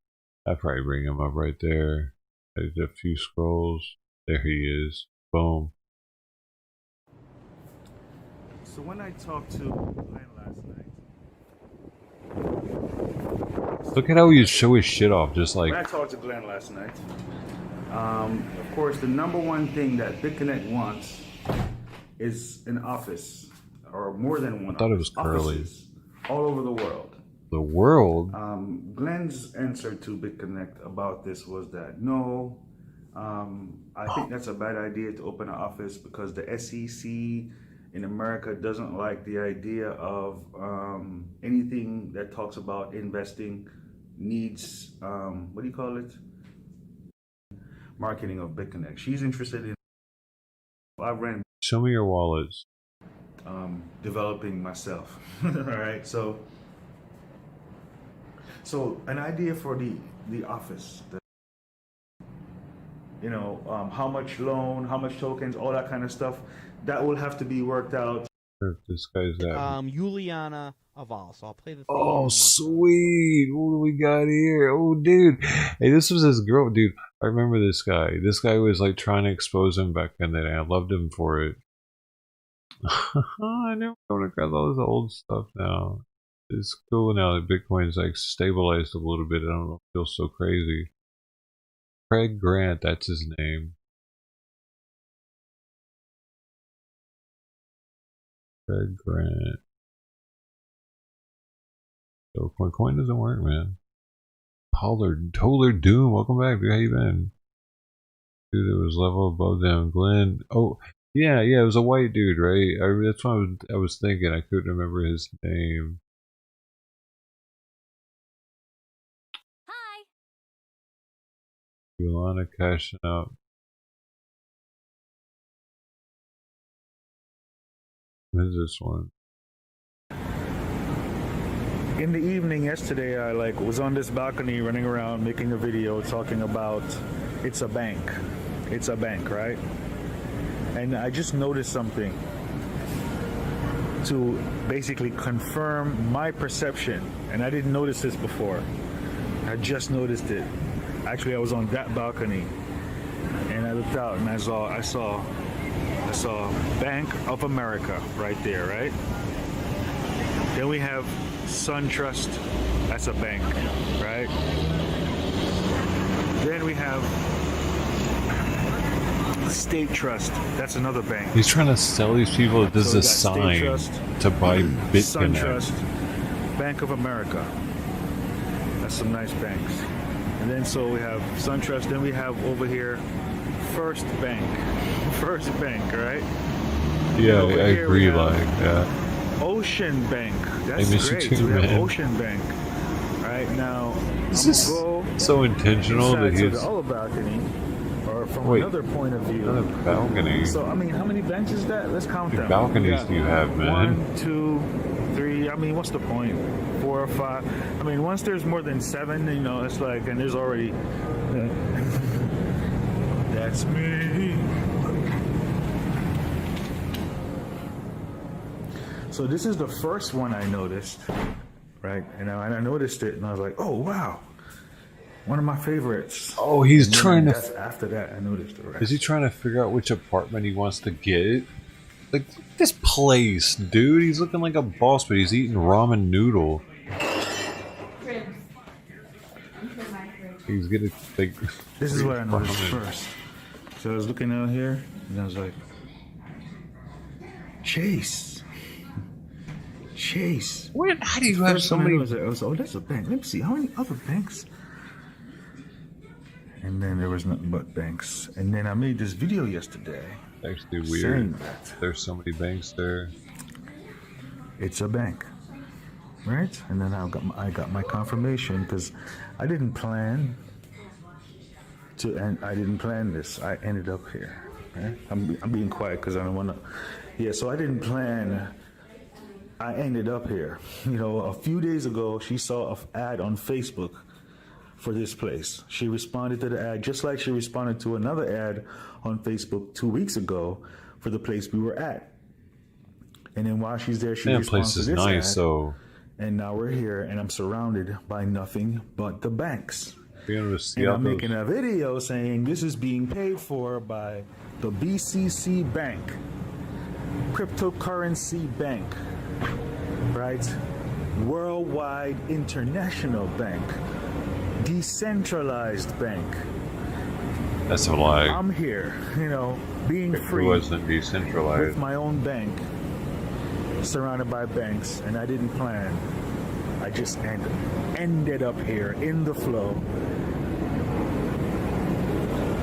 I'll probably bring him up right there. There's a few scrolls. There he is. Boom. So when I talked to Glenn last night, Look at how he show his shit off, just like. When I talked to Glenn last night, of course, the number one thing that BitConnect wants is an office, or more than one. I thought it was Curly. All over the world. The world? Glenn's answer to BitConnect about this was that no, I think that's a bad idea to open an office because the SEC in America doesn't like the idea of anything that talks about investing needs, what do you call it? Marketing of BitConnect. She's interested in, Show me your wallets. Developing myself. All right, so an idea for the office, you know, how much loan, how much tokens, all that kind of stuff, that will have to be worked out. This guy's that. Juliana Aval. So I'll play the theme. Oh, sweet. What do we got here? Oh, dude. Hey, this was this girl, dude. I remember this guy. This guy was like trying to expose him back in the day. I loved him for it. I never come across all this old stuff now. It's cool now that Bitcoin's like stabilized a little bit. I don't know, it feels so crazy. Craig Grant, that's his name. Craig Grant. So coin doesn't work, man. Toller Doom, welcome back, dude. How you been? Dude, it was level above them. Glenn. Oh, yeah, it was a white dude, right? That's what I was thinking. I couldn't remember his name. Hi. Yolanda cashing out. What is this one? In the evening yesterday, I was on this balcony running around making a video talking about it's a bank, right? And I just noticed something to basically confirm my perception, and I didn't notice this before. I just noticed it. Actually, I was on that balcony, and I looked out and I saw Bank of America right there, right? Then we have SunTrust, that's a bank, right? Then we have State Trust, that's another bank. He's trying to sell these people that this is a sign to buy Bitcoin. SunTrust, Bank of America, that's some nice banks. And then so we have SunTrust, then we have over here First Bank, right? Yeah, I agree, yeah. Ocean Bank. That's great. Too, we have man. Ocean Bank. Right now, is this so intentional that he's the other balcony, or from another point of view? Another balcony. So I mean, how many banks is that? Let's count them. Balconies do you have, man? 1, 2, 3. I mean, what's the point? 4 or 5. I mean, once there's more than 7, you know, it's like, and there's already. That's me. So this is the first one I noticed, right? And I noticed it, and I was like, "Oh wow, one of my favorites." Oh, he's trying to. After that, I noticed the rest. Is he trying to figure out which apartment he wants to get? Like this place, dude. He's looking like a boss, but he's eating ramen noodle. He's gonna like. This is what I noticed first. So I was looking out here, and I was like, Chase. What? How do you have so many? I was, oh, that's a bank. Let me see. How many other banks? And then there was nothing but banks. And then I made this video yesterday. Actually weird. There's so many banks there. It's a bank, right? And then I got my confirmation because I didn't plan to, and I didn't plan this. I ended up here. Right? I'm being quiet because I don't want to. Yeah, so I didn't plan. I ended up here. You know, a few days ago, she saw an ad on Facebook for this place. She responded to the ad just like she responded to another ad on Facebook 2 weeks ago for the place we were at. And then while she's there, she responds to this ad. That place is nice, so. And now we're here, and I'm surrounded by nothing but the banks. And I'm making a video saying this is being paid for by the BCC Bank, cryptocurrency bank. Right? worldwide international bank, decentralized bank. That's a lie. I'm here, you know, being free. It wasn't decentralized. With my own bank, surrounded by banks, and I didn't plan. I just ended up here in the flow.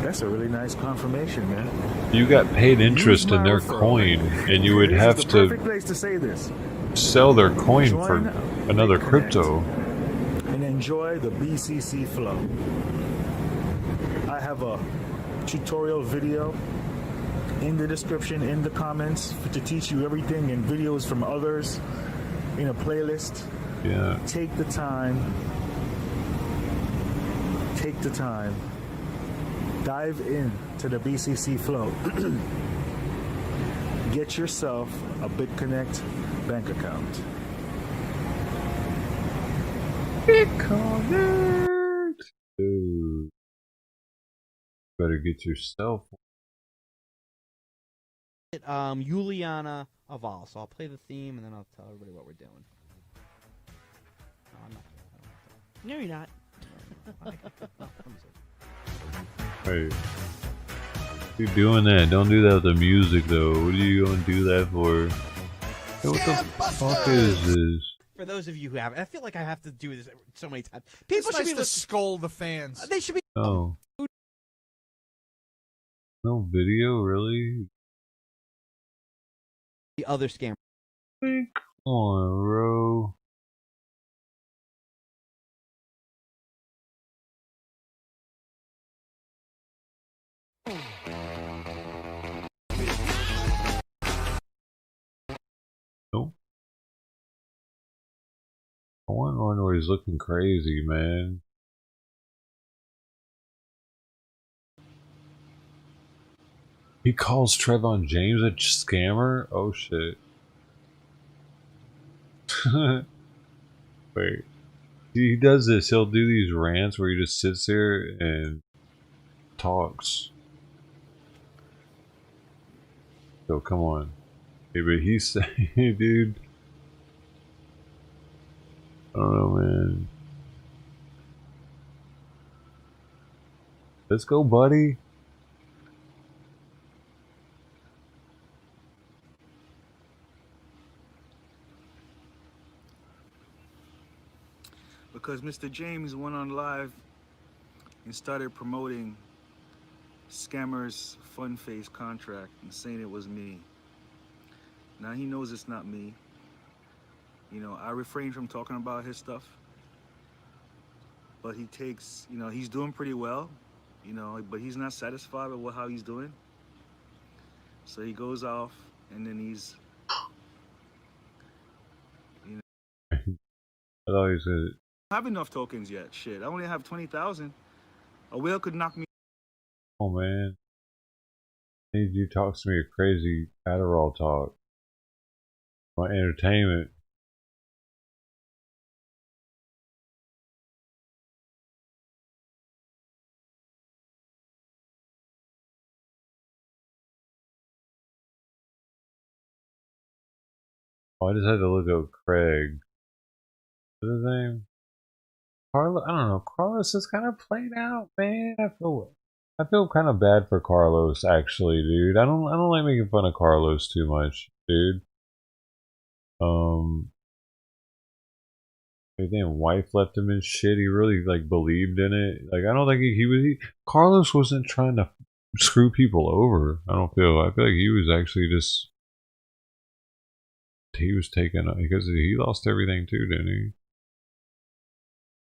That's a really nice confirmation, man. You got paid interest in their coin, and you would have This is the to perfect place to say this. sell their coin for another crypto. And enjoy the BCC flow. I have a tutorial video in the description, in the comments, to teach you everything, and videos from others in a playlist. Yeah. Take the time. Take the time. Dive into the BCC flow. Get yourself a BitConnect bank account. BitConnect. Dude. Better get yourself. Juliana Aval. So I'll play the theme and then I'll tell everybody what we're doing. No, I'm not. No, you're not. Hey. You doing that? Don't do that with the music though. What are you gonna do that for? Hey, what the fuck is this? For those of you who haven't, I feel like I have to do this so many times. People It's should nice be to scold the fans. They should be. Oh. No video, really? The other scam. Come on, bro. Nope. I want one where he's looking crazy, man. He calls Trevon James a scammer? Oh shit. Wait. He does this, he'll do these rants where he just sits there and talks. So come on. Hey, but he's saying, dude. I don't know, man. Let's go, buddy. Because Mr. James went on live and started promoting Scammer's Fun Face contract and saying it was me. Now he knows it's not me. You know, I refrain from talking about his stuff. But he takes, you know, he's doing pretty well, you know, but he's not satisfied with how he's doing. So he goes off and then he's, you know. I thought he said, I don't have enough tokens yet. Shit, I only have 20,000. A whale could knock me. oh man. I need you to talk to me a crazy Adderall talk. My entertainment. Oh, I just had to look up Craig. What's his name? Carlos? I don't know. Carlos is kind of played out, man. I feel kind of bad for Carlos, actually, dude. I don't like making fun of Carlos too much, dude. His damn wife left him in shit. He really like believed in it. Like I don't think Carlos wasn't trying to screw people over. I feel like he was actually just. He was taken because he lost everything too, didn't he?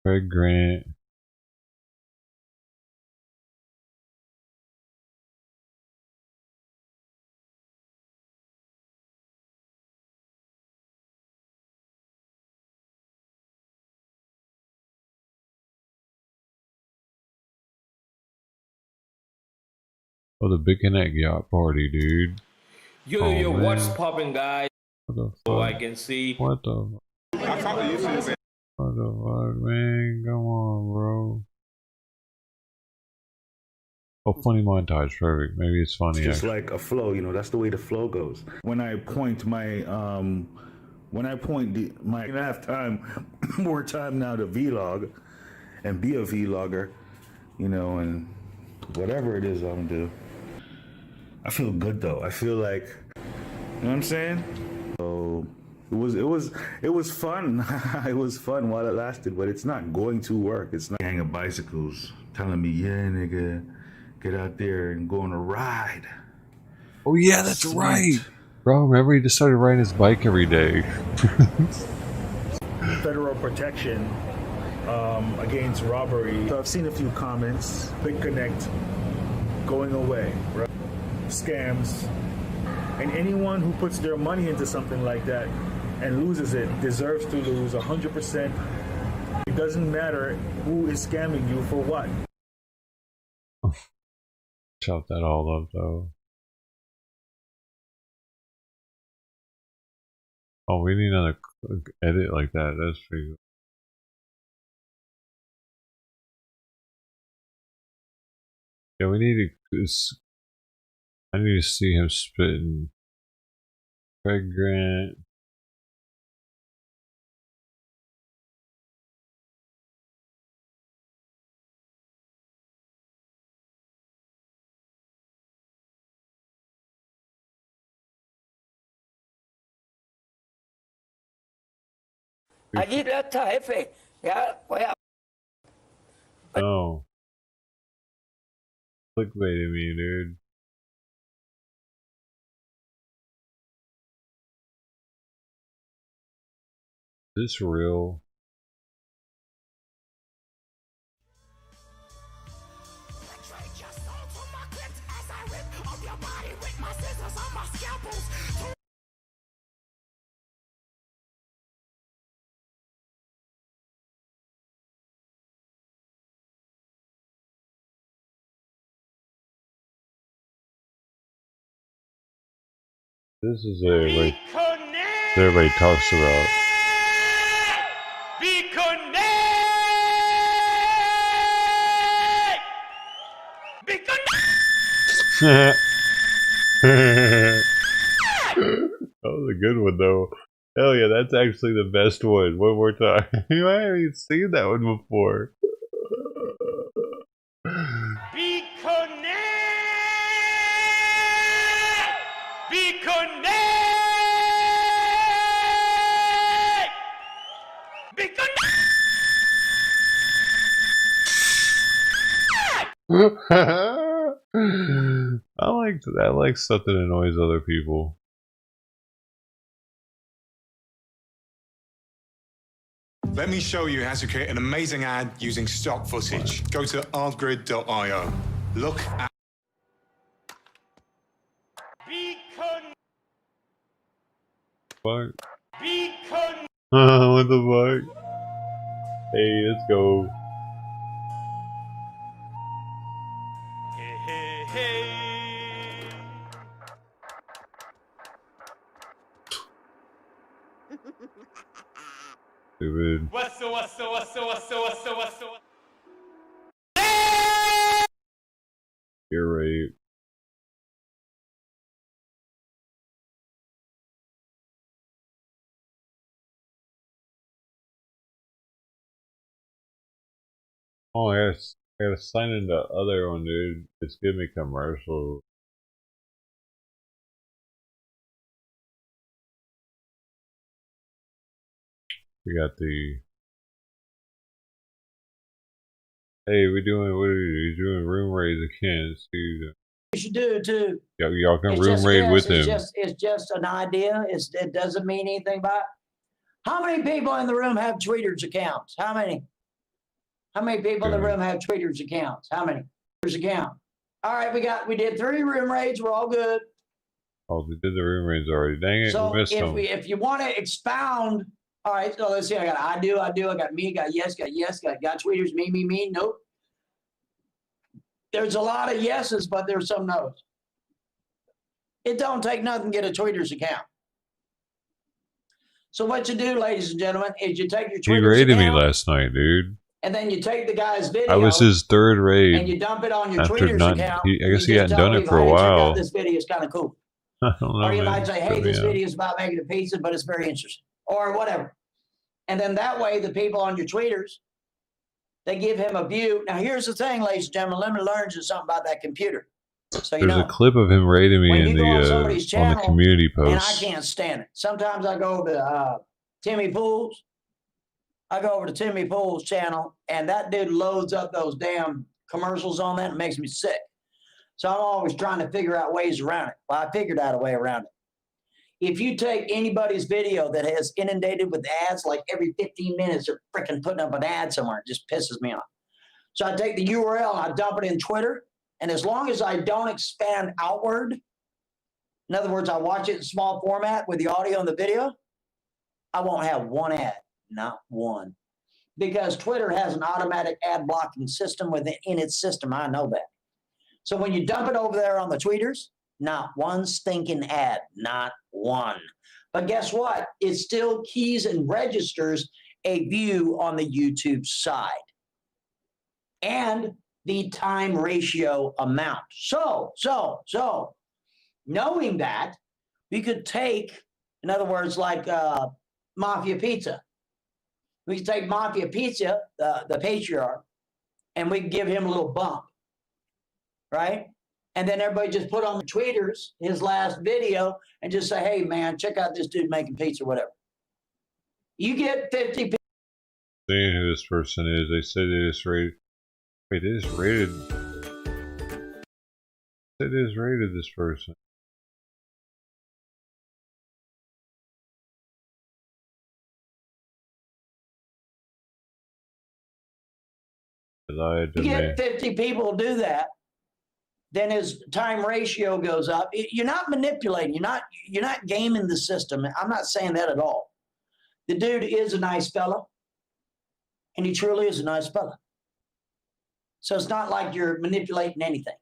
Craig Grant. Oh, the Big Connect yacht party, dude. Yo, man. what's poppin', guys? What the fuck? So I can see. What the? What the fuck, man? Come on, bro. Oh, funny montage, perfect. Maybe it's funny. It's just actually. like a flow, you know, that's the way the flow goes. When I point my when I point my half time, more time now to vlog and be a vlogger, you know, and whatever it is I'm do. I feel good though. I feel like, you know what I'm saying? So it was fun. It was fun while it lasted, but it's not going to work. It's not a gang of bicycles telling me, yeah, nigga, get out there and go on a ride. Oh yeah, that's right. Bro, remember he just started riding his bike every day. Federal protection against robbery. So I've seen a few comments. Big Connect going away, right? Scams. And anyone who puts their money into something like that and loses it deserves to lose 100%. It doesn't matter who is scamming you for what. Chop that all up though. Oh, we need another edit like that. That's pretty good. Yeah, we need to. I need to see him spitting. Craig Grant. I get that type. Yeah, well. No. Clickbaiting me, dude. Is this real? This is everybody talks about. Be connect! Be That was a good one though. Hell yeah, that's actually the best one. One more time. I haven't seen that one before. Be connect! Be connect! Be I like stuff that annoys other people. Let me show you how to create an amazing ad using stock footage. Go to artgrid.io. Look at... Fuck. Beacon. What the fuck? Hey, let's go. Hey, hey. Stupid. What's You're right. Oh, I gotta sign into the other one, dude. It's giving me commercials. We got the. Hey, what are we doing room raids again. See, You should do it too. y'all can room raid with him. It's just an idea. It doesn't mean anything by it. How many people in the room have tweeters accounts? How many? How many people in the room have tweeters accounts? How many? Tweeters account. All right, we did 3 room raids. We're all good. Oh, they did the room raids already. Dang it, So we missed them. if you want to expound, all right. So let's see. I got I do. I got me. Got yes. Got tweeters. Me. Nope. There's a lot of yeses, but there's some no's. It don't take nothing to get a tweeters account. So what you do, ladies and gentlemen, is you take your tweeters He raided me account, last night, dude. and then you take the guy's video. I was his 3rd raid. And you dump it on your after tweeters not, account. I guess he You hadn't just tell done it people, for a hey, check out while. this video is kind of cool. I don't know, Or you man. might say, hey, Put me this out. video is about making a pizza, but it's very interesting. or whatever. And then that way, the people on your tweeters, they give him a view. Now, here's the thing, ladies and gentlemen. Let me learn you something about that computer. So you There's know, a clip of him rating me when in you go on somebody's the on the channel, community and I post. can't stand it. Sometimes I go to Timmy Pool's. I go over to Timmy Pool's channel, and that dude loads up those damn commercials on that and makes me sick. So I'm always trying to figure out ways around it. Well, I figured out a way around it. If you take anybody's video that has inundated with ads, like every 15 minutes they're freaking putting up an ad somewhere, it just pisses me off. So I take the URL and I dump it in Twitter, and as long as I don't expand outward, in other words, I watch it in small format with the audio and the video, I won't have one ad, not one. Because Twitter has an automatic ad blocking system within its system. I know that. So when you dump it over there on the tweeters, not one stinking ad, not one. But guess what? It still keys and registers a view on the YouTube side and the time ratio amount. So, knowing that, we could take, in other words, like Mafia Pizza. We could take Mafia Pizza, the patriarch, and we could give him a little bump, right? And then everybody just put on the tweeters his last video and just say, hey, man, check out this dude making pizza, whatever. You get 50 people. Seeing who this person is, they said it is rated. Wait, it is rated. It is rated this person. You get 50 people do that, then his time ratio goes up. You're not manipulating. You're not gaming the system. I'm not saying that at all. The dude is a nice fella, and he truly is a nice fella. So it's not like you're manipulating anything.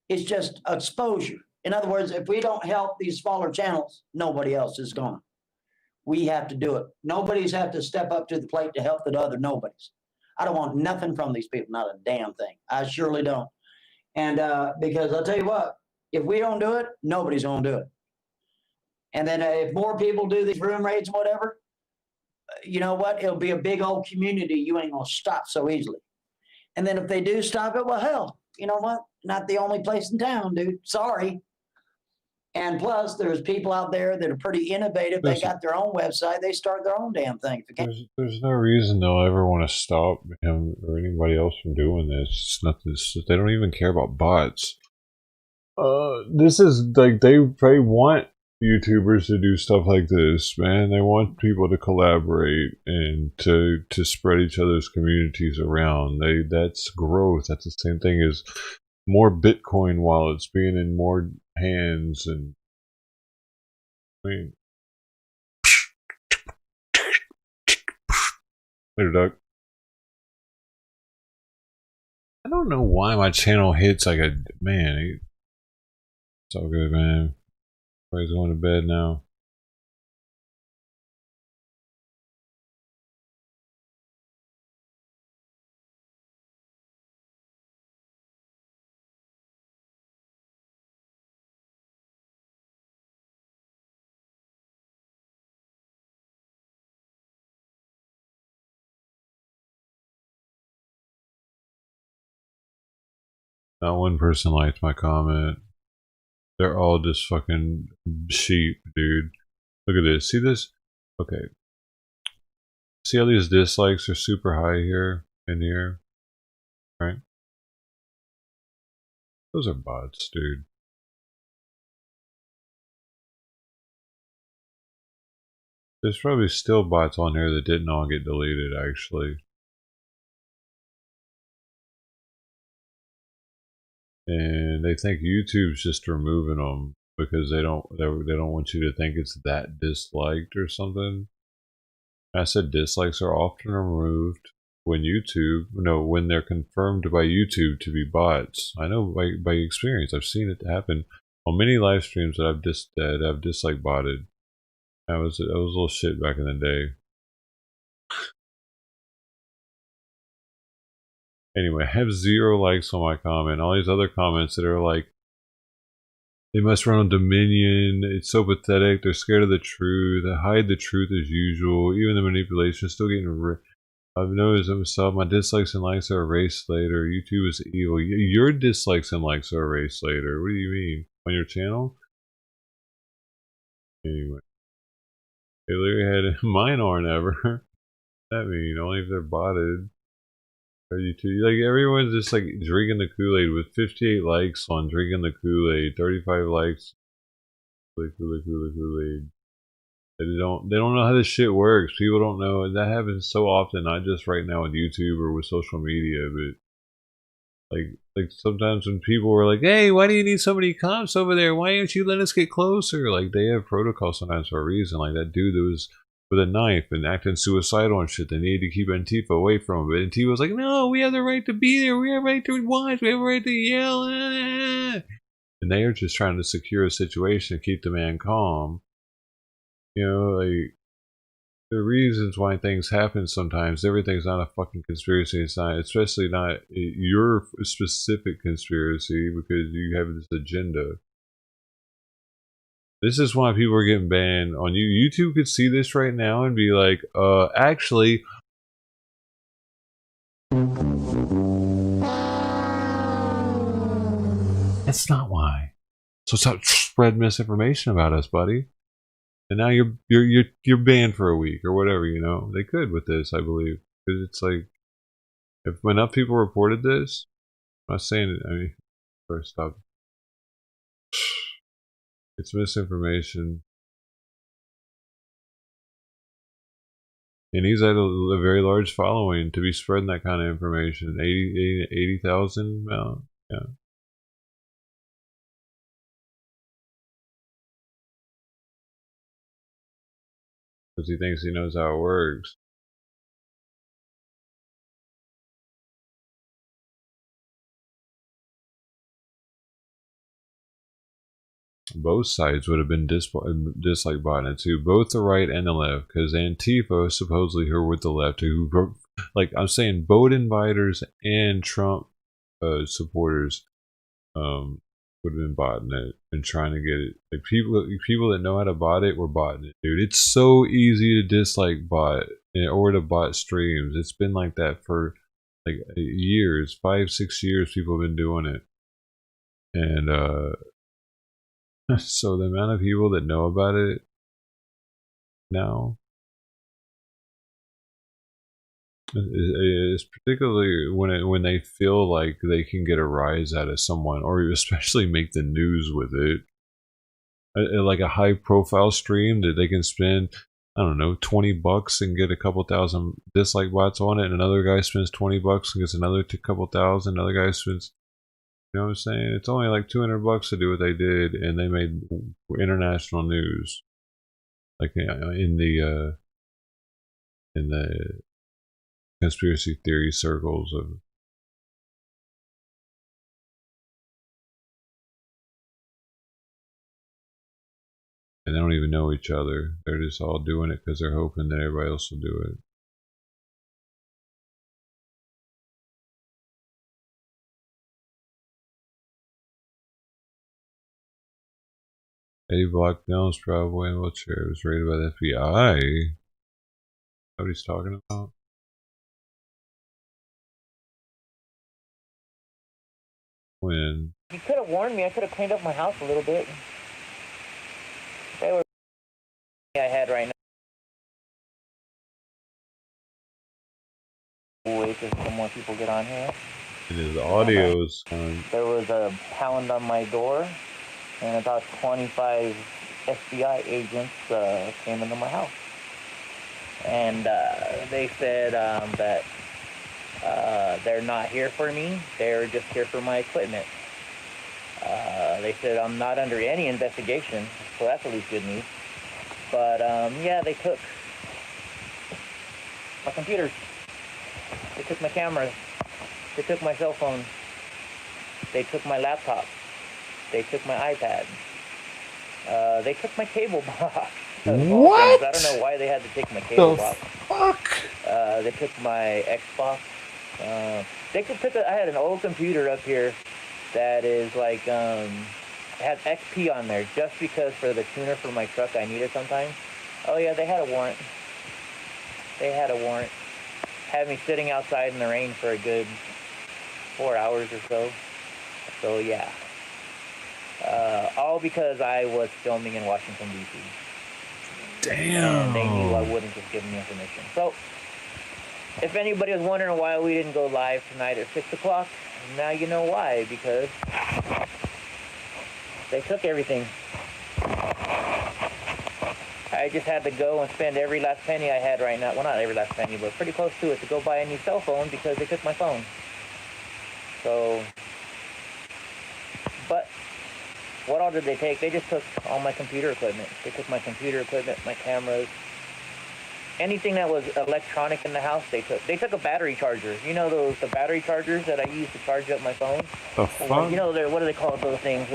It's just exposure. In other words, if we don't help these smaller channels, nobody else is going. We have to do it. Nobody's have to step up to the plate to help the other nobodies. I don't want nothing from these people, not a damn thing. I surely don't. And because I'll tell you what, if we don't do it, nobody's going to do it. And then if more people do these room raids and whatever, you know what? It'll be a big old community. You ain't going to stop so easily. And then if they do stop it, well, hell, you know what? Not the only place in town, dude. Sorry. And plus, there's people out there that are pretty innovative. They got their own website. They start their own damn thing. There's no reason they'll ever want to stop him or anybody else from doing this. It's nothing. They don't even care about bots. This is like they want YouTubers to do stuff like this, man. They want people to collaborate and to spread each other's communities around. That's growth. That's the same thing as more Bitcoin wallets being in more hands. And I mean, later, Doug. I don't know why my channel hits like a man. It's all good, man. Everybody's going to bed now. Not one person liked my comment. They're all just fucking sheep, dude. Look at this. See this? Okay. See how these dislikes are super high here and here? Right? Those are bots, dude. There's probably still bots on here that didn't all get deleted, actually. And they think YouTube's just removing them because they don't want you to think it's that disliked or something. I said dislikes are often removed when when they're confirmed by YouTube to be bots. I know by experience. I've seen it happen on many live streams that I've dislike botted. I was a little shit back in the day. Anyway, I have 0 likes on my comment. All these other comments that are like, They must run on Dominion. It's so pathetic. They're scared of the truth. They hide the truth as usual. Even the manipulation is still getting. I've noticed it myself. My dislikes and likes are erased later. YouTube is evil. Your dislikes and likes are erased later. What do you mean? On your channel? Anyway. They literally had mine aren't ever. That mean only if they're botted. Like everyone's just like drinking the Kool-Aid with 58 likes on drinking the Kool-Aid, 35 likes. Kool-Aid. They don't know how this shit works. People don't know, and that happens so often, not just right now with YouTube or with social media, but like sometimes when people were like, "Hey, why do you need so many cops over there? Why don't you let us get closer?" Like they have protocol sometimes for a reason. Like that dude that was with a knife and acting suicidal and shit. They needed to keep Antifa away from him. But Antifa was like, "No, we have the right to be there. We have the right to watch. We have the right to yell." And they are just trying to secure a situation, keep the man calm. You know, like the reasons why things happen sometimes. Everything's not a fucking conspiracy. It's not, especially not your specific conspiracy because you have this agenda. This is why people are getting banned on you. YouTube could see this right now and be like, actually. That's not why. So stop spread misinformation about us, buddy. And now you're banned for a week or whatever, you know. They could with this, I believe, because it's like if enough people reported this, I'm not saying it. I mean, first stop. It's misinformation, and he's had a very large following to be spreading that kind of information. 80,000, yeah. Because he thinks he knows how it works. Both sides would have been dislike botting it too, both the right and the left, because Antifa supposedly who are with the left, who, like I'm saying, vote inviters and Trump supporters would have been botting it and trying to get it. Like people that know how to bot it were botting it, dude. It's so easy to dislike bot or to bot streams. It's been like that for like years, 5-6 years. People have been doing it, and so the amount of people that know about it now is particularly when they feel like they can get a rise out of someone, or especially make the news with it. Like a high profile stream that they can spend, I don't know, $20 and get a couple thousand dislike bots on it, and another guy spends $20 and gets another couple thousand. Another guy spends, you know what I'm saying? It's only like $200 to do what they did, and they made international news, like in the conspiracy theory circles of. And they don't even know each other. They're just all doing it because they're hoping that everybody else will do it. Eddie Block Jones probably in a wheelchair. It was raided by the FBI. What he's talking about? When? You could have warned me. I could have cleaned up my house a little bit. They were I had right now. Wait till some more people get on here. And his audio's coming. There was a pound on my door, and about 25 FBI agents came into my house. And they said that they're not here for me. They're just here for my equipment. They said I'm not under any investigation, so that's at least good news. But yeah, they took my computers. They took my cameras. They took my cell phone. They took my laptop. They took my iPad. They took my cable box. What? I don't know why they had to take my cable box. Fuck? They took my Xbox. They could put I had an old computer up here that is like had XP on there just because for the tuner for my truck I need it sometimes. Oh yeah, they had a warrant. They had a warrant. Had me sitting outside in the rain for a good 4 hours or so. So yeah. All because I was filming in Washington, D.C. Damn. And they knew I wouldn't just give them the information. So, if anybody was wondering why we didn't go live tonight at 6 o'clock, now you know why, because they took everything. I just had to go and spend every last penny I had right now. Well, not every last penny, but pretty close to it to go buy a new cell phone because they took my phone. So, but what all did they take? They just took all my computer equipment. They took my computer equipment, my cameras, anything that was electronic in the house. They took a battery charger. You know the battery chargers that I use to charge up my phone. The fuck? You know what do they call those things?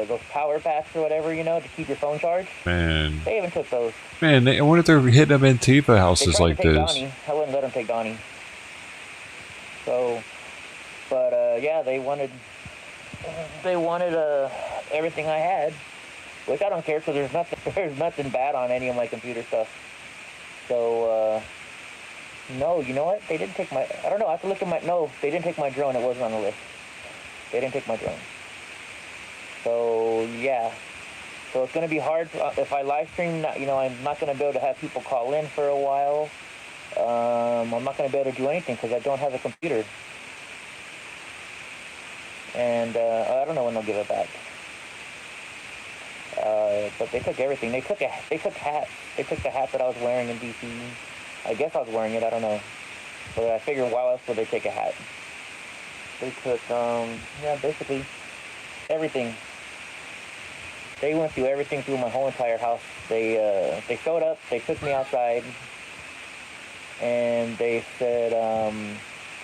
Those power packs or whatever, you know, to keep your phone charged. Man. They even took those. Man, I wonder if they're hitting up Antifa houses like They tried to this. take Donnie. I wouldn't let them take Donnie. So, but yeah, they wanted everything I had, which I don't care because there's nothing bad on any of my computer stuff. So no, you know what? They didn't take my. I don't know. I have to look at my. No, they didn't take my drone. It wasn't on the list. They didn't take my drone. So yeah. So it's gonna be hard if I live stream. You know, I'm not gonna be able to have people call in for a while. I'm not gonna be able to do anything because I don't have a computer. And I don't know when they'll give it back. But they took everything. They took hats. They took the hat that I was wearing in DC. I guess I was wearing it. I don't know. But I figured, why else would they take a hat? They took, yeah, basically everything. They went through everything through my whole entire house. They showed up. They took me outside, and they said,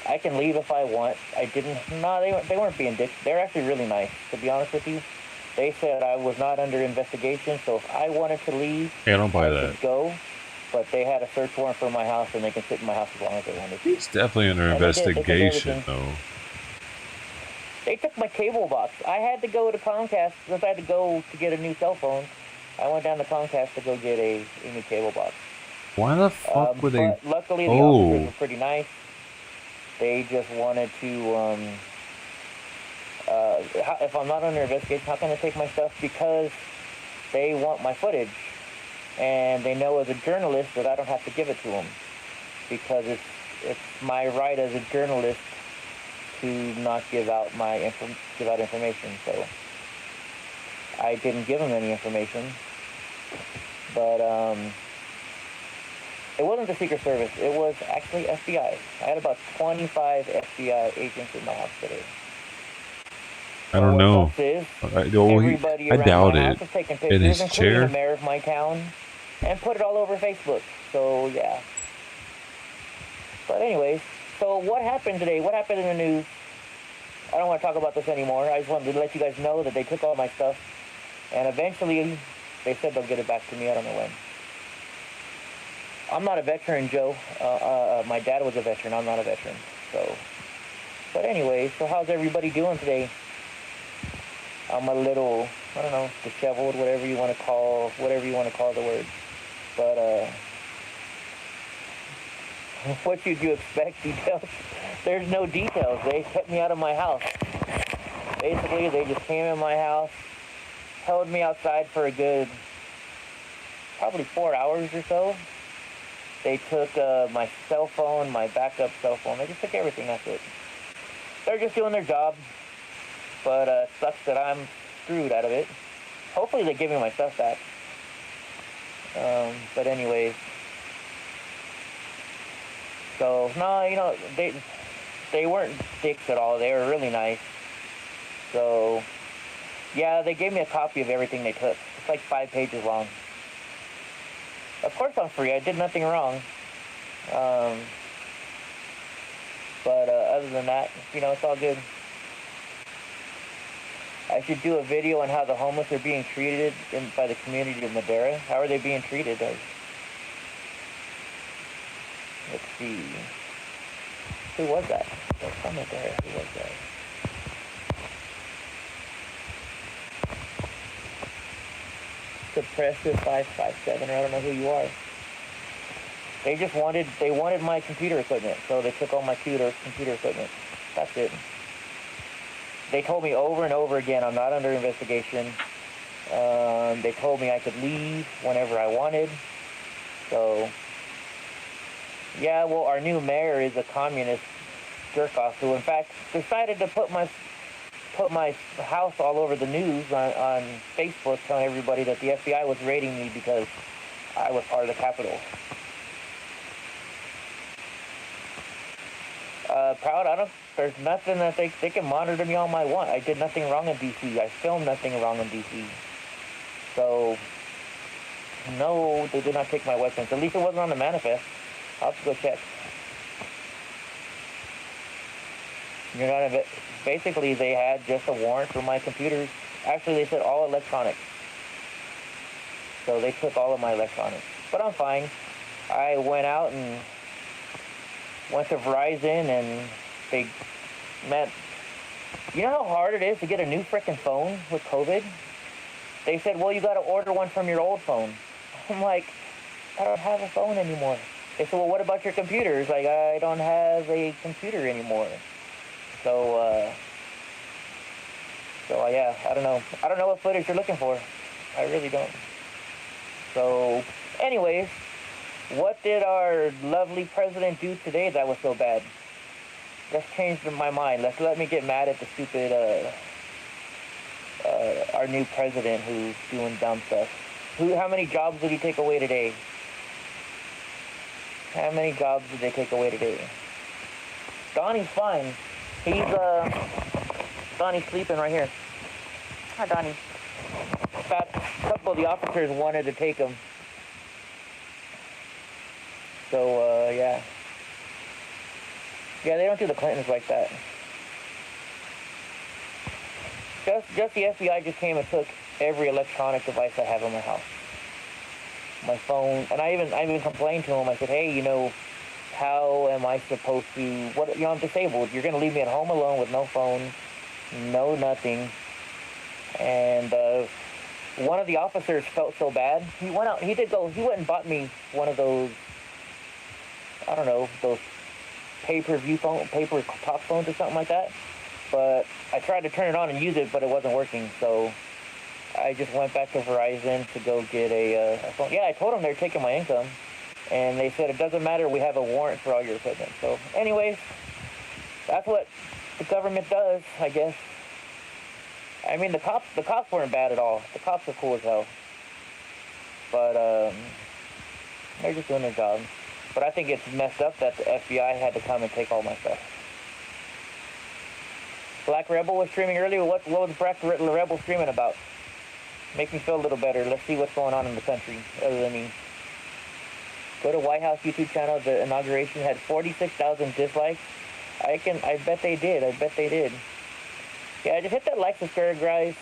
I can leave if I want. I didn't. No, they weren't being dicks. They're actually really nice, to be honest with you. They said I was not under investigation, so if I wanted to leave, Yeah, I don't buy I that. could go. But they had a search warrant for my house, and they can sit in my house as long as they wanted to. It's definitely under And they did. They took investigation, everything. though. They took my cable box. I had to go to Comcast because I had to go to get a new cell phone. I went down to Comcast to go get a new cable box. Why the fuck would they? But luckily, the officers were pretty nice. They just wanted to, if I'm not under investigation, how can they take my stuff? Because they want my footage. And they know as a journalist that I don't have to give it to them. Because it's my right as a journalist to not give out information. So I didn't give them any information. But it wasn't the Secret Service. It was actually FBI. I had about 25 FBI agents in my house today. I don't know. Everybody I around doubt my house it. was taking In pictures, his including chair? the mayor of my town, and put it all over Facebook. So yeah. But anyways, so what happened today? What happened in the news? I don't want to talk about this anymore. I just wanted to let you guys know that they took all my stuff, and eventually they said they'll get it back to me. I don't know when. I'm not a veteran, Joe. My dad was a veteran. I'm not a veteran. So, but anyway, so how's everybody doing today? I'm a little, I don't know, disheveled, whatever you want to call the word. But what did you expect? Details? There's no details. They kept me out of my house. Basically, they just came in my house, held me outside for a good, probably 4 hours or so. They took my cell phone, my backup cell phone. They just took everything. That's it. They're just doing their job. But it sucks that I'm screwed out of it. Hopefully they give me my stuff back. But anyways. So, no, you know, they weren't dicks at all. They were really nice. So, yeah, they gave me a copy of everything they took. It's like 5 pages long. Of course I'm free. I did nothing wrong. But other than that, you know, it's all good. I should do a video on how the homeless are being treated by the community of Madera. How are they being treated? Let's see. Who was that? That's from Madera. Who was that? Suppressive 557, or I don't know who you are. They wanted my computer equipment, so they took all my computer equipment. That's it. They told me over and over again, I'm not under investigation. They told me I could leave whenever I wanted. So, yeah, well, our new mayor is a communist jerk-off who, in fact, decided to put my house all over the news on Facebook, telling everybody that the FBI was raiding me because I was part of the Capitol. Proud, there's nothing that they can monitor me all I want. I did nothing wrong in D.C. I filmed nothing wrong in D.C. So, no, they did not take my weapons. At least it wasn't on the manifest. I'll have to go check. You're not basically, they had just a warrant for my computers. Actually, they said all electronics. So they took all of my electronics. But I'm fine. I went out and went to Verizon, and they meant, you know how hard it is to get a new frickin' phone with COVID? They said, well, you got to order one from your old phone. I'm like, I don't have a phone anymore. They said, well, what about your computers? Like, I don't have a computer anymore. So yeah, I don't know. I don't know what footage you're looking for. I really don't. So, anyways, what did our lovely president do today that was so bad? Let's change my mind. Let me get mad at the stupid, our new president who's doing dumb stuff. How many jobs did he take away today? How many jobs did they take away today? Donnie's fine. Donnie's sleeping right here. Hi, Donnie. In fact, a couple of the officers wanted to take him. So, yeah. Yeah, they don't do the Clintons like that. Just the FBI just came and took every electronic device I have in my house. My phone, and I even complained to him. I said, hey, how am I supposed to, I'm disabled. You're going to leave me at home alone with no phone, no nothing. And one of the officers felt so bad. He went and bought me one of those, I don't know, those paper talk phones or something like that. But I tried to turn it on and use it, but it wasn't working. So I just went back to Verizon to go get a phone. Yeah, I told them they're taking my income. And they said, it doesn't matter, we have a warrant for all your equipment. So, anyways, that's what the government does, I guess. I mean, the cops weren't bad at all. The cops are cool as hell. But, they're just doing their job. But I think it's messed up that the FBI had to come and take all my stuff. Black Rebel was streaming earlier. What was Black Rebel streaming about? Make me feel a little better. Let's see what's going on in the country, other than me. Go to White House YouTube channel. The inauguration had 46,000 dislikes. I bet they did. Yeah, just hit that like, subscribe,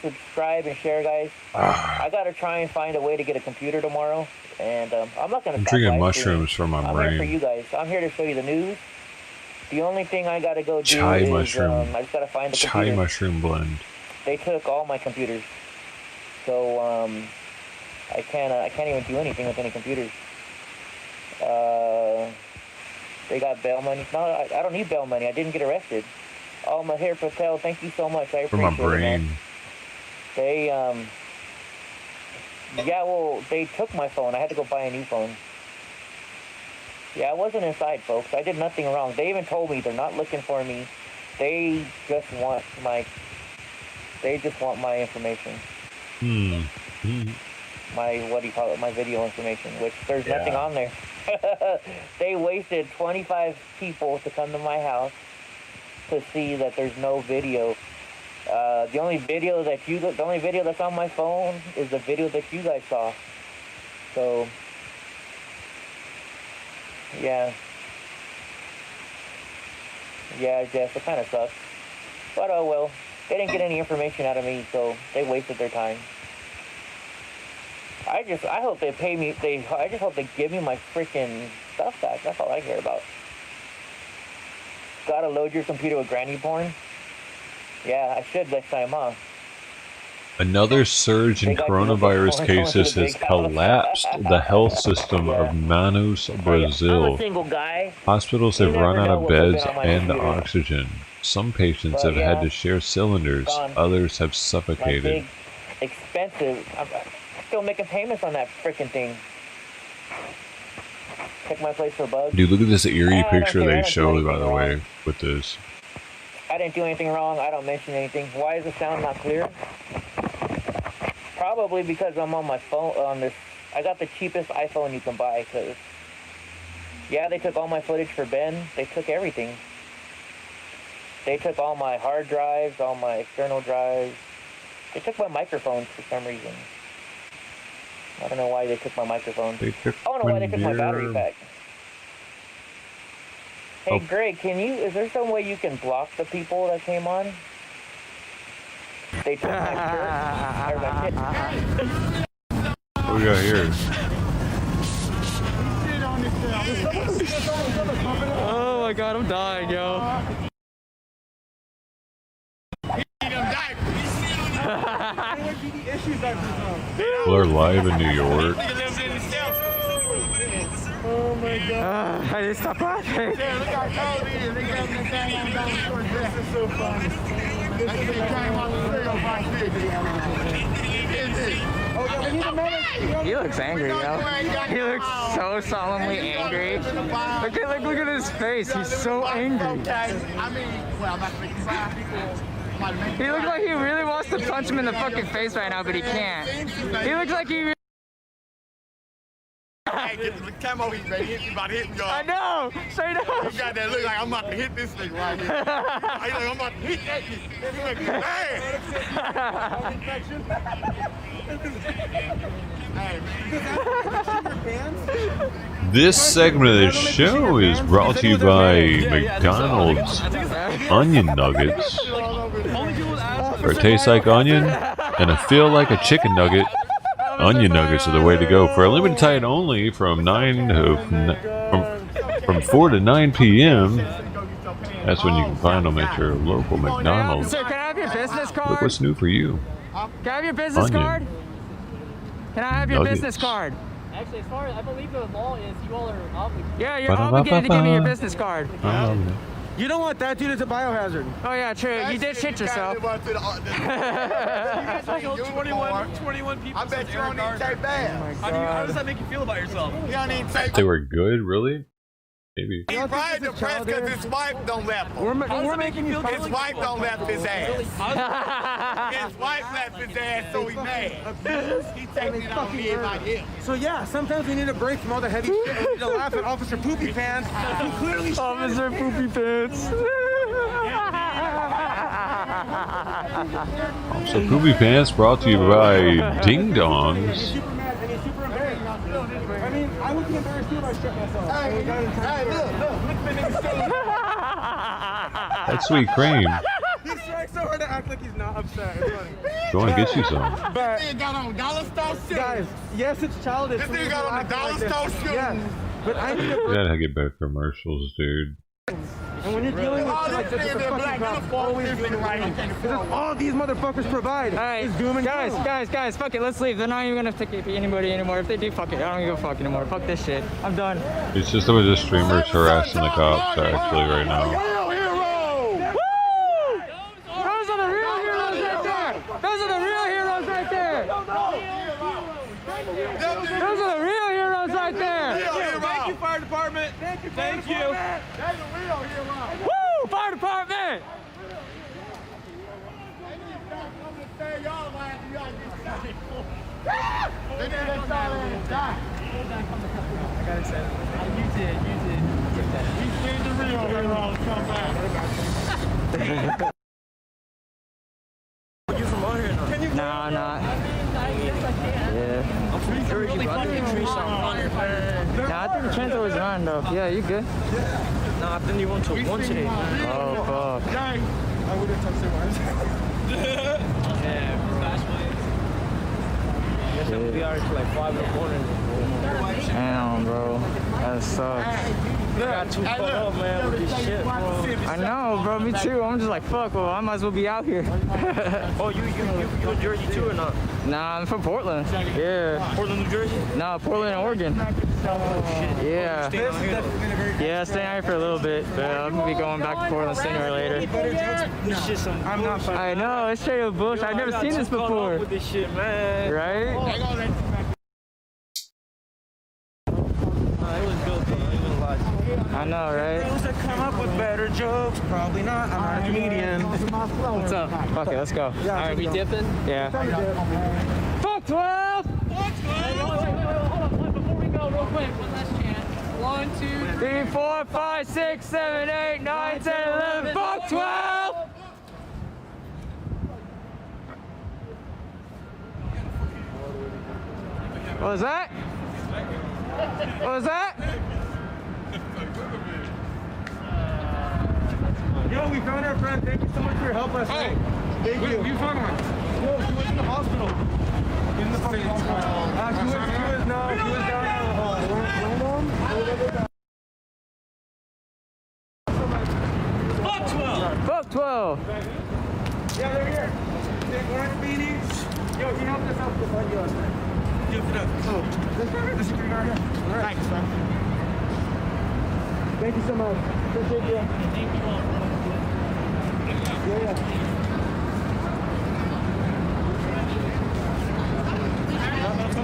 and share, guys. I gotta try and find a way to get a computer tomorrow, and I'm not gonna. I'm drinking mushrooms for my brain. I'm here for you guys. I'm here to show you the news. The only thing I gotta go do Chai is mushroom. I just gotta find the Chai computer. mushroom blend. They took all my computers, so I can't even do anything with any computers. They got bail money. No, I don't need bail money. I didn't get arrested. Oh, Mahir Patel, thank you so much. I appreciate For my brain. it, man. They, yeah, well, they took my phone. I had to go buy a new phone. Yeah, I wasn't inside, folks. I did nothing wrong. They even told me they're not looking for me. They just want my information. My video information, which there's nothing on there. They wasted 25 people to come to my house to see that there's no video. The only video that's on my phone is the video that you guys saw. So, yeah. Yeah, Jess, it kind of sucks. But oh well. They didn't get any information out of me, so they wasted their time. I hope they pay me. I just hope they give me my freaking stuff back. That's all I care about. Gotta load your computer with granny porn? Yeah, I should next time, huh? Another surge in coronavirus cases has collapsed the health system of Manaus, I'm a Brazil. single guy. Hospitals You have never run out know of what's been beds on my and computer. oxygen. Some patients But have had yeah, to share cylinders, gone. others have My suffocated. big, expensive. I'm still making payments on that freaking thing. Check my place for bugs. Dude, look at this eerie I don't picture care. I they don't do showed, by anything the wrong. way, with this. I didn't do anything wrong. I don't mention anything. Why is the sound not clear? Probably because I'm on my phone on this. I got the cheapest iPhone you can buy. Cause yeah, they took all my footage for Ben. They took everything. They took all my hard drives, all my external drives. They took my microphones for some reason. I don't know why they took my microphone. They took I don't know why they took my battery your- pack. Hey, Oh. Greg, is there some way you can block the people that came on? They took my shirt. Or my What do we got here? Oh my god, I'm dying, yo. We're live in New York. Oh my god. I just stopped laughing. Yeah, look how cold it is. They got this thing on down the short. This is so funny. This is came off the trail by He looks angry, yo. He looks so solemnly angry. Look at his face. He's so angry. I mean, well, I'm not making fun of people. He looks like he really wants to punch him in the fucking face right now, but he can't. He looks like he. Hey, get the camo heat, baby. You about to hit me, y'all. I know. Straight up. You got that look like I'm about to hit this thing right here. I like I'm about to hit that thing. You make me mad. This segment of the show is brought to you by McDonald's onion nuggets. For a taste like onion and a feel like a chicken nugget, onion nuggets are the way to go. For a limited time only, from 4 to 9 p.m. That's when you can find them at your local McDonald's. Sir, can I have your business card? Look what's new for you. Can I have your business Onion. card? Can I have your Nuggets. business card? Actually, as far as I believe the law is, you all are obligated. Yeah, you're obligated to give me your business card. You don't want that, dude. It's a biohazard. Oh yeah, true. You did shit yourself. 21 people. I bet you don't even take baths. How does that make you feel about yourself? You don't even take They were good, really? Maybe. He's probably depressed because his wife don't left him. We're making you His wife don't left his ass. His wife left his ass, so he mad. He taking it on me like him. So yeah, sometimes we need a break from all the heavy shit. We need to laugh at Officer Poopy Pants, who clearly Officer Poopy Pants. So Poopy Pants brought to you by Ding Dongs. I mean, I would be embarrassed too if I shit myself. Hey, look. That's sweet cream. He's trying so hard to act like he's not upset. It's funny. Go and get you some. But This nigga got on dollar store shoes. guys, yes, it's childish. This for me nigga to got on the act dollar like this. store shoes. Yeah, but I need a You gotta get better commercials, dude. And when you're dealing with Oh, like this this, nigga the in fucking black cops uniform, always this do nigga right here. because all these motherfuckers provide is doom and gloom. Guys, fuck it, let's leave. They're not even gonna take anybody anymore. If they do, fuck it. I don't give a fuck anymore. Fuck this shit. I'm done. It's just a bunch of streamers harassing the cops, actually, right now. Those are the real heroes right there. Those are the real heroes right there. Those are the real heroes right there. Thank you, fire department. Thank you. That's a real hero. Woo! Fire department. I got excited. You did. He's seen the real hero come back. You from over here? No, I'm not. Yeah. I'm pretty sure you brought the tree song. Nah, I think the train's always running though. Yeah, you good? Nah, I've been even until 1 today. Oh, fuck. I wouldn't touch it once. Yeah, fast way. Yes, I'll be out until like 5 in the morning. Damn, bro. That sucks. You got too fucked up, man, with this shit, bro. I know, bro. Me too. I'm just like, fuck, well, I might as well be out here. Oh, you in Jersey too or not? Nah, I'm from Portland. Yeah. Portland, New Jersey? No, Portland, Oregon. Yeah. Yeah, staying out here for a little bit, but I'm gonna be going back to Portland sooner or later. This shit some bullshit. I know, it's straight up bullshit. I've never seen this before. With this shit, man. Right? I know, right? Those that come up with better jokes, probably not. I'm not a comedian. What's up? Okay, let's go. Yeah, All right, we dipping? Yeah. Fuck 12! Hold on, before we go, real quick, one last chance. 1, 2, 3, 4, 5, 6, 7, 8, 9, 10, 11. Fuck 12! What was that? What was that? Yo, we found our friend. Thank you so much for your help last night. Thank you. What are you talking about? Yo, she went to the hospital. In the fucking hospital. She was down Fuck 12! Fuck 12! Yeah, they're here. They're orange beanies. Yo, he helped us out to find you last night. Give it up. Oh, this is your guy here. All right. Thanks, man. Thank you so much. Appreciate you. Thank you all. Yeah.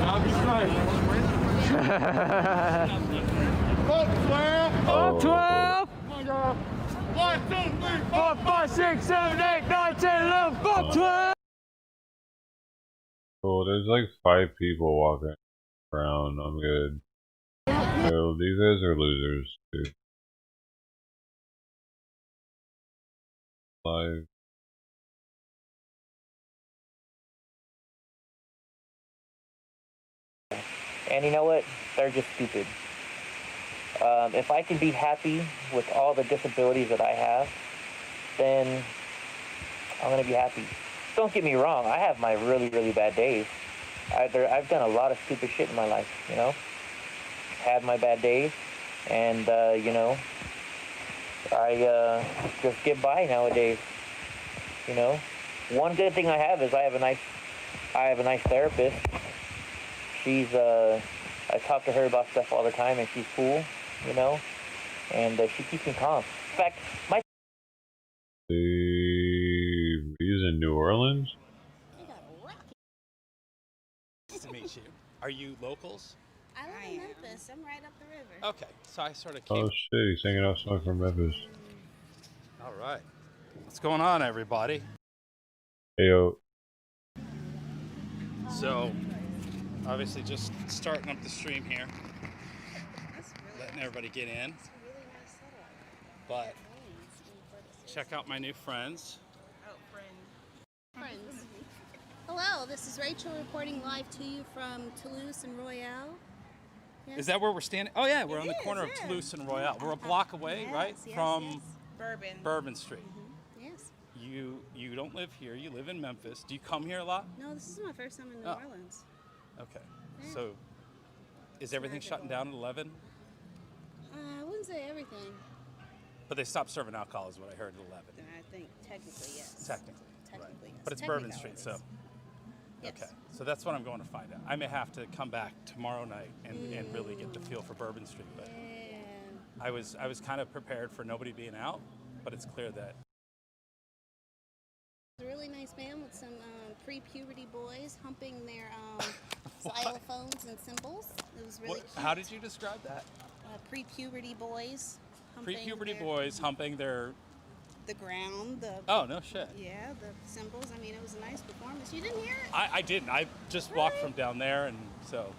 I'll be fine. Fuck 12! Fuck 12! 1, 2, 3, 4, 5, 6, 7, 8, 9, 10, 11. Fuck 12! Oh, there's like 5 people walking around. I'm good. So these guys are losers, dude. 5. And you know what? They're just stupid. If I can be happy with all the disabilities that I have, then I'm going to be happy. Don't get me wrong, I have my really, really bad days. I've done a lot of stupid shit in my life, you know? Had my bad days, and, you know, I just get by nowadays, you know? One good thing I have is I have a nice therapist. I talk to her about stuff all the time, and she's cool, you know? And she keeps me calm. In fact, He's in New Orleans? Nice to meet you. Are you locals? I live in Memphis. I'm right up the river. Okay, so I sort of came. Oh shit, he's hanging out smoke from Memphis. All right. What's going on, everybody? Hey yo. So, obviously just starting up the stream here. Letting everybody get in. But check out my new friends. Friends. Hello, this is Rachel reporting live to you from Toulouse and Royale. Yes. Is that where we're standing? Oh yeah, we're on the corner of Toulouse and Royale. We're a block away, right? From Bourbon Street. Yes. You don't live here. You live in Memphis. Do you come here a lot? No, this is my first time in New Orleans. Okay. So, is everything shutting down at 11? I wouldn't say everything. But they stopped serving alcohol, is what I heard at 11. I think technically yes. Technically. Technically, yes. But it's Bourbon Street, so. Yes. Okay, so that's what I'm going to find out. I may have to come back tomorrow night and really get the feel for Bourbon Street. But I was kind of prepared for nobody being out, but it's clear that. A really nice band with some pre-puberty boys humping their xylophones and cymbals. It was really cute. How did you describe that? Pre-puberty boys. Pre-puberty boys humping the ground. Oh, no shit. Yeah, the cymbals. I mean, it was a nice performance. You didn't hear it? I didn't. I just walked from down there, and so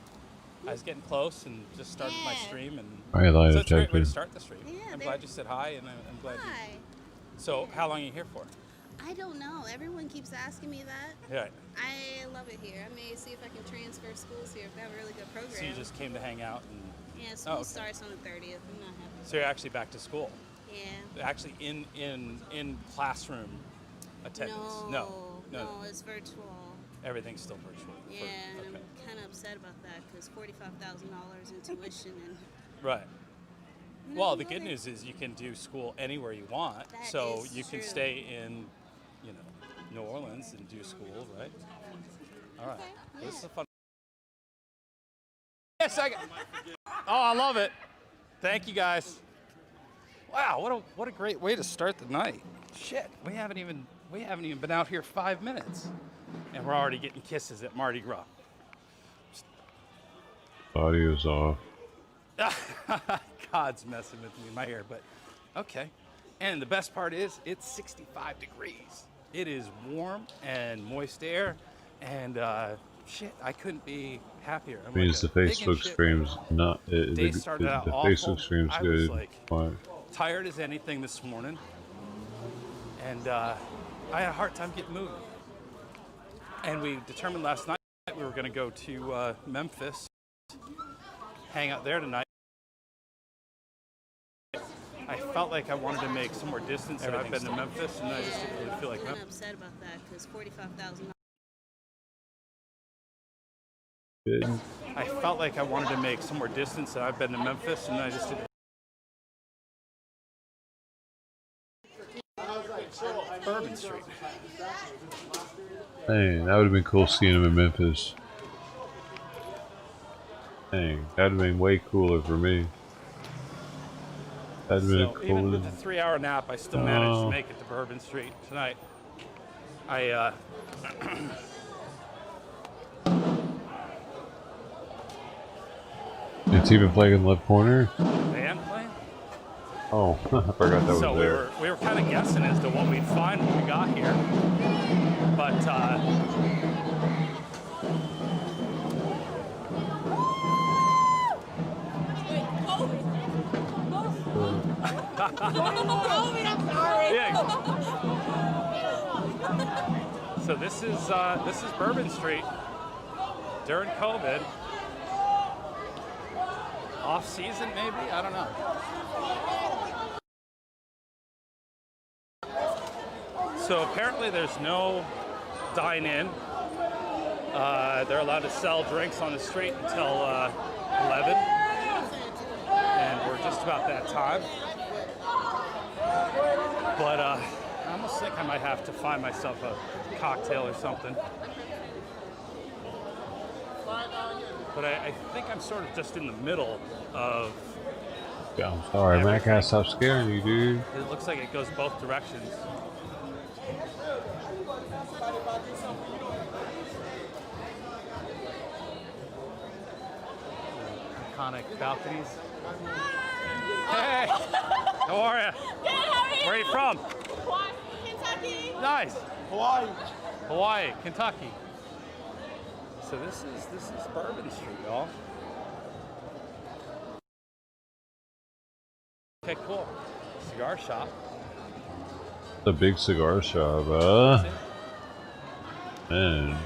I was getting close and just started my stream. And so it's a great way to start the stream. I'm glad you said hi, and I'm glad you. So how long are you here for? I don't know. Everyone keeps asking me that. Yeah. I love it here. I may see if I can transfer schools here if they have a really good program. So you just came to hang out and. Yeah, school starts on the 30th. I'm not happy. So you're actually back to school? Yeah. Actually in classroom attendance? No, it's virtual. Everything's still virtual. Yeah, and I'm kind of upset upset about that because $45,000 in tuition and. Right. Well, the good news is you can do school anywhere you want. That So is you can true. stay in, you know, New Orleans and do school, right? All right. Okay, This is a fun. Yes, I. Oh, I love it. Thank you guys. Wow, what a great way to start the night. Shit, we haven't even been out here 5 minutes, and we're already getting kisses at Mardi Gras. Audio's off. God's messing with me in my ear, but okay. And the best part is it's 65 degrees. It is warm and moist air, and shit, I couldn't be happier. I'm Means the Facebook stream's not. Day The started out Facebook awful. stream's I was good. like Fine. tired as anything this morning, and I had a hard time getting moving. And we determined last night we were going to go to Memphis, hang out there tonight. I felt like I wanted to make some more distance, and I've been to Memphis, and I just didn't really feel like I'm Memphis. upset about that because $45,000. Good. I felt like I wanted to make some more distance, and I've been to Memphis, and I just didn't. Bourbon Street. Dang, that would have been cool seeing him in Memphis. Dang, that would have been way cooler for me. That'd have been So cool. even with a 3-hour nap, I still managed to make it to Bourbon Street tonight. It's even playing in the left corner. Band playing? Oh, I forgot that was So there. we were kind of guessing as to what we'd find when we got here, but I'm sorry. So this is Bourbon Street during COVID. Off season, maybe? I don't know. So apparently there's no dine-in. They're allowed to sell drinks on the street until 11. And we're just about that time. But I almost think I might have to find myself a cocktail or something. But I think I'm sort of just in the middle of... Yeah, I'm sorry, man. I can't stop scaring you, dude. It looks like it goes both directions. Iconic balconies. Hey! How are you? Good, how are you? Where are you from? Kentucky. Nice. Hawaii. Hawaii, Kentucky. So this is Bourbon Street, y'all. Okay, cool. Cigar shop. The big cigar shop, man.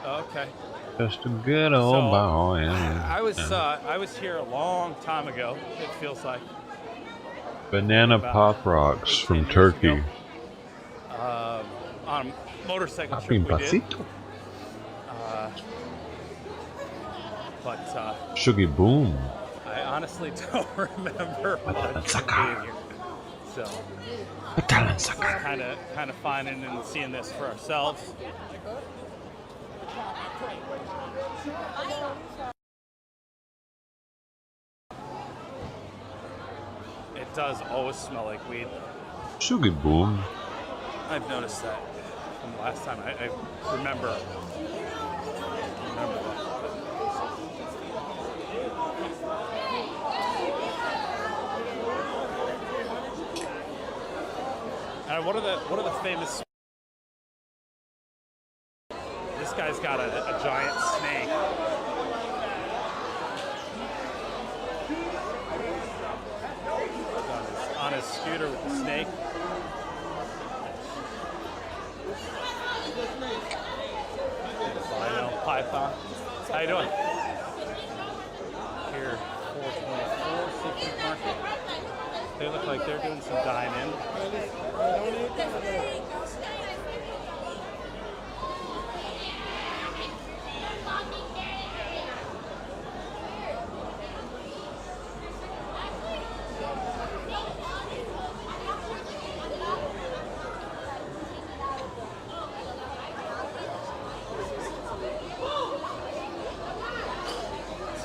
Okay. Just a good old boy. I was here a long time ago. It feels like. Banana Pop Rocks from Turkey. On a motorcycle trip we did. But Sugar Boom. I honestly don't remember much of being here. So kind of finding and seeing this for ourselves. It does always smell like weed. Sugar Boom. I've noticed that from the last time. I remember that. And what are the famous? This guy's got a giant snake. On his scooter with the snake. Albino python. How you doing? Here, 424 Seafood Market. They look like they're doing some dine-in.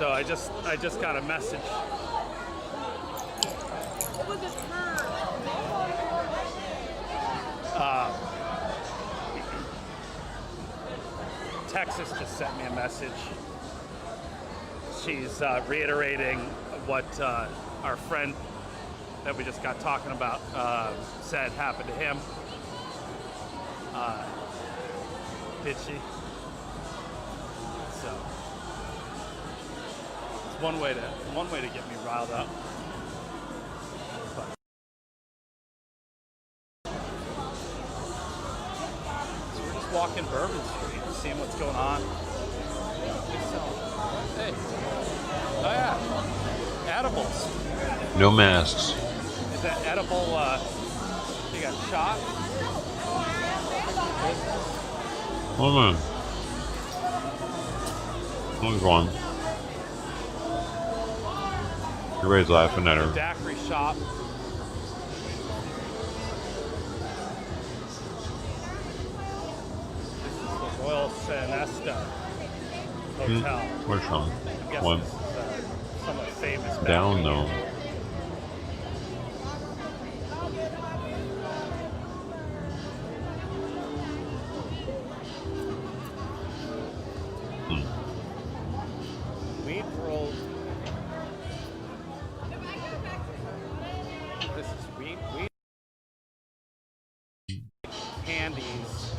So I just got a message. Texas just sent me a message. She's reiterating what our friend that we just got talking about said happened to him. Did she? So it's one way to get me riled up. But so we're just walking Bourbon Street, seeing what's going on. Hey, oh yeah, edibles. No masks. Is that edible? You got shot? Hold on. Hold on. Everybody's laughing at her. Daiquiri shop. This is the Royal Sanesta Hotel. Where's some? I'm guessing One. this is somewhat famous. Down though. Weed rolled. This is weed candies.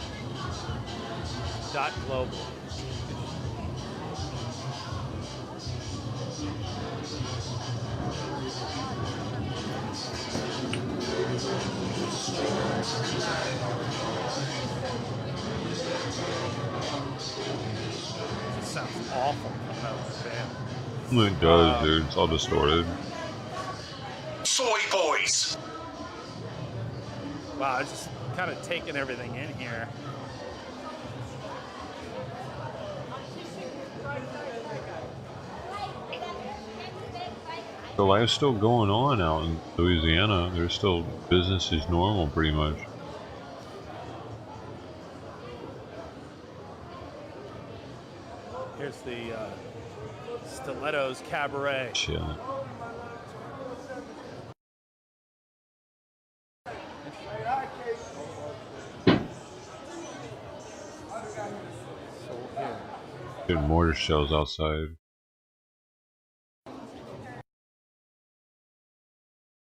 .global. This sounds awful. It does, dude. It's all distorted. Soy boys. Wow, I just kind of taking everything in here. The life's still going on out in Louisiana. There's still business as normal, pretty much. Here's the Stilettos Cabaret. Shit. Good mortar shells outside.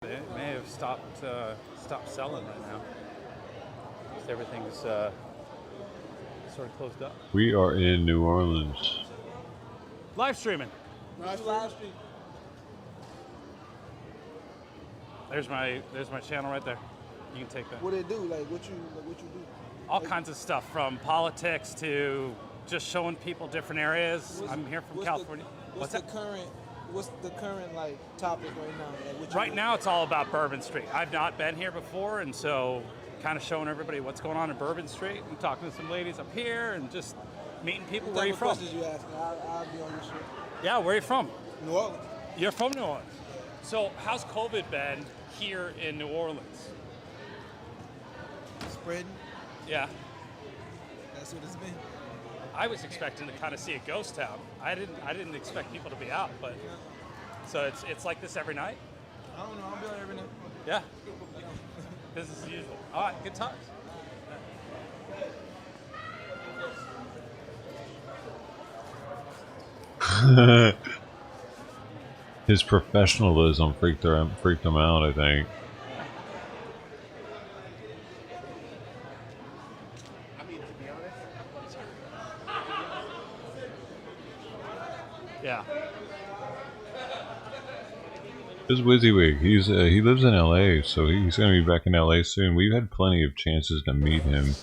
They may have stopped selling right now. Just everything's sort of closed up. We are in New Orleans. Live streaming. There's my channel right there. You can take that. What it do? Like what you do? All kinds of stuff, from politics to just showing people different areas. I'm here from California. What's the current like topic right now? Like, Right now it's all about Bourbon Street. I've not been here before, and so kind of showing everybody what's going on in Bourbon Street. I'm talking to some ladies up here and just meeting people. Where are you from? Questions you ask me, I'll be on your show. Yeah, where are you from? New Orleans. You're from New Orleans. So how's COVID been here in New Orleans? Spreading. Yeah. That's what it's been. I was expecting to kind of see a ghost town. I didn't expect people to be out, but so it's like this every night. I don't know. I'll be out every night. Yeah. Business as usual. All right, good times. His professionalism freaked him out, I think. Yeah. This WYSIWYG, he lives in LA, so he's gonna be back in LA soon. We've had plenty of chances to meet him.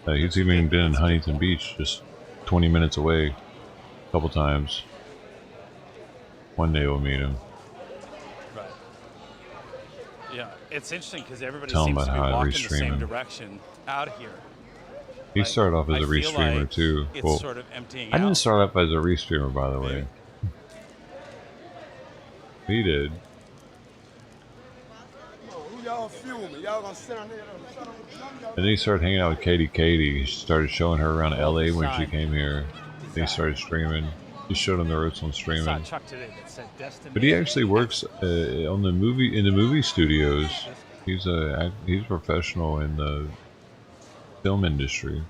He's even been in Huntington Beach, just 20 minutes away, a couple times. One day we'll meet him. Right. Yeah, it's interesting because everybody Tell him seems to be about how I walking the restream same him. direction out of here. He started off as a I feel restreamer like too. it's Well, sort of emptying I didn't out. start off as a restreamer, by the way. He did. Who y'all filming? Y'all gonna sit on there? And then he started hanging out with Katie. He started showing her around LA when she came here. Then he started streaming. He showed on the ropes on I saw streaming. Chuck today that said Destiny. But he actually works on the movie studios. He's a professional in the film industry.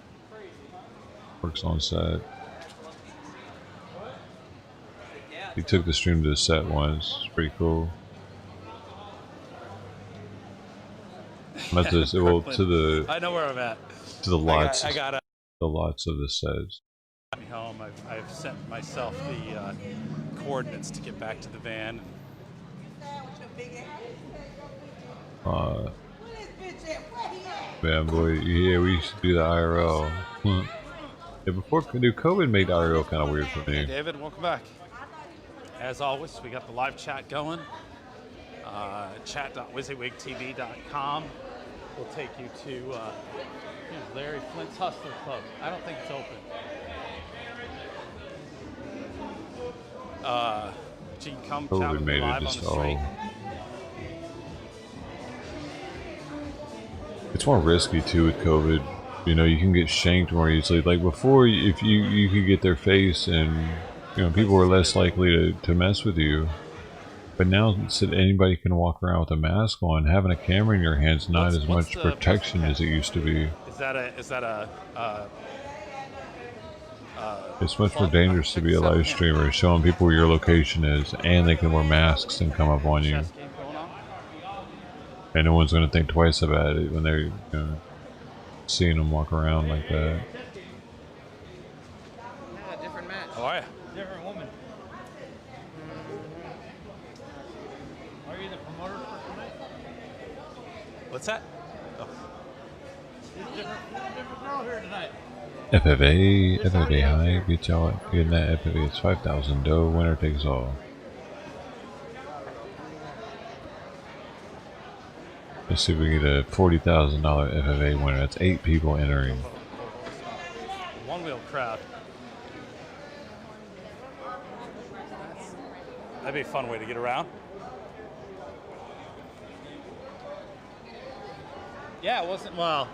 Works on set. He took the stream to the set once. It's pretty cool. I'm at this, well, to the. I know where I'm at. To the lots. I got the lots of the sets. Home. I've sent myself the coordinates to get back to the van. Man, boy, yeah, we used to do the IRL. Yeah, before COVID made IRL kind of weird for me. Hey David, welcome back. As always, we got the live chat going. Chat.wizardwigtv.com will take you to Larry Flint's Hustler Club. I don't think it's open. So you can come chat with me live on the street. It's more risky too with COVID. You know, you can get shanked more easily. Like before, if you could get their face, and people were less likely to mess with you. But now that anybody can walk around with a mask on, having a camera in your hand's not as much protection as it used to be. Is that a It's much more dangerous to be a live streamer, showing people where your location is, and they can wear masks and come up on you. And no one's going to think twice about it when they're seeing them walk around like that. Yeah, different match. How are you? Different woman. Are you the promoter for tonight? What's that? Oh. Different girl here tonight. FFA high, get y'all getting that FFA. It's 5,000 dough, winner takes all. Let's see if we get a $40,000 FFA winner. That's 8 people entering. One wheel crowd. That'd be a fun way to get around. Yeah, it wasn't well.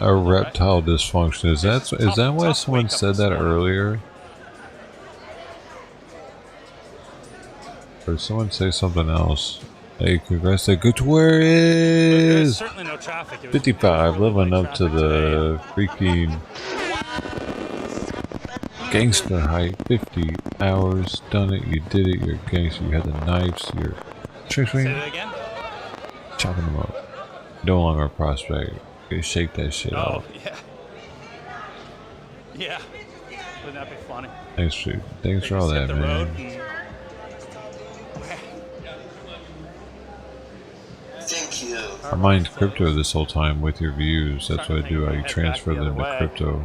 A reptile dysfunction. Is that why someone said that earlier? Or did someone say something else? Hey, congrats to Good where is Certainly no traffic. 55, living up to the freaking gangster hype. 50 hours, done it, you did it, you're a gangster, you had the knives, you're Say that again? chopping them up. No longer a prospect. You shake that shit off. Yeah. Yeah. Wouldn't that be funny? Thanks for all that, man. Thank you. I mined crypto this whole time with your views. That's what I do. I transfer them to crypto.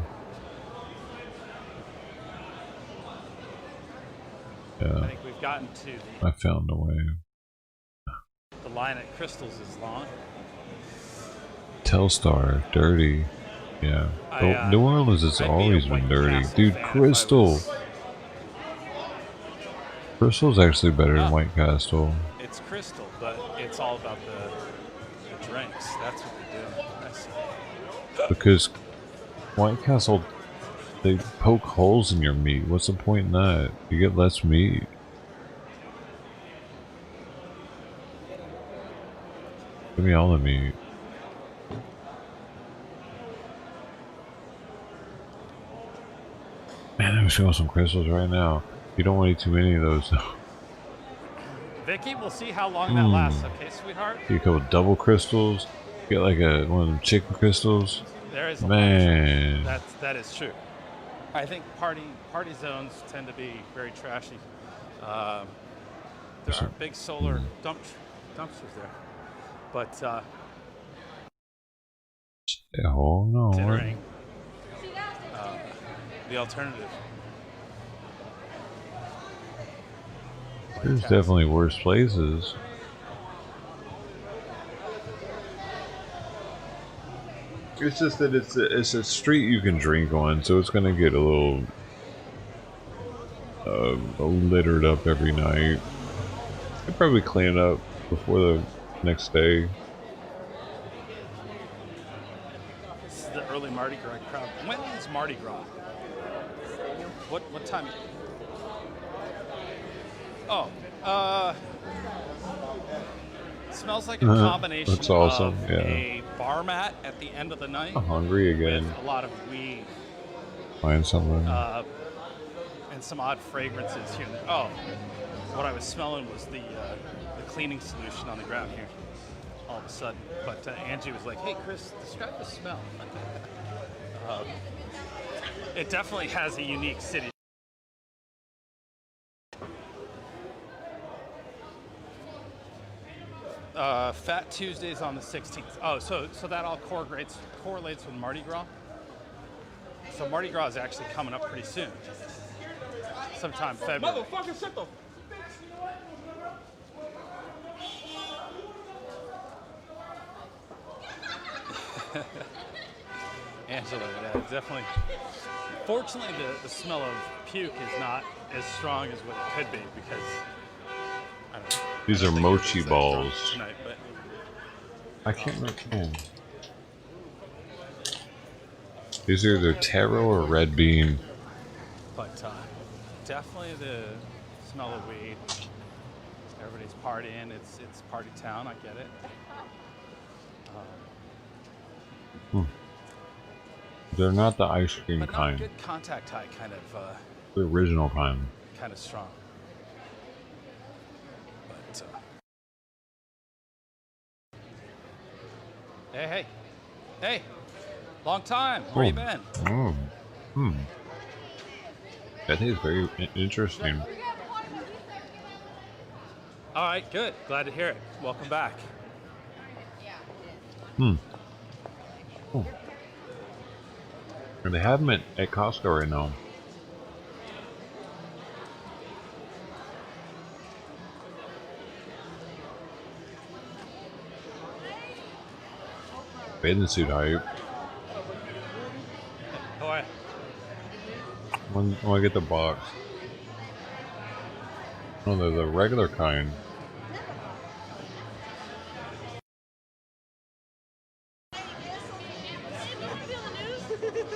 Yeah. I think we've gotten to I found a way. the line at Crystals is long. Telstar, dirty. Yeah. New Orleans has always been dirty. Dude, Crystal. Crystal's actually better than White Castle. It's Crystal, but it's all about the drinks. That's what they do. I see. Because White Castle, they poke holes in your meat. What's the point in that? You get less meat. Give me all the meat. Man, I'm showing some crystals right now. You don't want to eat too many of those though. Vicky, we'll see how long that lasts, okay, sweetheart? Get a couple double crystals. Get like one of them chicken crystals. There is a man. That is true. I think party zones tend to be very trashy. There are big solar dumpsters there, but oh no! considering the alternative. There's definitely worse places. It's just that it's a street you can drink on, so it's gonna get a little littered up every night. I'd probably clean it up before the next day. Mardi Gras crowd. When is Mardi Gras? What time? Oh, it smells like a combination That's awesome. of Yeah. a bar mat at the end of the night. I'm hungry again. With a lot of weed. Find something. And some odd fragrances here and there. Oh, what I was smelling was the cleaning solution on the ground here. All of a sudden, but Angie was like, "Hey, Chris, describe the smell." It definitely has a unique city. Fat Tuesday's on the 16th. Oh, so that all correlates with Mardi Gras. So Mardi Gras is actually coming up pretty soon, sometime February. Motherfucker, shut the. Angela, yeah, definitely. Fortunately, the smell of puke is not as strong as what it could be because I don't know. These are mochi balls. Tonight, but I can't remember. These are either taro or red bean. But definitely the smell of weed. Everybody's partying. It's party town. I get it. They're not the ice cream But not kind. good contact high kind of. The original kind. Kind of strong. But hey, long time. Where you been? That is very interesting. All right, good. Glad to hear it. Welcome back. Oh. And they have them at Costco right now. Bathing suit hype. How are you? When I get the box. Oh, they're the regular kind.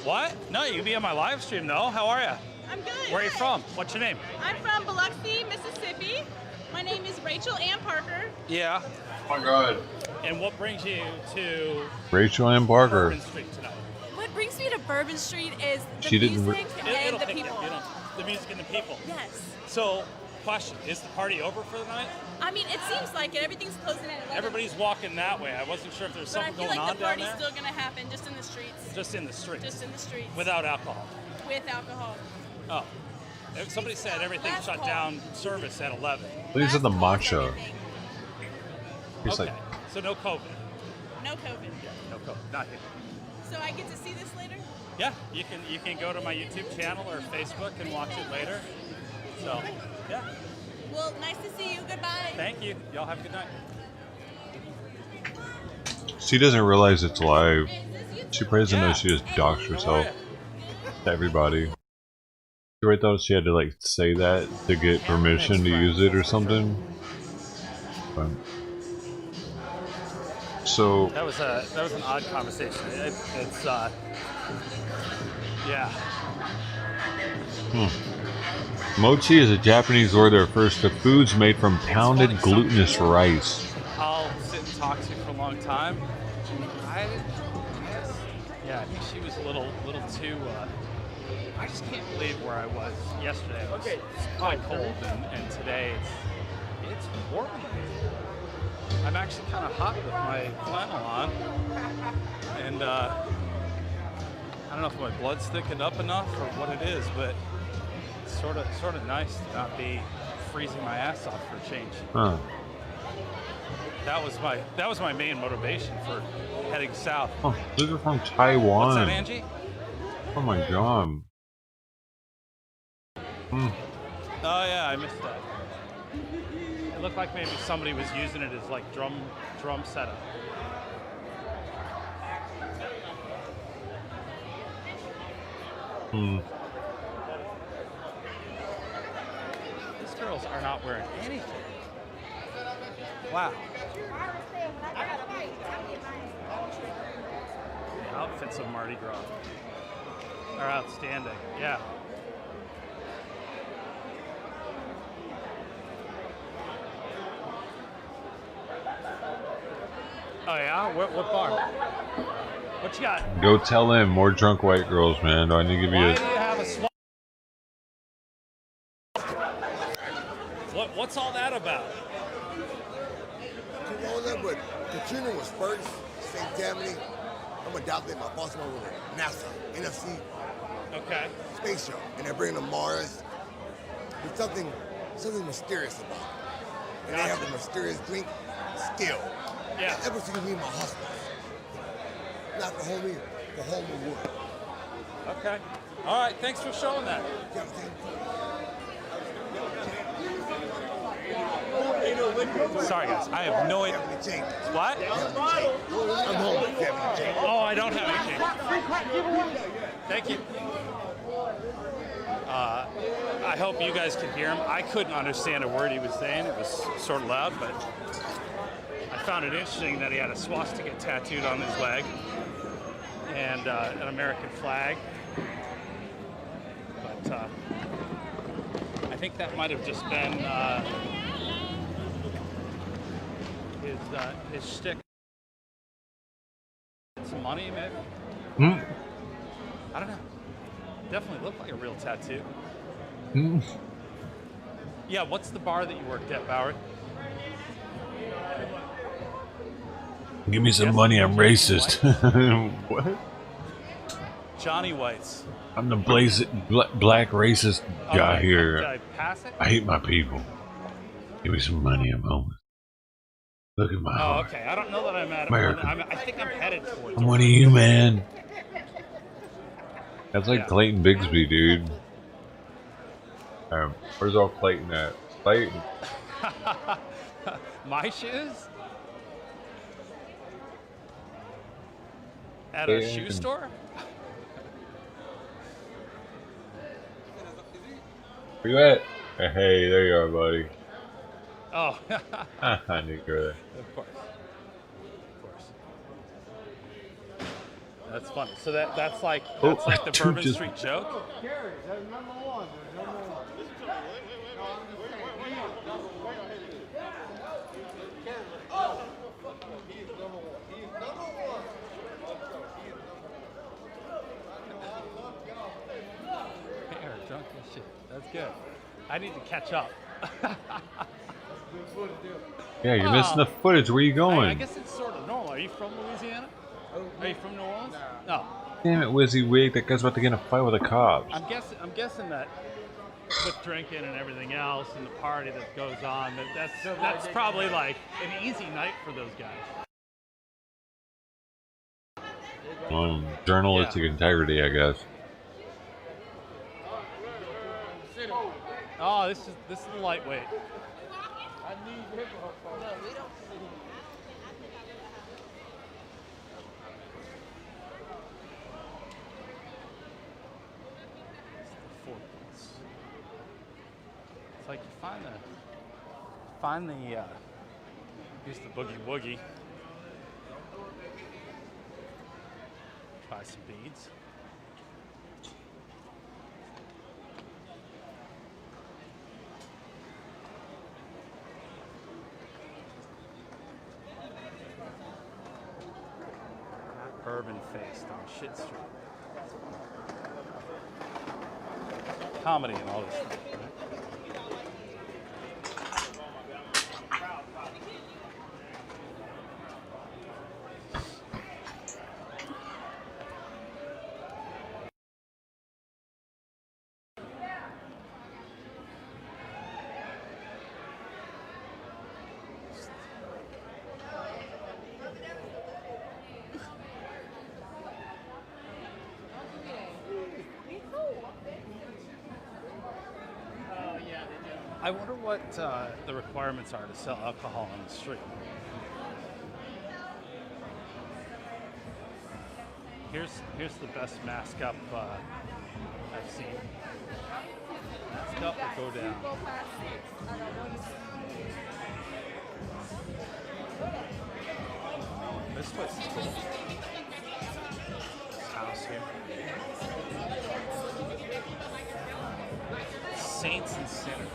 What? No, you can be on my live stream though. How are you? I'm good. Where are you from? What's your name? I'm from Biloxi, Mississippi. My name is Rachel Ann Parker. Yeah. Oh my God. And what brings you to Rachel Ann Parker. Bourbon Street tonight? What brings me to Bourbon Street is the She didn't music and It'll the pick you people. up, the music and the people. Yes. So, question: is the party over for the night? I mean, it seems like it. Everything's closing at 11. Everybody's walking that way. I wasn't sure if there's But I something feel going like on the down party's there. still going to happen just in the streets. Just in the streets. Just in the streets. Without alcohol. With alcohol. Oh. Somebody said everything Last shut call. down service at 11. These are the matcha. It's Okay. like, So no COVID. No COVID. No COVID. Not here. So I get to see this later? Yeah, you can go to my YouTube channel or Facebook and watch it later. So, yeah. Well, nice to see you. Goodbye. Thank you. Y'all have a good night. she doesn't realize it's live. She probably doesn't know she just doxed herself to everybody. She right thought she had to like say that to get permission to use it or something. But, so That was an odd conversation. It's yeah. Mochi is a Japanese word that refers to foods made from pounded glutinous rice. I'll sit and talk to you for a long time. I think she was a little too. I just can't believe where I was yesterday. It was quite cold, and today it's warm. I'm actually kind of hot with my flannel on, and I don't know if my blood's thickened up enough or what it is, but it's sort of nice to not be freezing my ass off for a change. Huh. That was my main motivation for heading south. Oh, these are from Taiwan. What's that, Angie? Oh my God. Oh yeah, I missed that. It looked like maybe somebody was using it as like drum setup. These girls are not wearing anything. Wow. outfits of Mardi Gras are outstanding. Yeah. Oh yeah? What bar? What you got? Go tell him more drunk white girls, man. Do I need to give you Why a... do you have a swap? What's all that about? Corona, but Katrina was first. St. Tammany. I'm adopted. My foster mom was a NASA, NFC. Okay. Space show, and they're bringing to Mars. There's something mysterious about it. And they have a mysterious drink, skill. Yeah. Ever since me in my hospital. Not for homie, for home and work. Okay. All right. Thanks for showing that. Sorry, guys. I have no idea. What? I'm home. Oh, I don't have any change. Thank you. I hope you guys can hear him. I couldn't understand a word he was saying. It was sort of loud, but I found it interesting that he had a swastika tattooed on his leg and an American flag. But I think that might have just been his shtick. Some money, maybe? I don't know. Definitely looked like a real tattoo. Yeah, what's the bar that you worked at, Bowery? Give me some money, I'm racist. What? Johnny White's. I'm the black racist guy here. Did I pass it? I hate my people. Give me some money, I'm homeless. Look at my heart. Okay. I don't know that I'm at America. I think I'm headed towards I'm one of you, man. That's like Clayton Bigsby, dude. Where's all Clayton at? Clayton. My shoes? At a shoe store? Where you at? Hey, there you are, buddy. Oh. I knew you were there. Of course. That's funny. So that's like the Bourbon Street joke? Drunk as shit. That's good. I need to catch up. Yeah, you're missing the footage. Where are you going? I guess it's sort of normal. Are you from Louisiana? Are you from New Orleans? No. Damn it, WYSIWYG. That guy's about to get in a fight with the cops. I'm guessing that with drinking and everything else and the party that goes on, that's probably like an easy night for those guys. Journalistic integrity, I guess. Oh, this is the lightweight. It's like you find the here's the boogie woogie. Try some beads. Urban faced on Shit Street. Comedy and all this stuff, right? I wonder what the requirements are to sell alcohol on the street. Here's the best mask up I've seen. Mask up or go down. This place is cool. Bourbon Center.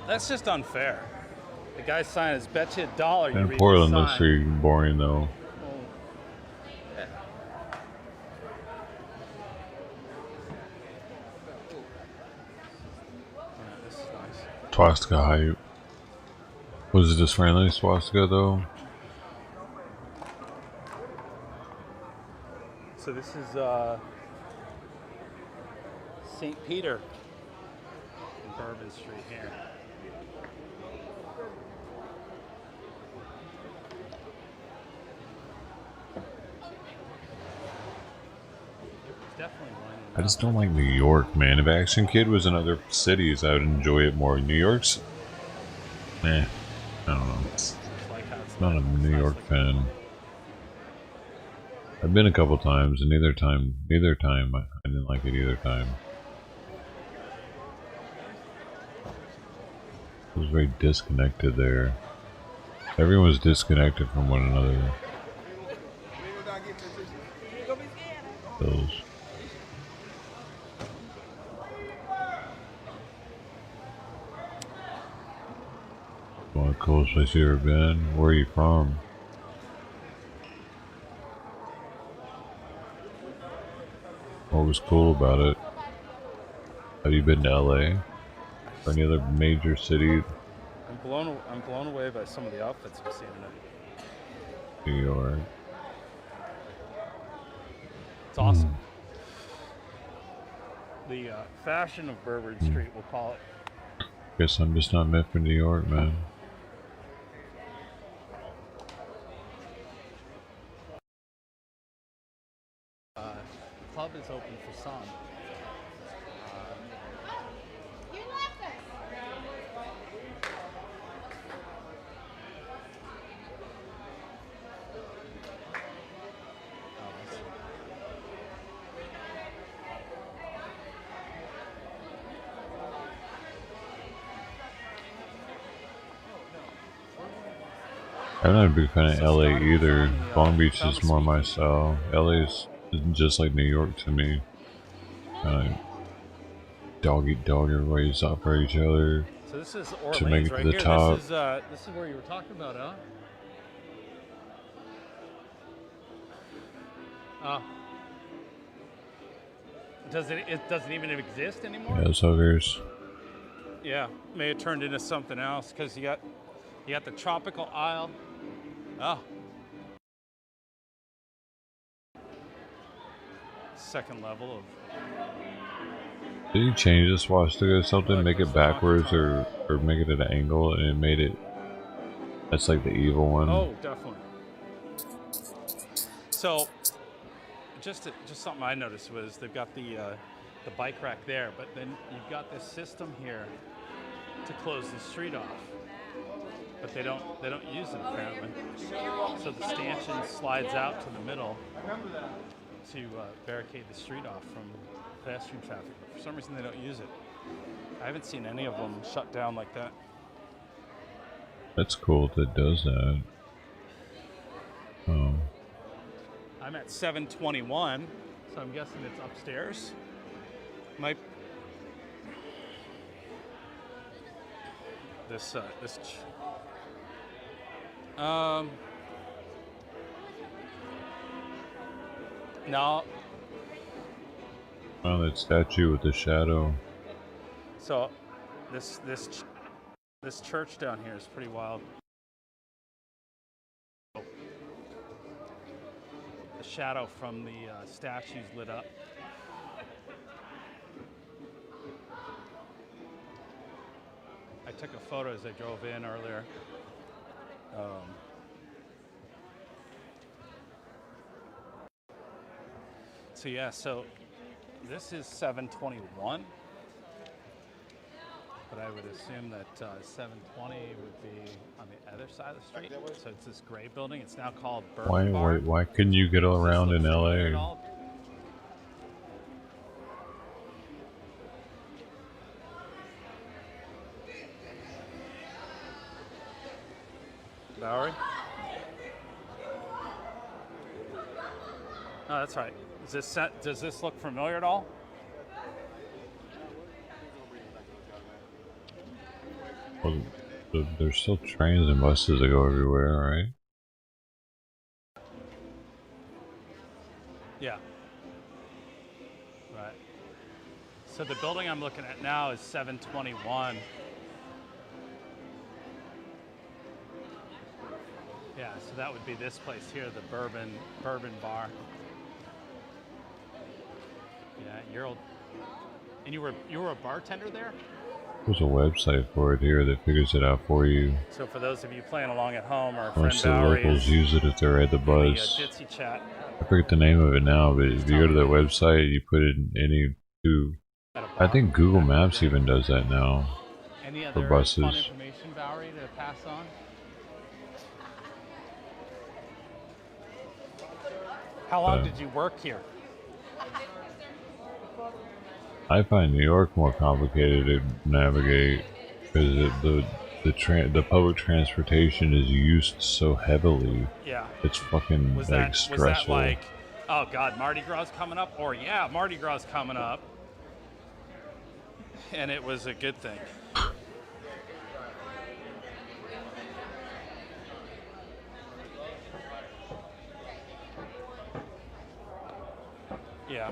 That's just unfair. The guy's sign is bet you $1 you And read Portland the looks sign. pretty boring though. Yeah. This is nice. Swastika hype. Was it just friendly swastika though? So this is St. Peter in Bourbon Street here. It's definitely one. I just don't like New York, man. If Action Kid was in other cities, I would enjoy it more. New York's, I don't know. Not a New York fan. I've been a couple times, and neither time I didn't like it either time. It was very disconnected there. Everyone was disconnected from one another. Those. One of the coolest place you ever been? Where are you from? What was cool about it? Have you been to LA? Or any other major city? I'm blown away by some of the outfits I've seen in it. New York. It's awesome. The fashion of Bourbon Street, we'll call it. Guess I'm just not meant for New York, man. The club is open for some. I'm not a big fan of LA either. Long Beach is more my style. LA is just like New York to me. Dog eat dog, everybody's out for each other. So this is to Orleans make it right to the here. top. This is where you were talking about, huh? It doesn't even exist anymore? Yeah, those hookers. Yeah, may have turned into something else because you got the tropical aisle. Oh. Second level of. Did you change the swastika or something? Make it backwards or make it at an angle and it made it. That's like the evil one. Oh, definitely. So, just something I noticed was they've got the bike rack there, but then you've got this system here to close the street off. But they don't use it apparently. So the stanchion slides out to the middle to barricade the street off from pedestrian traffic. But for some reason they don't use it. I haven't seen any of them shut down like that. That's cool if it does that. Oh. I'm at 721, so I'm guessing it's upstairs. No. Oh, that statue with the shadow. So, this church down here is pretty wild. The shadow from the statues lit up. I took a photo as I drove in earlier. So yeah, so this is 721, but I would assume that 720 would be on the other side of the street. So it's this gray building. It's now called Bourbon Bar. Why couldn't you get around in LA? Bowery. Oh, that's right. Is this set, does this look familiar at all? Well, there's still trains and buses that go everywhere, right? Yeah. Right. So the building I'm looking at now is 721. Yeah, so that would be this place here, the Bourbon Bar. Yeah, you're old. And you were a bartender there? There's a website for it here that figures it out for you. So for those of you playing along at home, our Most friend of the Bowery locals use it if they're at the in buzz. the Jitsi chat. I forget the name of it now, but if you go to their website, you put in any two. I think Google Maps even does that now Any for other buses. fun information, Bowery, to pass on? How long did you work here? I find New York more complicated to navigate because the public transportation is used so heavily. Yeah. It's fucking Was like that stressful. like, oh God, Mardi Gras coming up? Or yeah, Mardi Gras coming up. And it was a good thing. Yeah.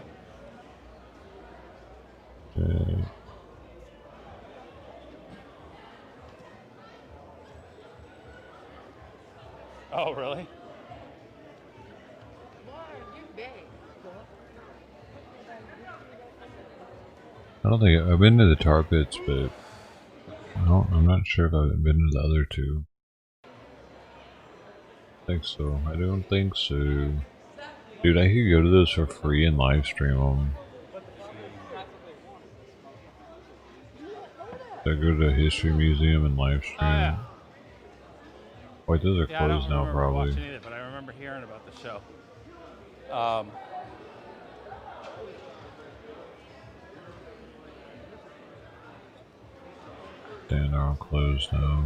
Oh, really? I don't think I've been to the tar pits, but I'm not sure if I've been to the other two. I think so. I don't think so. Dude, I could go to those for free and live stream them. I go to the History Museum and live stream. Oh, yeah. Wait, those are Yeah, I don't closed now, remember probably. watching either, but I remember hearing about the show. Damn, they're all closed now.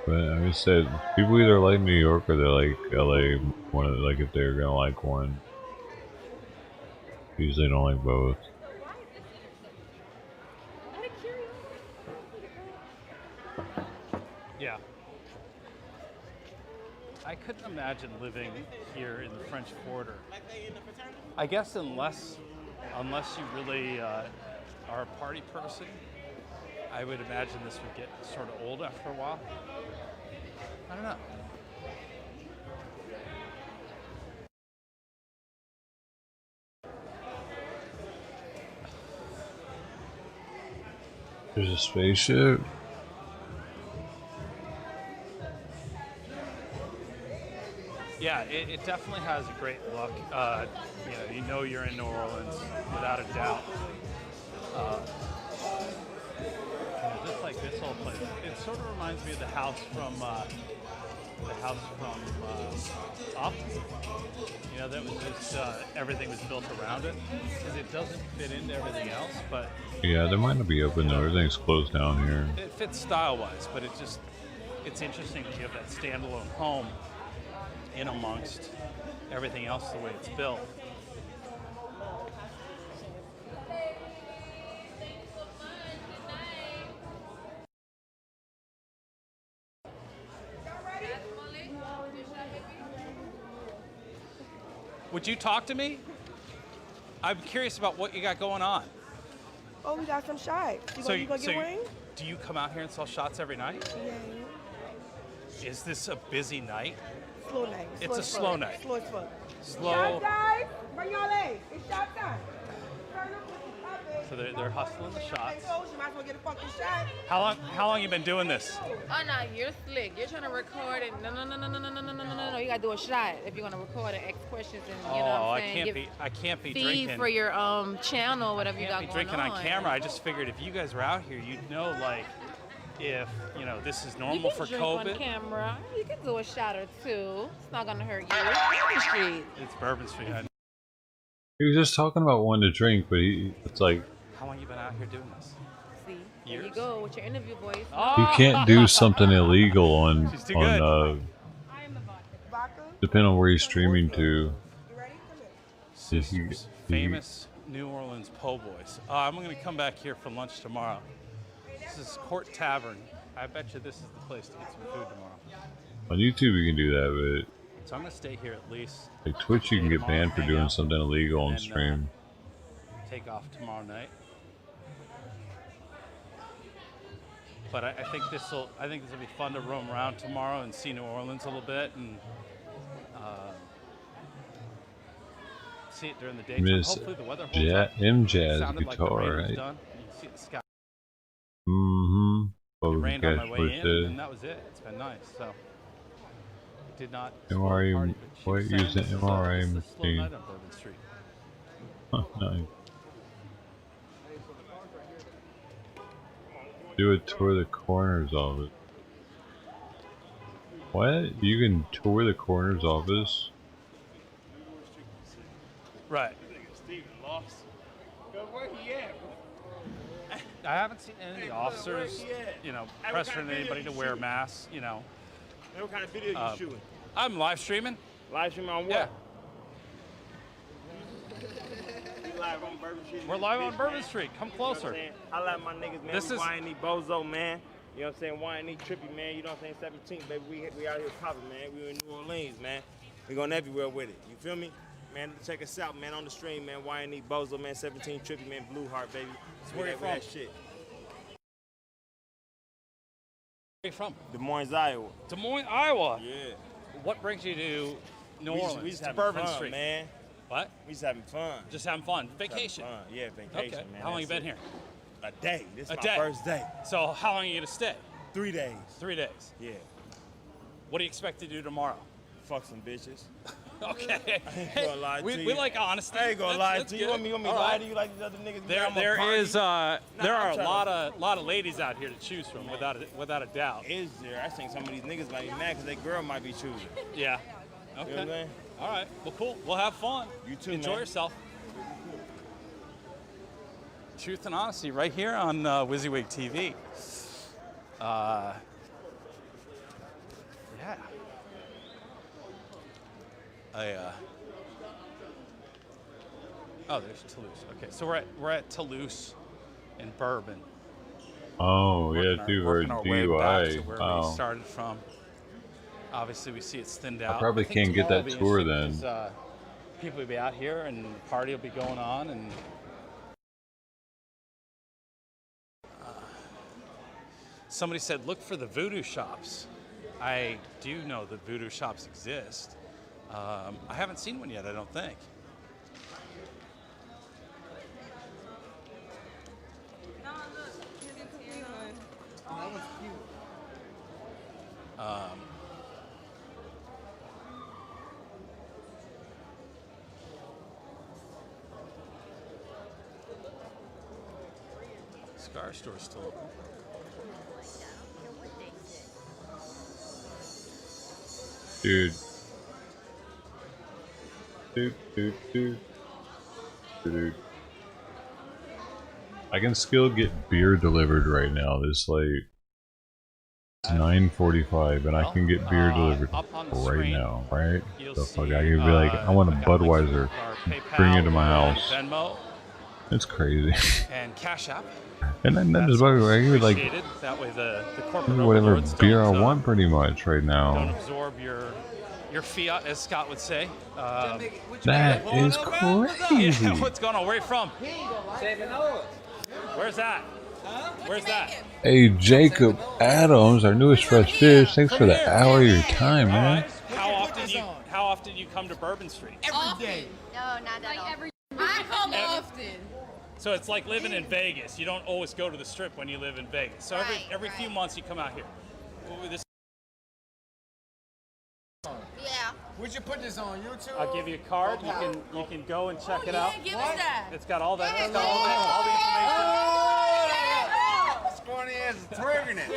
But I would say people either like New York or they like LA. Like if they're gonna like one. Usually don't like both. Yeah. I couldn't imagine living here in the French Quarter. I guess unless you really are a party person, I would imagine this would get sort of old after a while. I don't know. There's a spaceship. Yeah, it definitely has a great look. You know you're in New Orleans without a doubt. Just like this whole place, it sort of reminds me of the house from Up. You know, that was just everything was built around it because it doesn't fit into everything else. But Yeah, they might not be open though. Everything's closed down here. it fits style-wise. But it's interesting that you have that standalone home in amongst everything else the way it's built. Would you talk to me? I'm curious about what you got going on. Oh, we got some shots. You gonna get one? Do you come out here and sell shots every night? Yeah. Is this a busy night? Slow night. It's a slow night. Slow as fuck. Slow. Shots, guys. Bring your legs. It's shot time. So they're hustling the shots. You might as well get a fucking shot. How long you been doing this? Oh no, you're slick. You're trying to record and no. You gotta do a shot if you're gonna record and ask questions and you know what I'm saying. I can't be feed drinking. for your channel, whatever you got I can't be going drinking on camera. I just figured if you guys were out here, you'd know like if this is normal for drink COVID. On camera. You can do a shot or two. It's not gonna hurt you. It's Bourbon Street. It's Bourbon Street. He was just talking about one to drink, but it's like. How long you been out here doing this? See, There you go with your interview voice. You can't do something illegal on depending on where you're streaming to. Sisters, famous New Orleans po' boys. I'm going to come back here for lunch tomorrow. This is Court Tavern. I bet you this is the place to get some food tomorrow. On YouTube you can do that, So I'm going to stay here at least. but like Twitch you can get banned for doing something illegal on stream. Take off tomorrow night. But I think this will be fun to roam around tomorrow and see New Orleans a little bit and see it during the day. Hopefully the weather holds up. Jazz Sounded like the guitar, rain was right? done. You can see the sky. What It was rained the on guys my way in, posted? and that was it. It's been nice. So it did not. MRA, what using MRA Slow machine? night on Bourbon Street. Huh, nice. Do a tour of the coroner's office. What? You can tour the coroner's office? Right. I haven't seen any of the officers, pressuring anybody to wear masks, What kind of video you shooting? I'm live streaming. Live streaming on what? Yeah. We live on Bourbon Street. We're live on Bourbon Street. Come closer. I like my niggas, man. This We is- YNE Bozo, man. You know what I'm saying? YNE Trippy, man. You know what I'm saying? 17, baby. We out here popping, man. We in New Orleans, man. We going everywhere with it. You feel me? Man, check us out, man, on the stream, man. YNE Bozo, man. 17 Trippy, man. Blue Heart, baby. Where you from? That shit. Where you from? Des Moines, Iowa. Des Moines, Iowa. Yeah. What brings you to New We Orleans? just to having Bourbon fun, Street, man. What? We just having fun. Just having fun. Just Vacation. having fun. Yeah, vacation, Okay. man. How long you That's been it. here? A day. This is A my day. first day. So how long are you gonna stay? 3 days. 3 days. Yeah. What do you expect to do tomorrow? Fuck some bitches. Okay. I ain't gonna lie to we you. like honesty. I ain't gonna lie to you. You want me to All lie right. to you like these other niggas? There I'm a are party. there are I'm a tryna- lot of ladies out here to choose from without a doubt. Is there? I think some of these niggas might be mad because their girl might be choosing. Yeah. You know Okay. what I'm saying? All right. Well, cool. We'll have fun. You too, Enjoy man. yourself. Truth and honesty, right here on WYSIWYG TV. Yeah. Oh, there's Toulouse. Okay, so we're at Toulouse in Bourbon. Oh, yeah, Working our way back to DUI. where Wow. we started from. Obviously, we see it's thinned out. probably think can't get tomorrow that will be tour interesting then. 'cause, people will be out here and the party will be going on and. Somebody said, look for the voodoo shops. I do know that voodoo shops exist. I haven't seen one yet, I don't think. Cigar store's still open. Dude. Dude. I can still get beer delivered right now. This late. It's 9:45, and I can get beer delivered up on the right screen, now, right? you'll The fuck, see, I can be like, I want a I've got links Budweiser. to our PayPal, Bring it to my house. Venmo, It's crazy. and Cash App. And then that is why I can like Appreciated. That way the corporate whatever overlords beer I don't, want pretty much right don't now. absorb your fiat, as Scott would say. That is crazy. Yeah, what's going on? Where are you from? Where's that? Where's that? Hey, Jacob Adams, our newest fresh fish. Thanks for the hour of your time, man. How often you come to Bourbon Street? Every day. No, not that often. I come often. So it's like living in Vegas. You don't always go to the Strip when you live in Vegas. So every few months you come out here. This, Yeah. Would you put this on YouTube? I'll give you a card. You can go and check it out. Give us that. It's got all that. It's got all the information. Scorny ass is twerking it.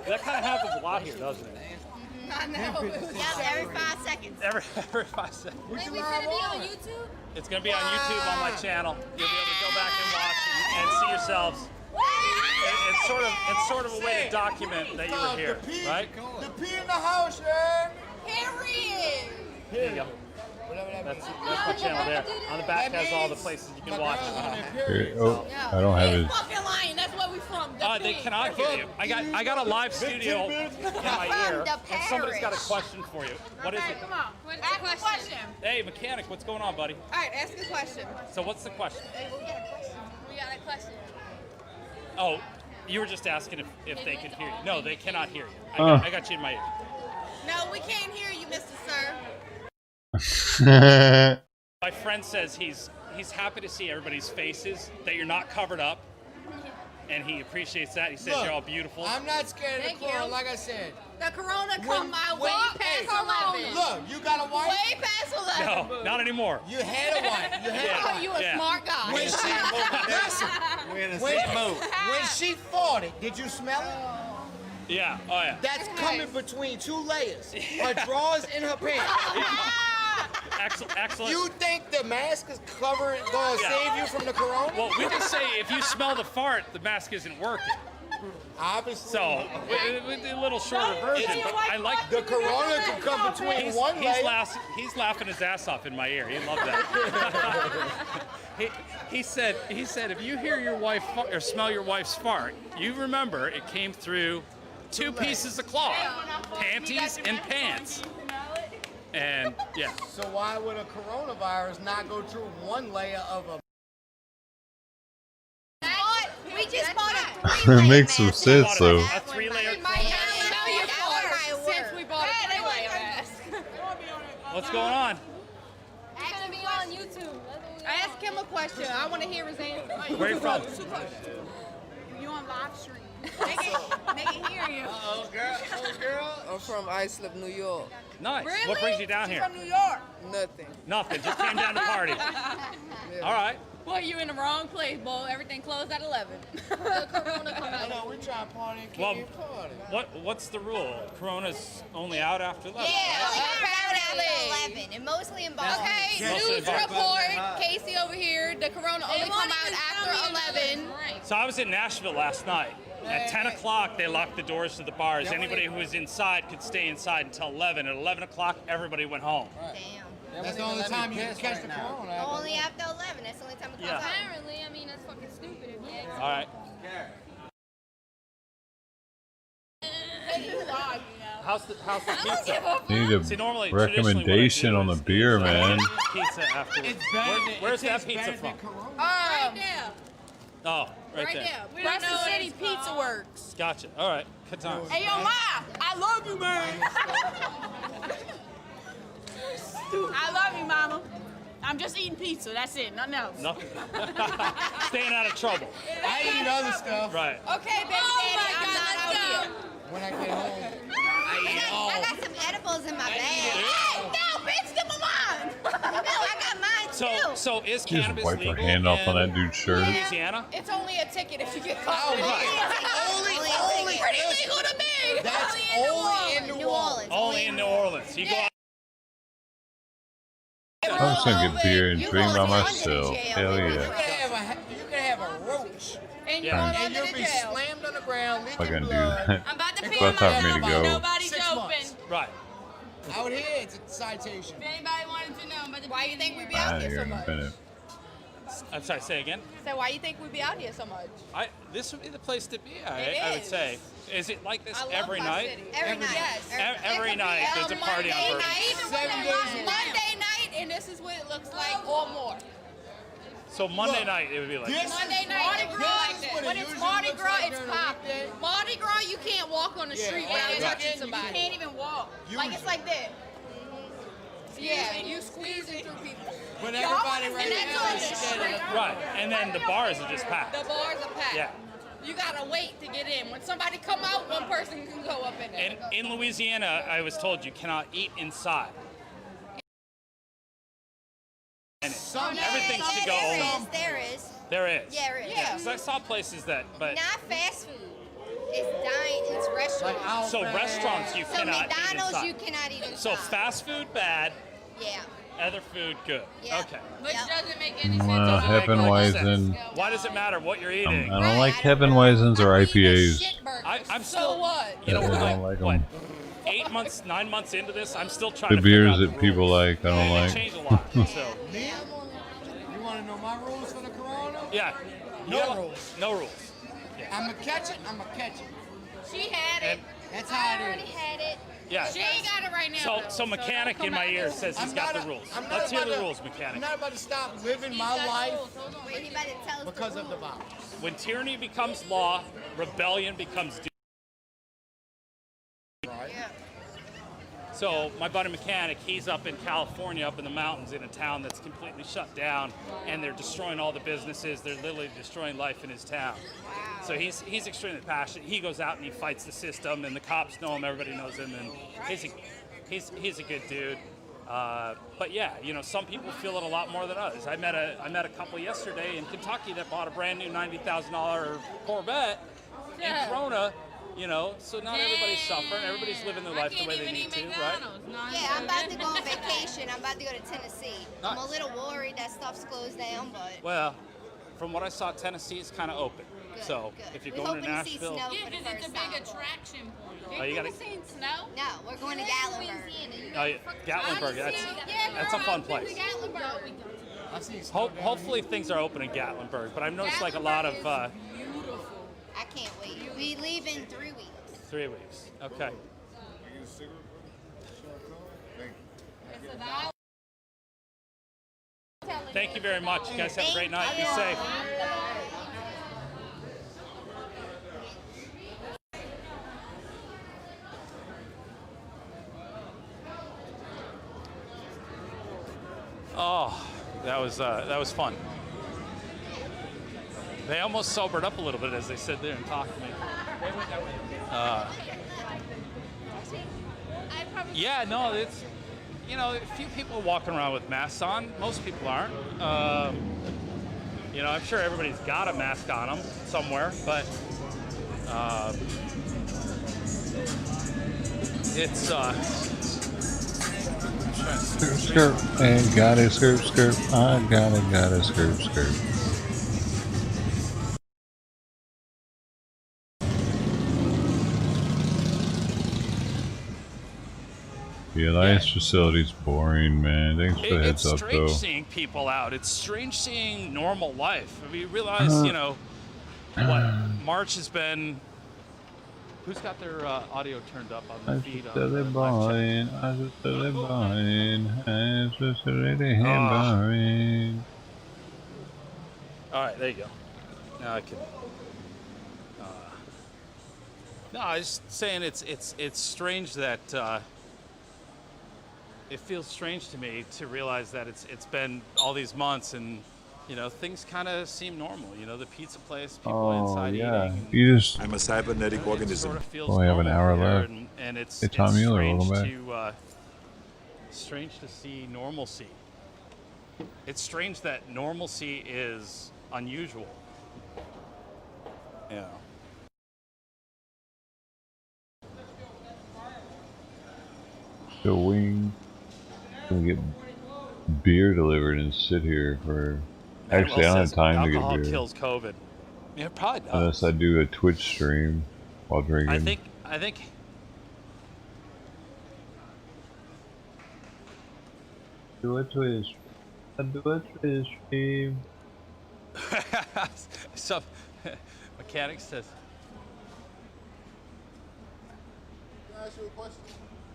That kind of happens a lot here, doesn't it? I know. Yeah, every 5 seconds. Every 5 seconds. Wait, we finna be on YouTube? It's going to be on YouTube on my channel. You'll be able to go back and watch and see yourselves. It's sort of a way to document that you were here, right? The pee in the house, man. Period. There you go. That's my channel there. On the back has all the places you can watch. Here, oh, I don't have it. Fucking lying. That's where we from. They cannot hear you. I got a live studio in my ear, and somebody's got a question for you. What is it? Come on. Ask the question. Hey, mechanic, what's going on, buddy? All right, ask the question. So what's the question? We got a question. Oh, you were just asking if they could hear you. No, they cannot hear you. I got you in my ear. No, we can't hear you, Mr. Sir. My friend says he's happy to see everybody's faces, that you're not covered up, and he appreciates that. He says you're all beautiful. I'm not scared of the corona, like I said. The corona come my way past 11. Look, you got a wife? Way past 11. No, not anymore. You had a wife. You had a wife. You a smart guy. When she fought it, did you smell it? Yeah, oh yeah. That's coming between two layers. Her drawers and her pants. Excellent. You think the mask is gonna save you from the corona? Well, we just say if you smell the fart, the mask isn't working. Obviously. So, with a little shorter version, but I like the corona can come between one layer. He's laughing his ass off in my ear. He loved that. he said if you hear your wife or smell your wife's fart, you remember it came through two pieces of cloth, panties and pants. And yeah. So why would a coronavirus not go through one layer of a? We just bought a 3-layer That makes some sense, though. A 3-layer. Since we bought a 3-layer mask. What's going on? It's gonna be on YouTube. Ask him a question. I want to hear his answer. Where are you from? You on live stream. They can hear you. Girl. I'm from Islip, New York. Nice. Really? What brings you down She's here? from New York. Nothing. Nothing. Just came down to party. All right. Well, you're in the wrong place, Bo. Everything closed at 11. The corona come I out. know, we try to party and Well, can't party. what's the rule? Corona's only out after 11. Yeah, right? after 11, and mostly in Boston. Okay, Mostly news in report. Casey over here. The corona only come out after 11. So I was in Nashville last night. At 10 o'clock, they locked the doors to the bars. Anybody who was inside could stay inside until 11. At 11 o'clock, everybody went home. Damn. That's the only time you can catch the corona. Only after 11. That's the only time it comes out. Apparently, I mean, that's fucking stupid. If you All right. How's the pizza? Need a See, normally, recommendation on the beer, man. Pizza afterwards. Where's that pizza from? right there. Oh, right there. We don't know City Pizza Works. Gotcha. All right. Good times. Hey, yo, Ma, I love you, man. I love you, Mama. I'm just eating pizza. That's it. Nothing else. Nothing. Staying out of trouble. I eat other stuff. Right. Okay, baby daddy, I'm not out here. When I get home, I eat all. I got some edibles in my bag. Hey, no, bitch, give me mine. No, I got mine too. So is She just cannabis wiped her legal hand off on in that dude's shirt. Louisiana? It's only a ticket if you get caught. Only. Pretty legal to me. That's only in New Orleans. Only in New Orleans. You go out. I'm just gonna get beer and drink by myself. Hell You yeah. can have a roach. And you're going and you'll be jail. slammed on the ground, If I leaking can do blood. that. I'm about to It's pee about time for me to go. Nobody's 6 open. months. Right. Out here, it's a citation. If anybody wanted to know, but why you think we be Out out of here here so in a much? minute. I'm sorry, say again? So why you think we be out here so much? This would be the place to be, It I would is. say. Is it like this I love every my night? city. Every night. Yes. Every night there's a party on Monday Bourbon. night, 7 days a week. Monday night, and this is what it looks like, or more. So Monday night it would be like This this. Monday night, Mardi it would be Gras like is that. what it When it's usually Mardi looks Gras, like it's during the popping. weekday. Mardi Gras, you can't walk on the Yeah, street on without the touching weekend, somebody. you You can't even walk. Like it's like that. Yeah, and you squeezing through people. But everybody And right that's now on is the standing street. up. Right. And then the bars are just packed. The bars are packed. Yeah. You gotta wait to get in. When somebody come out, one person can go up in there. And in Louisiana, I was told you cannot eat inside. And everything's to go. There is. There is. Yeah, there is. Yeah. So I saw places that, but Not fast food. It's dine. It's restaurants. so restaurants you So cannot eat McDonald's inside. you cannot eat inside. So fast food bad, Yeah. Other food, good. Yeah. Okay. Which doesn't make any sense. Hefeweizen. Why does it matter what you're eating? I don't like Hefeweizens or IPAs. I'm still what? You know, I we're don't like, like them. 8 months, 9 months into this, I'm still trying The to figure beers out that the people rules. like, I don't They like. change a lot. So You want to know my rules for the Corona? yeah. No rules. No rules. I'm going to catch it, I'm going to catch it. She had it. That's how it already is. had it. Yeah. She ain't got it right now. So, though, so mechanic don't in come my out ear here. says he's I'm got not the rules. I'm not Let's hear about the to- rules, mechanic. I'm not about to stop living my life Wait, he about to tell us because the of the rules. virus. When tyranny becomes law, rebellion becomes duty. Right. Yeah. So my buddy mechanic, he's up in California, up in the mountains in a town that's completely shut down, and they're destroying all the businesses. They're literally destroying life in his town. Wow. So he's extremely passionate. He goes out and he fights the system, and the cops know him. Everybody knows him, and he's a good dude. But yeah, you know, some people feel it a lot more than others. I met a couple yesterday in Kentucky that bought a brand new $90,000 Corvette in Corona. You know, so not everybody's suffering. Everybody's living their life the way they need to, right? Yeah, I'm about to go on vacation. I'm about to go to Tennessee. I'm a little worried that stuff's closed down, but Well, from what I saw, Tennessee is kind of open. Good, So good. if you're We're going to hoping to see Nashville, snow. Yeah, for the because it's a first big time. attraction point. Oh, you gotta- seen snow? No, we're going to Gatlinburg. oh, yeah, Gatlinburg, that's a fun place. I see Hopefully things are open in Gatlinburg, but I've noticed like a lot of I can't wait. We leave in 3 weeks. 3 weeks. Okay. Thank you very much. You guys have a great night. Be safe. Oh, that was fun. They almost sobered up a little bit as they sit there and talked to me. Yeah, no, it's, you know, a few people walking around with masks on. Most people aren't. You know, I'm sure everybody's got a mask on them somewhere, but it's Skirt, and got a skirt. I got a skirt. The Alliance facility's boring, man. Thanks for the heads it's up, strange though. seeing people out. It's strange seeing normal life. I mean, you realize, you know, what March has been. Who's got their audio turned up on the feed? All right, there you go. Now I can. No, I was just saying it's strange that it feels strange to me to realize that it's been all these months and, you know, things kind of seem normal. You know, the pizza place, people inside eating. You just. I'm a cybernetic organism. Sort of feels We have an hour normal here, left. and it's Hey, Tom Mueller, welcome back. strange to see normalcy. It's strange that normalcy is unusual. Yeah. The wing. Gonna get beer delivered and sit here for. Actually, I don't have time to get alcohol beer. kills COVID. Yeah, it probably does. Unless I do a Twitch stream while drinking. I think. Do a Twitch. I do a Twitch stream. Some mechanic says. Can I ask you a question?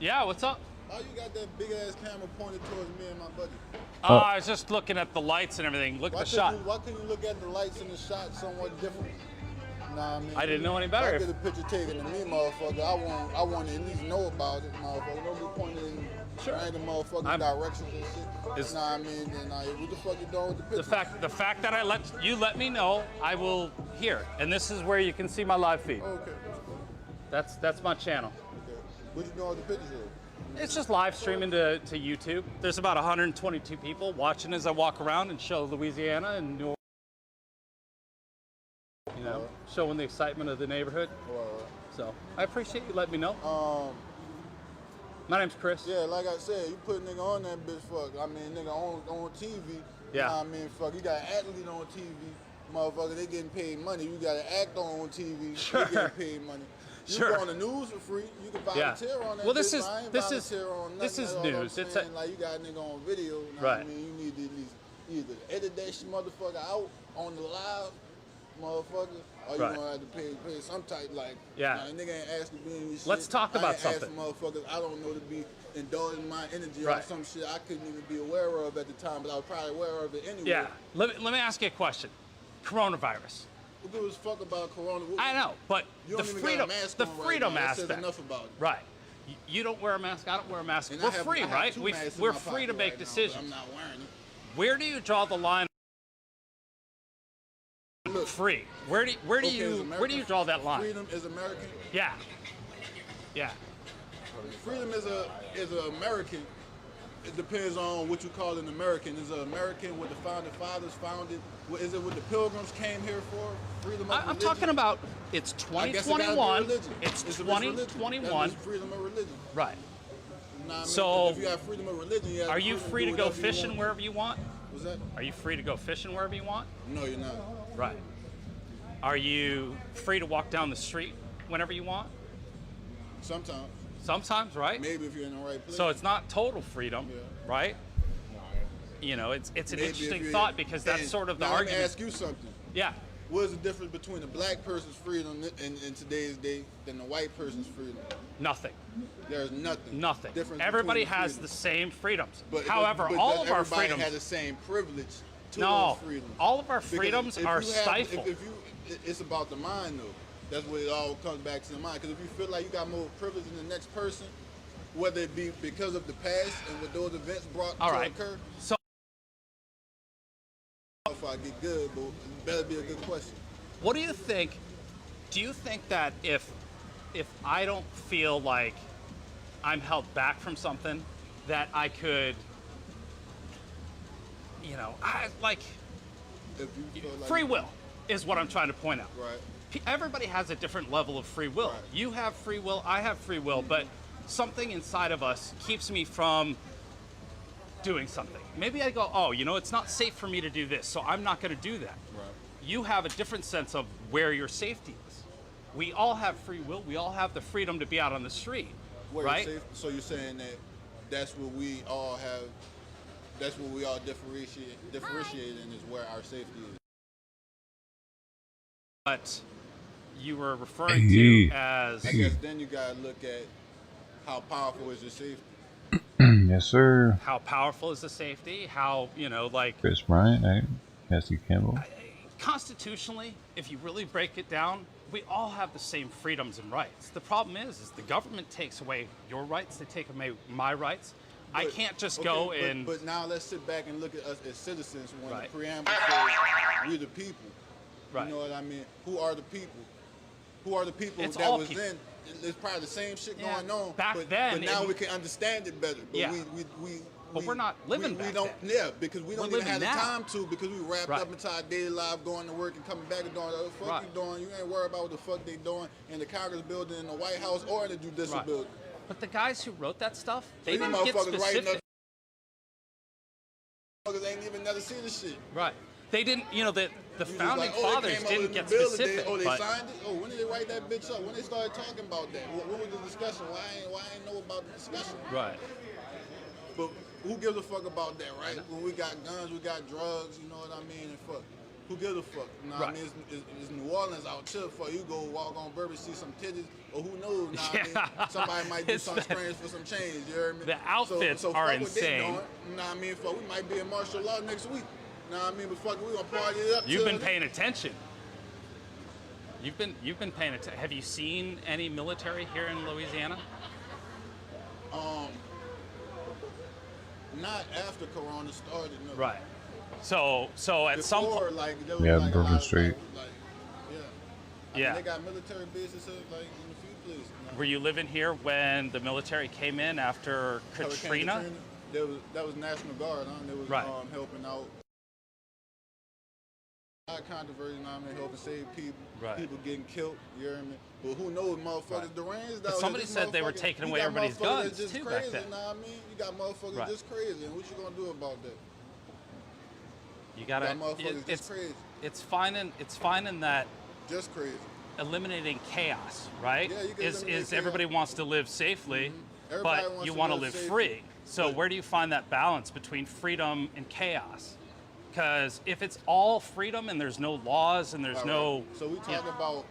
Yeah, what's up? How you got that big ass camera pointed towards me and my buddy? I was just looking at the lights and everything. Look at the shot. Why couldn't you look at the lights in the shot somewhat different? Nah, I mean, I didn't know any better. If I get a picture taken of me, motherfucker, I want to at least know about it, motherfucker. Don't be pointing in random motherfucking directions and shit. Nah, I mean, then what the fuck you doing with the picture? The fact that I let me know, I will hear. And this is where you can see my live feed. Okay. That's my channel. Okay. What you doing with the pictures? It's just live streaming to YouTube. There's about 122 people watching as I walk around and show Louisiana and New Orleans. You know, showing the excitement of the neighborhood. So I appreciate you letting me know. My name's Chris. Yeah, like I said, you put a nigga on that bitch, fuck. I mean, nigga on TV. Yeah. You know what I mean? Fuck, you got an athlete on TV. Motherfucker, they getting paid money. You got an actor on TV. Sure. They getting paid money. You Sure. go on the news for free. You can volunteer on that. Well, bitch, this is but I ain't this is volunteer on this is nothing. That's all news. I'm It's saying. Like you got a nigga on video. You know what I Right. mean? You need to at least either edit that shit motherfucker out on the live, motherfucker, or you Right. gonna have to pay some type like. Yeah. Nah, nigga ain't asking me any shit. Let's talk about I ain't something. asking motherfuckers I don't know to be indulging my energy Right. on some shit I couldn't even be aware of at the time, but I was probably aware of it anyway. Yeah. Let me ask you a question. Coronavirus. Who gives a fuck about corona? I know, but You the don't even freedom, got a mask the on right freedom now. That aspect. says enough about it. Right. You don't wear a mask. I don't wear a mask. And We're I have- free, I have right? two masks in We're my free to pocket make right now, but decisions. I'm not wearing it. Where do you draw the line? Look, free. Where do you draw that line? Freedom is American. Yeah. Yeah. Freedom is a American. It depends on what you call an American. Is an American what the founding fathers founded? Is it what the Pilgrims came here for? Freedom of I'm religion? talking about it's I guess it gotta be 2021. religion. It's a religion. 2021. That's freedom of religion. Right. You know what I mean? So, if you have freedom of religion, you have are you freedom free to do go whatever you fishing want. wherever you want? What's that? Are you free to go fishing wherever you want? No, you're not. Right. Are you free to walk down the street whenever you want? Sometimes. Sometimes, right? Maybe if you're in the right place. So it's not total freedom, Yeah. right? You know, it's an Maybe if interesting you're- thought because that's and sort of the now argument. Let me ask you something. Yeah. What is the difference between a black person's freedom in today's day than a white person's freedom? Nothing. There's nothing. Nothing. Difference Everybody between has freedom. the same freedoms. But However, but all does of our everybody freedoms. have the same privilege to No, those freedoms. all of our Because freedoms if are you have- stifled. If you, it's about the mind though. That's what it all comes back to the mind. Because if you feel like you got more privilege than the next person, whether it be because of the past and what those events brought All to right. occur. So if I get good, but it better be a good question. what do you think? Do you think that if I don't feel like I'm held back from something, that I could, you know, If you feel like free will is what I'm trying to point out. Right. Everybody has a different level of free will. Right. You have free will, I have free will, but something inside of us keeps me from doing something. Maybe I go, oh, you know, it's not safe for me to do this, so I'm not going to do that. Right. You have a different sense of where your safety is. We all have free will. We all have the freedom to be out on the street, Where right? safe, so you're saying that that's what we all have. That's what we all differentiate in is where our safety is. But you were referring to as I guess then you gotta look at how powerful is your safety. Yes, sir. how powerful is the safety, how, you know, like Chris Bryant, right? Cassie Campbell. constitutionally, if you really break it down, we all have the same freedoms and rights. The problem is the government takes away your rights, they take away my rights. I can't just go and... But now let's sit back and look at us as citizens when Right. the preamble says we the people. Right. You know what I mean? Who are the people? Who are the people It's that all was people. then? It's probably the same shit Yeah, going on. back but, then, But now it- we can understand it better. But Yeah. But we're not living we back don't, then. Yeah, because we don't We're even have the living now. time to because we wrapped Right. up into our daily life, going to work and coming back and doing what the fuck Right. you doing. You ain't worried about what the fuck they doing in the Congress building, in the White House, or in the judicial Right. building. But the guys who wrote that stuff, they These didn't get motherfuckers writing specific. up. Motherfuckers ain't even never seen the shit. Right. They didn't, you know, the You just founding like, oh, they fathers came up didn't with get the bill specific. Today. Oh, they but signed it? Oh, when did they write that bitch up? When they started talking about that? What was the discussion? Why I ain't know about the discussion? Right. But who gives a fuck about that, right? When we got guns, we got drugs, you know what I mean? And fuck. Who gives a fuck? You know what I Right. mean? It's New Orleans out here for you go walk on Bourbon, see some titties, or who knows? You know what I mean? Yeah. Somebody might do It's some that- strange for some change, you heard me? The outfits so are fuck what they insane. doing, you know what I mean? Fuck, we might be in martial law next week. You know what I mean? But fuck it, we gonna party it up. You've till been paying attention. You've been paying attention. Have you seen any military here in Louisiana? Not after Corona started, no. Right. So at some Before, point, like, there was Yeah, like a Bourbon lot of, Street. like, yeah. I Yeah. mean, they got military bases like in a few places. were you living here when the military came in after Hurricane Katrina? That was National Guard, huh? They was Right. helping out Controversy, you know what I mean, helping save people, Right. people getting killed, you hear me? But who knows, motherfuckers deranged But out somebody here. said they were taking away everybody's guns, just too, crazy, back then. You know what I mean? You got motherfuckers Right. just crazy, and what you gonna do about that? You gotta. You got motherfuckers just crazy. It's finding that. Just crazy. Eliminating chaos, right? Yeah, you can is eliminate everybody wants to live safely, Everybody but wants you to want to live live safely. free. So where do you find that balance between freedom and chaos? Because if it's all freedom and there's no laws and there's All no, right. So we talk about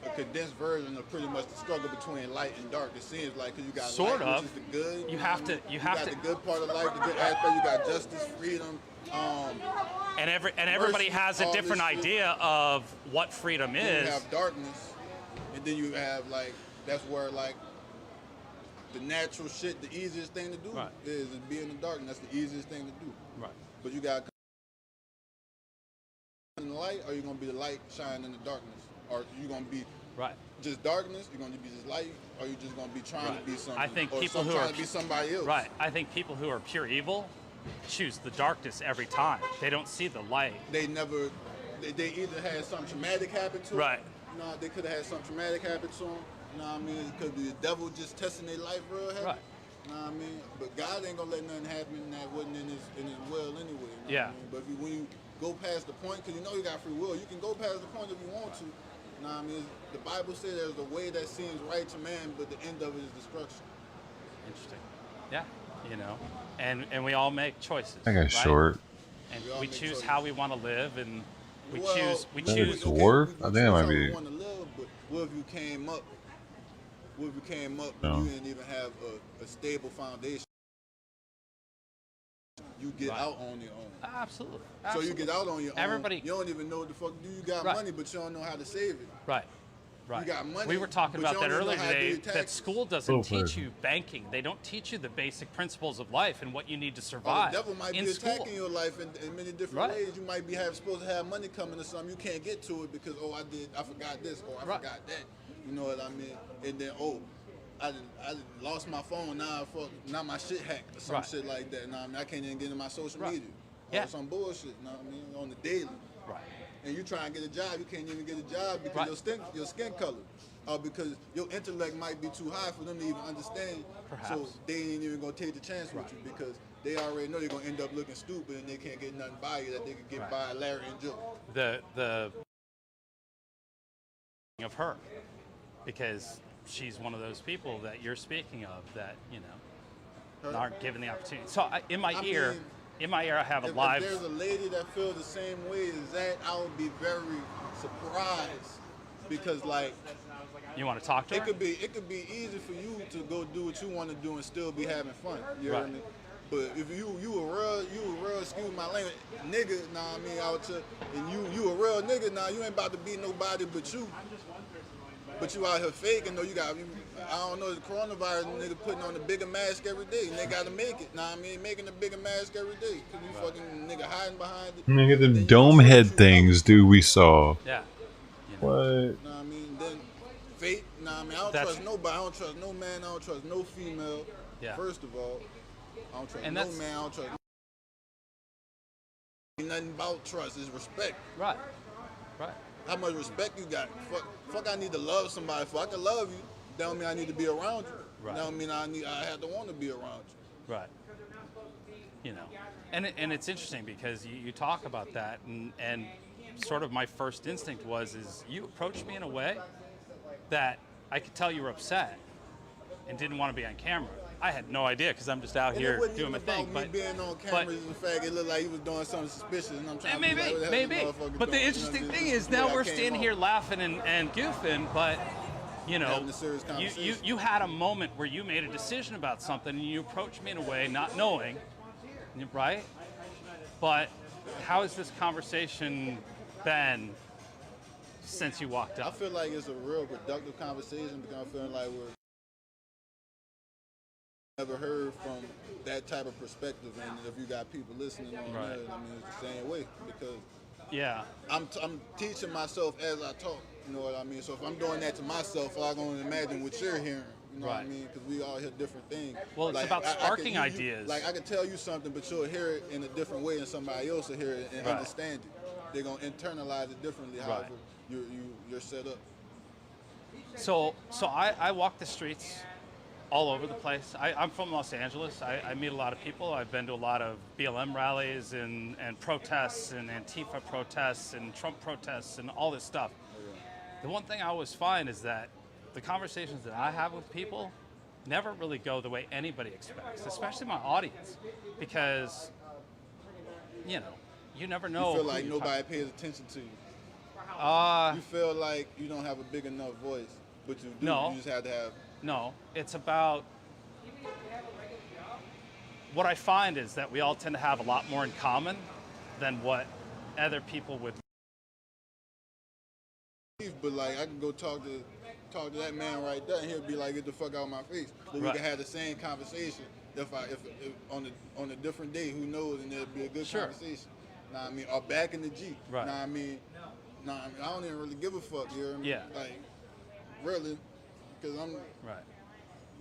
a condensed version of pretty much the struggle between light and dark. It seems like, because you got Sort light, of. which is the good. You have to- you have got to- the good part of life, the good aspect. You got justice, freedom. and everybody mercy, has a all different this shit. idea of what freedom Then is. you have darkness, and then you have like that's where like the natural shit, the easiest thing to do is be in the dark, and that's the easiest thing to do. Right. But you got in the light, or you gonna be the light shining in the darkness, or you gonna be just darkness? You're gonna be just light, or you just gonna be trying to be something? I think or people who trying are to be somebody else. Right. I think people who are pure evil choose the darkness every time. They don't see the light. They never. They either had something traumatic happen to them. Right. You know, they could have had something traumatic happen to them. You know what I mean? It could be the devil just testing their life real heavy. Right. You know what I mean? But God ain't gonna let nothing happen that wasn't in his will anyway. You know Yeah. what I mean? But when you go past the point, because you know you got free will, you can go past the point if you want to. You know what I mean? The Bible says there's a way that seems right to man, but the end of it is destruction. Interesting. Yeah. You know, and we all make choices. That guy's right? short. And we choose how we want to live, and we Well, choose. That is dwarf? I think that might be. Want to live, but what if you came up? What if you came up No. and you didn't even have a stable foundation? You get out on your own. Absolutely. So you get out on your Everybody- own. You don't even know what the fuck do. You got Right. money, but you don't know how to save it. Right. Right. You got money. We were talking but about you that don't even earlier know how to do today. your That taxes. school doesn't teach you banking. They don't teach you the basic principles of life and what you need to Or survive. the devil might in be school. attacking your life in many different Right. ways. You might be supposed to have money coming or something. You can't get to it because I forgot this or I forgot that. You know what I mean? And then I lost my phone. Now my shit hacked or some Right. shit like that. Now I mean, I can't even get in my social Right. media. Yeah. Or some bullshit. You know what I mean? On the daily. Right. And you try and get a job, you can't even get a job because Right. your skin color. Or because your intellect might be too high for them to even understand. Perhaps. So they ain't even gonna take the chance with you because they already know you're gonna end up looking stupid and they can't get nothing by you that they could get by Larry and Joe. The of her, because she's one of those people that you're speaking of that aren't given the opportunity. So in my ear, I have a live. If there's a lady that feels the same way as that, I would be very surprised because like. You want to talk to her? It could be easy for you to go do what you want to do and still be having fun. You know what I mean? But if you a real, excuse my language, nigga, nah, I mean out here, and you a real nigga, nah, you ain't about to be nobody but you. But you out here faking, though you got, I don't know, the coronavirus nigga putting on a bigger mask every day, and they gotta make it. Nah, I mean making a bigger mask every day, cause you fucking nigga hiding behind it. Nigga, the dome head things, dude, we saw. Yeah. What? Nah, I mean then. Fate, nah, I mean, I don't trust nobody. I don't trust no man. I don't trust no female. Yeah. First of all, I don't trust And no that's- man. I don't trust. Ain't nothing about trust. It's respect. Right. Right. How much respect you got? Fuck, I need to love somebody for. I can love you. That don't mean I need to be around you. Right. That don't mean I have to want to be around you. Right. You know, and it's interesting because you talk about that, and sort of my first instinct is you approached me in a way that I could tell you were upset and didn't want to be on camera. I had no idea because I'm just out And here it wasn't doing my even thing. about But me being on camera is the fact it looked like he was doing something suspicious, and I'm trying to be like, what the hell this maybe. motherfucker But the doing? interesting You know, thing this is the way now I we're came standing off. here laughing and goofing, but Having a serious conversation. you had a moment where you made a decision about something and you approached me in a way not knowing, right? But how has this conversation been since you walked up? I feel like it's a real productive conversation because I'm feeling like we're never heard from that type of perspective, and if you got people listening on there, I mean it's the same way because I'm teaching myself as I talk. You know what I mean? So if I'm doing that to myself, I'm gonna imagine what you're hearing. You know what I mean? Because we all hear different things. Well, it's about sparking ideas. Like I can tell you something, but you'll hear it in a different way, and somebody else will hear it and understand it. they're gonna internalize it differently. However, you're set up. So I walk the streets all over the place. I'm from Los Angeles. I meet a lot of people. I've been to a lot of BLM rallies and protests and Antifa protests and Trump protests and all this stuff. The one thing I always find is that the conversations that I have with people never really go the way anybody expects, especially my audience, because, you know, you never know. You feel like nobody pays attention to you. You feel like you don't have a big enough voice, but you do. No. You just have to have. No, it's about, what I find is that we all tend to have a lot more in common than what other people would. But like, I can go talk to that man right there, and he'll be like, "Get the fuck out of my face." But we can have the same conversation if on a different day. Who knows? And it'll be a good conversation. Know what I mean? Or back in the Jeep. Right. Know what I mean? I don't even really give a fuck. You know what I mean? Yeah. Like, really, because I'm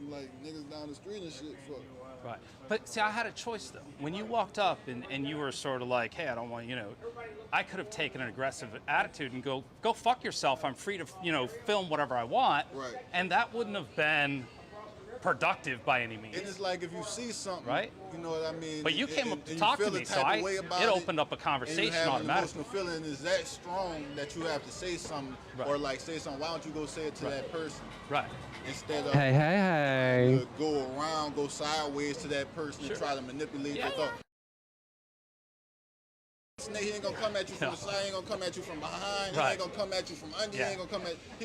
like niggas down the street and shit. Fuck. Right. But see, I had a choice though. When you walked up and you were sort of like, hey, I don't want, you know, I could have taken an aggressive attitude and go fuck yourself. I'm free to, you know, film whatever I want. Right. And that wouldn't have been productive by any means. And it's like if you see something, right? You know what I mean? But you came up to talk to me, so it opened up a conversation automatically. And emotional feeling is that strong that you have to say something, or like say something. Why don't you go say it to that person? Right. Instead of hey. Go around, go sideways to that person and try to manipulate their thought. He ain't gonna come at you from the side, he ain't gonna come at you from behind, he ain't gonna come at you from under, he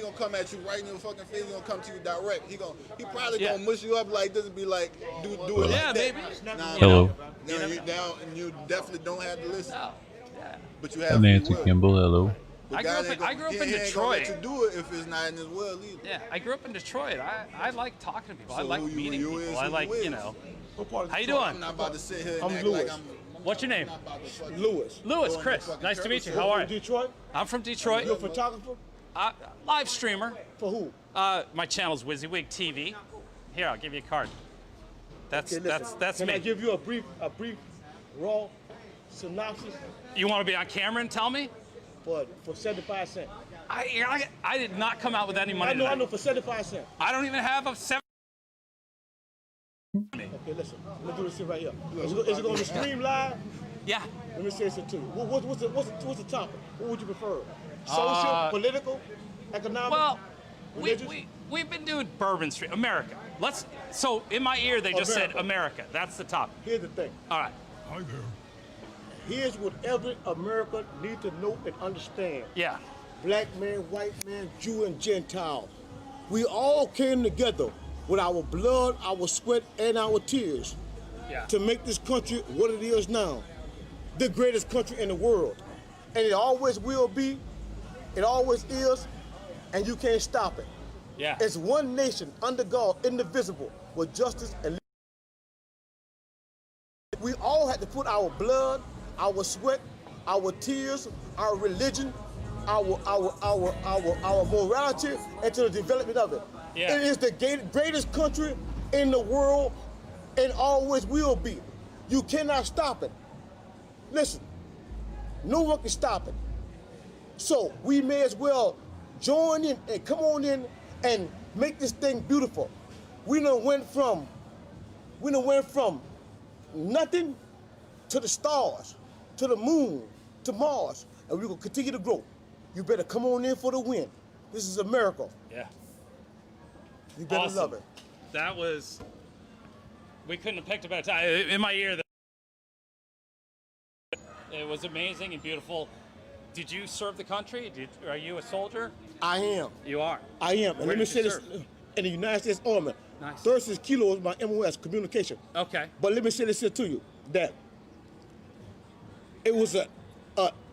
gonna come at you right in your fucking face, he gonna come to you direct. He probably gonna mush you up like this and be like, do it like that. Maybe. Hello. Now you down and you definitely don't have to listen. But you have Nancy Kimball, hello. I grew up in He ain't Detroit. gonna let you do it if it's not in his will either. Yeah, I grew up in Detroit. I like talking to people. I like meeting people. I like, you know. How you doing? I'm not about to sit here and I'm act Louis. like I'm... What's your name? Lewis. Lewis, Chris. Nice to meet you. How are you? Detroit? I'm from Detroit. You're a photographer? Live streamer. For who? My channel's WYZZYWIG TV. Here, I'll give you a card. That's Can me. I give you a brief raw synopsis? You want to be on camera and tell me? For 75 cents. I did not come out with any money. I know, for 75 cents. I don't even have a 7. Okay, listen. Let's do this shit right here. Is it going to stream live? Yeah. Let me say something to you. What's the topic? What would you prefer? Social, political, economic? Well, we've been doing Bourbon Street, America. So in my ear they just said America. That's the topic. Here's the thing. All right. Hi there. Here's what every American needs to know and understand. Yeah. Black man, white man, Jew and Gentile. We all came together with our blood, our sweat, and our tears to make this country what it is now. The greatest country in the world. And it always will be, it always is, and you can't stop it. Yeah. It's one nation under God, indivisible, with justice and we all had to put our blood, our sweat, our tears, our religion, our morality into the development of it. Yeah. It is the greatest country in the world and always will be. You cannot stop it. Listen, no one can stop it. So we may as well join in and come on in and make this thing beautiful. We done went from nothing to the stars, to the moon, to Mars, and we're gonna continue to grow. You better come on in for the win. This is a miracle. Yeah. You better love it. That was, we couldn't have picked a better time. In my ear, it was amazing and beautiful. Did you serve the country? Are you a soldier? I am. You are? I am. And let me say this, in the United States Army, 36 kilos my MOS, communication. Okay. But let me say this here to you, that it was an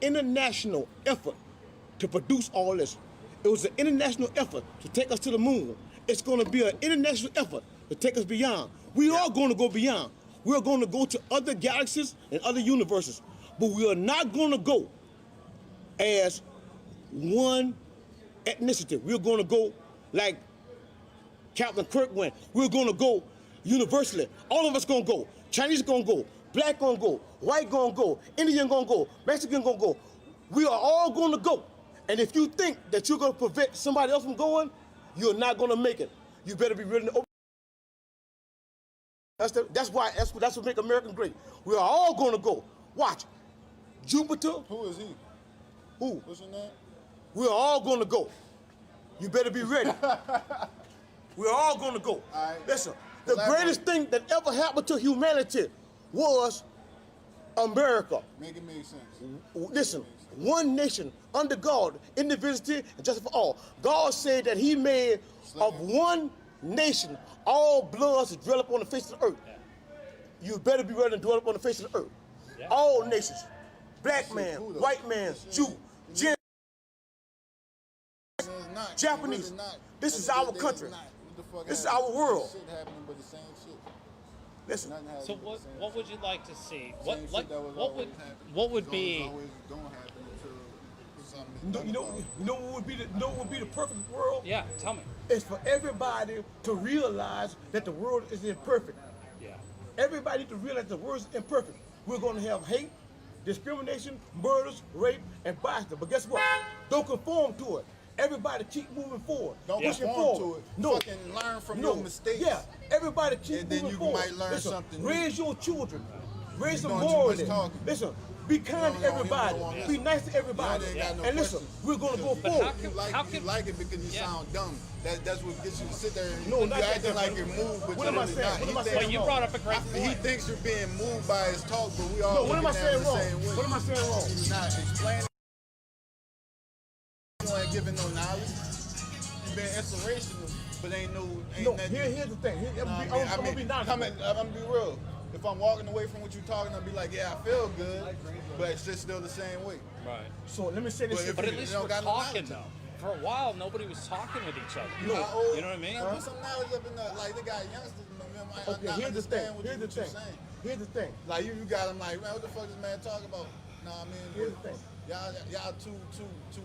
international effort to produce all this. It was an international effort to take us to the moon. It's going to be an international effort to take us beyond. We are going to go beyond. We are going to go to other galaxies and other universes. But we are not going to go as one ethnicity. We're going to go like Captain Kirk went. We're going to go universally. All of us going to go. Chinese going to go. Black going to go. White going to go. Indian going to go. Mexican going to go. We are all going to go. And if you think that you're going to prevent somebody else from going, you're not going to make it. You better be willing to open. That's what make America great. We are all going to go. Watch. Jupiter. Who is he? Who? What's your name? We are all going to go. You better be ready. We're all going to go. All right. Listen, the greatest thing that ever happened to humanity was America. Make it make sense. Listen, one nation under God, individuality and justice for all. God said that he made of one nation all bloods to dwell upon the face of the earth. You better be ready to dwell upon the face of the earth. All nations, black man, white man, Jew, Japanese. This is our country. This is our world. Listen. So what would you like to see? What would be? You know what would be the perfect world? Yeah, tell me. It's for everybody to realize that the world is imperfect. Yeah. Everybody to realize the world is imperfect. We're going to have hate, discrimination, murders, rape, and violence. But guess what? Don't conform to it. Everybody keep moving forward. Don't pushing conform forward. to it. Fucking learn from your mistakes. Yeah, everybody keep and moving then you forward. might learn something new. Raise your children. Raise them You're more. doing too much talking. Listen, be kind to everybody. Be nice to everybody. And listen, we're going to go forward. You like it because you sound dumb. That's what gets you to sit there and No, you're not acting that, like you're moved, but what am you're I saying? not. What am I saying? Well, you brought up a great point. He thinks you're being moved by his talk, but we all No, what am I looking at it saying the wrong? same way. What am I saying wrong? You're not explaining. You ain't giving no knowledge. You've been inspirational, but ain't nothing. Here's the thing. I'm gonna be honest. I'm gonna be real. If I'm walking away from what you're talking, I'll be like, yeah, I feel good, but it's just still the same way. Right. So let me say this. But at least we're talking though. For a while, nobody was talking with each other. You know what I mean? Put some knowledge up in there. Like, they got youngsters. Okay, here's the thing. Here's the thing. Like, you got them like, man, what the fuck is this man talking about? Nah, I mean, here's the thing. Y'all too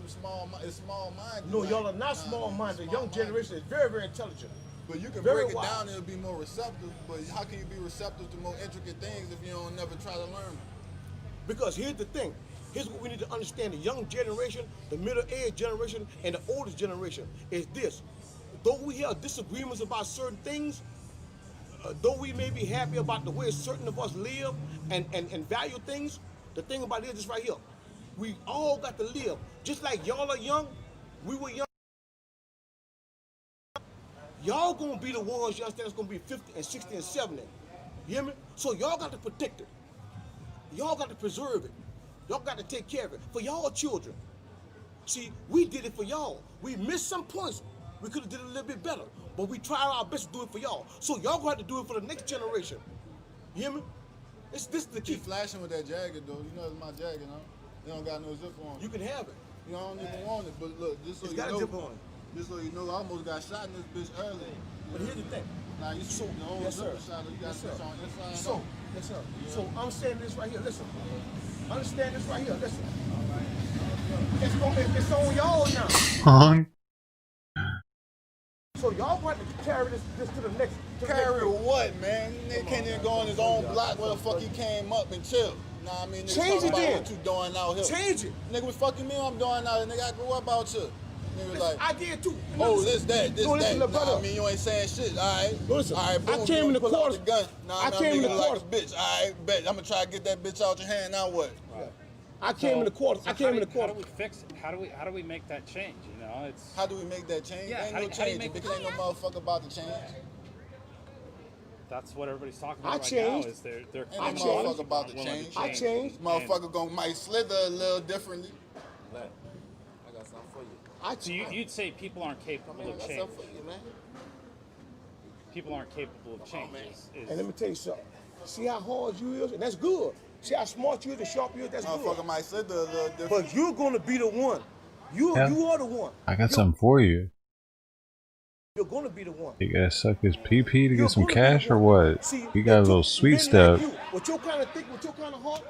small-minded. No, y'all are not small-minded. The young generation is very, very intelligent. But you can Very break it wise. down and it'll be more receptive. But how can you be receptive to more intricate things if you don't never try to learn them? Because here's the thing. Here's what we need to understand. The young generation, the middle-aged generation, and the oldest generation is this. Though we have disagreements about certain things, though we may be happy about the way certain of us live and value things, the thing about it is this right here. We all got to live. Just like y'all are young, we were young. Y'all gonna be the ones, you understand, that's gonna be 50 and 60 and 70. You hear me? So y'all got to protect it. Y'all got to preserve it. Y'all got to take care of it for y'all children. See, we did it for y'all. We missed some points. We could have did it a little bit better, but we tried our best to do it for y'all. So y'all gonna have to do it for the next generation. You hear me? This is the key. Keep flashing with that jacket, though. You know it's my jacket, huh? You don't got no zip on. You can have it. You know, I don't even want it, but look, just so It's you got a know. zip on it. Just so you know, I almost got shot in this bitch earlier. But here's the thing. Now you shoot the whole Yes, zipper sir. shot, you got Yes, this sir. on inside. So, yes, sir. So I'm saying this right here. Listen. Understand this right here. Listen. It's on y'all now. So y'all want to carry this to the next. Carry what, man? Nigga can't even go on his own block where the fuck he came up and chill. Nah, I mean, nigga, Change talk it about then. what you doing out here. Change it. Nigga, what fucking me I'm doing out here? Nigga, I grew up out here. Nigga, like, I did too. oh, Listen. this, No, listen, that. brother. Nah, I mean, you ain't saying shit, all right? Listen, all right, boom, I came in the pull out quarter. the gun. Nah, I came in the quarter. like a bitch. All right, bet. I'm gonna try to get that bitch out your hand. Now what? Right. I came in the quarter. So I came in the quarter. How do we fix it? How do we make that change? You know, it's. How do we make that change? Yeah, Ain't how no do you change make because ain't no motherfucker about to change. That's what everybody's talking about I right changed. now. Is they're Ain't no motherfucker about to change. I changed. Motherfucker might slither a little differently. I got something for you. So you'd say people aren't capable of change. For you, man. People aren't capable of change. And let me tell you something. See how hard you is, and that's good. See how smart you is and sharp you is, that's good. Motherfucker might slither a little different. But you're gonna be the one. You are the one. I got something for you. You're gonna be the one. You gotta suck his PP to get some cash or what? See, You got a little sweet stuff. Like you, with your kind of thick, with your kind of heart,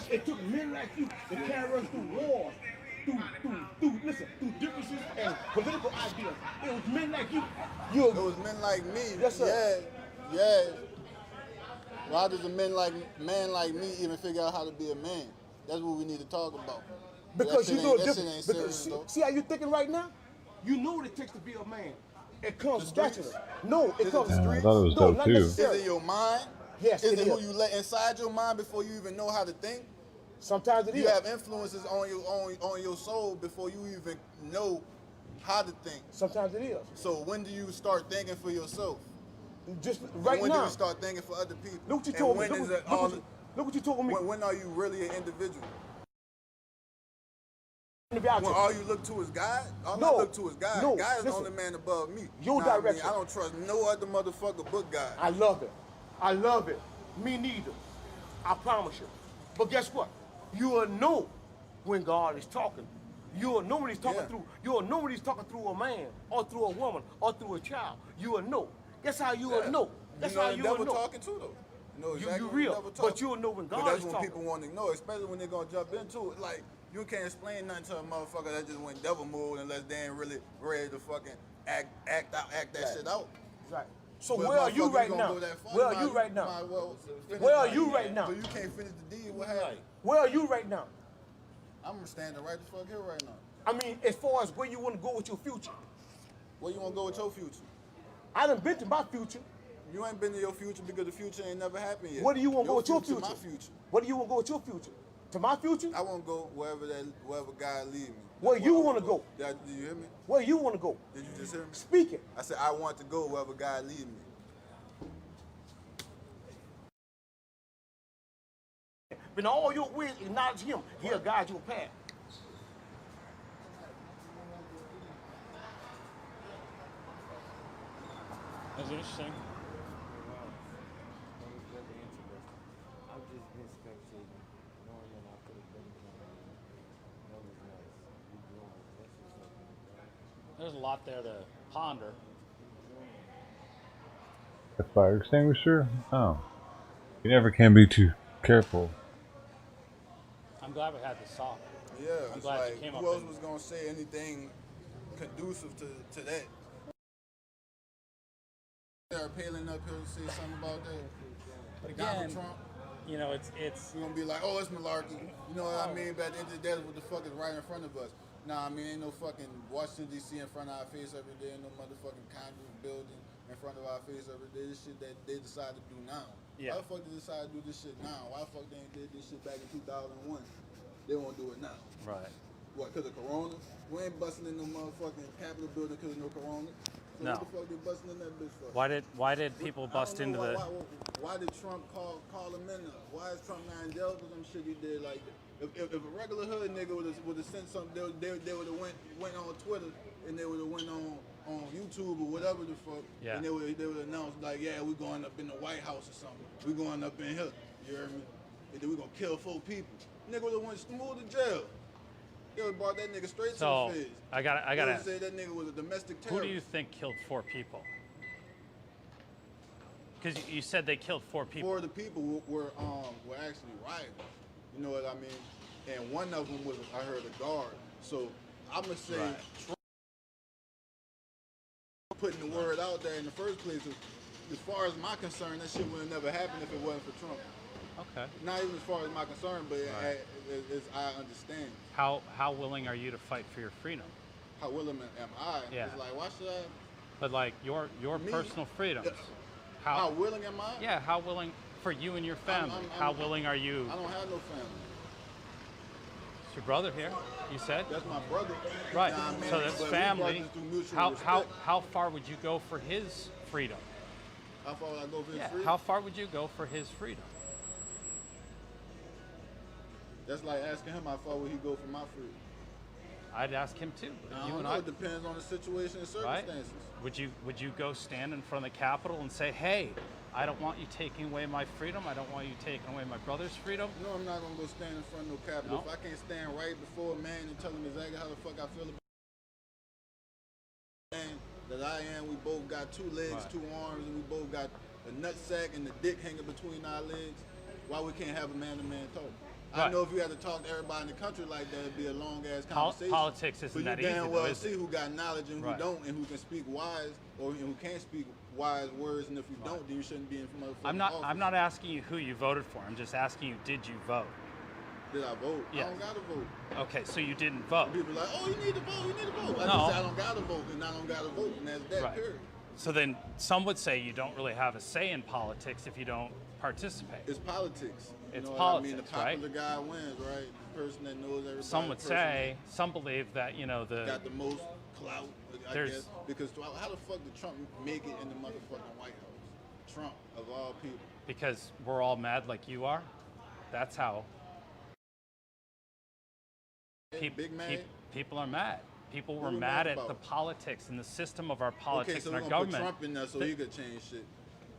it took men like you to carry us through wars, through differences and political ideas. It was men like you. It was men like me. Yes, sir. Yeah. Why does a man like me even figure out how to be a man? That's what we need to talk about. Because you know that shit ain't serious, see how you thinking right now? You know what it takes to be a man. It comes naturally. No, it comes. I thought it was dope too. Is it your mind? Yes, is it who you let inside your mind before you even know how to think? Sometimes it is. You have influences on your soul before you even know how to think. Sometimes it is. So when do you start thinking for yourself? Just right when now. When do you start thinking for other people? Look what you told me. Look what you told me. When are you really an individual? When all you look to is God? All I look to is God. No, God is the only man above me. Your direction. I don't trust no other motherfucker but God. I love it. I love it. Me neither. I promise you. But guess what? You will know when God is talking. You will know when he's talking through. You will know when he's talking through a man or through a woman or through a child. You will know. That's how you will know. That's how you will know. Talking too, though. You know exactly you real, but you will know when God is talking. But that's when people want to know, especially when they're going to jump into it. Like, you can't explain nothing to a motherfucker that just went devil mode unless they ain't really ready to fucking act that shit out. Right. So where are you right now? Where are you right now? Where are you right now? So you can't finish the deed. What happened? Where are you right now? I'm standing right the fuck here right now. I mean, as far as where you want to go with your future. Where you want to go with your future? I done been to my future. You ain't been to your future because the future ain't never happened yet. Where do you want to go with your future? My future. Where do you want to go with your future? To my future? I want to go wherever God lead me. Where you want to go? Did you hear me? Where you want to go? Did you just hear me? Speak it. I said I want to go wherever God lead me. In all your ways, acknowledge him. He'll guide your path. That's interesting. There's a lot there to ponder. A fire extinguisher? Oh. You never can be too careful. I'm glad we had this talk. Yeah, I'm glad like, you came up. Who else was gonna say anything conducive to that? They're appealing up here to say something about that. But again, Donald Trump. You know, it's We're gonna be like, oh, it's malarkey. You know what I mean? But at the end of the day, what the fuck is right in front of us? Nah, I mean, ain't no fucking Washington, D.C. in front of our face every day. Ain't no motherfucking Congress building in front of our face every day. This shit that they decide to do now. Yeah. Why the fuck they decide to do this shit now? Why the fuck they ain't did this shit back in 2001? They won't do it now. Right. What, because of Corona? We ain't busting in no motherfucking Capitol building because of no Corona. So No. what the fuck they busting in that bitch for? Why did people bust into the? Why did Trump call him in there? Why is Trump not in jail for some shit he did like that? If a regular hood nigga would have sent something, they would have went on Twitter and they would have went on YouTube or whatever the fuck, Yeah. and they would announce like, yeah, we going up in the White House or something. We going up in here. You heard me? And then we gonna kill 4 people. Nigga would have went smooth to jail. They would have brought that nigga straight to the face. I gotta say that nigga was a domestic terrorist. Who do you think killed 4 people? Because you said they killed 4 people. 4 of the people were actually rioters. You know what I mean? And one of them was, I heard, a guard. So I'm gonna say Trump putting the word out there in the first place. As far as my concern, that shit would have never happened if it wasn't for Trump. Okay. Not even as far as my concern, but as I understand. How willing are you to fight for your freedom? How willing am I? Yeah. It's like, why should I? But like your personal freedoms. How willing am I? Yeah. How willing for you and your family? How willing are you? I don't have no family. It's your brother here. You said. That's my brother. Right. Nah, man, So that's but family. How far would you go for his freedom? How far would I go for his freedom? How far would you go for his freedom? That's like asking him how far would he go for my freedom. I'd ask him too. I don't know. It depends on the situation and circumstances. Right? Would you go stand in front of the Capitol and say, hey, I don't want you taking away my freedom. I don't want you taking away my brother's freedom. No, I'm not gonna go stand in front of no Capitol. If I can't stand right before a man and tell him exactly how the fuck I feel about man that I am, we both got 2 legs, 2 arms, and we both got a nutsack and the dick hanging between our legs. Why we can't have a man-to-man talk? I know if you had to talk to everybody in the country like that, it'd be a long-ass conversation. Politics isn't that easy. But you damn well see who got knowledge and who don't, and who can speak wise, or who can't speak wise words. And if you don't, then you shouldn't be in front of. I'm not asking you who you voted for. I'm just asking you, did you vote? Did I vote? Yeah. I don't got to vote. Okay, so you didn't vote. People are like, oh, you need to vote, you need to vote. I No. just say I don't got to vote, and I don't got to vote, and that's that, Right. period. So then some would say you don't really have a say in politics if you don't participate. It's politics. You It's know politics, what I mean? The popular guy wins, right? The person that knows everybody. Some would say, some believe that, you know, got the most clout, I There's- guess. Because how the fuck did Trump make it in the motherfucking White House? Trump, of all people. because we're all mad like you are. That's how Big mad? people are mad. People were What we mad mad at about? the politics and the system of our politics Okay, so and we're our gonna put government. Trump in there so he could change shit.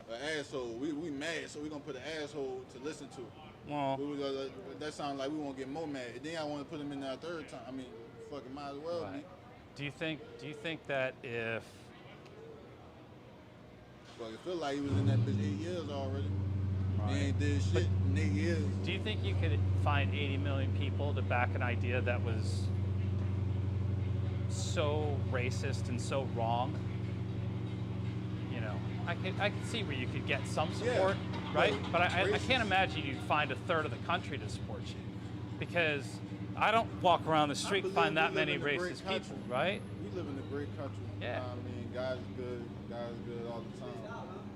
An asshole. We mad, so we're gonna put an asshole to listen to. Well, that sounds like we won't get more mad. Then I want to put him in there a third time. I mean, fucking might as well Right. be. Do you think that if Well, it feel like he was in that bitch 8 years already. Right. He ain't did shit in 8 years. do you think you could find 80 million people to back an idea that was so racist and so wrong? You know, I could see where you could get some support, right? But I can't imagine you'd find a third of the country to support you, because I don't walk around the street and find that many racist people, right? We live in a great country. Yeah. You know what I mean, God's good all the time.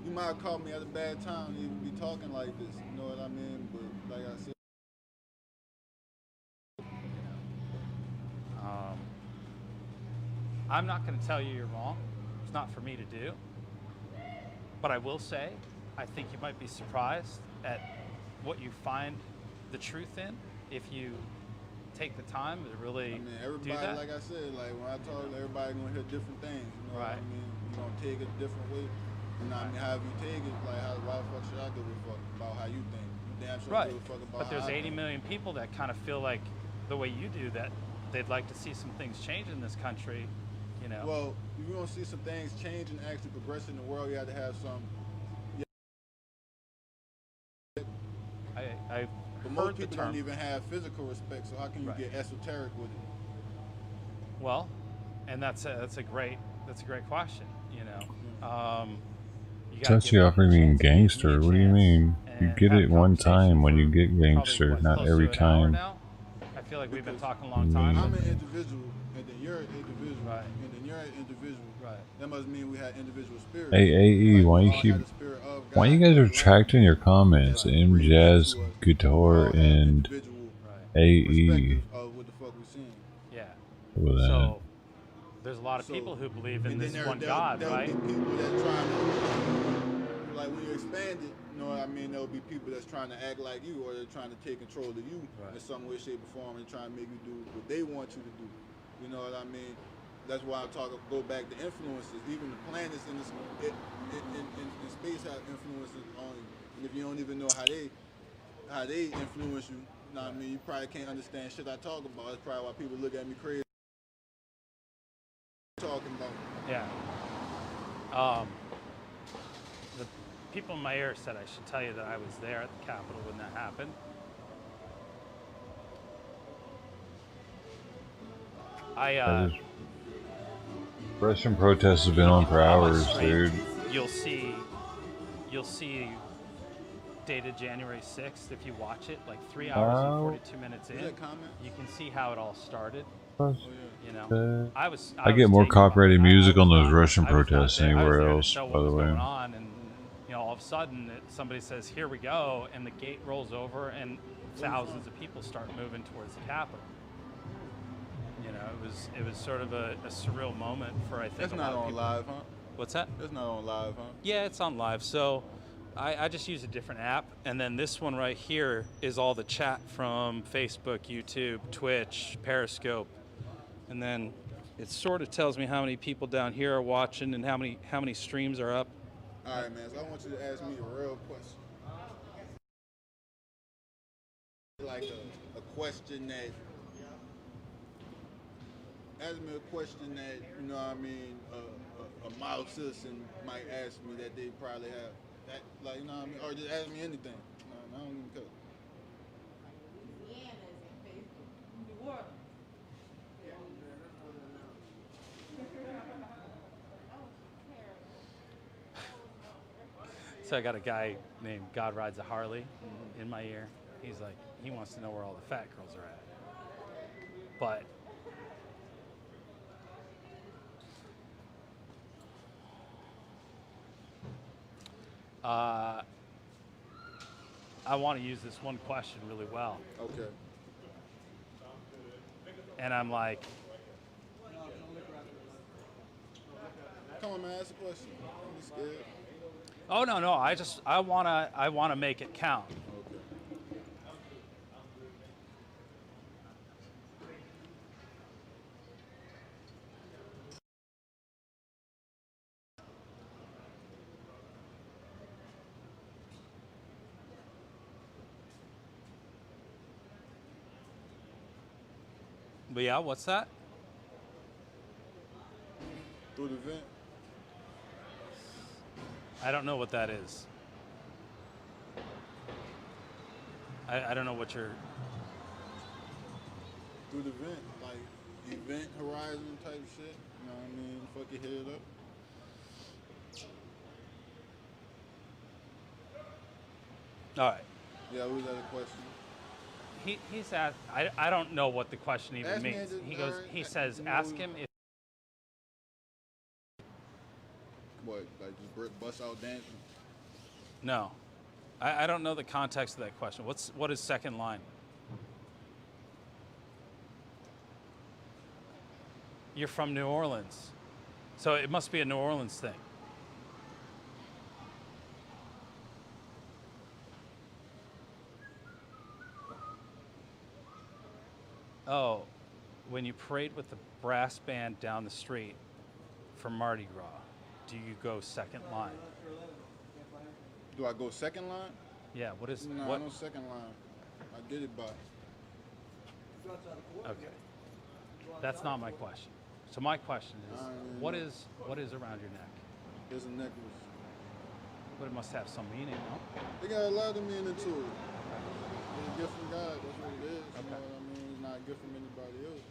You might have caught me at a bad time to even be talking like this. You know what I mean? But like I said. I'm not going to tell you you're wrong. It's not for me to do. But I will say, I think you might be surprised at what you find the truth in if you take the time to really Everybody, do that. like I said, like when I talk, everybody gonna hear different things. You know what I mean? You gonna take it a different way. You know what I mean? However you take it, like why the fuck should I give a fuck about how you think? You damn sure Right. give a fuck about But there's how I 80 think. million people that kind of feel like the way you do, that they'd like to see some things change in this country, you know. Well, if you want to see some things change and actually progress in the world, you have to have some. But most people don't even have physical respect, so how can you get esoteric with it? Well, and that's a great question, you know. You It's gotta actually give offering me gangster. What do you mean? You get it one time when you get gangster, not every time. I feel like we've been talking a long time. I'm an individual, and then you're an individual, and then you're an individual. Right. That must mean we have individual spirits. Hey, AE, why you guys are tracking your comments? M Jazz Guitar and AE. Yeah. With that. So there's a lot of people who believe in this one God, right? There'll be people that trying to, like when you expand it, you know what I mean? There'll be people that's trying to act like you, or they're trying to take control of you in some way, shape, or form, and trying to make you do what they want you to do. You know what I mean? That's why I go back to influences. Even the planets in space have influences on you. And if you don't even know how they influence you, you know what I mean? You probably can't understand shit I talk about. That's probably why people look at me crazy. Talking about. Yeah. The people in my ear said I should tell you that I was there at the Capitol when that happened. Russian protests have been on for hours, dude. You'll see dated January 6th. If you watch it, like 3 hours and 42 minutes in, you can see how it all started. You know, I get more copyrighted music on those Russian protests than anywhere else, by the way. And you know, all of a sudden somebody says, "Here we go," and the gate rolls over, and thousands of people start moving towards the Capitol. You know, it was sort of a surreal moment for, I think, That's a not lot of on people. live, huh? What's that? That's not on live, huh? Yeah, it's on live. So I just use a different app, and then this one right here is all the chat from Facebook, YouTube, Twitch, Periscope, and then it sort of tells me how many people down here are watching and how many streams are up. All right, man. So I want you to ask me a real question. Like a question that. Ask me a question that, you know what I mean, a mild citizen might ask me that they probably have. That, like, you know what I mean? Or just ask me anything. I don't even care. So I got a guy named God Rides a Harley in my ear. He's like, he wants to know where all the fat girls are at. But I want to use this one question really well. Okay. And I'm like, come on, man, ask a question. I'm scared. oh no, I wanna make it count. Okay. But yeah, what's that? Through the vent. I don't know what that is. I don't know what you're... Through the vent, like event horizon type shit. You know what I mean? Fuck your head up. All right. Yeah, was that a question? He's asked, I don't know what the question even Ask me means. and He just- goes, alright, he says, you know- ask him if... What, like just bust out dancing? No. I don't know the context of that question. What is second line? You're from New Orleans. So it must be a New Orleans thing. Oh, when you parade with the brass band down the street for Mardi Gras, do you go second line? Do I go second line? Yeah, what is... No, what? no second line. I get it by. Okay. That's not my question. So my question is, what is around your neck? There's a necklace. But it must have some meaning, no? They got a lot of meaning to it. It's a gift from God. That's what it is. You know what I mean? It's not a gift from anybody else.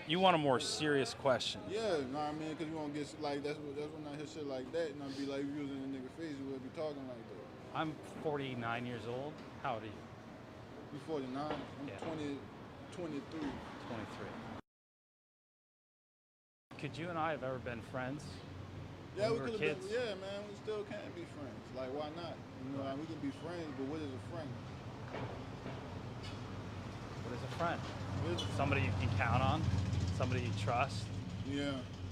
You want a more serious question. Yeah, you know what I mean? Because you won't get like that's when I hear shit like that, and I'll be like, if you was in a nigga face, you would be talking like that. I'm 49 years old. How old are you? You 49? I'm Yeah. 23. 23. Could you and I have ever been friends? Yeah, we when could were have kids? been. Yeah, man, we still can't be friends. Like, why not? You know, like, we can be friends, but what is a friend? What is a friend? Somebody you can count on? Somebody you trust? Yeah,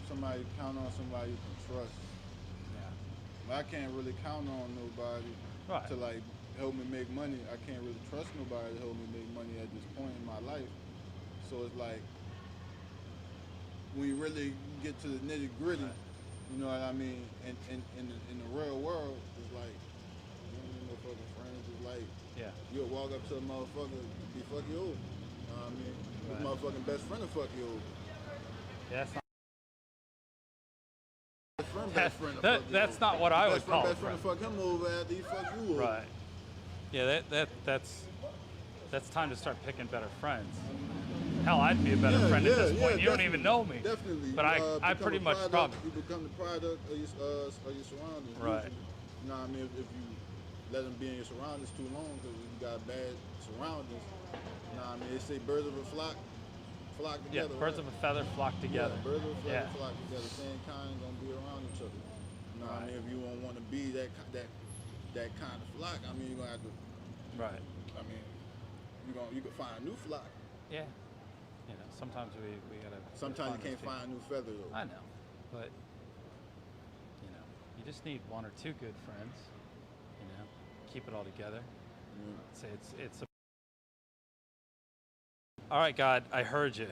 somebody count on, somebody you can trust. Yeah. But I can't really count on nobody to like help me make money. I can't really trust nobody to help me make money at this point in my life. So it's like when you really get to the nitty gritty, you know what I mean? In the real world, it's like you don't need no fucking friends. It's like you'll walk up to a motherfucker, be fuck you over. You know what I mean? This motherfucking best friend will fuck you over. Yeah, that's not. Best friend That's not what I would call a best friend friend. to fuck him over after he fuck you over. Right. Yeah, that's time to start picking better friends. Hell, I'd be a better friend at this point. You don't even know me. Definitely. But I pretty much probably. You become the product of your surroundings. Right. Usually. You know what I mean? If you let them be in your surroundings too long, because you got bad surroundings. You know what I mean? They say birds of a flock together. Yeah, birds of a feather flock together. Yeah, birds of a feather flock together. Same kind gonna be around each other. You know what I mean? If you don't want to be that kind of flock, I mean, you're gonna have to. Right. I mean, you can find a new flock. Yeah. You know, sometimes we gotta. Sometimes you can't find a new feather though. I know, but you know, you just need one or two good friends. You know, keep it all together. It's a. All right, God, I heard you.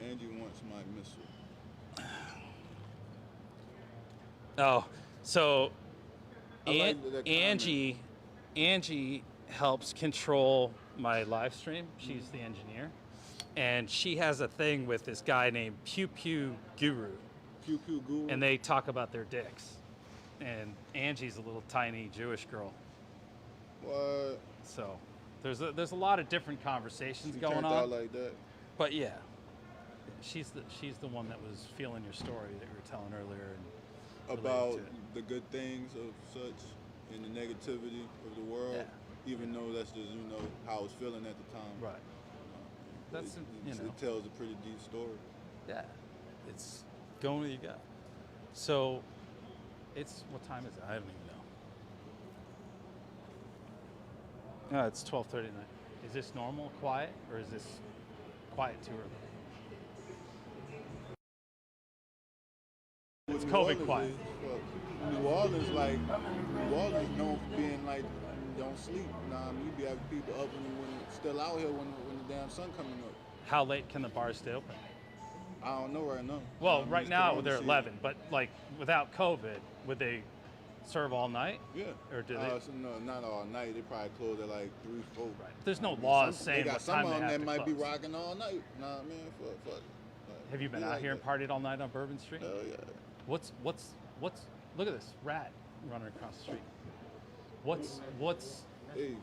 Angie wants my missile. Oh, so I like that Angie helps control my live stream. She's the engineer, and she has a thing with this guy named Pew Pew Guru. Pew Pew Guru. And they talk about their dicks. And Angie's a little tiny Jewish girl. What? So there's a lot of different conversations going turned on. out like that. But yeah, she's the one that was feeling your story that you were telling earlier, and about the good things of such and the negativity of the world, even though that's just how I was feeling at the time. Right. That's it tells a pretty deep story. Yeah, it's going where you go. So, it's what time is it? I don't even know. No, it's 12:39. Is this normal, quiet, or is this quiet too early? It's COVID quiet. New Orleans known for being like don't sleep. Nah, I mean, you be having people up when still out here when the damn sun coming up. How late can the bars stay open? I don't know right now. Well, right now they're 11, but like without COVID, would they serve all night? Yeah. Or do they? So no, not all night. They probably close at like 3, 4. Right. There's no laws saying what time they have to close. Some of them that might be rocking all night. Nah, man, fuck. Have you been out here and partied all night on Bourbon Street? Hell yeah. What's look at this rat running across the street.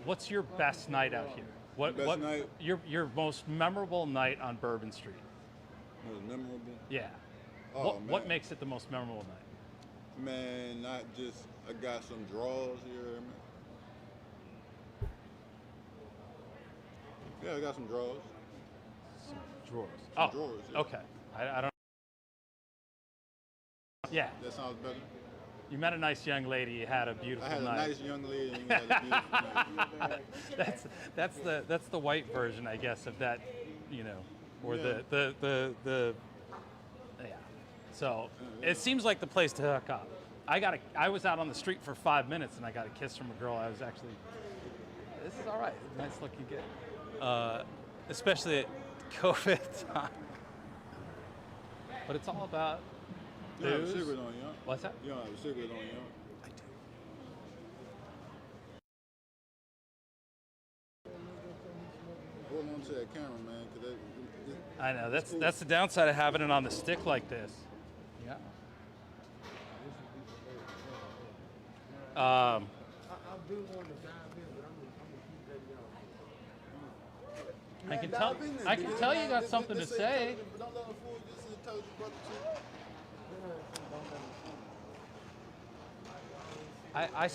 What's your best night out here? What night? Your most memorable night on Bourbon Street? Most memorable? Yeah. Oh, what makes it the most memorable night? Man, not just I got some draws here, man. Yeah, I got some draws. Some drawers. Some drawers. Yeah. Okay. I don't. Yeah. That sounds better. You met a nice young lady. You had a beautiful night. I had a nice young lady. And you had a beautiful night. That's the white version, I guess, of that, or the yeah. So it seems like the place to hook up. I was out on the street for 5 minutes and I got a kiss from a girl. I was actually, this is all right. Nice looking good. Especially at COVID time. But it's all about You don't have a booze. cigarette on you, huh? What's that? You don't have a cigarette on you, huh? Hold on to that camera, man, because I know, that's the downside of having it on the stick like this. Yeah. I can tell you got something to say. Don't let them fool you. This is intelligent brother, too.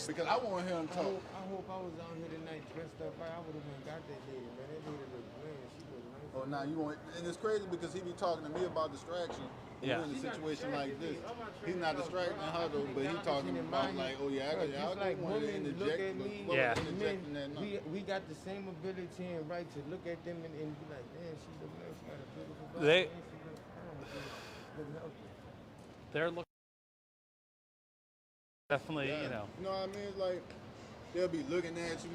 Because I want to hear him talk. I hope I was out here tonight dressed up right. I would have got that lady, man. That lady looked grand. She was nice. Oh, now you want, and it's crazy because he be talking to me about distraction. Yeah. We're in a situation like this. He's not distracting her though, but he's talking about like, oh yeah, I like want to women interject. look at me. Yeah. We got the same ability and right to look at them and be like, man, she look nice. She got a beautiful body. They- man, she look healthy. They're looking definitely, Yeah. You know what I mean? It's like they'll be looking at you,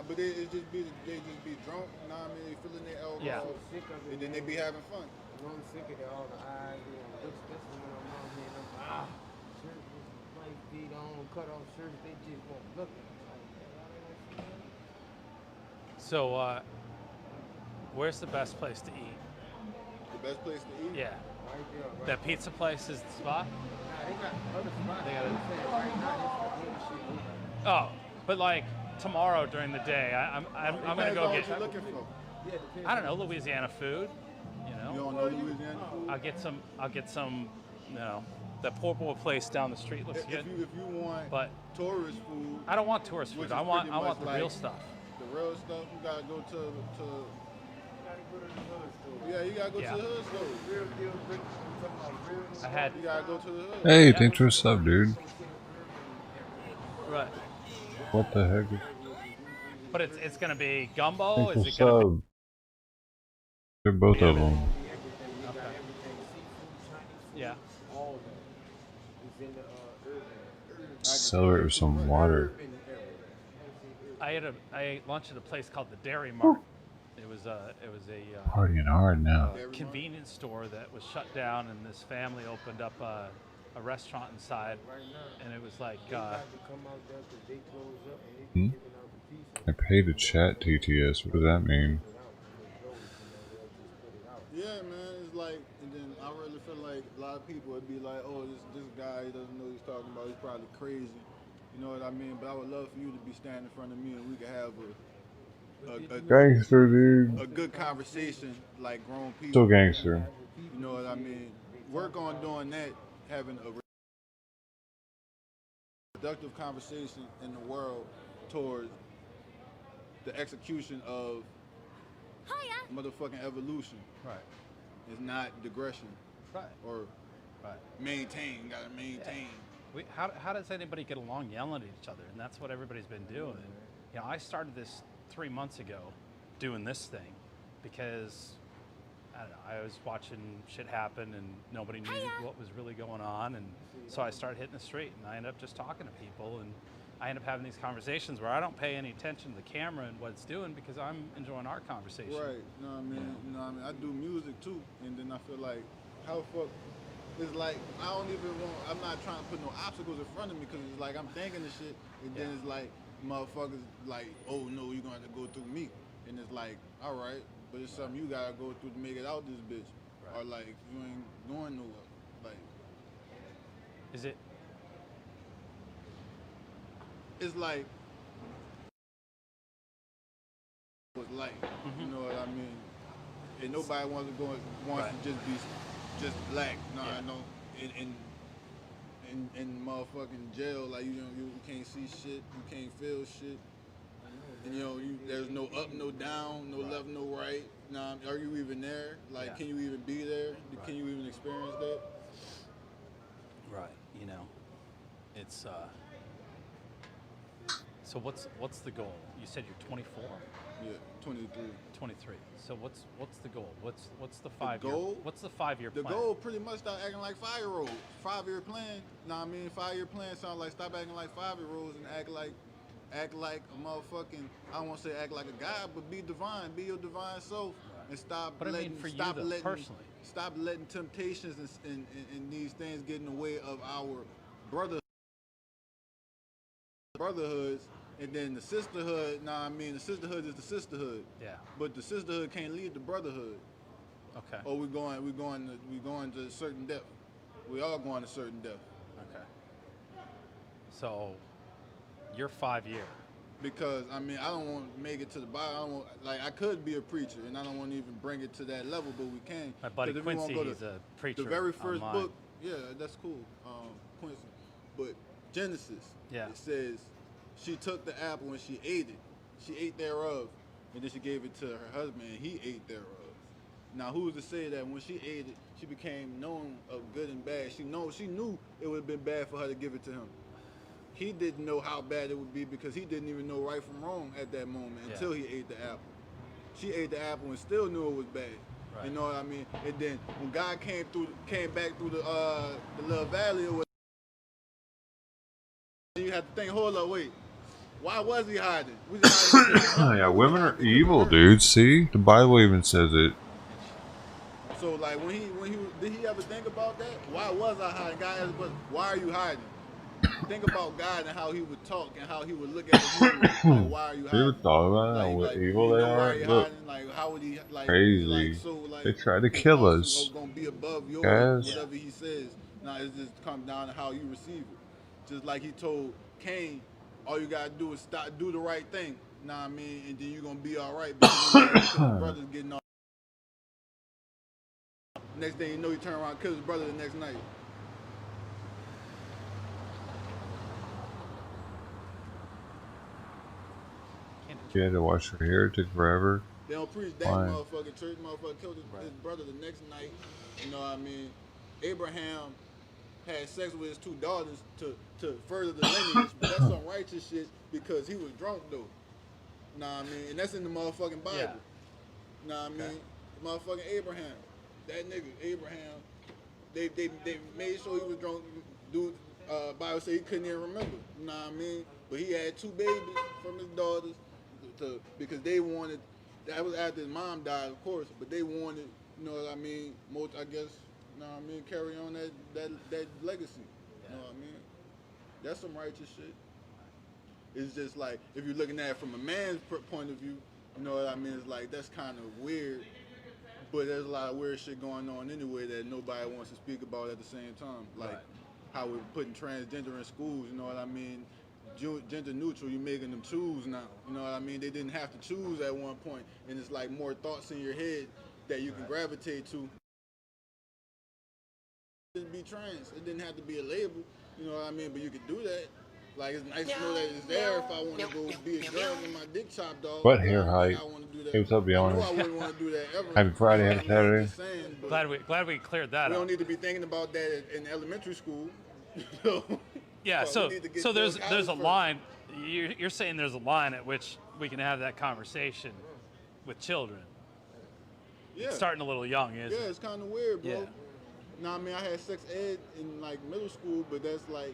but they just be drunk. You know what I mean? They feeling their alcohol, Yeah. and then they be having fun. I'm sick of all the eyes and looks. That's when I'm out here and I'm shirts with white feet on, cut off shirts. They just won't look at me. So, where's the best place to eat? The best place to eat? Yeah. Right there, right That pizza place is the spot? Nah, they got other spots. They got I'm saying right now, this is the shit. Oh, but like tomorrow during the day, I'm gonna go get. What you looking for? I don't know, Louisiana food. You don't know Louisiana food? I'll get some. The poor boy place down the street looks good. If you want But tourist food, I don't want tourist food. which I is want pretty much the like real stuff. The real stuff, you gotta go to. Yeah, you gotta go to the hood store. You gotta go to the hood. Hey, thanks for the sub, dude. Right. What the heck? But it's gonna be gumbo. Thanks Is for it gonna sub. They're both of them. Okay. Yeah. Celebrate with some water. I ate lunch at a place called the Dairy Mart. It was a Partying hard now. convenience store that was shut down, and this family opened up a restaurant inside, and it was like. I paid to chat TTS. What does that mean? Yeah, man, it's like, and then I really feel like a lot of people would be like, oh, this guy, he doesn't know what he's talking about. He's probably crazy. You know what I mean? But I would love for you to be standing in front of me and we could have a Gangster, dude. a good conversation like grown people. Still gangster. You know what I mean? Work on doing that, having a productive conversation in the world towards the execution of motherfucking evolution. Right. It's not digression. Right. Or maintain. Gotta maintain. Yeah. How does anybody get along yelling at each other? And that's what everybody's been doing. You know, I started this 3 months ago, doing this thing, because I don't know, I was watching shit happen and nobody knew what was really going on, and so I started hitting the street, and I ended up just talking to people, and I end up having these conversations where I don't pay any attention to the camera and what it's doing because I'm enjoying our conversation. Right. You know what I mean? You know what I mean? I do music too, and then I feel like, how the fuck? It's like, I'm not trying to put no obstacles in front of me because it's like I'm thinking the shit, and then it's like, motherfuckers like, oh no, you're gonna have to go through me. And it's like, all right, but it's something you gotta go through to make it out this bitch. Or like, you ain't going nowhere. Like, is it? It's like, you know what I mean? And nobody wants to just be just black. No, I know. In motherfucking jail, like you can't see shit, you can't feel shit. And you know, there's no up, no down, no left, no right. Nah, are you even there? Like, can you even be there? Can you even experience that? Right. You know, it's so what's the goal? You said you're 24. Yeah, 23. 23. So what's the goal? What's the 5 year? Goal? What's the 5 year The plan? goal pretty much start acting like 5-year-olds. 5-year plan. Nah, I mean 5-year plan sounds like stop acting like 5-year-olds and act like a motherfucking, I don't want to say act like a guy, but be divine, be your divine self, and stop But letting, I mean for stop you though, letting, personally. stop letting temptations and these things get in the way of our brotherhoods, and then the sisterhood. Nah, I mean the sisterhood is the sisterhood. Yeah. But the sisterhood can't lead the brotherhood. Okay. Or we going to a certain depth. We all going to a certain depth. Okay. So you're 5 year. Because I mean I don't want to make it to the bottom. I don't want, like I could be a preacher, and I don't want to even bring it to that level, but we can. My buddy Quincy, he's a preacher. The very first online. book, yeah, that's cool, Quincy. But Genesis, yeah, it says she took the apple and she ate it. She ate thereof, and then she gave it to her husband, and he ate thereof. Now, who's to say that when she ate it, she became known of good and bad? She knew it would have been bad for her to give it to him. He didn't know how bad it would be because he didn't even know right from wrong at that moment until he ate the apple. She ate the apple and still knew it was bad. Right. You know what I mean? And then when God came back through the little valley, or whatever, you have to think, hold up, wait. Why was he hiding? Yeah, women are evil, dude. See, the Bible even says it. So like when he did he ever think about that? Why was I hiding? God asked, why are you hiding? Think about God and how he would talk and how he would look at you. Like, why are you hiding? You ever thought about that? What evil they are? Look, like, how would he, like, crazy. Like, so, like, they try to kill us. Gonna be above yours, guys. whatever he says. Now it's just come down to how you receive it. Just like he told Cain, all you gotta do is do the right thing. Know what I mean? And then you're gonna be all right because his brother's getting all. Next thing you know, he turn around and kill his brother the next night. You had to watch her hair. It took forever. They don't preach that motherfucking church. Motherfucker killed his brother the next night. You know what I mean? Abraham had sex with his 2 daughters to further the lineage, but that's some righteous shit because he was drunk though. Know what I mean? And that's in the motherfucking Bible. Yeah. Know what I mean? Motherfucking Abraham. That nigga, Abraham, they made sure he was drunk. Dude, Bible said he couldn't even remember. You know what I mean? But he had 2 babies from his daughters because they wanted, that was after his mom died, of course, but they wanted, you know what I mean, more, I guess, you know what I mean, carry on that legacy. You know what I mean? That's some righteous shit. It's just like, if you're looking at it from a man's point of view, you know what I mean, it's like, that's kind of weird. But there's a lot of weird shit going on anyway that nobody wants to speak about at the same time. Like how we're putting transgender in schools, you know what I mean? Gender neutral, you're making them choose now. You know what I mean? They didn't have to choose at one point, and it's like more thoughts in your head that you can gravitate to. It didn't be trans. It didn't have to be a label, you know what I mean? But you could do that. Like, it's nice to know that it's there if I want to go be a girl with my dick chopped off. What hair height? Hey, what's up, I know Beyond? I wouldn't want to do that ever. Happy Friday, happy Saturday. Just saying, but Glad we cleared that we up. don't need to be thinking about that in elementary school. Yeah, so there's a first. line. You're saying there's a line at which we can have that conversation with children. Yeah. It's starting a little young, isn't it? Yeah, it's kind of weird, bro. Yeah. Nah, I mean, I had sex ed in like middle school, but that's like.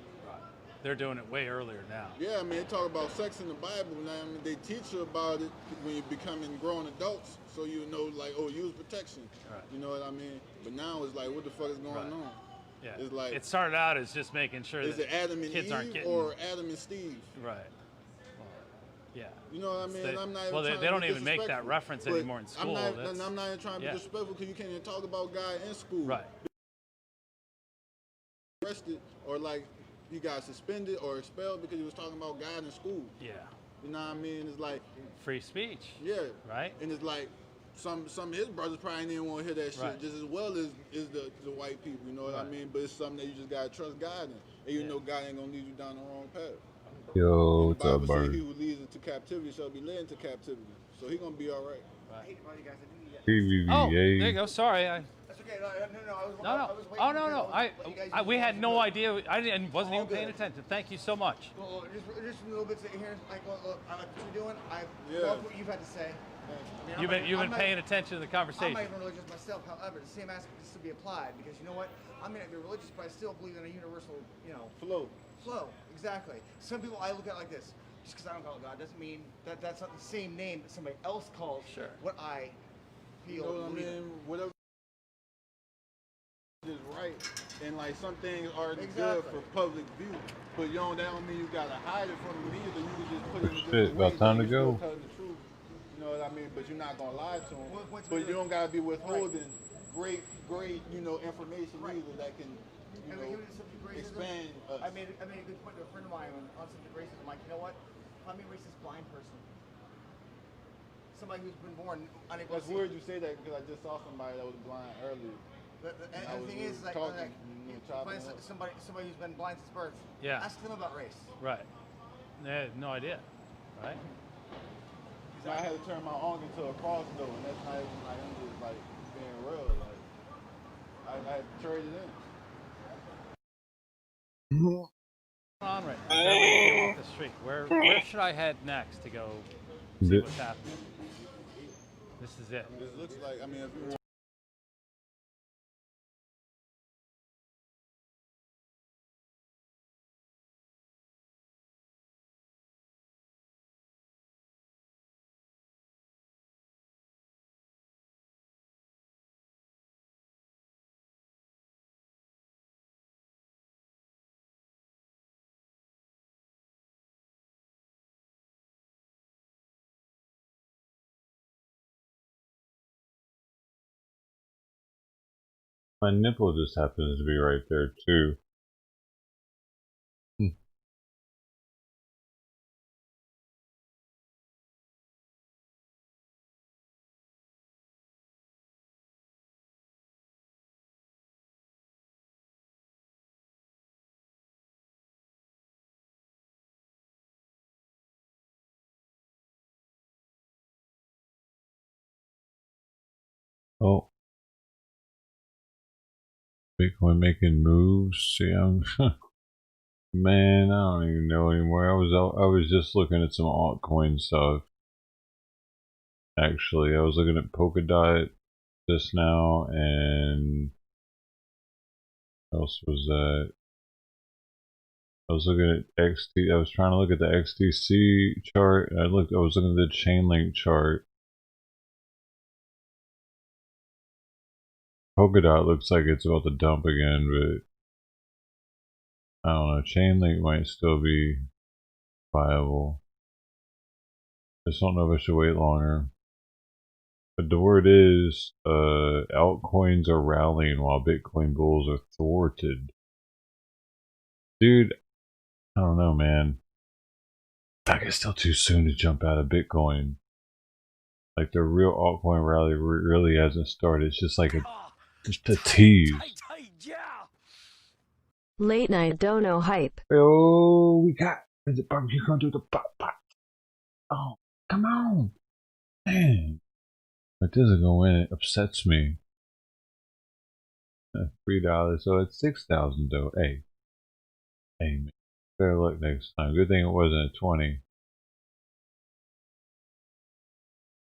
They're doing it way earlier now. Yeah, I mean, they talk about sex in the Bible. Now, I mean, they teach you about it when you're becoming grown adults, so you know, like, oh, use protection. Right. You know what I mean? But now it's like, what the fuck is going on? Yeah. It's like, it started out as just making sure is that it Adam and kids Eve aren't getting or Adam and Steve? Right. Well, yeah. You know what I mean? They, I'm not even well, trying they to don't be even make that disrespectful, reference but anymore in school. I'm not even trying to be disrespectful because you can't even talk about God in school. Right. Arrested or like he got suspended or expelled because he was talking about God in school. Yeah. You know what I mean? It's like free speech. Yeah. Right. And it's like some of his brothers probably didn't want to hear that shit just as well as the white people. You know what I mean? But it's something that you just gotta trust God in, and you know God ain't gonna lead you down the wrong path. Yo, what's up, Bible Bird? says he who leads into captivity shall be led into captivity. So he gonna be all right. Oh, there you go. Sorry, That's okay. I was Oh no. We had no idea. I wasn't even paying attention. Thank you so much. Well, just a little bit here. Like, look, I like what you're doing. I love what you've had to say. I mean, You've been paying attention to the conversation. I'm not even religious myself. However, the same aspect is to be applied because you know what? I may not be religious, but I still believe in a universal, flow. Exactly. Some people I look at like this. Just because I don't call it God doesn't mean that that's not the same name that somebody else calls what I feel. You know what I mean? Whatever is right, and like some things are good for public view, but that don't mean you gotta hide it from me either. You can just put it in a different way. About time to go. Telling the truth. You know what I mean? But you're not gonna lie to them. But you don't gotta be withholding great, information either that can, expand us. I made a good point to a friend of mine on subject racism. Like, you know what? Find me a racist blind person. Somebody who's been born unable That's to see. weird you say that because I just saw somebody that was blind earlier. And the thing is, like, find somebody who's been blind since birth. Yeah. Ask them about race. Right. They had no idea. Right. I had to turn my arm into a cross though, and that's not even like I'm just like being real. Like I had to trade it in. What's on right now? Off the street. Where should I head next to go see what's happening? This is it. This looks like, I mean, if you want. My nipple just happens to be right there too. Oh. Bitcoin making moves. See, man, I don't even know anymore. I was just looking at some altcoin stuff. Actually, I was looking at Polkadot just now, and what else was that? I was looking at XT. I was trying to look at the XTC chart. I was looking at the Chainlink chart. Polkadot looks like it's about to dump again, but I don't know. Chainlink might still be viable. I just don't know if I should wait longer. But the word is, altcoins are rallying while Bitcoin bulls are thwarted. Dude, I don't know, man. I guess it's still too soon to jump out of Bitcoin. Like, the real altcoin rally really hasn't started. It's just like just a tease. Late night dono hype. Oh, we got The barbecue come through the pot. Oh, come on. Man. It doesn't go in, it upsets me. $3, so it's $6,000 though. Hey, man. Better luck next time. Good thing it wasn't a 20.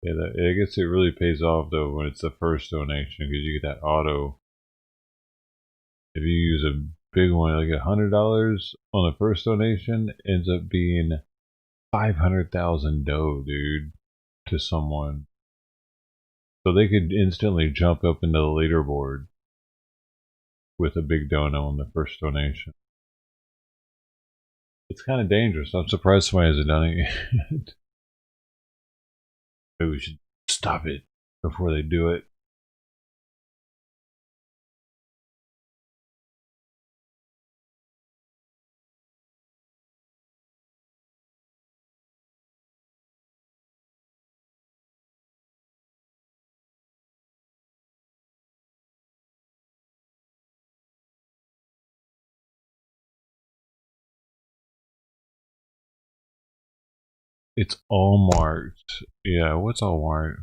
Yeah, I guess it really pays off though when it's the first donation because you get that auto. If you use a big one, like $100 on the first donation, ends up being 500,000 dough, dude, to someone. So they could instantly jump up into the leaderboard with a big dono on the first donation. It's kind of dangerous. I'm surprised somebody hasn't done it yet. Maybe we should stop it before they do it. It's all marked. Yeah, what's all marked?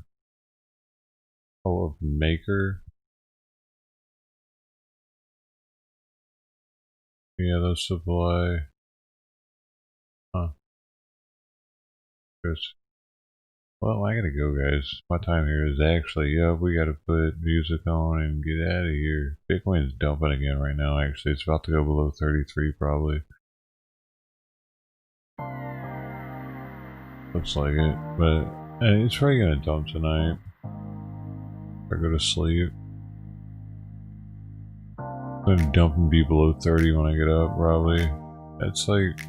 Oh, of maker. Yeah, those supply. Huh. Good. Well, I gotta go, guys. My time here is actually up. We gotta put music on and get out of here. Bitcoin's dumping again right now, actually. It's about to go below 33, probably. Looks like it, but hey, it's probably gonna dump tonight. If I go to sleep. I'm gonna dump and be below 30 when I get up, probably. That's like...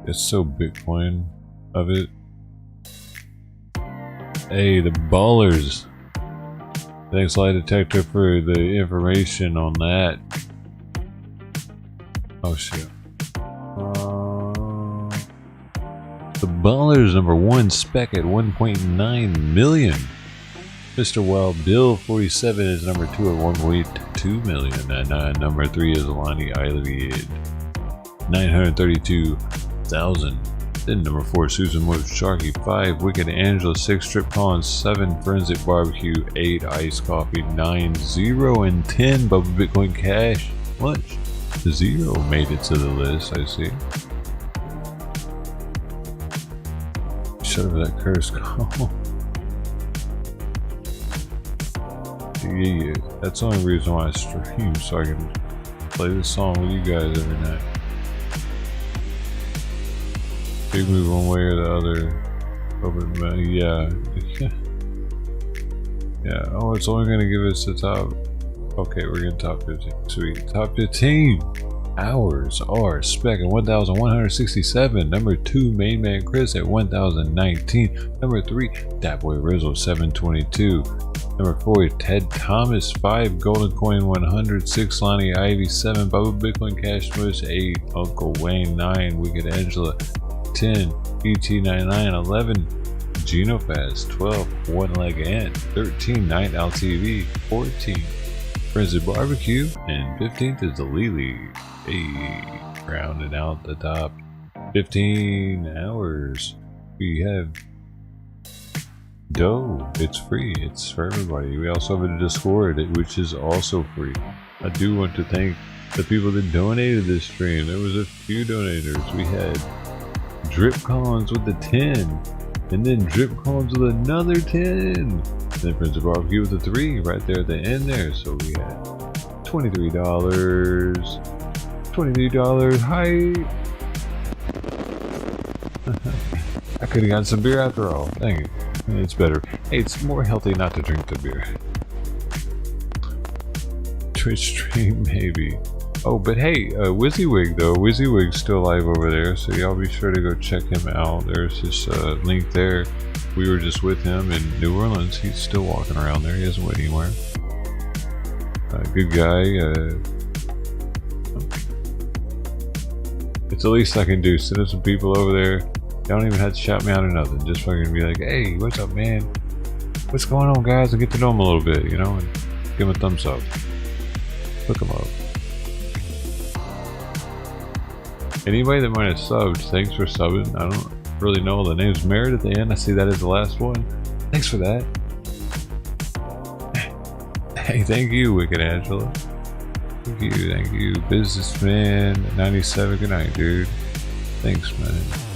it's so Bitcoin of it. Hey, the ballers! Thanks, Lie Detector, for the information on that. Oh shit. The Ballers #1 spec at 1.9 million. Mr. Wild Bill 47 is #2 at 1.2 million. And #3 is Lonnie Eilevied, 932,000. Then #4 Susan Moose Sharky 5, Wicked Angela 6, Strip Con 7, Forensic Barbecue 8, Ice Coffee 9, 0 and 10. Bubba Bitcoin Cash Lunch 0 made it to the list. I see. Shut up that curse call. Yeah, that's the only reason why I stream, so I can play this song with you guys every night. Big move one way or the other. Yeah. Yeah. Oh, it's only gonna give us the top. Okay, we're getting top 15. Sweet. Top 15 hours are spec at 1,167. #2, Main Man Chris at 1,019. #3, Dat Boy Rizzle 722. #4, Ted Thomas 5, Golden Coin 100, 6, Lonnie Ivy 7, Bubba Bitcoin Cash Smush 8, Uncle Wayne 9, Wicked Angela 10, ET99 11, Genofast 12, One Leg Ant 13, Night Owl TV 14, Frenzy Barbecue, and 15th is the Lily. Hey, rounding out the top 15 hours. We have dough. It's free. It's for everybody. We also have a Discord, which is also free. I do want to thank the people that donated this stream. There was a few donators. We had Drip Collins with the 10, and then Drip Collins with another 10, and then Prince of Barbecue with the 3 right there at the end there. So we had $23. $23. Hi. I could have gotten some beer after all. Dang it. It's better. Hey, it's more healthy not to drink the beer. Twitch stream, maybe. Oh, but hey, WYSIWYG though. WYSIWYG's still live over there, so y'all be sure to go check him out. There's his link there. We were just with him in New Orleans. He's still walking around there. He hasn't went anywhere. Good guy. It's the least I can do. Send us some people over there. Y'all don't even have to shout me out or nothing. Just fucking be like, hey, what's up, man? What's going on, guys? And get to know them a little bit, you know, and give them a thumbs up. Hook them up. Anybody that might have subbed, thanks for subbing. I don't really know the name's Merit at the end. I see that as the last one. Thanks for that. Hey, thank you, Wicked Angela. Thank you, businessman 97. Good night, dude. Thanks, man.